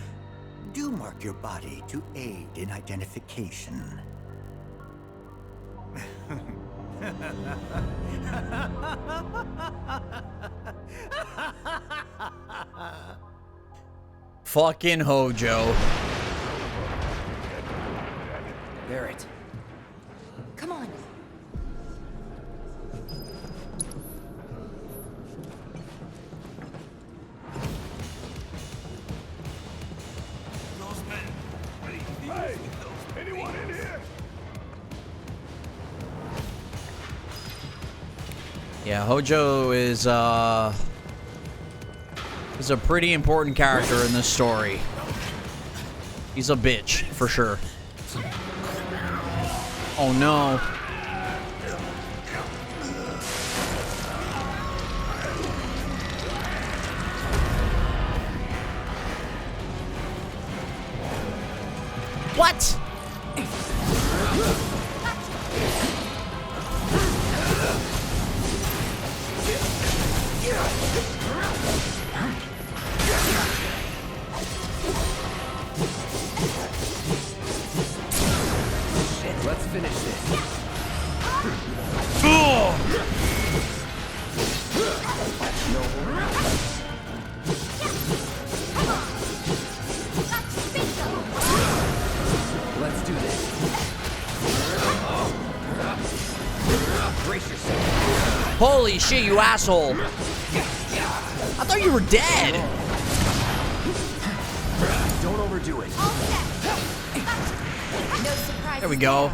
do mark your body to aid in identification. Fucking Hojo. Barrett. Come on. Those men. Hey, anyone in here? Yeah, Hojo is a pretty important character in this story. He's a bitch, for sure. Oh no. What? Let's finish this. Let's do this. Brace yourself. Holy shit, you asshole. I thought you were dead. Don't overdo it. No surprise. There we go.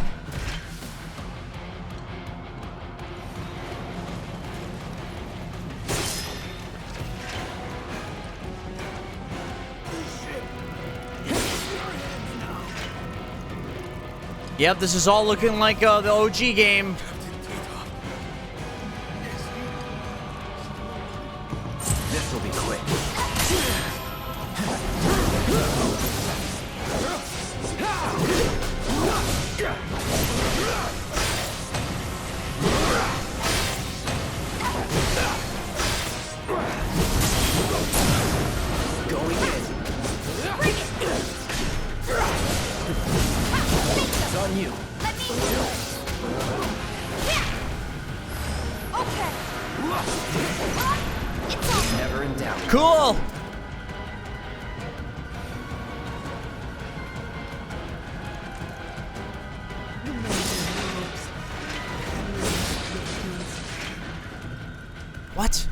Yep, this is all looking like the OG game. This will be quick. Going in. It's on you. Never in doubt. Cool. What?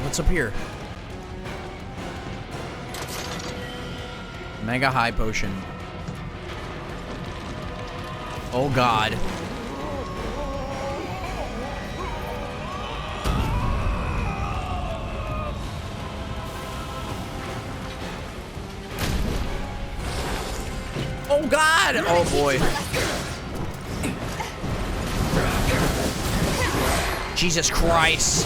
What's up here? Mega high potion. Oh god. Oh god! Oh boy. Jesus Christ.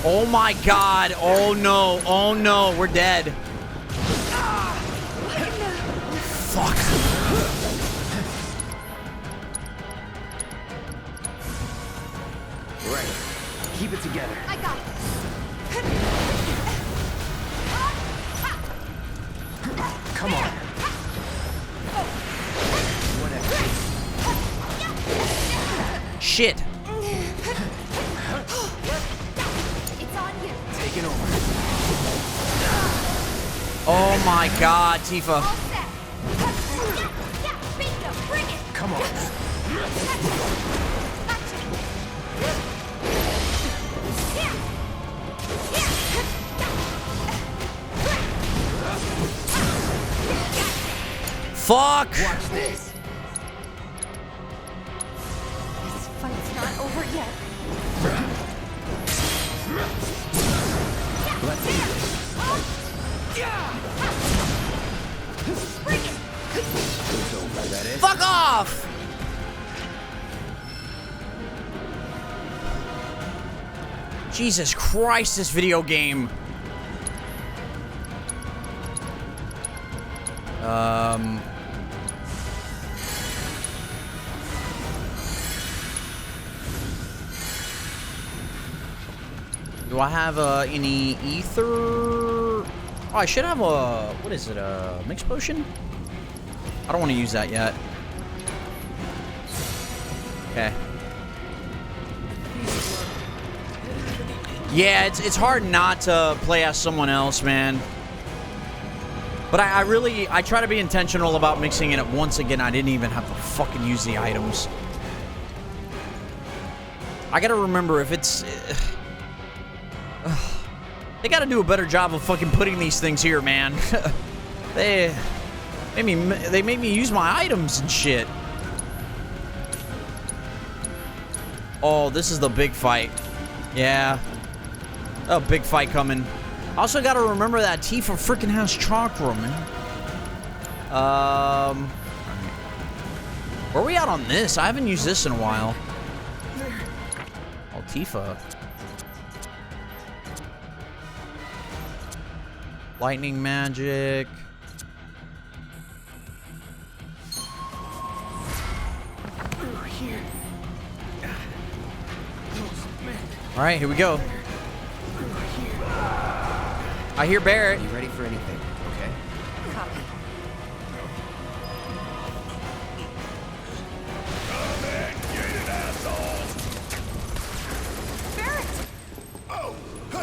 Oh my god. Oh no. Oh no. We're dead. Fuck. Right. Keep it together. I got it. Come on. Shit. It's on you. Take it over. Oh my god, Tifa. All set. Bingo, bring it. Come on. Fuck. Watch this. This fight's not over yet. Let's see this. Bring it. It's over. Is that it? Fuck off. Jesus Christ, this video game. Do I have any ether? Oh, I should have a, what is it, a mix potion? I don't want to use that yet. Okay. Yeah, it's hard not to play as someone else, man. But I try to be intentional about mixing it up. Once again, I didn't even have to fucking use the items. I gotta remember if it's... they gotta do a better job of fucking putting these things here, man. They made me use my items and shit. Oh, this is the big fight. Yeah. A big fight coming. Also gotta remember that Tifa freaking has chakra, man. Where are we at on this? I haven't used this in a while. Oh, Tifa. Lightning magic. All right, here we go. I hear Barrett. You ready for anything? Okay. Copy.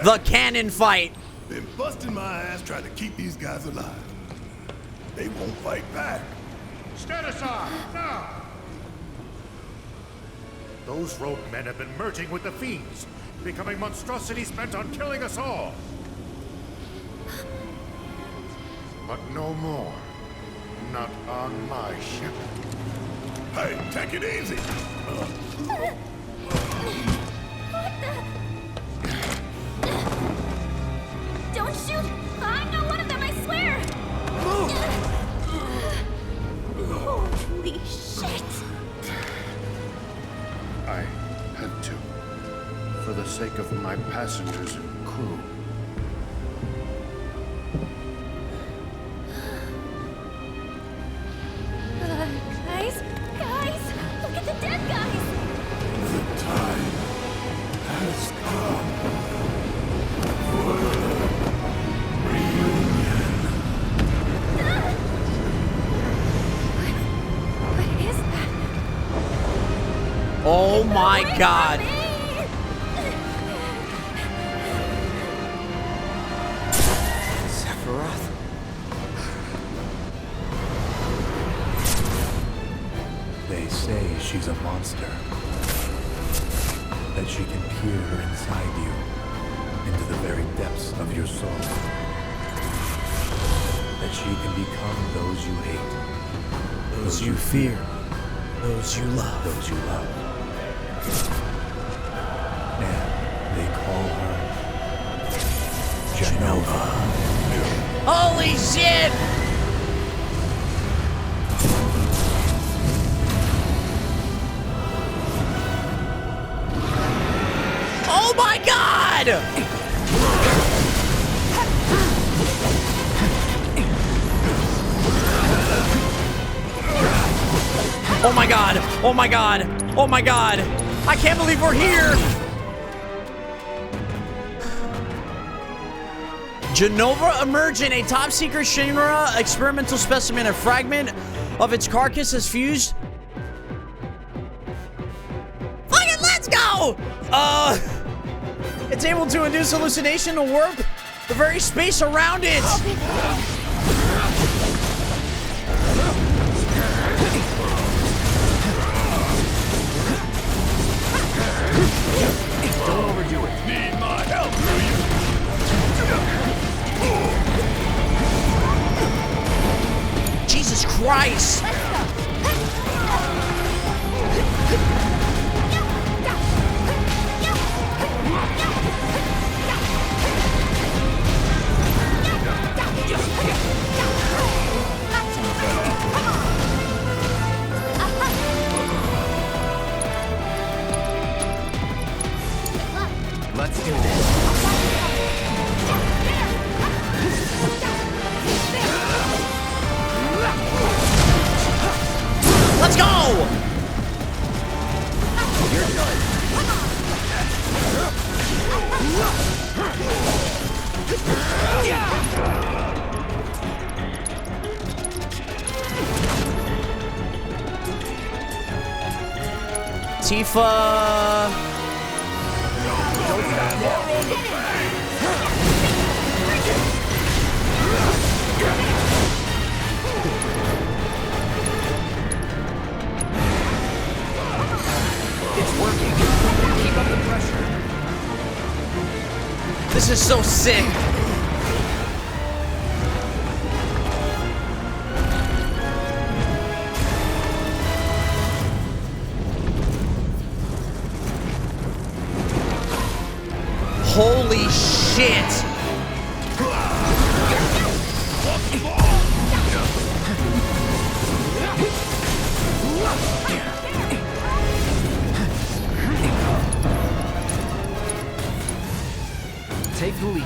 The cannon fight. Been busting my ass trying to keep these guys alive. They won't fight back. Stand aside, now! Those rogue men have been merging with the fiends, becoming monstrosities bent on killing us all. But no more. Not on my ship. Hey, take it easy. Don't shoot! I'm not one of them, I swear! Holy shit! I had to. For the sake of my passengers and crew. Guys, look at the dead guys! The time has come for the reunion. What is that? Oh my god. Sephiroth? They say she's a monster. That she can peer inside you, into the very depths of your soul. That she can become those you hate. Those you fear. Those you love. Those you love. And they call her Genova. Holy shit! Oh my god! Oh my god! Oh my god! Oh my god! I can't believe we're here! Genova Emergent, a top-secret Shinra experimental specimen. A fragment of its carcass is fused. Fucking let's go! It's able to induce hallucination to warp the very space around it. Don't overdo it. Need my help, do you? Jesus Christ! Let's do this. Let's go! You're done. Tifa. It's working. Keep up the pressure. This is so sick. Holy shit. Take the lead.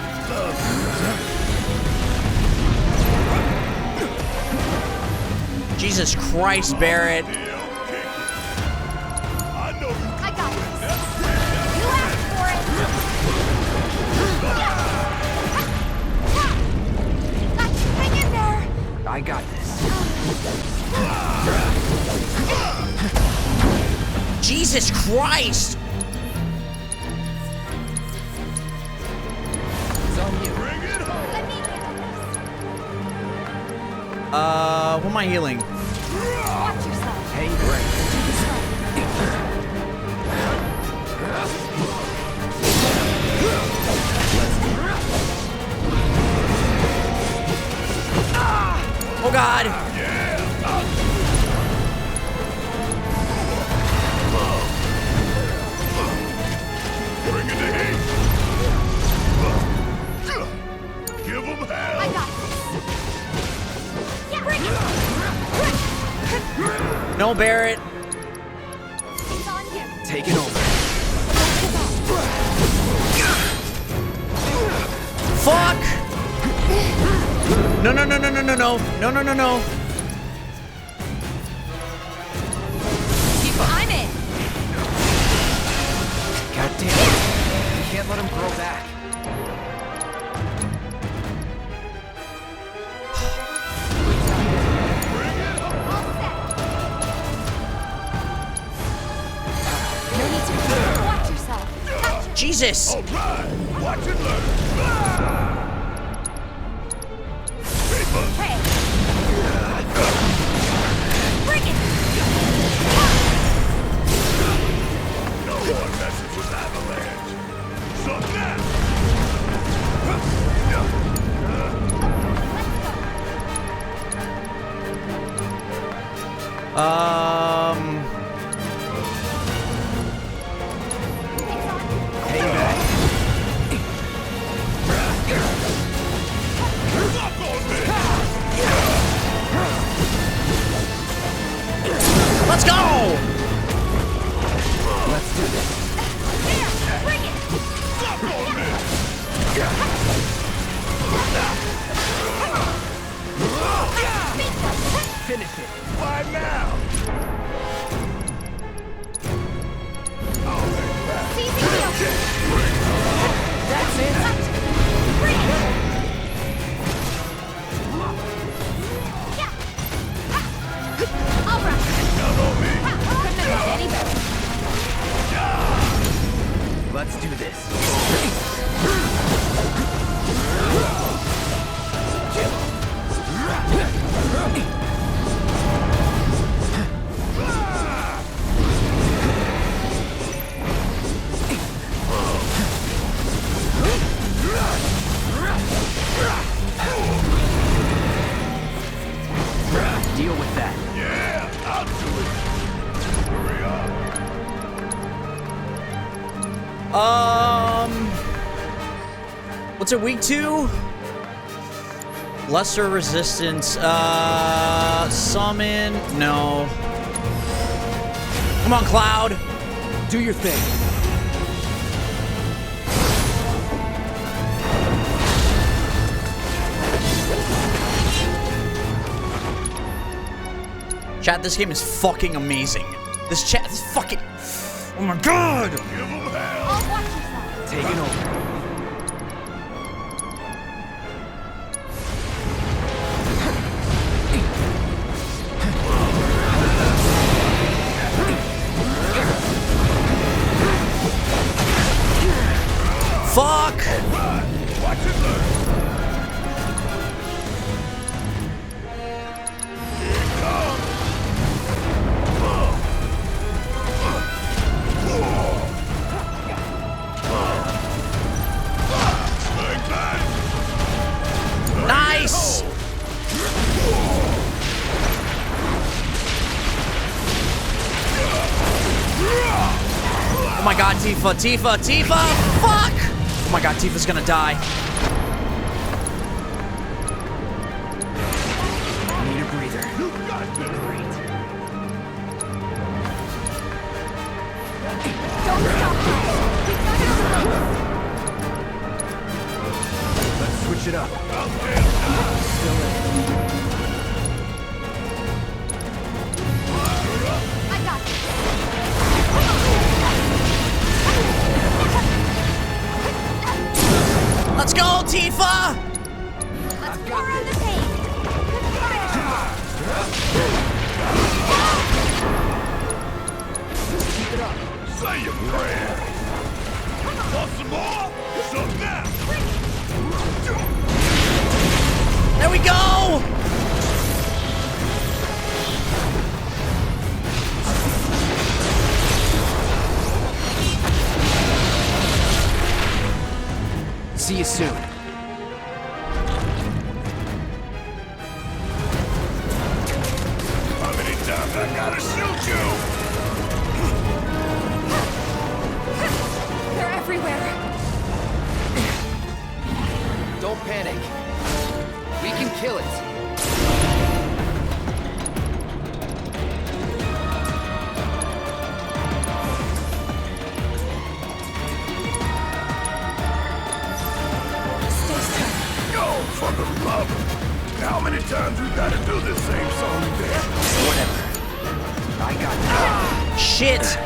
Jesus Christ, Barrett. I got this. You asked for it. Hang in there. I got this. Jesus Christ. Who am I healing? Watch yourself. Hang great. Oh God. Bring it to heat. Give them hell. I got this. Yeah, bring it. No, Barrett. It's on you. Take it over. Fuck. No, no, no, no, no, no, no. No, no, no, no. I'm in. God damn it. You can't let him grow back. No need to watch yourself. Jesus. All right. Watch and learn. Hey. Bring it. No one messes with Avalanche. So now. Hang back. do this. Deal with that. Yeah, I'll do it. Hurry up. What's it, week 2? Lesser resistance. Summon. No. Come on, Cloud. Do your thing. Chat, this game is fucking amazing. This chat is fucking... Oh my god! Give him hell. Taking over. Fuck! Watch it learn. Here it comes. Nice! Oh my god, Tifa, Tifa, Tifa! Fuck! Oh my god, Tifa's gonna die. Need a breather. Great. Don't stop. Let's switch it up. I got this. Let's go, Tifa! Let's pour on the pain. Keep it up. Say your prayer. Want some more? Some now. There we go! See you soon. How many times I gotta shoot you? They're everywhere. Don't panic. We can kill it. Oh, for the love of... How many times we gotta do this same song again? Whatever. I got this. Shit!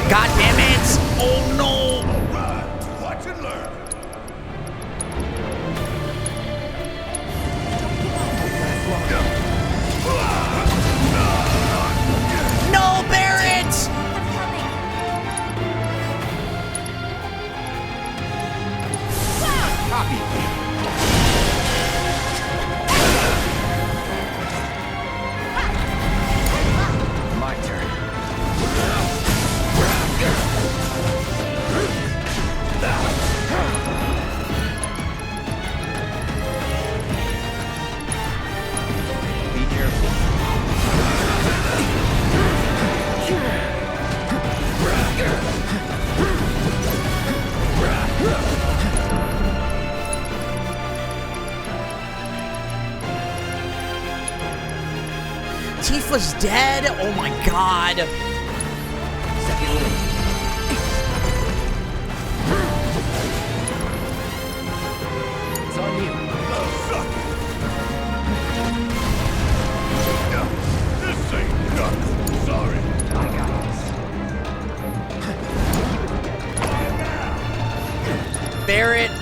God damn it! Oh no! Alright, watch and learn. No, Barrett! Copy. My turn. Be careful. Tifa's dead? Oh my god. Second win. It's on you. This ain't nothing. Sorry. I got this. Barrett,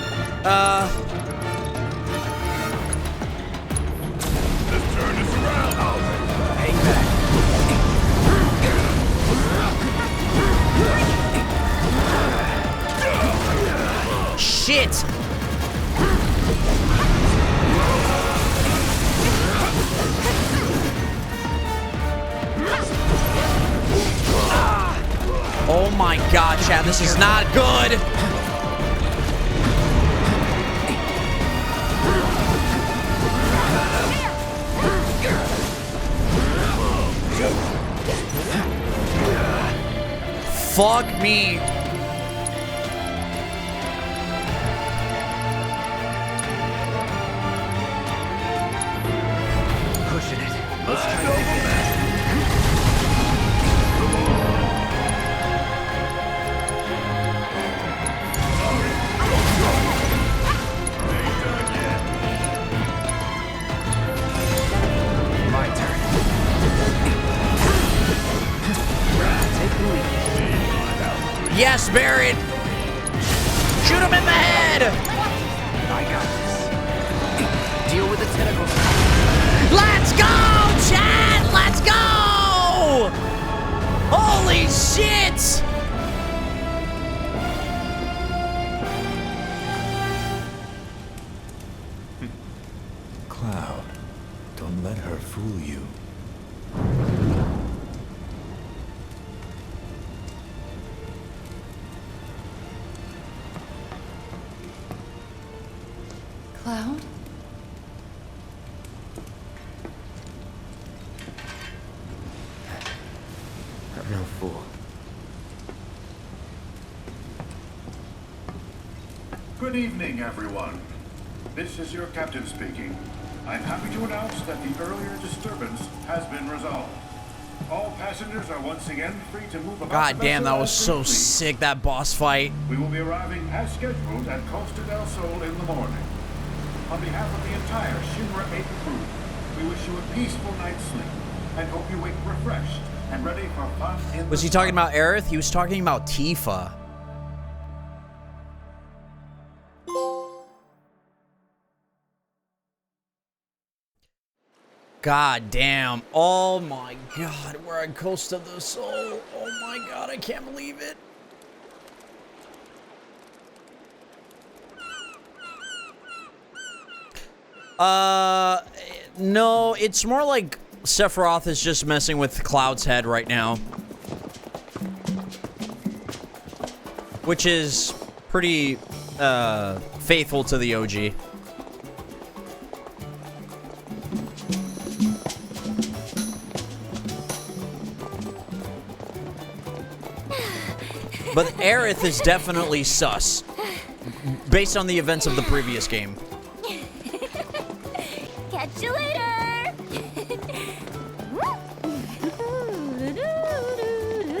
my god, Chad, this is not good. Fuck me. Pushing it. Let's try to make it. My turn. Take the lead. Yes, Barrett. Shoot him in the head. I got this. Deal with the tentacles. Let's go, Chad. Let's go. Holy shit. Cloud, don't let her fool you. Cloud? I'm no fool. Good evening, everyone. This is your captain speaking. I'm happy to announce that the earlier disturbance has been resolved. All passengers are once again free to move about. God the damn, vessel that was as so they please. sick, that boss fight. We will be arriving as scheduled at Costa del Sol in the morning. On behalf of the entire Shinra 8 crew, we wish you a peaceful night's sleep and hope you wake refreshed and ready for fun in Was the he talking sun. about Aerith? He was talking about Tifa. God damn. Oh my god. We're at Costa del Sol. Oh my god. I can't believe it. No, it's more like Sephiroth is just messing with Cloud's head right now. Which is pretty, faithful to the OG. But Aerith is definitely sus. Based on the events of the previous game. Catch you later.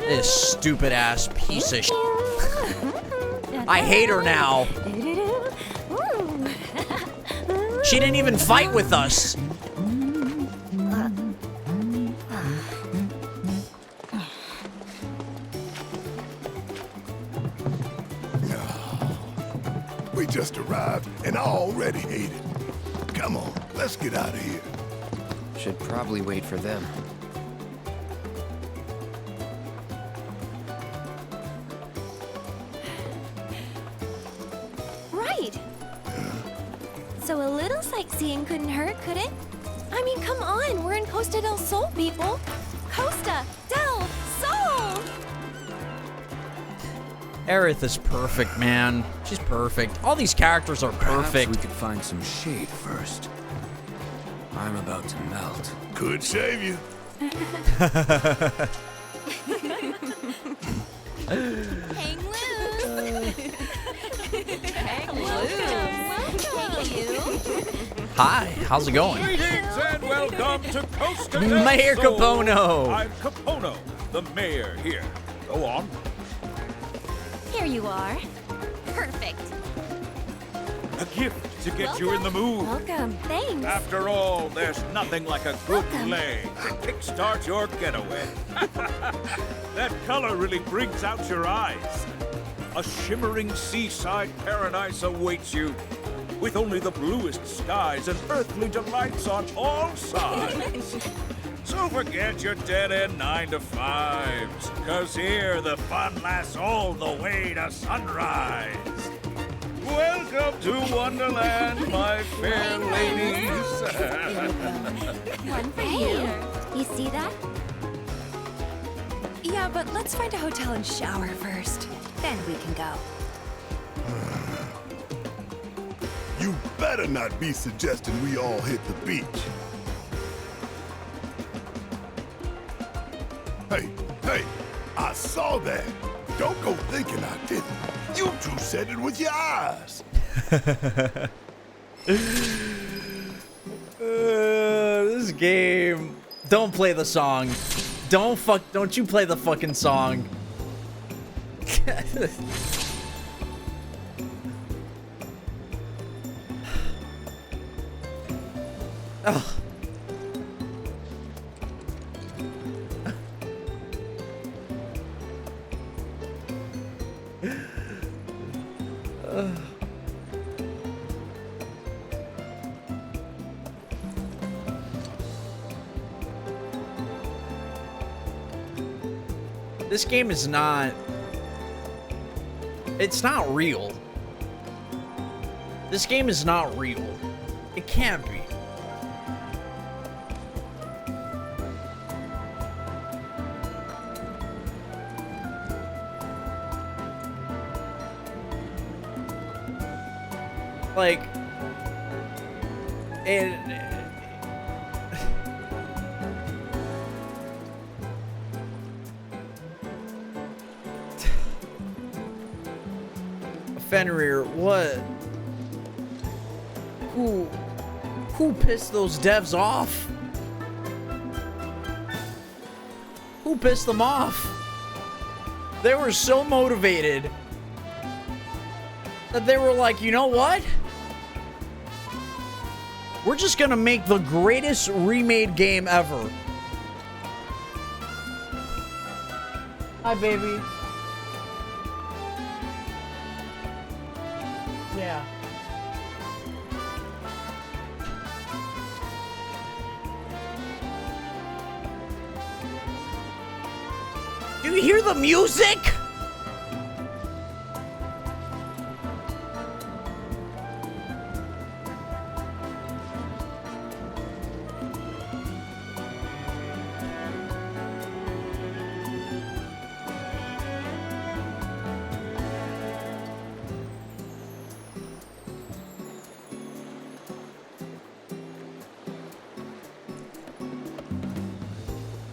This stupid ass piece of shit. I hate her now. She didn't even fight with us. We just arrived and I already hate it. Come on, let's get out of here. Should probably wait for them. Right. So a little sightseeing couldn't hurt, could it? I mean, come on, we're in Costa del Sol, people. Costa del Sol! Aerith is perfect, man. She's perfect. All these characters are Perhaps perfect. we could find some shade first. I'm about to melt. Could save you. Hang loose. Hang loose. Hi, how's it going? Greetings and welcome to Costa del Mayor Sol. Capono. I'm Capono, the mayor here. Go on. Here you are. Perfect. A gift to get you in the mood. Welcome. Thanks. After all, there's nothing like a good Welcome. leg to kickstart your getaway. That color really brings out your eyes. A shimmering seaside paradise awaits you, with only the bluest skies and earthly delights on all sides. So forget your dead-end 9-to-5s, 'cause here the fun lasts all the way to sunrise. Welcome to Wonderland, my fair ladies. One for you. You see that? Yeah, Yeah, but let's find a hotel and shower first. Then we can go. You better not be suggesting we all hit the beach. Hey, I saw that. Don't go thinking I didn't. You two said it with your eyes. This game. Don't play the song. Don't you play the fucking song. Oh. This game is not... It's not real. This game is not real. It can't be. Like... Fenrir, what? Who pissed those devs off? Who pissed them off? They were so motivated that they were like, you know what? We're just gonna make the greatest remade game ever. Hi, baby. Yeah. Do you hear the music?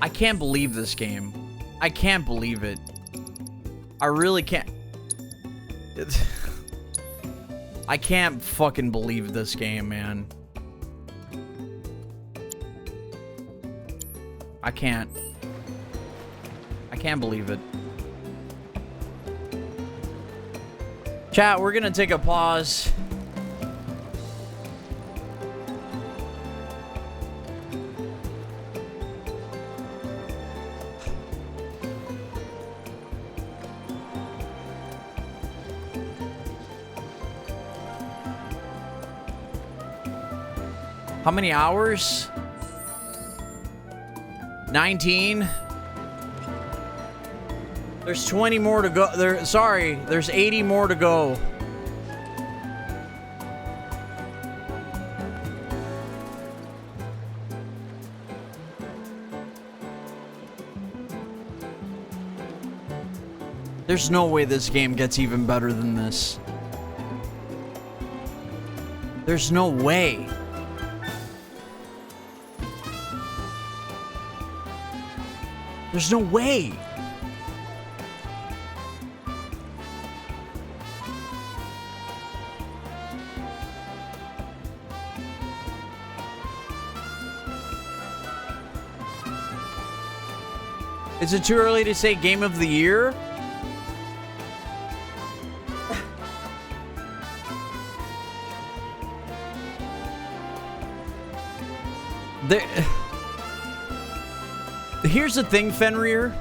I can't believe this game. I can't believe it. I really can't. I can't fucking believe this game, man. I can't. I can't believe it. Chat, we're gonna take a pause. How many hours? 19. There's 20 more to go. There's 80 more to go. There's no way this game gets even better than this. There's no way. There's no way. Is it too early to say game of the year? Here's the thing, Fenrir.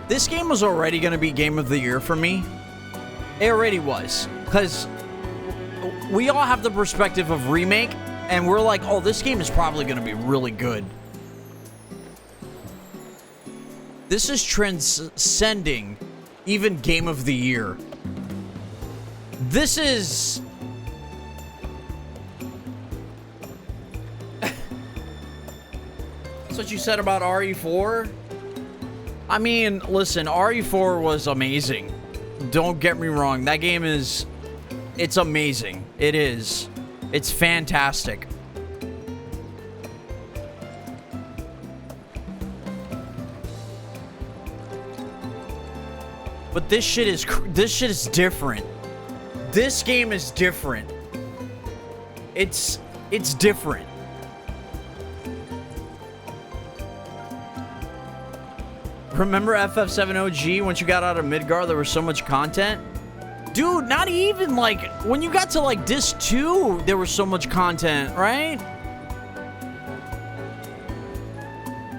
This game was already going to be game of the year for me. It already was. Because we all have the perspective of remake, and we're like, oh, this game is probably going to be really good. This is transcending even game of the year. This is... That's what you said about RE4? I mean, listen, RE4 was amazing. Don't get me wrong. That game is... It's amazing. It is. It's fantastic. But this shit is different. This game is different. It's different. Remember FF7 OG, once you got out of Midgar, there was so much content? Dude, not even, like, when you got to, like, Disc 2, there was so much content, right?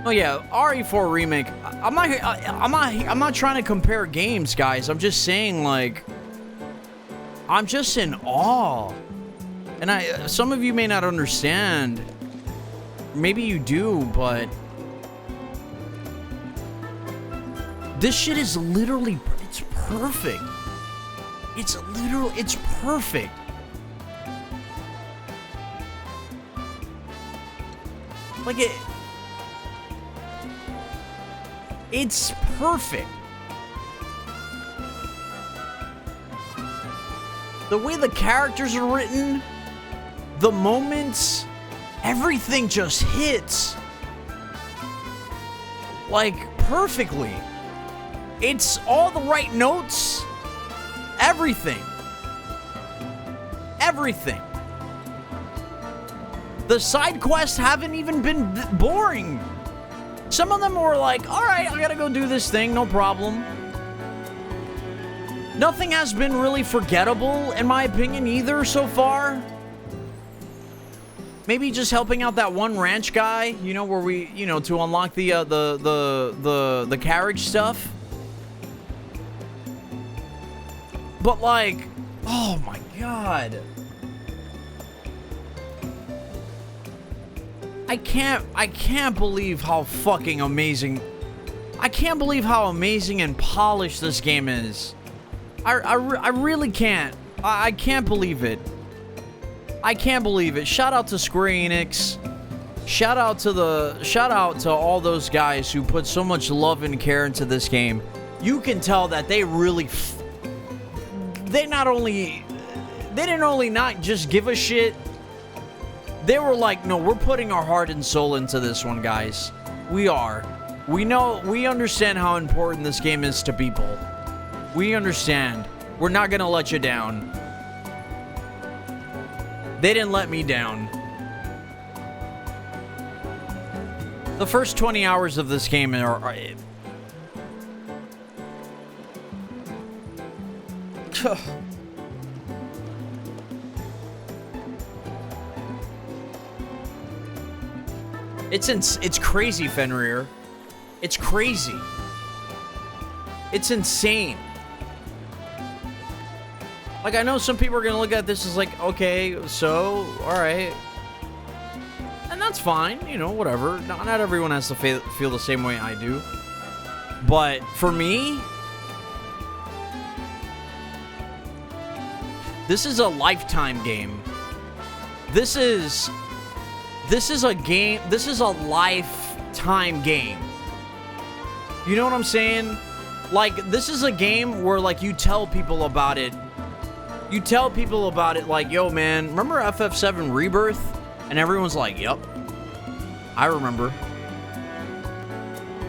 Oh, yeah, RE4 Remake. I'm not trying to compare games, guys. I'm just saying, like, I'm just in awe. And some of you may not understand. Maybe you do, but... This shit is literally, it's perfect. It's perfect. Like it's perfect. The way the characters are written, the moments, everything just hits. Like, perfectly. It's all the right notes. Everything. Everything. The side quests haven't even been boring. Some of them were like, alright, I gotta go do this thing, no problem. Nothing has been really forgettable, in my opinion, either so far. Maybe just helping out that one ranch guy, you know, where we, you know, to unlock the carriage stuff. But like, oh my god. I can't believe how fucking amazing. I can't believe how amazing and polished this game is. I really can't. I can't believe it. I can't believe it. Shout out to Square Enix. Shout out to all those guys who put so much love and care into this game. You can tell that they really they didn't only not just give a shit, they were like, no, we're putting our heart and soul into this one, guys. We are. We understand how important this game is to people. We understand. We're not gonna let you down. They didn't let me down. The first 20 hours of this game are It's crazy, Fenrir. It's crazy. It's insane. Like, I know some people are gonna look at this as like, okay, so, alright. And that's fine, you know, whatever. Not everyone has to feel the same way I do. But for me, this is a lifetime game. This is a game, this is a lifetime game. You know what I'm saying? Like, this is a game where, like, you tell people about it. You tell people about it like, yo, man, remember FF7 Rebirth? And everyone's like, yep. I remember.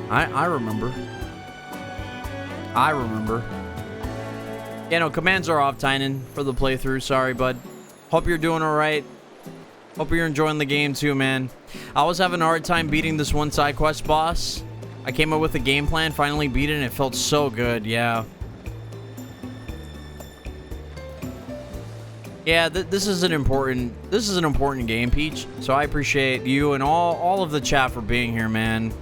I remember. I remember. Yeah, no, commands are off, Tynan, for the playthrough. Sorry, bud. Hope you're doing alright. Hope you're enjoying the game too, man. I was having a hard time beating this one side quest boss. I came up with a game plan, finally beat it, and it felt so good, yeah. Yeah, this is an important game, Peach. So I appreciate you and all of the chat for being here, man.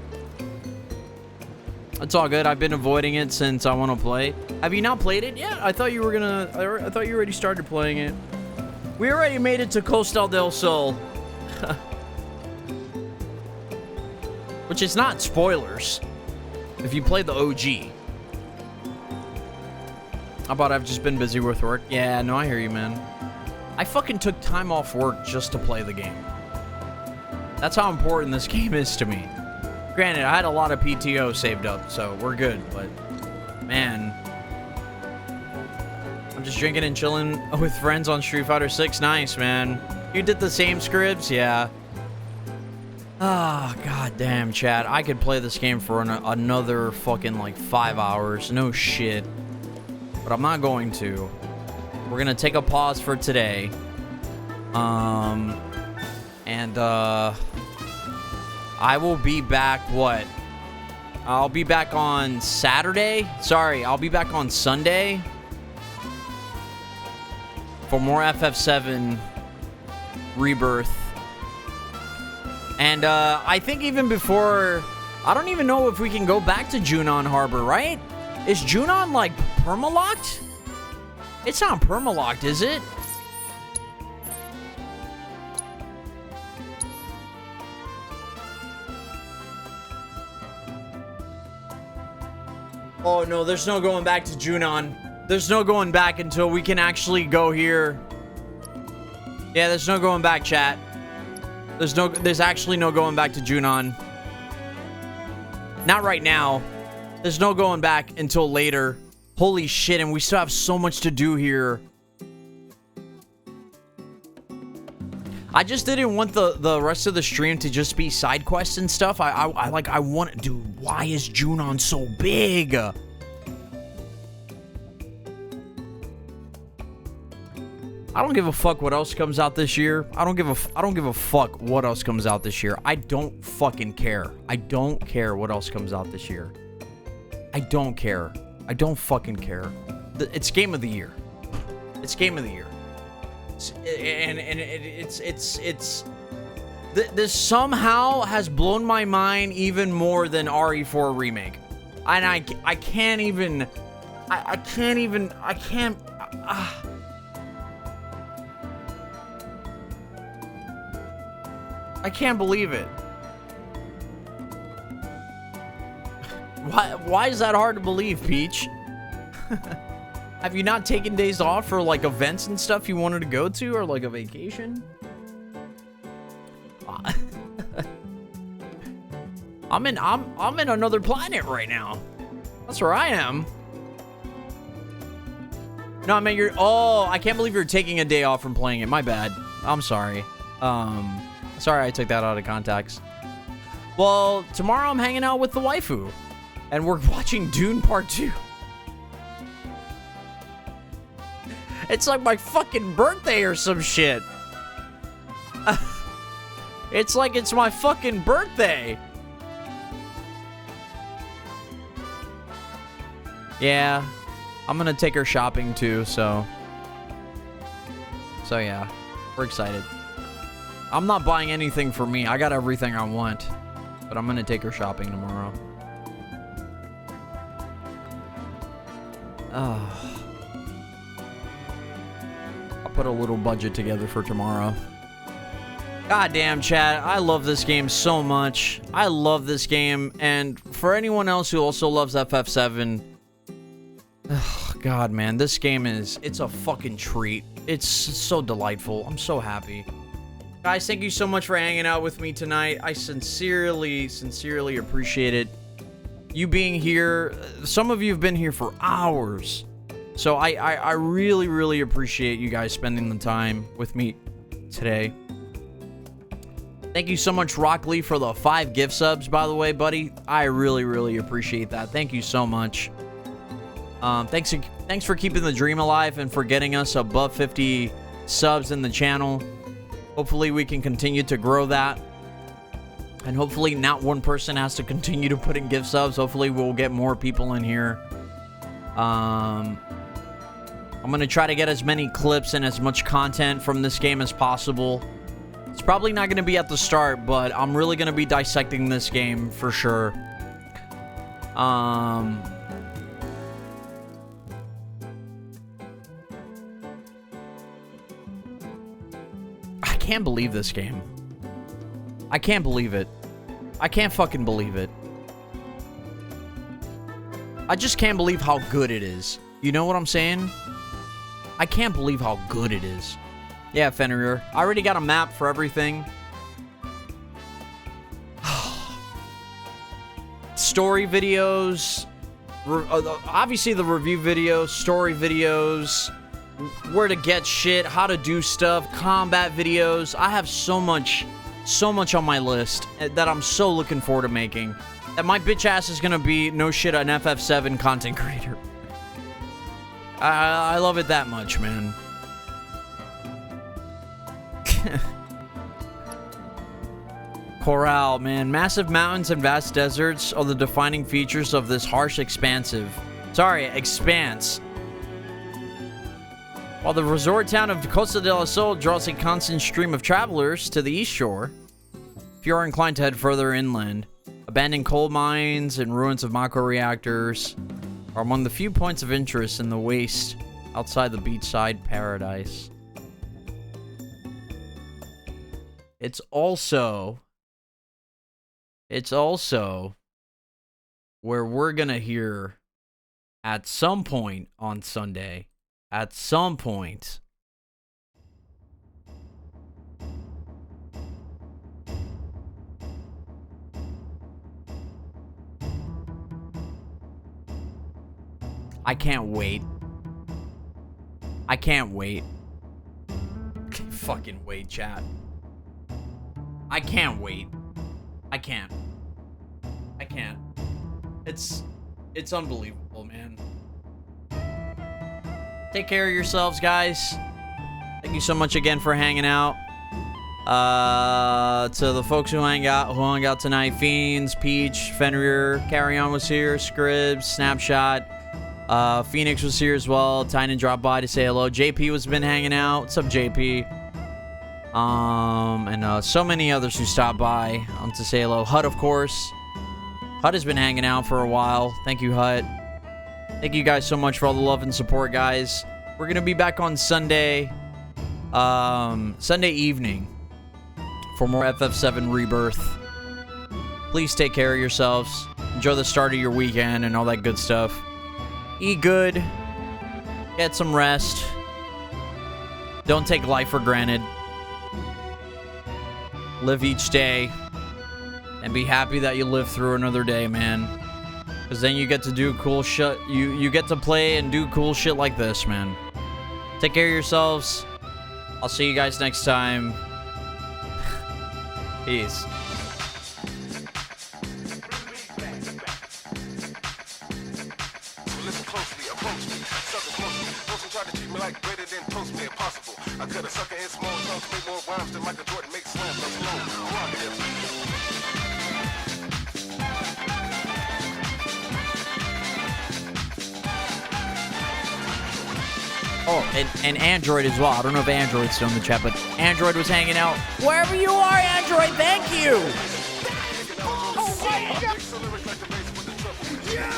It's all good. I've been avoiding it since I want to play. Have you not played it yet? I thought you were gonna. I thought you already started playing it. We already made it to Costa del Sol. Which is not spoilers. If you played the OG. How about I've just been busy with work? Yeah, no, I hear you, man. I fucking took time off work just to play the game. That's how important this game is to me. Granted, I had a lot of PTO saved up, so we're good, but man. I'm just drinking and chilling with friends on Street Fighter 6. Nice, man. You did the same scripts? Yeah. Ah, goddamn, chat. I could play this game for another fucking, like, 5 hours. No shit. But I'm not going to. We're gonna take a pause for today. I will be back, what? I'll be back on Saturday? Sorry, I'll be back on Sunday for more FF7 Rebirth. And I think even before, I don't even know if we can go back to Junon Harbor, right? Is Junon like permalocked? It's not permalocked, is it? Oh no, there's no going back to Junon. There's no going back until we can actually go here. Yeah, there's no going back, chat. There's actually no going back to Junon. Not right now. There's no going back until later. Holy shit, and we still have so much to do here. I just didn't want the rest of the stream to just be side quests and stuff. I want, dude, why is Junon so big? I don't give a fuck what else comes out this year. I don't give a fuck what else comes out this year. I don't fucking care. I don't care what else comes out this year. I don't care. I don't fucking care. It's game of the year. It's game of the year. This somehow has blown my mind even more than RE4 remake. And I can't even I can't believe it. Why is that hard to believe, Peach? Have you not taken days off for like events and stuff you wanted to go to, or like a vacation? I'm in another planet right now. That's where I am. No, I mean I can't believe you're taking a day off from playing it. My bad. I'm sorry. Sorry I took that out of context. Well, tomorrow I'm hanging out with the waifu. And we're watching Dune Part 2. It's like my fucking birthday or some shit. It's like it's my fucking birthday. Yeah. I'm gonna take her shopping too, so yeah. We're excited. I'm not buying anything for me. I got everything I want. But I'm gonna take her shopping tomorrow. I'll put a little budget together for tomorrow. Goddamn, chat. I love this game so much. I love this game. And for anyone else who also loves FF7, God, man, this game it's a fucking treat. It's so delightful. I'm so happy. Guys, thank you so much for hanging out with me tonight. I sincerely appreciate it. You being here, some of you have been here for hours. So I really appreciate you guys spending the time with me today. Thank you so much, Rock Lee, for the 5 gift subs, by the way, buddy. I really appreciate that. Thank you so much. Thanks for keeping the dream alive and for getting us above 50 subs in the channel. Hopefully we can continue to grow that. And hopefully not one person has to continue to put in gift subs. Hopefully we'll get more people in here. I'm going to try to get as many clips and as much content from this game as possible. It's probably not going to be at the start, but I'm really going to be dissecting this game for sure. I can't believe this game. I can't believe it. I can't fucking believe it. I just can't believe how good it is. You know what I'm saying? I can't believe how good it is. Yeah, Fenrir. I already got a map for everything. story videos, obviously the review videos, story videos, where to get shit, how to do stuff, combat videos. I have so much on my list that I'm so looking forward to making. That my bitch ass is gonna be, no shit, an FF7 content creator. I love it that much, man. Corral, man. Massive mountains and vast deserts are the defining features of this harsh expanse. While the resort town of Costa del Sol draws a constant stream of travelers to the east shore, if you are inclined to head further inland, abandoned coal mines and ruins of micro-reactors are among the few points of interest in the waste outside the beachside paradise. It's also where we're gonna hear at some point on Sunday, at some point, I can't wait. I can't wait. Fucking wait, chat. I can't wait. I can't. It's unbelievable, man. Take care of yourselves, guys. Thank you so much again for hanging out. To the folks who hung out tonight, Fiends, Peach, Fenrir, Carry On was here, Scribs, Snapshot, Phoenix was here as well. Tynan dropped by to say hello. JP was been hanging out. What's up, JP? And so many others who stopped by to say hello. Hut, of course. Hut has been hanging out for a while. Thank you, Hut. Thank you guys so much for all the love and support, guys. We're gonna be back on Sunday, Sunday evening for more FF7 Rebirth. Please take care of yourselves. Enjoy the start of your weekend and all that good stuff. Eat good. Get some rest. Don't take life for granted. Live each day. And be happy that you live through another day, man. Because then you get to do cool shit. You get to play and do cool shit like this, man. Take care of yourselves. I'll see you guys next time. Peace. Listen closely, approach me. Suckers mostly. Most try to treat me like greater than toast me impossible. I cut a sucker in small chunks, make more rhymes than Michael Jordan makes slams. I'm slow. Oh, and Android as well. I don't know if Android's still in the chat, but Android was hanging out. Wherever you are, Android, thank you! Oh my God! Yeah!